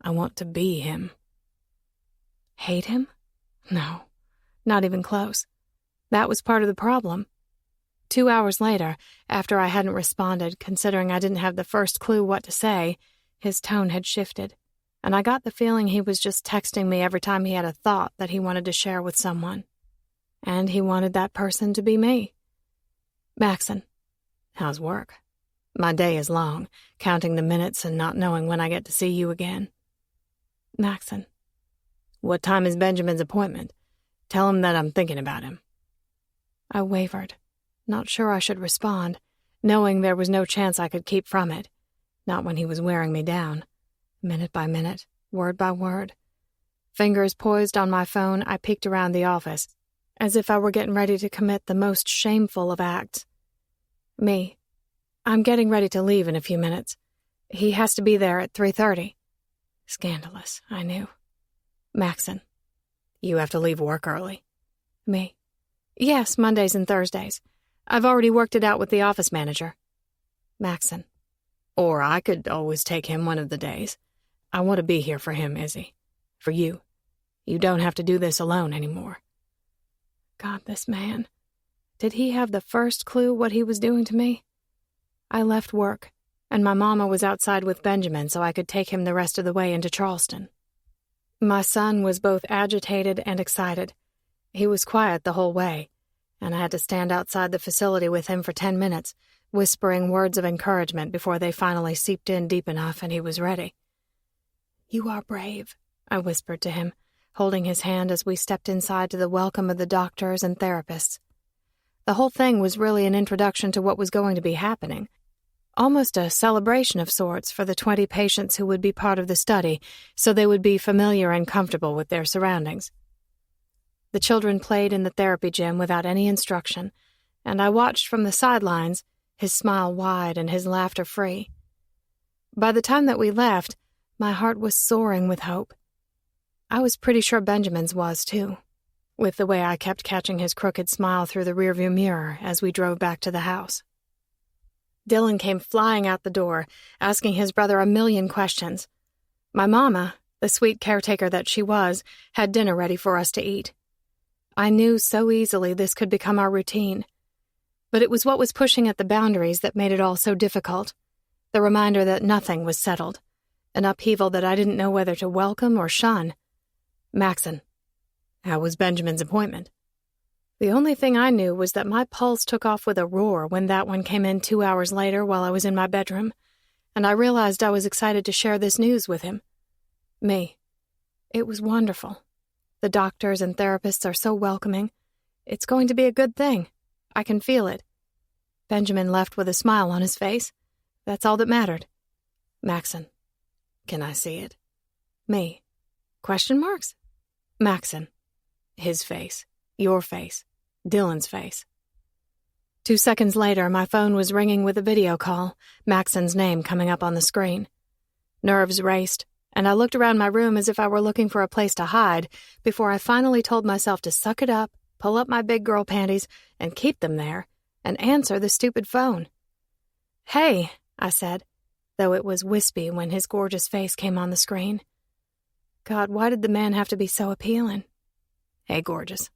I want to be him. Hate him? No, not even close. That was part of the problem. 2 hours later, after I hadn't responded, considering I didn't have the first clue what to say, his tone had shifted, and I got the feeling he was just texting me every time he had a thought that he wanted to share with someone. And he wanted that person to be me. Maxon, how's work? My day is long, counting the minutes and not knowing when I get to see you again. Maxon, what time is Benjamin's appointment? Tell him that I'm thinking about him. I wavered, not sure I should respond, knowing there was no chance I could keep from it, not when he was wearing me down, minute by minute, word by word. Fingers poised on my phone, I peeked around the office, as if I were getting ready to commit the most shameful of acts. Me. I'm getting ready to leave in a few minutes. He has to be there at 3:30. Scandalous, I knew. Maxon, you have to leave work early. Me. Yes, Mondays and Thursdays. I've already worked it out with the office manager. Maxon, or I could always take him one of the days. I want to be here for him, Izzy. For you. You don't have to do this alone anymore. God, this man. Did he have the first clue what he was doing to me? I left work, and my mama was outside with Benjamin so I could take him the rest of the way into Charleston. My son was both agitated and excited. He was quiet the whole way, and I had to stand outside the facility with him for 10 minutes, whispering words of encouragement before they finally seeped in deep enough and he was ready. You are brave, I whispered to him, holding his hand as we stepped inside to the welcome of the doctors and therapists. The whole thing was really an introduction to what was going to be happening. Almost a celebration of sorts for the 20 patients who would be part of the study, so they would be familiar and comfortable with their surroundings. The children played in the therapy gym without any instruction, and I watched from the sidelines, his smile wide and his laughter free. By the time that we left, my heart was soaring with hope. I was pretty sure Benjamin's was, too, with the way I kept catching his crooked smile through the rearview mirror as we drove back to the house. Dylan came flying out the door, asking his brother a million questions. My mama, the sweet caretaker that she was, had dinner ready for us to eat. I knew so easily this could become our routine. But it was what was pushing at the boundaries that made it all so difficult. The reminder that nothing was settled. An upheaval that I didn't know whether to welcome or shun. Maxon. How was Benjamin's appointment? The only thing I knew was that my pulse took off with a roar when that one came in 2 hours later while I was in my bedroom, and I realized I was excited to share this news with him. Me. It was wonderful. The doctors and therapists are so welcoming. It's going to be a good thing. I can feel it. Benjamin left with a smile on his face. That's all that mattered. Maxon. Can I see it? Me. Question marks? Maxon. His face. Your face. Dylan's face. 2 seconds later, my phone was ringing with a video call, Maxon's name coming up on the screen. Nerves raced, and I looked around my room as if I were looking for a place to hide before I finally told myself to suck it up, pull up my big girl panties, and keep them there, and answer the stupid phone. Hey, I said, though it was wispy when his gorgeous face came on the screen. God, why did the man have to be so appealing? Hey, gorgeous.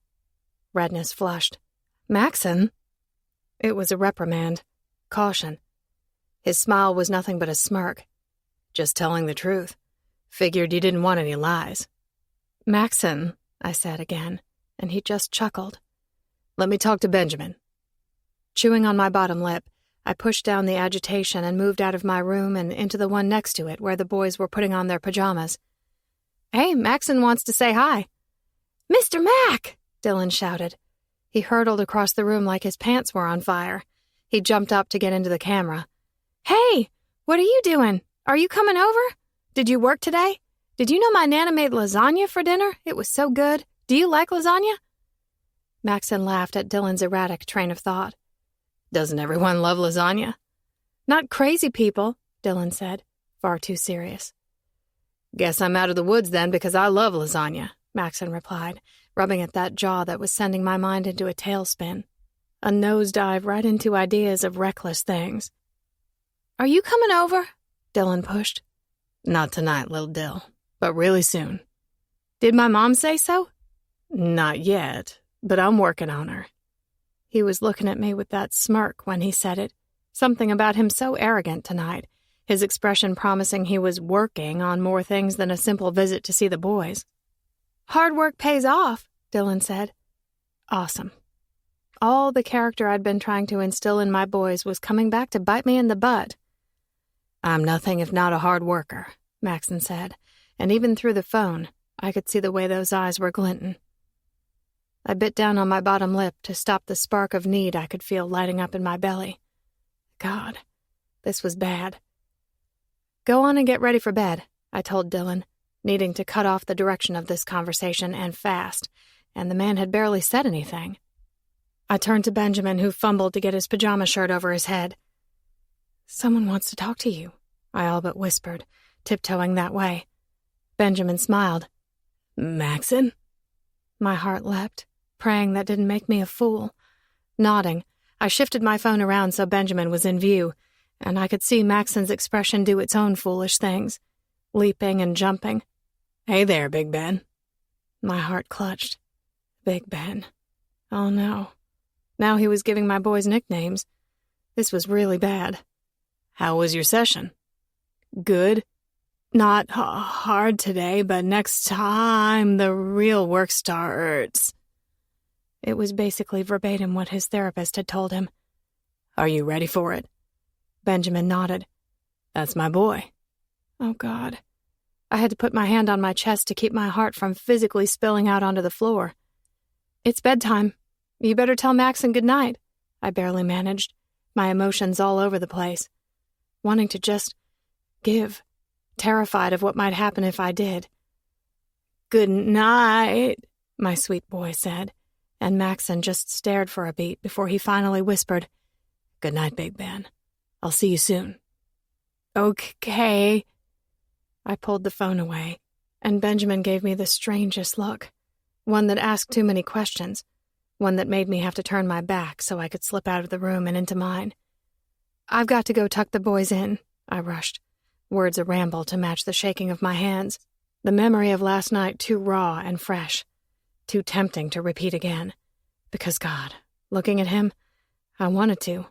Redness flushed. Maxon? It was a reprimand. Caution. His smile was nothing but a smirk. Just telling the truth. Figured you didn't want any lies. Maxon, I said again, and he just chuckled. Let me talk to Benjamin. Chewing on my bottom lip, I pushed down the agitation and moved out of my room and into the one next to it where the boys were putting on their pajamas. Hey, Maxon wants to say hi. Mr. Mac! Dylan shouted. He hurtled across the room like his pants were on fire. He jumped up to get into the camera. Hey, what are you doing? Are you coming over? Did you work today? Did you know my Nana made lasagna for dinner? It was so good. Do you like lasagna? Maxon laughed at Dylan's erratic train of thought. Doesn't everyone love lasagna? Not crazy people, Dylan said, far too serious. Guess I'm out of the woods then because I love lasagna, Maxon replied, rubbing at that jaw that was sending my mind into a tailspin. A nosedive right into ideas of reckless things. Are you coming over? Dylan pushed. Not tonight, little Dill, but really soon. Did my mom say so? Not yet, but I'm working on her. He was looking at me with that smirk when he said it, something about him so arrogant tonight, his expression promising he was working on more things than a simple visit to see the boys. Hard work pays off, Dylan said. Awesome. All the character I'd been trying to instill in my boys was coming back to bite me in the butt. I'm nothing if not a hard worker, Maxon said, and even through the phone, I could see the way those eyes were glinting. I bit down on my bottom lip to stop the spark of need I could feel lighting up in my belly. God, this was bad. Go on and get ready for bed, I told Dylan, needing to cut off the direction of this conversation and fast, and the man had barely said anything. I turned to Benjamin, who fumbled to get his pajama shirt over his head. Someone wants to talk to you, I all but whispered, tiptoeing that way. Benjamin smiled. Maxon? My heart leapt, praying that didn't make me a fool. Nodding, I shifted my phone around so Benjamin was in view, and I could see Maxon's expression do its own foolish things, leaping and jumping. Hey there, Big Ben. My heart clutched. Big Ben. Oh no. Now he was giving my boys nicknames. This was really bad. How was your session? Good. Not hard today, but next time the real work starts. It was basically verbatim what his therapist had told him. Are you ready for it? Benjamin nodded. That's my boy. Oh, God. I had to put my hand on my chest to keep my heart from physically spilling out onto the floor. It's bedtime. You better tell Maxon good night, I barely managed, my emotions all over the place. Wanting to just give, terrified of what might happen if I did. Good night, my sweet boy said, and Maxon just stared for a beat before he finally whispered, "Good night, Big Ben. I'll see you soon." "Okay." I pulled the phone away, and Benjamin gave me the strangest look, one that asked too many questions, one that made me have to turn my back so I could slip out of the room and into mine. "I've got to go tuck the boys in," I rushed, words a ramble to match the shaking of my hands, the memory of last night too raw and fresh, too tempting to repeat again. Because, God, looking at him, I wanted to.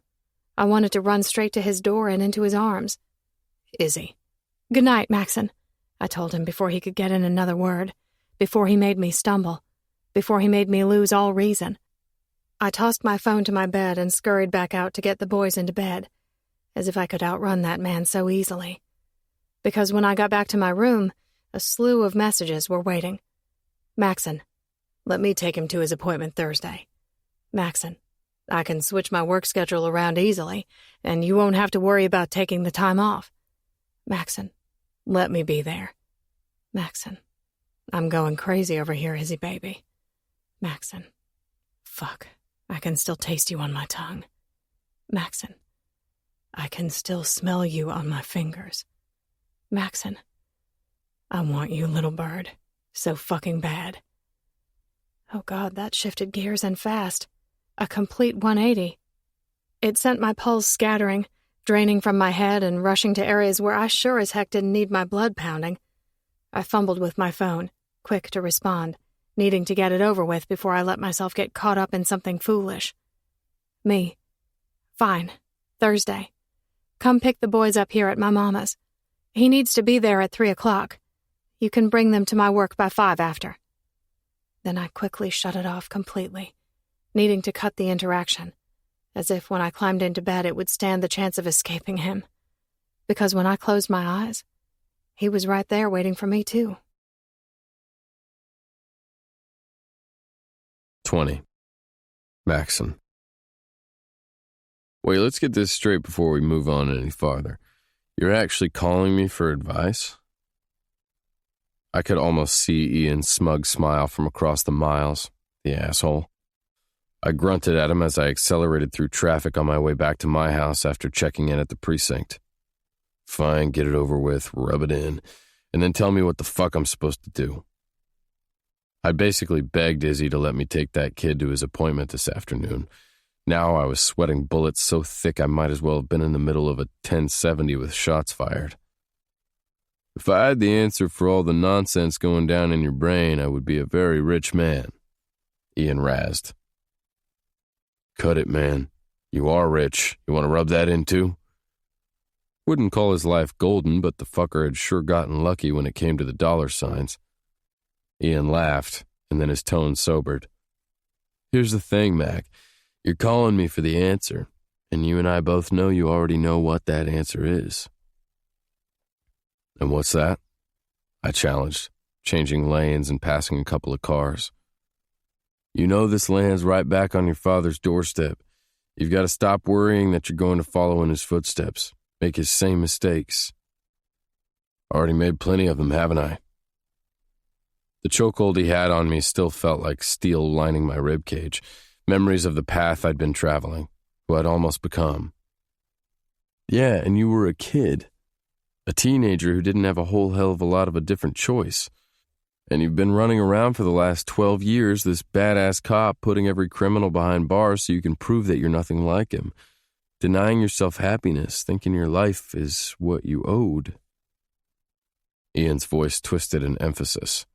I wanted to run straight to his door and into his arms. "Izzy." "Good night, Maxon," I told him before he could get in another word, before he made me stumble, before he made me lose all reason. I tossed my phone to my bed and scurried back out to get the boys into bed, as if I could outrun that man so easily. Because when I got back to my room, a slew of messages were waiting. "Maxon, let me take him to his appointment Thursday." "Maxon, I can switch my work schedule around easily, and you won't have to worry about taking the time off." "Maxon, let me be there." "Maxon, I'm going crazy over here, Izzy baby." "Maxon, fuck, I can still taste you on my tongue." "Maxon, I can still smell you on my fingers." "Maxon, I want you, little bird, so fucking bad." Oh God, that shifted gears and fast. A complete 180. It sent my pulse scattering, draining from my head and rushing to areas where I sure as heck didn't need my blood pounding. I fumbled with my phone, quick to respond, needing to get it over with before I let myself get caught up in something foolish. "Me. Fine. Thursday. Come pick the boys up here at my mama's. He needs to be there at 3 o'clock. You can bring them to my work by 5 after." Then I quickly shut it off completely, needing to cut the interaction, as if when I climbed into bed it would stand the chance of escaping him. Because when I closed my eyes, he was right there waiting for me too. 20. Maxon. Wait, let's get this straight before we move on any farther. You're actually calling me for advice? I could almost see Ian's smug smile from across the miles, the asshole. I grunted at him as I accelerated through traffic on my way back to my house after checking in at the precinct. Fine, get it over with, rub it in, and then tell me what the fuck I'm supposed to do. I'd basically begged Izzy to let me take that kid to his appointment this afternoon. Now I was sweating bullets so thick I might as well have been in the middle of a 1070 with shots fired. If I had the answer for all the nonsense going down in your brain, I would be a very rich man, Ian razzed. Cut it, man. You are rich. You want to rub that in too? Wouldn't call his life golden, but the fucker had sure gotten lucky when it came to the dollar signs. Ian laughed, and then his tone sobered. Here's the thing, Mac. You're calling me for the answer, and you and I both know you already know what that answer is. And what's that? I challenged, changing lanes and passing a couple of cars. You know this lands right back on your father's doorstep. You've got to stop worrying that you're going to follow in his footsteps, make his same mistakes. Already made plenty of them, haven't I? The chokehold he had on me still felt like steel lining my ribcage, memories of the path I'd been traveling, who I'd almost become. Yeah, and you were a kid. A teenager who didn't have a whole hell of a lot of a different choice. And you've been running around for the last 12 years, this badass cop putting every criminal behind bars so you can prove that you're nothing like him. Denying yourself happiness, thinking your life is what you owed. Ian's voice twisted in emphasis.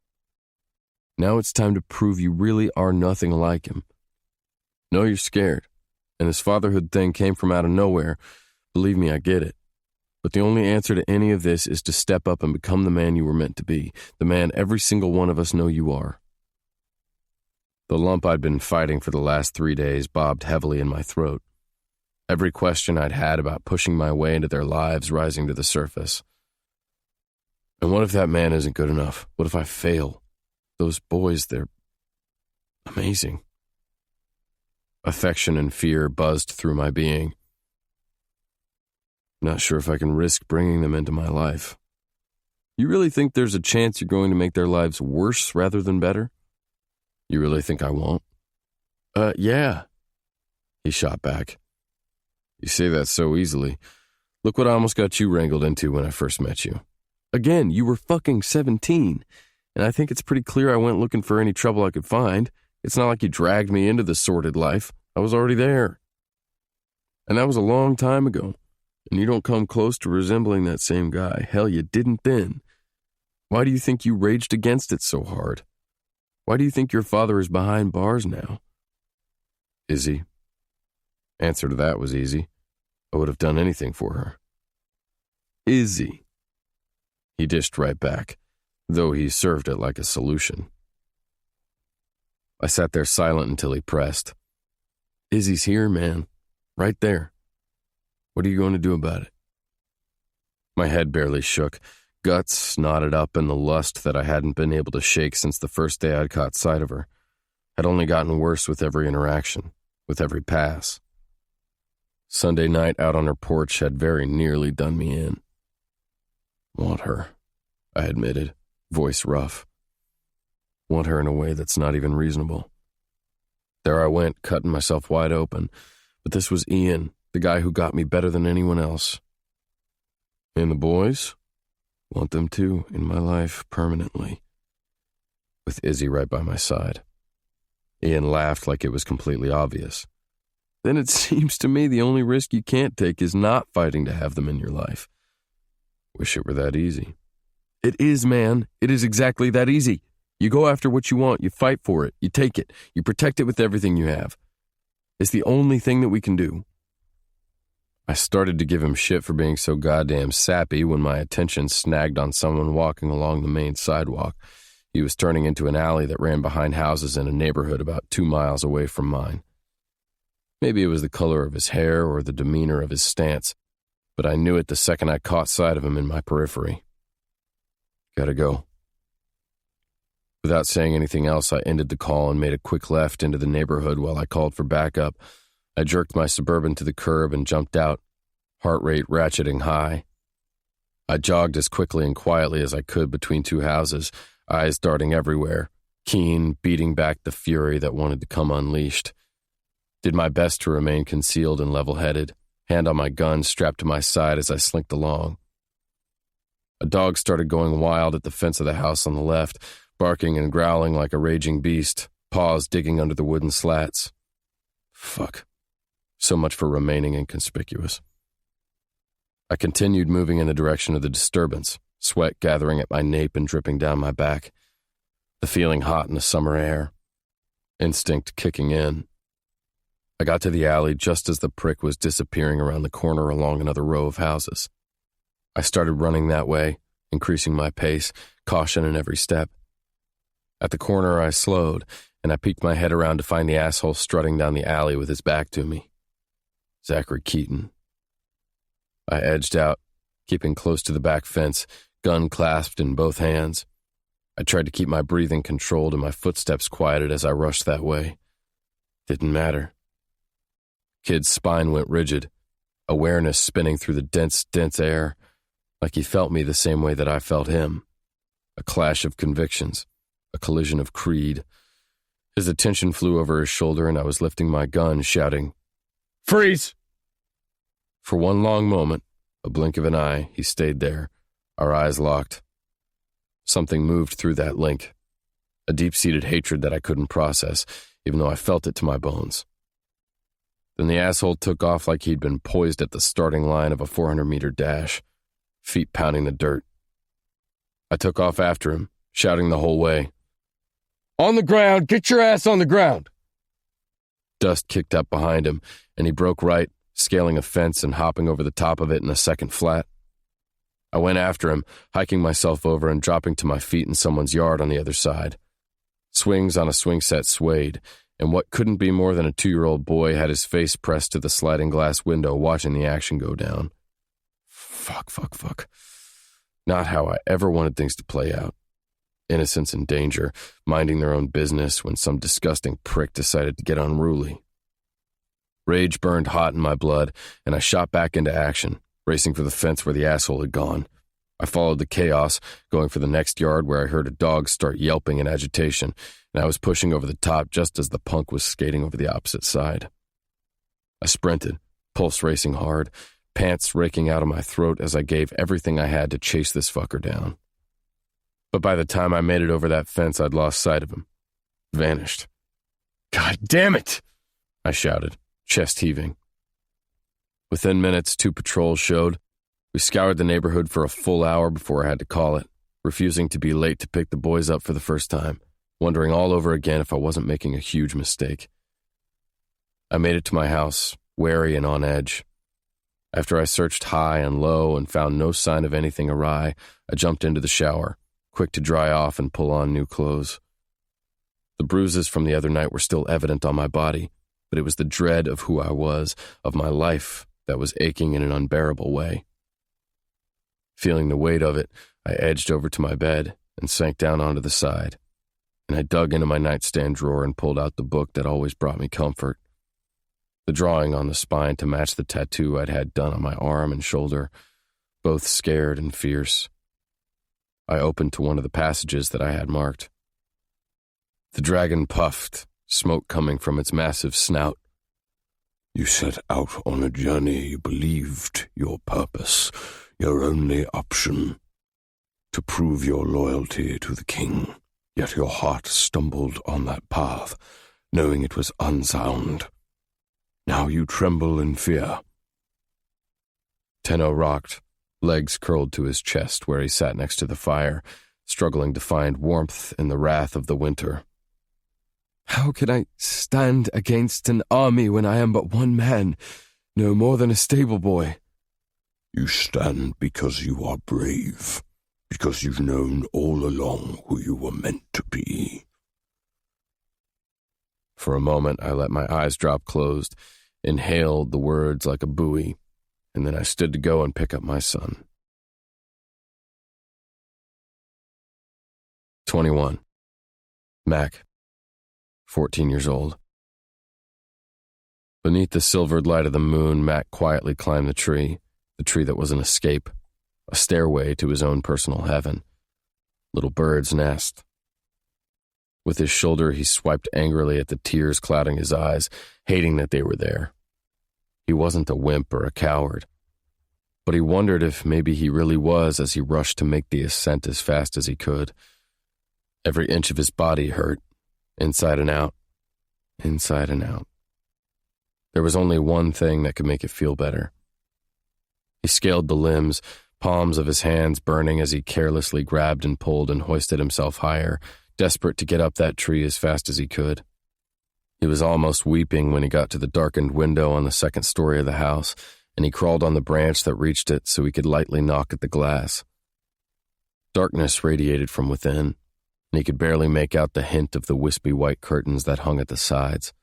Now it's time to prove you really are nothing like him. No, you're scared, and this fatherhood thing came from out of nowhere. Believe me, I get it. But the only answer to any of this is to step up and become the man you were meant to be, the man every single one of us know you are. The lump I'd been fighting for the last 3 days bobbed heavily in my throat. Every question I'd had about pushing my way into their lives rising to the surface. And what if that man isn't good enough? What if I fail? Those boys, they're amazing. Affection and fear buzzed through my being. Not sure if I can risk bringing them into my life. You really think there's a chance you're going to make their lives worse rather than better? You really think I won't? Yeah, he shot back. You say that so easily. Look what I almost got you wrangled into when I first met you. Again, you were fucking 17, and I think it's pretty clear I went looking for any trouble I could find. It's not like you dragged me into this sordid life. I was already there. And that was a long time ago, and you don't come close to resembling that same guy. Hell, you didn't then. Why do you think you raged against it so hard? Why do you think your father is behind bars now? Is he? Answer to that was easy. I would have done anything for her. Is he? He dished right back, though he served it like a solution. I sat there silent until he pressed. Izzy's here, man. Right there. What are you going to do about it? My head barely shook. Guts knotted up, and the lust that I hadn't been able to shake since the first day I'd caught sight of her had only gotten worse with every interaction, with every pass. Sunday night out on her porch had very nearly done me in. Want her, I admitted, voice rough. Want her in a way that's not even reasonable. There I went, cutting myself wide open, but this was Ian, the guy who got me better than anyone else. And the boys? Want them too, in my life, permanently. With Izzy right by my side. Ian laughed like it was completely obvious. Then it seems to me the only risk you can't take is not fighting to have them in your life. Wish it were that easy. It is, man. It is exactly that easy. You go after what you want, you fight for it, you take it, you protect it with everything you have. It's the only thing that we can do. I started to give him shit for being so goddamn sappy when my attention snagged on someone walking along the main sidewalk. He was turning into an alley that ran behind houses in a neighborhood about 2 miles away from mine. Maybe it was the color of his hair or the demeanor of his stance, but I knew it the second I caught sight of him in my periphery. Gotta go. Without saying anything else, I ended the call and made a quick left into the neighborhood while I called for backup. I jerked my Suburban to the curb and jumped out, heart rate ratcheting high. I jogged as quickly and quietly as I could between 2 houses, eyes darting everywhere, keen, beating back the fury that wanted to come unleashed. Did my best to remain concealed and level-headed, hand on my gun strapped to my side as I slinked along. A dog started going wild at the fence of the house on the left, barking and growling like a raging beast, paws digging under the wooden slats. Fuck. So much for remaining inconspicuous. I continued moving in the direction of the disturbance, sweat gathering at my nape and dripping down my back, the feeling hot in the summer air, instinct kicking in. I got to the alley just as the prick was disappearing around the corner along another row of houses. I started running that way, increasing my pace, caution in every step. At the corner, I slowed, and I peeked my head around to find the asshole strutting down the alley with his back to me. Zachary Keaton. I edged out, keeping close to the back fence, gun clasped in both hands. I tried to keep my breathing controlled and my footsteps quieted as I rushed that way. Didn't matter. Kid's spine went rigid, awareness spinning through the dense air, like he felt me the same way that I felt him. A clash of convictions, a collision of creed. His attention flew over his shoulder and I was lifting my gun, shouting, "Freeze!" For one long moment, a blink of an eye, he stayed there, our eyes locked. Something moved through that link, a deep-seated hatred that I couldn't process, even though I felt it to my bones. Then the asshole took off like he'd been poised at the starting line of a 400-meter dash, feet pounding the dirt. I took off after him, shouting the whole way, "On the ground! Get your ass on the ground!" Dust kicked up behind him, and he broke right, scaling a fence and hopping over the top of it in a second flat. I went after him, hiking myself over and dropping to my feet in someone's yard on the other side. Swings on a swing set swayed, and what couldn't be more than a 2-year-old boy had his face pressed to the sliding glass window watching the action go down. Fuck. Not how I ever wanted things to play out. Innocents in danger, minding their own business when some disgusting prick decided to get unruly. Rage burned hot in my blood, and I shot back into action, racing for the fence where the asshole had gone. I followed the chaos, going for the next yard where I heard a dog start yelping in agitation, and I was pushing over the top just as the punk was skating over the opposite side. I sprinted, pulse racing hard, pants raking out of my throat as I gave everything I had to chase this fucker down. But by the time I made it over that fence, I'd lost sight of him. Vanished. "God damn it!" I shouted, chest heaving. Within minutes, 2 patrols showed. We scoured the neighborhood for a full hour before I had to call it, refusing to be late to pick the boys up for the first time, wondering all over again if I wasn't making a huge mistake. I made it to my house, wary and on edge. After I searched high and low and found no sign of anything awry, I jumped into the shower, quick to dry off and pull on new clothes. The bruises from the other night were still evident on my body, but it was the dread of who I was, of my life, that was aching in an unbearable way. Feeling the weight of it, I edged over to my bed and sank down onto the side, and I dug into my nightstand drawer and pulled out the book that always brought me comfort. The drawing on the spine to match the tattoo I'd had done on my arm and shoulder, both scared and fierce. I opened to one of the passages that I had marked. The dragon puffed, smoke coming from its massive snout. "You set out on a journey you believed your purpose, your only option, to prove your loyalty to the king. Yet your heart stumbled on that path, knowing it was unsound. Now you tremble in fear." Tenno rocked, legs curled to his chest where he sat next to the fire, struggling to find warmth in the wrath of the winter. "How can I stand against an army when I am but one man, no more than a stable boy?" "You stand because you are brave, because you've known all along who you were meant to be." For a moment, I let my eyes drop closed, inhaled the words like a buoy, and then I stood to go and pick up my son. 21. Mac, 14 years old. Beneath the silvered light of the moon, Mac quietly climbed the tree that was an escape, a stairway to his own personal heaven, little bird's nest. With his shoulder, he swiped angrily at the tears clouding his eyes, hating that they were there. He wasn't a wimp or a coward, but he wondered if maybe he really was as he rushed to make the ascent as fast as he could. Every inch of his body hurt, inside and out, inside and out. There was only one thing that could make it feel better. He scaled the limbs, palms of his hands burning as he carelessly grabbed and pulled and hoisted himself higher, desperate to get up that tree as fast as he could. He was almost weeping when he got to the darkened window on the second story of the house, and he crawled on the branch that reached it so he could lightly knock at the glass. Darkness radiated from within, and he could barely make out the hint of the wispy white curtains that hung at the sides.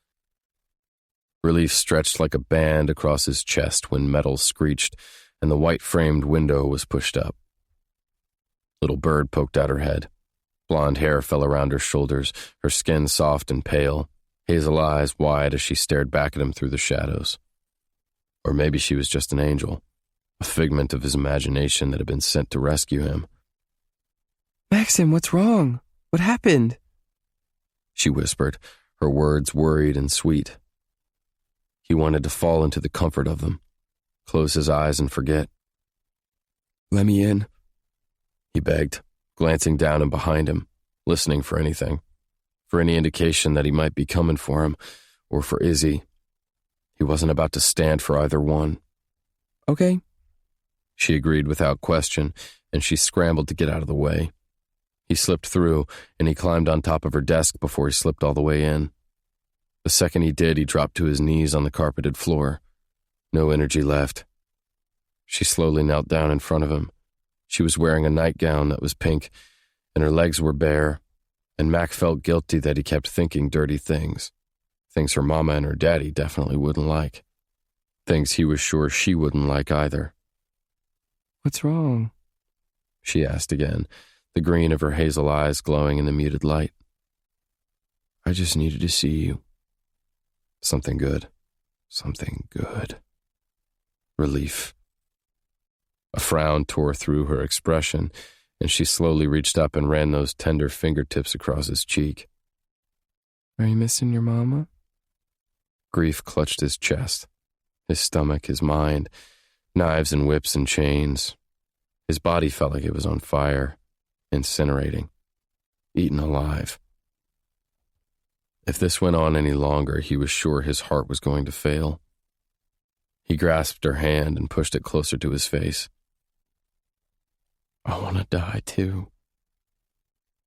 Relief stretched like a band across his chest when metal screeched and the white-framed window was pushed up. Little Bird poked out her head. Blonde hair fell around her shoulders, her skin soft and pale, hazel eyes wide as she stared back at him through the shadows. Or maybe she was just an angel, a figment of his imagination that had been sent to rescue him. "Maxon, what's wrong? What happened?" She whispered, her words worried and sweet. He wanted to fall into the comfort of them, close his eyes and forget. "Let me in," he begged, glancing down and behind him, listening for anything, for any indication that he might be coming for him, or for Izzy. He wasn't about to stand for either one. "Okay," she agreed without question, and she scrambled to get out of the way. He slipped through, and he climbed on top of her desk before he slipped all the way in. The second he did, he dropped to his knees on the carpeted floor. No energy left. She slowly knelt down in front of him. She was wearing a nightgown that was pink, and her legs were bare, and Mac felt guilty that he kept thinking dirty things. Things her mama and her daddy definitely wouldn't like. Things he was sure she wouldn't like either. "What's wrong?" she asked again, the green of her hazel eyes glowing in the muted light. "I just needed to see you." Something good. Something good. Relief. A frown tore through her expression, and she slowly reached up and ran those tender fingertips across his cheek. Are you missing your mama? Grief clutched his chest, his stomach, his mind, knives and whips and chains. His body felt like it was on fire, incinerating, eaten alive. If this went on any longer, he was sure his heart was going to fail. He grasped her hand and pushed it closer to his face. I want to die, too.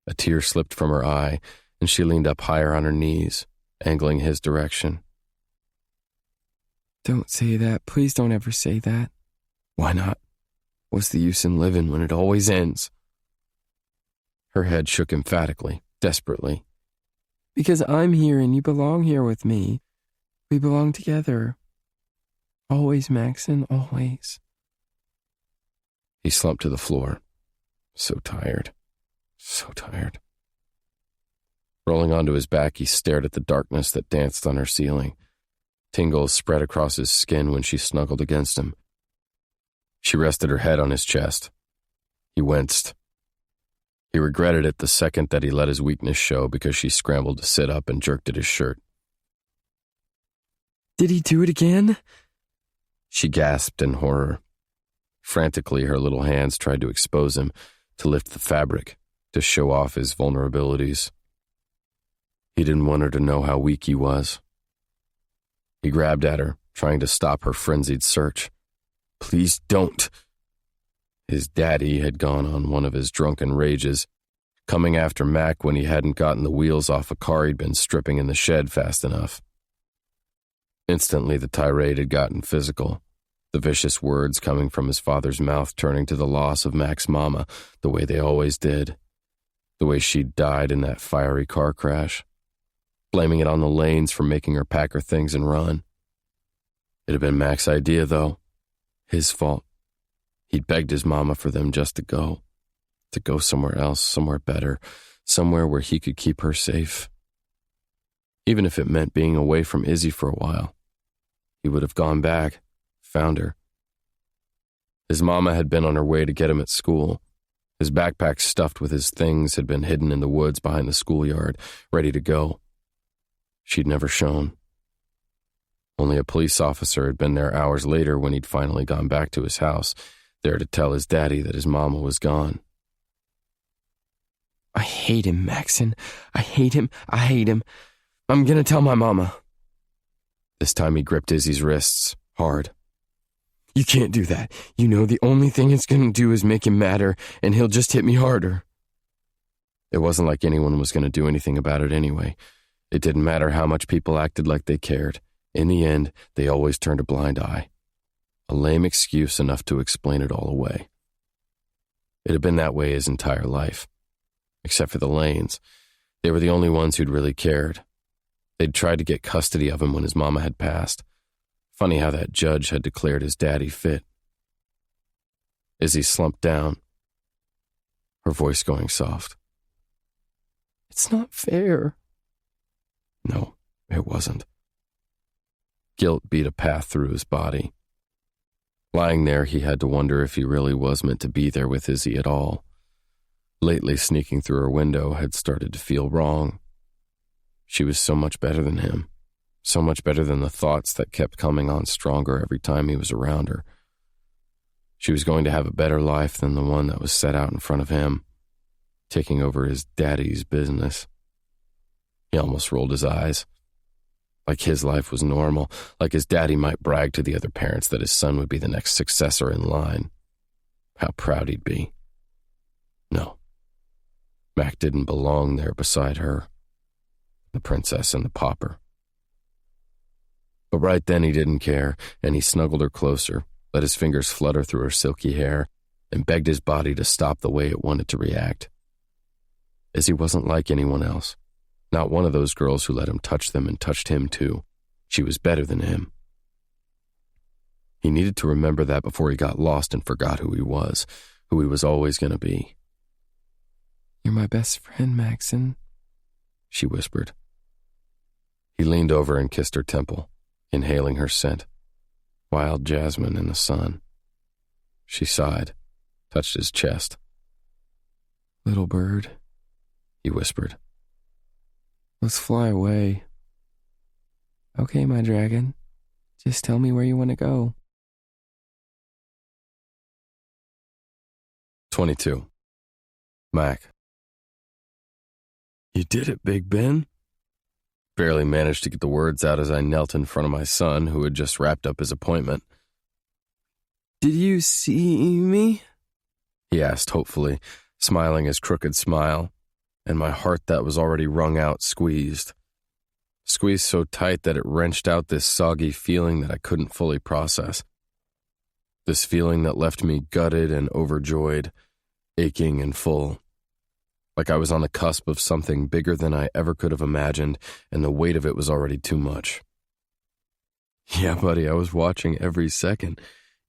A tear slipped from her eye, and she leaned up higher on her knees, angling his direction. Don't say that. Please don't ever say that. Why not? What's the use in living when it always ends? Her head shook emphatically, desperately. Because I'm here and you belong here with me. We belong together. Always, Maxon, always. He slumped to the floor. So tired. So tired. Rolling onto his back, he stared at the darkness that danced on her ceiling. Tingles spread across his skin when she snuggled against him. She rested her head on his chest. He winced. He regretted it the second that he let his weakness show because she scrambled to sit up and jerked at his shirt. Did he do it again? She gasped in horror. Frantically, her little hands tried to expose him, to lift the fabric, to show off his vulnerabilities. He didn't want her to know how weak he was. He grabbed at her, trying to stop her frenzied search. Please don't. His daddy had gone on one of his drunken rages, coming after Mac when he hadn't gotten the wheels off a car he'd been stripping in the shed fast enough. Instantly, the tirade had gotten physical, the vicious words coming from his father's mouth turning to the loss of Mac's mama the way they always did, the way she'd died in that fiery car crash, blaming it on the Lanes for making her pack her things and run. It had been Mac's idea, though. His fault. He'd begged his mama for them just to go somewhere else, somewhere better, somewhere where he could keep her safe. Even if it meant being away from Izzy for a while, he would have gone back, found her. His mama had been on her way to get him at school. His backpack stuffed with his things had been hidden in the woods behind the schoolyard, ready to go. She'd never shown. Only a police officer had been there hours later when he'd finally gone back to his house, there to tell his daddy that his mama was gone. I hate him, Maxon. I hate him. I hate him. I'm gonna tell my mama. This time he gripped Izzy's wrists, hard. You can't do that. You know the only thing it's gonna do is make him madder, and he'll just hit me harder. It wasn't like anyone was gonna do anything about it anyway. It didn't matter how much people acted like they cared. In the end, they always turned a blind eye. A lame excuse enough to explain it all away. It had been that way his entire life. Except for the Lanes. They were the only ones who'd really cared. They'd tried to get custody of him when his mama had passed. Funny how that judge had declared his daddy fit. Izzy slumped down, her voice going soft. It's not fair. No, it wasn't. Guilt beat a path through his body. Lying there, he had to wonder if he really was meant to be there with Izzy at all. Lately, sneaking through her window had started to feel wrong. She was so much better than him, so much better than the thoughts that kept coming on stronger every time he was around her. She was going to have a better life than the one that was set out in front of him, taking over his daddy's business. He almost rolled his eyes. Like his life was normal, like his daddy might brag to the other parents that his son would be the next successor in line. How proud he'd be. No. Mac didn't belong there beside her, the princess and the pauper. But right then he didn't care, and he snuggled her closer, let his fingers flutter through her silky hair, and begged his body to stop the way it wanted to react. Izzy wasn't like anyone else. Not one of those girls who let him touch them and touched him too. She was better than him. He needed to remember that before he got lost and forgot who he was always going to be. You're my best friend, Maxon, she whispered. He leaned over and kissed her temple, inhaling her scent. Wild jasmine in the sun. She sighed, touched his chest. Little bird, he whispered. Let's fly away. Okay, my dragon. Just tell me where you want to go. 22. Mac. You did it, Big Ben. Barely managed to get the words out as I knelt in front of my son, who had just wrapped up his appointment. Did you see me? He asked hopefully, smiling his crooked smile, and my heart that was already wrung out squeezed. Squeezed so tight that it wrenched out this soggy feeling that I couldn't fully process. This feeling that left me gutted and overjoyed, aching and full. Like I was on the cusp of something bigger than I ever could have imagined, and the weight of it was already too much. Yeah, buddy, I was watching every second.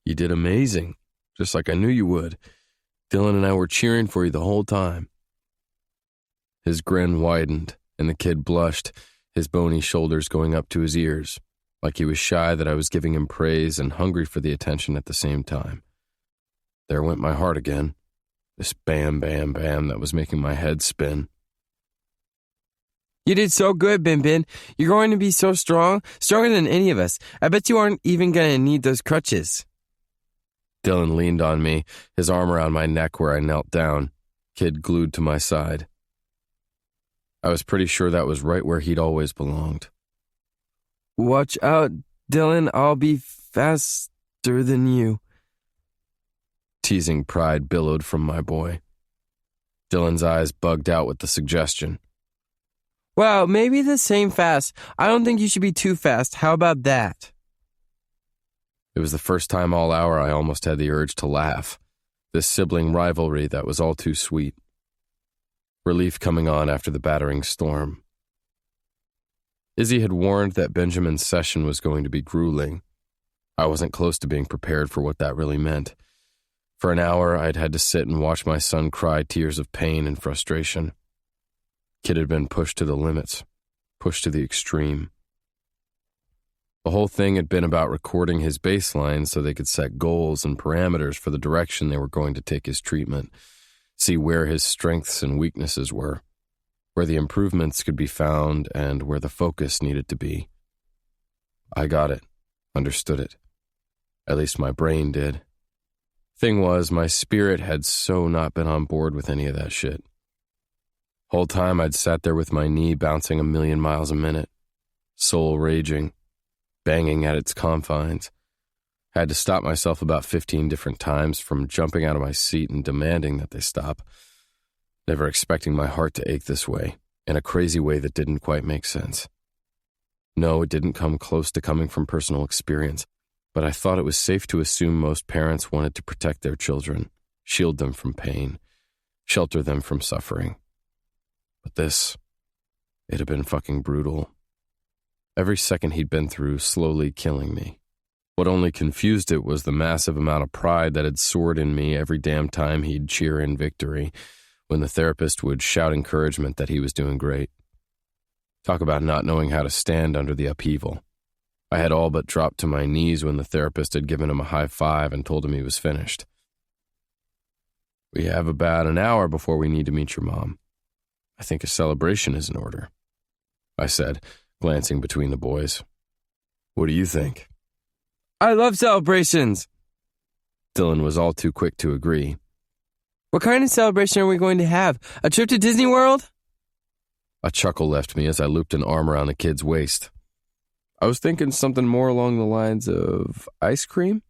You did amazing, just like I knew you would. Dylan and I were cheering for you the whole time. His grin widened, and the kid blushed, his bony shoulders going up to his ears, like he was shy that I was giving him praise and hungry for the attention at the same time. There went my heart again, this bam, bam, bam that was making my head spin. You did so good, Bin Bin. You're going to be so strong, stronger than any of us. I bet you aren't even going to need those crutches. Dylan leaned on me, his arm around my neck where I knelt down, kid glued to my side. I was pretty sure that was right where he'd always belonged. Watch out, Dylan. I'll be faster than you. Teasing pride billowed from my boy. Dylan's eyes bugged out with the suggestion. Well, maybe the same fast. I don't think you should be too fast. How about that? It was the first time all hour I almost had the urge to laugh. This sibling rivalry that was all too sweet. Relief coming on after the battering storm. Izzy had warned that Benjamin's session was going to be grueling. I wasn't close to being prepared for what that really meant. For an hour, I'd had to sit and watch my son cry tears of pain and frustration. Kid had been pushed to the limits, pushed to the extreme. The whole thing had been about recording his baseline so they could set goals and parameters for the direction they were going to take his treatment, see where his strengths and weaknesses were, where the improvements could be found, and where the focus needed to be. I got it, understood it. At least my brain did. Thing was, my spirit had so not been on board with any of that shit. Whole time I'd sat there with my knee bouncing 1,000,000 miles a minute, soul raging, banging at its confines. Had to stop myself about 15 different times from jumping out of my seat and demanding that they stop. Never expecting my heart to ache this way, in a crazy way that didn't quite make sense. No, it didn't come close to coming from personal experience, but I thought it was safe to assume most parents wanted to protect their children, shield them from pain, shelter them from suffering. But this, it had been fucking brutal. Every second he'd been through slowly killing me. What only confused it was the massive amount of pride that had soared in me every damn time he'd cheer in victory, when the therapist would shout encouragement that he was doing great. Talk about not knowing how to stand under the upheaval. I had all but dropped to my knees when the therapist had given him a high five and told him he was finished. We have about an hour before we need to meet your mom. I think a celebration is in order, I said, glancing between the boys. What do you think? I love celebrations. Dylan was all too quick to agree. What kind of celebration are we going to have? A trip to Disney World? A chuckle left me as I looped an arm around the kid's waist. I was thinking something more along the lines of ice cream?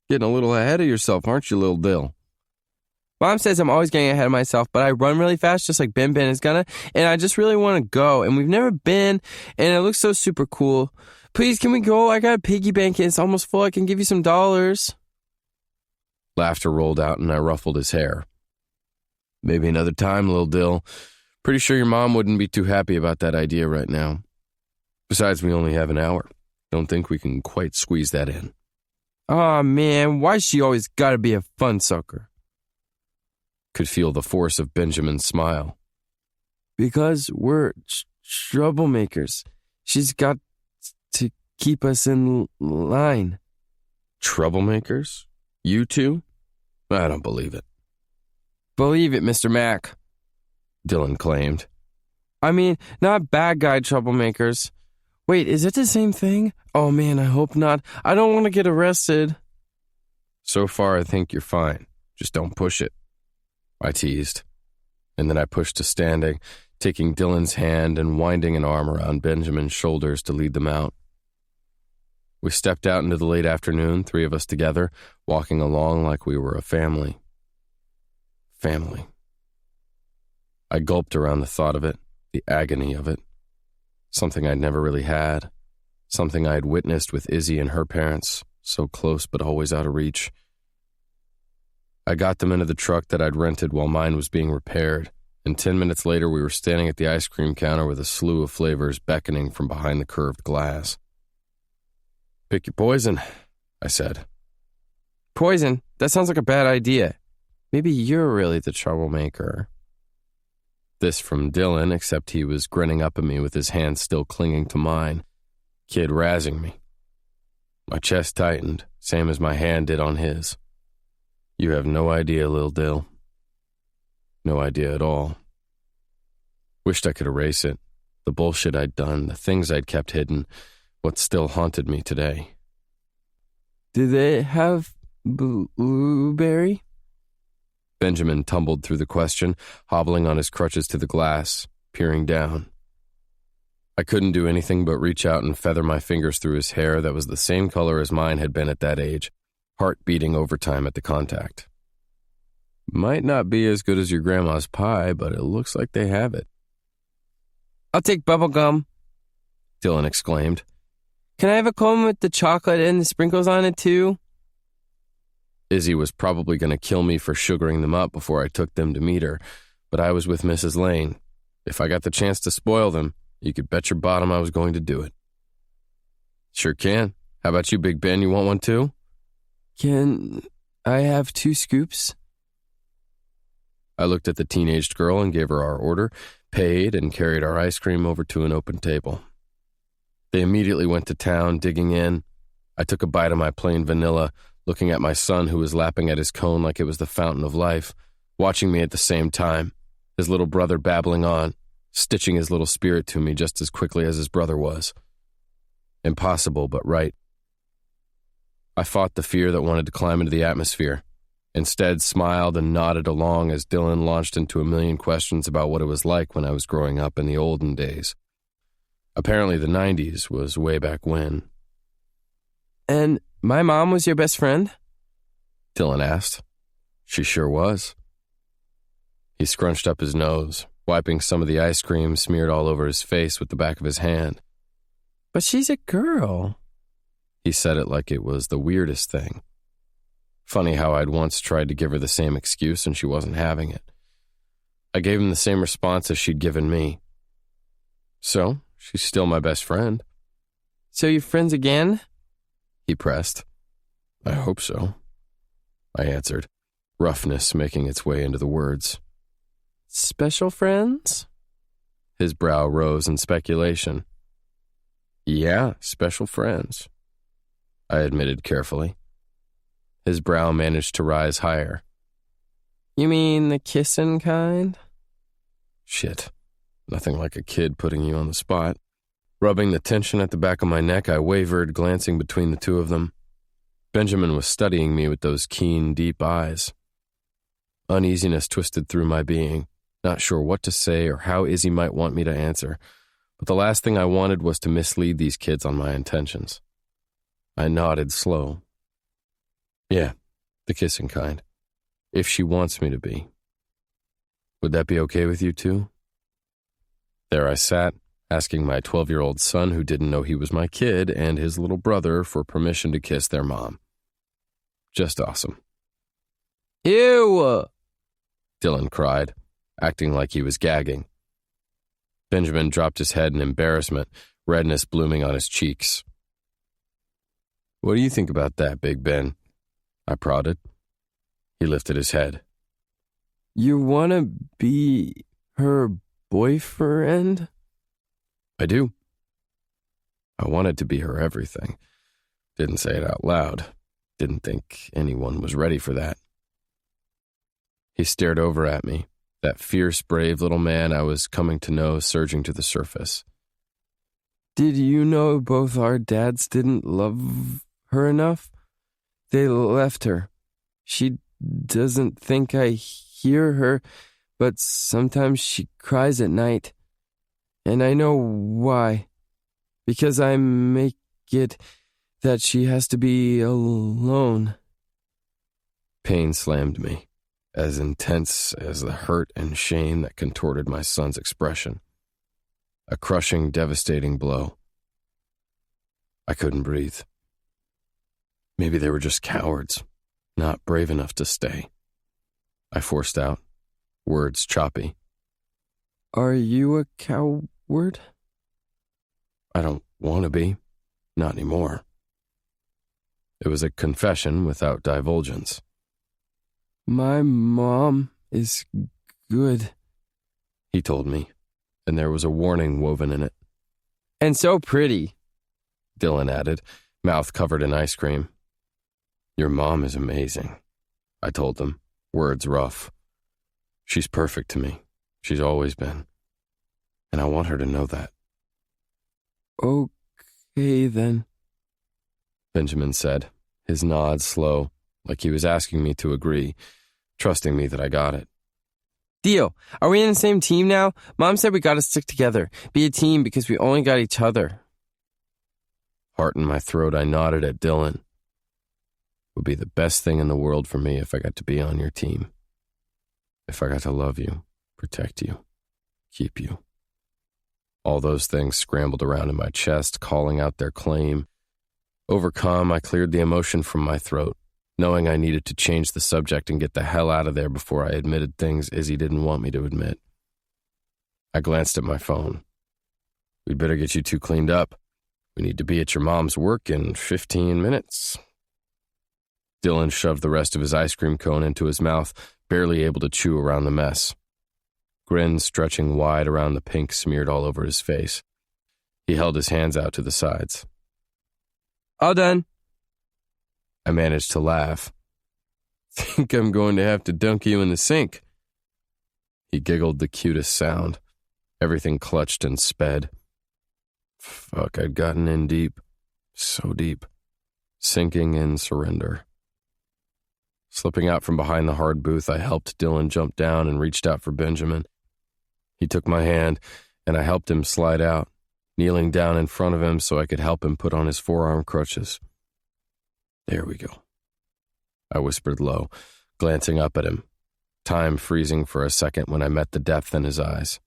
Getting a little ahead of yourself, aren't you, little Dill? Mom says I'm always getting ahead of myself, but I run really fast just like Ben is gonna, and I just really want to go, and we've never been, and it looks so super cool. Please, can we go? I got a piggy bank, and it's almost full. I can give you some dollars. Laughter rolled out, and I ruffled his hair. Maybe another time, little Dill. Pretty sure your mom wouldn't be too happy about that idea right now. Besides, we only have an hour. Don't think we can quite squeeze that in. Aw, man, why's she always gotta be a fun sucker? Could feel the force of Benjamin's smile. Because we're troublemakers. She's got to keep us in line. Troublemakers? You two? I don't believe it. Believe it, Mr. Mac, Dylan claimed. I mean, not bad guy troublemakers. Wait, is it the same thing? Oh man, I hope not. I don't want to get arrested. So far, I think you're fine. Just don't push it, I teased. And then I pushed to standing, taking Dylan's hand and winding an arm around Benjamin's shoulders to lead them out. We stepped out into the late afternoon, 3 of us together, walking along like we were a family. Family. I gulped around the thought of it, the agony of it. Something I'd never really had. Something I had witnessed with Izzy and her parents, so close but always out of reach. I got them into the truck that I'd rented while mine was being repaired, and 10 minutes later we were standing at the ice cream counter with a slew of flavors beckoning from behind the curved glass. Pick your poison, I said. Poison? That sounds like a bad idea. Maybe you're really the troublemaker. This from Dylan, except he was grinning up at me with his hand still clinging to mine. Kid razzing me. My chest tightened, same as my hand did on his. You have no idea, Lil Dill. No idea at all. Wished I could erase it. The bullshit I'd done, the things I'd kept hidden, what still haunted me today. Do they have blueberry? Benjamin tumbled through the question, hobbling on his crutches to the glass, peering down. I couldn't do anything but reach out and feather my fingers through his hair that was the same color as mine had been at that age, heart beating overtime at the contact. Might not be as good as your grandma's pie, but it looks like they have it. I'll take bubble gum, Dylan exclaimed. Can I have a cone with the chocolate and the sprinkles on it too? Izzy was probably going to kill me for sugaring them up before I took them to meet her, but I was with Mrs. Lane. If I got the chance to spoil them, you could bet your bottom I was going to do it. Sure can. How about you, Big Ben? You want one too? Can I have 2 scoops? I looked at the teenaged girl and gave her our order, paid, and carried our ice cream over to an open table. They immediately went to town, digging in. I took a bite of my plain vanilla, looking at my son who was lapping at his cone like it was the fountain of life, watching me at the same time, his little brother babbling on, stitching his little spirit to me just as quickly as his brother was. Impossible, but right. I fought the fear that wanted to climb into the atmosphere, instead smiled and nodded along as Dylan launched into a million questions about what it was like when I was growing up in the olden days. Apparently the 90s was way back when. And my mom was your best friend? Dylan asked. She sure was. He scrunched up his nose, wiping some of the ice cream smeared all over his face with the back of his hand. But she's a girl. He said it like it was the weirdest thing. Funny how I'd once tried to give her the same excuse and she wasn't having it. I gave him the same response as she'd given me. So, she's still my best friend. So you're friends again? He pressed. I hope so, I answered, roughness making its way into the words. Special friends? His brow rose in speculation. Yeah, special friends, I admitted carefully. His brow managed to rise higher. You mean the kissing kind? Shit, nothing like a kid putting you on the spot. Rubbing the tension at the back of my neck, I wavered, glancing between the two of them. Benjamin was studying me with those keen, deep eyes. Uneasiness twisted through my being, not sure what to say or how Izzy might want me to answer, but the last thing I wanted was to mislead these kids on my intentions. I nodded slow. Yeah, the kissing kind. If she wants me to be. Would that be okay with you too? There I sat, asking my 12-year-old son who didn't know he was my kid and his little brother for permission to kiss their mom. Just awesome. Ew! Dylan cried, acting like he was gagging. Benjamin dropped his head in embarrassment, redness blooming on his cheeks. What do you think about that, Big Ben? I prodded. He lifted his head. You want to be her boyfriend? I do. I wanted to be her everything. Didn't say it out loud. Didn't think anyone was ready for that. He stared over at me, that fierce, brave little man I was coming to know surging to the surface. Did you know both our dads didn't love her enough? They left her. She doesn't think I hear her, but sometimes she cries at night. And I know why. Because I make it that she has to be alone. Pain slammed me, as intense as the hurt and shame that contorted my son's expression. A crushing, devastating blow. I couldn't breathe. Maybe they were just cowards, not brave enough to stay. I forced out, words choppy. Are you a coward? I don't want to be. Not anymore. It was a confession without divulgence. My mom is good, he told me, and there was a warning woven in it. And so pretty, Dylan added, mouth covered in ice cream. Your mom is amazing, I told them, words rough. She's perfect to me. She's always been. And I want her to know that. Okay, then, Benjamin said, his nod slow, like he was asking me to agree, trusting me that I got it. Deal. Are we in the same team now? Mom said we gotta stick together, be a team because we only got each other. Heart in my throat, I nodded at Dylan. It would be the best thing in the world for me if I got to be on your team. If I got to love you, protect you, keep you. All those things scrambled around in my chest, calling out their claim. Overcome, I cleared the emotion from my throat, knowing I needed to change the subject and get the hell out of there before I admitted things Izzy didn't want me to admit. I glanced at my phone. We'd better get you two cleaned up. We need to be at your mom's work in 15 minutes. Dylan shoved the rest of his ice cream cone into his mouth, barely able to chew around the mess. Grin stretching wide around the pink smeared all over his face. He held his hands out to the sides. All done. I managed to laugh. Think I'm going to have to dunk you in the sink. He giggled the cutest sound. Everything clutched and sped. Fuck, I'd gotten in deep. So deep. Sinking in surrender. Slipping out from behind the hard booth, I helped Dylan jump down and reached out for Benjamin. He took my hand, and I helped him slide out, kneeling down in front of him so I could help him put on his forearm crutches. There we go. I whispered low, glancing up at him, time freezing for a second when I met the depth in his eyes.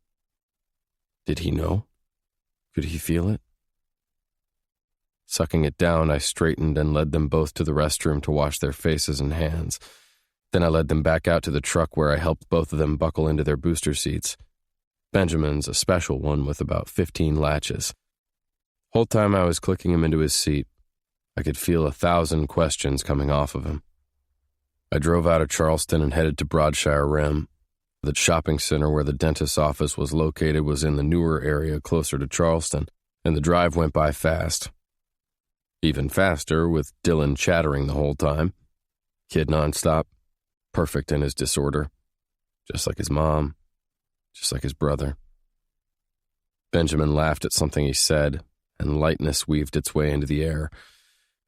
Did he know? Could he feel it? Sucking it down, I straightened and led them both to the restroom to wash their faces and hands. Then I led them back out to the truck where I helped both of them buckle into their booster seats. Benjamin's a special one with about 15 latches. Whole time I was clicking him into his seat, I could feel 1,000 questions coming off of him. I drove out of Charleston and headed to Broadshire Rim. The shopping center where the dentist's office was located was in the newer area closer to Charleston, and the drive went by fast. Even faster with Dylan chattering the whole time. Kid nonstop, perfect in his disorder. Just like his mom, just like his brother. Benjamin laughed at something he said, and lightness weaved its way into the air,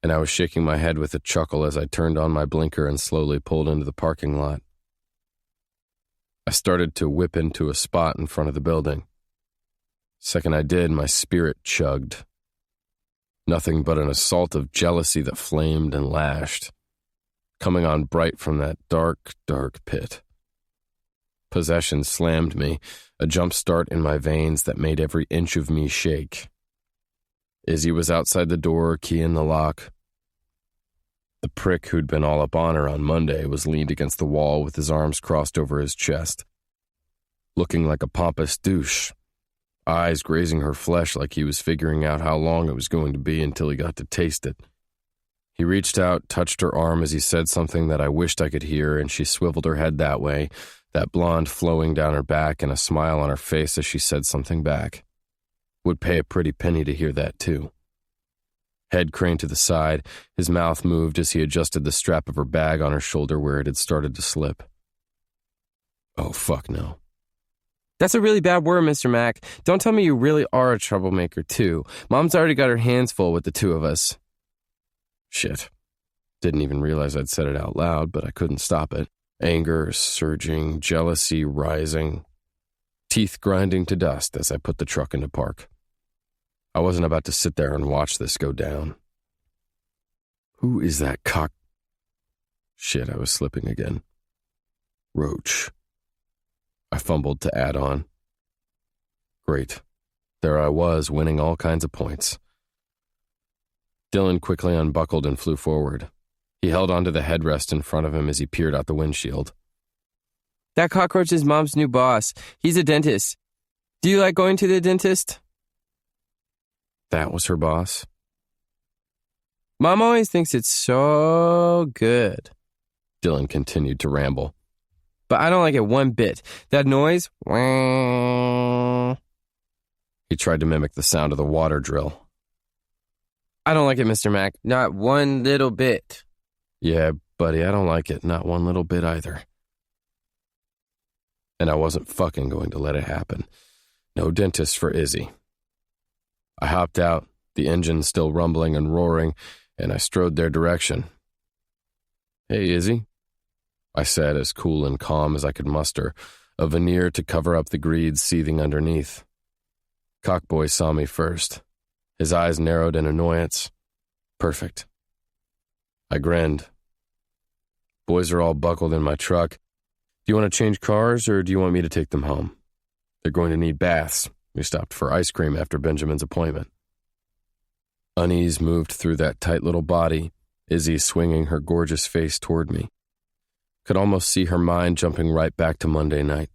and I was shaking my head with a chuckle as I turned on my blinker and slowly pulled into the parking lot. I started to whip into a spot in front of the building. Second I did, my spirit chugged. Nothing but an assault of jealousy that flamed and lashed, coming on bright from that dark, dark pit. Possession slammed me, a jump start in my veins that made every inch of me shake. Izzy was outside the door, key in the lock. The prick who'd been all up on her on Monday was leaned against the wall with his arms crossed over his chest, looking like a pompous douche, eyes grazing her flesh like he was figuring out how long it was going to be until he got to taste it. He reached out, touched her arm as he said something that I wished I could hear, and she swiveled her head that way, that blonde flowing down her back and a smile on her face as she said something back. Would pay a pretty penny to hear that, too. Head craned to the side, his mouth moved as he adjusted the strap of her bag on her shoulder where it had started to slip. Oh, fuck no. That's a really bad word, Mr. Mac. Don't tell me you really are a troublemaker, too. Mom's already got her hands full with the two of us. Shit. Didn't even realize I'd said it out loud, but I couldn't stop it. Anger surging, jealousy rising, teeth grinding to dust as I put the truck into park. I wasn't about to sit there and watch this go down. Who is that cock? Shit, I was slipping again. Roach. I fumbled to add on. Great. There I was, winning all kinds of points. Dylan quickly unbuckled and flew forward. He held onto the headrest in front of him as he peered out the windshield. That cockroach is Mom's new boss. He's a dentist. Do you like going to the dentist? That was her boss? Mom always thinks it's so good. Dylan continued to ramble. But I don't like it one bit. That noise? He tried to mimic the sound of the water drill. I don't like it, Mr. Mac. Not one little bit. Yeah, buddy, I don't like it. Not one little bit either. And I wasn't fucking going to let it happen. No dentist for Izzy. I hopped out, the engine still rumbling and roaring, and I strode their direction. Hey, Izzy, I said, as cool and calm as I could muster, a veneer to cover up the greed seething underneath. Cockboy saw me first. His eyes narrowed in annoyance. Perfect. I grinned. Boys are all buckled in my truck. Do you want to change cars, or do you want me to take them home? They're going to need baths. We stopped for ice cream after Benjamin's appointment. Unease moved through that tight little body, Izzy swinging her gorgeous face toward me. Could almost see her mind jumping right back to Monday night.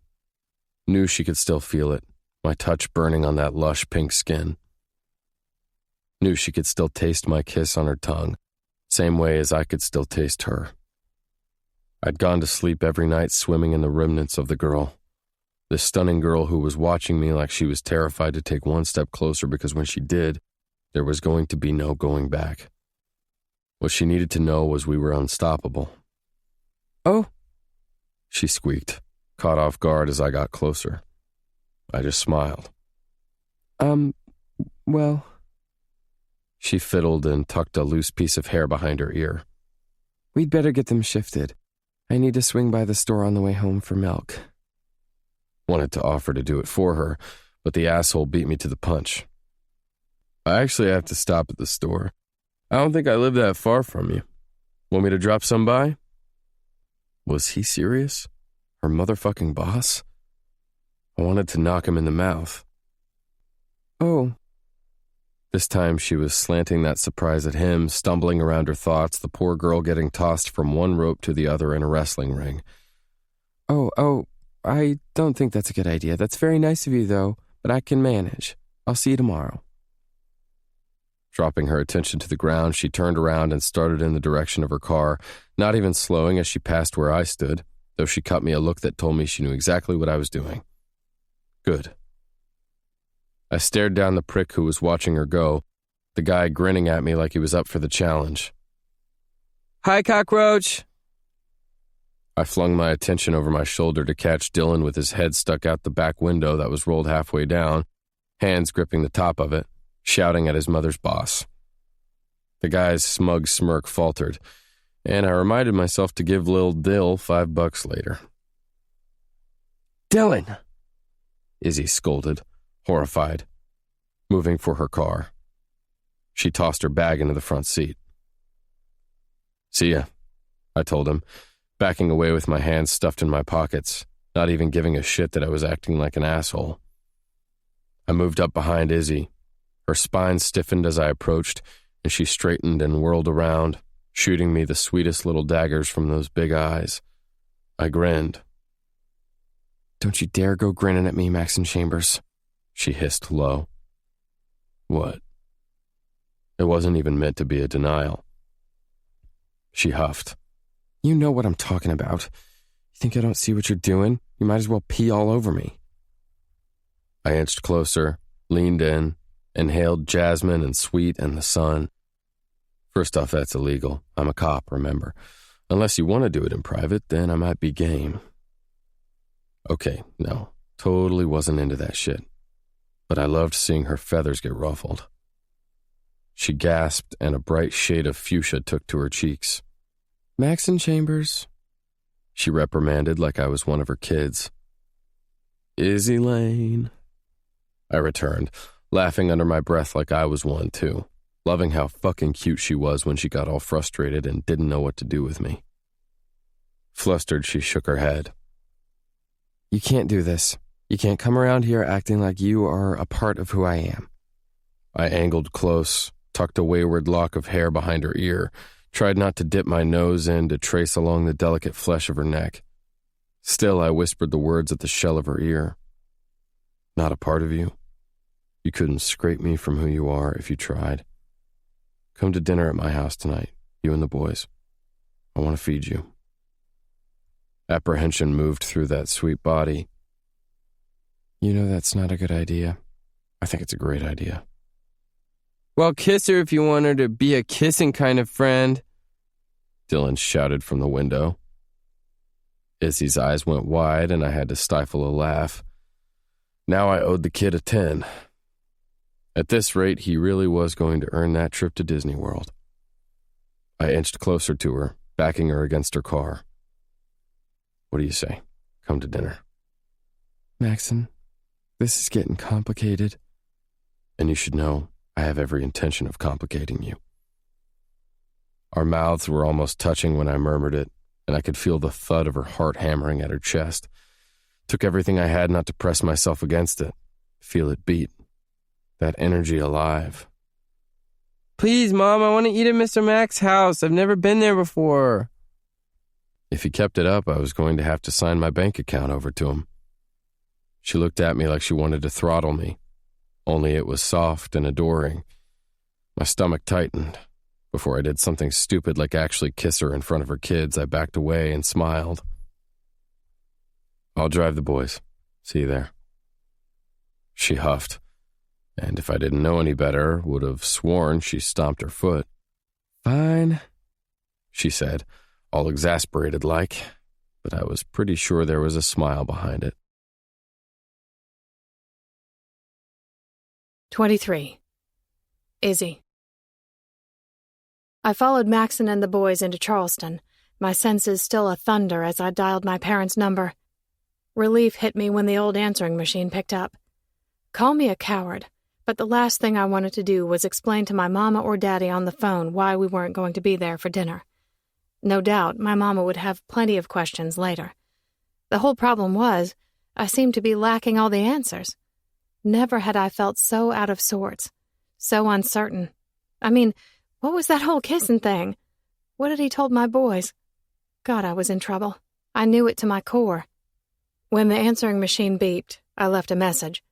Knew she could still feel it, my touch burning on that lush pink skin. Knew she could still taste my kiss on her tongue, same way as I could still taste her. I'd gone to sleep every night swimming in the remnants of the girl. This stunning girl who was watching me like she was terrified to take one step closer because when she did, there was going to be no going back. What she needed to know was we were unstoppable. Oh, she squeaked, caught off guard as I got closer. I just smiled. Well... She fiddled and tucked a loose piece of hair behind her ear. We'd better get them shifted. I need to swing by the store on the way home for milk. Wanted to offer to do it for her, but the asshole beat me to the punch. I actually have to stop at the store. I don't think I live that far from you. Want me to drop some by? Was he serious? Her motherfucking boss? I wanted to knock him in the mouth. Oh. This time she was slanting that surprise at him, stumbling around her thoughts, the poor girl getting tossed from one rope to the other in a wrestling ring. Oh, I don't think that's a good idea. That's very nice of you, though, but I can manage. I'll see you tomorrow. Dropping her attention to the ground, she turned around and started in the direction of her car, not even slowing as she passed where I stood, though she cut me a look that told me she knew exactly what I was doing. Good. I stared down the prick who was watching her go, the guy grinning at me like he was up for the challenge. Hi, cockroach! I flung my attention over my shoulder to catch Dylan with his head stuck out the back window that was rolled halfway down, hands gripping the top of it, shouting at his mother's boss. The guy's smug smirk faltered, and I reminded myself to give Lil Dill $5 later. Dylan! Izzy scolded, horrified, moving for her car. She tossed her bag into the front seat. See ya, I told him, backing away with my hands stuffed in my pockets, not even giving a shit that I was acting like an asshole. I moved up behind Izzy. Her spine stiffened as I approached, and she straightened and whirled around, shooting me the sweetest little daggers from those big eyes. I grinned. Don't you dare go grinning at me, Maxon Chambers, she hissed low. What? It wasn't even meant to be a denial. She huffed. You know what I'm talking about. You think I don't see what you're doing? You might as well pee all over me. I inched closer, leaned in, inhaled jasmine and sweet and the sun. First off, that's illegal. I'm a cop, remember. Unless you want to do it in private, then I might be game. Okay, no, totally wasn't into that shit. But I loved seeing her feathers get ruffled. She gasped, and a bright shade of fuchsia took to her cheeks. Maxon Chambers, she reprimanded like I was one of her kids. Izzy Lane, I returned, laughing under my breath like I was one too, loving how fucking cute she was when she got all frustrated and didn't know what to do with me. Flustered, she shook her head. You can't do this. You can't come around here acting like you are a part of who I am. I angled close, tucked a wayward lock of hair behind her ear, tried not to dip my nose in to trace along the delicate flesh of her neck. Still, I whispered the words at the shell of her ear. Not a part of you. You couldn't scrape me from who you are if you tried. Come to dinner at my house tonight, you and the boys. I want to feed you. Apprehension moved through that sweet body. You know that's not a good idea. I think it's a great idea. Well, kiss her if you want her to be a kissing kind of friend, Dylan shouted from the window. Izzy's eyes went wide and I had to stifle a laugh. Now I owed the kid a 10. At this rate, he really was going to earn that trip to Disney World. I inched closer to her, backing her against her car. What do you say? Come to dinner. Maxon, this is getting complicated. And you should know, I have every intention of complicating you. Our mouths were almost touching when I murmured it, and I could feel the thud of her heart hammering at her chest. Took everything I had not to press myself against it, feel it beat. That energy alive. Please, Mom, I want to eat at Mr. Mac's house. I've never been there before. If he kept it up, I was going to have to sign my bank account over to him. She looked at me like she wanted to throttle me, only it was soft and adoring. My stomach tightened. Before I did something stupid like actually kiss her in front of her kids, I backed away and smiled. I'll drive the boys. See you there. She huffed, and if I didn't know any better, would have sworn she stomped her foot. Fine, she said, all exasperated like, but I was pretty sure there was a smile behind it. 23. Izzy. I followed Maxon and the boys into Charleston, my senses still a-thunder as I dialed my parents' number. Relief hit me when the old answering machine picked up. Call me a coward, but the last thing I wanted to do was explain to my mama or daddy on the phone why we weren't going to be there for dinner. No doubt my mama would have plenty of questions later. The whole problem was, I seemed to be lacking all the answers. Never had I felt so out of sorts, so uncertain. I mean, what was that whole kissing thing? What had he told my boys? God, I was in trouble. I knew it to my core. When the answering machine beeped, I left a message.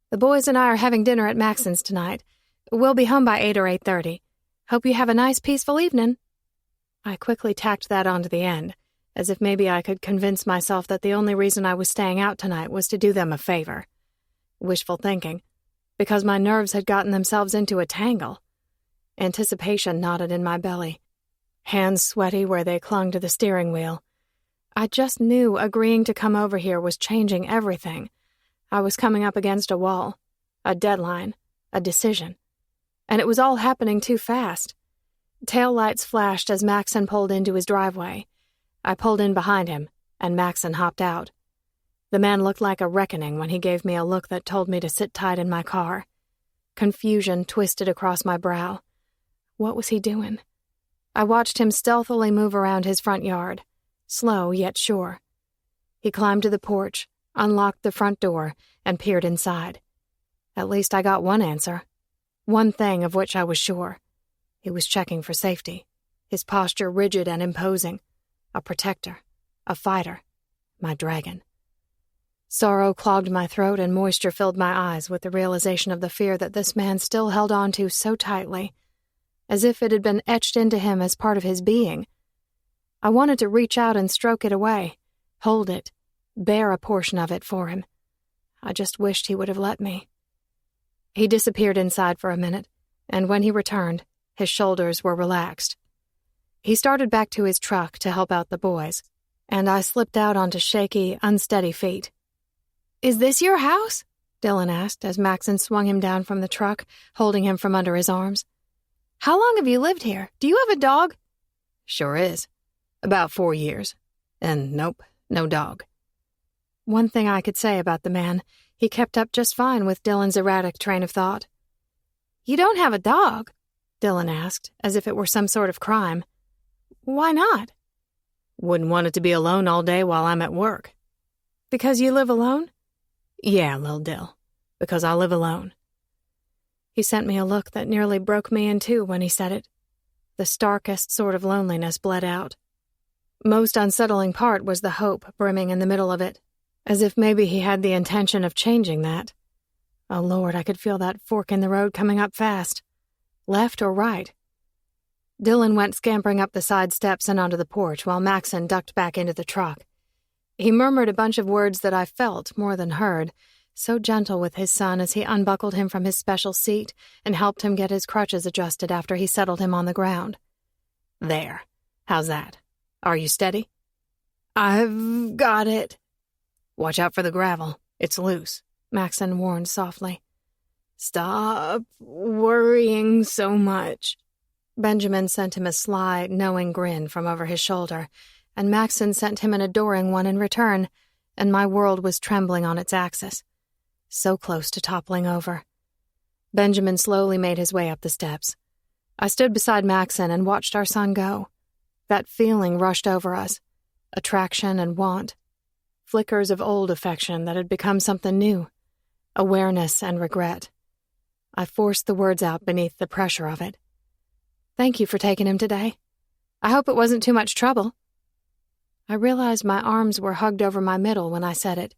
The boys and I are having dinner at Maxon's tonight. We'll be home by 8 or 8:30. Hope you have a nice, peaceful evening. I quickly tacked that onto the end, as if maybe I could convince myself that the only reason I was staying out tonight was to do them a favor. Wishful thinking, because my nerves had gotten themselves into a tangle. Anticipation knotted in my belly, hands sweaty where they clung to the steering wheel. I just knew agreeing to come over here was changing everything. I was coming up against a wall, a deadline, a decision. And it was all happening too fast. Tail lights flashed as Maxon pulled into his driveway. I pulled in behind him, and Maxon hopped out. The man looked like a reckoning when he gave me a look that told me to sit tight in my car. Confusion twisted across my brow. What was he doing? I watched him stealthily move around his front yard, slow yet sure. He climbed to the porch, unlocked the front door, and peered inside. At least I got one answer. One thing of which I was sure. He was checking for safety, his posture rigid and imposing. A protector, a fighter, my dragon. Sorrow clogged my throat and moisture filled my eyes with the realization of the fear that this man still held on to so tightly, as if it had been etched into him as part of his being. I wanted to reach out and stroke it away, hold it, bear a portion of it for him. I just wished he would have let me. He disappeared inside for a minute, and when he returned, his shoulders were relaxed. He started back to his truck to help out the boys. and I slipped out onto shaky, unsteady feet. "Is this your house?" Dylan asked as Maxon swung him down from the truck, holding him from under his arms. "How long have you lived here? Do you have a dog?" "Sure is. About 4 years. And nope, no dog." One thing I could say about the man, he kept up just fine with Dylan's erratic train of thought. "You don't have a dog?" Dylan asked, as if it were some sort of crime. "Why not?" "Wouldn't want it to be alone all day while I'm at work." "Because you live alone?" "Yeah, Lil Dill. Because I live alone." He sent me a look that nearly broke me in two when he said it. The starkest sort of loneliness bled out. Most unsettling part was the hope brimming in the middle of it, as if maybe he had the intention of changing that. Oh Lord, I could feel that fork in the road coming up fast. Left or right? Dylan went scampering up the side steps and onto the porch while Maxon ducked back into the truck. He murmured a bunch of words that I felt more than heard, so gentle with his son as he unbuckled him from his special seat and helped him get his crutches adjusted after he settled him on the ground. "There. How's that? Are you steady?" "I've got it." "Watch out for the gravel. It's loose," Maxon warned softly. "Stop worrying so much." Benjamin sent him a sly, knowing grin from over his shoulder, and Maxon sent him an adoring one in return, and my world was trembling on its axis. So close to toppling over. Benjamin slowly made his way up the steps. I stood beside Maxon and watched our son go. That feeling rushed over us. Attraction and want. Flickers of old affection that had become something new. Awareness and regret. I forced the words out beneath the pressure of it. "Thank you for taking him today. I hope it wasn't too much trouble." I realized my arms were hugged over my middle when I said it.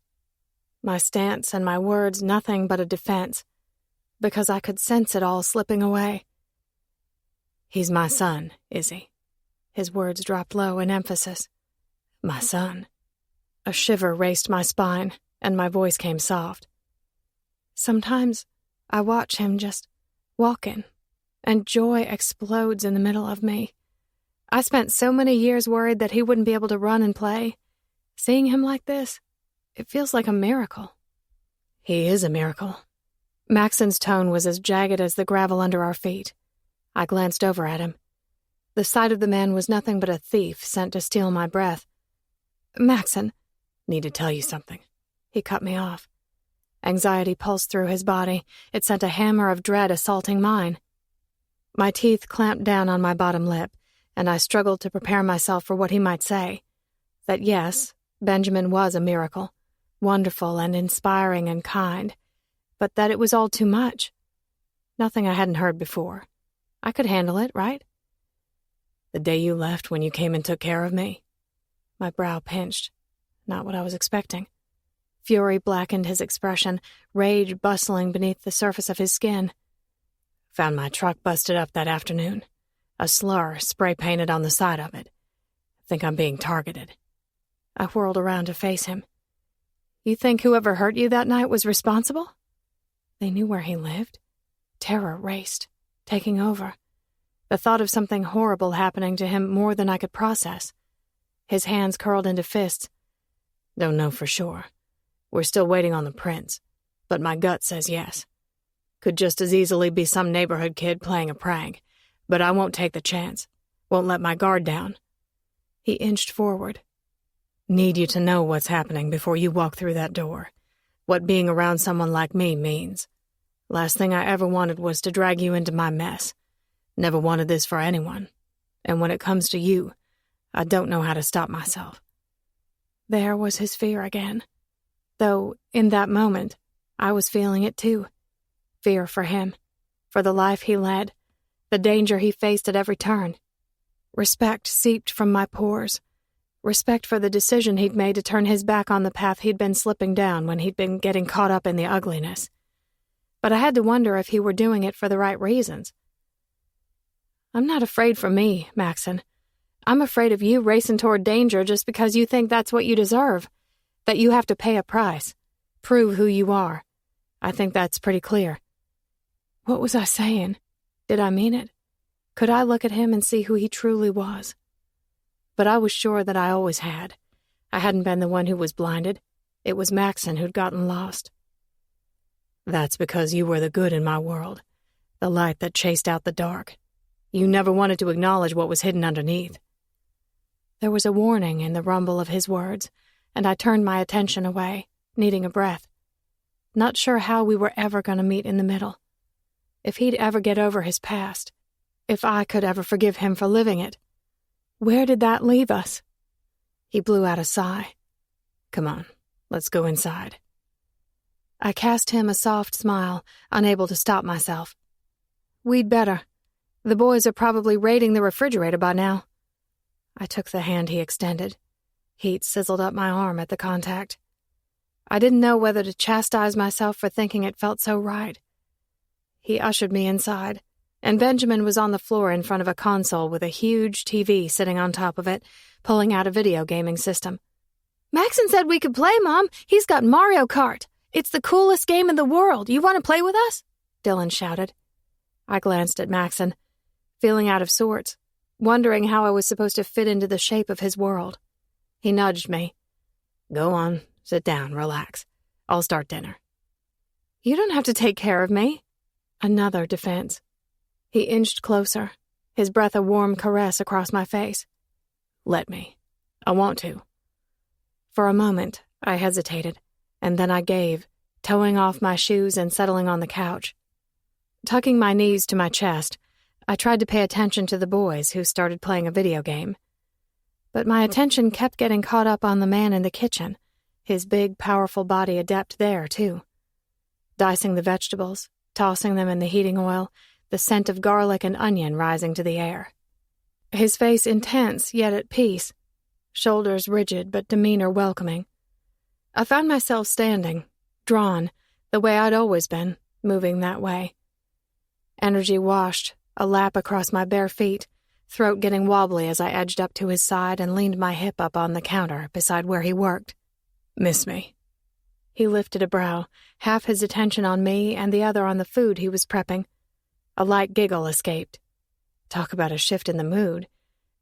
My stance and my words nothing but a defense, because I could sense it all slipping away. "He's my son, is he?" His words dropped low in emphasis. "My son." A shiver raced my spine, and my voice came soft. "Sometimes I watch him just walking, and joy explodes in the middle of me. I spent so many years worried that he wouldn't be able to run and play. Seeing him like this, it feels like a miracle." "He is a miracle." Maxon's tone was as jagged as the gravel under our feet. I glanced over at him. The sight of the man was nothing but a thief sent to steal my breath. "Maxon, need to tell you something." He cut me off. Anxiety pulsed through his body. It sent a hammer of dread assaulting mine. My teeth clamped down on my bottom lip, and I struggled to prepare myself for what he might say. That yes, Benjamin was a miracle, wonderful and inspiring and kind, but that it was all too much. Nothing I hadn't heard before. I could handle it, right? "The day you left when you came and took care of me." My brow pinched. Not what I was expecting. Fury blackened his expression, rage bustling beneath the surface of his skin. "Found my truck busted up that afternoon. A slur spray-painted on the side of it. Think I'm being targeted." I whirled around to face him. "You think whoever hurt you that night was responsible?" They knew where he lived. Terror raced, taking over. The thought of something horrible happening to him more than I could process. His hands curled into fists. "Don't know for sure. We're still waiting on the prints, but my gut says yes. Could just as easily be some neighborhood kid playing a prank, but I won't take the chance. Won't let my guard down." He inched forward. "Need you to know what's happening before you walk through that door. What being around someone like me means. Last thing I ever wanted was to drag you into my mess. Never wanted this for anyone. And when it comes to you, I don't know how to stop myself." There was his fear again. Though, in that moment, I was feeling it too. Fear for him, for the life he led, the danger he faced at every turn. Respect seeped from my pores. Respect for the decision he'd made to turn his back on the path he'd been slipping down when he'd been getting caught up in the ugliness. But I had to wonder if he were doing it for the right reasons. "I'm not afraid for me, Maxon. I'm afraid of you racing toward danger just because you think that's what you deserve, that you have to pay a price, prove who you are. I think that's pretty clear." What was I saying? Did I mean it? Could I look at him and see who he truly was? But I was sure that I always had, I hadn't been the one who was blinded. It was Maxon who'd gotten lost. That's because you were the good in my world, the light that chased out the dark. You never wanted to acknowledge what was hidden underneath. There was a warning in the rumble of his words, and I turned my attention away, needing a breath. Not sure how we were ever going to meet in the middle. If he'd ever get over his past. If I could ever forgive him for living it. Where did that leave us? He blew out a sigh. Come on, let's go inside. I cast him a soft smile, unable to stop myself. We'd better. The boys are probably raiding the refrigerator by now. I took the hand he extended. Heat sizzled up my arm at the contact. I didn't know whether to chastise myself for thinking it felt so right. He ushered me inside, and Benjamin was on the floor in front of a console with a huge TV sitting on top of it, pulling out a video gaming system. Maxon said we could play, Mom. He's got Mario Kart. It's the coolest game in the world. You want to play with us? Dylan shouted. I glanced at Maxon, feeling out of sorts, wondering how I was supposed to fit into the shape of his world. He nudged me. Go on, sit down, relax. I'll start dinner. You don't have to take care of me. Another defense. He inched closer, his breath a warm caress across my face. Let me. I want to. For a moment, I hesitated, and then I gave, towing off my shoes and settling on the couch. Tucking my knees to my chest, I tried to pay attention to the boys who started playing a video game. But my attention kept getting caught up on the man in the kitchen, his big, powerful body adept there, too. Dicing the vegetables, tossing them in the heating oil, the scent of garlic and onion rising to the air. His face intense, yet at peace, shoulders rigid but demeanor welcoming. I found myself standing, drawn, the way I'd always been, moving that way. Energy washed, a lap across my bare feet, throat getting wobbly as I edged up to his side and leaned my hip up on the counter beside where he worked. Miss me? He lifted a brow, half his attention on me and the other on the food he was prepping. A light giggle escaped. Talk about a shift in the mood.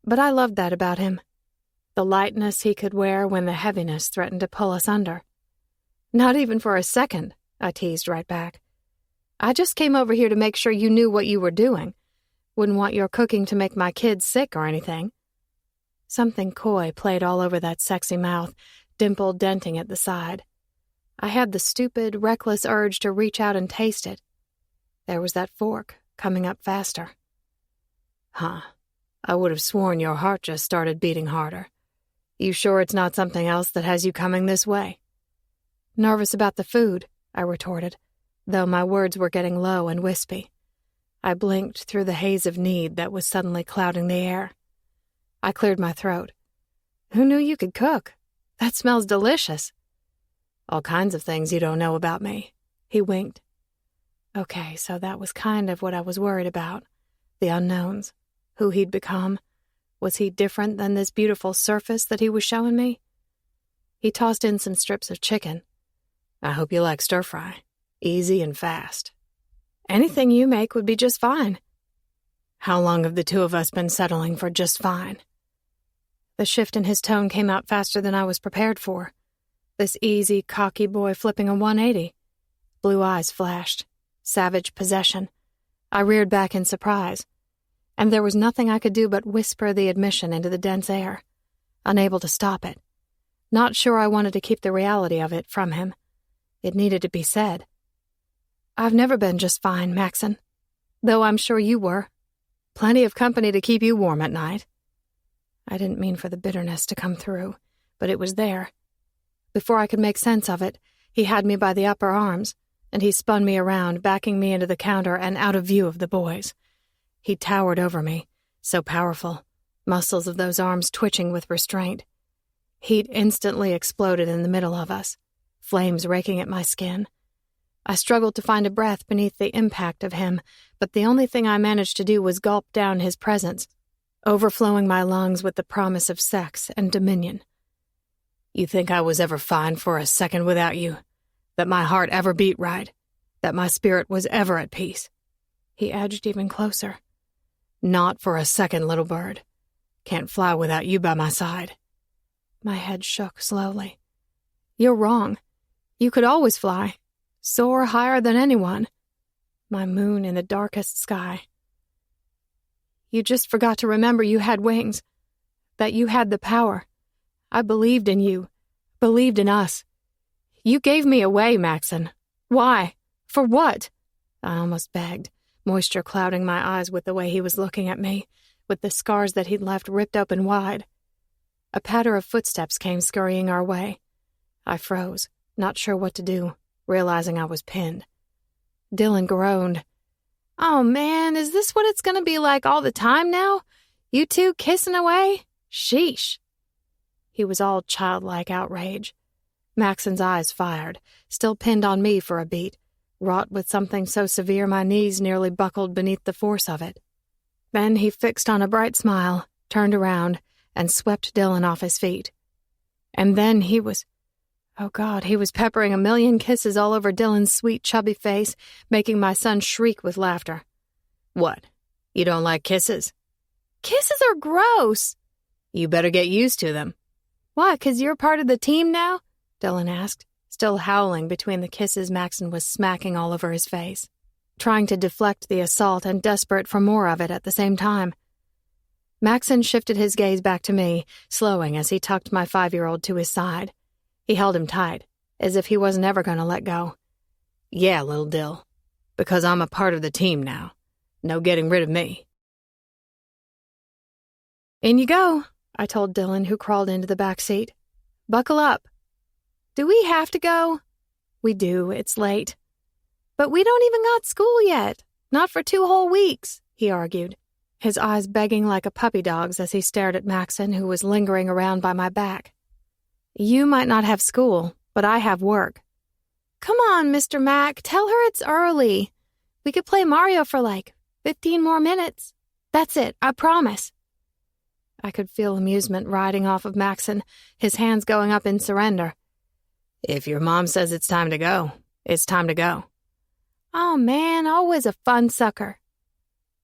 But I loved that about him. The lightness he could wear when the heaviness threatened to pull us under. Not even for a second, I teased right back. I just came over here to make sure you knew what you were doing. Wouldn't want your cooking to make my kids sick or anything. Something coy played all over that sexy mouth, dimple denting at the side. I had the stupid, reckless urge to reach out and taste it. There was that fork, coming up faster. Huh. I would have sworn your heart just started beating harder. You sure it's not something else that has you coming this way? Nervous about the food, I retorted, though my words were getting low and wispy. I blinked through the haze of need that was suddenly clouding the air. I cleared my throat. Who knew you could cook? That smells delicious. All kinds of things you don't know about me. He winked. Okay, so that was kind of what I was worried about. The unknowns. Who he'd become. Was he different than this beautiful surface that he was showing me? He tossed in some strips of chicken. I hope you like stir-fry. Easy and fast. Anything you make would be just fine. How long have the two of us been settling for just fine? The shift in his tone came out faster than I was prepared for. This easy, cocky boy flipping a 180. Blue eyes flashed. Savage possession. I reared back in surprise. And there was nothing I could do but whisper the admission into the dense air, unable to stop it. Not sure I wanted to keep the reality of it from him. It needed to be said. I've never been just fine, Maxon. Though I'm sure you were. Plenty of company to keep you warm at night. I didn't mean for the bitterness to come through, but it was there. Before I could make sense of it, he had me by the upper arms, and he spun me around, backing me into the counter and out of view of the boys. He towered over me, so powerful, muscles of those arms twitching with restraint. Heat instantly exploded in the middle of us, flames raking at my skin. I struggled to find a breath beneath the impact of him, but the only thing I managed to do was gulp down his presence, overflowing my lungs with the promise of sex and dominion. You think I was ever fine for a second without you? That my heart ever beat right? That my spirit was ever at peace? He edged even closer. Not for a second, little bird. Can't fly without you by my side. My head shook slowly. You're wrong. You could always fly. Soar higher than anyone. My moon in the darkest sky. You just forgot to remember you had wings. That you had the power. I believed in you. Believed in us. You gave me away, Maxon. Why? For what? I almost begged, moisture clouding my eyes with the way he was looking at me, with the scars that he'd left ripped open wide. A patter of footsteps came scurrying our way. I froze, not sure what to do, realizing I was pinned. Dylan groaned. Oh man, is this what it's gonna be like all the time now? You two kissing away? Sheesh. He was all childlike outrage. Maxon's eyes fired, still pinned on me for a beat, wrought with something so severe my knees nearly buckled beneath the force of it. Then he fixed on a bright smile, turned around, and swept Dylan off his feet. And then he was peppering a million kisses all over Dylan's sweet, chubby face, making my son shriek with laughter. What? You don't like kisses? Kisses are gross. You better get used to them. Why, 'cause you're part of the team now? Dylan asked, still howling between the kisses Maxon was smacking all over his face, trying to deflect the assault and desperate for more of it at the same time. Maxon shifted his gaze back to me, slowing as he tucked my 5-year-old to his side. He held him tight, as if he wasn't ever going to let go. Yeah, little Dill, because I'm a part of the team now. No getting rid of me. In you go, I told Dylan, who crawled into the back seat. Buckle up. Do we have to go? We do, it's late. But we don't even got school yet. Not for 2 whole weeks, he argued, his eyes begging like a puppy dog's as he stared at Maxon, who was lingering around by my back. You might not have school, but I have work. Come on, Mr. Mac, tell her it's early. We could play Mario for like 15 more minutes. That's it, I promise. I could feel amusement riding off of Maxon, his hands going up in surrender. If your mom says it's time to go, it's time to go. Oh man, always a fun sucker.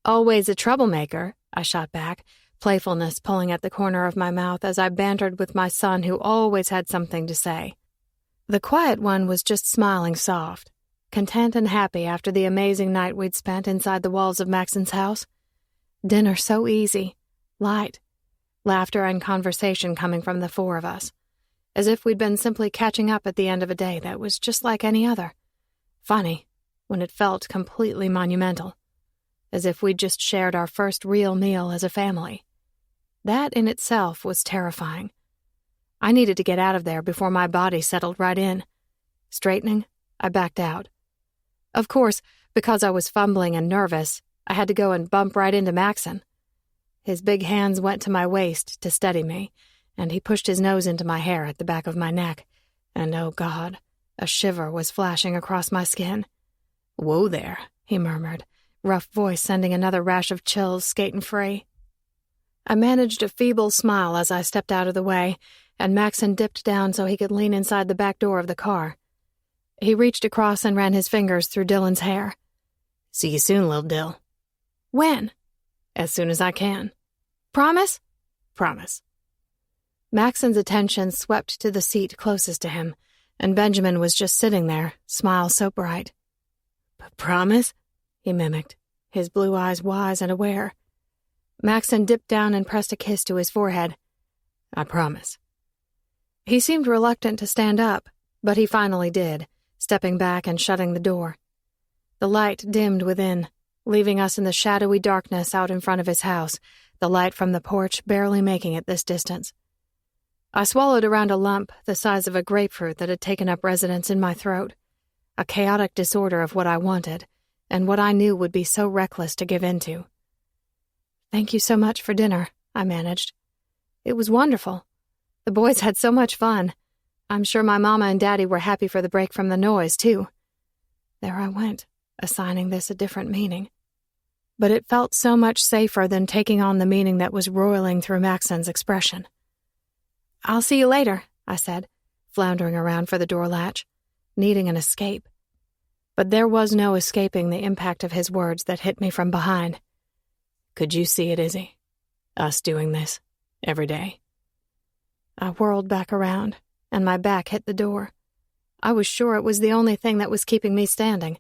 Always a troublemaker, I shot back, playfulness pulling at the corner of my mouth as I bantered with my son, who always had something to say. The quiet one was just smiling soft, content and happy after the amazing night we'd spent inside the walls of Maxon's house. Dinner so easy, light, laughter and conversation coming from the 4 of us, as if we'd been simply catching up at the end of a day that was just like any other. Funny, when it felt completely monumental, as if we'd just shared our first real meal as a family. That in itself was terrifying. I needed to get out of there before my body settled right in. Straightening, I backed out. Of course, because I was fumbling and nervous, I had to go and bump right into Maxon. His big hands went to my waist to steady me, and he pushed his nose into my hair at the back of my neck, and oh God, a shiver was flashing across my skin. Whoa there, he murmured, rough voice sending another rash of chills skating free. I managed a feeble smile as I stepped out of the way, and Maxon dipped down so he could lean inside the back door of the car. He reached across and ran his fingers through Dylan's hair. See you soon, little Dill. When? As soon as I can. Promise? Promise. Maxon's attention swept to the seat closest to him, and Benjamin was just sitting there, smile so bright. Promise? He mimicked, his blue eyes wise and aware. Maxon dipped down and pressed a kiss to his forehead. I promise. He seemed reluctant to stand up, but he finally did, stepping back and shutting the door. The light dimmed within, leaving us in the shadowy darkness out in front of his house, the light from the porch barely making it this distance. I swallowed around a lump the size of a grapefruit that had taken up residence in my throat, a chaotic disorder of what I wanted, and what I knew would be so reckless to give in to. Thank you so much for dinner, I managed. It was wonderful. The boys had so much fun. I'm sure my mama and daddy were happy for the break from the noise, too. There I went, assigning this a different meaning. But it felt so much safer than taking on the meaning that was roiling through Maxon's expression. I'll see you later, I said, floundering around for the door latch, needing an escape. But there was no escaping the impact of his words that hit me from behind. Could you see it, Izzy? Us doing this every day. I whirled back around, and my back hit the door. I was sure it was the only thing that was keeping me standing.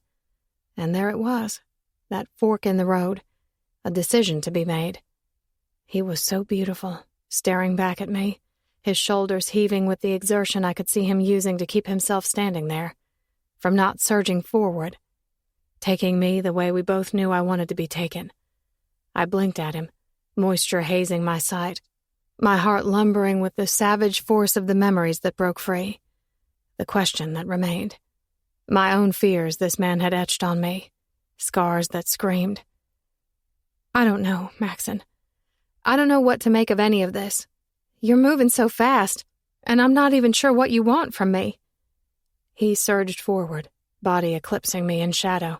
And there it was, that fork in the road, a decision to be made. He was so beautiful, staring back at me, his shoulders heaving with the exertion I could see him using to keep himself standing there, from not surging forward, taking me the way we both knew I wanted to be taken. I blinked at him, moisture hazing my sight, my heart lumbering with the savage force of the memories that broke free, the question that remained. My own fears this man had etched on me, scars that screamed. I don't know, Maxon. I don't know what to make of any of this. You're moving so fast, and I'm not even sure what you want from me. He surged forward, body eclipsing me in shadow.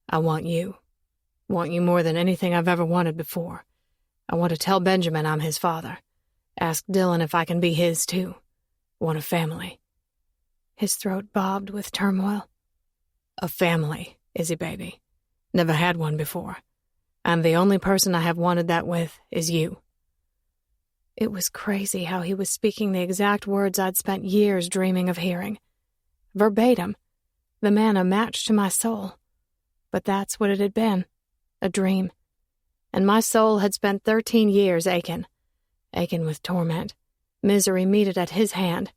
I want you. Want you more than anything I've ever wanted before. I want to tell Benjamin I'm his father. Ask Dylan if I can be his too. Want a family. His throat bobbed with turmoil. A family, Izzy baby. Never had one before. And the only person I have wanted that with is you. It was crazy how he was speaking the exact words I'd spent years dreaming of hearing. Verbatim. The man a match to my soul. But that's what it had been. A dream. And my soul had spent 13 years aching with torment, misery meted at his hand.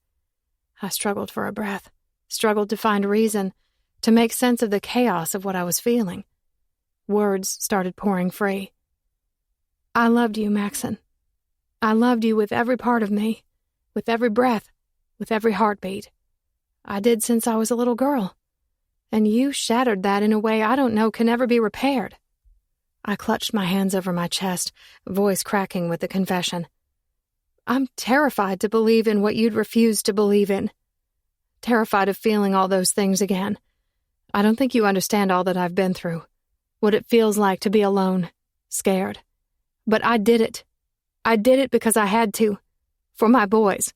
I struggled for a breath, struggled to find reason, to make sense of the chaos of what I was feeling. Words started pouring free. I loved you, Maxon. I loved you with every part of me, with every breath, with every heartbeat. I did since I was a little girl. And you shattered that in a way I don't know can ever be repaired. I clutched my hands over my chest, voice cracking with the confession. I'm terrified to believe in what you'd refuse to believe in. Terrified of feeling all those things again. I don't think you understand all that I've been through. What it feels like to be alone, scared. But I did it. I did it because I had to. For my boys.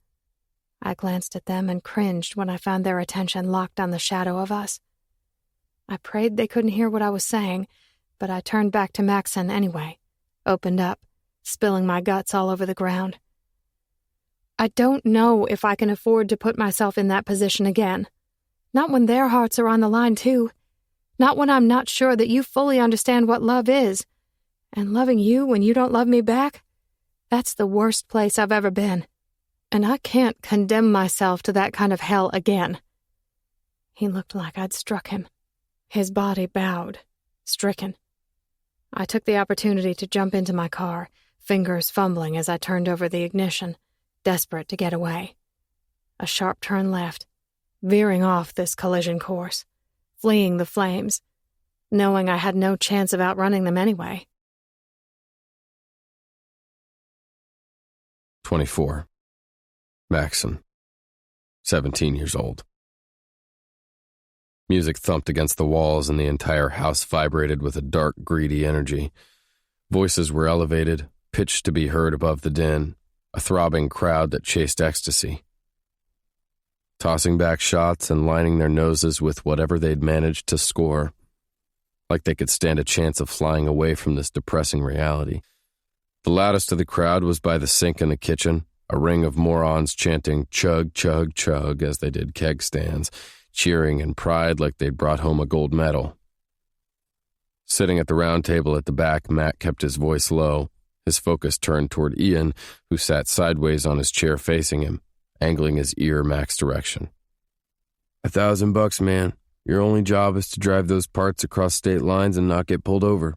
I glanced at them and cringed when I found their attention locked on the shadow of us. I prayed they couldn't hear what I was saying, but I turned back to Maxon anyway, opened up, spilling my guts all over the ground. I don't know if I can afford to put myself in that position again. Not when their hearts are on the line, too. Not when I'm not sure that you fully understand what love is. And loving you when you don't love me back? That's the worst place I've ever been. And I can't condemn myself to that kind of hell again. He looked like I'd struck him. His body bowed, stricken. I took the opportunity to jump into my car, fingers fumbling as I turned over the ignition, desperate to get away. A sharp turn left, veering off this collision course, fleeing the flames, knowing I had no chance of outrunning them anyway. 24. Maxon. 17 years old. Music thumped against the walls and the entire house vibrated with a dark, greedy energy. Voices were elevated, pitched to be heard above the din, a throbbing crowd that chased ecstasy. Tossing back shots and lining their noses with whatever they'd managed to score, like they could stand a chance of flying away from this depressing reality. The loudest of the crowd was by the sink in the kitchen, a ring of morons chanting chug, chug, chug as they did keg stands, cheering in pride like they'd brought home a gold medal. Sitting at the round table at the back, Matt kept his voice low, his focus turned toward Ian, who sat sideways on his chair facing him, angling his ear Mac's direction. $1,000, man. Your only job is to drive those parts across state lines and not get pulled over.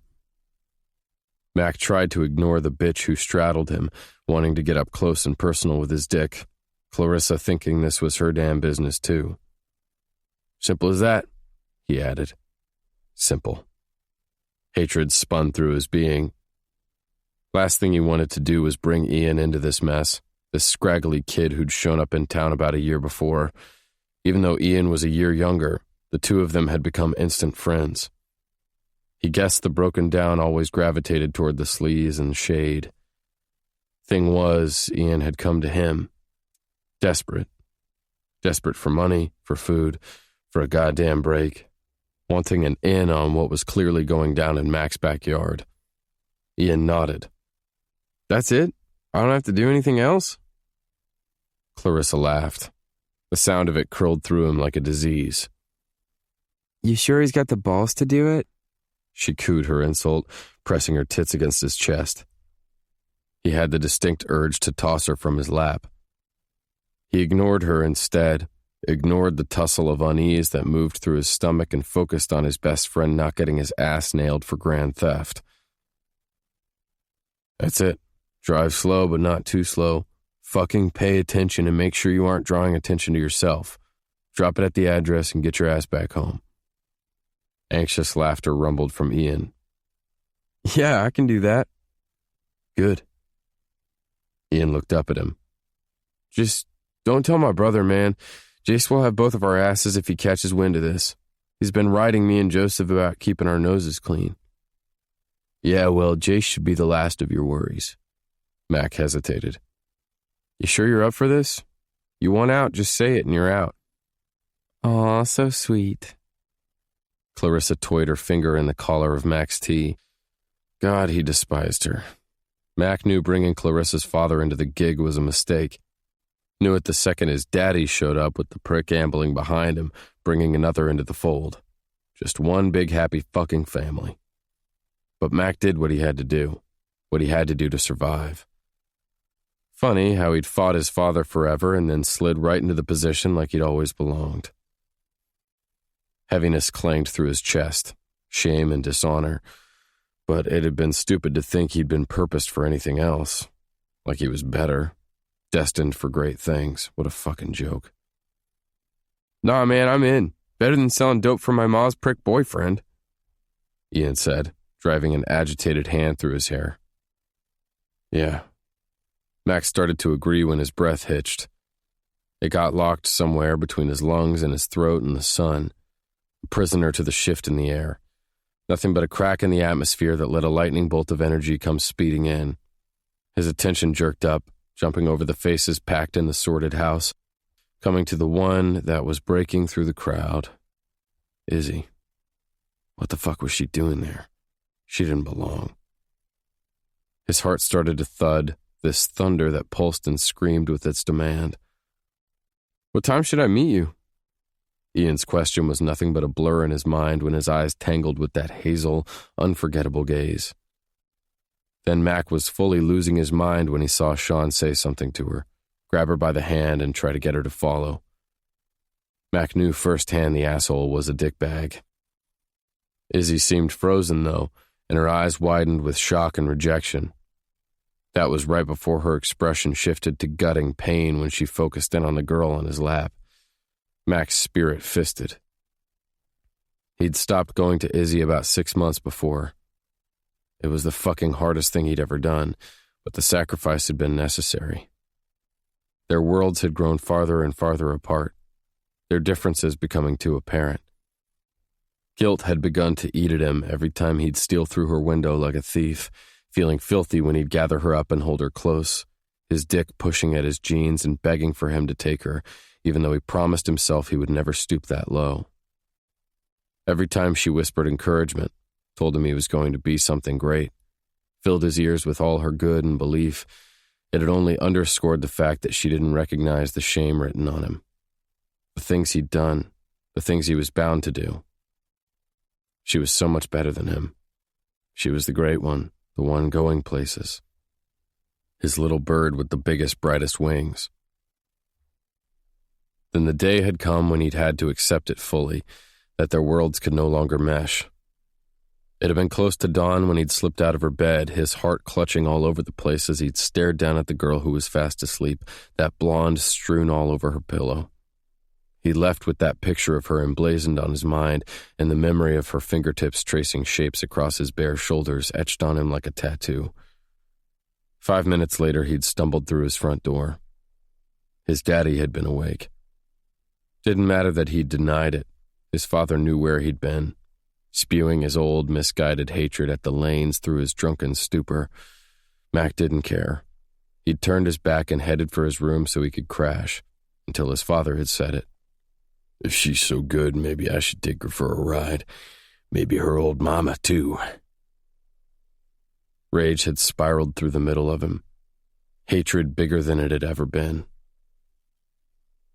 Mac tried to ignore the bitch who straddled him, wanting to get up close and personal with his dick, Clarissa thinking this was her damn business too. Simple as that, he added. Simple. Hatred spun through his being. Last thing he wanted to do was bring Ian into this mess, this scraggly kid who'd shown up in town about a year before. Even though Ian was a year younger, the two of them had become instant friends. He guessed the broken down always gravitated toward the sleaze and shade. Thing was, Ian had come to him. Desperate. Desperate for money, for food, for a goddamn break. Wanting an in on what was clearly going down in Mac's backyard. Ian nodded. That's it? I don't have to do anything else? Clarissa laughed. The sound of it curled through him like a disease. You sure he's got the balls to do it? She cooed her insult, pressing her tits against his chest. He had the distinct urge to toss her from his lap. He ignored her instead, ignored the tussle of unease that moved through his stomach and focused on his best friend not getting his ass nailed for grand theft. That's it. Drive slow, but not too slow. Fucking pay attention and make sure you aren't drawing attention to yourself. Drop it at the address and get your ass back home. Anxious laughter rumbled from Ian. Yeah, I can do that. Good. Ian looked up at him. Just don't tell my brother, man. Jace will have both of our asses if he catches wind of this. He's been riding me and Joseph about keeping our noses clean. Yeah, well, Jace should be the last of your worries. Mac hesitated. You sure you're up for this? You want out, just say it and you're out. Aw, so sweet. Clarissa toyed her finger in the collar of Mac's tee. God, he despised her. Mac knew bringing Clarissa's father into the gig was a mistake. Knew it the second his daddy showed up with the prick ambling behind him, bringing another into the fold. Just one big happy fucking family. But Mac did what he had to do to survive. Funny how he'd fought his father forever and then slid right into the position like he'd always belonged. Heaviness clanged through his chest, shame and dishonor, but it had been stupid to think he'd been purposed for anything else. Like he was better, destined for great things. What a fucking joke. Nah, man, I'm in. Better than selling dope for my mom's prick boyfriend, Ian said, driving an agitated hand through his hair. Yeah. Max started to agree when his breath hitched. It got locked somewhere between his lungs and his throat and the sun, a prisoner to the shift in the air. Nothing but a crack in the atmosphere that let a lightning bolt of energy come speeding in. His attention jerked up, jumping over the faces packed in the sordid house, coming to the one that was breaking through the crowd. Izzy. What the fuck was she doing there? She didn't belong. His heart started to thud, this thunder that pulsed and screamed with its demand. What time should I meet you? Ian's question was nothing but a blur in his mind when his eyes tangled with that hazel, unforgettable gaze. Then Mac was fully losing his mind when he saw Sean say something to her, grab her by the hand and try to get her to follow. Mac knew firsthand the asshole was a dickbag. Izzy seemed frozen, though, and her eyes widened with shock and rejection. That was right before her expression shifted to gutting pain when she focused in on the girl on his lap. Mac's spirit fisted. He'd stopped going to Izzy about 6 months before. It was the fucking hardest thing he'd ever done, but the sacrifice had been necessary. Their worlds had grown farther and farther apart, their differences becoming too apparent. Guilt had begun to eat at him every time he'd steal through her window like a thief, feeling filthy when he'd gather her up and hold her close, his dick pushing at his jeans and begging for him to take her, even though he promised himself he would never stoop that low. Every time she whispered encouragement, told him he was going to be something great, filled his ears with all her good and belief, it had only underscored the fact that she didn't recognize the shame written on him. The things he'd done, the things he was bound to do. She was so much better than him. She was the great one, the one going places. His little bird with the biggest, brightest wings. Then the day had come when he'd had to accept it fully, that their worlds could no longer mesh. It had been close to dawn when he'd slipped out of her bed, his heart clutching all over the place as he'd stared down at the girl who was fast asleep, that blonde strewn all over her pillow. He left with that picture of her emblazoned on his mind, and the memory of her fingertips tracing shapes across his bare shoulders etched on him like a tattoo. 5 minutes later, he'd stumbled through his front door. His daddy had been awake. Didn't matter that he'd denied it. His father knew where he'd been, spewing his old, misguided hatred at the lanes through his drunken stupor. Mac didn't care. He'd turned his back and headed for his room so he could crash, until his father had said it. If she's so good, maybe I should take her for a ride. Maybe her old mama, too. Rage had spiraled through the middle of him. Hatred bigger than it had ever been.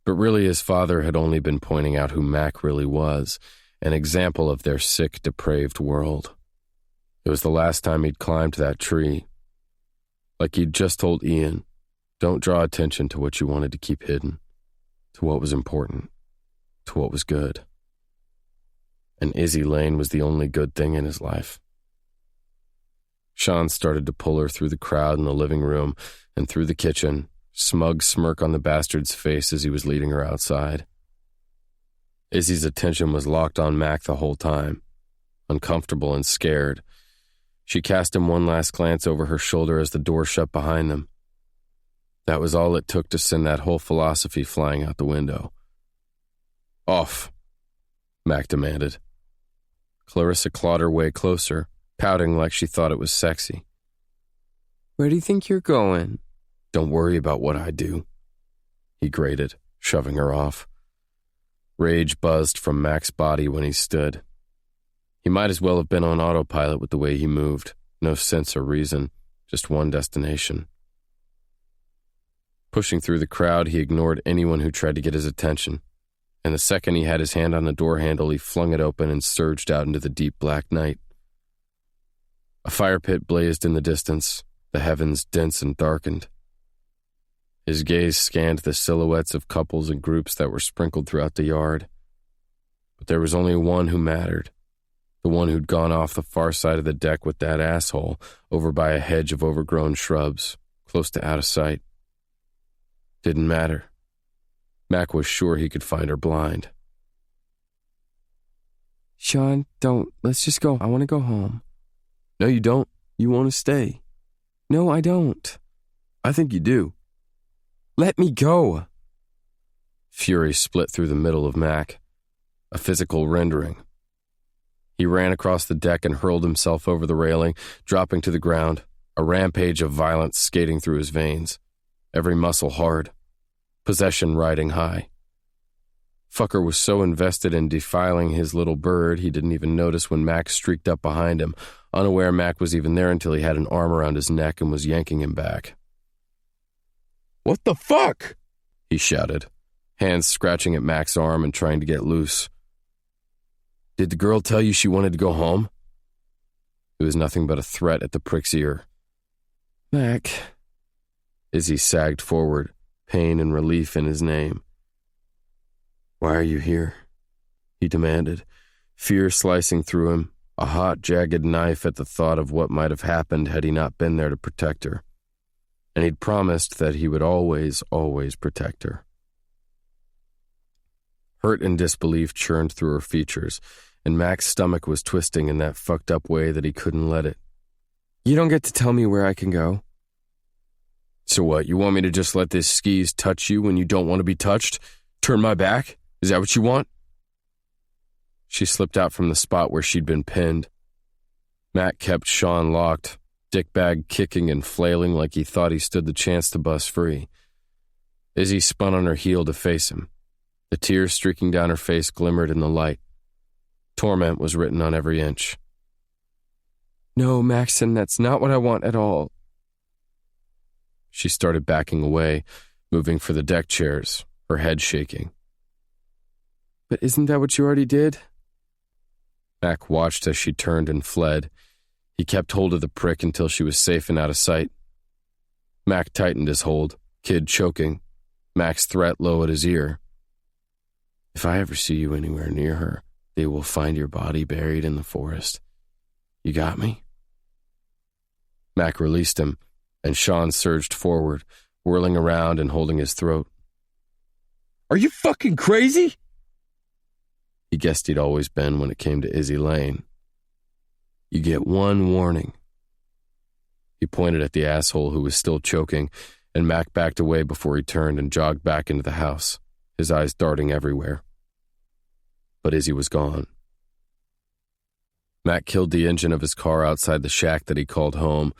But really his father had only been pointing out who Mac really was, an example of their sick, depraved world. It was the last time he'd climbed that tree. Like he'd just told Ian, don't draw attention to what you wanted to keep hidden, to what was important, to what was good. And Izzy Lane was the only good thing in his life. Sean started to pull her through the crowd in the living room and through the kitchen, smug smirk on the bastard's face as he was leading her outside. Izzy's attention was locked on Mac the whole time, uncomfortable and scared. She cast him one last glance over her shoulder as the door shut behind them. That was all it took to send that whole philosophy flying out the window. Off, Mac demanded. Clarissa clawed her way closer, pouting like she thought it was sexy. Where do you think you're going? Don't worry about what I do, he grated, shoving her off. Rage buzzed from Mac's body when he stood. He might as well have been on autopilot with the way he moved. No sense or reason, just one destination. Pushing through the crowd, he ignored anyone who tried to get his attention, and the second he had his hand on the door handle, he flung it open and surged out into the deep black night. A fire pit blazed in the distance, the heavens dense and darkened. His gaze scanned the silhouettes of couples and groups that were sprinkled throughout the yard. But there was only one who mattered, the one who'd gone off the far side of the deck with that asshole over by a hedge of overgrown shrubs, close to out of sight. Didn't matter. Mac was sure he could find her blind. Sean, don't. Let's just go. I want to go home. No, you don't. You want to stay. No, I don't. I think you do. Let me go. Fury split through the middle of Mac, a physical rendering. He ran across the deck and hurled himself over the railing, dropping to the ground, a rampage of violence skating through his veins, every muscle hard, possession riding high. Fucker was so invested in defiling his little bird he didn't even notice when Mac streaked up behind him, unaware Mac was even there until he had an arm around his neck and was yanking him back. What the fuck? He shouted, hands scratching at Mac's arm and trying to get loose. Did the girl tell you she wanted to go home? It was nothing but a threat at the prick's ear. Mac. Izzy sagged forward, pain and relief in his name. Why are you here? He demanded, fear slicing through him, a hot, jagged knife at the thought of what might have happened had he not been there to protect her. And he'd promised that he would always, always protect her. Hurt and disbelief churned through her features, and Mac's stomach was twisting in that fucked up way that he couldn't let it. You don't get to tell me where I can go. So what, you want me to just let this skis touch you when you don't want to be touched? Turn my back? Is that what you want? She slipped out from the spot where she'd been pinned. Mac kept Sean locked, dickbag kicking and flailing like he thought he stood the chance to bust free. Izzy spun on her heel to face him. The tears streaking down her face glimmered in the light. Torment was written on every inch. No, Maxon, that's not what I want at all. She started backing away, moving for the deck chairs, her head shaking. But isn't that what you already did? Mac watched as she turned and fled. He kept hold of the prick until she was safe and out of sight. Mac tightened his hold, kid choking, Mac's threat low at his ear. If I ever see you anywhere near her, they will find your body buried in the forest. You got me? Mac released him, and Sean surged forward, whirling around and holding his throat. Are you fucking crazy? He guessed he'd always been when it came to Izzy Lane. You get one warning. He pointed at the asshole who was still choking, and Mac backed away before he turned and jogged back into the house, his eyes darting everywhere. But Izzy was gone. Mac killed the engine of his car outside the shack that he called home.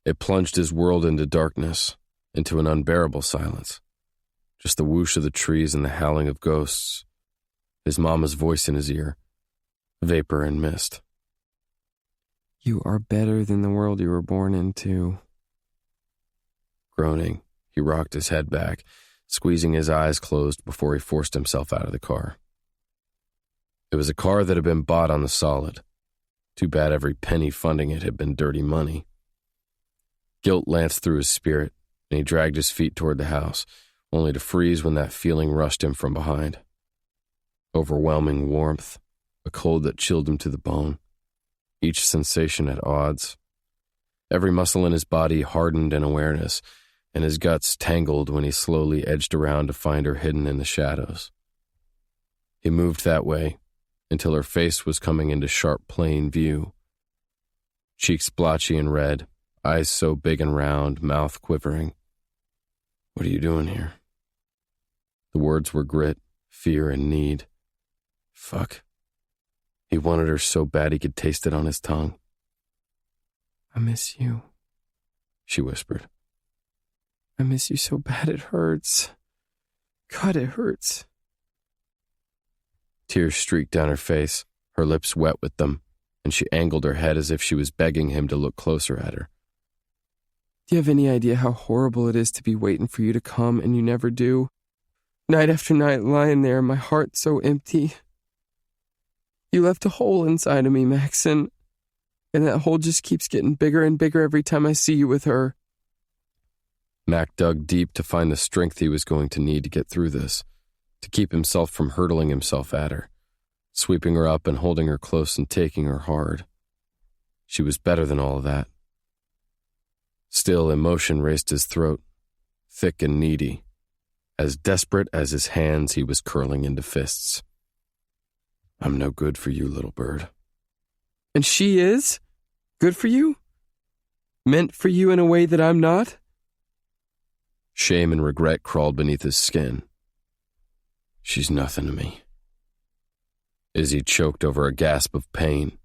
It plunged his world into darkness, into an unbearable silence. Just the whoosh of the trees and the howling of ghosts. His mama's voice in his ear. Vapor and mist. You are better than the world you were born into. Groaning, he rocked his head back, squeezing his eyes closed before he forced himself out of the car. It was a car that had been bought on the solid. Too bad every penny funding it had been dirty money. Guilt lanced through his spirit, and he dragged his feet toward the house, only to freeze when that feeling rushed him from behind. Overwhelming warmth, a cold that chilled him to the bone, each sensation at odds. Every muscle in his body hardened in awareness, and his guts tangled when he slowly edged around to find her hidden in the shadows. He moved that way until her face was coming into sharp, plain view. Cheeks blotchy and red, eyes so big and round, mouth quivering. "What are you doing here?" The words were grit, fear, and need. Fuck. He wanted her so bad he could taste it on his tongue. "I miss you," she whispered. "I miss you so bad it hurts. God, it hurts." Tears streaked down her face, her lips wet with them, and she angled her head as if she was begging him to look closer at her. "Do you have any idea how horrible it is to be waiting for you to come and you never do? Night after night lying there, my heart so empty. You left a hole inside of me, Maxon, and that hole just keeps getting bigger and bigger every time I see you with her." Mac dug deep to find the strength he was going to need to get through this, to keep himself from hurtling himself at her, sweeping her up and holding her close and taking her hard. She was better than all of that. Still, emotion raced his throat, thick and needy, as desperate as his hands he was curling into fists. "I'm no good for you, little bird." "And she is? Good for you? Meant for you in a way that I'm not?" Shame and regret crawled beneath his skin. "She's nothing to me." Izzy choked over a gasp of pain.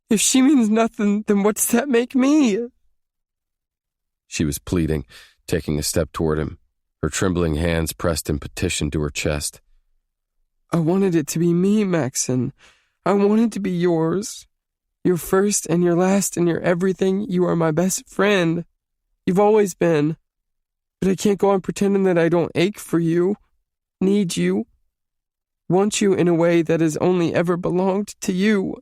"If she means nothing, then what does that make me?" She was pleading, taking a step toward him, her trembling hands pressed in petition to her chest. "I wanted it to be me, Maxon. I wanted to be yours. Your first and your last and your everything. You are my best friend. You've always been. But I can't go on pretending that I don't ache for you, need you, want you in a way that has only ever belonged to you."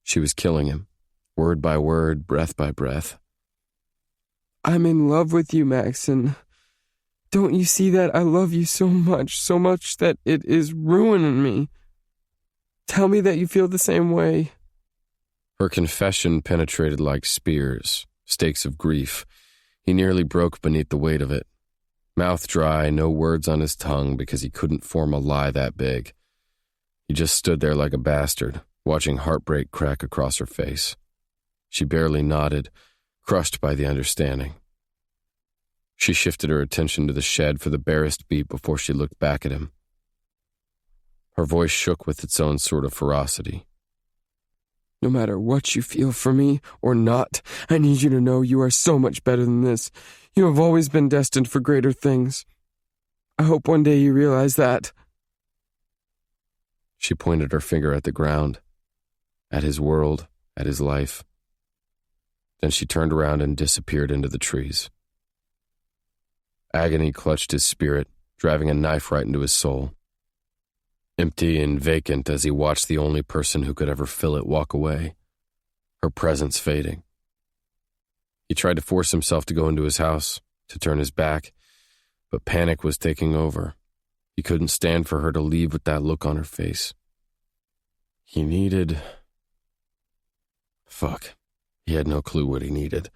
She was killing him, word by word, breath by breath. "I'm in love with you, Maxon. Don't you see that? I love you so much that it is ruining me. Tell me that you feel the same way." Her confession penetrated like spears, stakes of grief. He nearly broke beneath the weight of it. Mouth dry, no words on his tongue because he couldn't form a lie that big. He just stood there like a bastard, watching heartbreak crack across her face. She barely nodded, crushed by the understanding. She shifted her attention to the shed for the barest beat before she looked back at him. Her voice shook with its own sort of ferocity. "No matter what you feel for me or not, I need you to know you are so much better than this. You have always been destined for greater things. I hope one day you realize that." She pointed her finger at the ground, at his world, at his life. Then she turned around and disappeared into the trees. Agony clutched his spirit, driving a knife right into his soul. Empty and vacant as he watched the only person who could ever fill it walk away, her presence fading. He tried to force himself to go into his house, to turn his back, but panic was taking over. He couldn't stand for her to leave with that look on her face. He needed... Fuck. He had no clue what he needed.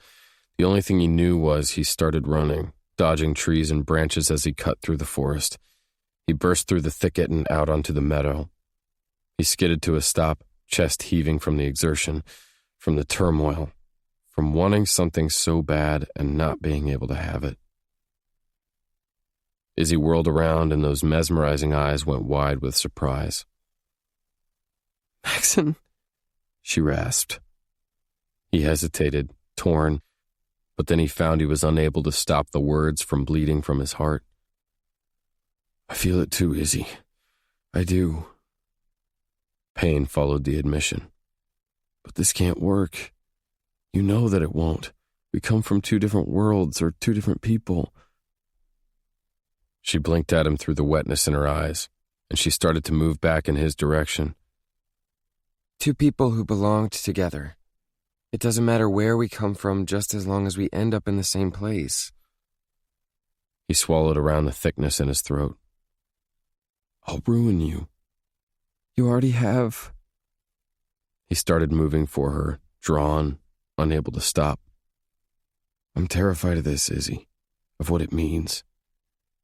The only thing he knew was he started running, dodging trees and branches as he cut through the forest. He burst through the thicket and out onto the meadow. He skidded to a stop, chest heaving from the exertion, from the turmoil, from wanting something so bad and not being able to have it. Izzy whirled around and those mesmerizing eyes went wide with surprise. "Maxon," she rasped. He hesitated, torn, but then he found he was unable to stop the words from bleeding from his heart. "I feel it too, Izzy. I do." Pain followed the admission. "But this can't work. You know that it won't. We come from two different worlds or two different people. She blinked at him through the wetness in her eyes, and she started to move back in his direction. Two people who belonged together. It doesn't matter where we come from, just as long as we end up in the same place. He swallowed around the thickness in his throat. I'll ruin you. You already have. He started moving for her, drawn, unable to stop. I'm terrified of this, Izzy, of what it means.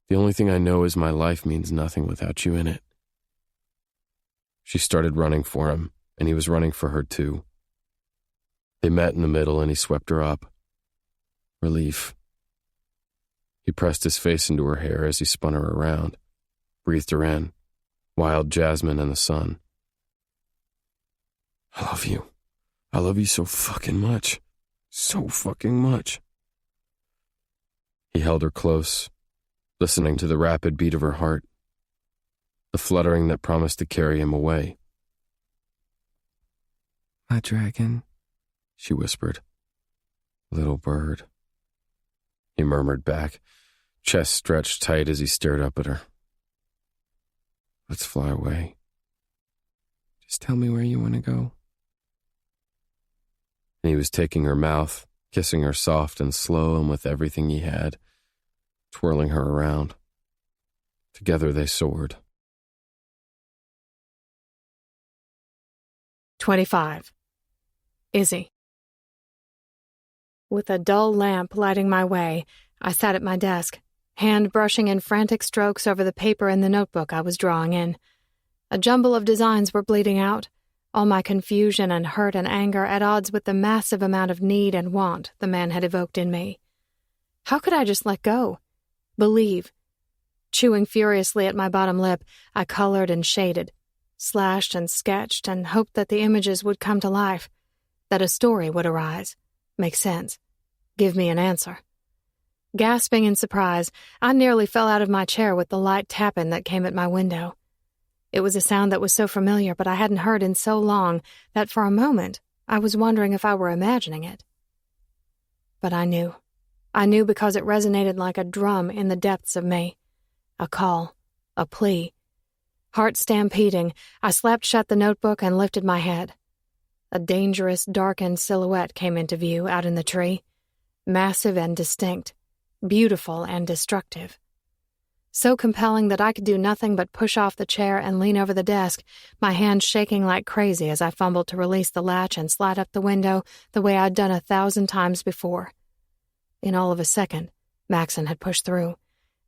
The only thing I know is my life means nothing without you in it. She started running for him, and he was running for her too. They met in the middle, and he swept her up. Relief. He pressed his face into her hair as he spun her around, breathed her in, wild jasmine and the sun. I love you. I love you so fucking much. So fucking much. He held her close, listening to the rapid beat of her heart, the fluttering that promised to carry him away. My dragon, she whispered. Little bird, he murmured back, chest stretched tight as he stared up at her. Let's fly away. Just tell me where you want to go. And he was taking her mouth, kissing her soft and slow and with everything he had, twirling her around. Together they soared. 25. Izzy. With a dull lamp lighting my way, I sat at my desk, hand brushing in frantic strokes over the paper in the notebook I was drawing in. A jumble of designs were bleeding out, all my confusion and hurt and anger at odds with the massive amount of need and want the man had evoked in me. How could I just let go? Believe? Chewing furiously at my bottom lip, I colored and shaded, slashed and sketched, and hoped that the images would come to life, that a story would arise, make sense, give me an answer. Gasping in surprise, I nearly fell out of my chair with the light tapping that came at my window. It was a sound that was so familiar, but I hadn't heard in so long that for a moment I was wondering if I were imagining it. But I knew. I knew because it resonated like a drum in the depths of me. A call, a plea. Heart stampeding, I slapped shut the notebook and lifted my head. A dangerous, darkened silhouette came into view out in the tree, massive and distinct, beautiful and destructive. So compelling that I could do nothing but push off the chair and lean over the desk, my hands shaking like crazy as I fumbled to release the latch and slide up the window the way I'd done 1,000 times before. In all of a second, Maxon had pushed through,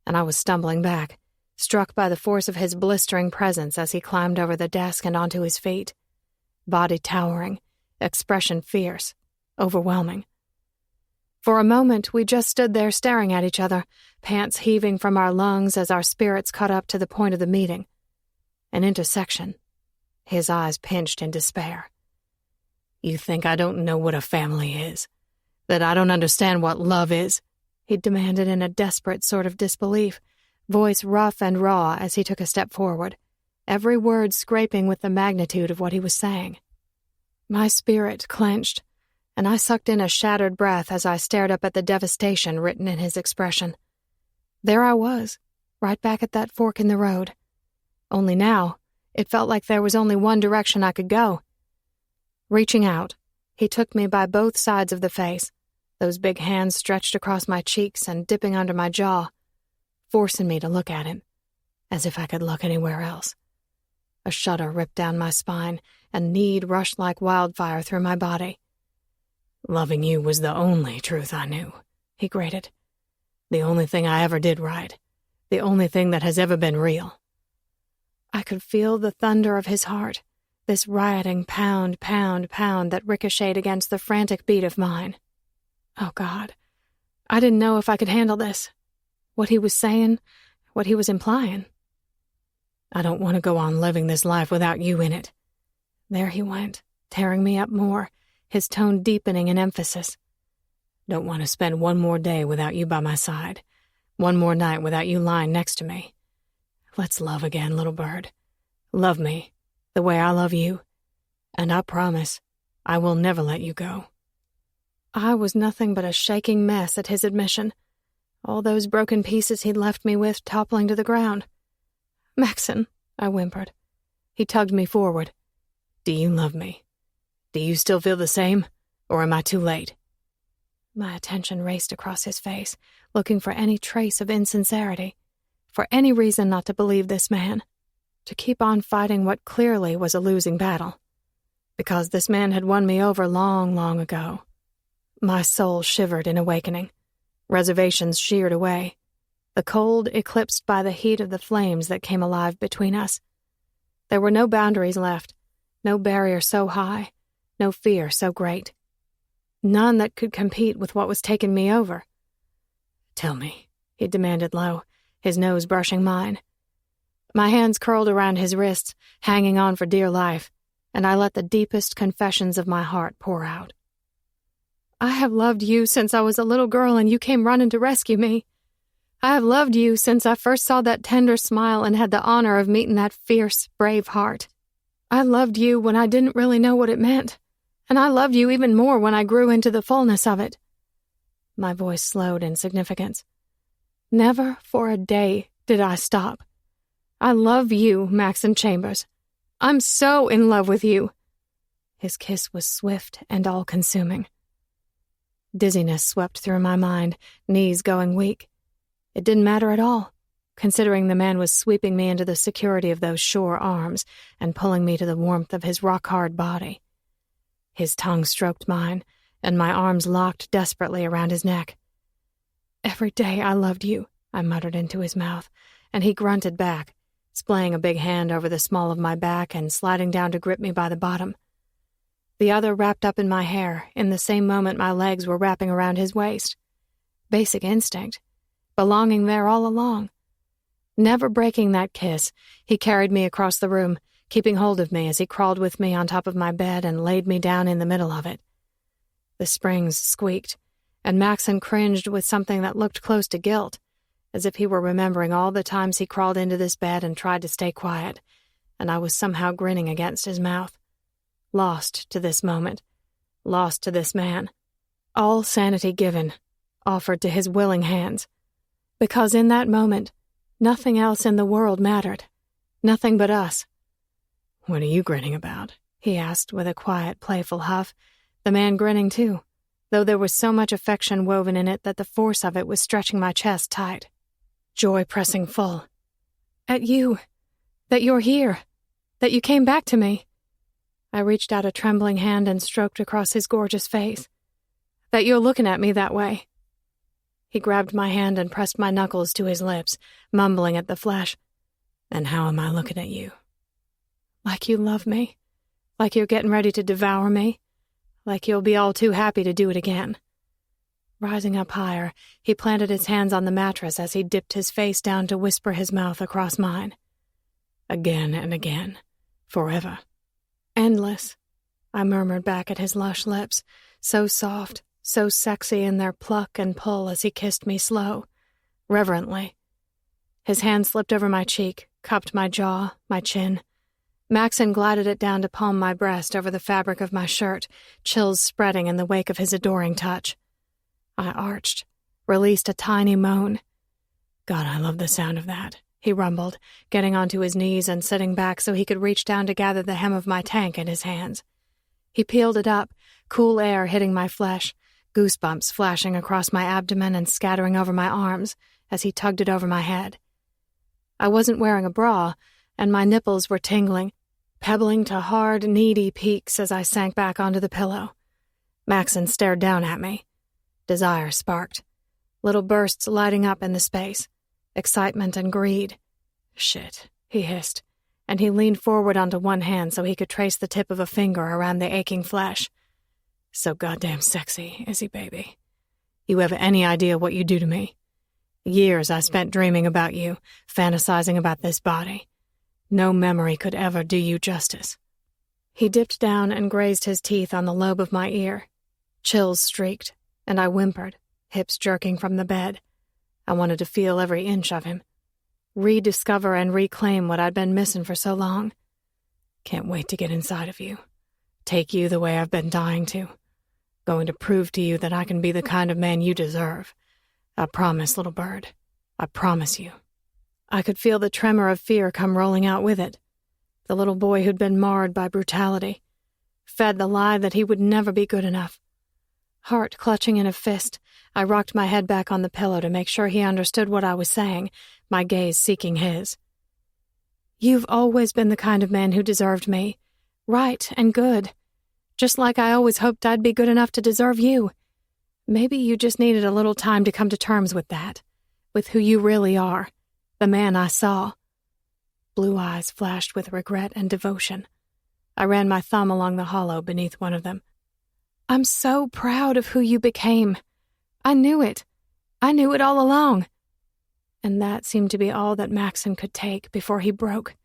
and I was stumbling back, struck by the force of his blistering presence as he climbed over the desk and onto his feet. Body towering, expression fierce, overwhelming. For a moment, we just stood there staring at each other, pants heaving from our lungs as our spirits caught up to the point of the meeting. An intersection. His eyes pinched in despair. "You think I don't know what a family is? That I don't understand what love is?" he demanded in a desperate sort of disbelief, voice rough and raw as he took a step forward, every word scraping with the magnitude of what he was saying. My spirit clenched, and I sucked in a shattered breath as I stared up at the devastation written in his expression. There I was, right back at that fork in the road. Only now, it felt like there was only one direction I could go. Reaching out, he took me by both sides of the face, those big hands stretched across my cheeks and dipping under my jaw, forcing me to look at him, as if I could look anywhere else. A shudder ripped down my spine, and need rushed like wildfire through my body. "Loving you was the only truth I knew," he grated. "The only thing I ever did right. The only thing that has ever been real." I could feel the thunder of his heart, this rioting pound, pound, pound that ricocheted against the frantic beat of mine. Oh, God. I didn't know if I could handle this. What he was saying, what he was implying. "I don't want to go on living this life without you in it." There he went, tearing me up more, his tone deepening in emphasis. "Don't want to spend one more day without you by my side, one more night without you lying next to me. Let's love again, little bird. Love me, the way I love you, and I promise I will never let you go." I was nothing but a shaking mess at his admission. all those broken pieces he'd left me with toppling to the ground. "Maxon," I whimpered. He tugged me forward. "Do you love me? Do you still feel the same, or am I too late?" My attention raced across his face, looking for any trace of insincerity, for any reason not to believe this man, to keep on fighting what clearly was a losing battle. Because this man had won me over long, long ago. My soul shivered in awakening. Reservations sheared away. The cold eclipsed by the heat of the flames that came alive between us. There were no boundaries left, no barrier so high, no fear so great. None that could compete with what was taking me over. "Tell me," he demanded low, his nose brushing mine. My hands curled around his wrists, hanging on for dear life, and I let the deepest confessions of my heart pour out. "I have loved you since I was a little girl and you came running to rescue me. I have loved you since I first saw that tender smile and had the honor of meeting that fierce, brave heart. I loved you when I didn't really know what it meant, and I loved you even more when I grew into the fullness of it." My voice slowed in significance. "Never for a day did I stop. I love you, Maxon Chambers. I'm so in love with you." His kiss was swift and all-consuming. Dizziness swept through my mind, knees going weak. It didn't matter at all, considering the man was sweeping me into the security of those sure arms and pulling me to the warmth of his rock-hard body. His tongue stroked mine, and my arms locked desperately around his neck. "Every day I loved you," I muttered into his mouth, and he grunted back, splaying a big hand over the small of my back and sliding down to grip me by the bottom. The other wrapped up in my hair in the same moment my legs were wrapping around his waist. Basic instinct, belonging there all along. Never breaking that kiss, he carried me across the room, keeping hold of me as he crawled with me on top of my bed and laid me down in the middle of it. The springs squeaked, and Maxon cringed with something that looked close to guilt, as if he were remembering all the times he crawled into this bed and tried to stay quiet, and I was somehow grinning against his mouth. Lost to this moment, lost to this man. All sanity given, offered to his willing hands. Because in that moment, nothing else in the world mattered. Nothing but us. "What are you grinning about?" he asked with a quiet, playful huff, the man grinning too, though there was so much affection woven in it that the force of it was stretching my chest tight. Joy pressing full. "At you. That you're here. That you came back to me." I reached out a trembling hand and stroked across his gorgeous face. "That you're looking at me that way." He grabbed my hand and pressed my knuckles to his lips, mumbling at the flesh. "And how am I looking at you?" "Like you love me. Like you're getting ready to devour me. Like you'll be all too happy to do it again." Rising up higher, he planted his hands on the mattress as he dipped his face down to whisper his mouth across mine. "Again and again. Forever." "Endless," I murmured back at his lush lips, so soft, so sexy in their pluck and pull as he kissed me slow, reverently. His hand slipped over my cheek, cupped my jaw, my chin. Maxon glided it down to palm my breast over the fabric of my shirt, chills spreading in the wake of his adoring touch. I arched, released a tiny moan. "God, I love the sound of that," he rumbled, getting onto his knees and sitting back so he could reach down to gather the hem of my tank in his hands. He peeled it up, cool air hitting my flesh, goosebumps flashing across my abdomen and scattering over my arms as he tugged it over my head. I wasn't wearing a bra, and my nipples were tingling, pebbling to hard, needy peaks as I sank back onto the pillow. Maxon stared down at me. Desire sparked, little bursts lighting up in the space, excitement and greed. "Shit," he hissed, and he leaned forward onto one hand so he could trace the tip of a finger around the aching flesh. "So goddamn sexy, is he, baby? You have any idea what you do to me? Years I spent dreaming about you, fantasizing about this body. No memory could ever do you justice." He dipped down and grazed his teeth on the lobe of my ear. Chills streaked, and I whimpered, hips jerking from the bed. I wanted to feel every inch of him. Rediscover and reclaim what I'd been missing for so long. Can't wait to get inside of you. Take you the way I've been dying to. Going to prove to you that I can be the kind of man you deserve. I promise, little bird. I promise you." I could feel the tremor of fear come rolling out with it. The little boy who'd been marred by brutality, fed the lie that he would never be good enough. Heart clutching in a fist, I rocked my head back on the pillow to make sure he understood what I was saying, my gaze seeking his. "You've always been the kind of man who deserved me. Right and good. Just like I always hoped I'd be good enough to deserve you. Maybe you just needed a little time to come to terms with that, with who you really are, the man I saw." Blue eyes flashed with regret and devotion. I ran my thumb along the hollow beneath one of them. "I'm so proud of who you became. I knew it. I knew it all along." And that seemed to be all that Maxon could take before he broke.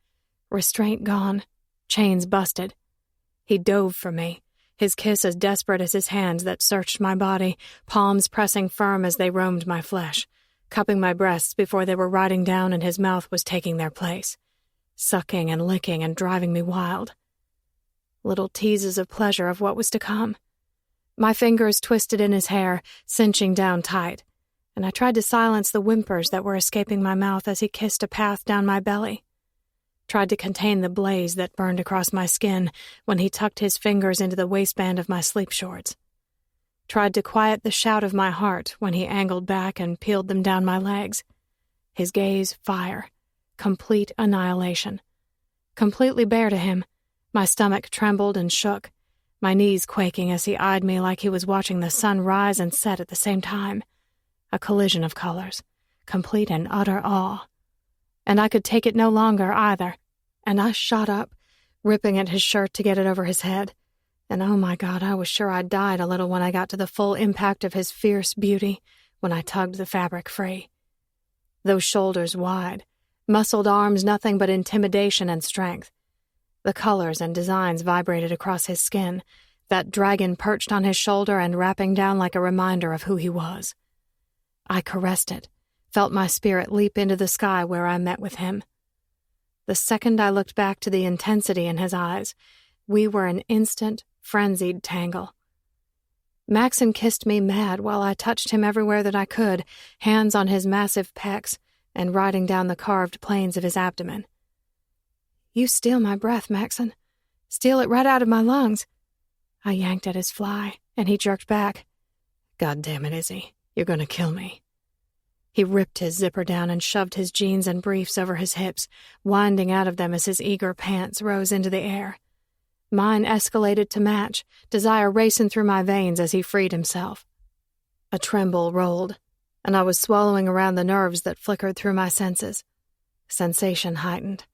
Restraint gone, chains busted. He dove for me, his kiss as desperate as his hands that searched my body, palms pressing firm as they roamed my flesh, cupping my breasts before they were riding down and his mouth was taking their place, sucking and licking and driving me wild. Little teases of pleasure of what was to come. My fingers twisted in his hair, cinching down tight, and I tried to silence the whimpers that were escaping my mouth as he kissed a path down my belly. Tried to contain the blaze that burned across my skin when he tucked his fingers into the waistband of my sleep shorts. Tried to quiet the shout of my heart when he angled back and peeled them down my legs. His gaze fire, complete annihilation. Completely bare to him, my stomach trembled and shook, my knees quaking as he eyed me like he was watching the sun rise and set at the same time. A collision of colors, complete and utter awe. And I could take it no longer either, and I shot up, ripping at his shirt to get it over his head. And oh my God, I was sure I died a little when I got to the full impact of his fierce beauty, when I tugged the fabric free. Those shoulders wide, muscled arms nothing but intimidation and strength. The colors and designs vibrated across his skin, that dragon perched on his shoulder and wrapping down like a reminder of who he was. I caressed it, felt my spirit leap into the sky where I met with him. The second I looked back to the intensity in his eyes, we were an instant, frenzied tangle. Maxon kissed me mad while I touched him everywhere that I could, hands on his massive pecs and riding down the carved planes of his abdomen. "You steal my breath, Maxon. Steal it right out of my lungs." I yanked at his fly, and he jerked back. "God damn it, Izzy. You're going to kill me." He ripped his zipper down and shoved his jeans and briefs over his hips, winding out of them as his eager pants rose into the air. Mine escalated to match, desire racing through my veins as he freed himself. A tremble rolled, and I was swallowing around the nerves that flickered through my senses. Sensation heightened,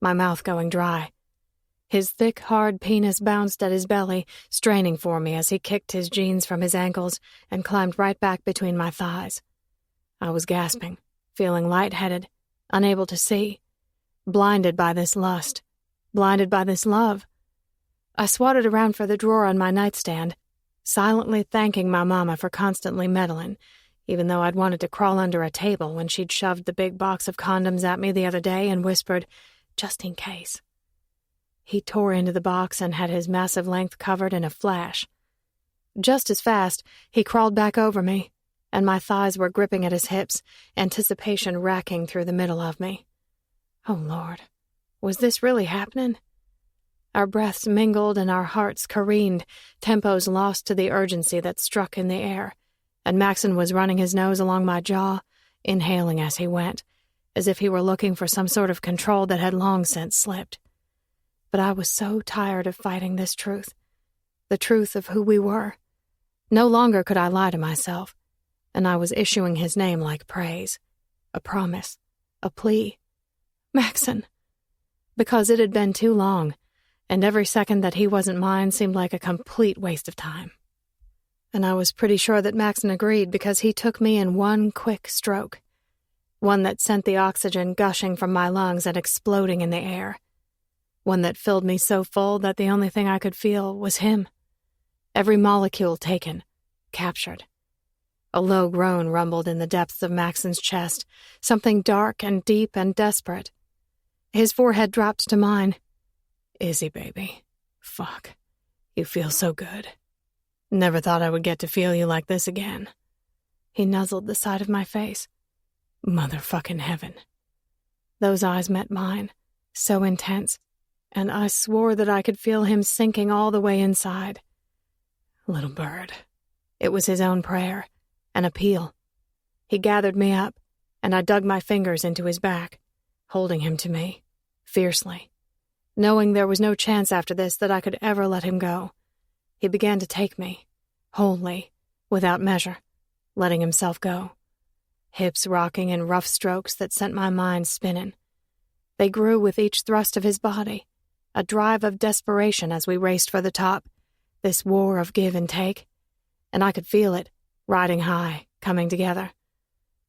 my mouth going dry. His thick, hard penis bounced at his belly, straining for me as he kicked his jeans from his ankles and climbed right back between my thighs. I was gasping, feeling lightheaded, unable to see, blinded by this lust, blinded by this love. I swatted around for the drawer on my nightstand, silently thanking my mama for constantly meddling, even though I'd wanted to crawl under a table when she'd shoved the big box of condoms at me the other day and whispered, "Just in case." He tore into the box and had his massive length covered in a flash. Just as fast, he crawled back over me, and my thighs were gripping at his hips, anticipation racking through the middle of me. Oh, Lord, was this really happening? Our breaths mingled and our hearts careened, tempos lost to the urgency that struck in the air, and Maxon was running his nose along my jaw, inhaling as he went, as if he were looking for some sort of control that had long since slipped. But I was so tired of fighting this truth, the truth of who we were. No longer could I lie to myself, and I was issuing his name like praise, a promise, a plea. Maxon! Because it had been too long, and every second that he wasn't mine seemed like a complete waste of time. And I was pretty sure that Maxon agreed because he took me in one quick stroke, one that sent the oxygen gushing from my lungs and exploding in the air, one that filled me so full that the only thing I could feel was him. Every molecule taken, captured. A low groan rumbled in the depths of Maxon's chest, something dark and deep and desperate. His forehead dropped to mine. "Izzy, baby. Fuck. You feel so good. Never thought I would get to feel you like this again." He nuzzled the side of my face. Motherfucking heaven. Those eyes met mine, so intense, and I swore that I could feel him sinking all the way inside. Little bird. It was his own prayer, an appeal. He gathered me up, and I dug my fingers into his back, holding him to me, fiercely. Knowing there was no chance after this that I could ever let him go, he began to take me, wholly, without measure, letting himself go. Hips rocking in rough strokes that sent my mind spinning. They grew with each thrust of his body, a drive of desperation as we raced for the top, this war of give and take, and I could feel it, riding high, coming together,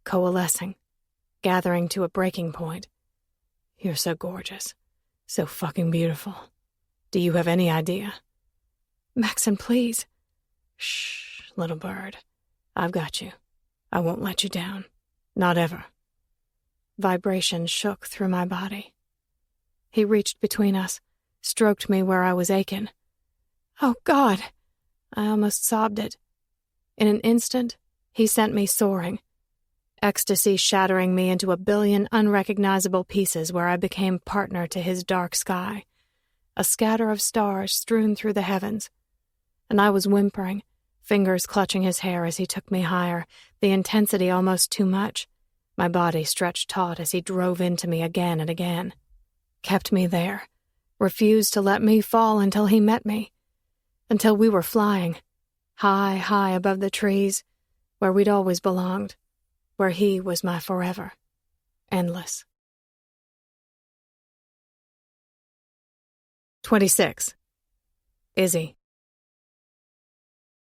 coalescing, gathering to a breaking point. You're so gorgeous, so fucking beautiful. Do you have any idea? Maxon, please. Shh, little bird. I've got you. I won't let you down. Not ever. Vibration shook through my body. He reached between us, stroked me where I was aching. Oh, God! I almost sobbed it. In an instant, he sent me soaring, ecstasy shattering me into a billion unrecognizable pieces where I became partner to his dark sky, a scatter of stars strewn through the heavens. And I was whimpering, fingers clutching his hair as he took me higher, the intensity almost too much. My body stretched taut as he drove into me again and again. Kept me there, refused to let me fall until he met me, until we were flying, high, high above the trees, where we'd always belonged, where he was my forever, endless. 26. Izzy.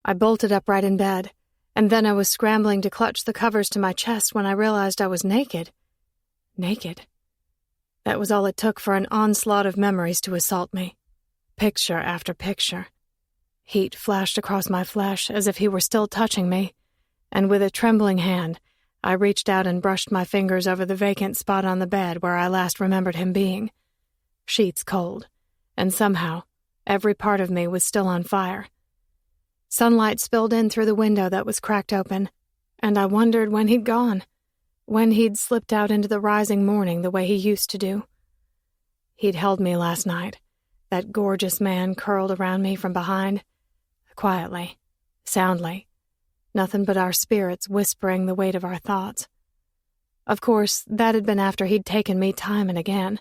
I bolted upright in bed, and then I was scrambling to clutch the covers to my chest when I realized I was naked. Naked. That was all it took for an onslaught of memories to assault me. Picture after picture. Heat flashed across my flesh as if he were still touching me, and with a trembling hand, I reached out and brushed my fingers over the vacant spot on the bed where I last remembered him being. Sheets cold, and somehow, every part of me was still on fire. Sunlight spilled in through the window that was cracked open, and I wondered when he'd gone, when he'd slipped out into the rising morning the way he used to do. He'd held me last night, that gorgeous man curled around me from behind, quietly, soundly, nothing but our spirits whispering the weight of our thoughts. Of course, that had been after he'd taken me time and again.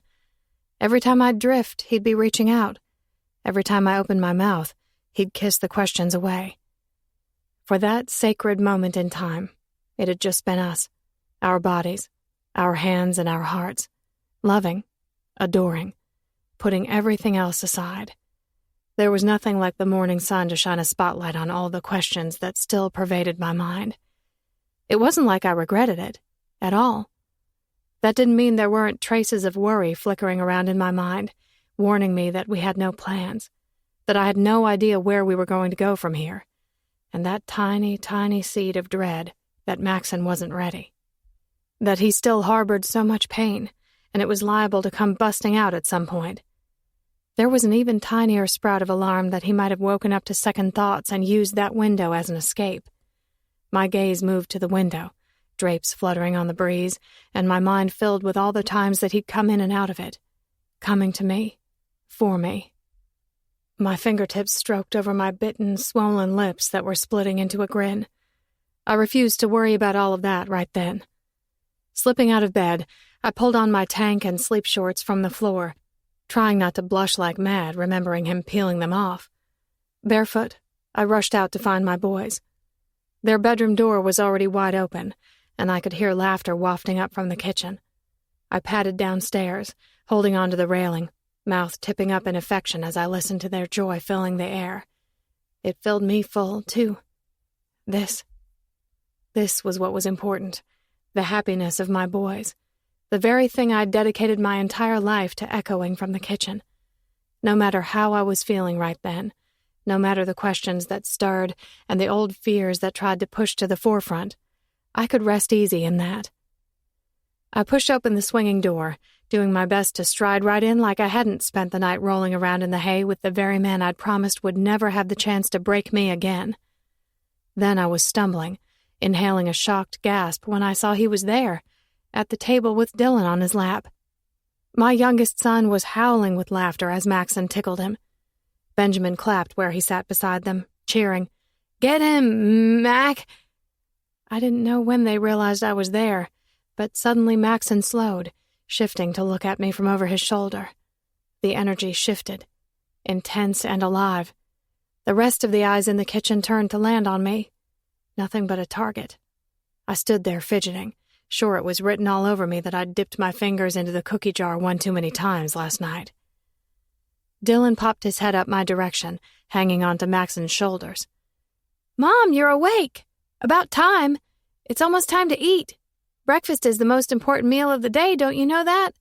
Every time I'd drift, he'd be reaching out. Every time I opened my mouth, he'd kiss the questions away. For that sacred moment in time, it had just been us, our bodies, our hands and our hearts, loving, adoring, putting everything else aside. There was nothing like the morning sun to shine a spotlight on all the questions that still pervaded my mind. It wasn't like I regretted it, at all. That didn't mean there weren't traces of worry flickering around in my mind, warning me that we had no plans, that I had no idea where we were going to go from here, and that tiny, tiny seed of dread that Maxon wasn't ready. That he still harbored so much pain, and it was liable to come busting out at some point. There was an even tinier sprout of alarm that he might have woken up to second thoughts and used that window as an escape. My gaze moved to the window, drapes fluttering on the breeze, and my mind filled with all the times that he'd come in and out of it, coming to me, for me. My fingertips stroked over my bitten, swollen lips that were splitting into a grin. I refused to worry about all of that right then. Slipping out of bed, I pulled on my tank and sleep shorts from the floor, trying not to blush like mad, remembering him peeling them off. Barefoot, I rushed out to find my boys. Their bedroom door was already wide open, and I could hear laughter wafting up from the kitchen. I padded downstairs, holding onto the railing, mouth tipping up in affection as I listened to their joy filling the air. It filled me full, too. This was what was important, the happiness of my boys, the very thing I'd dedicated my entire life to echoing from the kitchen. No matter how I was feeling right then, no matter the questions that stirred and the old fears that tried to push to the forefront, I could rest easy in that. I pushed open the swinging door, doing my best to stride right in like I hadn't spent the night rolling around in the hay with the very man I'd promised would never have the chance to break me again. Then I was stumbling, inhaling a shocked gasp when I saw he was there, at the table with Dylan on his lap. My youngest son was howling with laughter as Maxon tickled him. Benjamin clapped where he sat beside them, cheering, "Get him, Mac!" I didn't know when they realized I was there, but suddenly Maxon slowed, shifting to look at me from over his shoulder. The energy shifted, intense and alive. The rest of the eyes in the kitchen turned to land on me. Nothing but a target. I stood there fidgeting, sure it was written all over me that I'd dipped my fingers into the cookie jar one too many times last night. Dylan popped his head up my direction, hanging onto Maxon's shoulders. "Mom, you're awake! About time! It's almost time to eat. Breakfast is the most important meal of the day, don't you know that?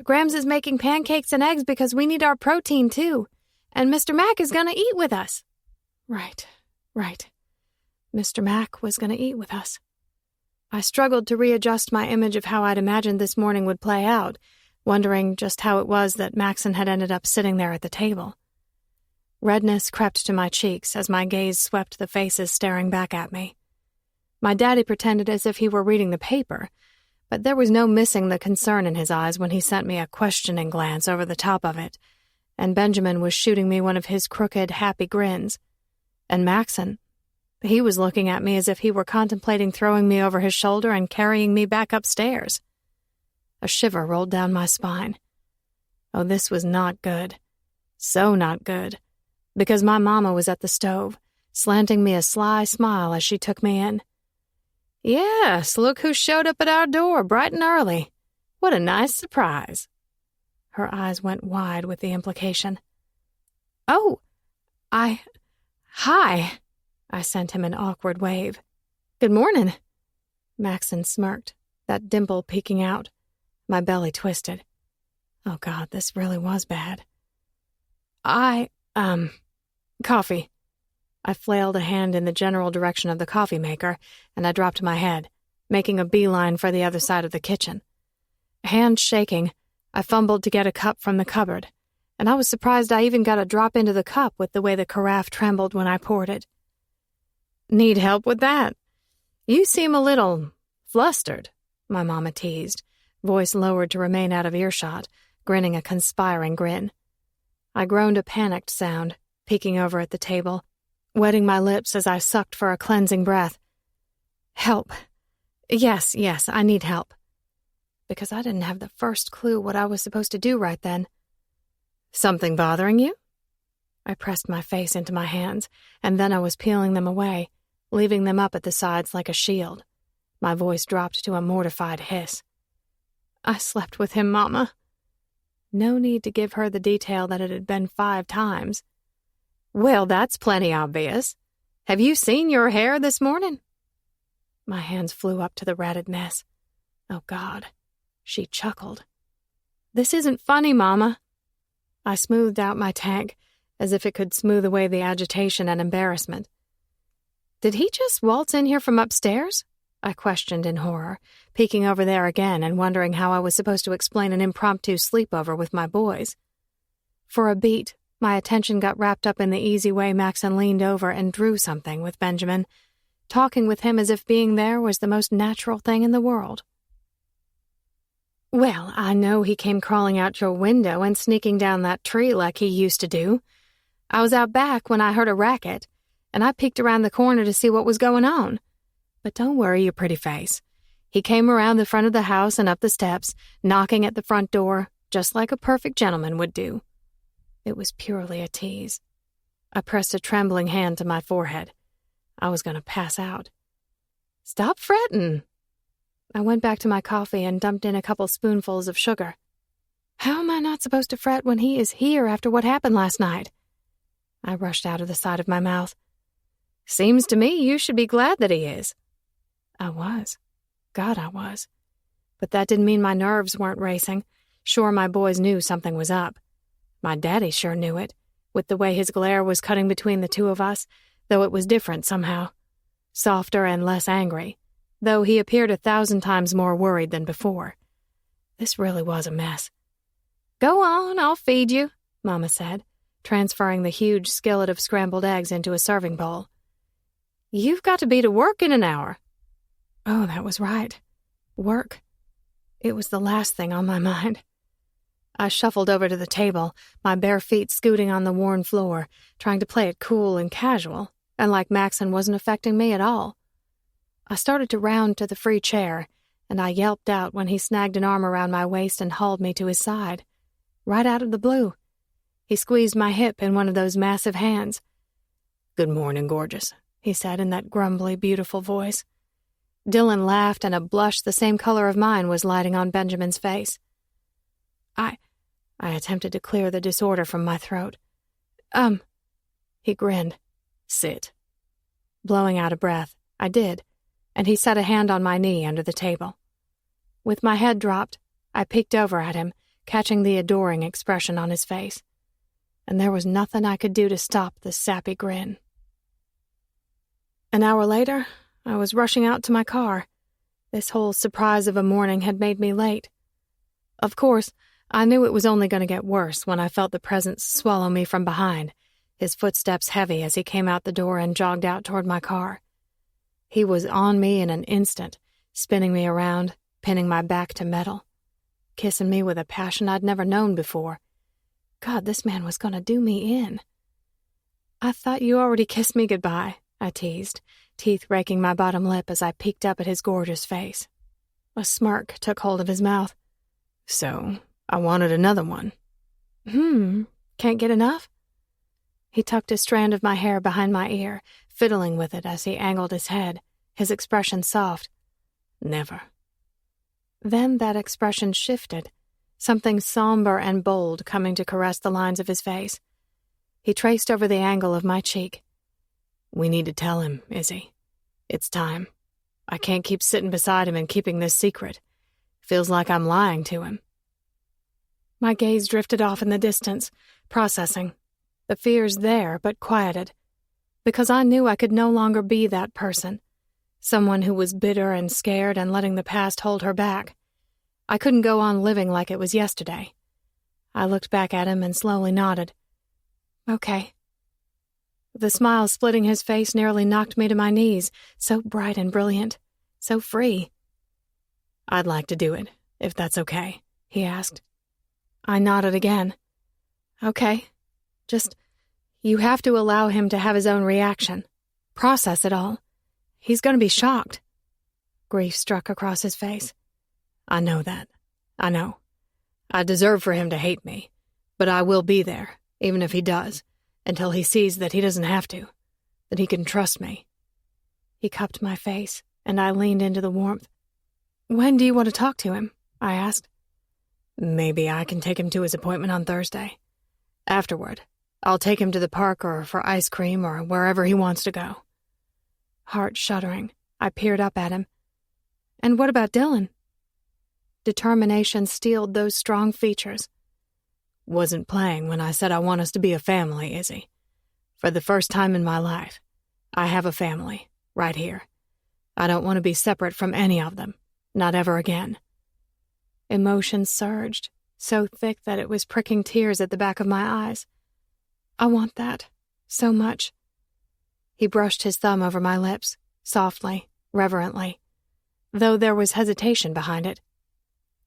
Grams is making pancakes and eggs because we need our protein, too. And Mr. Mac is going to eat with us." Right. Mr. Mac was going to eat with us. I struggled to readjust my image of how I'd imagined this morning would play out, wondering just how it was that Maxon had ended up sitting there at the table. Redness crept to my cheeks as my gaze swept the faces staring back at me. My daddy pretended as if he were reading the paper, but there was no missing the concern in his eyes when he sent me a questioning glance over the top of it, and Benjamin was shooting me one of his crooked, happy grins. And Maxon, he was looking at me as if he were contemplating throwing me over his shoulder and carrying me back upstairs. A shiver rolled down my spine. Oh, this was not good. So not good. Because my mama was at the stove, slanting me a sly smile as she took me in. "Yes, look who showed up at our door bright and early. What a nice surprise." Her eyes went wide with the implication. "Oh, hi." I sent him an awkward wave. "Good morning." Maxon smirked, that dimple peeking out. My belly twisted. Oh, God, this really was bad. Coffee." I flailed a hand in the general direction of the coffee maker, and I dropped my head, making a beeline for the other side of the kitchen. Hands shaking, I fumbled to get a cup from the cupboard, and I was surprised I even got a drop into the cup with the way the carafe trembled when I poured it. "Need help with that? You seem a little flustered," my mama teased, voice lowered to remain out of earshot, grinning a conspiring grin. I groaned a panicked sound, peeking over at the table, wetting my lips as I sucked for a cleansing breath. "Help. Yes, I need help." Because I didn't have the first clue what I was supposed to do right then. "Something bothering you?" I pressed my face into my hands, and then I was peeling them away, leaving them up at the sides like a shield. My voice dropped to a mortified hiss. "I slept with him, Mama." No need to give her the detail that it had been 5 times. "Well, that's plenty obvious. Have you seen your hair this morning?" My hands flew up to the ratted mess. Oh, God. She chuckled. "This isn't funny, Mama." I smoothed out my tank, as if it could smooth away the agitation and embarrassment. "Did he just waltz in here from upstairs?" I questioned in horror, peeking over there again and wondering how I was supposed to explain an impromptu sleepover with my boys. For a beat, my attention got wrapped up in the easy way Maxon leaned over and drew something with Benjamin, talking with him as if being there was the most natural thing in the world. "Well, I know he came crawling out your window and sneaking down that tree like he used to do. I was out back when I heard a racket, and I peeked around the corner to see what was going on. But don't worry your pretty face. He came around the front of the house and up the steps, knocking at the front door, just like a perfect gentleman would do." It was purely a tease. I pressed a trembling hand to my forehead. I was going to pass out. "Stop fretting." I went back to my coffee and dumped in a couple spoonfuls of sugar. "How am I not supposed to fret when he is here after what happened last night?" I rushed out of the side of my mouth. "Seems to me you should be glad that he is." I was. God, I was. But that didn't mean my nerves weren't racing. Sure, my boys knew something was up. My daddy sure knew it, with the way his glare was cutting between the two of us, though it was different somehow. Softer and less angry, though he appeared 1,000 times more worried than before. This really was a mess. "Go on, I'll feed you," Mama said, transferring the huge skillet of scrambled eggs into a serving bowl. "You've got to be to work in an hour. Oh, that was right. Work. It was the last thing on my mind. I shuffled over to the table, my bare feet scooting on the worn floor, trying to play it cool and casual, and like Maxon wasn't affecting me at all. I started to round to the free chair, and I yelped out when he snagged an arm around my waist and hauled me to his side. Right out of the blue. He squeezed my hip in one of those massive hands. "Good morning, gorgeous," he said in that grumbly, beautiful voice. Dylan laughed, and a blush the same color of mine was lighting on Benjamin's face. I attempted to clear the disorder from my throat. He grinned. "Sit." Blowing out a breath, I did, and he set a hand on my knee under the table. With my head dropped, I peeked over at him, catching the adoring expression on his face. And there was nothing I could do to stop the sappy grin. An hour later, I was rushing out to my car. This whole surprise of a morning had made me late. Of course, I knew it was only going to get worse when I felt the presence swallow me from behind, his footsteps heavy as he came out the door and jogged out toward my car. He was on me in an instant, spinning me around, pinning my back to metal, kissing me with a passion I'd never known before. God, this man was going to do me in. "I thought you already kissed me goodbye," I teased, teeth raking my bottom lip as I peeked up at his gorgeous face. A smirk took hold of his mouth. "So, I wanted another one." Can't get enough?" He tucked a strand of my hair behind my ear, fiddling with it as he angled his head, his expression soft. "Never." Then that expression shifted, something somber and bold coming to caress the lines of his face. He traced over the angle of my cheek. "We need to tell him, Izzy. It's time. I can't keep sitting beside him and keeping this secret. Feels like I'm lying to him." My gaze drifted off in the distance, processing. The fears there, but quieted. Because I knew I could no longer be that person. Someone who was bitter and scared and letting the past hold her back. I couldn't go on living like it was yesterday. I looked back at him and slowly nodded. "Okay." The smile splitting his face nearly knocked me to my knees, so bright and brilliant, so free. "I'd like to do it, if that's okay," he asked. I nodded again. "Okay. Just, you have to allow him to have his own reaction. Process it all. He's going to be shocked." Grief struck across his face. "I know that. I know. I deserve for him to hate me, but I will be there, even if he does, until he sees that he doesn't have to, that he can trust me." He cupped my face, and I leaned into the warmth. "When do you want to talk to him?" I asked. "Maybe I can take him to his appointment on Thursday. Afterward, I'll take him to the park or for ice cream or wherever he wants to go." Heart shuddering, I peered up at him. "And what about Dylan?" Determination steeled those strong features. "Wasn't playing when I said I want us to be a family, Izzy. For the first time in my life, I have a family, right here. I don't want to be separate from any of them, not ever again." Emotion surged, so thick that it was pricking tears at the back of my eyes. "I want that, so much." He brushed his thumb over my lips, softly, reverently, though there was hesitation behind it.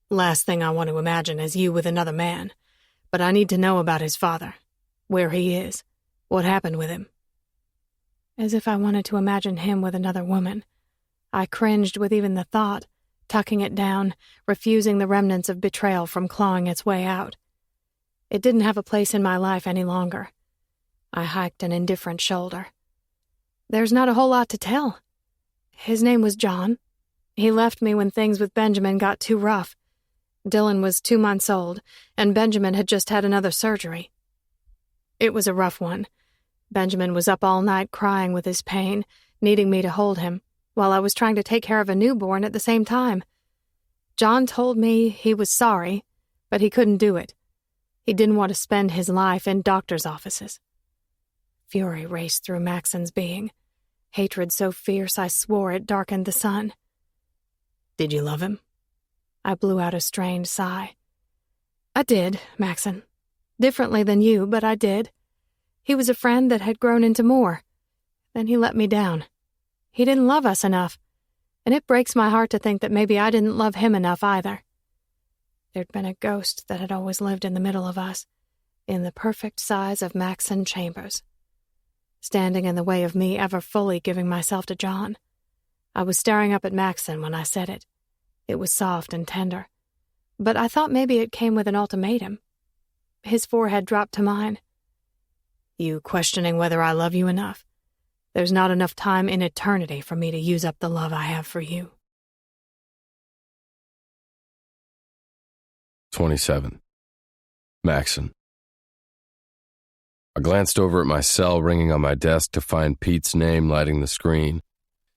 "Last thing I want to imagine is you with another man, but I need to know about his father, where he is, what happened with him." As if I wanted to imagine him with another woman. I cringed with even the thought, tucking it down, refusing the remnants of betrayal from clawing its way out. It didn't have a place in my life any longer. I hiked an indifferent shoulder. "There's not a whole lot to tell. His name was John. He left me when things with Benjamin got too rough. Dylan was 2 months old, and Benjamin had just had another surgery. It was a rough one. Benjamin was up all night crying with his pain, needing me to hold him, while I was trying to take care of a newborn at the same time. John told me he was sorry, but he couldn't do it. He didn't want to spend his life in doctors' offices." Fury raced through Maxon's being, hatred so fierce I swore it darkened the sun. "Did you love him?" I blew out a strained sigh. "I did, Maxon. Differently than you, but I did. He was a friend that had grown into more. Then he let me down. He didn't love us enough. And it breaks my heart to think that maybe I didn't love him enough either. There'd been a ghost that had always lived in the middle of us, in the perfect size of Maxon Chambers, standing in the way of me ever fully giving myself to John. I was staring up at Maxon when I said it. It was soft and tender, but I thought maybe it came with an ultimatum. His forehead dropped to mine. You questioning whether I love you enough? There's not enough time in eternity for me to use up the love I have for you. 27. Maxon. I glanced over at my cell ringing on my desk to find Pete's name lighting the screen.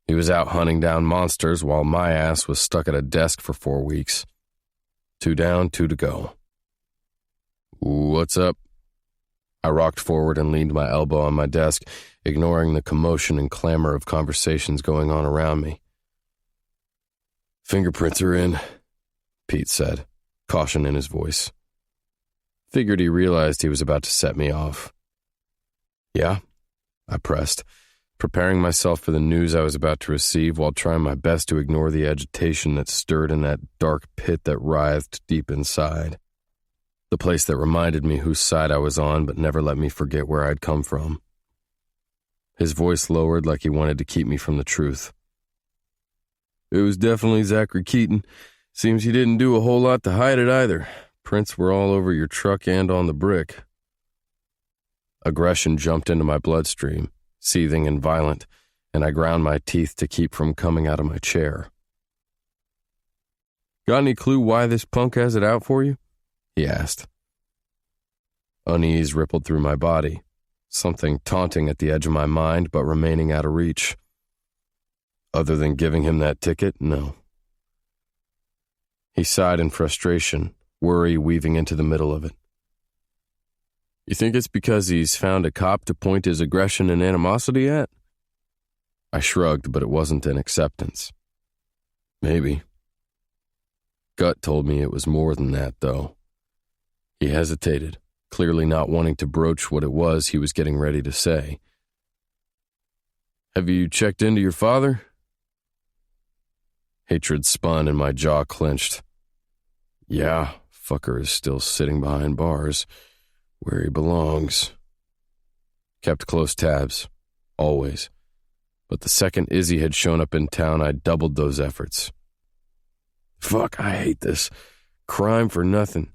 He was out hunting down monsters while my ass was stuck at a desk for 4 weeks. 2 down, 2 to go. What's up? I rocked forward and leaned my elbow on my desk, ignoring the commotion and clamor of conversations going on around me. Fingerprints are in, Pete said, caution in his voice. Figured he realized he was about to set me off. Yeah, I pressed, preparing myself for the news I was about to receive while trying my best to ignore the agitation that stirred in that dark pit that writhed deep inside. The place that reminded me whose side I was on but never let me forget where I'd come from. His voice lowered like he wanted to keep me from the truth. It was definitely Zachary Keaton. Seems he didn't do a whole lot to hide it either. Prints were all over your truck and on the brick. Aggression jumped into my bloodstream, seething and violent, and I ground my teeth to keep from coming out of my chair. Got any clue why this punk has it out for you? He asked. Unease rippled through my body, something taunting at the edge of my mind but remaining out of reach. Other than giving him that ticket, no. He sighed in frustration, worry weaving into the middle of it. You think it's because he's found a cop to point his aggression and animosity at? I shrugged, but it wasn't an acceptance. Maybe. Gut told me it was more than that, though. He hesitated, clearly not wanting to broach what it was he was getting ready to say. Have you checked into your father? Hatred spun and my jaw clenched. Yeah, fucker is still sitting behind bars, where he belongs. Kept close tabs, always. But the second Izzy had shown up in town, I doubled those efforts. Fuck, I hate this. Crime for nothing.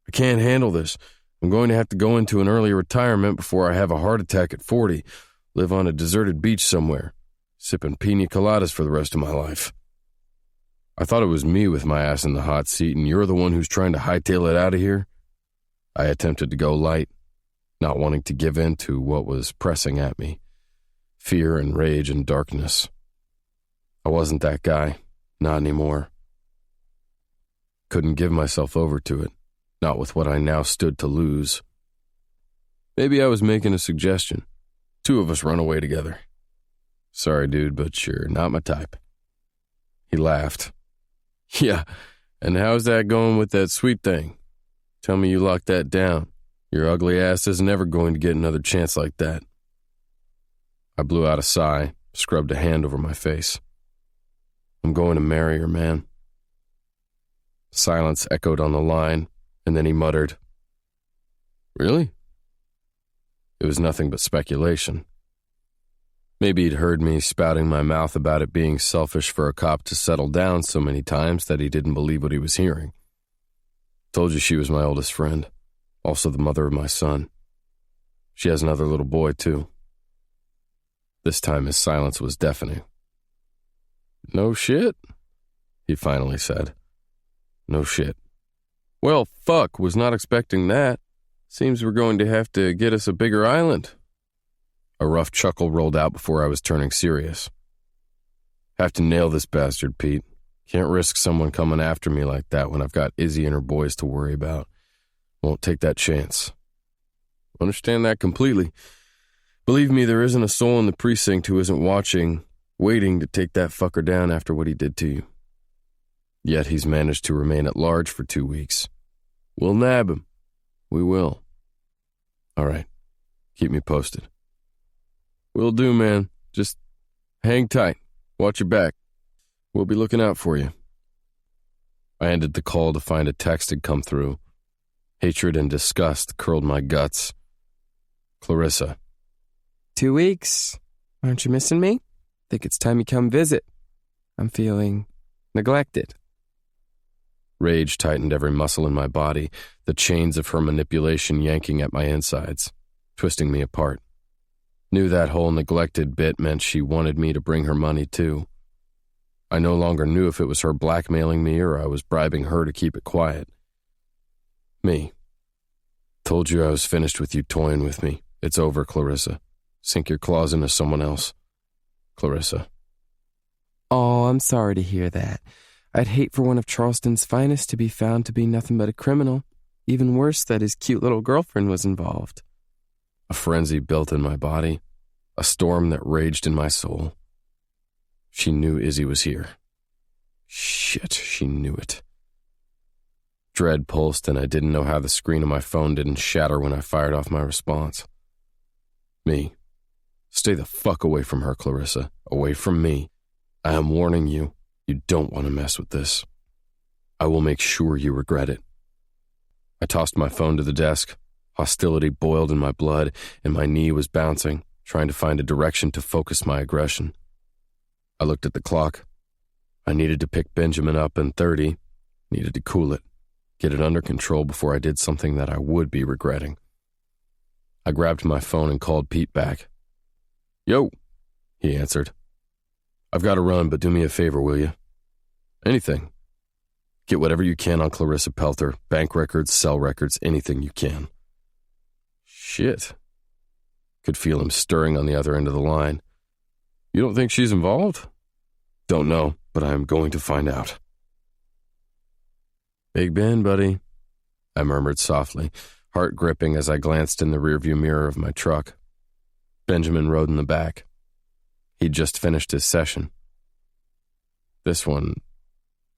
I can't handle this. I'm going to have to go into an early retirement before I have a heart attack at 40, live on a deserted beach somewhere, sipping pina coladas for the rest of my life. I thought it was me with my ass in the hot seat, and you're the one who's trying to hightail it out of here? I attempted to go light, not wanting to give in to what was pressing at me. Fear and rage and darkness. I wasn't that guy, not anymore. Couldn't give myself over to it, not with what I now stood to lose. Maybe I was making a suggestion. 2 of us run away together. Sorry, dude, but you're not my type. He laughed. Yeah, and how's that going with that sweet thing? Tell me you locked that down. Your ugly ass isn't ever going to get another chance like that. I blew out a sigh, scrubbed a hand over my face. I'm going to marry her, man. Silence echoed on the line, and then he muttered, Really? It was nothing but speculation. Maybe he'd heard me spouting my mouth about it being selfish for a cop to settle down so many times that he didn't believe what he was hearing. Told you she was my oldest friend, also the mother of my son. She has another little boy, too. This time his silence was deafening. No shit, he finally said. No shit. Well, fuck, was not expecting that. Seems we're going to have to get us a bigger island. A rough chuckle rolled out before I was turning serious. Have to nail this bastard, Pete. Can't risk someone coming after me like that when I've got Izzy and her boys to worry about. Won't take that chance. Understand that completely. Believe me, there isn't a soul in the precinct who isn't watching, waiting to take that fucker down after what he did to you. Yet he's managed to remain at large for 2 weeks. We'll nab him. We will. All right. Keep me posted. Will do, man. Just hang tight. Watch your back. We'll be looking out for you. I ended the call to find a text had come through. Hatred and disgust curled my guts. Clarissa. 2 weeks. Aren't you missing me? Think it's time you come visit. I'm feeling neglected. Rage tightened every muscle in my body, the chains of her manipulation yanking at my insides, twisting me apart. Knew that whole neglected bit meant she wanted me to bring her money too. I no longer knew if it was her blackmailing me or I was bribing her to keep it quiet. Me. Told you I was finished with you toying with me. It's over, Clarissa. Sink your claws into someone else. Clarissa. Oh, I'm sorry to hear that. I'd hate for one of Charleston's finest to be found to be nothing but a criminal. Even worse that his cute little girlfriend was involved. A frenzy built in my body, a storm that raged in my soul. She knew Izzy was here. Shit, she knew it. Dread pulsed, and I didn't know how the screen of my phone didn't shatter when I fired off my response. Me. Stay the fuck away from her, Clarissa. Away from me. I am warning you. You don't want to mess with this. I will make sure you regret it. I tossed my phone to the desk. Hostility boiled in my blood, and my knee was bouncing, trying to find a direction to focus my aggression. I looked at the clock. I needed to pick Benjamin up in 30, needed to cool it, get it under control before I did something that I would be regretting. I grabbed my phone and called Pete back. Yo, he answered. I've got to run, but do me a favor, will you? Anything. Get whatever you can on Clarissa Pelter, bank records, cell records, anything you can. Shit. Could feel him stirring on the other end of the line. You don't think she's involved? Don't know, but I am going to find out. Big Ben, buddy, I murmured softly, heart gripping as I glanced in the rearview mirror of my truck. Benjamin rode in the back. He'd just finished his session. This one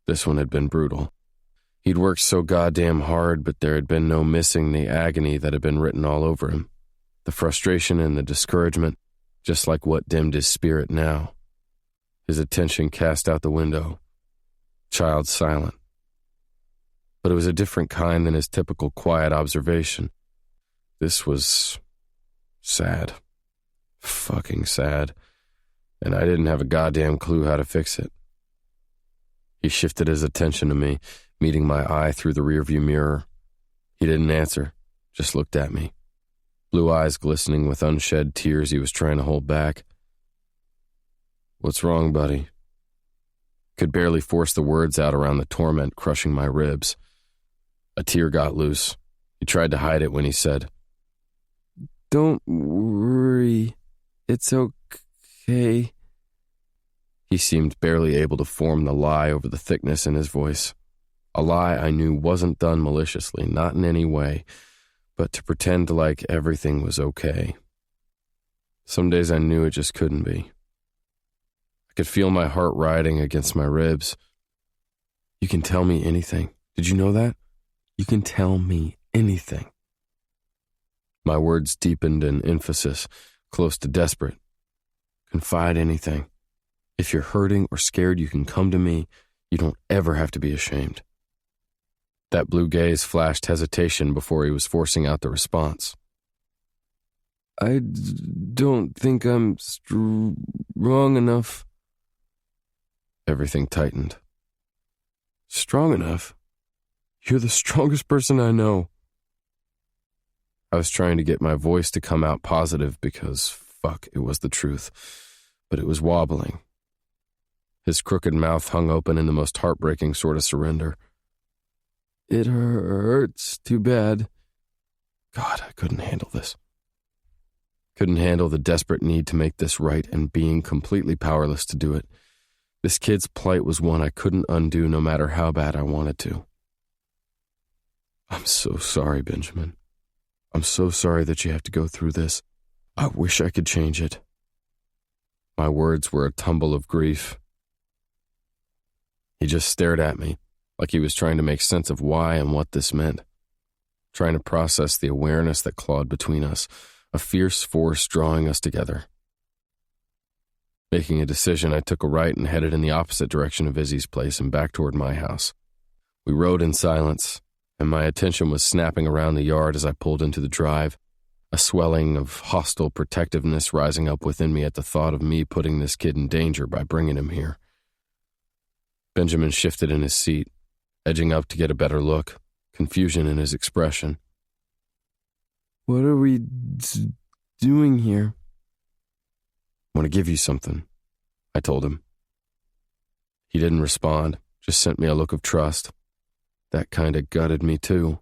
had been brutal. He'd worked so goddamn hard, but there had been no missing the agony that had been written all over him. The frustration and the discouragement, just like what dimmed his spirit now. His attention cast out the window. Child silent. But it was a different kind than his typical quiet observation. This was sad. Fucking sad. And I didn't have a goddamn clue how to fix it. He shifted his attention to me, meeting my eye through the rearview mirror. He didn't answer, just looked at me. Blue eyes glistening with unshed tears he was trying to hold back. What's wrong, buddy? Could barely force the words out around the torment crushing my ribs. A tear got loose. He tried to hide it when he said, Don't worry. It's okay. He seemed barely able to form the lie over the thickness in his voice. A lie I knew wasn't done maliciously, not in any way, but to pretend like everything was okay. Some days I knew it just couldn't be. I could feel my heart riding against my ribs. You can tell me anything. Did you know that? You can tell me anything. My words deepened in emphasis, close to desperate. Confide anything. If you're hurting or scared, you can come to me. You don't ever have to be ashamed. That blue gaze flashed hesitation before he was forcing out the response. I don't think I'm strong enough. Everything tightened. Strong enough? You're the strongest person I know. I was trying to get my voice to come out positive because, fuck, it was the truth. But it was wobbling. His crooked mouth hung open in the most heartbreaking sort of surrender. It hurts too bad. God, I couldn't handle this. Couldn't handle the desperate need to make this right and being completely powerless to do it. This kid's plight was one I couldn't undo no matter how bad I wanted to. I'm so sorry, Benjamin. I'm so sorry that you have to go through this. I wish I could change it. My words were a tumble of grief. He just stared at me, like he was trying to make sense of why and what this meant, trying to process the awareness that clawed between us, a fierce force drawing us together. Making a decision, I took a right and headed in the opposite direction of Izzy's place and back toward my house. We rode in silence, and my attention was snapping around the yard as I pulled into the drive, a swelling of hostile protectiveness rising up within me at the thought of me putting this kid in danger by bringing him here. Benjamin shifted in his seat, edging up to get a better look, confusion in his expression. What are we doing here? I want to give you something, I told him. He didn't respond, just sent me a look of trust. That kind of gutted me too.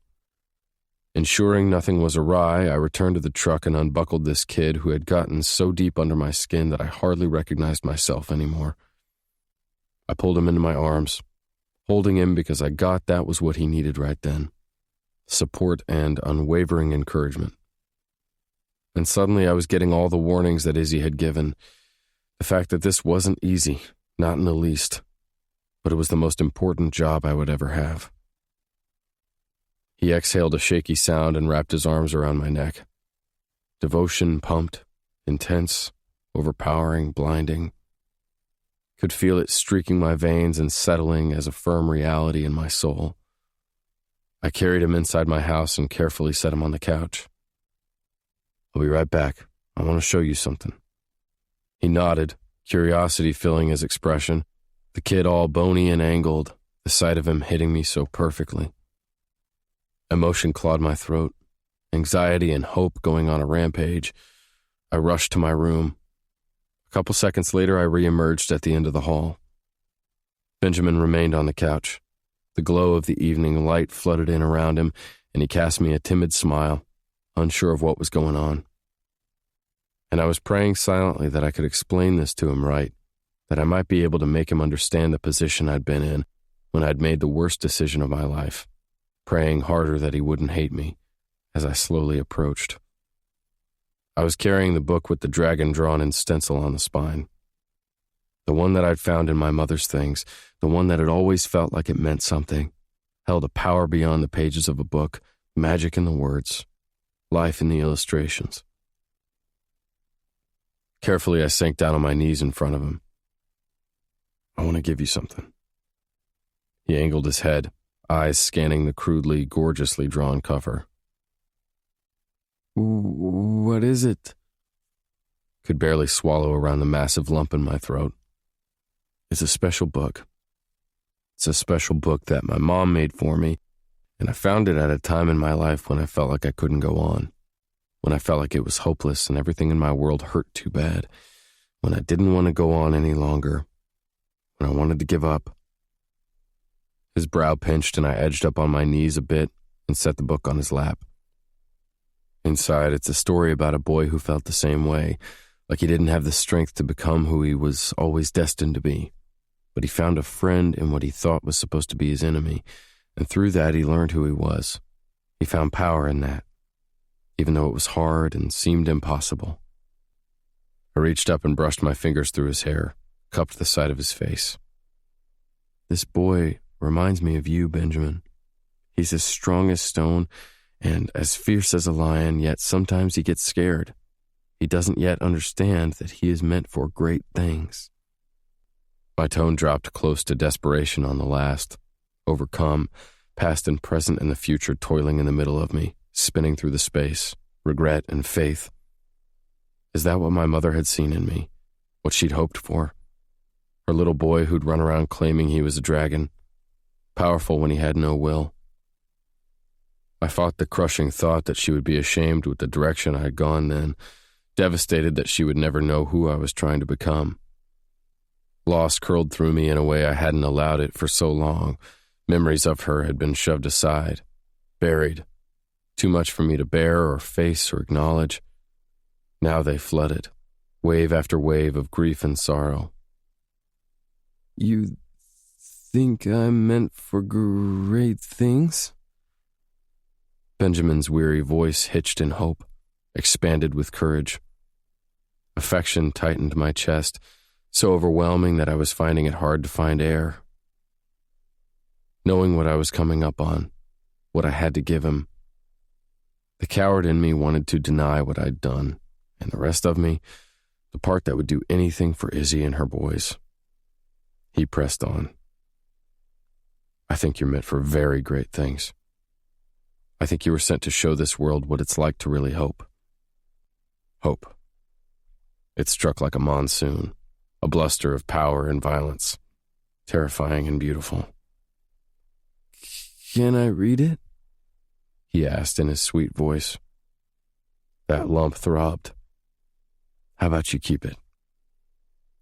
Ensuring nothing was awry, I returned to the truck and unbuckled this kid who had gotten so deep under my skin that I hardly recognized myself anymore. I pulled him into my arms, holding him because I got that was what he needed right then. Support and unwavering encouragement. And suddenly I was getting all the warnings that Izzy had given. The fact that this wasn't easy, not in the least, but it was the most important job I would ever have. He exhaled a shaky sound and wrapped his arms around my neck. Devotion pumped, intense, overpowering, blinding. Could feel it streaking my veins and settling as a firm reality in my soul. I carried him inside my house and carefully set him on the couch. I'll be right back. I want to show you something. He nodded, curiosity filling his expression, the kid all bony and angled, the sight of him hitting me so perfectly. Emotion clawed my throat, anxiety and hope going on a rampage. I rushed to my room. A couple seconds later, I reemerged at the end of the hall. Benjamin remained on the couch. The glow of the evening light flooded in around him, and he cast me a timid smile, unsure of what was going on. And I was praying silently that I could explain this to him right, that I might be able to make him understand the position I'd been in when I'd made the worst decision of my life, praying harder that he wouldn't hate me as I slowly approached. I was carrying the book with the dragon drawn in stencil on the spine. The one that I'd found in my mother's things, the one that had always felt like it meant something, held a power beyond the pages of a book, magic in the words, life in the illustrations. Carefully, I sank down on my knees in front of him. I want to give you something. He angled his head, eyes scanning the crudely, gorgeously drawn cover. What is it? Could barely swallow around the massive lump in my throat. It's a special book. It's a special book that my mom made for me, and I found it at a time in my life when I felt like I couldn't go on, when I felt like it was hopeless and everything in my world hurt too bad, when I didn't want to go on any longer, when I wanted to give up. His brow pinched and I edged up on my knees a bit and set the book on his lap. Inside, it's a story about a boy who felt the same way, like he didn't have the strength to become who he was always destined to be. But he found a friend in what he thought was supposed to be his enemy, and through that he learned who he was. He found power in that, even though it was hard and seemed impossible. I reached up and brushed my fingers through his hair, cupped the side of his face. This boy reminds me of you, Benjamin. He's as strong as stone and as fierce as a lion, yet sometimes he gets scared. He doesn't yet understand that he is meant for great things. My tone dropped close to desperation on the last, overcome, past and present and the future toiling in the middle of me, spinning through the space, regret and faith. Is that what my mother had seen in me, what she'd hoped for? Her little boy who'd run around claiming he was a dragon, powerful when he had no will. I fought the crushing thought that she would be ashamed with the direction I had gone then, devastated that she would never know who I was trying to become. Loss curled through me in a way I hadn't allowed it for so long. Memories of her had been shoved aside, buried, too much for me to bear or face or acknowledge. Now they flooded, wave after wave of grief and sorrow. You think I'm meant for great things? Benjamin's weary voice hitched in hope, expanded with courage. Affection tightened my chest, so overwhelming that I was finding it hard to find air. Knowing what I was coming up on, what I had to give him, the coward in me wanted to deny what I'd done, and the rest of me, the part that would do anything for Izzy and her boys. He pressed on. I think you're meant for very great things. I think you were sent to show this world what it's like to really hope. Hope. It struck like a monsoon, a bluster of power and violence, terrifying and beautiful. Can I read it? He asked in his sweet voice. That lump throbbed. How about you keep it?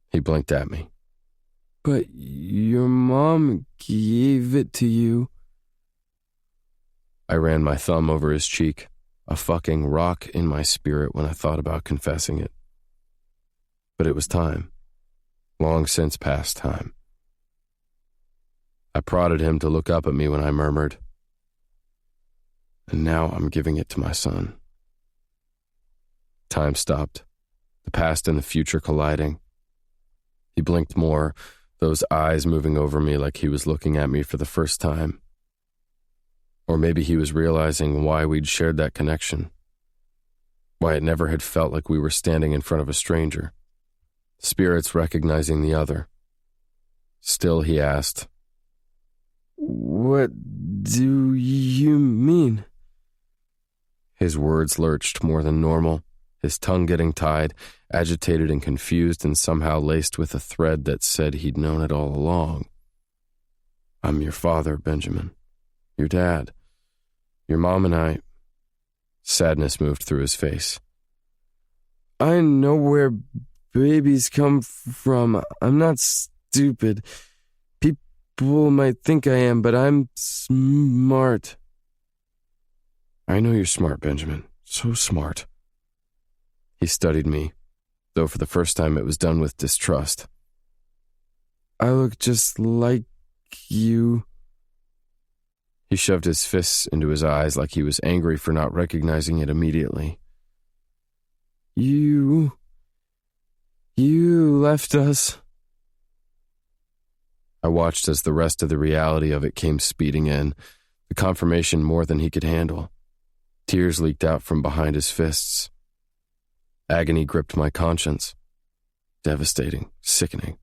He blinked at me. But your mom gave it to you. I ran my thumb over his cheek, a fucking rock in my spirit when I thought about confessing it. But it was time. Long since past time. I prodded him to look up at me when I murmured, and now I'm giving it to my son. Time stopped, the past and the future colliding. He blinked more, those eyes moving over me like he was looking at me for the first time. Or maybe he was realizing why we'd shared that connection. Why it never had felt like we were standing in front of a stranger. Spirits recognizing the other. Still, he asked, What do you mean? His words lurched more than normal, his tongue getting tied, agitated and confused and somehow laced with a thread that said he'd known it all along. I'm your father, Benjamin. Your dad. Your mom and I. Sadness moved through his face. I know where babies come from. I'm not stupid. People might think I am, but I'm smart. I know you're smart, Benjamin. So smart. He studied me, though for the first time it was done with distrust. I look just like you. He shoved his fists into his eyes like he was angry for not recognizing it immediately. You left us. I watched as the rest of the reality of it came speeding in, the confirmation more than he could handle. Tears leaked out from behind his fists. Agony gripped my conscience. Devastating, sickening.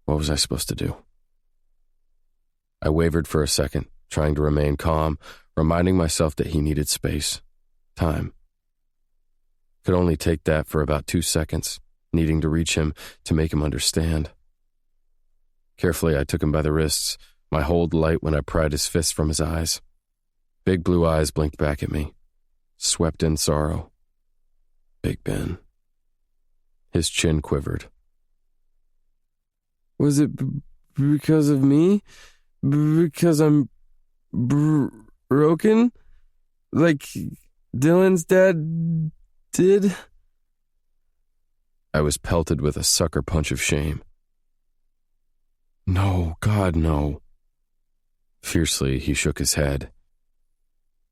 What was I supposed to do? I wavered for a second, trying to remain calm, reminding myself that he needed space, time. Could only take that for about 2 seconds, needing to reach him to make him understand. Carefully, I took him by the wrists, my hold light when I pried his fists from his eyes. Big blue eyes blinked back at me, swept in sorrow. Big Ben. His chin quivered. Was it because of me? Because I'm broken? Like Dylan's dad did? I was pelted with a sucker punch of shame. No, God, no. Fiercely, he shook his head.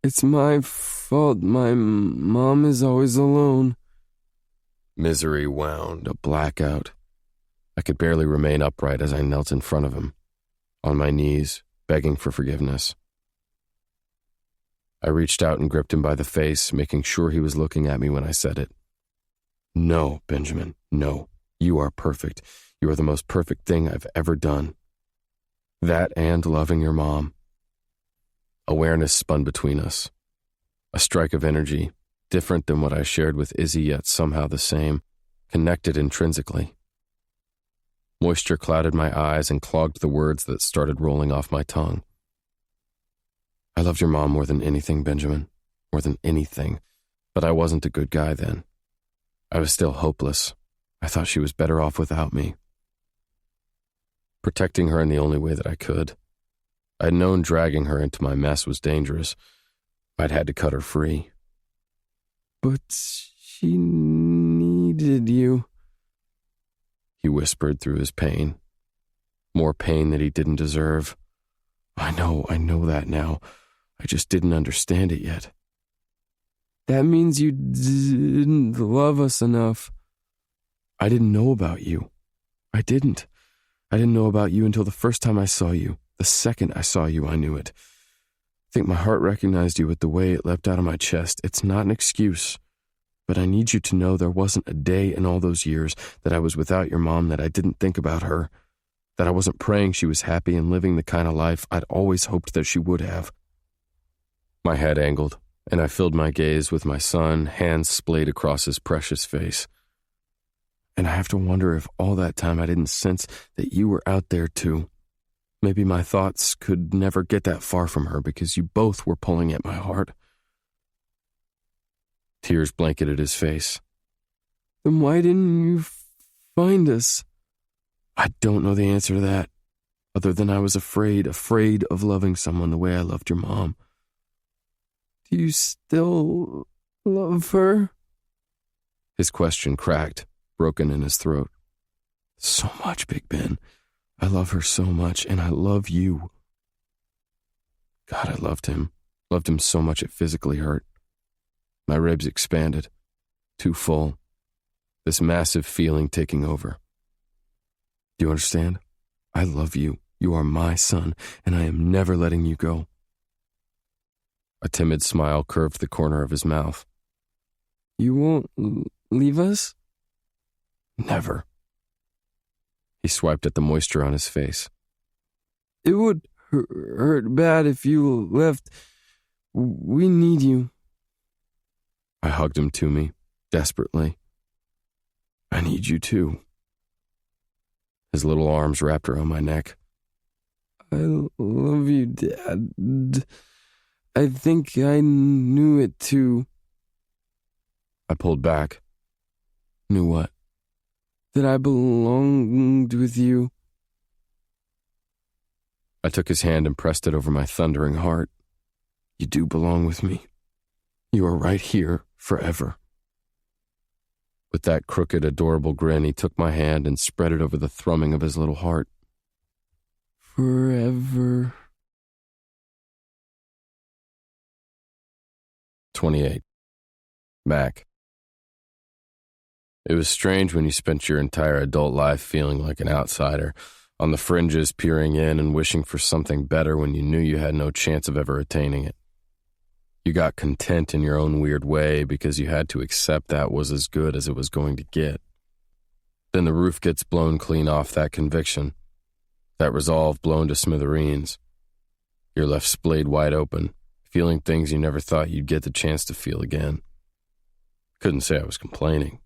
It's my fault. My mom is always alone. Misery wound, a blackout. I could barely remain upright as I knelt in front of him, on my knees, begging for forgiveness. I reached out and gripped him by the face, making sure he was looking at me when I said it. No, Benjamin, no. You are perfect. You are the most perfect thing I've ever done. That and loving your mom. Awareness spun between us. A strike of energy, different than what I shared with Izzy, yet somehow the same, connected intrinsically. Moisture clouded my eyes and clogged the words that started rolling off my tongue. I loved your mom more than anything, Benjamin, more than anything, but I wasn't a good guy then. I was still hopeless. I thought she was better off without me. Protecting her in the only way that I could. I'd known dragging her into my mess was dangerous. I'd had to cut her free. But she needed you, he whispered through his pain. More pain that he didn't deserve. I know that now. I just didn't understand it yet. That means you didn't love us enough. I didn't know about you. I didn't know about you until the first time I saw you. The second I saw you, I knew it. I think my heart recognized you with the way it leapt out of my chest. It's not an excuse, But I need you to know there wasn't a day in all those years that I was without your mom that I didn't think about her, that I wasn't praying she was happy and living the kind of life I'd always hoped that she would have. My head angled, and I filled my gaze with my son, hands splayed across his precious face. And I have to wonder if all that time I didn't sense that you were out there too. Maybe my thoughts could never get that far from her because you both were pulling at my heart. Tears blanketed his face. Then why didn't you find us? I don't know the answer to that, other than I was afraid of loving someone the way I loved your mom. Do you still love her? His question cracked, broken in his throat. So much, Big Ben. I love her so much, and I love you. God, I loved him. Loved him so much it physically hurt. My ribs expanded, too full. This massive feeling taking over. Do you understand? I love you. You are my son, and I am never letting you go. A timid smile curved the corner of his mouth. You won't leave us? Never. He swiped at the moisture on his face. It would hurt bad if you left. We need you. I hugged him to me, desperately. I need you too. His little arms wrapped around my neck. I love you, Dad. I think I knew it too. I pulled back. Knew what? That I belonged with you. I took his hand and pressed it over my thundering heart. You do belong with me. You are right here forever. With that crooked, adorable grin, he took my hand and spread it over the thrumming of his little heart. Forever. 28. Mac. It was strange when you spent your entire adult life feeling like an outsider, on the fringes peering in and wishing for something better when you knew you had no chance of ever attaining it. You got content in your own weird way because you had to accept that was as good as it was going to get. Then the roof gets blown clean off that conviction, that resolve blown to smithereens. You're left splayed wide open, feeling things you never thought you'd get the chance to feel again. Couldn't say I was complaining.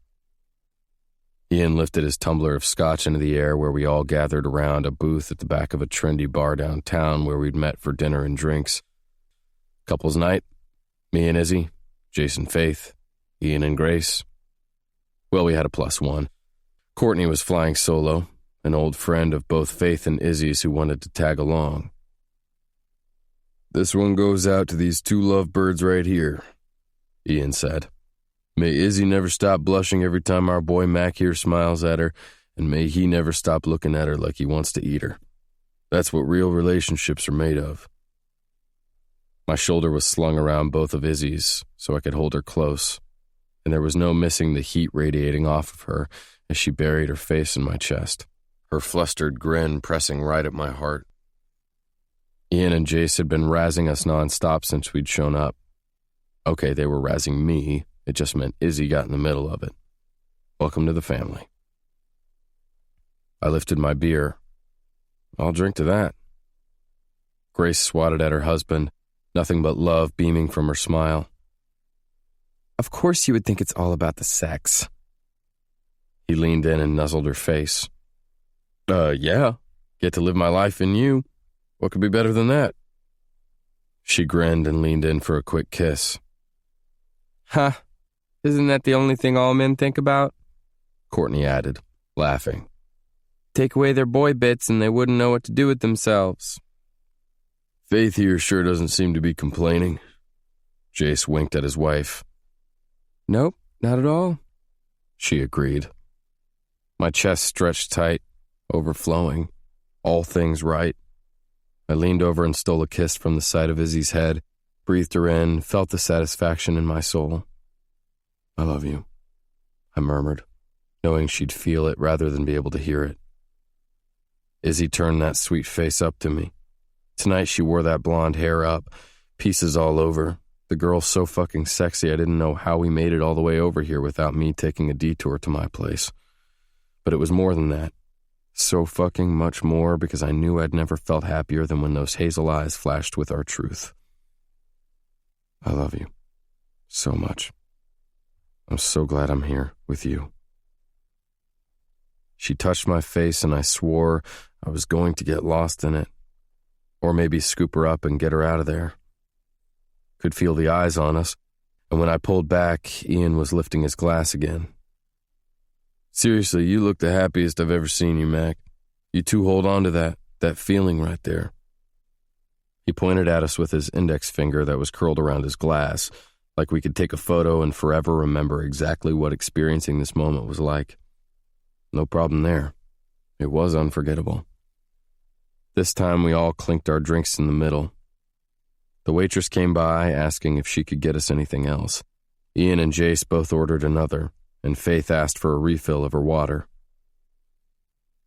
Ian lifted his tumbler of scotch into the air where we all gathered around a booth at the back of a trendy bar downtown where we'd met for dinner and drinks. Couples night. Me and Izzy, Jason Faith, Ian and Grace. Well, we had a +1. Courtney was flying solo, an old friend of both Faith and Izzy's who wanted to tag along. This one goes out to these two lovebirds right here, Ian said. May Izzy never stop blushing every time our boy Mac here smiles at her, and may he never stop looking at her like he wants to eat her. That's what real relationships are made of. My shoulder was slung around both of Izzy's so I could hold her close, and there was no missing the heat radiating off of her as she buried her face in my chest, her flustered grin pressing right at my heart. Ian and Jace had been razzing us nonstop since we'd shown up. Okay, they were razzing me. It just meant Izzy got in the middle of it. Welcome to the family. I lifted my beer. I'll drink to that. Grace swatted at her husband, nothing but love beaming from her smile. Of course you would think it's all about the sex. He leaned in and nuzzled her face. Yeah. Get to live my life in you. What could be better than that? She grinned and leaned in for a quick kiss. Ha! Isn't that the only thing all men think about? Courtney added, laughing. Take away their boy bits and they wouldn't know what to do with themselves. Faith here sure doesn't seem to be complaining. Jace winked at his wife. Nope, not at all, she agreed. My chest stretched tight, overflowing, all things right. I leaned over and stole a kiss from the side of Izzy's head, breathed her in, felt the satisfaction in my soul. I love you, I murmured, knowing she'd feel it rather than be able to hear it. Izzy turned that sweet face up to me. Tonight she wore that blonde hair up, pieces all over, The girl's so fucking sexy I didn't know how we made it all the way over here without me taking a detour to my place. But it was more than that. So fucking much more, because I knew I'd never felt happier than when those hazel eyes flashed with our truth. I love you. So much. I'm so glad I'm here with you. She touched my face and I swore I was going to get lost in it. Or maybe scoop her up and get her out of there. Could feel the eyes on us, and when I pulled back, Ian was lifting his glass again. Seriously, you look the happiest I've ever seen you, Mac. You two hold on to that feeling right there. He pointed at us with his index finger that was curled around his glass, like we could take a photo and forever remember exactly what experiencing this moment was like. No problem there. It was unforgettable. This time we all clinked our drinks in the middle. The waitress came by, asking if she could get us anything else. Ian and Jace both ordered another, and Faith asked for a refill of her water.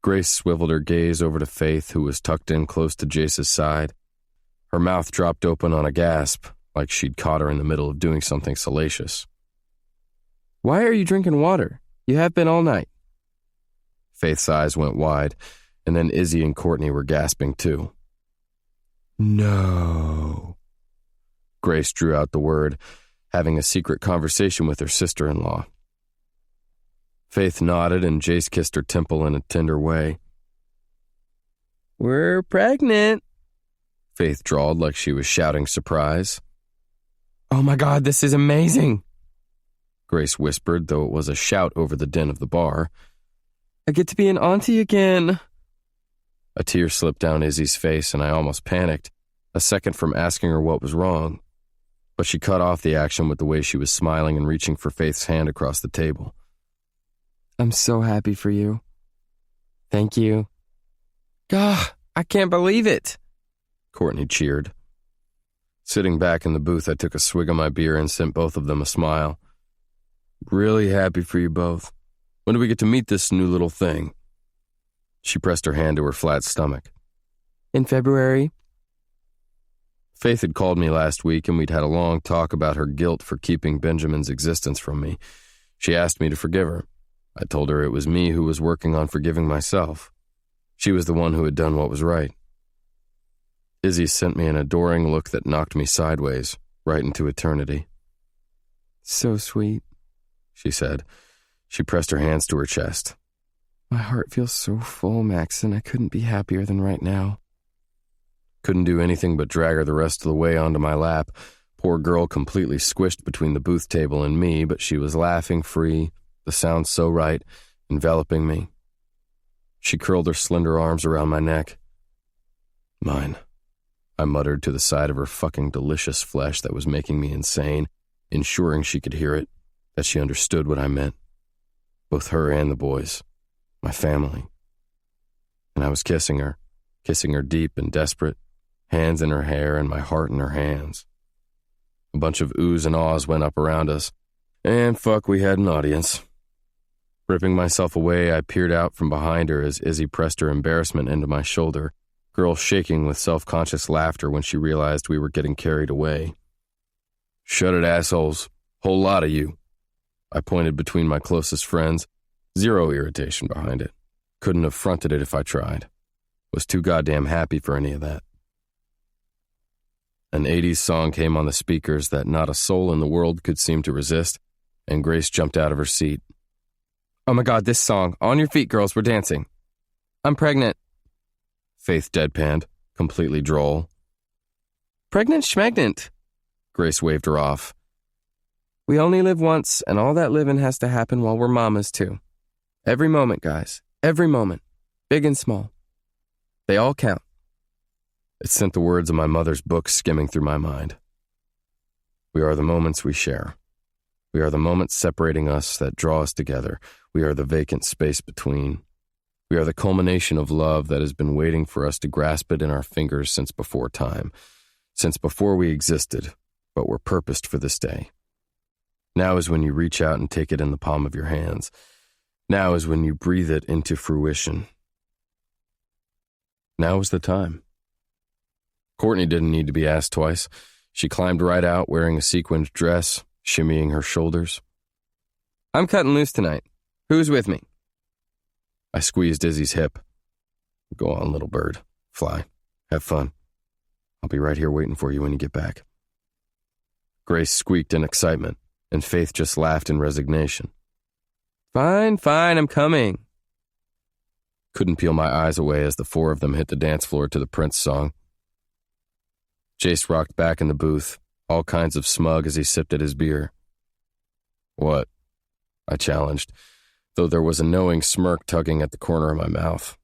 Grace swiveled her gaze over to Faith, who was tucked in close to Jace's side. Her mouth dropped open on a gasp, like she'd caught her in the middle of doing something salacious. Why are you drinking water? You have been all night. Faith's eyes went wide, and then Izzy and Courtney were gasping too. No. Grace drew out the word, having a secret conversation with her sister-in-law. Faith nodded and Jace kissed her temple in a tender way. We're pregnant, Faith drawled like she was shouting surprise. Oh my God, this is amazing, Grace whispered, though it was a shout over the din of the bar. I get to be an auntie again. A tear slipped down Izzy's face and I almost panicked, a second from asking her what was wrong. But she cut off the action with the way she was smiling and reaching for Faith's hand across the table. I'm so happy for you. Thank you. Gah, I can't believe it, Courtney cheered. Sitting back in the booth, I took a swig of my beer and sent both of them a smile. Really happy for you both. When do we get to meet this new little thing? She pressed her hand to her flat stomach. In February. Faith had called me last week and we'd had a long talk about her guilt for keeping Benjamin's existence from me. She asked me to forgive her. I told her it was me who was working on forgiving myself. She was the one who had done what was right. Izzy sent me an adoring look that knocked me sideways, right into eternity. So sweet, she said. She pressed her hands to her chest. My heart feels so full, Maxon. I couldn't be happier than right now. Couldn't do anything but drag her the rest of the way onto my lap. Poor girl completely squished between the booth table and me, but she was laughing free, the sound so right, enveloping me. She curled her slender arms around my neck. Mine, I muttered to the side of her fucking delicious flesh that was making me insane, ensuring she could hear it, that she understood what I meant. Both her and the boys. My family. And I was kissing her deep and desperate, hands in her hair and my heart in her hands. A bunch of oohs and ahs went up around us, and fuck, we had an audience. Ripping myself away, I peered out from behind her as Izzy pressed her embarrassment into my shoulder, girl shaking with self-conscious laughter when she realized we were getting carried away. Shut it, assholes. Whole lot of you. I pointed between my closest friends. Zero irritation behind it. Couldn't have fronted it if I tried. Was too goddamn happy for any of that. An 80s song came on the speakers that not a soul in the world could seem to resist, and Grace jumped out of her seat. Oh my God, this song. On your feet, girls, we're dancing. I'm pregnant. Faith deadpanned, completely droll. Pregnant schmagnant. Grace waved her off. We only live once, and all that living has to happen while we're mamas, too. Every moment, guys. Every moment. Big and small. They all count. It sent the words of my mother's book skimming through my mind. We are the moments we share. We are the moments separating us that draw us together. We are the vacant space between. We are the culmination of love that has been waiting for us to grasp it in our fingers since before time, since before we existed, but were purposed for this day. Now is when you reach out and take it in the palm of your hands. Now is when you breathe it into fruition. Now is the time. Courtney didn't need to be asked twice. She climbed right out wearing a sequined dress, shimmying her shoulders. I'm cutting loose tonight. Who's with me? I squeezed Izzy's hip. Go on, little bird. Fly. Have fun. I'll be right here waiting for you when you get back. Grace squeaked in excitement, and Faith just laughed in resignation. Fine, I'm coming. Couldn't peel my eyes away as the four of them hit the dance floor to the Prince song. Jace rocked back in the booth, all kinds of smug as he sipped at his beer. What? I challenged, though there was a knowing smirk tugging at the corner of my mouth.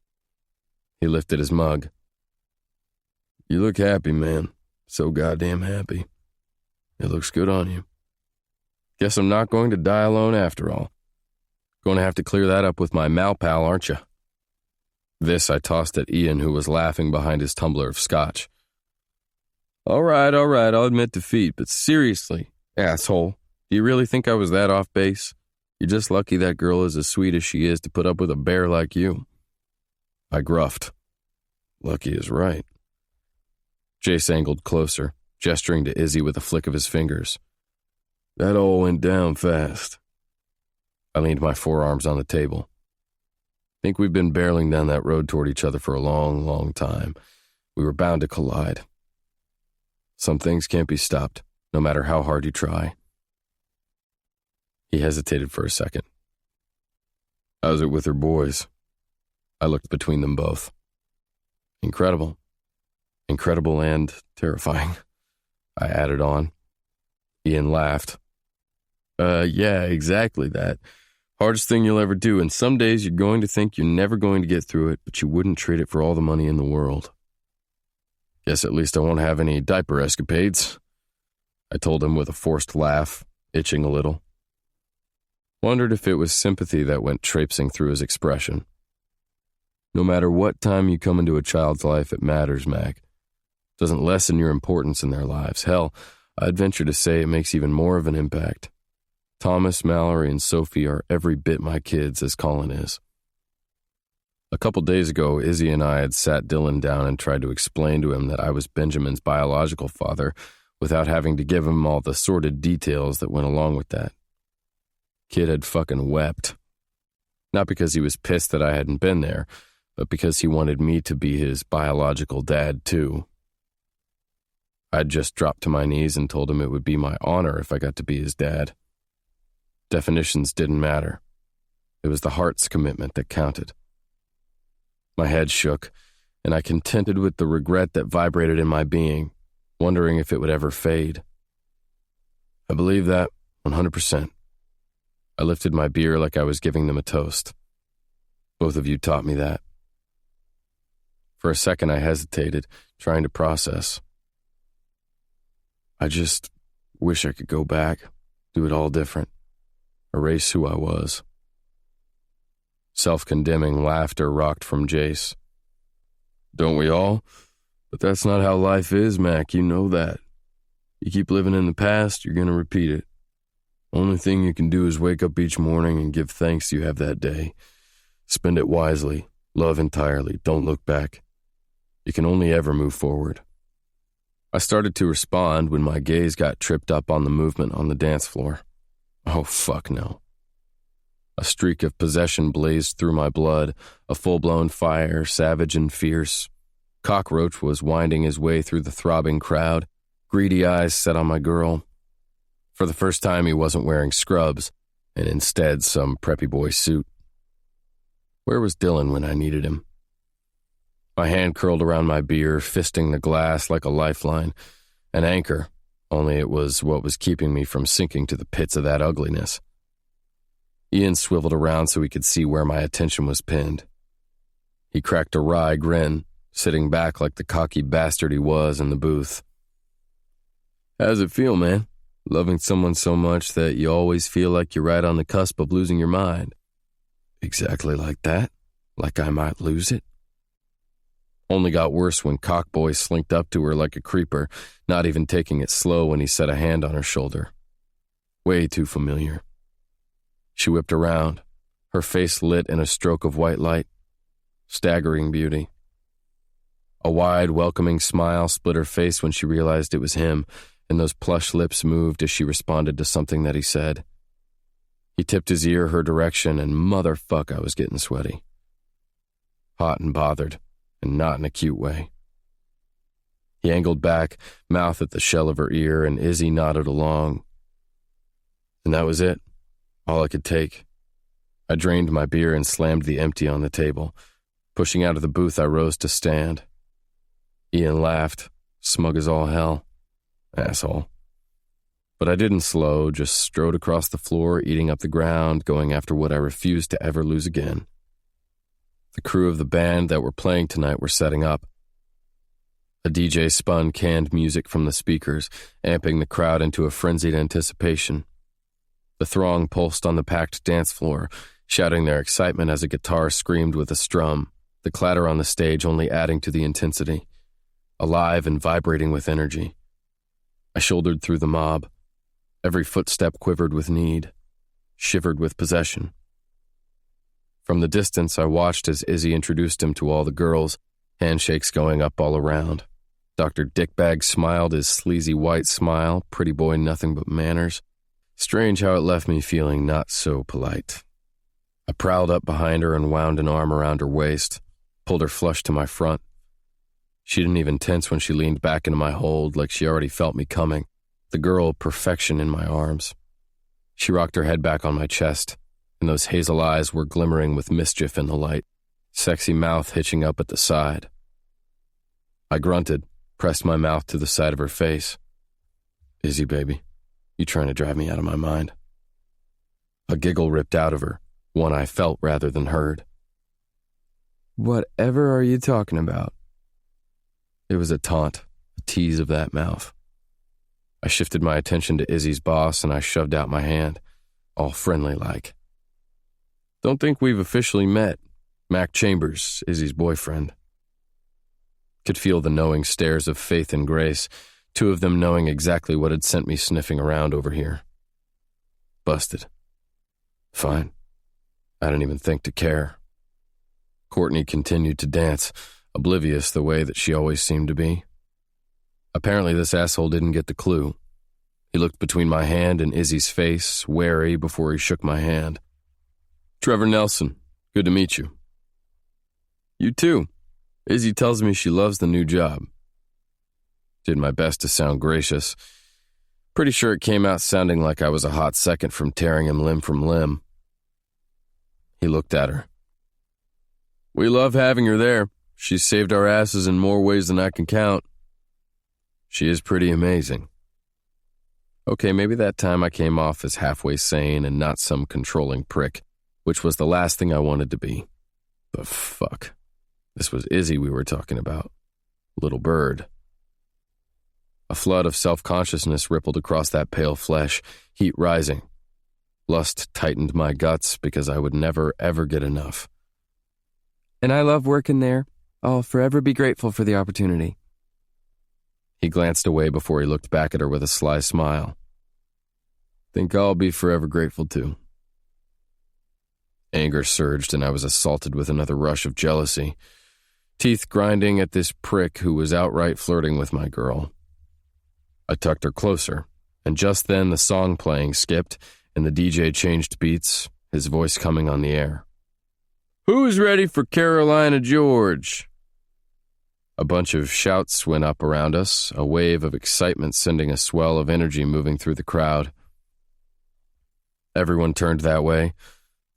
He lifted his mug. You look happy, man. So goddamn happy. It looks good on you. Guess I'm not going to die alone after all. Going to have to clear that up with my Mal pal, aren't you? This I tossed at Ian, who was laughing behind his tumbler of scotch. All right, I'll admit defeat, but seriously, asshole, do you really think I was that off base? You're just lucky that girl is as sweet as she is to put up with a bear like you. I gruffed. Lucky is right. Jace angled closer, gesturing to Izzy with a flick of his fingers. That all went down fast. I leaned my forearms on the table. Think we've been barreling down that road toward each other for a long, long time. We were bound to collide. Some things can't be stopped, no matter how hard you try. He hesitated for a second. How's it with her boys? I looked between them both. Incredible. Incredible and terrifying, I added on. Ian laughed. Yeah, exactly that. Hardest thing you'll ever do, and some days you're going to think you're never going to get through it, but you wouldn't trade it for all the money in the world. Guess at least I won't have any diaper escapades, I told him with a forced laugh, itching a little. Wondered if it was sympathy that went traipsing through his expression. No matter what time you come into a child's life, it matters, Mac. Doesn't lessen your importance in their lives. Hell, I'd venture to say it makes even more of an impact. Thomas, Mallory, and Sophie are every bit my kids, as Colin is. A couple days ago, Izzy and I had sat Dylan down and tried to explain to him that I was Benjamin's biological father without having to give him all the sordid details that went along with that. Kid had fucking wept. Not because he was pissed that I hadn't been there, but because he wanted me to be his biological dad, too. I'd just dropped to my knees and told him it would be my honor if I got to be his dad. Definitions didn't matter. It was the heart's commitment that counted. My head shook, and I contended with the regret that vibrated in my being, wondering if it would ever fade. I believe that 100%. I lifted my beer like I was giving them a toast. Both of you taught me that. For a second I hesitated, trying to process. I just wish I could go back, do it all different, erase who I was. Self-condemning laughter rocked from Jace. Don't we all? But that's not how life is, Mac, you know that. You keep living in the past, you're gonna repeat it. Only thing you can do is wake up each morning and give thanks you have that day. Spend it wisely, love entirely, don't look back. You can only ever move forward. I started to respond when my gaze got tripped up on the movement on the dance floor. Oh, fuck no. A streak of possession blazed through my blood, a full-blown fire, savage and fierce. Cockroach was winding his way through the throbbing crowd, greedy eyes set on my girl. For the first time, he wasn't wearing scrubs, and instead some preppy boy suit. Where was Dylan when I needed him? My hand curled around my beer, fisting the glass like a lifeline, an anchor, only it was what was keeping me from sinking to the pits of that ugliness. Ian swiveled around so he could see where my attention was pinned. He cracked a wry grin, sitting back like the cocky bastard he was in the booth. How's it feel, man? Loving someone so much that you always feel like you're right on the cusp of losing your mind. Exactly like that? Like I might lose it? Only got worse when Cockboy slinked up to her like a creeper, not even taking it slow when he set a hand on her shoulder. Way too familiar. She whipped around, her face lit in a stroke of white light. Staggering beauty. A wide, welcoming smile split her face when she realized it was him, and those plush lips moved as she responded to something that he said. He tipped his ear her direction, and motherfuck, I was getting sweaty. Hot and bothered, and not in a cute way. He angled back, mouth at the shell of her ear, and Izzy nodded along. And that was it, all I could take. I drained my beer and slammed the empty on the table. Pushing out of the booth, I rose to stand. Ian laughed, smug as all hell. Asshole. But I didn't slow, just strode across the floor, eating up the ground, going after what I refused to ever lose again. The crew of the band that were playing tonight were setting up. A DJ spun canned music from the speakers, amping the crowd into a frenzied anticipation. The throng pulsed on the packed dance floor, shouting their excitement as a guitar screamed with a strum, the clatter on the stage only adding to the intensity. Alive and vibrating with energy. I shouldered through the mob. Every footstep quivered with need, shivered with possession. From the distance, I watched as Izzy introduced him to all the girls, handshakes going up all around. Dr. Dickbag smiled his sleazy white smile, pretty boy nothing but manners. Strange how it left me feeling not so polite. I prowled up behind her and wound an arm around her waist, pulled her flush to my front. She didn't even tense when she leaned back into my hold like she already felt me coming, the girl perfection in my arms. She rocked her head back on my chest, and those hazel eyes were glimmering with mischief in the light, sexy mouth hitching up at the side. I grunted, pressed my mouth to the side of her face. Izzy, baby, you trying to drive me out of my mind? A giggle ripped out of her, one I felt rather than heard. Whatever are you talking about? It was a taunt, a tease of that mouth. I shifted my attention to Izzy's boss and I shoved out my hand, all friendly-like. Don't think we've officially met. Mac Chambers, Izzy's boyfriend. Could feel the knowing stares of Faith and Grace, two of them knowing exactly what had sent me sniffing around over here. Busted. Fine. I didn't even think to care. Courtney continued to dance, oblivious the way that she always seemed to be. Apparently this asshole didn't get the clue. He looked between my hand and Izzy's face, wary before he shook my hand. Trevor Nelson, good to meet you. You too. Izzy tells me she loves the new job. Did my best to sound gracious. Pretty sure it came out sounding like I was a hot second from tearing him limb from limb. He looked at her. We love having her there. She's saved our asses in more ways than I can count. She is pretty amazing. Okay, maybe that time I came off as halfway sane and not some controlling prick, which was the last thing I wanted to be. But fuck. This was Izzy we were talking about. Little bird. A flood of self-consciousness rippled across that pale flesh, heat rising. Lust tightened my guts because I would never, ever get enough. And I love working there. I'll forever be grateful for the opportunity. He glanced away before he looked back at her with a sly smile. Think I'll be forever grateful too. Anger surged and I was assaulted with another rush of jealousy, teeth grinding at this prick who was outright flirting with my girl. I tucked her closer, and just then the song playing skipped and the DJ changed beats, his voice coming on the air. Who's ready for Carolina George? A bunch of shouts went up around us, a wave of excitement sending a swell of energy moving through the crowd. Everyone turned that way.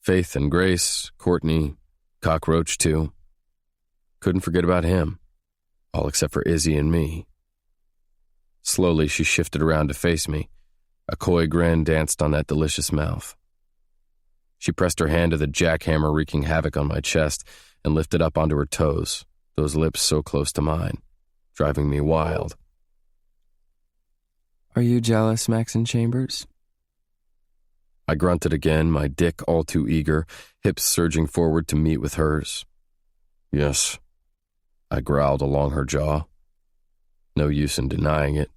Faith and Grace, Courtney, Cockroach too. Couldn't forget about him, all except for Izzy and me. Slowly she shifted around to face me. A coy grin danced on that delicious mouth. She pressed her hand to the jackhammer wreaking havoc on my chest and lifted up onto her toes, those lips so close to mine, driving me wild. Are you jealous, Maxon Chambers? I grunted again, my dick all too eager, hips surging forward to meet with hers. Yes, I growled along her jaw. No use in denying it.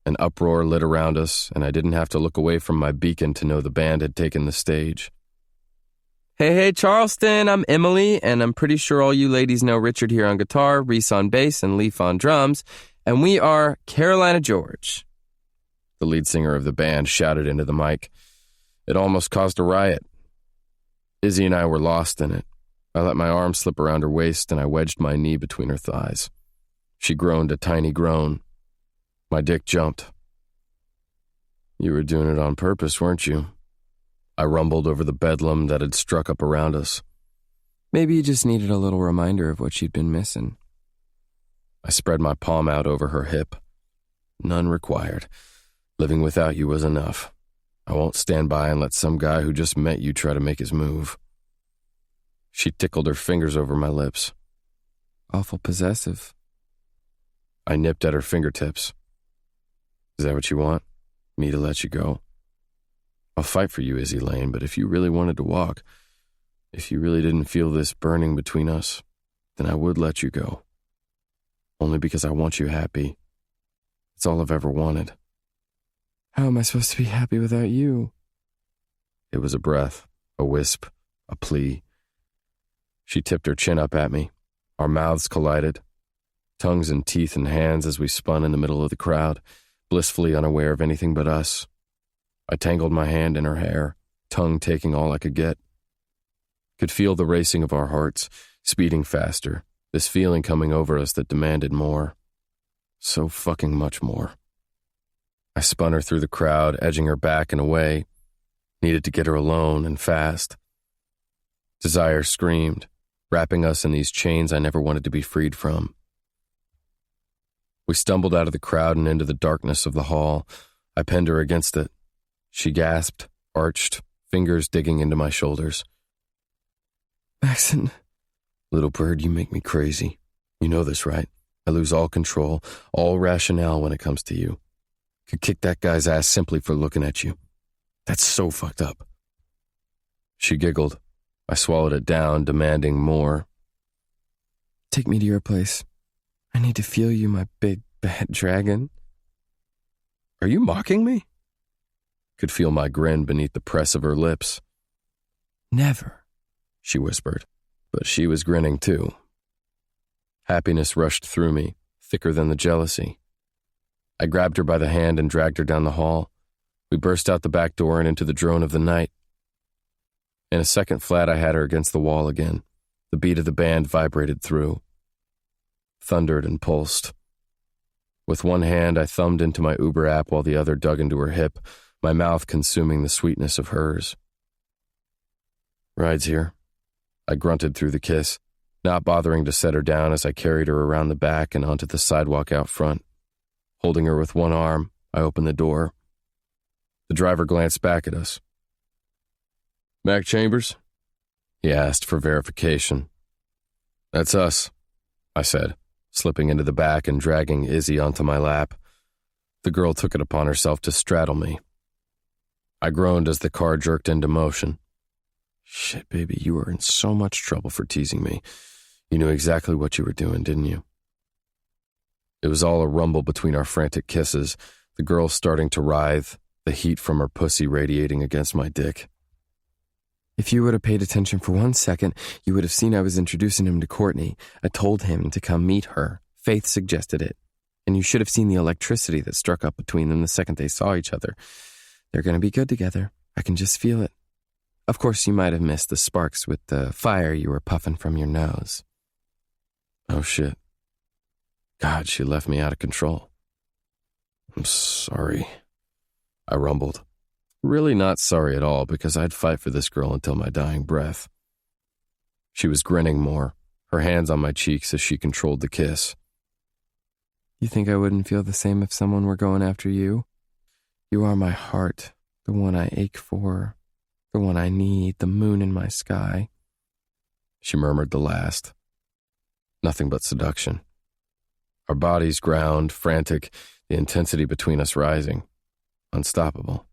An uproar lit around us, and I didn't have to look away from my beacon to know the band had taken the stage. Hey, Charleston, I'm Emily, and I'm pretty sure all you ladies know Richard here on guitar, Reese on bass, and Leaf on drums, and we are Carolina George. the lead singer of the band, shouted into the mic. It almost caused a riot. Izzy and I were lost in it. I let my arm slip around her waist and I wedged my knee between her thighs. She groaned a tiny groan. My dick jumped. You were doing it on purpose, weren't you? I rumbled over the bedlam that had struck up around us. Maybe you just needed a little reminder of what she'd been missing. I spread my palm out over her hip. None required. Living without you was enough. I won't stand by and let some guy who just met you try to make his move. She tickled her fingers over my lips. Awful possessive. I nipped at her fingertips. Is that what you want? Me to let you go? I'll fight for you, Izzy Lane, but if you really wanted to walk, if you really didn't feel this burning between us, then I would let you go. Only because I want you happy. It's all I've ever wanted. How am I supposed to be happy without you? It was a breath, a wisp, a plea. She tipped her chin up at me. Our mouths collided, tongues and teeth and hands as we spun in the middle of the crowd, blissfully unaware of anything but us. I tangled my hand in her hair, tongue taking all I could get. Could feel the racing of our hearts, speeding faster, this feeling coming over us that demanded more. So fucking much more. I spun her through the crowd, edging her back and away. Needed to get her alone and fast. Desire screamed, wrapping us in these chains I never wanted to be freed from. We stumbled out of the crowd and into the darkness of the hall. I pinned her against it. She gasped, arched, fingers digging into my shoulders. Maxon. Little bird, you make me crazy. You know this, right? I lose all control, all rationale when it comes to you. Could kick that guy's ass simply for looking at you. That's so fucked up. She giggled. I swallowed it down, demanding more. Take me to your place. I need to feel you, my big, bad dragon. Are you mocking me? Could feel my grin beneath the press of her lips. Never, she whispered, but she was grinning too. Happiness rushed through me, thicker than the jealousy. I grabbed her by the hand and dragged her down the hall. We burst out the back door and into the drone of the night. In a second flat, I had her against the wall again. The beat of the band vibrated through. Thundered and pulsed. With one hand, I thumbed into my Uber app while the other dug into her hip, my mouth consuming the sweetness of hers. Ride's here. I grunted through the kiss, not bothering to set her down as I carried her around the back and onto the sidewalk out front. Holding her with one arm, I opened the door. The driver glanced back at us. Mac Chambers? He asked for verification. That's us, I said, slipping into the back and dragging Izzy onto my lap. The girl took it upon herself to straddle me. I groaned as the car jerked into motion. Shit, baby, you were in so much trouble for teasing me. You knew exactly what you were doing, didn't you? It was all a rumble between our frantic kisses, the girl starting to writhe, the heat from her pussy radiating against my dick. If you would have paid attention for 1 second, you would have seen I was introducing him to Courtney. I told him to come meet her. Faith suggested it. And you should have seen the electricity that struck up between them the second they saw each other. They're going to be good together. I can just feel it. Of course, you might have missed the sparks with the fire you were puffing from your nose. Oh, shit. God, she left me out of control. I'm sorry, I rumbled. Really not sorry at all, because I'd fight for this girl until my dying breath. She was grinning more, her hands on my cheeks as she controlled the kiss. You think I wouldn't feel the same if someone were going after you? You are my heart, the one I ache for, the one I need, the moon in my sky. She murmured the last. Nothing but seduction. Our bodies ground, frantic, the intensity between us rising. Unstoppable.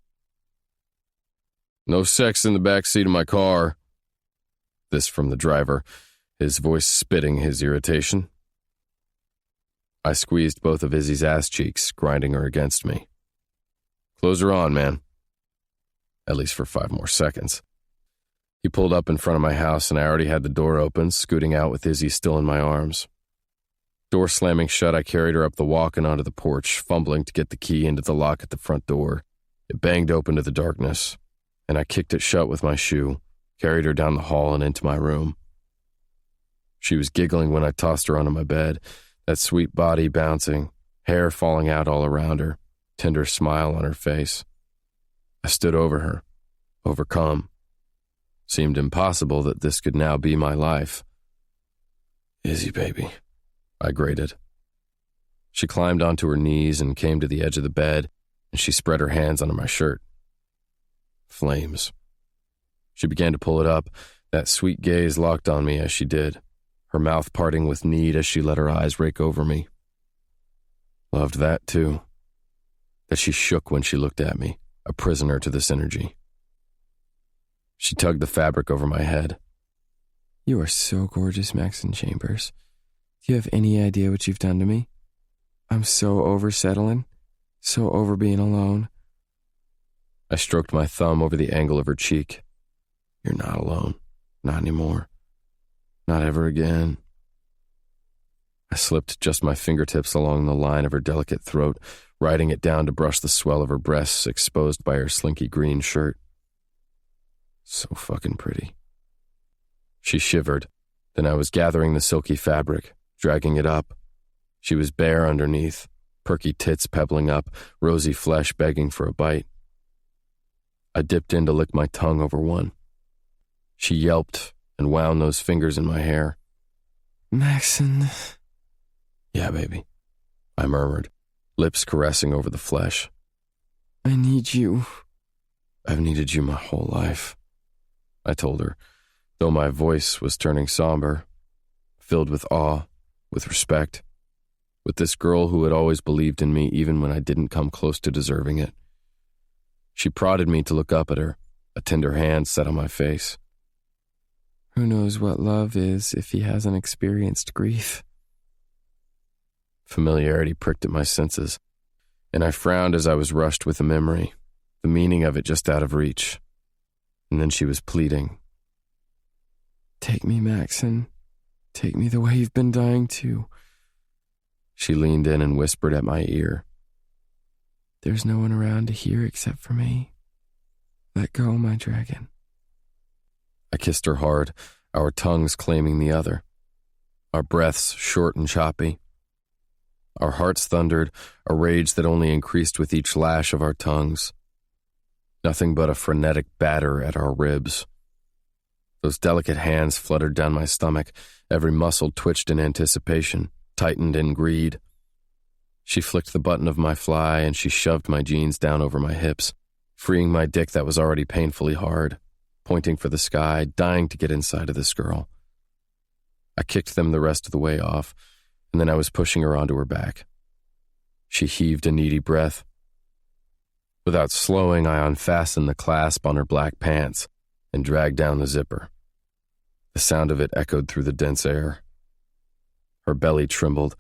No sex in the back seat of my car. This from the driver, his voice spitting his irritation. I squeezed both of Izzy's ass cheeks, grinding her against me. Close her on, man. At least for 5 more seconds. He pulled up in front of my house and I already had the door open, scooting out with Izzy still in my arms. Door slamming shut, I carried her up the walk and onto the porch, fumbling to get the key into the lock at the front door. It banged open to the darkness, and I kicked it shut with my shoe, carried her down the hall and into my room. She was giggling when I tossed her onto my bed, that sweet body bouncing, hair falling out all around her, tender smile on her face. I stood over her, overcome. Seemed impossible that this could now be my life. "Easy, baby," I grated. She climbed onto her knees and came to the edge of the bed, and she spread her hands under my shirt. Flames. She began to pull it up, that sweet gaze locked on me as she did, her mouth parting with need as she let her eyes rake over me. Loved that, too. That she shook when she looked at me, a prisoner to this energy. She tugged the fabric over my head. "You are so gorgeous, Maxon Chambers. Do you have any idea what you've done to me? I'm so over settling, so over being alone." I stroked my thumb over the angle of her cheek. "You're not alone. Not anymore. Not ever again." I slipped just my fingertips along the line of her delicate throat, riding it down to brush the swell of her breasts exposed by her slinky green shirt. So fucking pretty. She shivered. Then I was gathering the silky fabric, dragging it up. She was bare underneath, perky tits pebbling up, rosy flesh begging for a bite. I dipped in to lick my tongue over one. She yelped and wound those fingers in my hair. "Maxon." "Yeah, baby," I murmured, lips caressing over the flesh. "I need you." "I've needed you my whole life," I told her, though my voice was turning somber, filled with awe, with respect, with this girl who had always believed in me even when I didn't come close to deserving it. She prodded me to look up at her, a tender hand set on my face. "Who knows what love is if he hasn't experienced grief?" Familiarity pricked at my senses, and I frowned as I was rushed with a memory, the meaning of it just out of reach. And then she was pleading. "Take me, Maxon. Take me the way you've been dying to." She leaned in and whispered at my ear. "There's no one around to hear except for me. Let go, my dragon." I kissed her hard, our tongues claiming the other, our breaths short and choppy. Our hearts thundered, a rage that only increased with each lash of our tongues. Nothing but a frenetic batter at our ribs. Those delicate hands fluttered down my stomach, every muscle twitched in anticipation, tightened in greed. She flicked the button of my fly and she shoved my jeans down over my hips, freeing my dick that was already painfully hard, pointing for the sky, dying to get inside of this girl. I kicked them the rest of the way off, and then I was pushing her onto her back. She heaved a needy breath. Without slowing, I unfastened the clasp on her black pants and dragged down the zipper. The sound of it echoed through the dense air. Her belly trembled,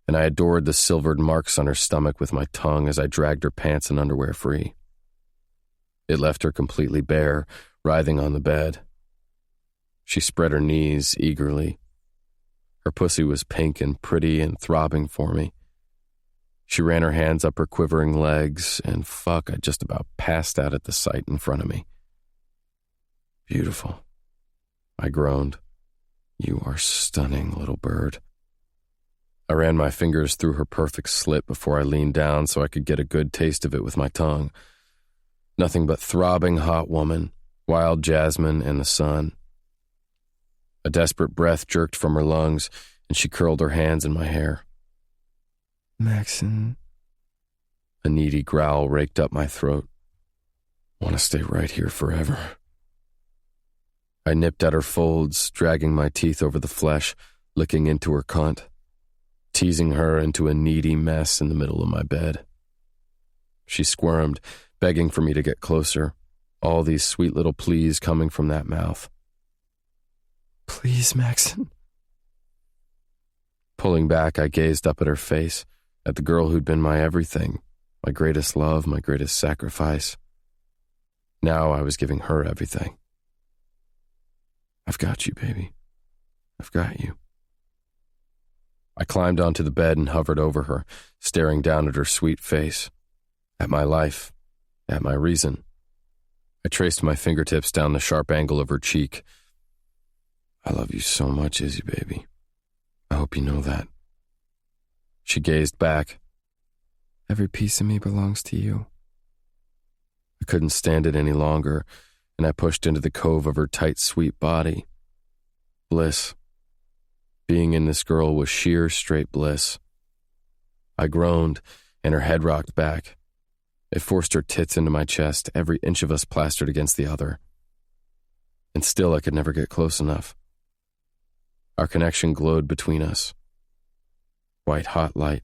and I adored the silvered marks on her stomach with my tongue as I dragged her pants and underwear free. It left her completely bare, writhing on the bed. She spread her knees eagerly. Her pussy was pink and pretty and throbbing for me. She ran her hands up her quivering legs, and fuck, I just about passed out at the sight in front of me. "Beautiful," I groaned. "You are stunning, little bird." I ran my fingers through her perfect slit before I leaned down so I could get a good taste of it with my tongue. Nothing but throbbing hot woman, wild jasmine, and the sun. A desperate breath jerked from her lungs, and she curled her hands in my hair. "Maxon." A needy growl raked up my throat. "Want to stay right here forever." I nipped at her folds, dragging my teeth over the flesh, licking into her cunt, teasing her into a needy mess in the middle of my bed. She squirmed, begging for me to get closer, all these sweet little pleas coming from that mouth. "Please, Maxon." Pulling back, I gazed up at her face, at the girl who'd been my everything, my greatest love, my greatest sacrifice. Now I was giving her everything. "I've got you, baby. I've got you." I climbed onto the bed and hovered over her, staring down at her sweet face, at my life, at my reason. I traced my fingertips down the sharp angle of her cheek. I love you so much, Izzy, baby. I hope you know that. She gazed back. Every piece of me belongs to you. I couldn't stand it any longer, and I pushed into the cove of her tight, sweet body. Bliss. Being in this girl was sheer, straight bliss. I groaned, and her head rocked back. It forced her tits into my chest, every inch of us plastered against the other. And still I could never get close enough. Our connection glowed between us. White hot light.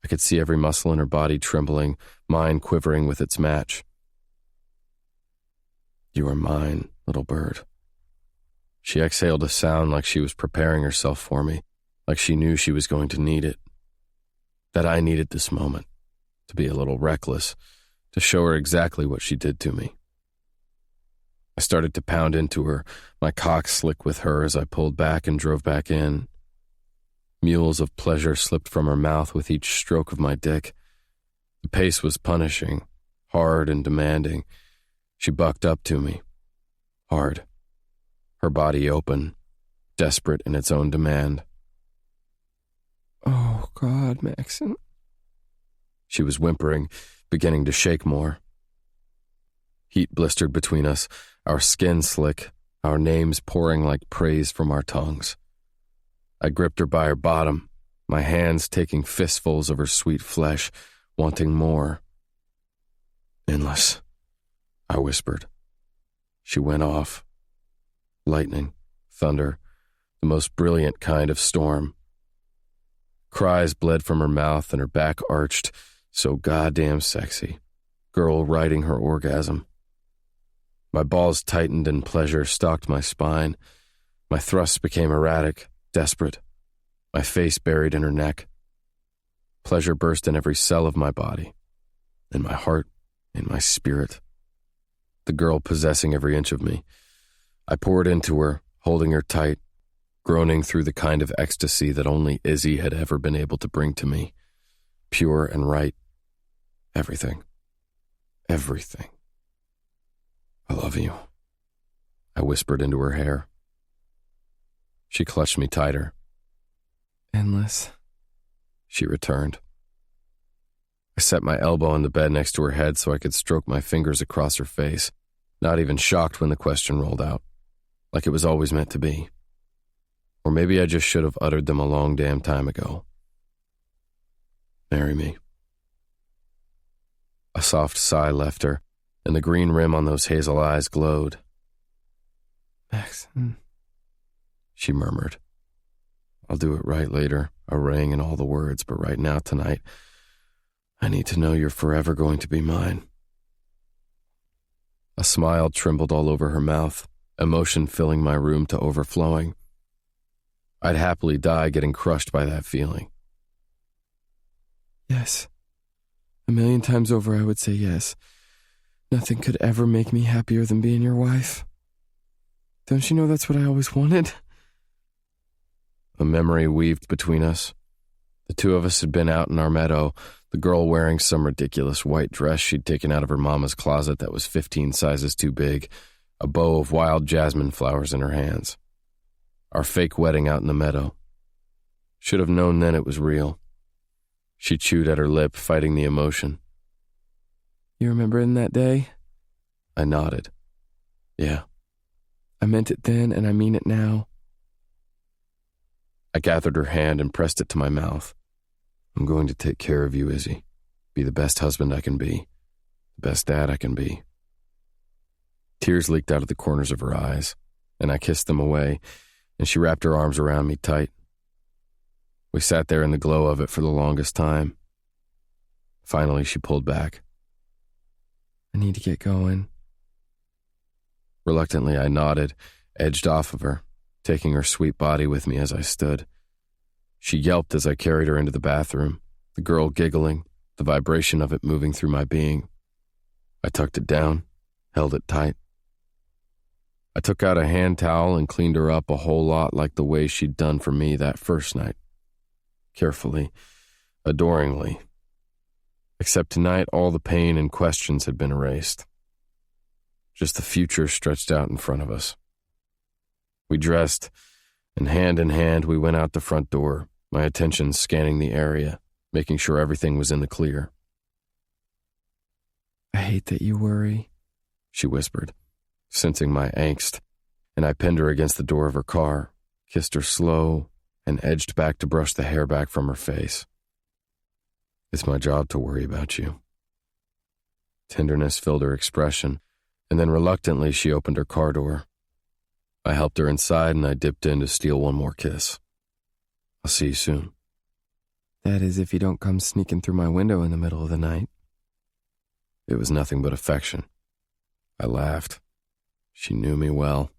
I could see every muscle in her body trembling, mine quivering with its match. You are mine, little bird. She exhaled a sound like she was preparing herself for me, like she knew she was going to need it. That I needed this moment, to be a little reckless, to show her exactly what she did to me. I started to pound into her, my cock slick with her as I pulled back and drove back in. Mules of pleasure slipped from her mouth with each stroke of my dick. The pace was punishing, hard and demanding. She bucked up to me. Hard. Her body open, desperate in its own demand. Oh, God, Maxon. She was whimpering, beginning to shake more. Heat blistered between us, our skin slick, our names pouring like praise from our tongues. I gripped her by her bottom, my hands taking fistfuls of her sweet flesh, wanting more. Endless, I whispered. She went off. Lightning, thunder, the most brilliant kind of storm. Cries bled from her mouth and her back arched, so goddamn sexy. Girl riding her orgasm. My balls tightened and pleasure stalked my spine. My thrusts became erratic, desperate, my face buried in her neck. Pleasure burst in every cell of my body, in my heart, in my spirit. The girl possessing every inch of me. I poured into her, holding her tight, groaning through the kind of ecstasy that only Izzy had ever been able to bring to me. Pure and right. Everything. Everything. I love you, I whispered into her hair. She clutched me tighter. Endless, she returned. I set my elbow on the bed next to her head so I could stroke my fingers across her face, not even shocked when the question rolled out, like it was always meant to be. Or maybe I just should have uttered them a long damn time ago. Marry me. A soft sigh left her, and the green rim on those hazel eyes glowed. Maxon, she murmured. I'll do it right later, a ring and all the words, but right now, tonight, I need to know you're forever going to be mine. A smile trembled all over her mouth, emotion filling my room to overflowing. I'd happily die getting crushed by that feeling. Yes. 1,000,000 times over I would say yes. Nothing could ever make me happier than being your wife. Don't you know that's what I always wanted? A memory weaved between us. The two of us had been out in our meadow, the girl wearing some ridiculous white dress she'd taken out of her mama's closet that was 15 sizes too big, a bow of wild jasmine flowers in her hands. Our fake wedding out in the meadow. Should have known then it was real. She chewed at her lip, fighting the emotion. You remember in that day? I nodded. Yeah. I meant it then, and I mean it now. I gathered her hand and pressed it to my mouth. I'm going to take care of you, Izzy. Be the best husband I can be. The best dad I can be. Tears leaked out of the corners of her eyes, and I kissed them away, and she wrapped her arms around me tight. We sat there in the glow of it for the longest time. Finally, she pulled back. I need to get going. Reluctantly, I nodded, edged off of her, taking her sweet body with me as I stood. She yelped as I carried her into the bathroom, the girl giggling, the vibration of it moving through my being. I tucked it down, held it tight. I took out a hand towel and cleaned her up a whole lot like the way she'd done for me that first night, carefully, adoringly. Except tonight, all the pain and questions had been erased. Just the future stretched out in front of us. We dressed, and hand in hand we went out the front door, my attention scanning the area, making sure everything was in the clear. I hate that you worry, she whispered, sensing my angst, and I pinned her against the door of her car, kissed her slow, and edged back to brush the hair back from her face. It's my job to worry about you. Tenderness filled her expression, and then reluctantly she opened her car door. I helped her inside and I dipped in to steal one more kiss. I'll see you soon. That is if you don't come sneaking through my window in the middle of the night. It was nothing but affection. I laughed. She knew me well.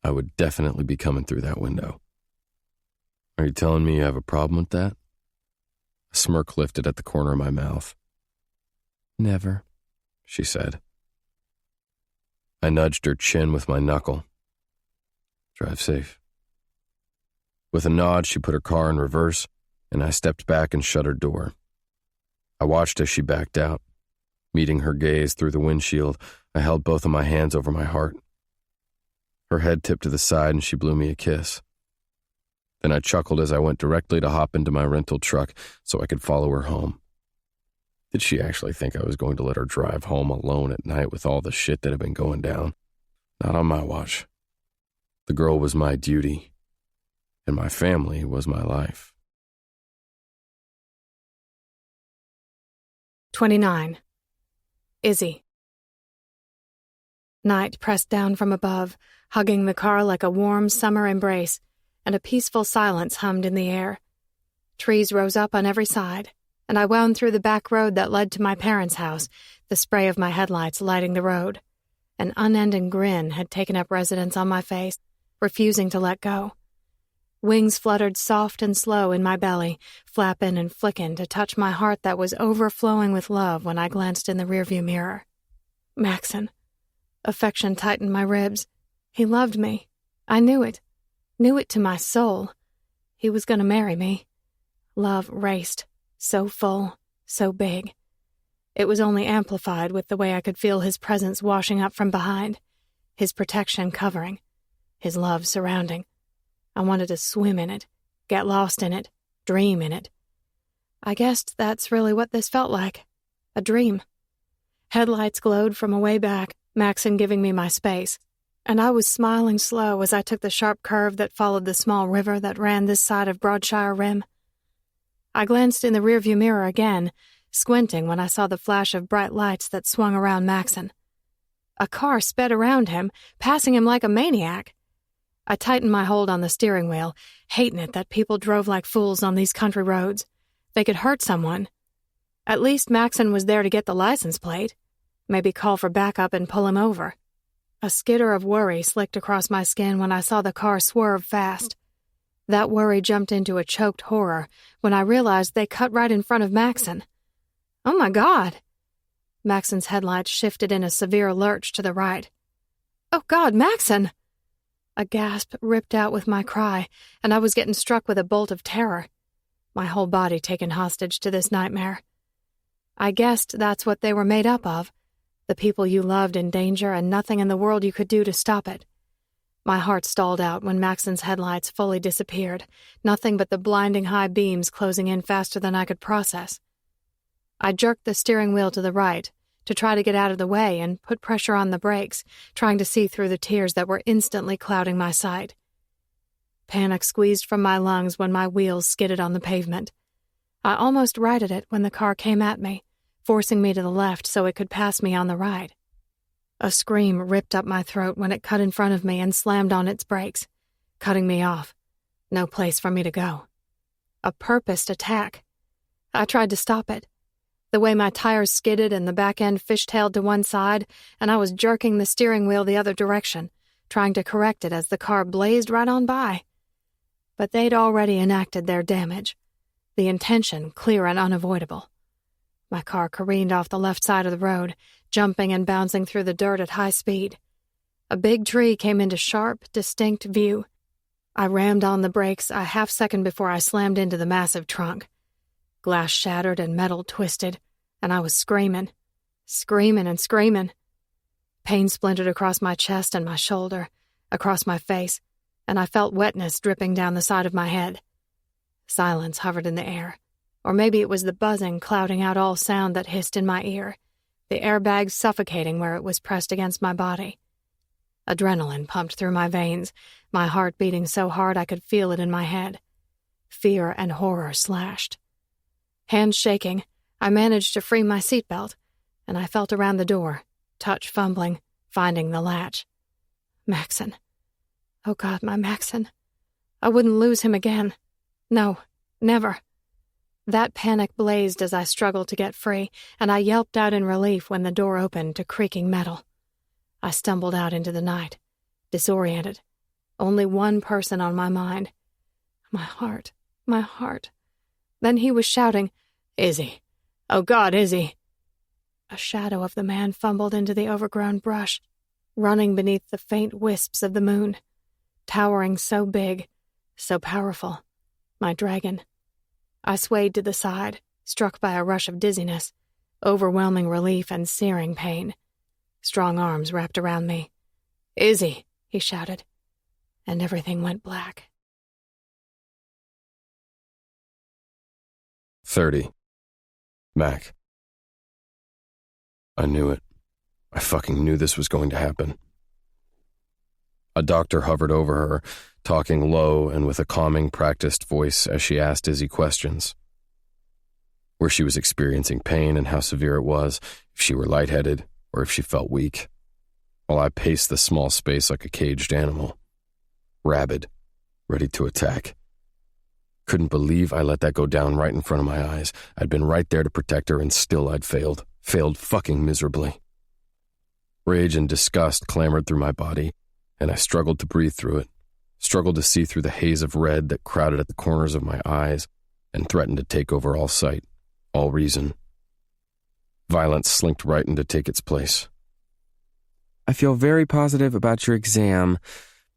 I would definitely be coming through that window. Are you telling me you have a problem with that? A smirk lifted at the corner of my mouth. Never, she said. I nudged her chin with my knuckle. Drive safe. With a nod, she put her car in reverse, and I stepped back and shut her door. I watched as she backed out. Meeting her gaze through the windshield, I held both of my hands over my heart. Her head tipped to the side and she blew me a kiss. Then I chuckled as I went directly to hop into my rental truck so I could follow her home. Did she actually think I was going to let her drive home alone at night with all the shit that had been going down? Not on my watch. The girl was my duty, and my family was my life. 29. Izzy. Night pressed down from above, hugging the car like a warm summer embrace, and a peaceful silence hummed in the air. Trees rose up on every side, and I wound through the back road that led to my parents' house, the spray of my headlights lighting the road. An unending grin had taken up residence on my face, refusing to let go. Wings fluttered soft and slow in my belly, flapping and flicking to touch my heart that was overflowing with love when I glanced in the rearview mirror. Maxon. Affection tightened my ribs. He loved me. I knew it. Knew it to my soul. He was going to marry me. Love raced, so full, so big. It was only amplified with the way I could feel his presence washing up from behind, his protection covering, his love surrounding. I wanted to swim in it, get lost in it, dream in it. I guessed that's really what this felt like. A dream. Headlights glowed from a way back, Maxon giving me my space, and I was smiling slow as I took the sharp curve that followed the small river that ran this side of Broadshire Rim. I glanced in the rearview mirror again, squinting when I saw the flash of bright lights that swung around Maxon. A car sped around him, passing him like a maniac. I tightened my hold on the steering wheel, hating it that people drove like fools on these country roads. They could hurt someone. At least Maxon was there to get the license plate. Maybe call for backup and pull him over. A skitter of worry slicked across my skin when I saw the car swerve fast. That worry jumped into a choked horror when I realized they cut right in front of Maxon. Oh my God! Maxon's headlights shifted in a severe lurch to the right. Oh God, Maxon! A gasp ripped out with my cry, and I was getting struck with a bolt of terror. My whole body taken hostage to this nightmare. I guessed that's what they were made up of. The people you loved in danger and nothing in the world you could do to stop it. My heart stalled out when Maxon's headlights fully disappeared, nothing but the blinding high beams closing in faster than I could process. I jerked the steering wheel to the right to try to get out of the way and put pressure on the brakes, trying to see through the tears that were instantly clouding my sight. Panic squeezed from my lungs when my wheels skidded on the pavement. I almost righted it when the car came at me, forcing me to the left so it could pass me on the right. A scream ripped up my throat when it cut in front of me and slammed on its brakes, cutting me off. No place for me to go. A purposed attack. I tried to stop it. The way my tires skidded and the back end fishtailed to one side, and I was jerking the steering wheel the other direction, trying to correct it as the car blazed right on by. But they'd already enacted their damage, the intention clear and unavoidable. My car careened off the left side of the road, jumping and bouncing through the dirt at high speed. A big tree came into sharp, distinct view. I rammed on the brakes a half-second before I slammed into the massive trunk. Glass shattered and metal twisted, and I was screaming and screaming. Pain splintered across my chest and my shoulder, across my face, and I felt wetness dripping down the side of my head. Silence hovered in the air, or maybe it was the buzzing clouding out all sound that hissed in my ear, the airbag suffocating where it was pressed against my body. Adrenaline pumped through my veins, my heart beating so hard I could feel it in my head. Fear and horror slashed. Hands shaking, I managed to free my seatbelt, and I felt around the door, touch fumbling, finding the latch. Maxon. Oh God, my Maxon. I wouldn't lose him again. No, never. That panic blazed as I struggled to get free, and I yelped out in relief when the door opened to creaking metal. I stumbled out into the night, disoriented. Only one person on my mind. My heart. Then he was shouting, "Izzy! Oh God, Izzy!" A shadow of the man fumbled into the overgrown brush, running beneath the faint wisps of the moon, towering so big, so powerful. My dragon. I swayed to the side, struck by a rush of dizziness, overwhelming relief and searing pain. Strong arms wrapped around me. "Izzy!" he shouted, and everything went black. 30. Mac. I knew it. I fucking knew this was going to happen. A doctor hovered over her, talking low and with a calming, practiced voice as she asked Izzy questions. Where she was experiencing pain and how severe it was, if she were lightheaded, or if she felt weak, while I paced the small space like a caged animal. Rabid, ready to attack. Couldn't believe I let that go down right in front of my eyes. I'd been right there to protect her, and still I'd failed. Failed fucking miserably. Rage and disgust clamored through my body, and I struggled to breathe through it, struggled to see through the haze of red that crowded at the corners of my eyes and threatened to take over all sight, all reason. Violence slinked right in to take its place. I feel very positive about your exam,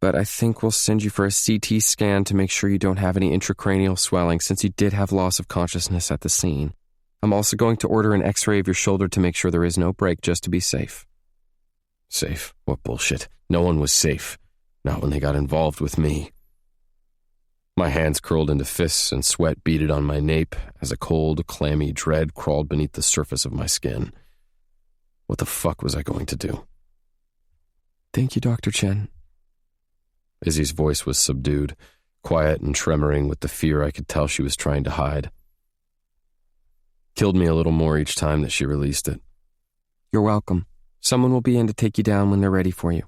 but I think we'll send you for a CT scan to make sure you don't have any intracranial swelling since you did have loss of consciousness at the scene. I'm also going to order an x-ray of your shoulder to make sure there is no break just to be safe. Safe? What bullshit. No one was safe. Not when they got involved with me. My hands curled into fists and sweat beaded on my nape as a cold, clammy dread crawled beneath the surface of my skin. What the fuck was I going to do? Thank you, Dr. Chen. Izzy's voice was subdued, quiet and tremoring with the fear I could tell she was trying to hide. Killed me a little more each time that she released it. You're welcome. Someone will be in to take you down when they're ready for you.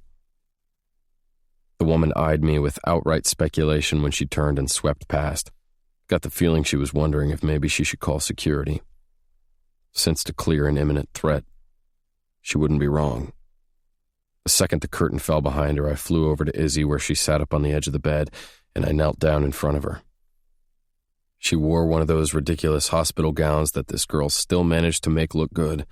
The woman eyed me with outright speculation when she turned and swept past. Got the feeling she was wondering if maybe she should call security. Sensed a clear and imminent threat. She wouldn't be wrong. The second the curtain fell behind her, I flew over to Izzy where she sat up on the edge of the bed, and I knelt down in front of her. She wore one of those ridiculous hospital gowns that this girl still managed to make look good.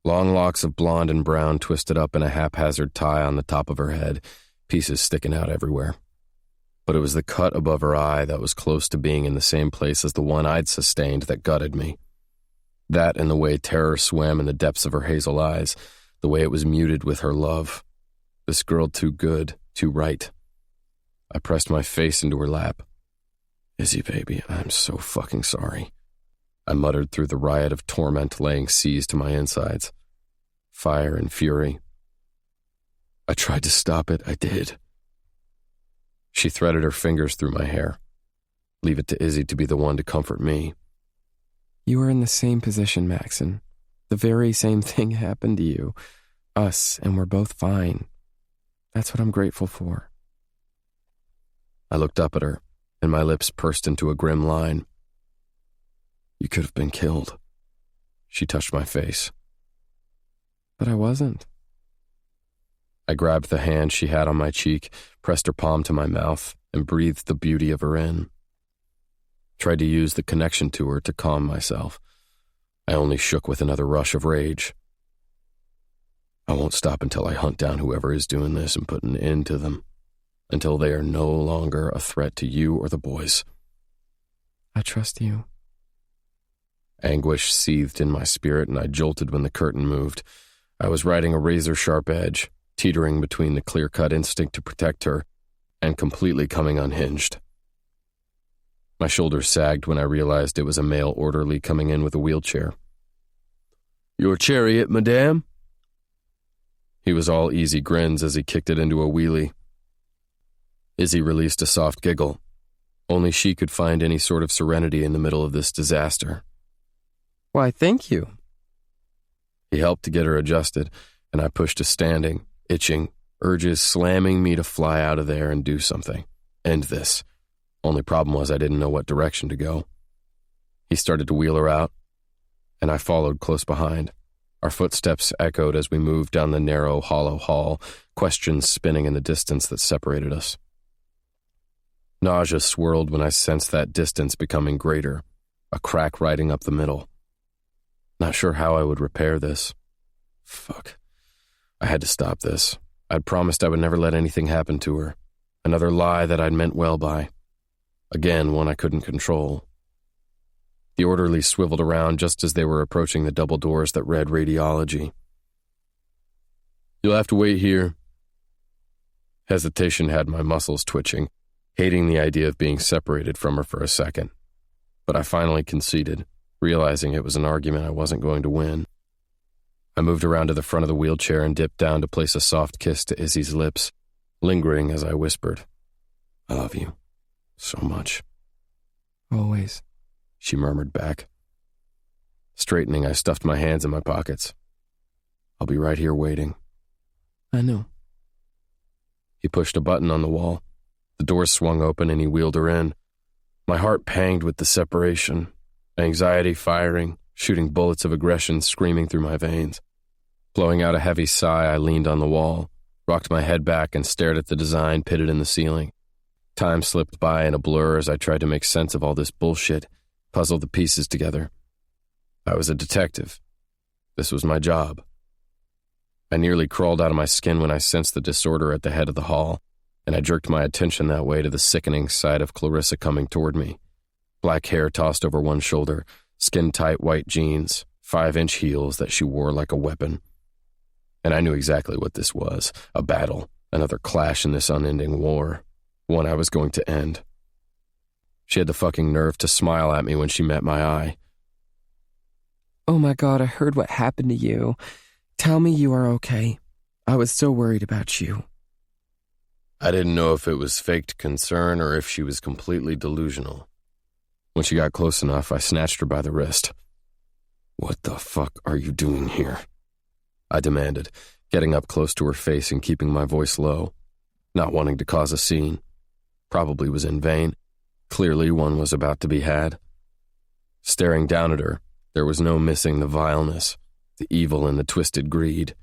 Long locks of blonde and brown twisted up in a haphazard tie on the top of her head, pieces sticking out everywhere. But it was the cut above her eye that was close to being in the same place as the one I'd sustained that gutted me. That and the way terror swam in the depths of her hazel eyes, the way it was muted with her love. This girl too good, too right. I pressed my face into her lap. Izzy, baby, I'm so fucking sorry. I muttered through the riot of torment laying siege to my insides. Fire and fury. I tried to stop it, I did. She threaded her fingers through my hair. Leave it to Izzy to be the one to comfort me. You were in the same position, Maxon. The very same thing happened to you. Us, and we're both fine. That's what I'm grateful for. I looked up at her, and my lips pursed into a grim line. You could have been killed. She touched my face. But I wasn't. I grabbed the hand she had on my cheek, pressed her palm to my mouth, and breathed the beauty of her in. Tried to use the connection to her to calm myself. I only shook with another rush of rage. I won't stop until I hunt down whoever is doing this and put an end to them. until they are no longer a threat to you or the boys. I trust you. Anguish seethed in my spirit, and I jolted when the curtain moved. I was riding a razor-sharp edge, teetering between the clear-cut instinct to protect her and completely coming unhinged. My shoulders sagged when I realized it was a male orderly coming in with a wheelchair. "Your chariot, madame?" He was all easy grins as he kicked it into a wheelie. Izzy released a soft giggle. Only she could find any sort of serenity in the middle of this disaster. Why, thank you. He helped to get her adjusted, and I pushed to standing, itching, urges slamming me to fly out of there and do something. End this. Only problem was I didn't know what direction to go. He started to wheel her out, and I followed close behind. Our footsteps echoed as we moved down the narrow, hollow hall, questions spinning in the distance that separated us. Nausea swirled when I sensed that distance becoming greater, a crack riding up the middle. Not sure how I would repair this. Fuck. I had to stop this. I'd promised I would never let anything happen to her. Another lie that I'd meant well by. Again, one I couldn't control. The orderly swiveled around just as they were approaching the double doors that read radiology. "You'll have to wait here." Hesitation had my muscles twitching, hating the idea of being separated from her for a second. But I finally conceded, realizing it was an argument I wasn't going to win. I moved around to the front of the wheelchair and dipped down to place a soft kiss to Izzy's lips, lingering as I whispered, "I love you so much." Always, she murmured back. Straightening, I stuffed my hands in my pockets. "I'll be right here waiting." I know. He pushed a button on the wall. The door swung open and he wheeled her in. My heart panged with the separation, anxiety firing, shooting bullets of aggression screaming through my veins. Blowing out a heavy sigh, I leaned on the wall, rocked my head back and stared at the design pitted in the ceiling. Time slipped by in a blur as I tried to make sense of all this bullshit, puzzle the pieces together. I was a detective. This was my job. I nearly crawled out of my skin when I sensed the disorder at the head of the hall, and I jerked my attention that way to the sickening sight of Clarissa coming toward me. Black hair tossed over one shoulder, skin-tight white jeans, 5-inch heels that she wore like a weapon. And I knew exactly what this was, a battle, another clash in this unending war, one I was going to end. She had the fucking nerve to smile at me when she met my eye. "Oh my God, I heard what happened to you. Tell me you are okay. I was so worried about you." I didn't know if it was faked concern or if she was completely delusional. When she got close enough, I snatched her by the wrist. "What the fuck are you doing here?" I demanded, getting up close to her face and keeping my voice low, not wanting to cause a scene. Probably was in vain. Clearly one was about to be had. Staring down at her, there was no missing the vileness, the evil and the twisted greed.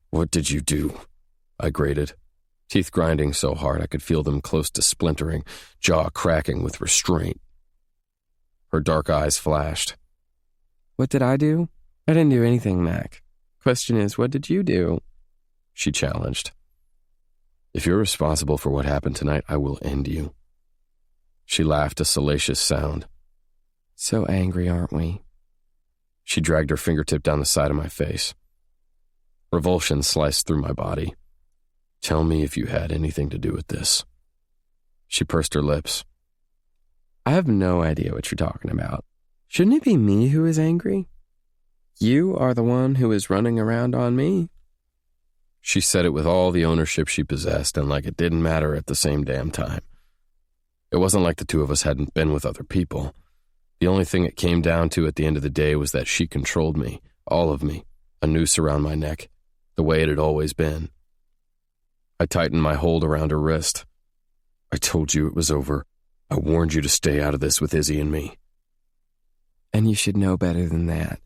"What did you do?" I grated, teeth grinding so hard I could feel them close to splintering, jaw cracking with restraint. Her dark eyes flashed. "What did I do? I didn't do anything, Mac. Question is, what did you do?" She challenged. "If you're responsible for what happened tonight, I will end you." She laughed a salacious sound. "So angry, aren't we?" She dragged her fingertip down the side of my face. Revulsion sliced through my body. "Tell me if you had anything to do with this." She pursed her lips. "I have no idea what you're talking about. Shouldn't it be me who is angry? You are the one who is running around on me." She said it with all the ownership she possessed and like it didn't matter at the same damn time. It wasn't like the two of us hadn't been with other people. The only thing it came down to at the end of the day was that she controlled me, all of me, a noose around my neck, the way it had always been. I tightened my hold around her wrist. "I told you it was over. I warned you to stay out of this with Izzy and me." "And you should know better than that.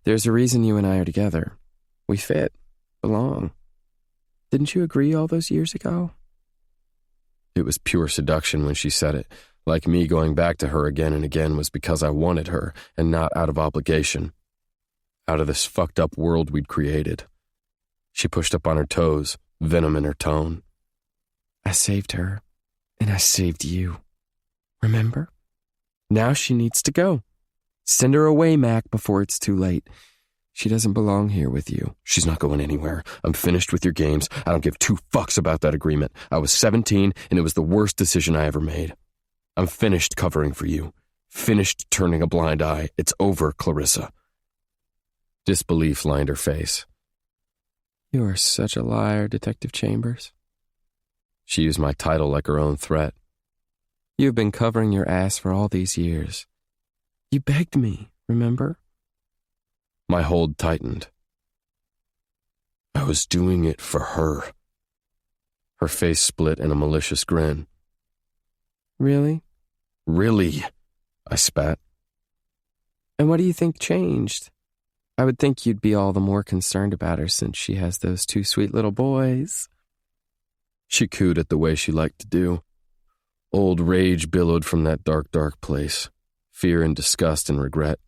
There's a reason you and I are together. We fit, belong. Didn't you agree all those years ago?" It was pure seduction when she said it. Like me going back to her again and again was because I wanted her and not out of obligation. Out of this fucked up world we'd created. She pushed up on her toes, venom in her tone. I saved her, and I saved you. Remember? Now she needs to go. Send her away, Mac, before it's too late. She doesn't belong here with you. She's not going anywhere. I'm finished with your games. I don't give 2 fucks about that agreement. I was 17, and it was the worst decision I ever made. I'm finished covering for you. Finished turning a blind eye. It's over, Clarissa. Disbelief lined her face. You are such a liar, Detective Chambers. She used my title like her own threat. You've been covering your ass for all these years. You begged me, remember? My hold tightened. I was doing it for her. Her face split in a malicious grin. Really? Really? I spat. And what do you think changed? I would think you'd be all the more concerned about her since she has those 2 sweet little boys. She cooed at the way she liked to do. Old rage billowed from that dark, dark place. Fear and disgust and regret.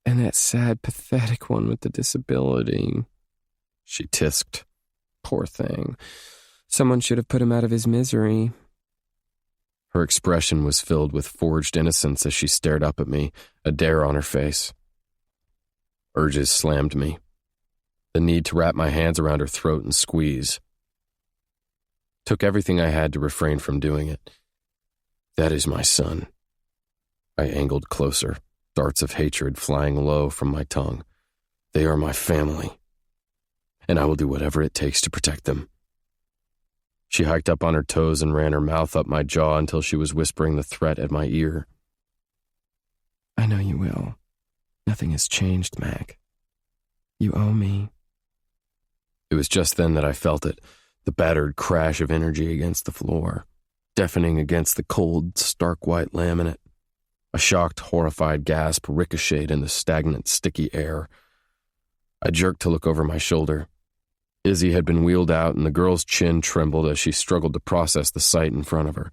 And that sad, pathetic one with the disability. She tisked. Poor thing. Someone should have put him out of his misery. Her expression was filled with forged innocence as she stared up at me, a dare on her face. Urges slammed me. The need to wrap my hands around her throat and squeeze. Took everything I had to refrain from doing it. That is my son. I angled closer, darts of hatred flying low from my tongue. They are my family, and I will do whatever it takes to protect them. She hiked up on her toes and ran her mouth up my jaw until she was whispering the threat at my ear. I know you will. Nothing has changed, Mac. You owe me. It was just then that I felt it, the battered crash of energy against the floor, deafening against the cold, stark white laminate. A shocked, horrified gasp ricocheted in the stagnant, sticky air. I jerked to look over my shoulder. Izzy had been wheeled out, and the girl's chin trembled as she struggled to process the sight in front of her.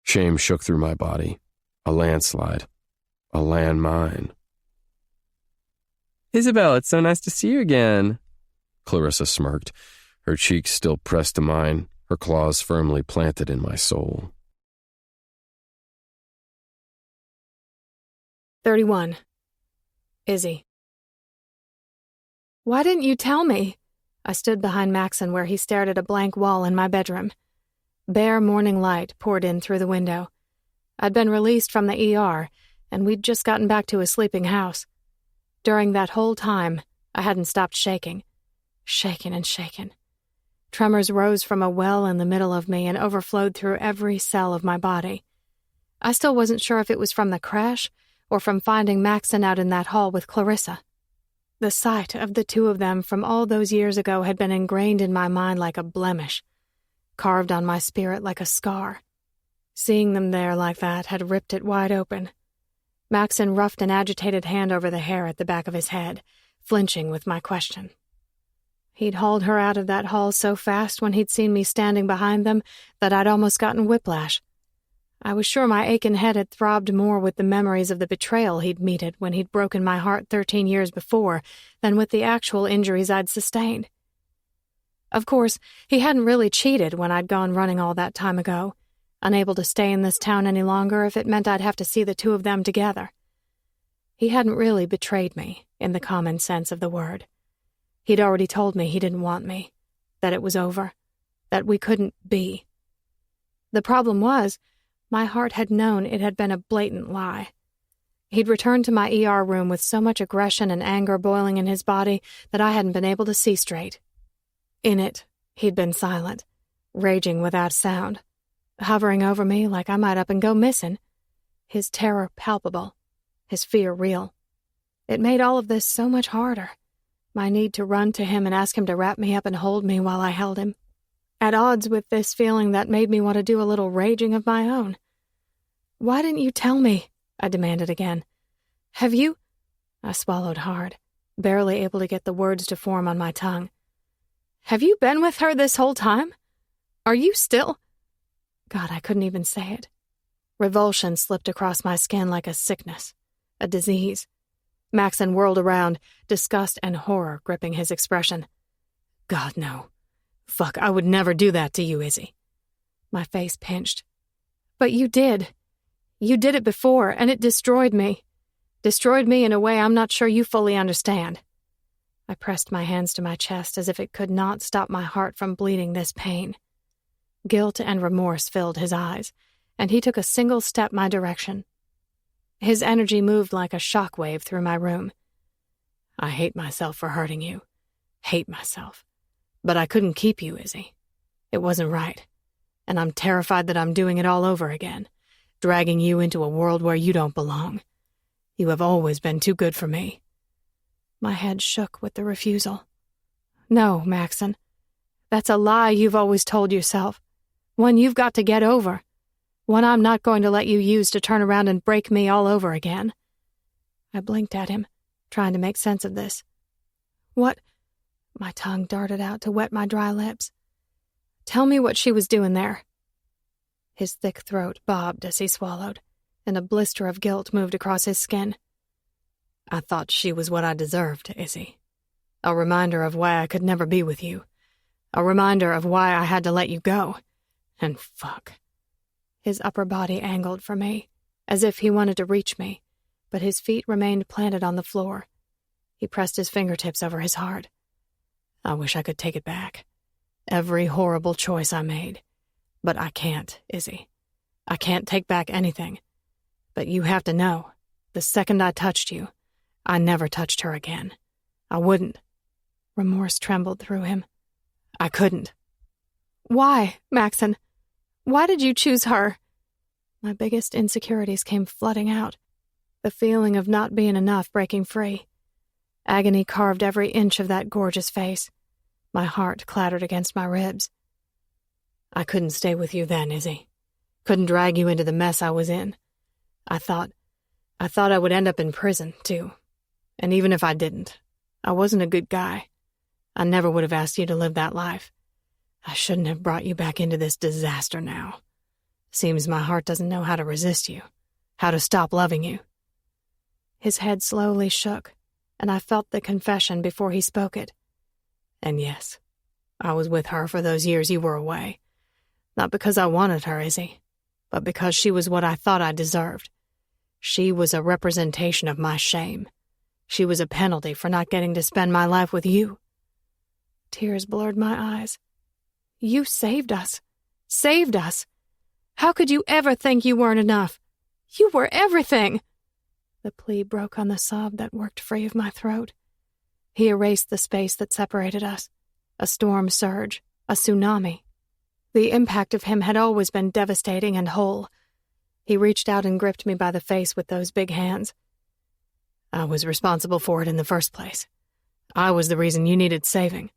Shame shook through my body. A landslide. A landmine. Isabel, it's so nice to see you again. Clarissa smirked, her cheeks still pressed to mine, her claws firmly planted in my soul. 31. Izzy. Why didn't you tell me? I stood behind Maxon where he stared at a blank wall in my bedroom. Bare morning light poured in through the window. I'd been released from the ER, and we'd just gotten back to a sleeping house. During that whole time, I hadn't stopped shaking. Shaking and shaking. Tremors rose from a well in the middle of me and overflowed through every cell of my body. I still wasn't sure if it was from the crash or from finding Maxon out in that hall with Clarissa. The sight of the 2 of them from all those years ago had been ingrained in my mind like a blemish, carved on my spirit like a scar. Seeing them there like that had ripped it wide open. Maxon roughed an agitated hand over the hair at the back of his head, flinching with my question. He'd hauled her out of that hall so fast when he'd seen me standing behind them that I'd almost gotten whiplash. I was sure my aching head had throbbed more with the memories of the betrayal he'd meted when he'd broken my heart 13 years before than with the actual injuries I'd sustained. Of course, he hadn't really cheated when I'd gone running all that time ago, unable to stay in this town any longer if it meant I'd have to see the 2 of them together. He hadn't really betrayed me, in the common sense of the word. He'd already told me he didn't want me, that it was over, that we couldn't be. The problem was, my heart had known it had been a blatant lie. He'd returned to my ER room with so much aggression and anger boiling in his body that I hadn't been able to see straight. In it, he'd been silent, raging without sound, hovering over me like I might up and go missing, his terror palpable, his fear real. It made all of this so much harder, my need to run to him and ask him to wrap me up and hold me while I held him. At odds with this feeling that made me want to do a little raging of my own. Why didn't you tell me? I demanded again. Have you? I swallowed hard, barely able to get the words to form on my tongue. Have you been with her this whole time? Are you still? God, I couldn't even say it. Revulsion slipped across my skin like a sickness, a disease. Maxon whirled around, disgust and horror gripping his expression. God, no. Fuck, I would never do that to you, Izzy. My face pinched. But you did. You did it before, and it destroyed me. Destroyed me in a way I'm not sure you fully understand. I pressed my hands to my chest as if it could not stop my heart from bleeding this pain. Guilt and remorse filled his eyes, and he took a single step my direction. His energy moved like a shockwave through my room. I hate myself for hurting you. Hate myself. But I couldn't keep you, Izzy. It wasn't right. And I'm terrified that I'm doing it all over again, dragging you into a world where you don't belong. You have always been too good for me. My head shook with the refusal. No, Maxon. That's a lie you've always told yourself. One you've got to get over. One I'm not going to let you use to turn around and break me all over again. I blinked at him, trying to make sense of this. What? My tongue darted out to wet my dry lips. Tell me what she was doing there. His thick throat bobbed as he swallowed, and a blister of guilt moved across his skin. I thought she was what I deserved, Izzy. A reminder of why I could never be with you. A reminder of why I had to let you go. And fuck. His upper body angled for me, as if he wanted to reach me, but his feet remained planted on the floor. He pressed his fingertips over his heart. I wish I could take it back. Every horrible choice I made. But I can't, Izzy. I can't take back anything. But you have to know, the second I touched you, I never touched her again. I wouldn't. Remorse trembled through him. I couldn't. Why, Maxon? Why did you choose her? My biggest insecurities came flooding out. The feeling of not being enough breaking free. Agony carved every inch of that gorgeous face. My heart clattered against my ribs. I couldn't stay with you then, Izzy. Couldn't drag you into the mess I was in. I thought I would end up in prison, too. And even if I didn't, I wasn't a good guy. I never would have asked you to live that life. I shouldn't have brought you back into this disaster now. Seems my heart doesn't know how to resist you, how to stop loving you. His head slowly shook, and I felt the confession before he spoke it. And yes, I was with her for those years you were away. Not because I wanted her, Izzy, but because she was what I thought I deserved. She was a representation of my shame. She was a penalty for not getting to spend my life with you. Tears blurred my eyes. You saved us. Saved us. How could you ever think you weren't enough? You were everything. The plea broke on the sob that worked free of my throat. He erased the space that separated us. A storm surge. A tsunami. The impact of him had always been devastating and whole. He reached out and gripped me by the face with those big hands. I was responsible for it in the first place. I was the reason you needed saving.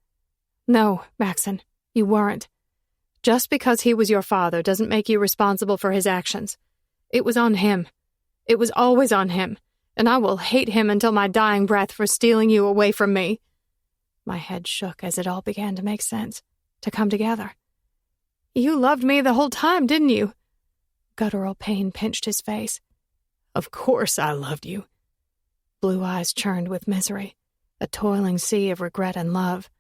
No, Maxon, you weren't. Just because he was your father doesn't make you responsible for his actions. It was on him. It was always on him, and I will hate him until my dying breath for stealing you away from me. My head shook as it all began to make sense, to come together. You loved me the whole time, didn't you? Guttural pain pinched his face. Of course I loved you. Blue eyes churned with misery, a toiling sea of regret and love.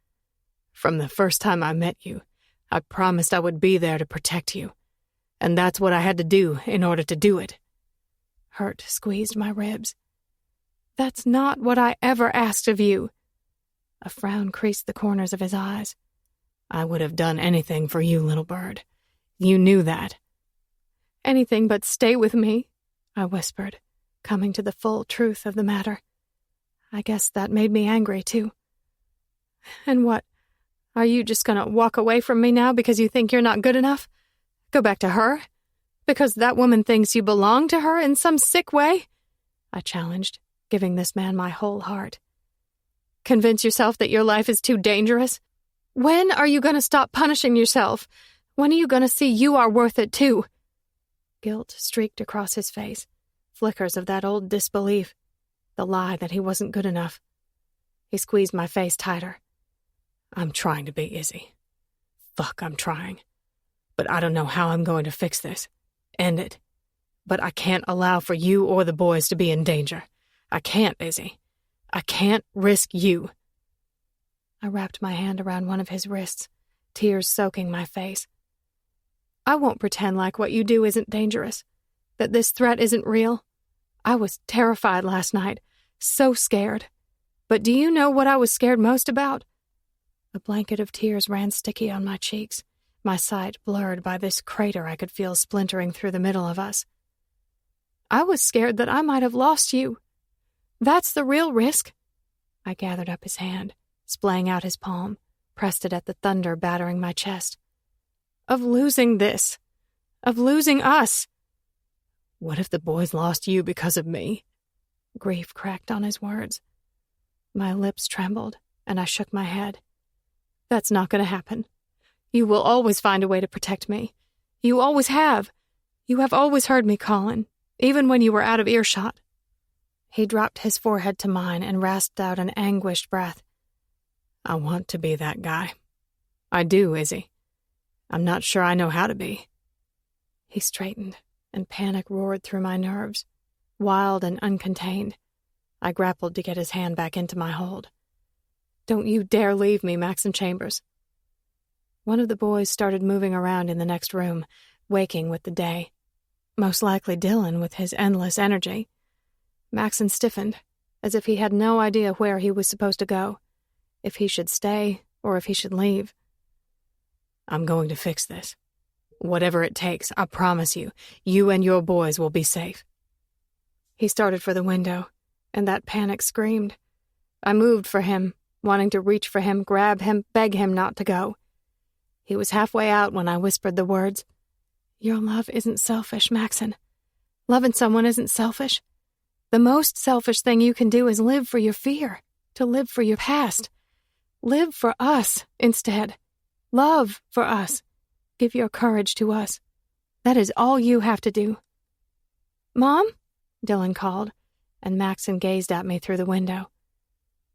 From the first time I met you, I promised I would be there to protect you, and that's what I had to do in order to do it. Hurt squeezed my ribs. That's not what I ever asked of you. A frown creased the corners of his eyes. I would have done anything for you, little bird. You knew that. Anything but stay with me, I whispered, coming to the full truth of the matter. I guess that made me angry, too. And what? Are you just gonna walk away from me now because you think you're not good enough? Go back to her? Because that woman thinks you belong to her in some sick way? I challenged, giving this man my whole heart. Convince yourself that your life is too dangerous? When are you gonna stop punishing yourself? When are you gonna see you are worth it, too? Guilt streaked across his face, flickers of that old disbelief, the lie that he wasn't good enough. He squeezed my face tighter. I'm trying to be, Izzy. Fuck, I'm trying. But I don't know how I'm going to fix this. End it. But I can't allow for you or the boys to be in danger. I can't, Izzy. I can't risk you. I wrapped my hand around one of his wrists, tears soaking my face. I won't pretend like what you do isn't dangerous, that this threat isn't real. I was terrified last night, so scared. But do you know what I was scared most about? A blanket of tears ran sticky on my cheeks, my sight blurred by this crater I could feel splintering through the middle of us. I was scared that I might have lost you. That's the real risk. I gathered up his hand, splaying out his palm, pressed it at the thunder battering my chest. Of losing this. Of losing us. What if the boys lost you because of me? Grief cracked on his words. My lips trembled, and I shook my head. That's not going to happen. You will always find a way to protect me. You always have. You have always heard me, Colin, even when you were out of earshot. He dropped his forehead to mine and rasped out an anguished breath. I want to be that guy. I do, Izzy. I'm not sure I know how to be. He straightened, and panic roared through my nerves, wild and uncontained. I grappled to get his hand back into my hold. Don't you dare leave me, Maxon Chambers. One of the boys started moving around in the next room, waking with the day. Most likely Dylan with his endless energy. Maxon stiffened, as if he had no idea where he was supposed to go, if he should stay or if he should leave. I'm going to fix this. Whatever it takes, I promise you, you and your boys will be safe. He started for the window, and that panic screamed. I moved for him, wanting to reach for him, grab him, beg him not to go. He was halfway out when I whispered the words, Your love isn't selfish, Maxon. Loving someone isn't selfish. The most selfish thing you can do is live for your fear, to live for your past. Live for us instead. Love for us. Give your courage to us. That is all you have to do. Mom? Dylan called, and Maxon gazed at me through the window.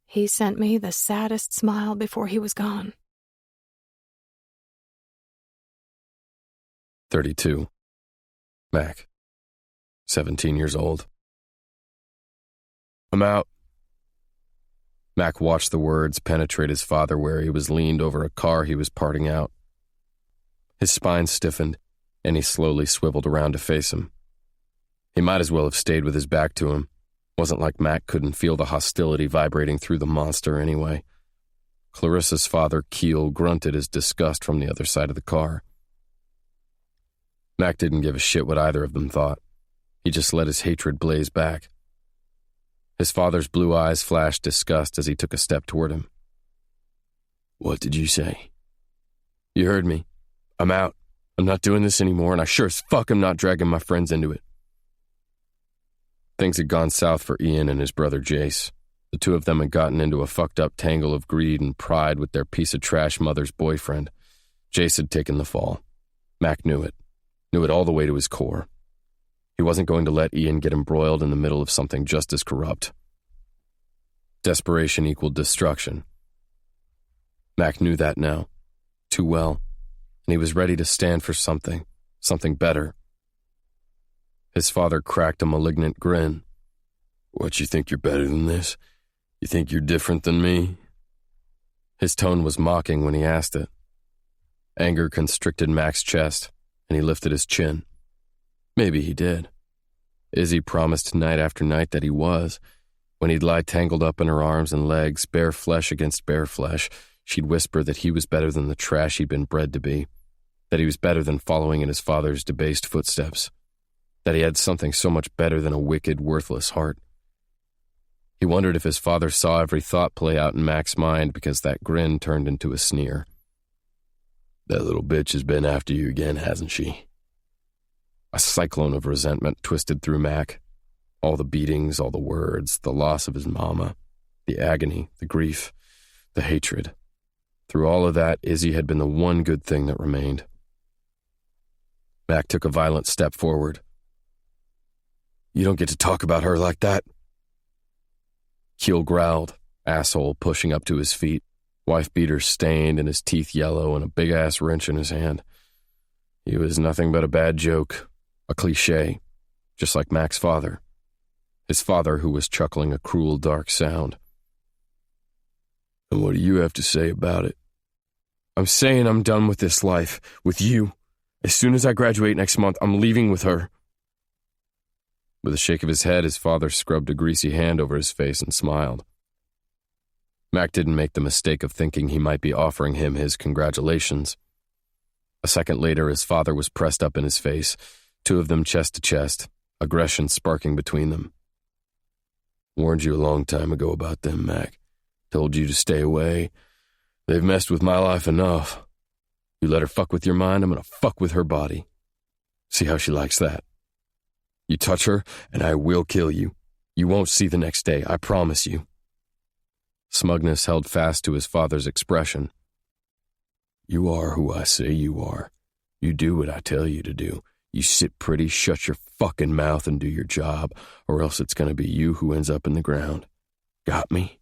He sent me the saddest smile before he was gone. 32. Mac. 17 years old. I'm out. Mac watched the words penetrate his father where he was leaned over a car he was parting out. His spine stiffened, and he slowly swiveled around to face him. He might as well have stayed with his back to him. Wasn't like Mac couldn't feel the hostility vibrating through the monster anyway. Clarissa's father, Keel, grunted his disgust from the other side of the car. Mac didn't give a shit what either of them thought. He just let his hatred blaze back. His father's blue eyes flashed disgust as he took a step toward him. What did you say? You heard me. I'm out. I'm not doing this anymore, and I sure as fuck am not dragging my friends into it. Things had gone south for Ian and his brother Jace. The two of them had gotten into a fucked up tangle of greed and pride with their piece of trash mother's boyfriend. Jace had taken the fall. Mac knew it. Knew it all the way to his core. He wasn't going to let Ian get embroiled in the middle of something just as corrupt. Desperation equaled destruction. Mac knew that now, too well, and he was ready to stand for something better. His father cracked a malignant grin. What, you think you're better than this? You think you're different than me? His tone was mocking when he asked it. Anger constricted Mac's chest, and he lifted his chin. Maybe he did. Izzy promised night after night that he was. When he'd lie tangled up in her arms and legs, bare flesh against bare flesh, she'd whisper that he was better than the trash he'd been bred to be, that he was better than following in his father's debased footsteps, that he had something so much better than a wicked, worthless heart. He wondered if his father saw every thought play out in Mac's mind because that grin turned into a sneer. That little bitch has been after you again, hasn't she? A cyclone of resentment twisted through Mac. All the beatings, all the words, the loss of his mama, the agony, the grief, the hatred. Through all of that, Izzy had been the one good thing that remained. Mac took a violent step forward. You don't get to talk about her like that. Keel growled, asshole pushing up to his feet, wife beater stained and his teeth yellow and a big-ass wrench in his hand. He was nothing but a bad joke, a cliché, just like Mac's father. His father who was chuckling a cruel, dark sound. And what do you have to say about it? I'm saying I'm done with this life, with you. As soon as I graduate next month, I'm leaving with her. With a shake of his head, his father scrubbed a greasy hand over his face and smiled. Mac didn't make the mistake of thinking he might be offering him his congratulations. A second later, his father was pressed up in his face, two of them chest to chest, aggression sparking between them. Warned you a long time ago about them, Mac. Told you to stay away. They've messed with my life enough. You let her fuck with your mind, I'm gonna fuck with her body. See how she likes that. You touch her, and I will kill you. You won't see the next day, I promise you. Smugness held fast to his father's expression. You are who I say you are. You do what I tell you to do. You sit pretty, shut your fucking mouth, and do your job, or else it's gonna be you who ends up in the ground. Got me?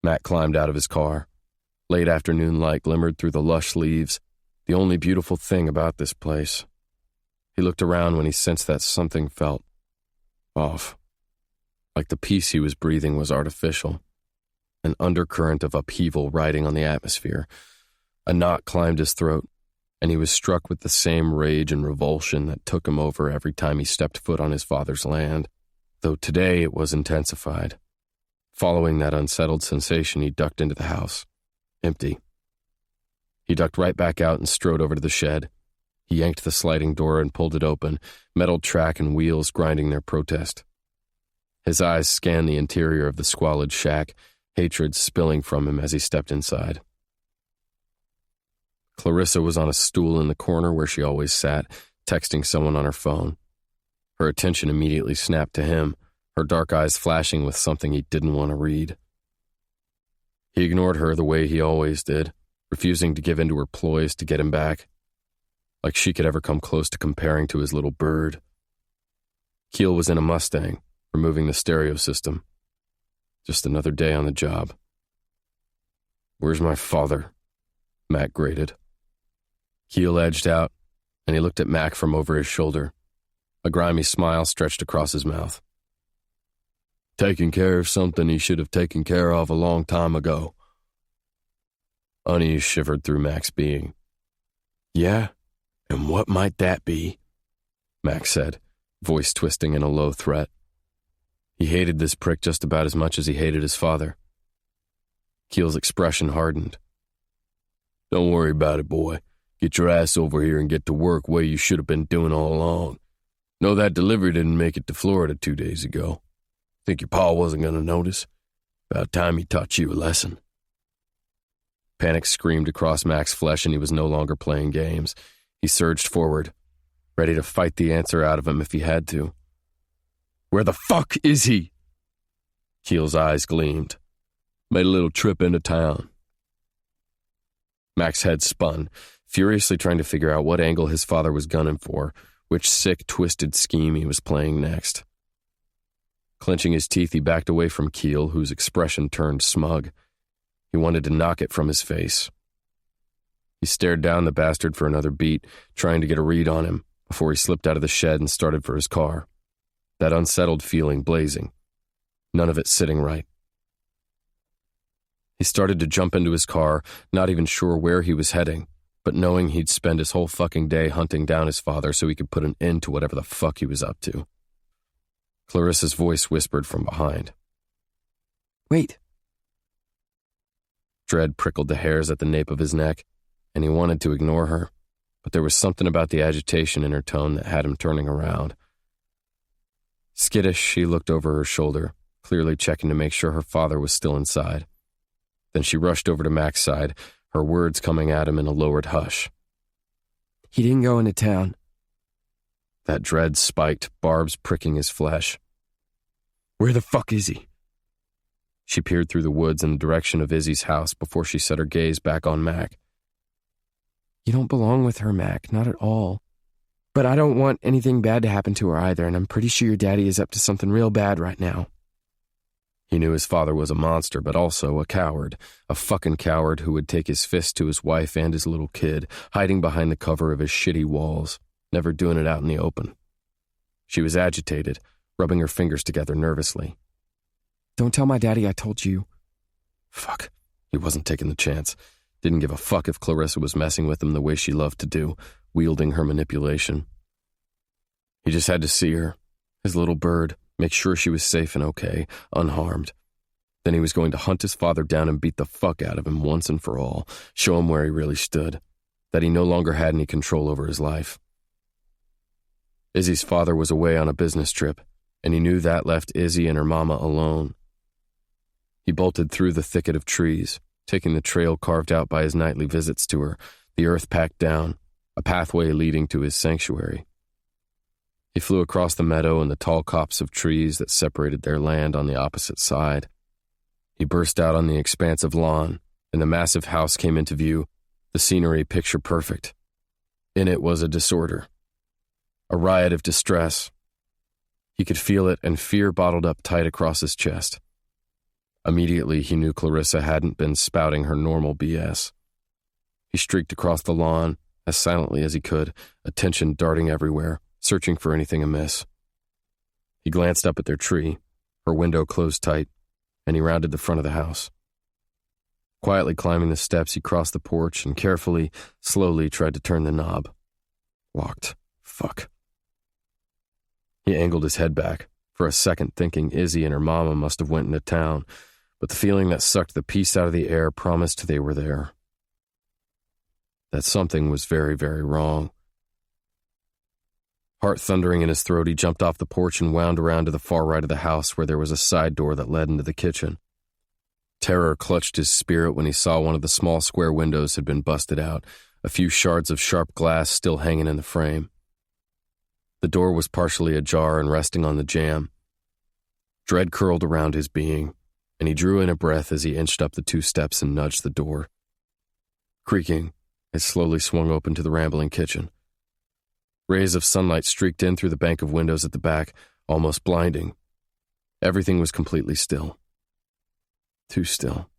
Matt climbed out of his car. Late afternoon light glimmered through the lush leaves, the only beautiful thing about this place. He looked around when he sensed that something felt off. Like the peace he was breathing was artificial. An undercurrent of upheaval riding on the atmosphere. A knot climbed his throat, and he was struck with the same rage and revulsion that took him over every time he stepped foot on his father's land, though today it was intensified. Following that unsettled sensation, he ducked into the house. Empty. He ducked right back out and strode over to the shed. He yanked the sliding door and pulled it open, metal track and wheels grinding their protest. His eyes scanned the interior of the squalid shack, hatred spilling from him as he stepped inside. Clarissa was on a stool in the corner where she always sat, texting someone on her phone. Her attention immediately snapped to him, her dark eyes flashing with something he didn't want to read. He ignored her the way he always did, refusing to give in to her ploys to get him back. Like she could ever come close to comparing to his little bird. Keel was in a Mustang, removing the stereo system. Just another day on the job. Where's my father? Mac grated. Keel edged out, and he looked at Mac from over his shoulder. A grimy smile stretched across his mouth. Taking care of something he should have taken care of a long time ago. Unease shivered through Mac's being. Yeah? And what might that be? Mac said, voice twisting in a low threat. He hated this prick just about as much as he hated his father. Keel's expression hardened. Don't worry about it, boy. Get your ass over here and get to work where you should have been doing all along. Know that delivery didn't make it to Florida 2 days ago. Think your pa wasn't going to notice? About time he taught you a lesson. Panic screamed across Mac's flesh and he was no longer playing games. He surged forward, ready to fight the answer out of him if he had to. Where the fuck is he? Keel's eyes gleamed. Made a little trip into town. Mac's head spun, furiously trying to figure out what angle his father was gunning for, which sick, twisted scheme he was playing next. Clenching his teeth, he backed away from Keel, whose expression turned smug. He wanted to knock it from his face. He stared down the bastard for another beat, trying to get a read on him, before he slipped out of the shed and started for his car. That unsettled feeling blazing. None of it sitting right. He started to jump into his car, not even sure where he was heading, but knowing he'd spend his whole fucking day hunting down his father so he could put an end to whatever the fuck he was up to. Clarissa's voice whispered from behind. Wait. Dread prickled the hairs at the nape of his neck, and he wanted to ignore her, but there was something about the agitation in her tone that had him turning around. Skittish, she looked over her shoulder, clearly checking to make sure her father was still inside. Then she rushed over to Mac's side, her words coming at him in a lowered hush. He didn't go into town. That dread spiked, barbs pricking his flesh. Where the fuck is he? She peered through the woods in the direction of Izzy's house before she set her gaze back on Mac. You don't belong with her, Mac, not at all. But I don't want anything bad to happen to her either, and I'm pretty sure your daddy is up to something real bad right now. He knew his father was a monster, but also a coward. A fucking coward who would take his fist to his wife and his little kid, hiding behind the cover of his shitty walls, never doing it out in the open. She was agitated, rubbing her fingers together nervously. Don't tell my daddy I told you. Fuck. He wasn't taking the chance. Didn't give a fuck if Clarissa was messing with him the way she loved to do, wielding her manipulation. He just had to see her, his little bird, make sure she was safe and okay, unharmed. Then he was going to hunt his father down and beat the fuck out of him once and for all, show him where he really stood, that he no longer had any control over his life. Izzy's father was away on a business trip, and he knew that left Izzy and her mama alone. He bolted through the thicket of trees, taking the trail carved out by his nightly visits to her, the earth packed down, a pathway leading to his sanctuary. He flew across the meadow and the tall copse of trees that separated their land on the opposite side. He burst out on the expansive lawn, and the massive house came into view, the scenery picture perfect. In it was a disorder, a riot of distress. He could feel it, and fear bottled up tight across his chest. Immediately, he knew Clarissa hadn't been spouting her normal BS. He streaked across the lawn, as silently as he could, attention darting everywhere, searching for anything amiss. He glanced up at their tree, her window closed tight, and he rounded the front of the house. Quietly climbing the steps, he crossed the porch and carefully, slowly tried to turn the knob. Locked. Fuck. He angled his head back, for a second thinking Izzy and her mama must have went into town, but the feeling that sucked the peace out of the air promised they were there. That something was very, very wrong. Heart thundering in his throat, he jumped off the porch and wound around to the far right of the house where there was a side door that led into the kitchen. Terror clutched his spirit when he saw one of the small square windows had been busted out, a few shards of sharp glass still hanging in the frame. The door was partially ajar and resting on the jamb. Dread curled around his being, and he drew in a breath as he inched up the 2 steps and nudged the door. Creaking, it slowly swung open to the rambling kitchen. Rays of sunlight streaked in through the bank of windows at the back, almost blinding. Everything was completely still. Too still.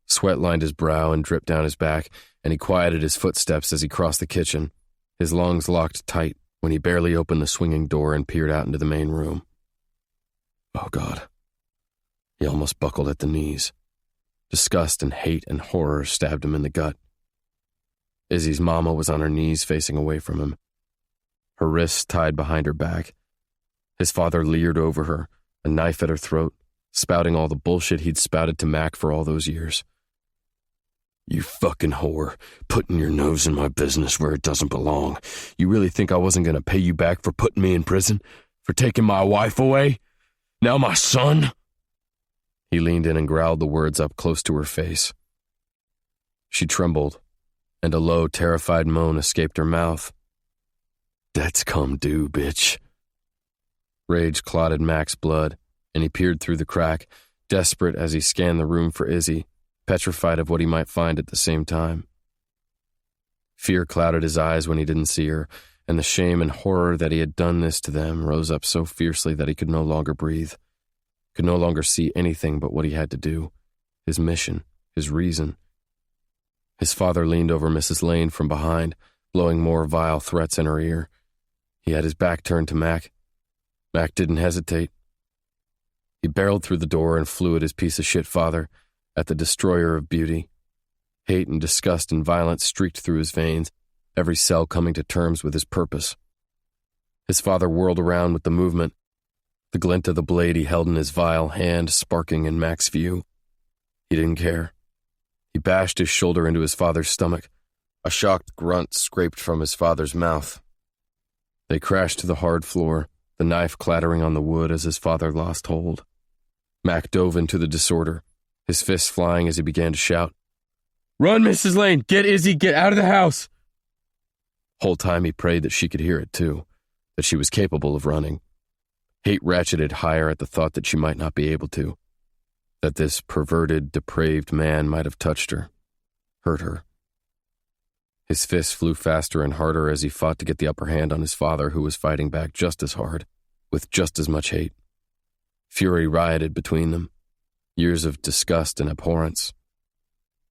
Sweat lined his brow and dripped down his back, and he quieted his footsteps as he crossed the kitchen, his lungs locked tight when he barely opened the swinging door and peered out into the main room. Oh, God. He almost buckled at the knees. Disgust and hate and horror stabbed him in the gut. Izzy's mama was on her knees facing away from him, her wrists tied behind her back. His father leered over her, a knife at her throat, spouting all the bullshit he'd spouted to Mac for all those years. You fucking whore, putting your nose in my business where it doesn't belong. You really think I wasn't going to pay you back for putting me in prison? For taking my wife away? Now my son? He leaned in and growled the words up close to her face. She trembled, and a low, terrified moan escaped her mouth. That's come due, bitch. Rage clotted Mac's blood, and he peered through the crack, desperate as he scanned the room for Izzy, petrified of what he might find at the same time. Fear clouded his eyes when he didn't see her, and the shame and horror that he had done this to them rose up so fiercely that he could no longer breathe, could no longer see anything but what he had to do, his mission, his reason. His father leaned over Mrs. Lane from behind, blowing more vile threats in her ear. He had his back turned to Mac. Mac didn't hesitate. He barreled through the door and flew at his piece of shit father, at the destroyer of beauty. Hate and disgust and violence streaked through his veins, every cell coming to terms with his purpose. His father whirled around with the movement, the glint of the blade he held in his vile hand sparking in Mac's view. He didn't care. He bashed his shoulder into his father's stomach. A shocked grunt scraped from his father's mouth. They crashed to the hard floor, the knife clattering on the wood as his father lost hold. Mac dove into the disorder, his fists flying as he began to shout, "Run, Mrs. Lane! Get Izzy! Get out of the house!" Whole time he prayed that she could hear it too, that she was capable of running. Hate ratcheted higher at the thought that she might not be able to, that this perverted, depraved man might have touched her, hurt her. His fists flew faster and harder as he fought to get the upper hand on his father, who was fighting back just as hard, with just as much hate. Fury rioted between them, years of disgust and abhorrence.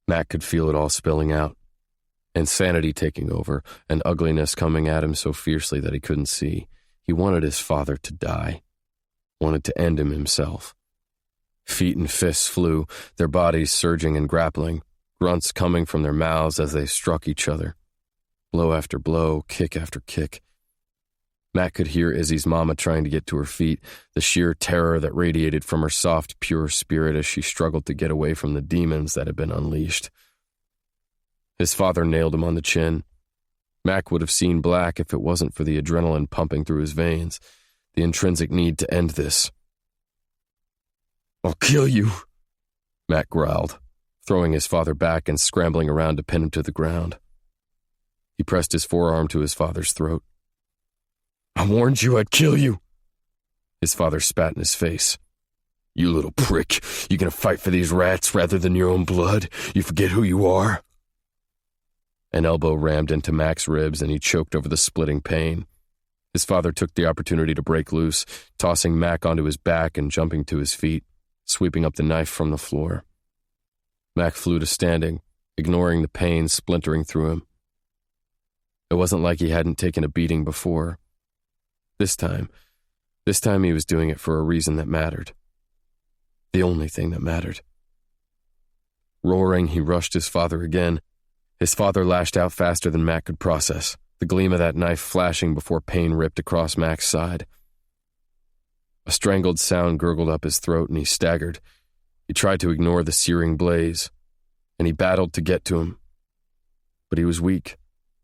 Mac could feel it all spilling out, insanity taking over, and ugliness coming at him so fiercely that he couldn't see. He wanted his father to die, wanted to end him himself. Feet and fists flew, their bodies surging and grappling, grunts coming from their mouths as they struck each other. Blow after blow, kick after kick. Matt could hear Izzy's mama trying to get to her feet, the sheer terror that radiated from her soft, pure spirit as she struggled to get away from the demons that had been unleashed. His father nailed him on the chin. Mac would have seen black if it wasn't for the adrenaline pumping through his veins, the intrinsic need to end this. "I'll kill you," Mac growled, throwing his father back and scrambling around to pin him to the ground. He pressed his forearm to his father's throat. "I warned you I'd kill you." His father spat in his face. "You little prick, you gonna fight for these rats rather than your own blood? You forget who you are?" An elbow rammed into Mac's ribs and he choked over the splitting pain. His father took the opportunity to break loose, tossing Mac onto his back and jumping to his feet, sweeping up the knife from the floor. Mac flew to standing, ignoring the pain splintering through him. It wasn't like he hadn't taken a beating before. This time he was doing it for a reason that mattered. The only thing that mattered. Roaring, he rushed his father again. His father lashed out faster than Mac could process, the gleam of that knife flashing before pain ripped across Mac's side. A strangled sound gurgled up his throat and he staggered. He tried to ignore the searing blaze, and he battled to get to him. But he was weak,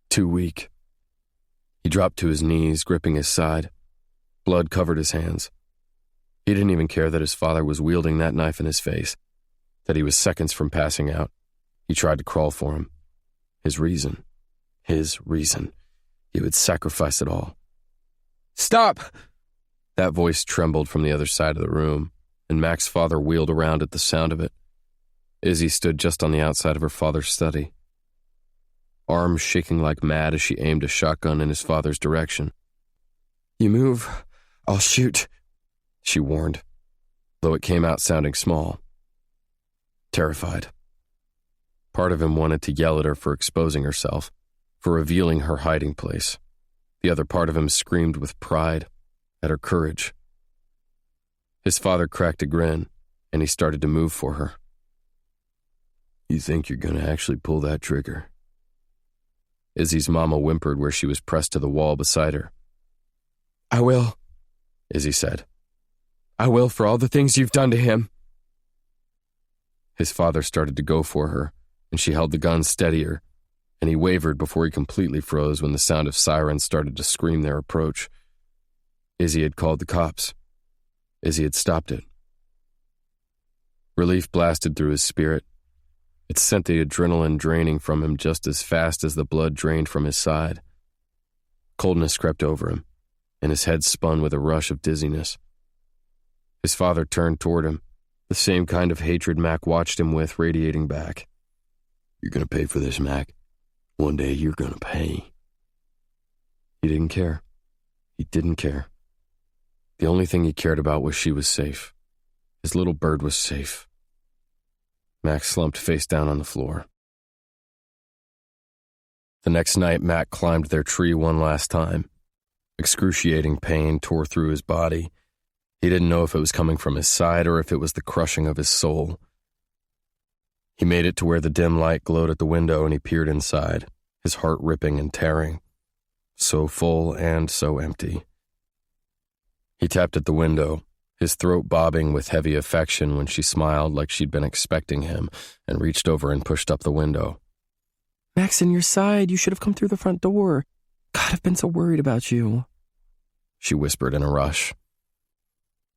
too weak. He dropped to his knees, gripping his side. Blood covered his hands. He didn't even care that his father was wielding that knife in his face, that he was seconds from passing out. He tried to crawl for him. His reason. He would sacrifice it all. "Stop!" That voice trembled from the other side of the room, and Mac's father wheeled around at the sound of it. Izzy stood just on the outside of her father's study, arms shaking like mad as she aimed a shotgun in his father's direction. "You move, I'll shoot," she warned, though it came out sounding small. Terrified. Part of him wanted to yell at her for exposing herself, for revealing her hiding place. The other part of him screamed with pride at her courage. His father cracked a grin, and he started to move for her. "You think you're going to actually pull that trigger?" Izzy's mama whimpered where she was pressed to the wall beside her. "I will," Izzy said. "I will for all the things you've done to him." His father started to go for her, and she held the gun steadier, and he wavered before he completely froze when the sound of sirens started to scream their approach. Izzy had called the cops. Izzy had stopped it. Relief blasted through his spirit. It sent the adrenaline draining from him just as fast as the blood drained from his side. Coldness crept over him, and his head spun with a rush of dizziness. His father turned toward him, the same kind of hatred Mac watched him with radiating back. "You're going to pay for this, Mac. One day you're going to pay." He didn't care. He didn't care. The only thing he cared about was she was safe. His little bird was safe. Mac slumped face down on the floor. The next night, Mac climbed their tree one last time. Excruciating pain tore through his body. He didn't know if it was coming from his side or if it was the crushing of his soul. He made it to where the dim light glowed at the window and he peered inside, his heart ripping and tearing. So full and so empty. He tapped at the window, his throat bobbing with heavy affection when she smiled like she'd been expecting him and reached over and pushed up the window. "Maxon, your side. You should have come through the front door. God, I've been so worried about you," she whispered in a rush.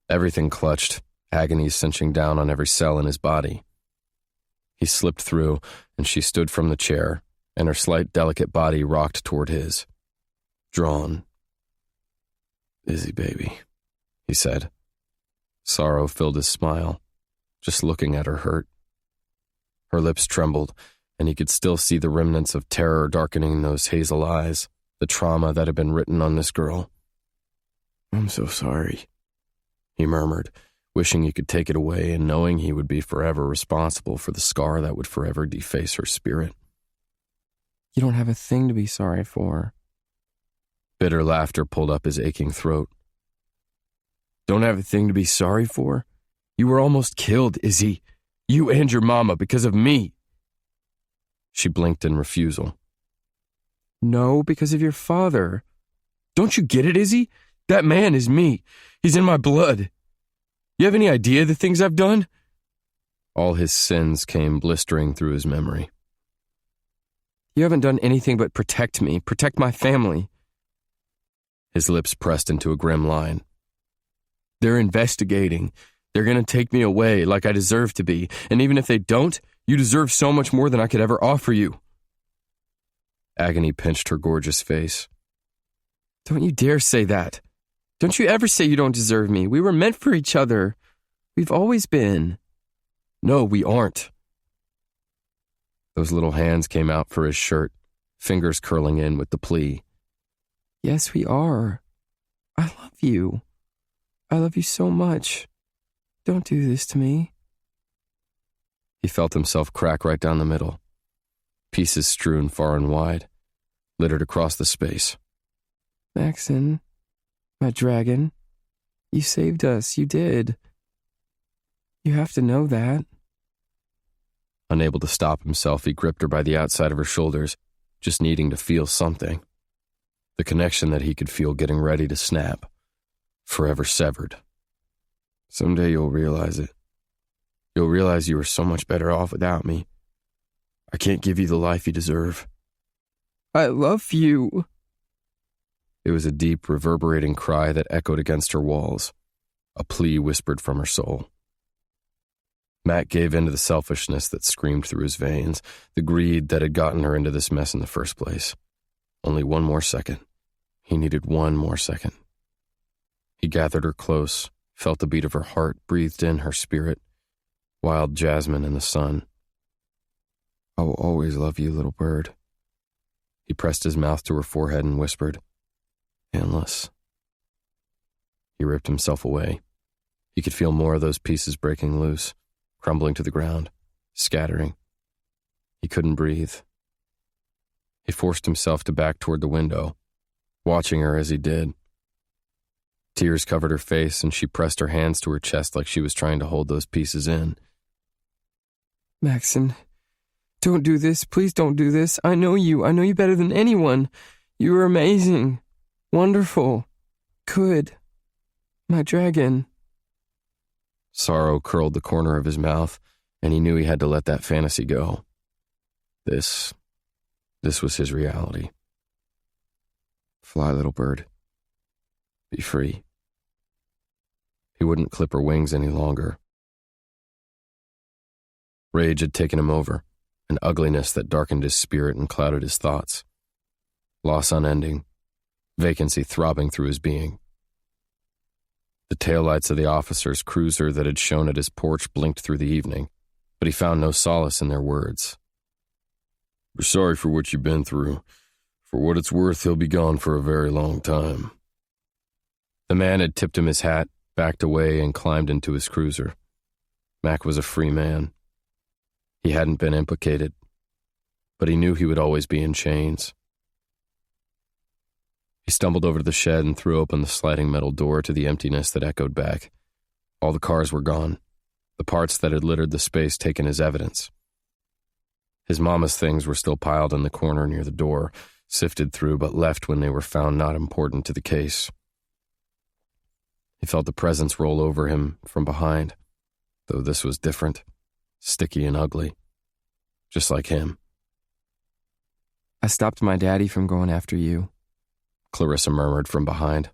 Everything clutched, agony cinching down on every cell in his body. He slipped through, and she stood from the chair, and her slight, delicate body rocked toward his. Drawn. "Izzy, baby," he said. Sorrow filled his smile, just looking at her hurt. Her lips trembled, and he could still see the remnants of terror darkening those hazel eyes, the trauma that had been written on this girl. "I'm so sorry," he murmured, wishing he could take it away and knowing he would be forever responsible for the scar that would forever deface her spirit. "You don't have a thing to be sorry for." Bitter laughter pulled up his aching throat. "Don't have a thing to be sorry for? You were almost killed, Izzy. You and your mama because of me. She blinked in refusal. No, because of your father. Don't you get it, Izzy? That man is me. He's in my blood. You have any idea the things I've done? All his sins came blistering through his memory. You haven't done anything but protect me, protect my family. His lips pressed into a grim line. They're investigating. They're going to take me away like I deserve to be. And even if they don't, you deserve so much more than I could ever offer you. Agony pinched her gorgeous face. Don't you dare say that. Don't you ever say you don't deserve me. We were meant for each other. We've always been. No, we aren't. Those little hands came out for his shirt, fingers curling in with the plea. Yes, we are. I love you. I love you so much. Don't do this to me. He felt himself crack right down the middle. Pieces strewn far and wide, littered across the space. Maxon, my dragon, you saved us, you did. You have to know that. Unable to stop himself, he gripped her by the outside of her shoulders, just needing to feel something. The connection that he could feel getting ready to snap, forever severed. Someday you'll realize it. You'll realize you were so much better off without me. I can't give you the life you deserve. I love you. It was a deep, reverberating cry that echoed against her walls, a plea whispered from her soul. Matt gave in to the selfishness that screamed through his veins, the greed that had gotten her into this mess in the first place. Only one more second. He needed one more second. He gathered her close, felt the beat of her heart, breathed in her spirit, wild jasmine in the sun. I will always love you, little bird. He pressed his mouth to her forehead and whispered, endless. He ripped himself away. He could feel more of those pieces breaking loose, crumbling to the ground, scattering. He couldn't breathe. He forced himself to back toward the window, watching her as he did. Tears covered her face, and she pressed her hands to her chest like she was trying to hold those pieces in. Maxon, don't do this. Please don't do this. I know you. I know you better than anyone. You are amazing. Wonderful. Good. My dragon. Sorrow curled the corner of his mouth, and he knew he had to let that fantasy go. This was his reality. Fly, little bird. Be free. He wouldn't clip her wings any longer. Rage had taken him over, an ugliness that darkened his spirit and clouded his thoughts. Loss unending, vacancy throbbing through his being. The taillights of the officer's cruiser that had shone at his porch blinked through the evening, but he found no solace in their words. We're sorry for what you've been through. For what it's worth, he'll be gone for a very long time. The man had tipped him his hat, backed away, and climbed into his cruiser. Mac was a free man. He hadn't been implicated, but he knew he would always be in chains. He stumbled over to the shed and threw open the sliding metal door to the emptiness that echoed back. All the cars were gone, the parts that had littered the space taken as evidence. His mama's things were still piled in the corner near the door, sifted through but left when they were found not important to the case. He felt the presence roll over him from behind, though this was different, sticky and ugly, just like him. I stopped my daddy from going after you, Clarissa murmured from behind.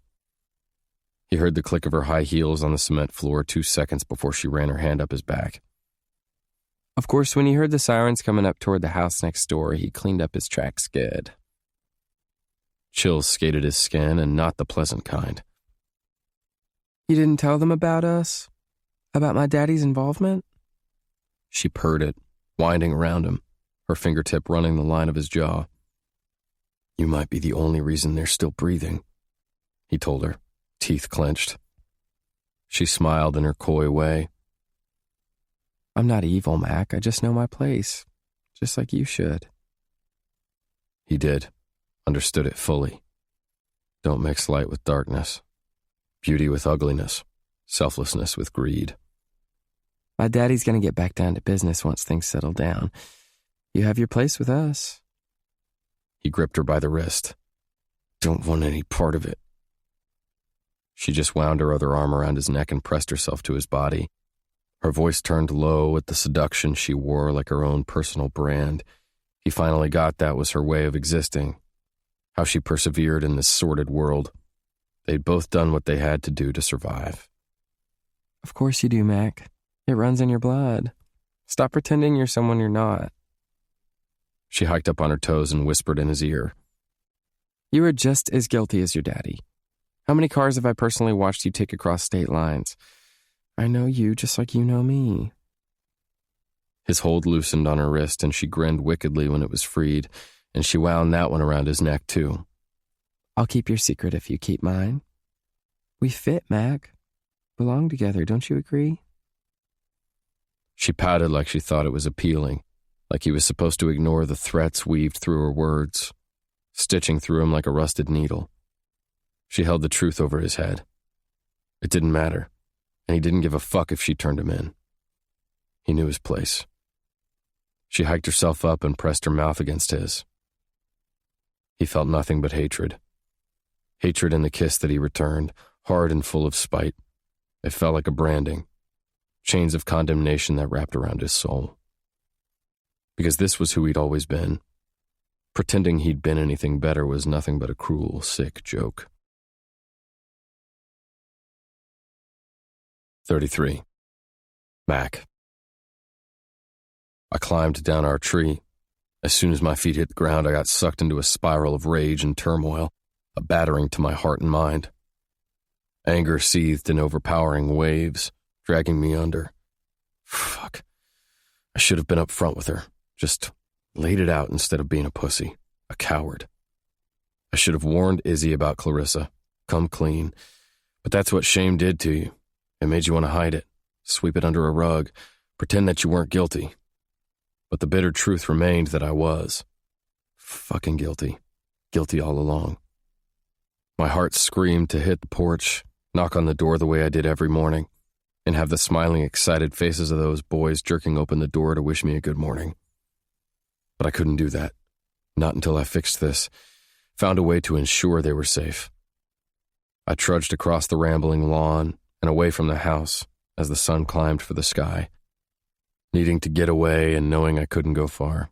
He heard the click of her high heels on the cement floor 2 seconds before she ran her hand up his back. Of course, when he heard the sirens coming up toward the house next door, he cleaned up his tracks good. Chills skated his skin, and not the pleasant kind. You didn't tell them about us? About my daddy's involvement? She purred it, winding around him, her fingertip running the line of his jaw. You might be the only reason they're still breathing, he told her, teeth clenched. She smiled in her coy way. I'm not evil, Mac. I just know my place, just like you should. He did, understood it fully. Don't mix light with darkness, beauty with ugliness, selflessness with greed. My daddy's gonna get back down to business once things settle down. You have your place with us. He gripped her by the wrist. Don't want any part of it. She just wound her other arm around his neck and pressed herself to his body. Her voice turned low at the seduction she wore like her own personal brand. He finally got that was her way of existing, how she persevered in this sordid world. They'd both done what they had to do to survive. Of course you do, Mac. It runs in your blood. Stop pretending you're someone you're not. She hiked up on her toes and whispered in his ear. You are just as guilty as your daddy. How many cars have I personally watched you take across state lines? I know you just like you know me. His hold loosened on her wrist, and she grinned wickedly when it was freed, and she wound that one around his neck, too. I'll keep your secret if you keep mine. We fit, Mac. Belong together, don't you agree? She pouted like she thought it was appealing, like he was supposed to ignore the threats weaved through her words, stitching through him like a rusted needle. She held the truth over his head. It didn't matter, and he didn't give a fuck if she turned him in. He knew his place. She hiked herself up and pressed her mouth against his. He felt nothing but hatred. Hatred in the kiss that he returned, hard and full of spite. It felt like a branding, chains of condemnation that wrapped around his soul. Because this was who he'd always been. Pretending he'd been anything better was nothing but a cruel, sick joke. 33. Mac. I climbed down our tree. As soon as my feet hit the ground, I got sucked into a spiral of rage and turmoil, a battering to my heart and mind. Anger seethed in overpowering waves, dragging me under. Fuck. I should have been up front with her, just laid it out instead of being a pussy, a coward. I should have warned Izzy about Clarissa, come clean, but that's what shame did to you. It made you want to hide it, sweep it under a rug, pretend that you weren't guilty. But the bitter truth remained that I was. Fucking guilty. Guilty all along. My heart screamed to hit the porch, knock on the door the way I did every morning, and have the smiling, excited faces of those boys jerking open the door to wish me a good morning. But I couldn't do that. Not until I fixed this, found a way to ensure they were safe. I trudged across the rambling lawn and away from the house as the sun climbed for the sky, needing to get away and knowing I couldn't go far.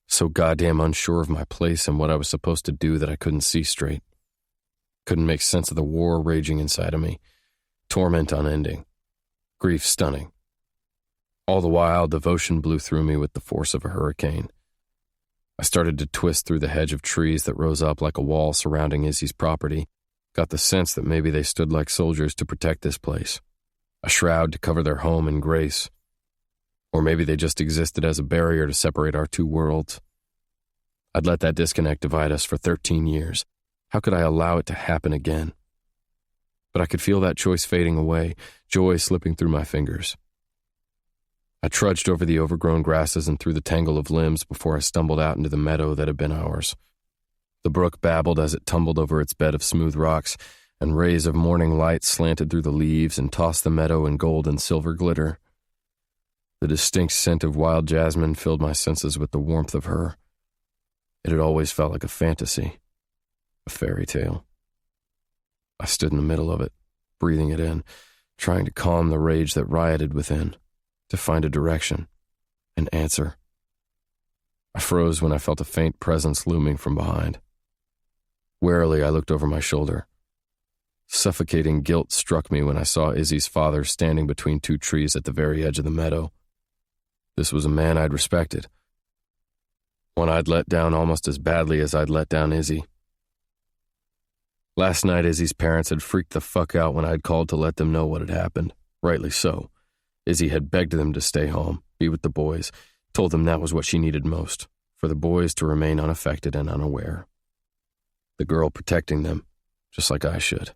So goddamn unsure of my place and what I was supposed to do that I couldn't see straight. Couldn't make sense of the war raging inside of me, torment unending, grief stunning. All the while, devotion blew through me with the force of a hurricane. I started to twist through the hedge of trees that rose up like a wall surrounding Izzy's property, got the sense that maybe they stood like soldiers to protect this place, a shroud to cover their home and grace. Or maybe they just existed as a barrier to separate our two worlds. I'd let that disconnect divide us for 13 years. How could I allow it to happen again? But I could feel that choice fading away, joy slipping through my fingers. I trudged over the overgrown grasses and through the tangle of limbs before I stumbled out into the meadow that had been ours. The brook babbled as it tumbled over its bed of smooth rocks, and rays of morning light slanted through the leaves and tossed the meadow in gold and silver glitter. The distinct scent of wild jasmine filled my senses with the warmth of her. It had always felt like a fantasy, a fairy tale. I stood in the middle of it, breathing it in, trying to calm the rage that rioted within, to find a direction, an answer. I froze when I felt a faint presence looming from behind. Warily, I looked over my shoulder. Suffocating guilt struck me when I saw Izzy's father standing between two trees at the very edge of the meadow. This was a man I'd respected. One I'd let down almost as badly as I'd let down Izzy. Last night, Izzy's parents had freaked the fuck out when I'd called to let them know what had happened. Rightly so. Izzy had begged them to stay home, be with the boys, told them that was what she needed most, for the boys to remain unaffected and unaware. The girl protecting them, just like I should.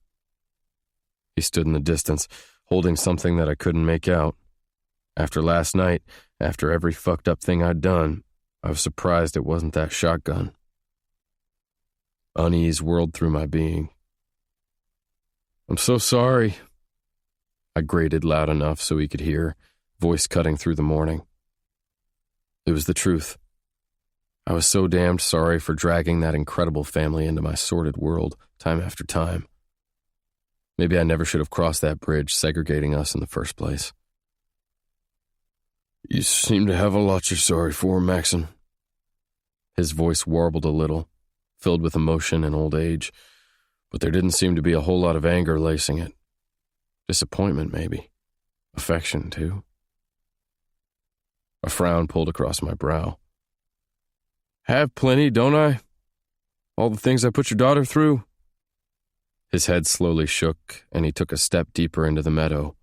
He stood in the distance, holding something that I couldn't make out. After last night, after every fucked up thing I'd done, I was surprised it wasn't that shotgun. Unease whirled through my being. "I'm so sorry," I grated loud enough so he could hear, voice cutting through the morning. It was the truth. I was so damned sorry for dragging that incredible family into my sordid world time after time. Maybe I never should have crossed that bridge segregating us in the first place. You seem to have a lot you're sorry for, Maxon. His voice warbled a little, filled with emotion and old age, but there didn't seem to be a whole lot of anger lacing it. Disappointment, maybe. Affection, too. A frown pulled across my brow. Have plenty, don't I? All the things I put your daughter through? His head slowly shook, and he took a step deeper into the meadow.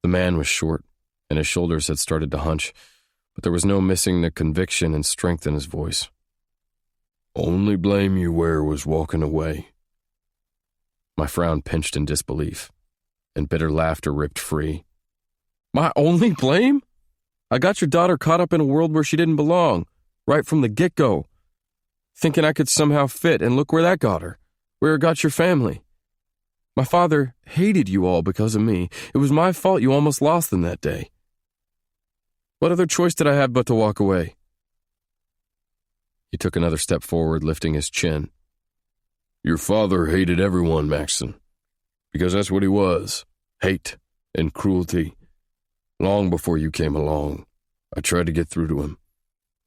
The man was short, and his shoulders had started to hunch, but there was no missing the conviction and strength in his voice. Only blame you where was walking away. My frown pinched in disbelief, and bitter laughter ripped free. My only blame? I got your daughter caught up in a world where she didn't belong, right from the get-go, thinking I could somehow fit, and look where that got her, where it got your family. My father hated you all because of me. It was my fault you almost lost them that day. What other choice did I have but to walk away? He took another step forward, lifting his chin. Your father hated everyone, Maxon, because that's what he was, hate and cruelty. Long before you came along, I tried to get through to him,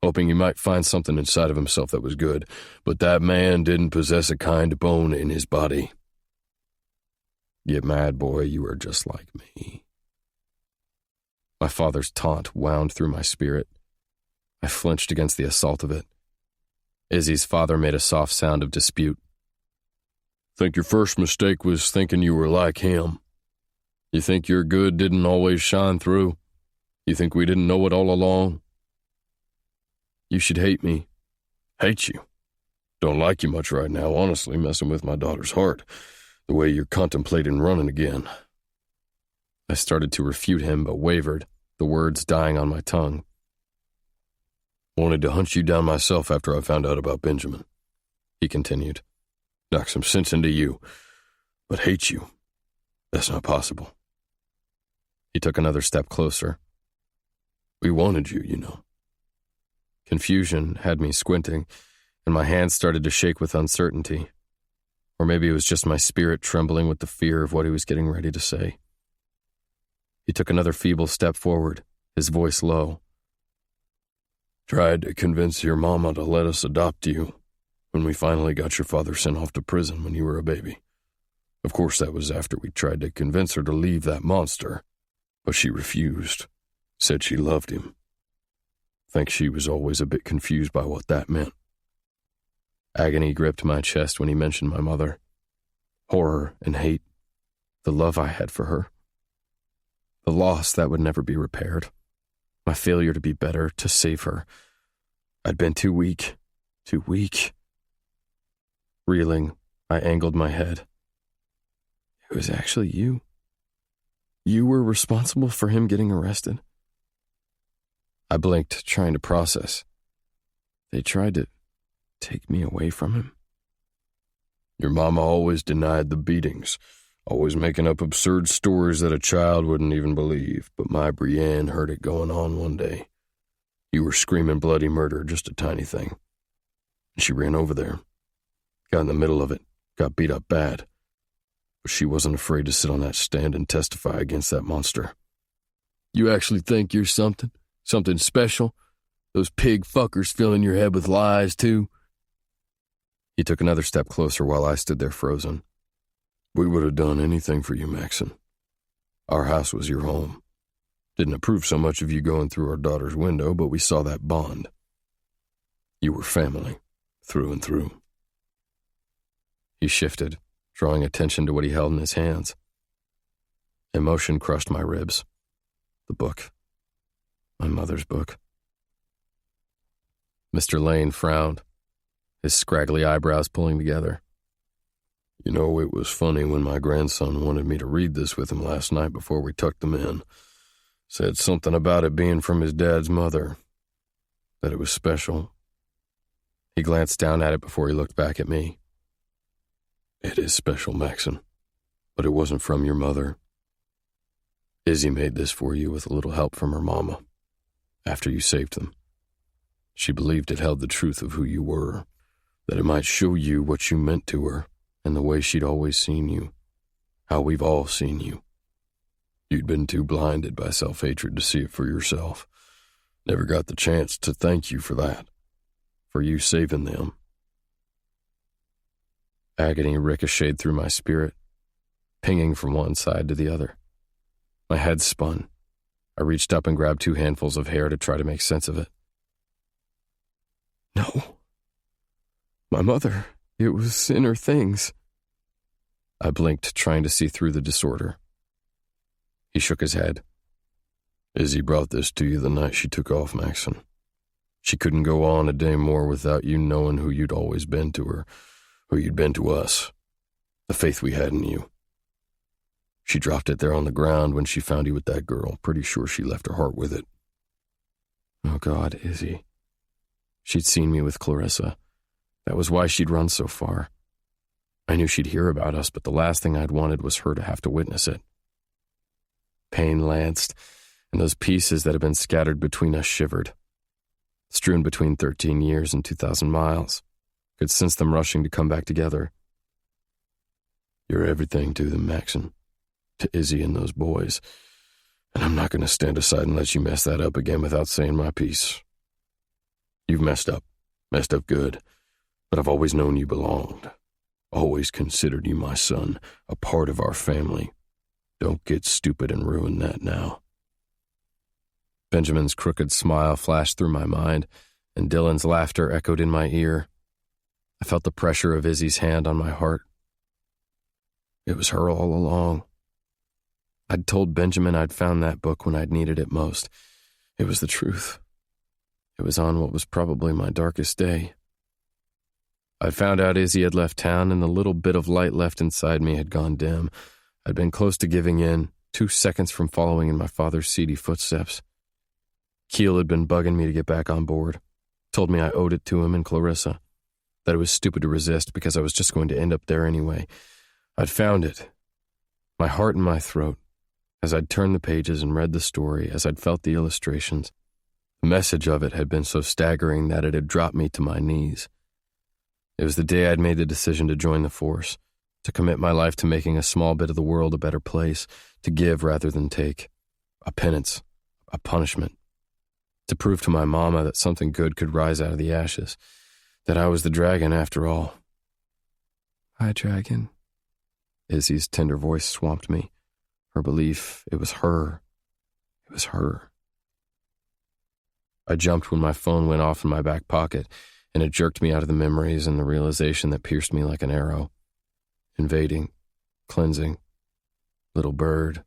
hoping he might find something inside of himself that was good, but that man didn't possess a kind bone in his body. Get mad, boy, you are just like me. My father's taunt wound through my spirit. I flinched against the assault of it. Izzy's father made a soft sound of dispute. Think your first mistake was thinking you were like him. You think your good didn't always shine through? You think we didn't know it all along? You should hate me. Hate you? Don't like you much right now, honestly, messing with my daughter's heart, the way you're contemplating running again. I started to refute him, but wavered, the words dying on my tongue. Wanted to hunt you down myself after I found out about Benjamin, he continued. Knock some sense into you, but hate you, that's not possible. He took another step closer. We wanted you, you know. Confusion had me squinting, and my hands started to shake with uncertainty. Or maybe it was just my spirit trembling with the fear of what he was getting ready to say. He took another feeble step forward, his voice low. Tried to convince your mama to let us adopt you when we finally got your father sent off to prison when you were a baby. Of course, that was after we tried to convince her to leave that monster, but she refused, said she loved him. Think she was always a bit confused by what that meant. Agony gripped my chest when he mentioned my mother. Horror and hate, the love I had for her. The loss that would never be repaired. My failure to be better, to save her. I'd been too weak. Reeling, I angled my head. It was actually you. You were responsible for him getting arrested. I blinked, trying to process. They tried to take me away from him. Your mama always denied the beatings, always making up absurd stories that a child wouldn't even believe, but my Brienne heard it going on one day. You were screaming bloody murder, just a tiny thing. And she ran over there, got in the middle of it, got beat up bad. But she wasn't afraid to sit on that stand and testify against that monster. You actually think you're something special? Those pig fuckers filling your head with lies, too? He took another step closer while I stood there frozen. We would have done anything for you, Maxon. Our house was your home. Didn't approve so much of you going through our daughter's window, but we saw that bond. You were family, through and through. He shifted, drawing attention to what he held in his hands. Emotion crushed my ribs. The book. My mother's book. Mr. Lane frowned, his scraggly eyebrows pulling together. You know, it was funny when my grandson wanted me to read this with him last night before we tucked them in. Said something about it being from his dad's mother, that it was special. He glanced down at it before he looked back at me. It is special, Maxon, but it wasn't from your mother. Izzy made this for you with a little help from her mama, after you saved them. She believed it held the truth of who you were, that it might show you what you meant to her and the way she'd always seen you, how we've all seen you. You'd been too blinded by self-hatred to see it for yourself. Never got the chance to thank you for that, for you saving them. Agony ricocheted through my spirit, pinging from one side to the other. My head spun. I reached up and grabbed 2 handfuls of hair to try to make sense of it. No. My mother, it was in her things. I blinked, trying to see through the disorder. He shook his head. Izzy brought this to you the night she took off, Maxon. She couldn't go on a day more without you knowing who you'd always been to her, who you'd been to us, the faith we had in you. She dropped it there on the ground when she found you with that girl. Pretty sure she left her heart with it. Oh, God, Izzy. She'd seen me with Clarissa. That was why she'd run so far. I knew she'd hear about us, but the last thing I'd wanted was her to have to witness it. Pain lanced, and those pieces that had been scattered between us shivered. Strewn between 13 years and 2,000 miles. Could sense them rushing to come back together. You're everything to them, Maxon. To Izzy and those boys. And I'm not going to stand aside and let you mess that up again without saying my piece. You've messed up good, but I've always known you belonged. Always considered you my son, a part of our family. Don't get stupid and ruin that now. Benjamin's crooked smile flashed through my mind, and Dylan's laughter echoed in my ear. I felt the pressure of Izzy's hand on my heart. It was her all along. I'd told Benjamin I'd found that book when I'd needed it most. It was the truth. It was on what was probably my darkest day. I'd found out Izzy had left town, and the little bit of light left inside me had gone dim. I'd been close to giving in, 2 seconds from following in my father's seedy footsteps. Keel had been bugging me to get back on board, told me I owed it to him and Clarissa, that it was stupid to resist because I was just going to end up there anyway. I'd found it, my heart in my throat, as I'd turned the pages and read the story, as I'd felt the illustrations. The message of it had been so staggering that it had dropped me to my knees. It was the day I'd made the decision to join the force, to commit my life to making a small bit of the world a better place, to give rather than take, a penance, a punishment, to prove to my mama that something good could rise out of the ashes, that I was the dragon after all. Hi, dragon. Izzy's tender voice swamped me. Her belief, it was her. It was her. I jumped when my phone went off in my back pocket, and it jerked me out of the memories and the realization that pierced me like an arrow. Invading, cleansing, little bird.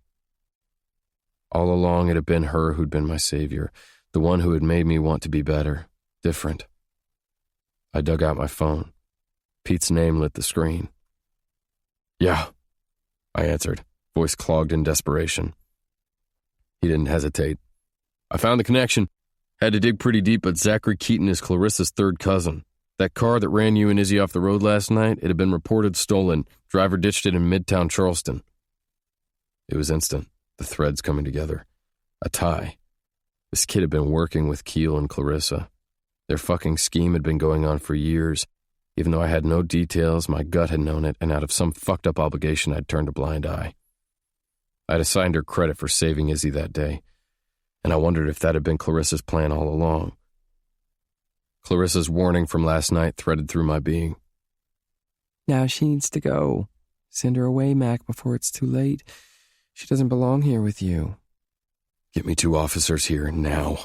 All along it had been her who'd been my savior, the one who had made me want to be better, different. I dug out my phone. Pete's name lit the screen. Yeah, I answered, voice clogged in desperation. He didn't hesitate. I found the connection. Had to dig pretty deep, but Zachary Keaton is Clarissa's third cousin. That car that ran you and Izzy off the road last night, it had been reported stolen. Driver ditched it in Midtown Charleston. It was instant, the threads coming together. A tie. This kid had been working with Keel and Clarissa. Their fucking scheme had been going on for years. Even though I had no details, my gut had known it, and out of some fucked up obligation, I'd turned a blind eye. I'd assigned her credit for saving Izzy that day, and I wondered if that had been Clarissa's plan all along. Clarissa's warning from last night threaded through my being. Now she needs to go. Send her away, Mac, before it's too late. She doesn't belong here with you. Get me 2 officers here, now.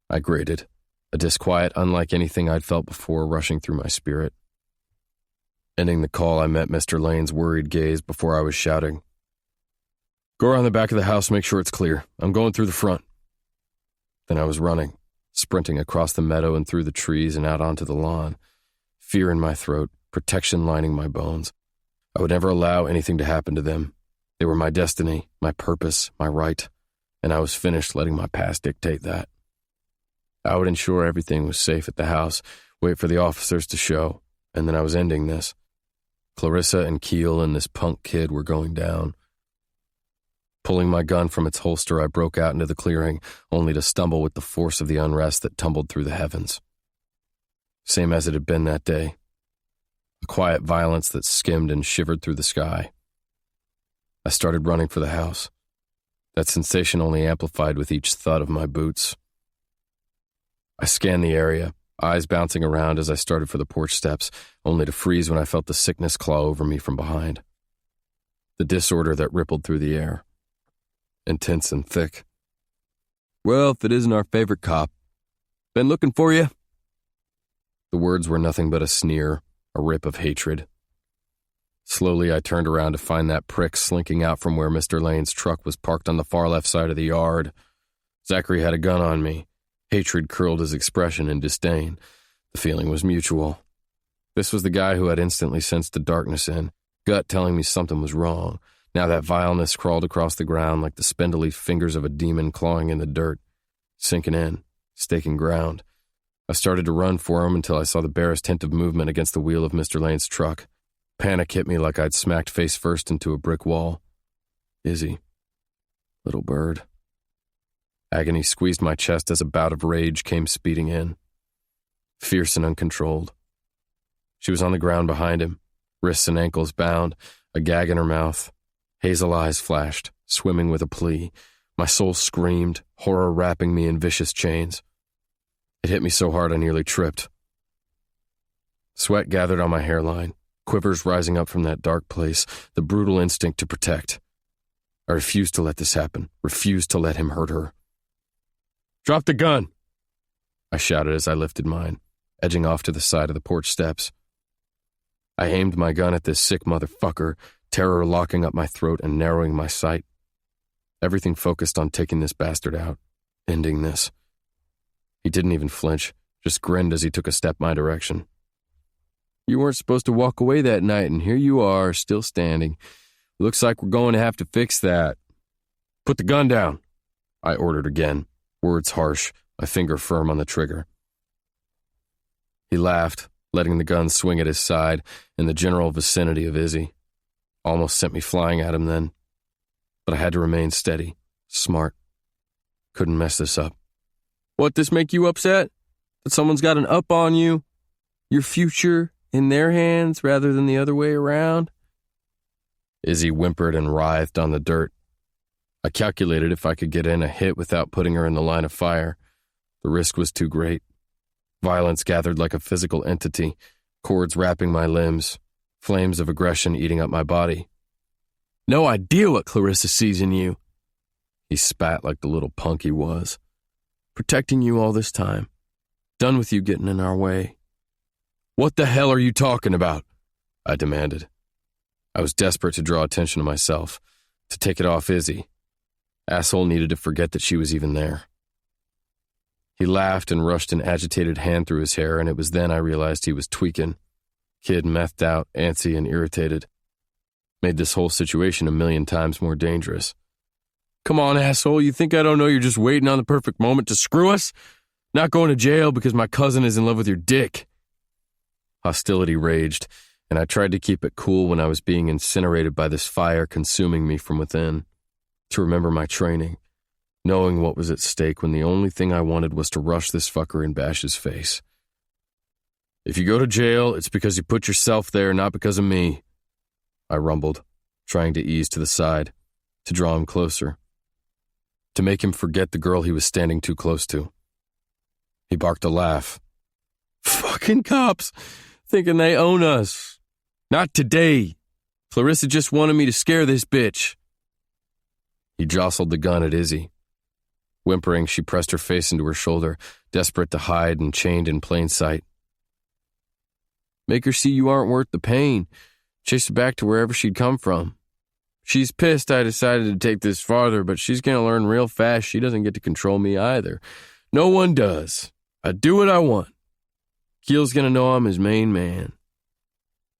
I grated, a disquiet unlike anything I'd felt before rushing through my spirit. Ending the call, I met Mr. Lane's worried gaze before I was shouting. Go around the back of the house, make sure it's clear. I'm going through the front. Then I was running, sprinting across the meadow and through the trees and out onto the lawn. Fear in my throat, protection lining my bones. I would never allow anything to happen to them. They were my destiny, my purpose, my right, and I was finished letting my past dictate that. I would ensure everything was safe at the house, wait for the officers to show, and then I was ending this. Clarissa and Keel and this punk kid were going down. Pulling my gun from its holster, I broke out into the clearing, only to stumble with the force of the unrest that tumbled through the heavens. Same as it had been that day. A quiet violence that skimmed and shivered through the sky. I started running for the house. That sensation only amplified with each thud of my boots. I scanned the area, eyes bouncing around as I started for the porch steps, only to freeze when I felt the sickness claw over me from behind. The disorder that rippled through the air. Intense and thick. Well, if it isn't our favorite cop. Been looking for you. The words were nothing but a sneer, a rip of hatred. Slowly, I turned around to find that prick slinking out from where Mr. Lane's truck was parked on the far left side of the yard. Zachary had a gun on me. Hatred curled his expression in disdain. The feeling was mutual. This was the guy who had instantly sensed the darkness in, gut telling me something was wrong. Now that vileness crawled across the ground like the spindly fingers of a demon clawing in the dirt, sinking in, staking ground. I started to run for him until I saw the barest hint of movement against the wheel of Mr. Lane's truck. Panic hit me like I'd smacked face first into a brick wall. Izzy. Little bird. Agony squeezed my chest as a bout of rage came speeding in. Fierce and uncontrolled. She was on the ground behind him, wrists and ankles bound, a gag in her mouth. Hazel eyes flashed, swimming with a plea. My soul screamed, horror wrapping me in vicious chains. It hit me so hard I nearly tripped. Sweat gathered on my hairline, quivers rising up from that dark place, the brutal instinct to protect. I refused to let this happen, refused to let him hurt her. "Drop the gun!" I shouted as I lifted mine, edging off to the side of the porch steps. I aimed my gun at this sick motherfucker, terror locking up my throat and narrowing my sight. Everything focused on taking this bastard out, ending this. He didn't even flinch, just grinned as he took a step my direction. "You weren't supposed to walk away that night, and here you are, still standing. Looks like we're going to have to fix that." "Put the gun down," I ordered again, words harsh, my finger firm on the trigger. He laughed, letting the gun swing at his side in the general vicinity of Izzy. Almost sent me flying at him then. But I had to remain steady, smart. Couldn't mess this up. "What, this make you upset? That someone's got an up on you? Your future in their hands rather than the other way around?" Izzy whimpered and writhed on the dirt. I calculated if I could get in a hit without putting her in the line of fire. The risk was too great. Violence gathered like a physical entity, cords wrapping my limbs, flames of aggression eating up my body. "No idea what Clarissa sees in you." He spat like the little punk he was. "Protecting you all this time. Done with you getting in our way." "What the hell are you talking about?" I demanded. I was desperate to draw attention to myself, to take it off Izzy. Asshole needed to forget that she was even there. He laughed and rushed an agitated hand through his hair, and it was then I realized he was tweaking. Kid methed out, antsy, and irritated. Made this whole situation 1,000,000 times more dangerous. "Come on, asshole, you think I don't know you're just waiting on the perfect moment to screw us? Not going to jail because my cousin is in love with your dick." Hostility raged, and I tried to keep it cool when I was being incinerated by this fire consuming me from within. To remember my training, knowing what was at stake when the only thing I wanted was to rush this fucker and bash his face. "If you go to jail, it's because you put yourself there, not because of me," I rumbled, trying to ease to the side, to draw him closer, to make him forget the girl he was standing too close to. He barked a laugh. "Fucking cops, thinking they own us. Not today. Clarissa just wanted me to scare this bitch." He jostled the gun at Izzy. Whimpering, she pressed her face into her shoulder, desperate to hide and chained in plain sight. "Make her see you aren't worth the pain. Chase her back to wherever she'd come from. She's pissed I decided to take this farther, but she's going to learn real fast she doesn't get to control me either. No one does. I do what I want. Keel's going to know I'm his main man."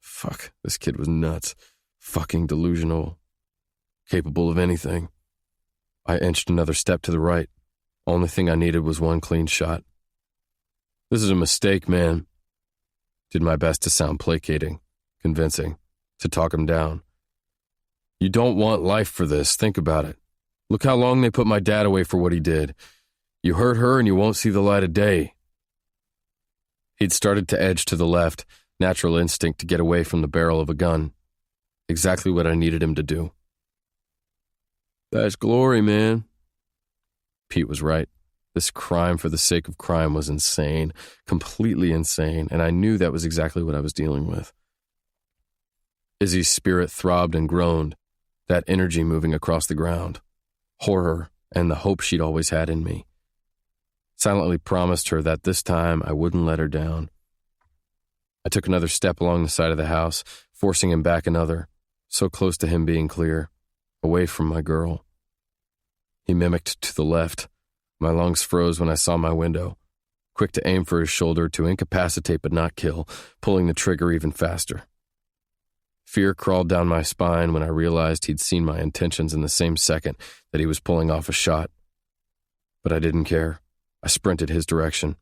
Fuck, this kid was nuts. Fucking delusional. Capable of anything. I inched another step to the right. Only thing I needed was one clean shot. "This is a mistake, man." Did my best to sound placating, convincing, to talk him down. "You don't want life for this, think about it. Look how long they put my dad away for what he did. You hurt her and you won't see the light of day." He'd started to edge to the left, natural instinct to get away from the barrel of a gun. Exactly what I needed him to do. "That's glory, man." Pete was right. This crime for the sake of crime was insane, completely insane, and I knew that was exactly what I was dealing with. Izzy's spirit throbbed and groaned, that energy moving across the ground, horror and the hope she'd always had in me. Silently promised her that this time I wouldn't let her down. I took another step along the side of the house, forcing him back another, so close to him being clear, away from my girl. He mimicked to the left. My lungs froze when I saw my window, quick to aim for his shoulder to incapacitate but not kill, pulling the trigger even faster. Fear crawled down my spine when I realized he'd seen my intentions in the same second that he was pulling off a shot. But I didn't care. I sprinted his direction.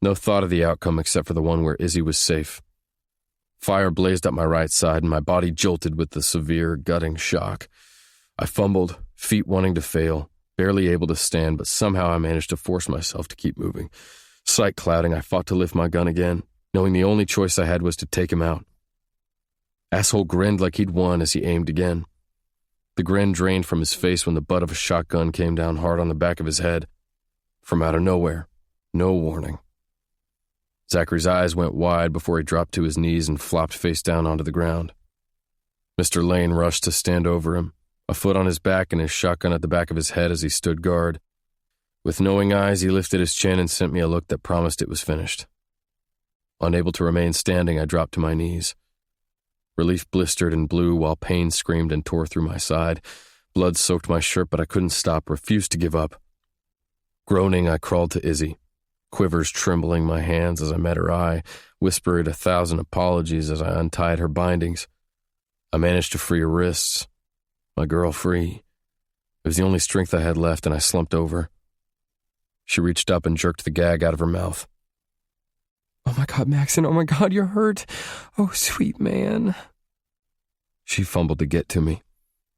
No thought of the outcome except for the one where Izzy was safe. Fire blazed up my right side and my body jolted with the severe, gutting shock. I fumbled, feet wanting to fail, barely able to stand, but somehow I managed to force myself to keep moving. Sight clouding, I fought to lift my gun again, knowing the only choice I had was to take him out. Asshole grinned like he'd won as he aimed again. The grin drained from his face when the butt of a shotgun came down hard on the back of his head. From out of nowhere, no warning. Zachary's eyes went wide before he dropped to his knees and flopped face down onto the ground. Mr. Lane rushed to stand over him, a foot on his back and his shotgun at the back of his head as he stood guard. With knowing eyes, he lifted his chin and sent me a look that promised it was finished. Unable to remain standing, I dropped to my knees. Relief blistered and blue while pain screamed and tore through my side. Blood soaked my shirt, but I couldn't stop, refused to give up. Groaning, I crawled to Izzy, quivers trembling my hands as I met her eye, whispered 1,000 apologies as I untied her bindings. I managed to free her wrists. My girl free. It was the only strength I had left, and I slumped over. She reached up and jerked the gag out of her mouth. "Oh my God, Maxon, oh my God, you're hurt. Oh, sweet man." She fumbled to get to me.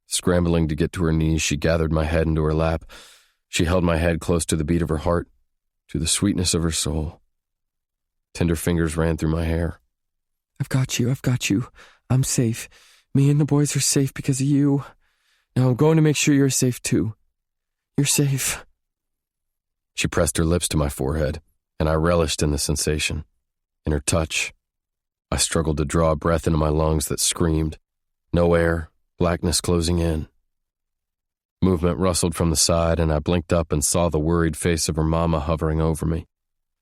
Scrambling to get to her knees, she gathered my head into her lap. She held my head close to the beat of her heart, to the sweetness of her soul. Tender fingers ran through my hair. I've got you. I'm safe. Me and the boys are safe because of you. Now I'm going to make sure you're safe too. You're safe." She pressed her lips to my forehead, and I relished in the sensation, in her touch. I struggled to draw a breath into my lungs that screamed. No air, blackness closing in. Movement rustled from the side, and I blinked up and saw the worried face of her mama hovering over me.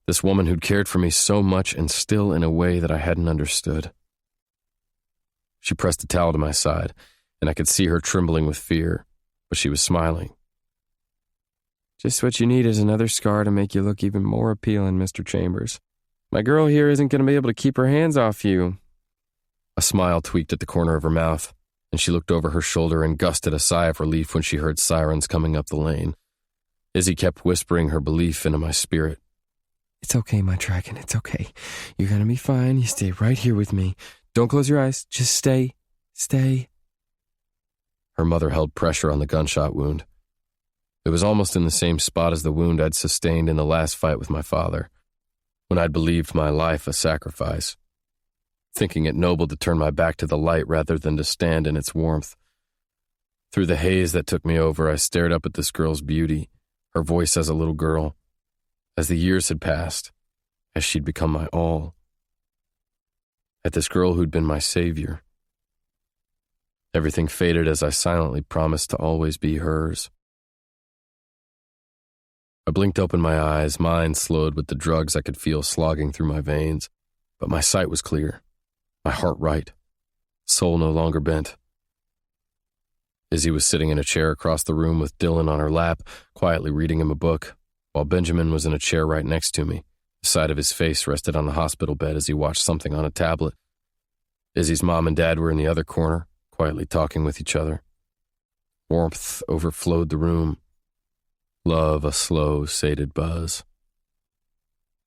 This woman who'd cared for me so much and still in a way that I hadn't understood. She pressed a towel to my side, and I could see her trembling with fear, but she was smiling. "Just what you need is another scar to make you look even more appealing, Mr. Chambers. My girl here isn't going to be able to keep her hands off you." A smile tweaked at the corner of her mouth, and she looked over her shoulder and gusted a sigh of relief when she heard sirens coming up the lane. Izzy kept whispering her belief into my spirit. "It's okay, my dragon, it's okay. You're going to be fine. You stay right here with me. Don't close your eyes. Just stay. Stay." Her mother held pressure on the gunshot wound. It was almost in the same spot as the wound I'd sustained in the last fight with my father, when I'd believed my life a sacrifice, thinking it noble to turn my back to the light rather than to stand in its warmth. Through the haze that took me over, I stared up at this girl's beauty, her voice as a little girl, as the years had passed, as she'd become my all. At this girl who'd been my savior. Everything faded as I silently promised to always be hers. I blinked open my eyes, mind slowed with the drugs I could feel slogging through my veins, but my sight was clear, my heart right, soul no longer bent. Izzy was sitting in a chair across the room with Dylan on her lap, quietly reading him a book, while Benjamin was in a chair right next to me. The side of his face rested on the hospital bed as he watched something on a tablet. Izzy's mom and dad were in the other corner, quietly talking with each other. Warmth overflowed the room. Love, a slow, sated buzz.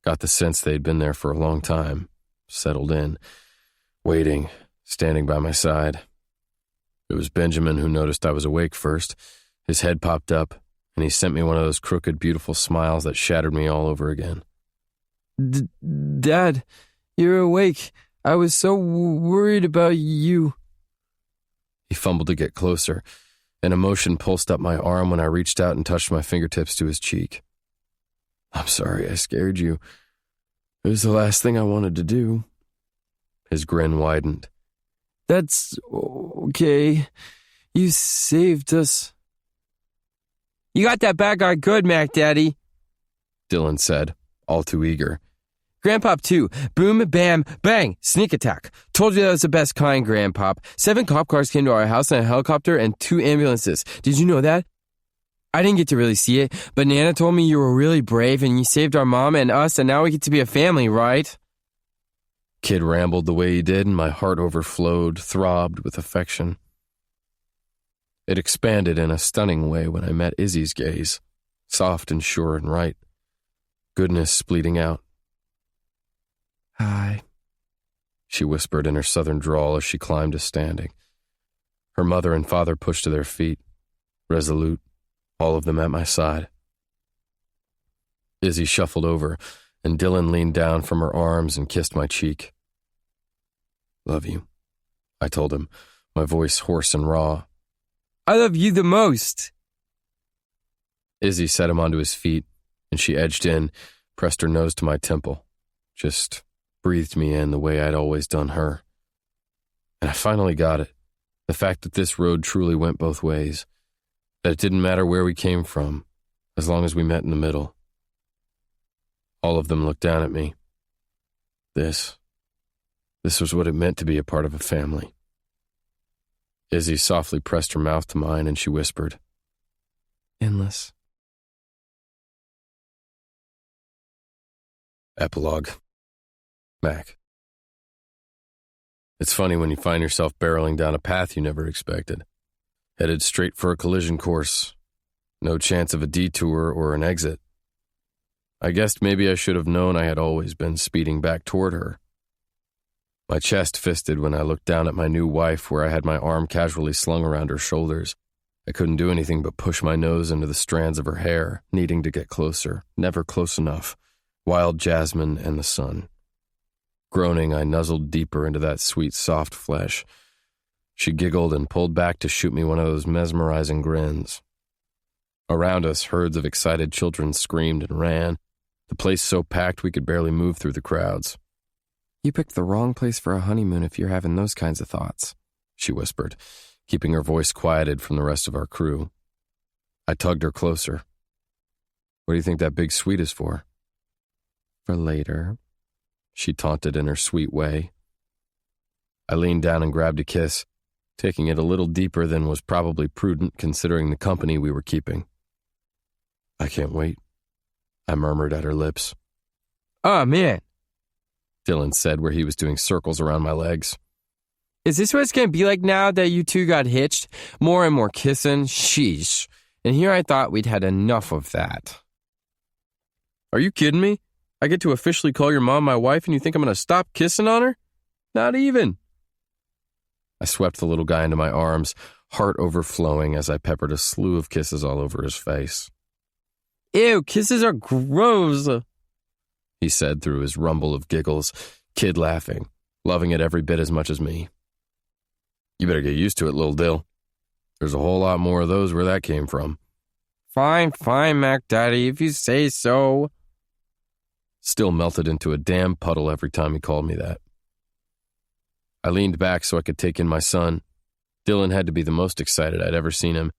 Got the sense they'd been there for a long time, settled in, waiting, standing by my side. It was Benjamin who noticed I was awake first, His head popped up, and he sent me one of those crooked, beautiful smiles that shattered me all over again. Dad, you're awake. I was so worried about you. He fumbled to get closer. An emotion pulsed up my arm when I reached out and touched my fingertips to his cheek. I'm sorry I scared you. It was the last thing I wanted to do. His grin widened. That's okay. You saved us. You got that bad guy good, Mac Daddy, Dylan said, all too eager. Grandpop 2, boom, bam, bang, sneak attack. Told you that was the best kind, Grandpop. 7 cop cars came to our house and a helicopter and 2 ambulances. Did you know that? I didn't get to really see it, but Nana told me you were really brave and you saved our mom and us, and now we get to be a family, right? Kid rambled the way he did, and my heart overflowed, throbbed with affection. It expanded in a stunning way when I met Izzy's gaze, soft and sure and right. Goodness bleeding out. Hi, she whispered in her southern drawl as she climbed a standing. Her mother and father pushed to their feet, resolute, all of them at my side. Izzy shuffled over, and Dylan leaned down from her arms and kissed my cheek. Love you, I told him, my voice hoarse and raw. I love you the most. Izzy set him onto his feet, and she edged in, pressed her nose to my temple, just breathed me in the way I'd always done her. And I finally got it, the fact that this road truly went both ways, that it didn't matter where we came from, as long as we met in the middle. All of them looked down at me. This was what it meant to be a part of a family. Izzy softly pressed her mouth to mine and she whispered, Endless. Epilogue. Mac. It's funny when you find yourself barreling down a path you never expected, headed straight for a collision course, no chance of a detour or an exit. I guessed maybe I should have known I had always been speeding back toward her. My chest fisted when I looked down at my new wife where I had my arm casually slung around her shoulders. I couldn't do anything but push my nose into the strands of her hair, needing to get closer, never close enough. Wild jasmine and the sun. Groaning, I nuzzled deeper into that sweet, soft flesh. She giggled and pulled back to shoot me one of those mesmerizing grins. Around us, herds of excited children screamed and ran, the place so packed we could barely move through the crowds. You picked the wrong place for a honeymoon if you're having those kinds of thoughts, she whispered, keeping her voice quieted from the rest of our crew. I tugged her closer. What do you think that big suite is for? For later, she taunted in her sweet way. I leaned down and grabbed a kiss, taking it a little deeper than was probably prudent considering the company we were keeping. I can't wait, I murmured at her lips. Oh, man, Dylan said where he was doing circles around my legs. Is this what it's going to be like now that you two got hitched? More and more kissing? Sheesh. And here I thought we'd had enough of that. Are you kidding me? I get to officially call your mom my wife and you think I'm going to stop kissing on her? Not even. I swept the little guy into my arms, heart overflowing as I peppered a slew of kisses all over his face. Ew, kisses are gross, he said through his rumble of giggles, kid laughing, loving it every bit as much as me. You better get used to it, little Dill. There's a whole lot more of those where that came from. Fine, Mac Daddy, if you say so. Still melted into a damn puddle every time he called me that. I leaned back so I could take in my son. Dylan had to be the most excited I'd ever seen him,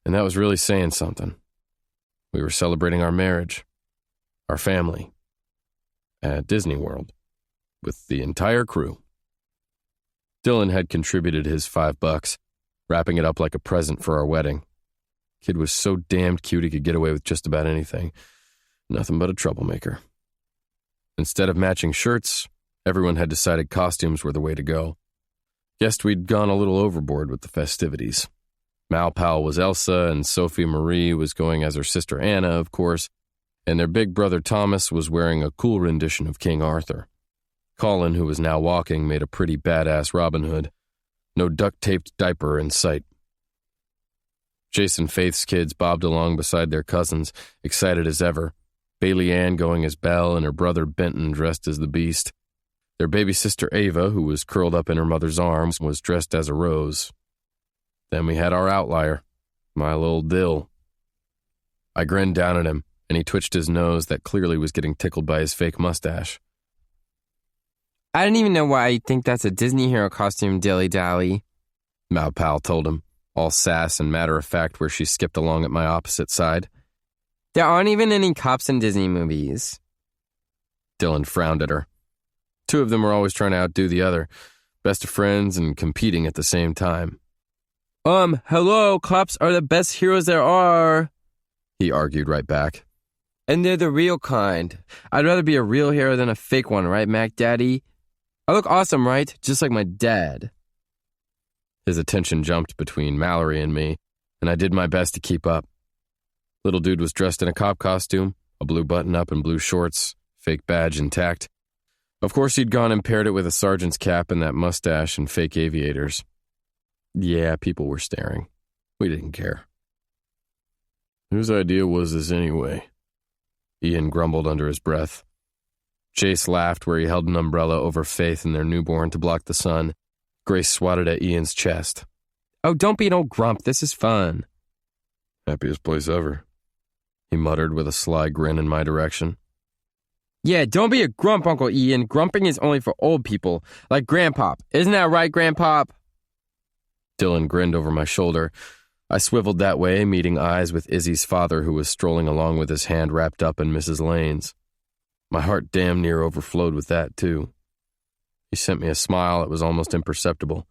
and that was really saying something. We were celebrating our marriage, our family, at Disney World, with the entire crew. Dylan had contributed his $5, wrapping it up like a present for our wedding. Kid was so damned cute he could get away with just about anything. Nothing but a troublemaker. Instead of matching shirts, everyone had decided costumes were the way to go. Guessed we'd gone a little overboard with the festivities. Mal Powell was Elsa, and Sophie Marie was going as her sister Anna, of course, and their big brother Thomas was wearing a cool rendition of King Arthur. Colin, who was now walking, made a pretty badass Robin Hood. No duct-taped diaper in sight. Jason Faith's kids bobbed along beside their cousins, excited as ever. Bailey Ann going as Belle and her brother Benton dressed as the Beast. Their baby sister Ava, who was curled up in her mother's arms, was dressed as a rose. Then we had our outlier, my little Dill. I grinned down at him, and he twitched his nose that clearly was getting tickled by his fake mustache. I don't even know why you think that's a Disney hero costume, dilly-dally, Mau Pal told him, all sass and matter-of-fact where she skipped along at my opposite side. There aren't even any cops in Disney movies. Dylan frowned at her. Two of them were always trying to outdo the other, best of friends and competing at the same time. Hello, cops are the best heroes there are, he argued right back. And they're the real kind. I'd rather be a real hero than a fake one, right, Mac Daddy? I look awesome, right? Just like my dad. His attention jumped between Mallory and me, and I did my best to keep up. Little dude was dressed in a cop costume, a blue button-up and blue shorts, fake badge intact. Of course he'd gone and paired it with a sergeant's cap and that mustache and fake aviators. Yeah, people were staring. We didn't care. Whose idea was this anyway? Ian grumbled under his breath. Chase laughed where he held an umbrella over Faith and their newborn to block the sun. Grace swatted at Ian's chest. Oh, don't be an old grump. This is fun. Happiest place ever, he muttered with a sly grin in my direction. Yeah, don't be a grump, Uncle Ian. Grumping is only for old people, like Grandpop. Isn't that right, Grandpop? Dylan grinned over my shoulder. I swiveled that way, meeting eyes with Izzy's father, who was strolling along with his hand wrapped up in Mrs. Lane's. My heart damn near overflowed with that, too. He sent me a smile that was almost imperceptible,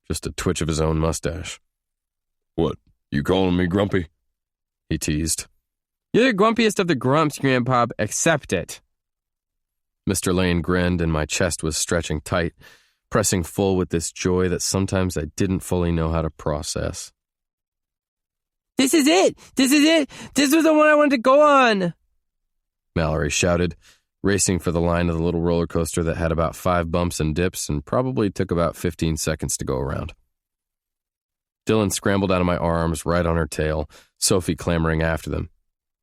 just a twitch of his own mustache. What, you calling me grumpy? He teased. You're the grumpiest of the grumps, Grandpop. Accept it. Mr. Lane grinned and my chest was stretching tight, pressing full with this joy that sometimes I didn't fully know how to process. This is it! This is it! This was the one I wanted to go on! Mallory shouted, racing for the line of the little roller coaster that had about 5 bumps and dips and probably took about 15 seconds to go around. Dylan scrambled out of my arms right on her tail, Sophie clamoring after them.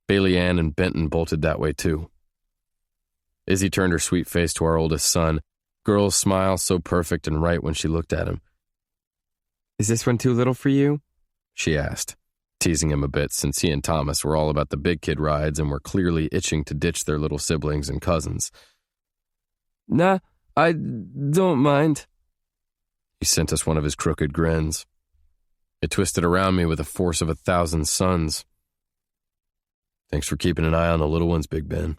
Bailey Ann and Benton bolted that way too. Izzy turned her sweet face to our oldest son, girl's smile so perfect and right when she looked at him. Is this one too little for you? She asked, teasing him a bit since he and Thomas were all about the big kid rides and were clearly itching to ditch their little siblings and cousins. Nah, I don't mind. He sent us one of his crooked grins. It twisted around me with the force of 1,000 suns. Thanks for keeping an eye on the little ones, Big Ben.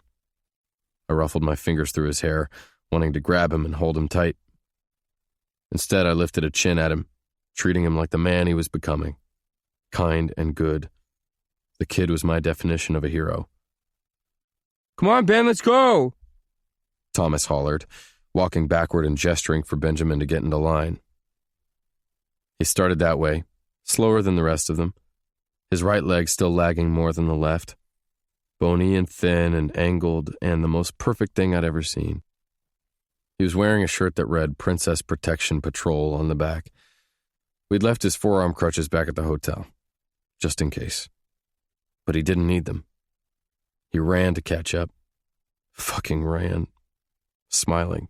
I ruffled my fingers through his hair, wanting to grab him and hold him tight. Instead, I lifted a chin at him, treating him like the man he was becoming. Kind and good. The kid was my definition of a hero. Come on, Ben, let's go! Thomas hollered, walking backward and gesturing for Benjamin to get into line. He started that way, slower than the rest of them, his right leg still lagging more than the left. Bony and thin and angled and the most perfect thing I'd ever seen. He was wearing a shirt that read Princess Protection Patrol on the back. We'd left his forearm crutches back at the hotel, just in case. But he didn't need them. He ran to catch up. Fucking ran. Smiling.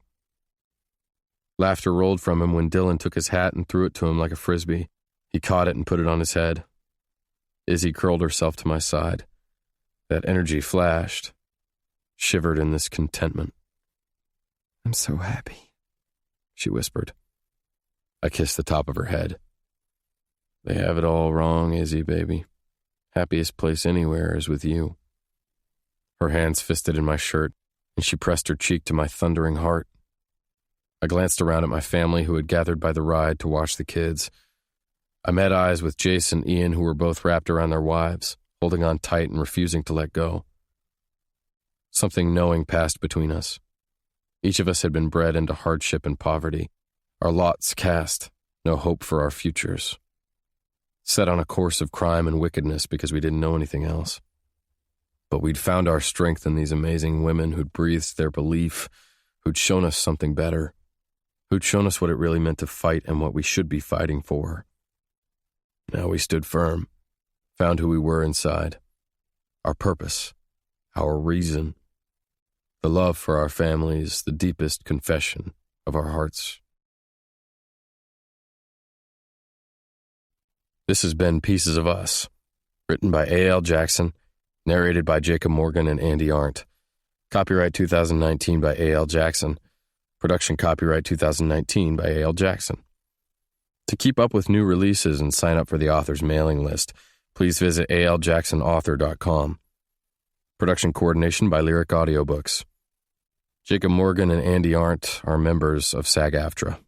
Laughter rolled from him when Dylan took his hat and threw it to him like a frisbee. He caught it and put it on his head. Izzy curled herself to my side. That energy flashed, shivered in this contentment. I'm so happy, she whispered. I kissed the top of her head. They have it all wrong, Izzy, baby. Happiest place anywhere is with you. Her hands fisted in my shirt, and she pressed her cheek to my thundering heart. I glanced around at my family who had gathered by the ride to watch the kids. I met eyes with Jace and Ian, who were both wrapped around their wives, holding on tight and refusing to let go. Something knowing passed between us. Each of us had been bred into hardship and poverty, our lots cast, no hope for our futures. Set on a course of crime and wickedness because we didn't know anything else. But we'd found our strength in these amazing women who'd breathed their belief, who'd shown us something better, who'd shown us what it really meant to fight and what we should be fighting for. Now we stood firm, found who we were inside, our purpose, our reason. The love for our families, the deepest confession of our hearts. This has been Pieces of Us, written by A.L. Jackson, narrated by Jacob Morgan and Andy Arndt. Copyright 2019 by A.L. Jackson. Production copyright 2019 by A.L. Jackson. To keep up with new releases and sign up for the author's mailing list, please visit aljacksonauthor.com. Production coordination by Lyric Audiobooks. Jacob Morgan and Andy Arndt are members of SAG-AFTRA.